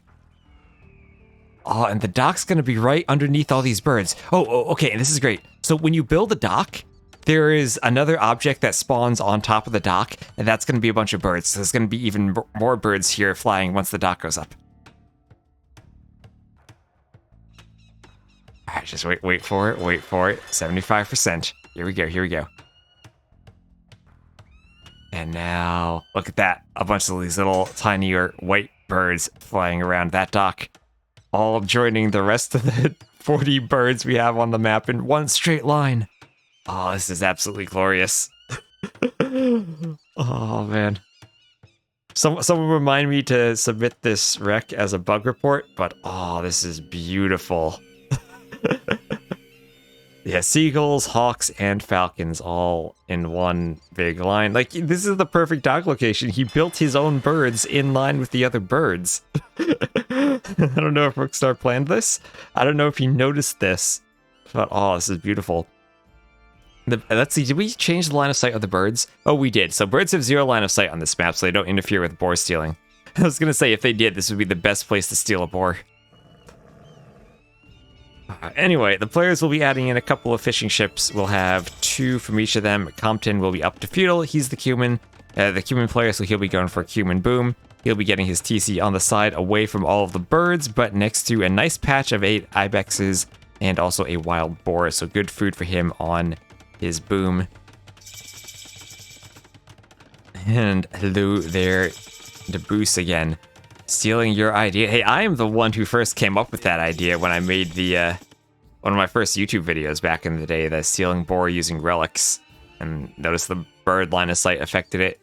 Oh, and the dock's gonna be right underneath all these birds. Oh, okay, and this is great. So when you build a dock, there is another object that spawns on top of the dock, and that's gonna be a bunch of birds. So there's gonna be even more birds here flying once the dock goes up. All right, just wait for it, 75%. Here we go. And now, look at that. A bunch of these little tinier white birds flying around that dock, all joining the rest of the 40 birds we have on the map in one straight line. Oh, this is absolutely glorious. Oh, man. Someone remind me to submit this wreck as a bug report, but oh, this is beautiful. Yeah, seagulls, hawks, and falcons all in one big line. Like, this is the perfect dock location. He built his own birds in line with the other birds. I don't know if Rookstar planned this. I don't know if he noticed this. But, oh, this is beautiful. Let's see, did we change the line of sight of the birds? Oh, we did. So birds have 0 line of sight on this map, so they don't interfere with boar stealing. I was going to say, if they did, this would be the best place to steal a boar. Anyway, the players will be adding in a couple of fishing ships. We'll have 2 from each of them. Compton will be up to feudal. He's the Cuman. The Cuman player, so he'll be going for Cuman Boom. He'll be getting his TC on the side away from all of the birds, but next to a nice patch of 8 ibexes and also a wild boar. So good food for him on his boom. And hello there, Debus again. Stealing your idea. Hey, I am the one who first came up with that idea when I made the one of my first YouTube videos back in the day, the stealing boar using relics. And notice the bird line of sight affected it.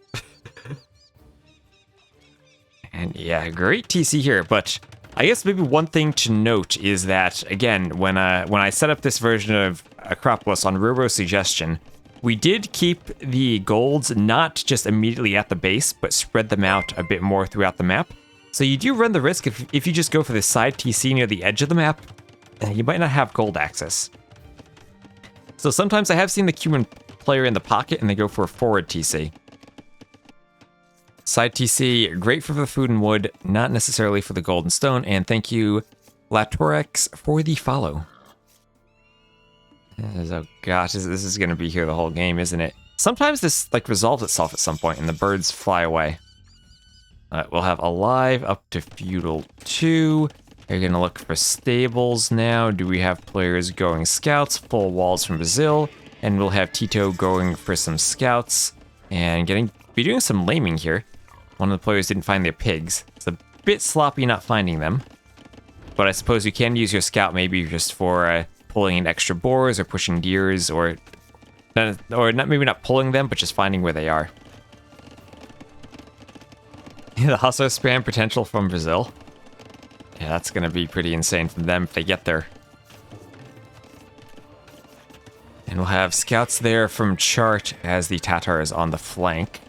And yeah, great TC here, but I guess maybe one thing to note is that, again, when I set up this version of Acropolis on Robo's suggestion, we did keep the golds not just immediately at the base, but spread them out a bit more throughout the map. So you do run the risk if you just go for the side TC near the edge of the map, you might not have gold access. So sometimes I have seen the Cuman player in the pocket and they go for a forward TC. Side TC, great for the food and wood, not necessarily for the gold and stone. And thank you, Latorex, for the follow. Oh gosh, this is going to be here the whole game, isn't it? Sometimes this like resolves itself at some point and the birds fly away. We'll have Alive up to Feudal 2. You're going to look for stables now. Do we have players going scouts? Full walls from Brazil. And we'll have Tito going for some scouts. And be doing some laming here. One of the players didn't find their pigs. It's a bit sloppy not finding them. But I suppose you can use your scout maybe just for pulling in extra boars or pushing deers. Or not, maybe not pulling them, but just finding where they are. The hustler spam potential from Brazil. Yeah, that's going to be pretty insane from them if they get there. And we'll have scouts there from Chart as the Tatars on the flank.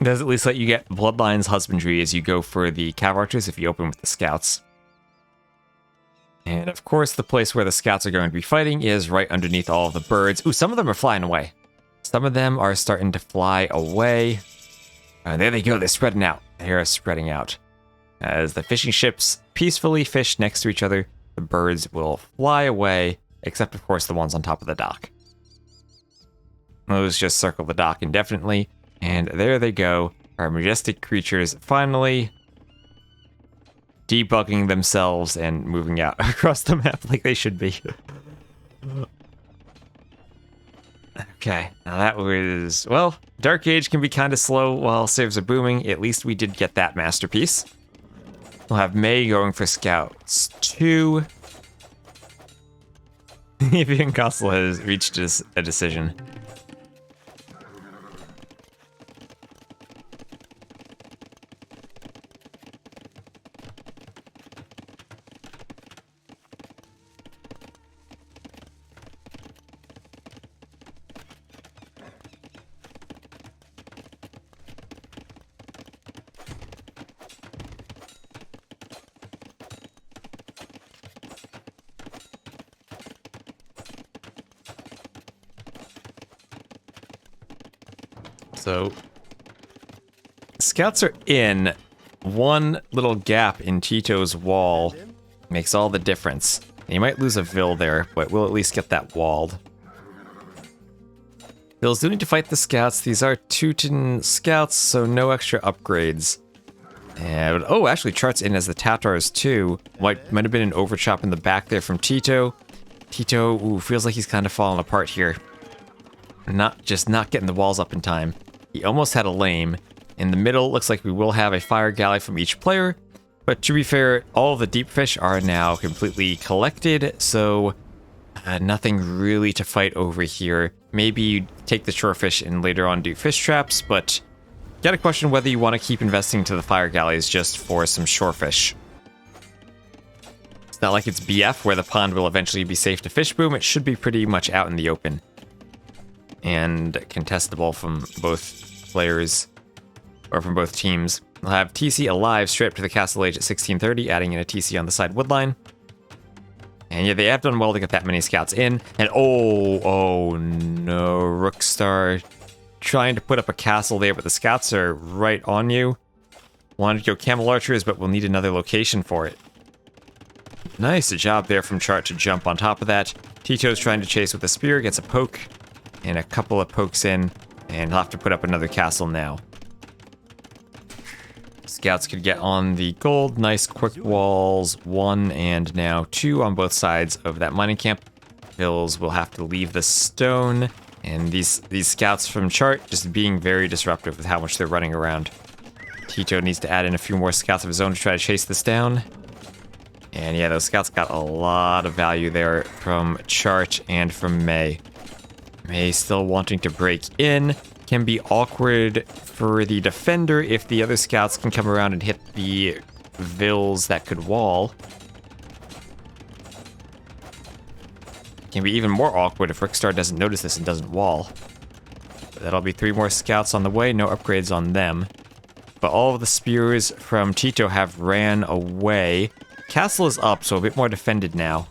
It does at least let you get Bloodlines Husbandry as you go for the Cav Archers if you open with the scouts. And of course, the place where the scouts are going to be fighting is right underneath all of the birds. Ooh, some of them are flying away. Some of them are starting to fly away. There they go. They're spreading out. They're spreading out. As the fishing ships peacefully fish next to each other, the birds will fly away, except, of course, the ones on top of the dock. Those just circle the dock indefinitely. And there they go. Our majestic creatures finally debugging themselves and moving out across the map like they should be. Okay, now that was, well, Dark Age can be kind of slow while saves are booming. At least we did get that masterpiece. We'll have May going for Scouts 2. Avian Castle has reached a decision. So, Scouts are in. One little gap in Tito's wall makes all the difference. You might lose a Vil there, but we'll at least get that walled. Vils do need to fight the Scouts. These are Teuton Scouts, so no extra upgrades. And, oh, actually, Chart's in as the Tatars too. Might have been an overchop in the back there from Tito. Tito, ooh, feels like he's kind of falling apart here. Not getting the walls up in time. He almost had a lame. In the middle, looks like we will have a fire galley from each player. But to be fair, all of the deep fish are now completely collected, so nothing really to fight over here. Maybe you take the shorefish and later on do fish traps, but gotta question whether you want to keep investing to the fire galleys just for some shorefish. It's not like it's BF where the pond will eventually be safe to fish boom. It should be pretty much out in the open and contestable from both players, or from both teams. We'll have TC alive straight up to the castle age at 1630, adding in a TC on the side woodline. And yeah, they have done well to get that many scouts in. And oh no, Rookstar trying to put up a castle there, but the scouts are right on you. Wanted to go camel archers, but we'll need another location for it. Nice job there from Chart to jump on top of that. Tito's trying to chase with a spear, gets a poke, and a couple of pokes in, and he'll have to put up another castle now. Scouts could get on the gold, nice quick walls, 1 and now 2 on both sides of that mining camp. Vils will have to leave the stone, and these scouts from Chart just being very disruptive with how much they're running around. Tito needs to add in a few more scouts of his own to try to chase this down. And yeah, those scouts got a lot of value there from Chart and from May. May still wanting to break in. Can be awkward for the defender if the other scouts can come around and hit the Vils that could wall. Can be even more awkward if Rookstar doesn't notice this and doesn't wall. But that'll be 3 more scouts on the way, no upgrades on them. But all of the spears from Tito have ran away. Castle is up, so a bit more defended now.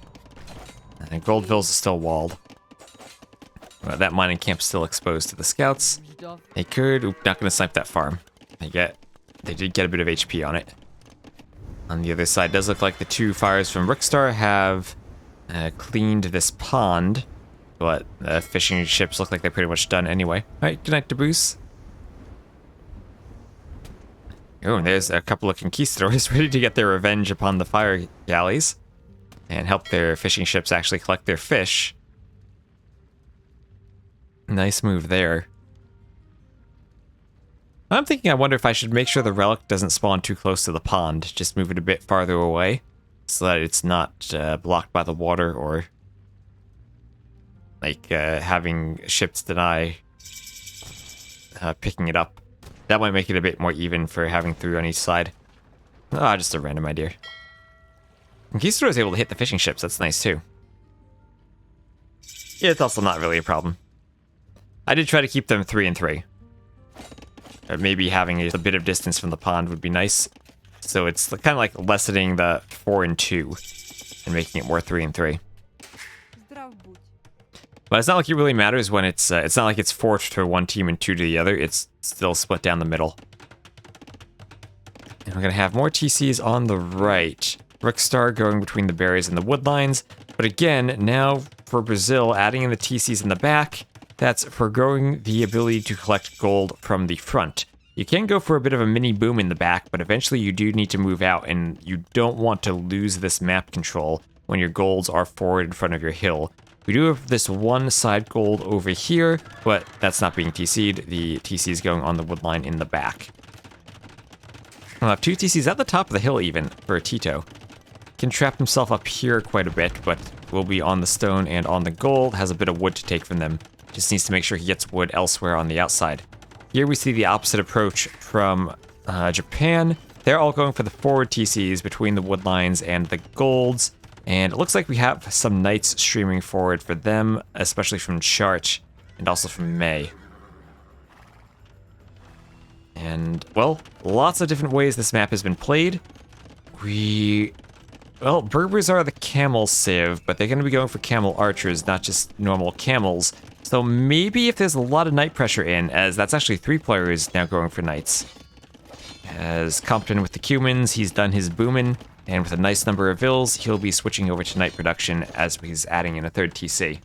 And Gold Vils is still walled. That mining camp's still exposed to the scouts. They could... Oop, not going to snipe that farm. They did get a bit of HP on it. On the other side, does look like the 2 fires from Rookstar have cleaned this pond. But the fishing ships look like they're pretty much done anyway. Alright, good night to Bruce. Oh, and there's a couple of conquistadors ready to get their revenge upon the fire galleys. And help their fishing ships actually collect their fish. Nice move there. I'm thinking, I wonder if I should make sure the relic doesn't spawn too close to the pond. Just move it a bit farther away so that it's not blocked by the water or like having ships deny picking it up. That might make it a bit more even for having 3 on each side. Ah, just a random idea. Conquistador is able to hit the fishing ships. That's nice too. Yeah, it's also not really a problem. I did try to keep them 3 and 3. Maybe having a bit of distance from the pond would be nice. So it's kind of like lessening the 4 and 2 and making it more 3 and 3. But it's not like it really matters when it's not like it's 4 to one team and 2 to the other. It's still split down the middle. And we're going to have more TCs on the right. Rookstar going between the berries and the woodlines. But again, now for Brazil, adding in the TCs in the back, that's forgoing the ability to collect gold from the front. You can go for a bit of a mini boom in the back, but eventually you do need to move out, and you don't want to lose this map control when your golds are forward in front of your hill. We do have this one side gold over here, but that's not being TC'd. The TC is going on the wood line in the back. We'll have two TCs at the top of the hill even for Tito. Can trap himself up here quite a bit, but will be on the stone and on the gold. Has a bit of wood to take from them. Just needs to make sure he gets wood elsewhere on the outside. Here we see the opposite approach from Japan. They're all going for the forward TCs between the wood lines and the golds. And it looks like we have some knights streaming forward for them, especially from Charch and also from May. And, well, lots of different ways this map has been played. Well, Berbers are the camel civ, but they're going to be going for camel archers, not just normal camels. So maybe if there's a lot of knight pressure in, as that's actually 3 players now going for knights. As Compton with the Cumans, he's done his boomin', and with a nice number of vills, he'll be switching over to knight production as he's adding in a 3rd TC.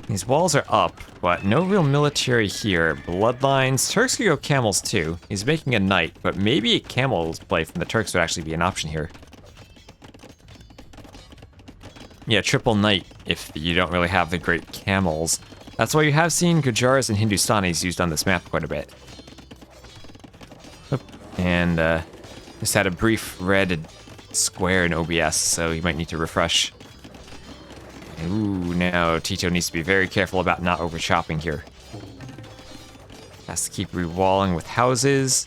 These walls are up, but no real military here. Bloodlines, Turks could go camels too. He's making a knight, but maybe a camels play from the Turks would actually be an option here. Yeah, triple knight if you don't really have the great camels. That's why you have seen Gujars and Hindustanis used on this map quite a bit. And just had a brief red square in OBS, so you might need to refresh. Ooh, now Tito needs to be very careful about not over chopping here. Has to keep rewalling with houses.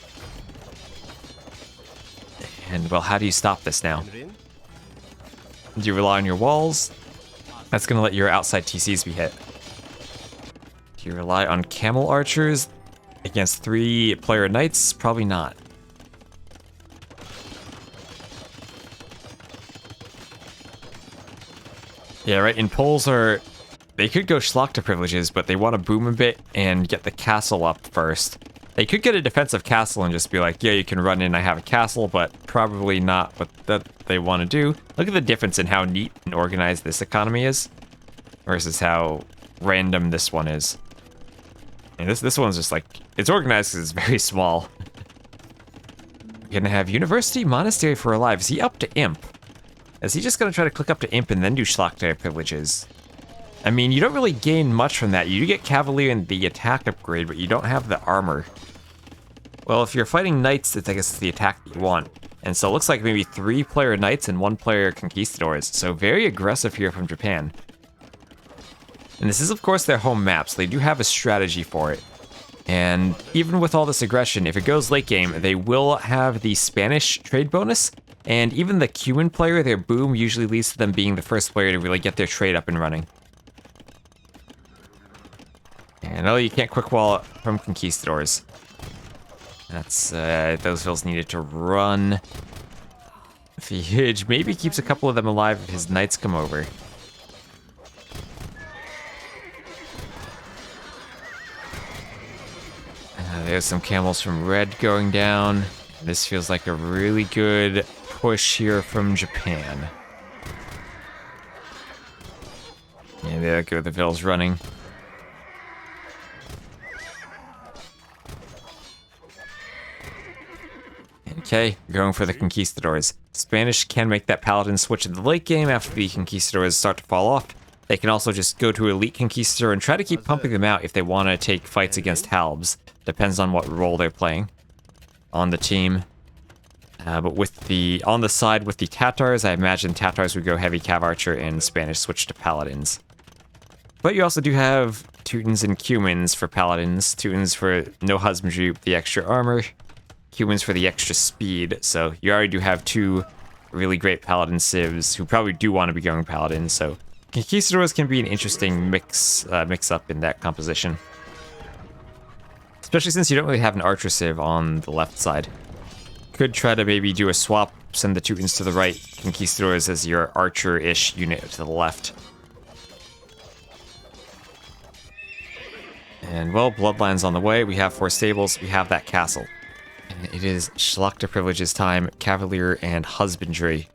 And, well, how do you stop this now? Do you rely on your walls? That's going to let your outside TCs be hit. Do you rely on camel archers against 3-player knights? Probably not. Yeah, right, and Poles they could go Schlachter privileges, but they want to boom a bit and get the castle up first. They could get a defensive castle and just be like, yeah, you can run in, I have a castle, but probably not what that they want to do. Look at the difference in how neat and organized this economy is versus how random this one is. And this one's just like, it's organized because it's very small. You're gonna have University Monastery for Alive. Is he up to Imp? Is he just gonna try to click up to Imp and then do Schlachter privileges? I mean, you don't really gain much from that. You do get Cavalier and the attack upgrade, but you don't have the armor. Well, if you're fighting knights, I guess it's the attack that you want. And so it looks like maybe 3-player knights and 1-player conquistadors. So very aggressive here from Japan. And this is, of course, their home map, so they do have a strategy for it. And even with all this aggression, if it goes late game, they will have the Spanish trade bonus. And even the Cuban player, their boom usually leads to them being the first player to really get their trade up and running. And oh, you can't quick wall from conquistadors. That's, those vills needed to run. Fiage maybe keeps a couple of them alive if his knights come over. There's some camels from red going down. This feels like a really good push here from Japan. Yeah, there go the vills running. Okay, going for the conquistadors. Spanish can make that paladin switch in the late game after the conquistadors start to fall off. They can also just go to elite conquistador and try to keep pumping them out if they want to take fights against halbs. Depends on what role they're playing on the team. But with on the side with the Tatars, I imagine Tatars would go heavy cav archer and Spanish switch to paladins. But you also do have Teutons and Cumans for paladins. Teutons for no husbandry with the extra armor. Cumans for the extra speed. So you already do have 2 really great paladin civs who probably do want to be going paladins. So conquistadors can be an interesting mix up in that composition. Especially since you don't really have an archer civ on the left side. Could try to maybe do a swap, send the Teutons to the right, conquistadors as your archer-ish unit to the left. And well, Bloodlines on the way. We have 4 stables, we have that castle. And it is Schlachter privileges time, Cavalier and Husbandry.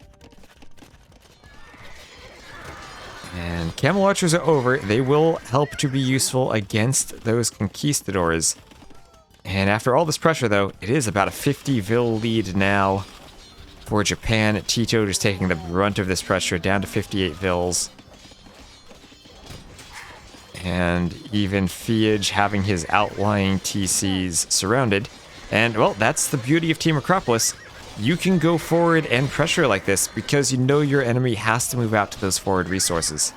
And camel archers are over. They will help to be useful against those conquistadors. And after all this pressure, though, it is about a 50 vil lead now for Japan. Tito just taking the brunt of this pressure, down to 58 vils. And even Fiage having his outlying TCs surrounded. And, well, that's the beauty of Team Acropolis. You can go forward and pressure like this because you know your enemy has to move out to those forward resources.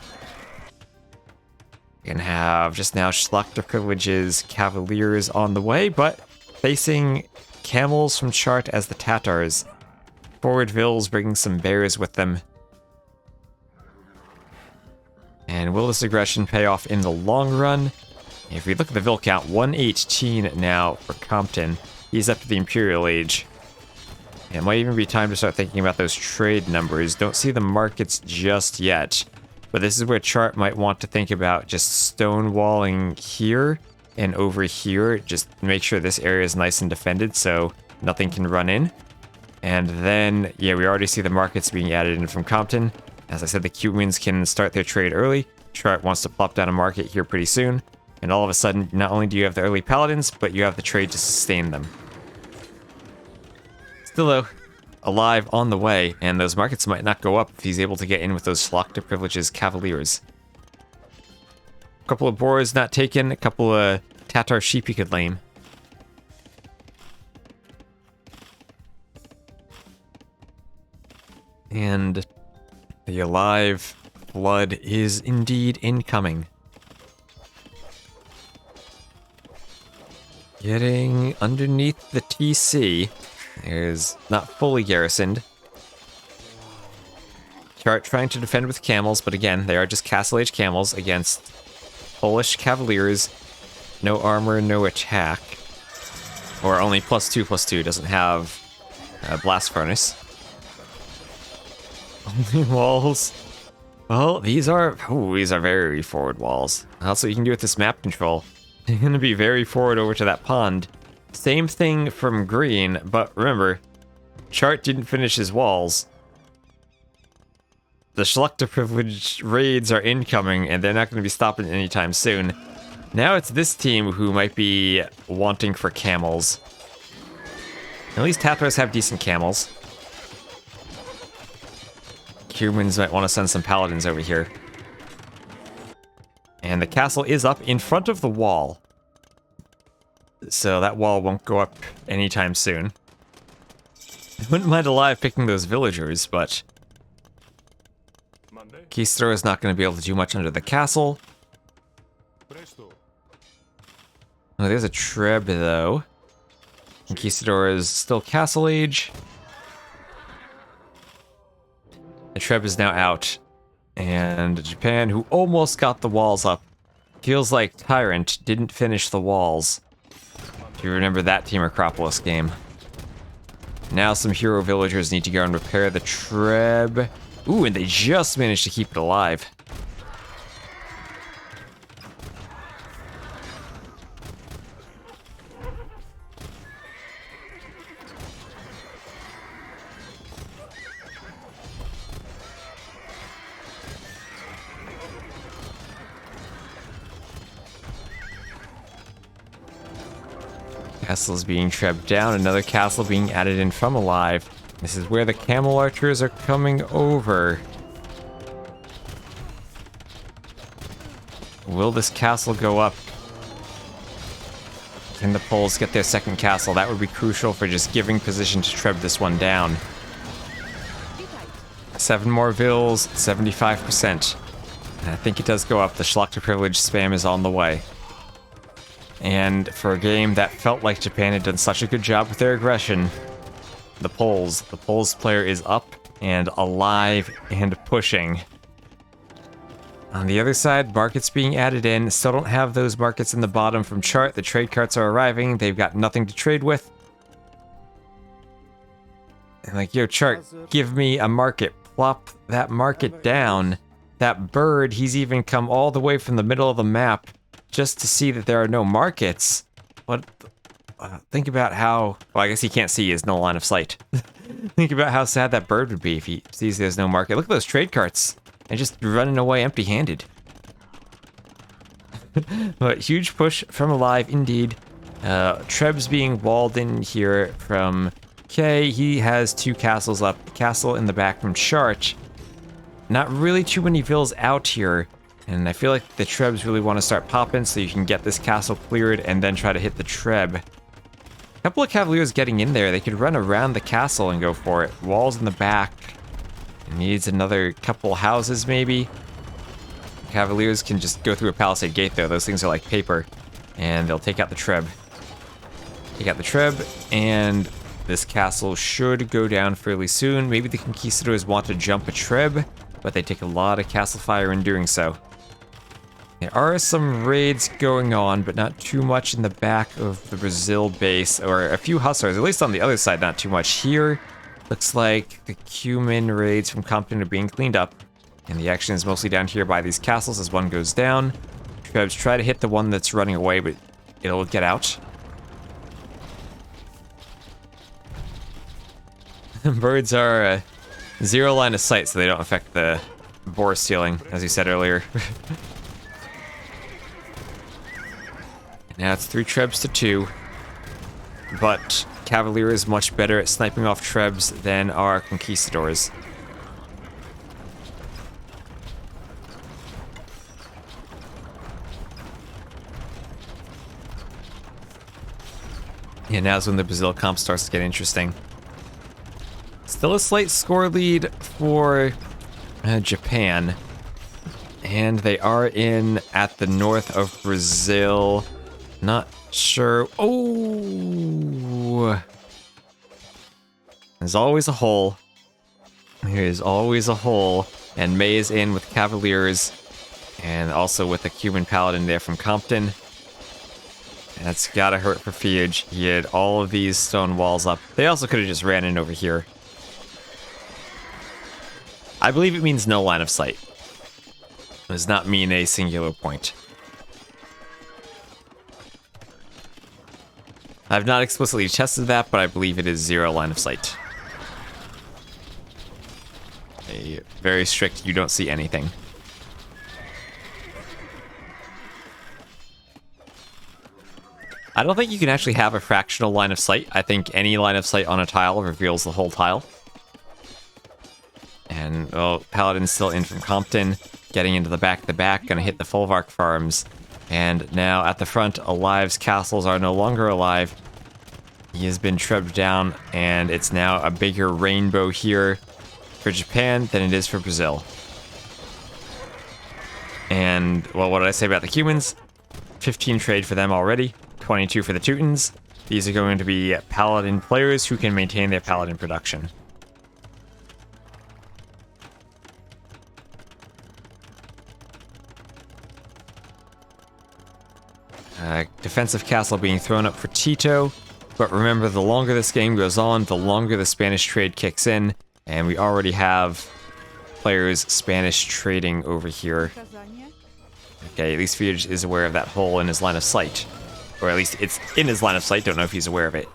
You can have just now Schlachter Privileges Cavaliers on the way, but facing camels from Chart as the Tatars. Forward Vils bringing some bears with them. And will this aggression pay off in the long run? If we look at the Vil count, 118 now for Compton. He's up to the Imperial Age. It might even be time to start thinking about those trade numbers. Don't see the markets just yet. But this is where Chart might want to think about just stonewalling here and over here. Just make sure this area is nice and defended so nothing can run in. And then, yeah, we already see the markets being added in from Compton. As I said, the Cumans can start their trade early. Chart wants to plop down a market here pretty soon. And all of a sudden, not only do you have the early Paladins, but you have the trade to sustain them. Still, though, alive on the way, and those markets might not go up if he's able to get in with those Schlachter Privileges Cavaliers. A couple of boars not taken, a couple of Tatar sheep he could lame. And the alive blood is indeed incoming. Getting underneath the TC. Is not fully garrisoned. Chart trying to defend with camels, but again, they are just Castle Age camels against Polish Cavaliers. No armor, no attack. Or only +2/+2, doesn't have a blast furnace. Only walls. Well, these are very forward walls. Also, you can do with this map control. You're going to be very forward over to that pond. Same thing from green, but remember, Chart didn't finish his walls. The Schlachter Privilege raids are incoming, and they're not going to be stopping anytime soon. Now it's this team who might be wanting for camels. At least Tatars have decent camels. Humans might want to send some Paladins over here. And the castle is up in front of the wall. So that wall won't go up anytime soon. I wouldn't mind alive picking those villagers, but Keystro is not going to be able to do much under the castle. Oh, there's a Treb, though. Conquistador is still Castle Age. The Treb is now out. And Japan, who almost got the walls up, feels like Tyrant didn't finish the walls. You remember that Team Acropolis game. Now some hero villagers need to go and repair the Treb. Ooh, and they just managed to keep it alive. Castle is being trebbed down, another castle being added in from alive. This is where the camel archers are coming over. Will this castle go up? Can the Poles get their second castle? That would be crucial for just giving position to treb this one down. 7 more Vils, 75%. And I think it does go up. The Schlachter Privilege spam is on the way. And for a game that felt like Japan had done such a good job with their aggression, the Poles player is up and alive and pushing. On the other side, markets being added in. Still don't have those markets in the bottom from Chart. The trade carts are arriving. They've got nothing to trade with. And like, yo, Chart, give me a market. Plop that market down. That bird, he's even come all the way from the middle of the map just to see that there are no markets. What? Think about how... Well, I guess he can't see. He has no line of sight. Think about how sad that bird would be if he sees there's no market. Look at those trade carts. and just running away empty-handed. But huge push from Alive indeed. Trebs being walled in here from K. He has 2 castles up. Castle in the back from Charch. Not really too many vills out here. And I feel like the Trebs really want to start popping so you can get this castle cleared and then try to hit the Treb. A couple of Cavaliers getting in there. They could run around the castle and go for it. Walls in the back. It needs another couple houses maybe. Cavaliers can just go through a palisade gate though. Those things are like paper. And they'll take out the Treb. Take out the Treb, and this castle should go down fairly soon. Maybe the Conquistadors want to jump a Treb, but they take a lot of castle fire in doing so. There are some raids going on, but not too much in the back of the Brazil base, or a few Hussars, at least on the other side, not too much. Here, looks like the Cuman raids from Compton are being cleaned up, and the action is mostly down here by these castles as one goes down. Trebs try to hit the one that's running away, but it'll get out. Birds are zero line of sight, so they don't affect the boar stealing, as you said earlier. Now it's 3 Trebs to 2. But Cavalier is much better at sniping off Trebs than our Conquistadors. Yeah, now's when the Brazil comp starts to get interesting. Still a slight score lead for Japan. And they are in at the north of Brazil. Not sure. Oh! There's always a hole. There's always a hole. And May is in with Cavaliers. And also with the Cuban Paladin there from Compton. That's gotta hurt for Fiage. He had all of these stone walls up. They also could have just ran in over here. I believe it means no line of sight. It does not mean a singular point. I've not explicitly tested that, but I believe it is 0 line of sight. A very strict, you don't see anything. I don't think you can actually have a fractional line of sight. I think any line of sight on a tile reveals the whole tile. And, well, Paladin's still in from Compton, getting into the back, gonna hit the Folvark farms. And now at the front, Alive's castles are no longer alive. He has been trebbed down, and it's now a bigger rainbow here for Japan than it is for Brazil. And, well, what did I say about the Cubans? 15 trade for them already, 22 for the Teutons. These are going to be Paladin players who can maintain their Paladin production. Defensive castle being thrown up for Tito. But remember, the longer this game goes on, the longer the Spanish trade kicks in. And we already have players Spanish trading over here. Okay, at least Fiage is aware of that hole in his line of sight. Or at least it's in his line of sight, don't know if he's aware of it.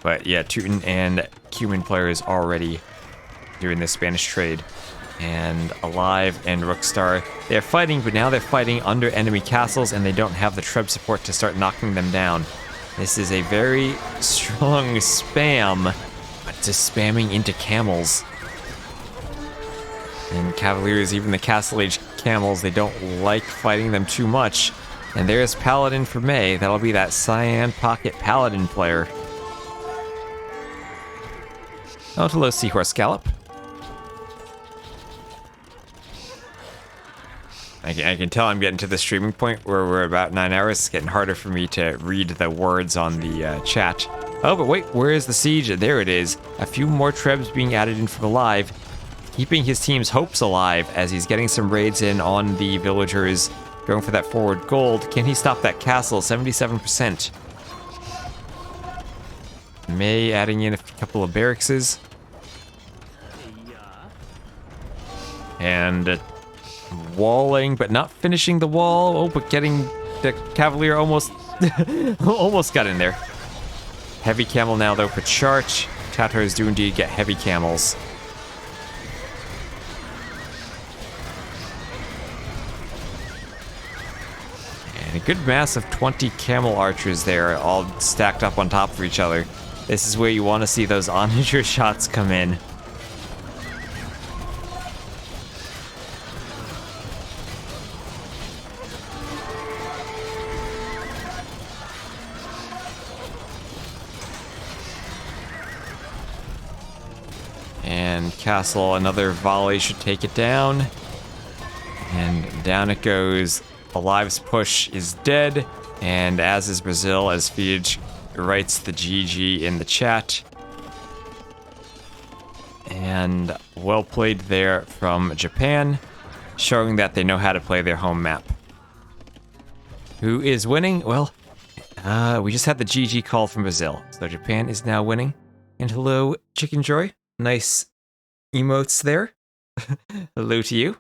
But yeah, Teuton and Cuman players already doing this Spanish trade. And Alive and Rookstar, they're fighting, but now they're fighting under enemy castles, and they don't have the Treb support to start knocking them down. This is a very strong spam, but just spamming into camels. And Cavaliers, even the Castle Age camels, they don't like fighting them too much. And there's Paladin for May. That'll be that Cyan Pocket Paladin player. Oh, hello, Seahorse Gallop. I can tell I'm getting to the streaming point where we're about 9 hours. It's getting harder for me to read the words on the chat. Oh, but wait, where is the siege? There it is. A few more Trebs being added in from Alive, keeping his team's hopes alive as he's getting some raids in on the villagers, going for that forward gold. Can he stop that castle? 77%. May adding in a couple of barrackses. And walling, but not finishing the wall. Oh, but getting the Cavalier almost almost got in there. Heavy camel now, though, for Charch. Tatars do indeed get heavy camels. good mass of 20 camel archers there, all stacked up on top of each other. This is where you want to see those onager shots come in. And Castle, another volley should take it down. And down it goes. Alive's push is dead, and as is Brazil, as Fiege writes the GG in the chat. And well played there from Japan, showing that they know how to play their home map. Who is winning? Well, we just had the GG call from Brazil, so Japan is now winning. And hello, Chicken Joy. Nice emotes there. Hello to you.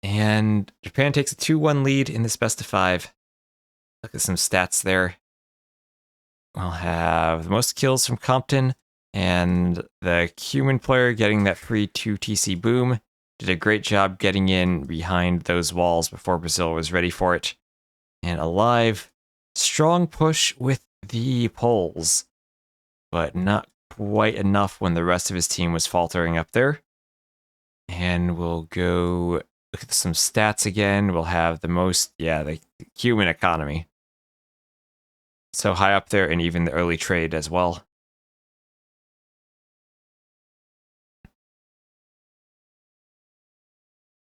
And Japan takes a 2-1 lead in this best of 5. Look at some stats there. We'll have the most kills from Compton, and the human player getting that free 2 TC boom. Did a great job getting in behind those walls before Brazil was ready for it. And Alive, strong push with the Poles, but not quite enough when the rest of his team was faltering up there. And we'll go look at some stats again. We'll have the most, the human economy. So high up there, and even the early trade as well.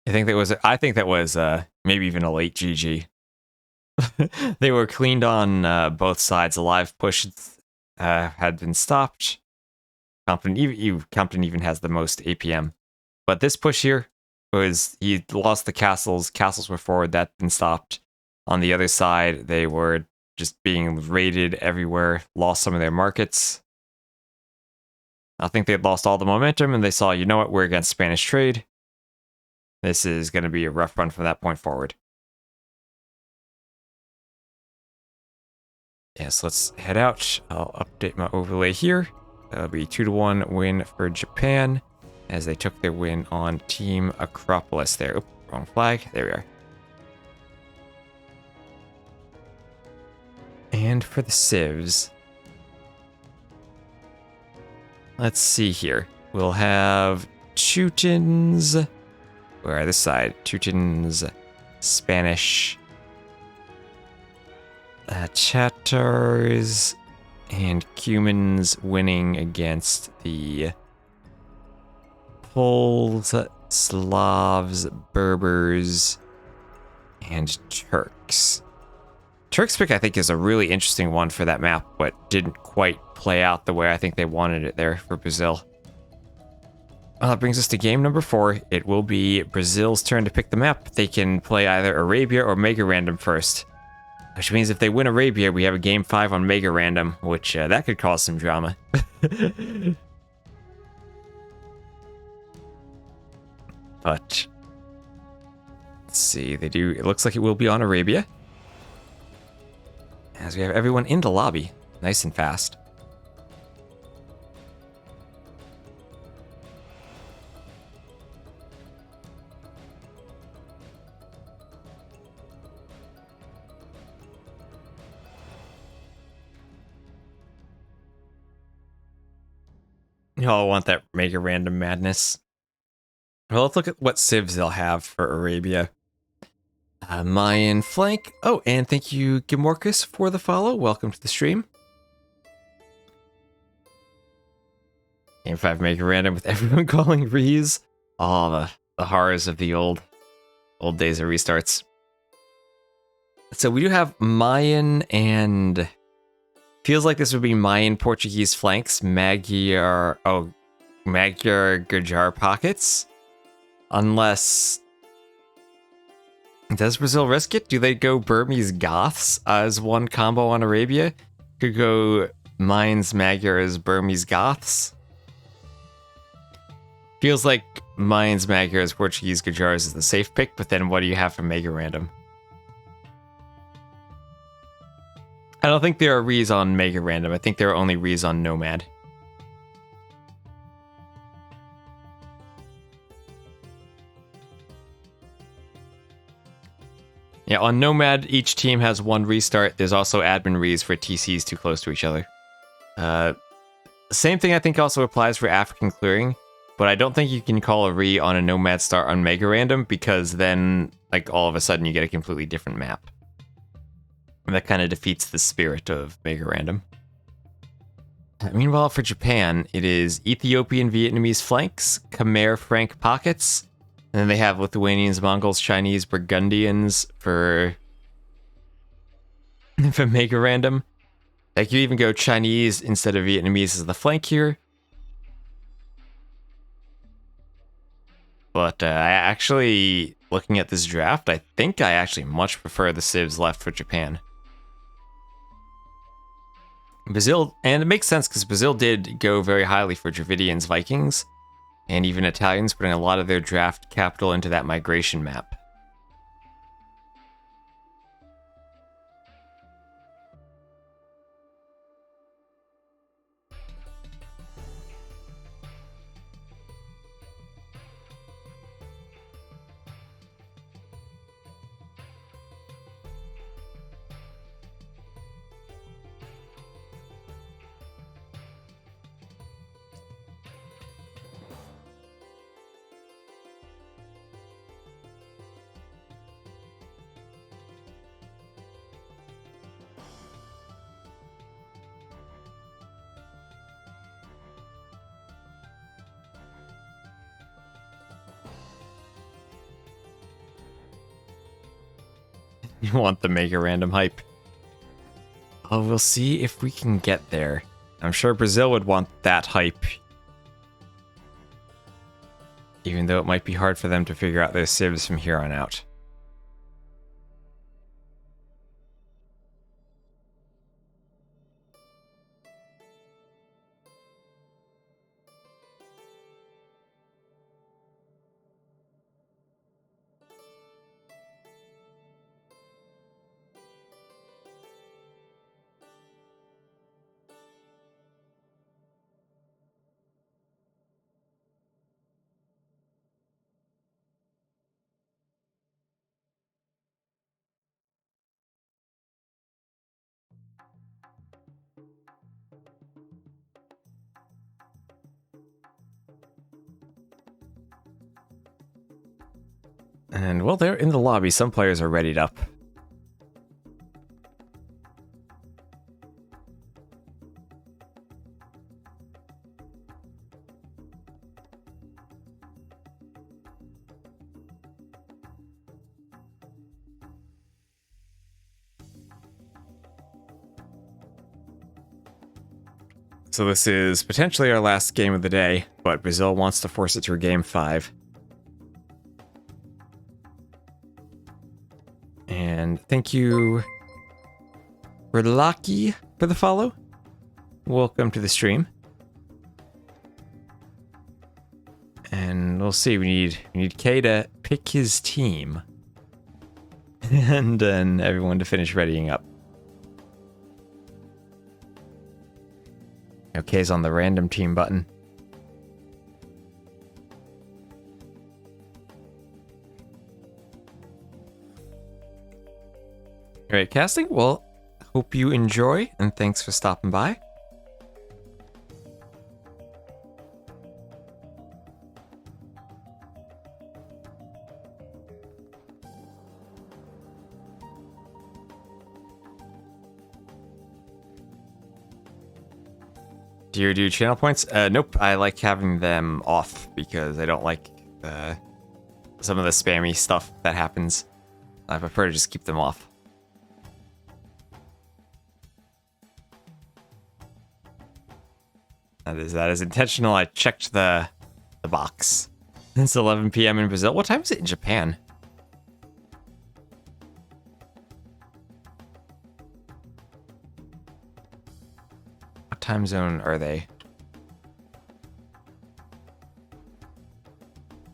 I think that was maybe even a late GG. They were cleaned on both sides. Alive push had been stopped. Compton even has the most APM. But this push here was, he lost the castles. Castles were forward, that's been stopped. On the other side, they were just being raided everywhere, lost some of their markets. I think they had lost all the momentum, and they saw, you know what, we're against Spanish trade. This is going to be a rough run from that point forward. Yes, let's head out. I'll update my overlay here. That'll be 2-1 win for Japan, as they took their win on Team Acropolis there. Oop, wrong flag. There we are. And for the civs, let's see here. We'll have Teutons. Where are this side? Teutons, Spanish, Tatars, and Cumans winning against the Poles, Slavs, Berbers, and Turks. Turks pick, I think, is a really interesting one for that map, but didn't quite play out the way I think they wanted it there for Brazil. Well, that brings us to game number 4. It will be Brazil's turn to pick the map. They can play either Arabia or Mega Random first, which means if they win Arabia, we have a game 5 on Mega Random, which that could cause some drama. But let's see, they do. It looks like it will be on Arabia, as we have everyone in the lobby, nice and fast. You all want that Mega Random madness. Well, let's look at what civs they'll have for Arabia. Mayan flank. Oh, and thank you, Gimorcus, for the follow. Welcome to the stream. Game 5 Mega Random with everyone calling Rees. Oh, the horrors of the old days of restarts. So we do have Mayan and... feels like this would be Mayan Portuguese flanks, Magyar Gujar pockets. Unless... does Brazil risk it? Do they go Burmese Goths as one combo on Arabia? Could go Mayans, Magyars, Burmese Goths. Feels like Mayans, Magyars, Portuguese Gujars is the safe pick, but then what do you have for Mega Random? I don't think there are Rees on Mega Random. I think there are only Rees on Nomad. Yeah, on Nomad, each team has one restart. There's also admin rees for TCs too close to each other. Same thing I think also applies for African clearing, but I don't think you can call a re on a Nomad start on Mega Random because then, like, all of a sudden you get a completely different map. And that kind of defeats the spirit of Mega Random. Meanwhile, for Japan, it is Ethiopian Vietnamese flanks, Khmer Frank pockets, and then they have Lithuanians, Mongols, Chinese, Burgundians for Mega Random. They could even go Chinese instead of Vietnamese as the flank here. But I actually, looking at this draft, I think I actually much prefer the civs left for Japan. Brazil, and it makes sense because Brazil did go very highly for Dravidians, Vikings, and even Italians, putting a lot of their draft capital into that migration map. You want the Mega Random hype. Oh, we'll see if we can get there. I'm sure Brazil would want that hype. Even though it might be hard for them to figure out their civs from here on out. And, well, they're in the lobby. Some players are readied up. So this is potentially our last game of the day, but Brazil wants to force it through Game 5. And thank you, Relaki, for the follow. Welcome to the stream. And we'll see. We need Kay to pick his team, and then everyone to finish readying up. Kay's on the random team button. Alright, casting. Well, hope you enjoy, and thanks for stopping by. Do you do channel points? Nope, I like having them off because I don't like some of the spammy stuff that happens. I prefer to just keep them off. That is intentional. I checked the box. It's 11 p.m. in Brazil. What time is it in Japan? What time zone are they?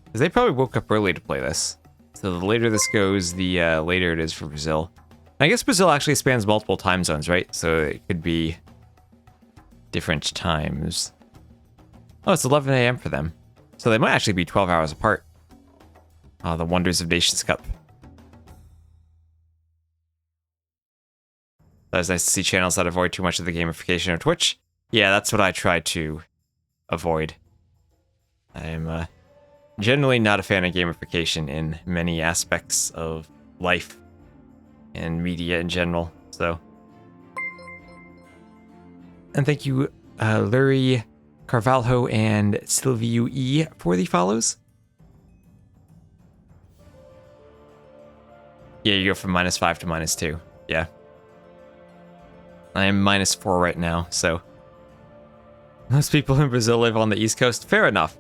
Because they probably woke up early to play this. So the later this goes, the later it is for Brazil. And I guess Brazil actually spans multiple time zones, right? So it could be different times. Oh, it's 11 a.m. for them. So they might actually be 12 hours apart. Oh, the wonders of Nations Cup. It's nice to see channels that avoid too much of the gamification of Twitch. Yeah, that's what I try to avoid. I'm generally not a fan of gamification in many aspects of life and media in general, so. And thank you, Lurie, Carvalho, and Silviu E for the follows. Yeah, you go from -5 to -2. Yeah. I am -4 right now, so. Most people in Brazil live on the East Coast. Fair enough.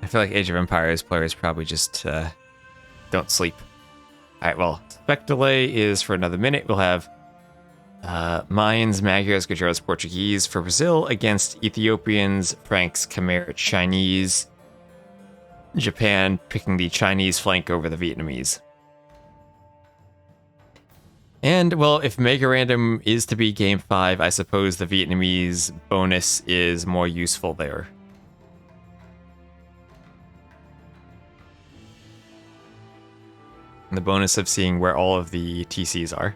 I feel like Age of Empires players probably just don't sleep. Alright, well, spec delay is for another minute. We'll have Mayans, Magyars, Gujaras, Portuguese for Brazil against Ethiopians, Franks, Khmer, Chinese, Japan picking the Chinese flank over the Vietnamese. And, well, if Mega Random is to be Game 5, I suppose the Vietnamese bonus is more useful there. The bonus of seeing where all of the TCs are.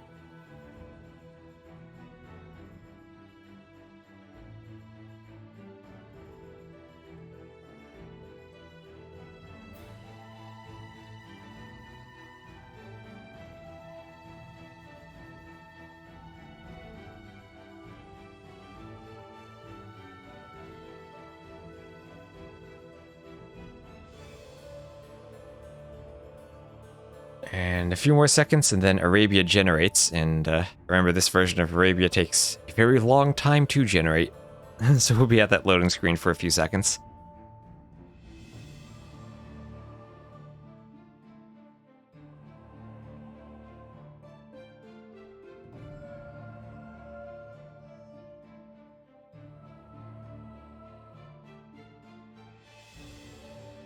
And a few more seconds, and then Arabia generates. And remember, this version of Arabia takes a very long time to generate. So we'll be at that loading screen for a few seconds.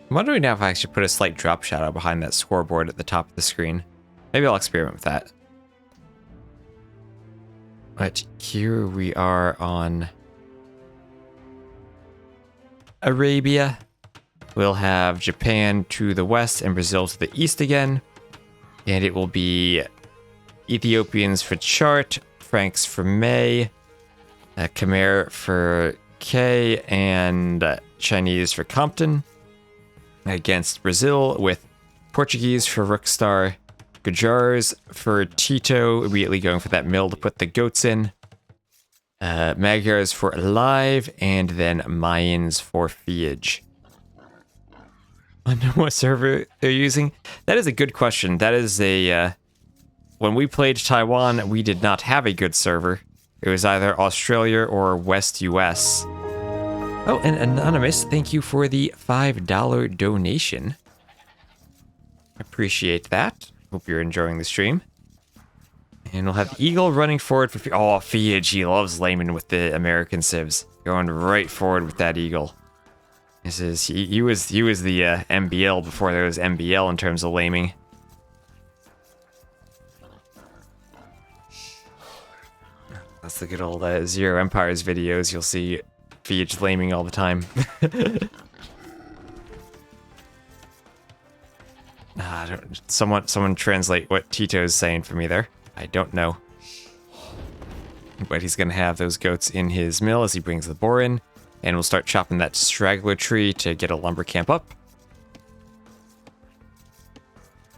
I'm wondering now if I should put a slight drop shadow behind that scoreboard at the top of the screen. Maybe I'll experiment with that. But here we are on Arabia. We'll have Japan to the west and Brazil to the east again. And it will be Ethiopians for Chart, Franks for May, Khmer for K, and Chinese for Compton. Against Brazil with Portuguese for Rookstar, Gujars for Tito, immediately going for that mill to put the goats in, Magyars for Alive, and then Mayans for Fiage. I wonder what server they're using. That is a good question. That is a... when we played Taiwan, we did not have a good server. It was either Australia or West US. Oh, and Anonymous, thank you for the $5 donation. Appreciate that. Hope you're enjoying the stream. And we'll have Eagle running forward for... Oh, Fiage, he loves laming with the American civs. Going right forward with that Eagle. This is... He was the MBL before there was MBL in terms of laming. That's the good old Zero Empires videos. You'll see Fiage laming all the time. Someone translate what Tito's saying for me there. I don't know. But he's going to have those goats in his mill as he brings the boar in. And we'll start chopping that straggler tree to get a lumber camp up.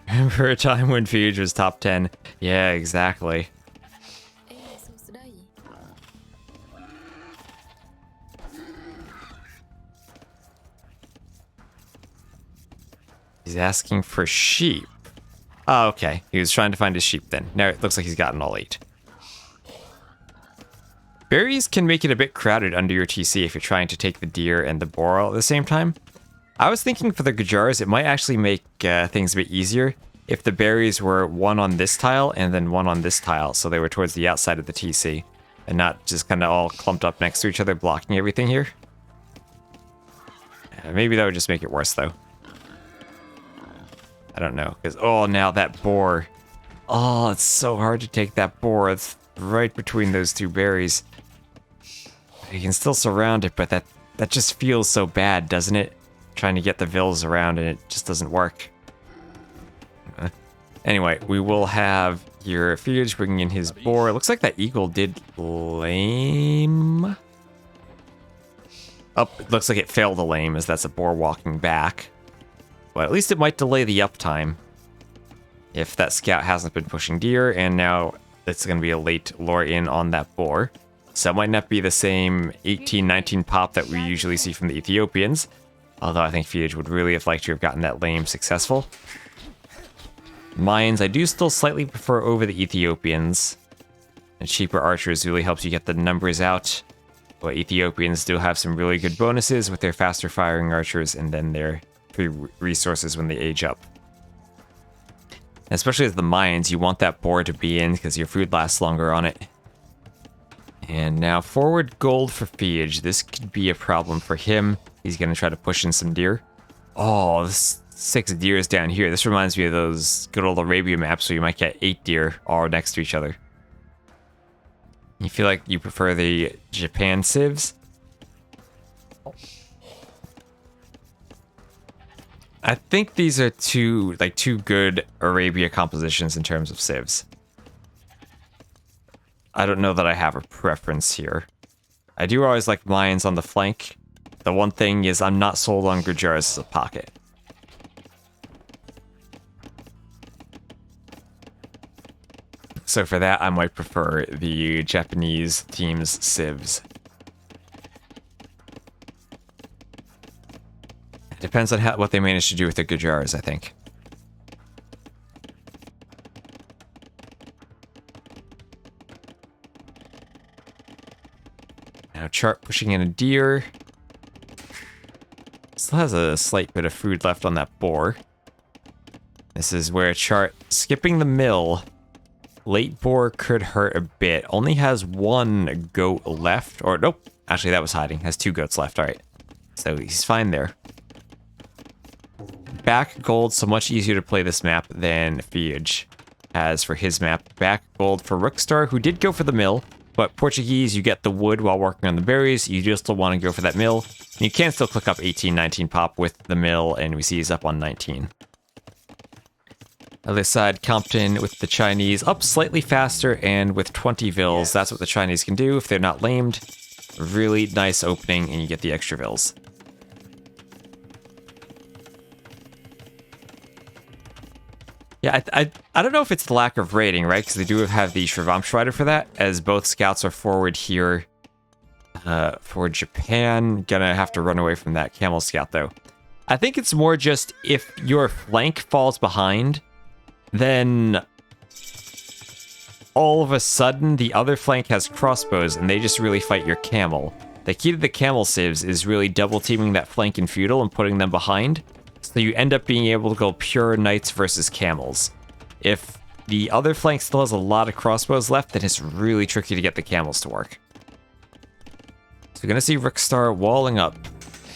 Remember a time when Fiage was top 10? Yeah, exactly. He's asking for sheep. Oh, okay. He was trying to find his sheep then. Now it looks like he's gotten all 8. Berries can make it a bit crowded under your TC if you're trying to take the deer and the boar all at the same time. I was thinking for the Gujars, it might actually make things a bit easier if the berries were one on this tile and then one on this tile, so they were towards the outside of the TC, and not just kind of all clumped up next to each other, blocking everything here. Maybe that would just make it worse, though. I don't know, because, oh, now that boar. Oh, it's so hard to take that boar. right between those two berries. You can still surround it, but that just feels so bad, doesn't it? Trying to get the vills around and it just doesn't work. Anyway, we will have your Feage bringing in his boar. It looks like that eagle did lame. Oh, it looks like it failed to lame, as that's a boar walking back. But at least it might delay the uptime if that scout hasn't been pushing deer, and now it's going to be a late lure in on that boar. So it might not be the same 18-19 pop that we usually see from the Ethiopians, although I think Feage would really have liked to have gotten that lame successful. Mines, I do still slightly prefer over the Ethiopians. And cheaper archers really helps you get the numbers out. But Ethiopians do have some really good bonuses with their faster firing archers and then their free resources when they age up. Especially as the mines, you want that boar to be in because your food lasts longer on it. And now forward gold for Feage. This could be a problem for him. He's going to try to push in some deer. Oh, this 6 deers down here. This reminds me of those good old Arabia maps where you might get 8 deer all next to each other. You feel like you prefer the Japan civs? I think these are two good Arabia compositions in terms of civs. I don't know that I have a preference here. I do always like mines on the flank. The one thing is I'm not sold on Gujaras as a pocket. So for that, I might prefer the Japanese team's civs. Depends on what they manage to do with the Gujaras, I think. Now Chart pushing in a deer. Still has a slight bit of food left on that boar. This is where Chart skipping the mill. Late boar could hurt a bit. Only has 1 goat left. Or nope. Actually, that was hiding. Has 2 goats left. All right. So he's fine there. Back gold, so much easier to play this map than Feage has for his map. Back gold for Rookstar, who did go for the mill. But Portuguese, you get the wood while working on the berries. You just still want to go for that mill. And you can still click up 18-19 pop with the mill, and we see he's up on 19. Other side, Compton with the Chinese up slightly faster and with 20 vills. That's what the Chinese can do if they're not lamed. Really nice opening, and you get the extra vills. Yeah, I don't know if it's the lack of rating, right? Because they do have the Shravamschreider for that, as both scouts are forward here for Japan. Gonna have to run away from that camel scout, though. I think it's more just if your flank falls behind, then all of a sudden the other flank has crossbows and they just really fight your camel. The key to the camel civs is really double teaming that flank in feudal and putting them behind. So you end up being able to go pure knights versus camels. If the other flank still has a lot of crossbows left, then it's really tricky to get the camels to work. So you're going to see Rookstar walling up.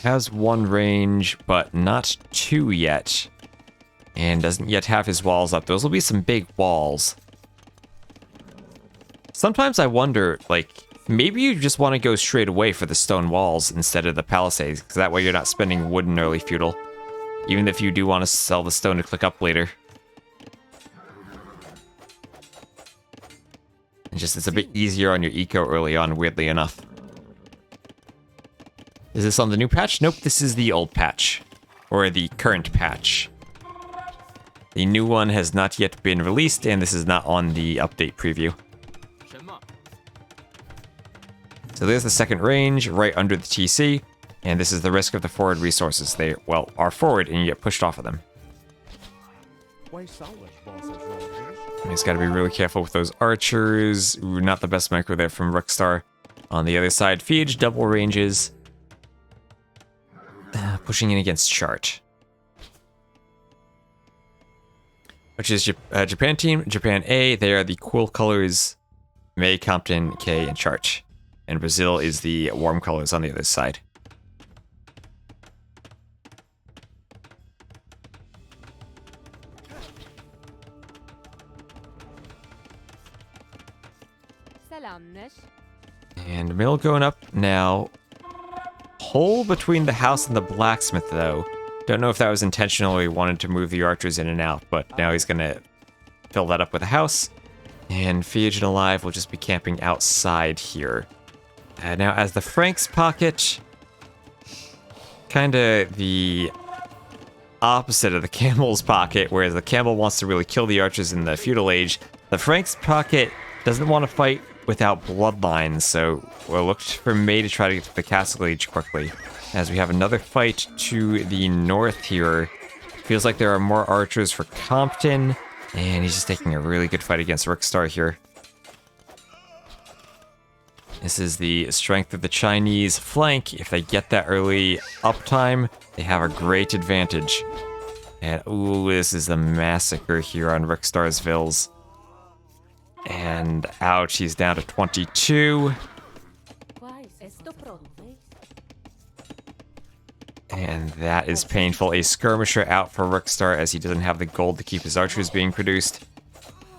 Has 1 range, but not 2 yet. And doesn't yet have his walls up. Those will be some big walls. Sometimes I wonder, like, maybe you just want to go straight away for the stone walls instead of the palisades, because that way you're not spending wood in early feudal. Even if you do want to sell the stone to click up later. And just, it's a bit easier on your eco early on, weirdly enough. Is this on the new patch? Nope, this is the old patch. Or the current patch. The new one has not yet been released, and this is not on the update preview. So there's the second range, right under the TC. And this is the risk of the forward resources. They, well, are forward and you get pushed off of them. You just gotta be really careful with those archers. Ooh, not the best micro there from Rookstar. On the other side, Feage, double ranges. Pushing in against Chart. Which is Japan team, Japan A. They are the cool colors, May, Compton, K, and Chart. And Brazil is the warm colors on the other side. Selamneş. And mill going up now. Hole between the house and the blacksmith, though. Don't know if that was intentional or he wanted to move the archers in and out, but now he's gonna fill that up with a house. And Fiage and Alive will just be camping outside here. Now, as the Franks pocket, kinda the opposite of the Camel's pocket, whereas the Camel wants to really kill the archers in the feudal age, the Franks pocket doesn't want to fight without bloodlines, so we'll look for May to try to get to the castle age quickly. As we have another fight to the north here. Feels like there are more archers for Compton, and he's just taking a really good fight against Rixstar here. This is the strength of the Chinese flank. If they get that early uptime, they have a great advantage. And ooh, this is a massacre here on Rixstar's Vills. And ouch, he's down to 22. And that is painful. A skirmisher out for Rixstar as he doesn't have the gold to keep his archers being produced.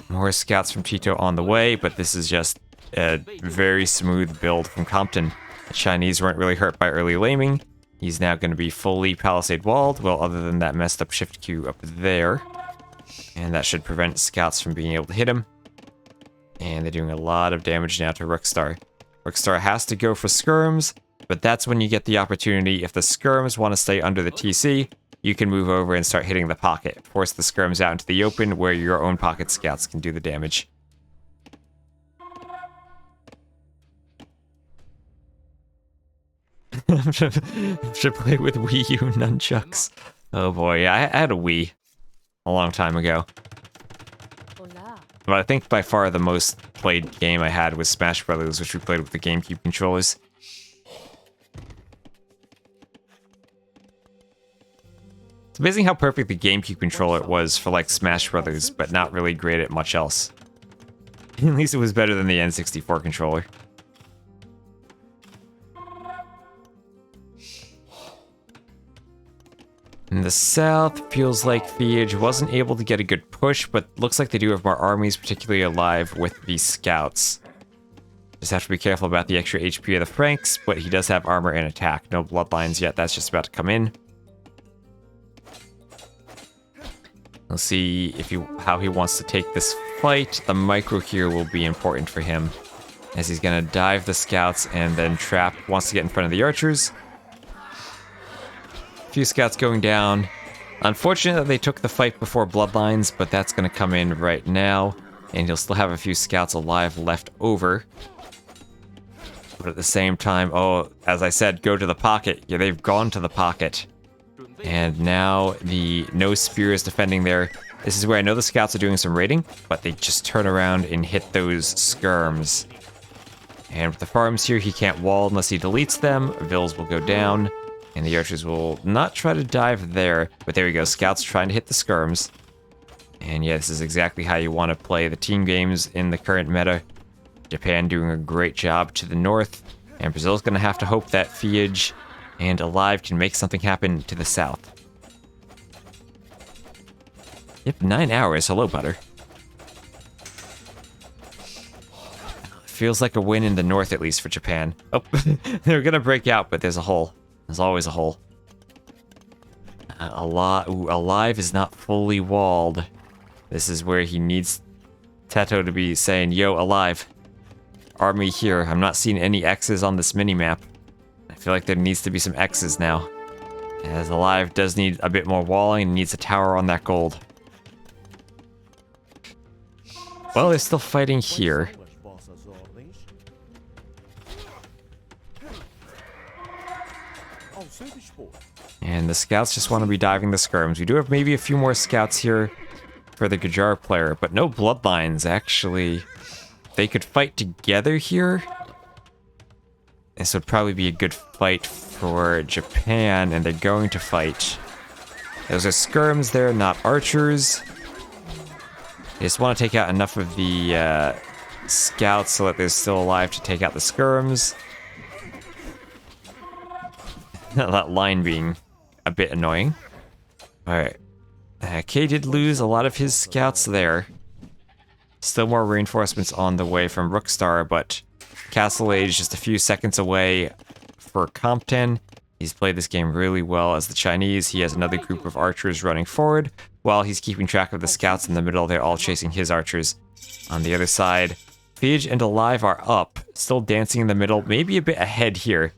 More scouts from Tito on the way, but this is just a very smooth build from Compton. The Chinese weren't really hurt by early laming. He's now going to be fully palisade walled, well, other than that messed up shift queue up there. And that should prevent scouts from being able to hit him. And they're doing a lot of damage now to Rixstar. Rixstar has to go for skirms, but that's when you get the opportunity. If the skirms want to stay under the TC, you can move over and start hitting the pocket. Force the skirms out into the open where your own pocket scouts can do the damage. Should play with Wii U nunchucks. Oh boy, yeah, I had a Wii a long time ago. But I think by far the most played game I had was Smash Brothers, which we played with the GameCube controllers. It's amazing how perfect the GameCube controller was for like Smash Brothers, but not really great at much else. At least it was better than the N64 controller. In the south, feels like Fiage wasn't able to get a good push, but looks like they do have more armies, particularly Alive with the scouts. Just have to be careful about the extra HP of the Franks, but he does have armor and attack. No bloodlines yet, that's just about to come in. We'll see if how he wants to take this fight. The micro here will be important for him, as he's gonna dive the scouts and then trap, wants to get in front of the archers. Few scouts going down. Unfortunate that they took the fight before bloodlines, but that's going to come in right now, and he'll still have a few scouts alive left over. But at the same time, oh, as I said, go to the pocket. Yeah, they've gone to the pocket. And now the no spears defending there. This is where I know the scouts are doing some raiding, but they just turn around and hit those skirms. And with the farms here, he can't wall unless he deletes them. Vills will go down. And the archers will not try to dive there. But there we go, scouts trying to hit the skirms. And yeah, this is exactly how you want to play the team games in the current meta. Japan doing a great job to the north. And Brazil's going to have to hope that Fiage and Alive can make something happen to the south. Yep, 9 hours. Hello, Butter. Feels like a win in the north, at least for Japan. Oh, they're going to break out, but there's a hole. There's always a hole. Alive is not fully walled. This is where he needs Teto to be saying, yo, Alive. Army here. I'm not seeing any X's on this mini-map. I feel like there needs to be some X's now. As Alive does need a bit more walling and needs a tower on that gold. Well, they're still fighting here. And the scouts just want to be diving the skirms. We do have maybe a few more scouts here for the Gujar player, but no bloodlines, actually. They could fight together here. This would probably be a good fight for Japan, and they're going to fight. Those are skirms there, not archers. They just want to take out enough of the scouts so that they're still alive to take out the skirms. That line being a bit annoying. Alright. K did lose a lot of his scouts there. Still more reinforcements on the way from Rookstar, but Castle Age just a few seconds away for Compton. He's played this game really well as the Chinese. He has another group of archers running forward, while he's keeping track of the scouts in the middle. They're all chasing his archers. On the other side, Fiege and Alive are up, still dancing in the middle, maybe a bit ahead here.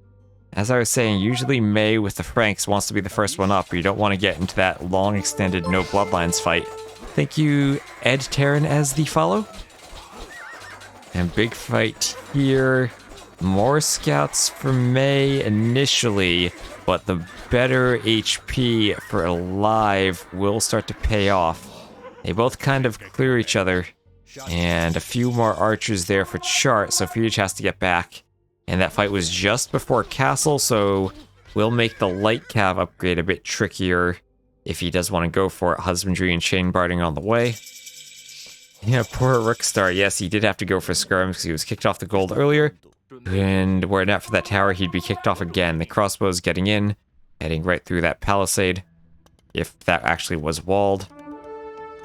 As I was saying, usually May with the Franks wants to be the first one up, but you don't want to get into that long extended no bloodlines fight. Thank you, Ed Terran, as the follow. And big fight here. More scouts for May initially, but the better HP for Alive will start to pay off. They both kind of clear each other. And a few more archers there for Chart, so Fiege has to get back. And that fight was just before Castle, so we'll make the light cav upgrade a bit trickier if he does want to go for it. Husbandry and chain barding on the way. Yeah, poor Rookstar. Yes, he did have to go for skirms because he was kicked off the gold earlier. And were it not for that tower, he'd be kicked off again. The crossbow's getting in, heading right through that palisade, if that actually was walled.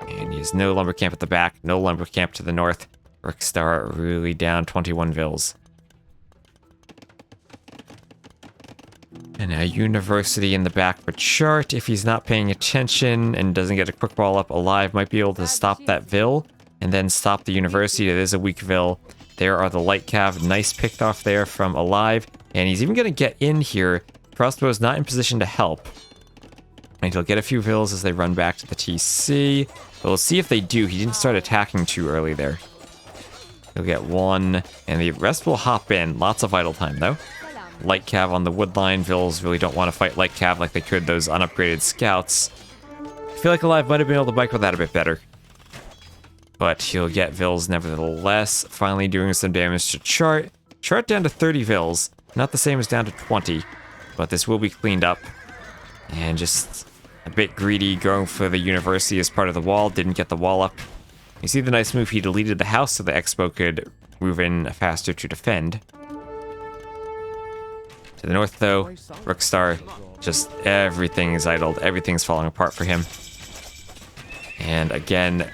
And he has no lumber camp at the back, no lumber camp to the north. Rookstar really down 21 vills. And now University in the back for Chart. If he's not paying attention and doesn't get a quick ball up, Alive might be able to stop that Vill and then stop the University. It is a weak Vill. There are the light cav. Nice picked off there from Alive. And he's even going to get in here. Crossbow is not in position to help. And he'll get a few Vills as they run back to the TC. But we'll see if they do. He didn't start attacking too early there. He'll get one. And the rest will hop in. Lots of vital time though. Light cav on the wood line. Vills really don't want to fight light cav like they could those unupgraded scouts. I feel like Alive might have been able to bike with that a bit better. But he'll get Vills nevertheless. Finally doing some damage to Chart. Chart down to 30 Vills. Not the same as down to 20. But this will be cleaned up. And just a bit greedy going for the University as part of the wall. Didn't get the wall up. You see the nice move? He deleted the house so the Expo could move in faster to defend. To the north, though, Rookstar, just everything's idled. Everything's falling apart for him. And again,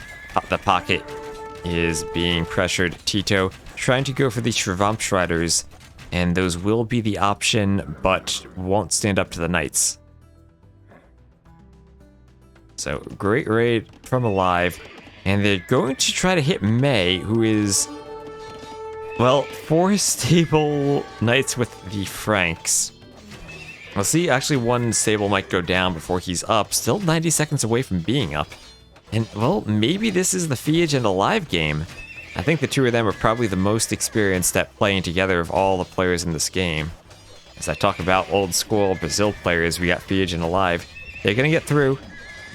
the pocket is being pressured. Tito trying to go for the Shravamshriders, and those will be the option, but won't stand up to the Knights. So, great raid from Alive. And they're going to try to hit May, who is... well, 4 stable Knights with the Franks. We'll see, actually one stable might go down before he's up. Still 90 seconds away from being up. And, well, maybe this is the Fiege and Alive game. I think the two of them are probably the most experienced at playing together of all the players in this game. As I talk about old school Brazil players, we got Fiege and Alive. They're going to get through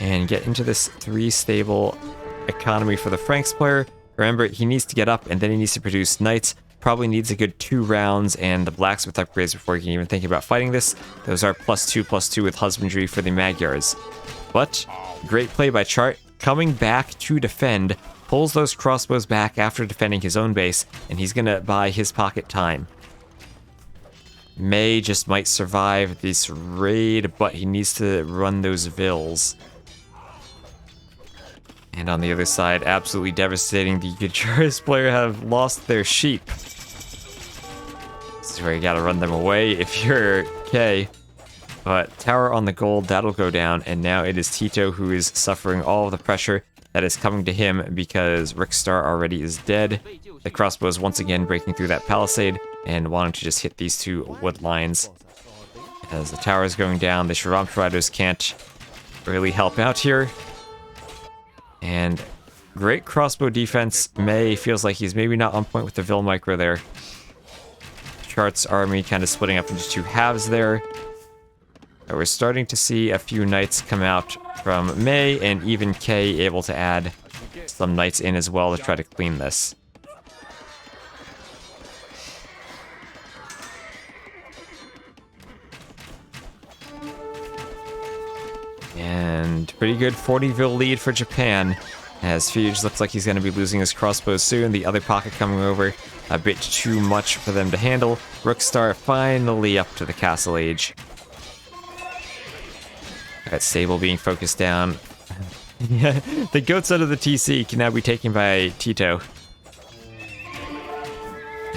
and get into this 3 stable economy for the Franks player. Remember, he needs to get up, and then he needs to produce Knights. Probably needs a good 2 rounds and the Blacksmith upgrades before he can even think about fighting this. Those are +2/+2 with Husbandry for the Magyars. But, great play by Chart. Coming back to defend, pulls those crossbows back after defending his own base, and he's going to buy his pocket time. May just might survive this raid, but he needs to run those Vills. And on the other side, absolutely devastating. The Gujaris player have lost their sheep. This is where you gotta run them away if you're K. But tower on the gold, that'll go down. And now it is Tito who is suffering all of the pressure that is coming to him because Rookstar already is dead. The crossbow is once again breaking through that palisade and wanting to just hit these 2 wood lines. As the tower is going down, the Shravamshriders can't really help out here. And great crossbow defense. May feels like he's maybe not on point with the Vill micro there. Chart's army kind of splitting up into 2 halves there. But we're starting to see a few Knights come out from May, and even K able to add some Knights in as well to try to clean this. And pretty good 40 Vill lead for Japan, as Fiege looks like he's going to be losing his crossbows soon. The other pocket coming over, a bit too much for them to handle. Rookstar finally up to the Castle Age. Got Sable being focused down. Yeah, the goats out of the TC can now be taken by Tito.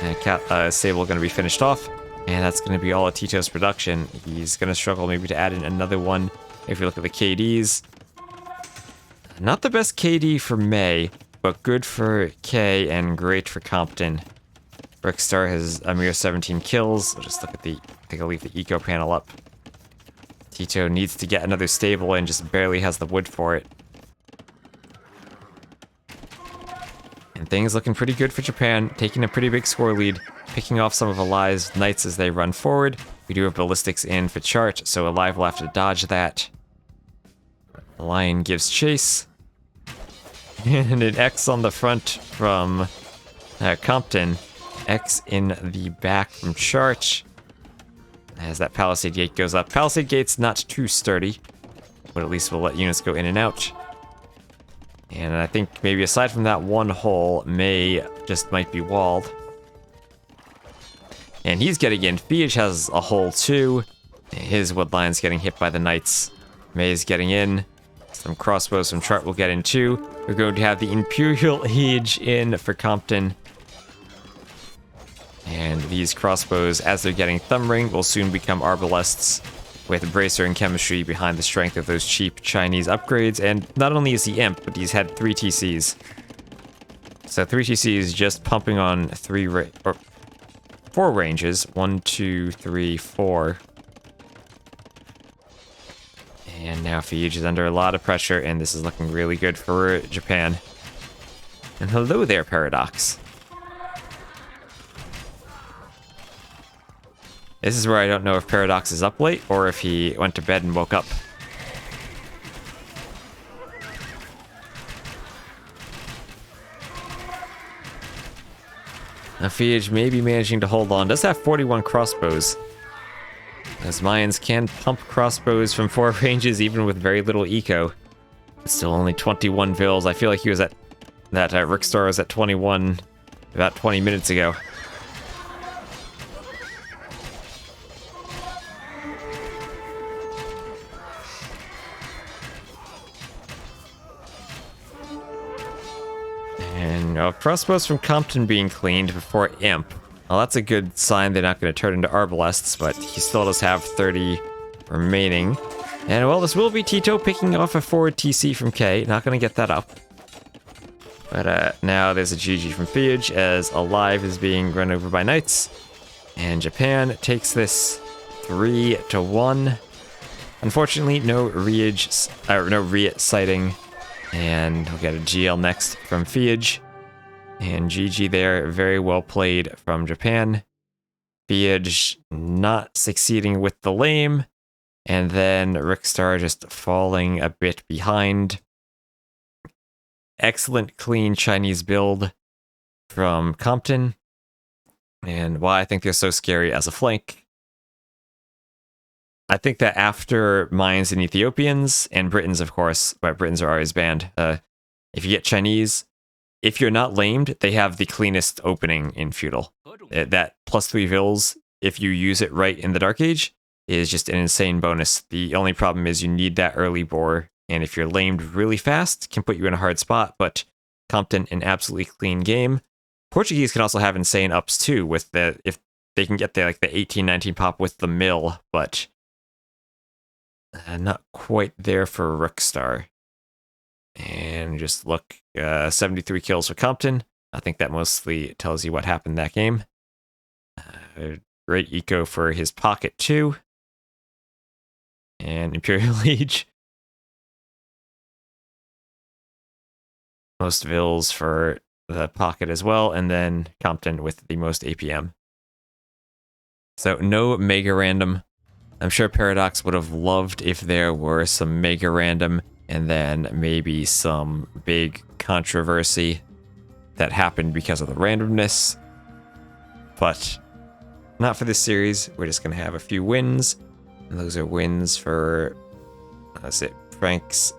And Sable going to be finished off. And that's going to be all of Tito's production. He's going to struggle maybe to add in another one. If you look at the KDs. Not the best KD for May, but good for K and great for Compton. Brickstar has a mere 17 kills. I'll just look at the... I think I'll leave the eco panel up. Tito needs to get another stable and just barely has the wood for it. And things looking pretty good for Japan, taking a pretty big score lead, picking off some of Alive's knights as they run forward. We do have ballistics in for Chart, so Alive will have to dodge that. The Lion gives chase. And an X on the front from Compton. X in the back from Chart. As that Palisade Gate goes up. Palisade Gate's not too sturdy, but at least we'll let units go in and out. And I think maybe aside from that one hole, May just might be walled. And he's getting in. Fiage has a hole too. His wood line's getting hit by the knights. May's getting in. Some crossbows from Chart will get in too. We're going to have the Imperial Age in for Compton. And these crossbows, as they're getting thumb ring, will soon become arbalests with bracer and chemistry behind the strength of those cheap Chinese upgrades. And not only is he imp, but he's had 3 TCs. So 3 TCs just pumping on 4 ranges. 1, 2, 3, 4. And now Fiage is under a lot of pressure, and this is looking really good for Japan. And hello there, Paradox. This is where I don't know if Paradox is up late or if he went to bed and woke up. Now Fiage may be managing to hold on. Does have 41 crossbows. As Mayans can pump crossbows from 4 ranges even with very little eco. It's still only 21 vills. I feel like he was at... that Rickstar was at 21 about 20 minutes ago. Crossbows from Compton being cleaned before Imp. Well, that's a good sign they're not going to turn into Arbalests, but he still does have 30 remaining. And, well, this will be Tito picking off a forward TC from K. Not going to get that up. But now there's a GG from Fiage as Alive is being run over by Knights. And Japan takes this 3-1. Unfortunately, no Riage sighting. And we'll get a GL next from Fiage. And GG there, very well played from Japan. Fiage not succeeding with the lame. And then Rickstar just falling a bit behind. Excellent clean Chinese build from Compton. And why I think they're so scary as a flank. I think that after Mayans and Ethiopians, and Britons of course, but Britons are always banned. If you get Chinese, if you're not lamed, they have the cleanest opening in Feudal. That +3 vills, if you use it right in the Dark Age, is just an insane bonus. The only problem is you need that early bore, and if you're lamed really fast, can put you in a hard spot, but Compton, an absolutely clean game. Portuguese can also have insane ups too, with the, if they can get the 18-19 pop with the mill, but not quite there for Rickstar. And just look, 73 kills for Compton. I think that mostly tells you what happened that game. Great eco for his pocket too. And Imperial Age. Most vills for the pocket as well. And then Compton with the most APM. So no mega random. I'm sure Paradox would have loved if there were some mega random and then maybe some big controversy that happened because of the randomness. But not for this series. We're just going to have a few wins. And those are wins for, let's say, Franks,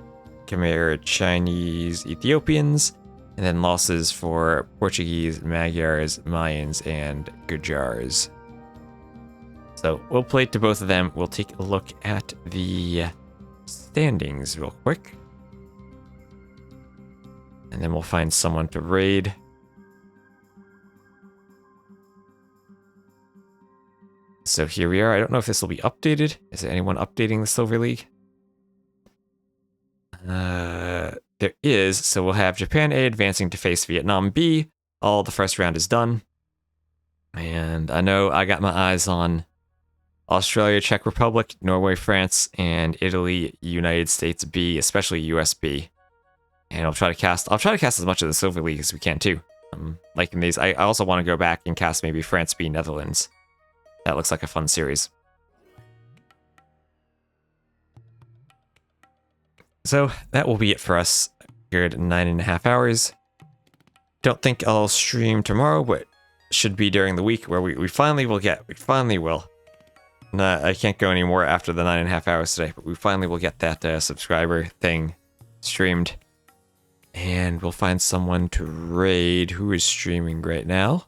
Khmer, Chinese, Ethiopians. And then losses for Portuguese, Magyars, Mayans, and Gujars. So we'll play to both of them. We'll take a look at the standings real quick. And then we'll find someone to raid. So here we are. I don't know if this will be updated. Is there anyone updating the Silver League? There is. So we'll have Japan A advancing to face Vietnam B. All the first round is done. And I know I got my eyes on Australia, Czech Republic, Norway, France, and Italy, United States B, especially US B. And I'll try to cast as much of the Silver League as we can too. Liking these. I also want to go back and cast maybe France B, Netherlands. That looks like a fun series. So that will be it for us. Good 9.5 hours. Don't think I'll stream tomorrow, but should be during the week where we finally will get. We finally will. Nah, I can't go anymore after the 9.5 hours today, but we finally will get that subscriber thing streamed. And we'll find someone to raid who is streaming right now.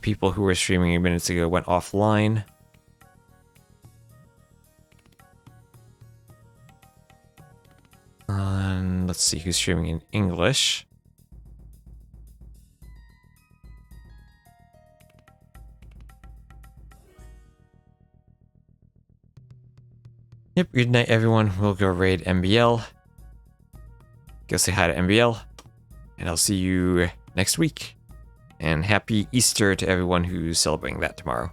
People who were streaming minutes ago went offline. Let's see who's streaming in English. Yep, good night everyone. We'll go raid MBL. Go say hi to MBL. And I'll see you next week. And happy Easter to everyone who's celebrating that tomorrow.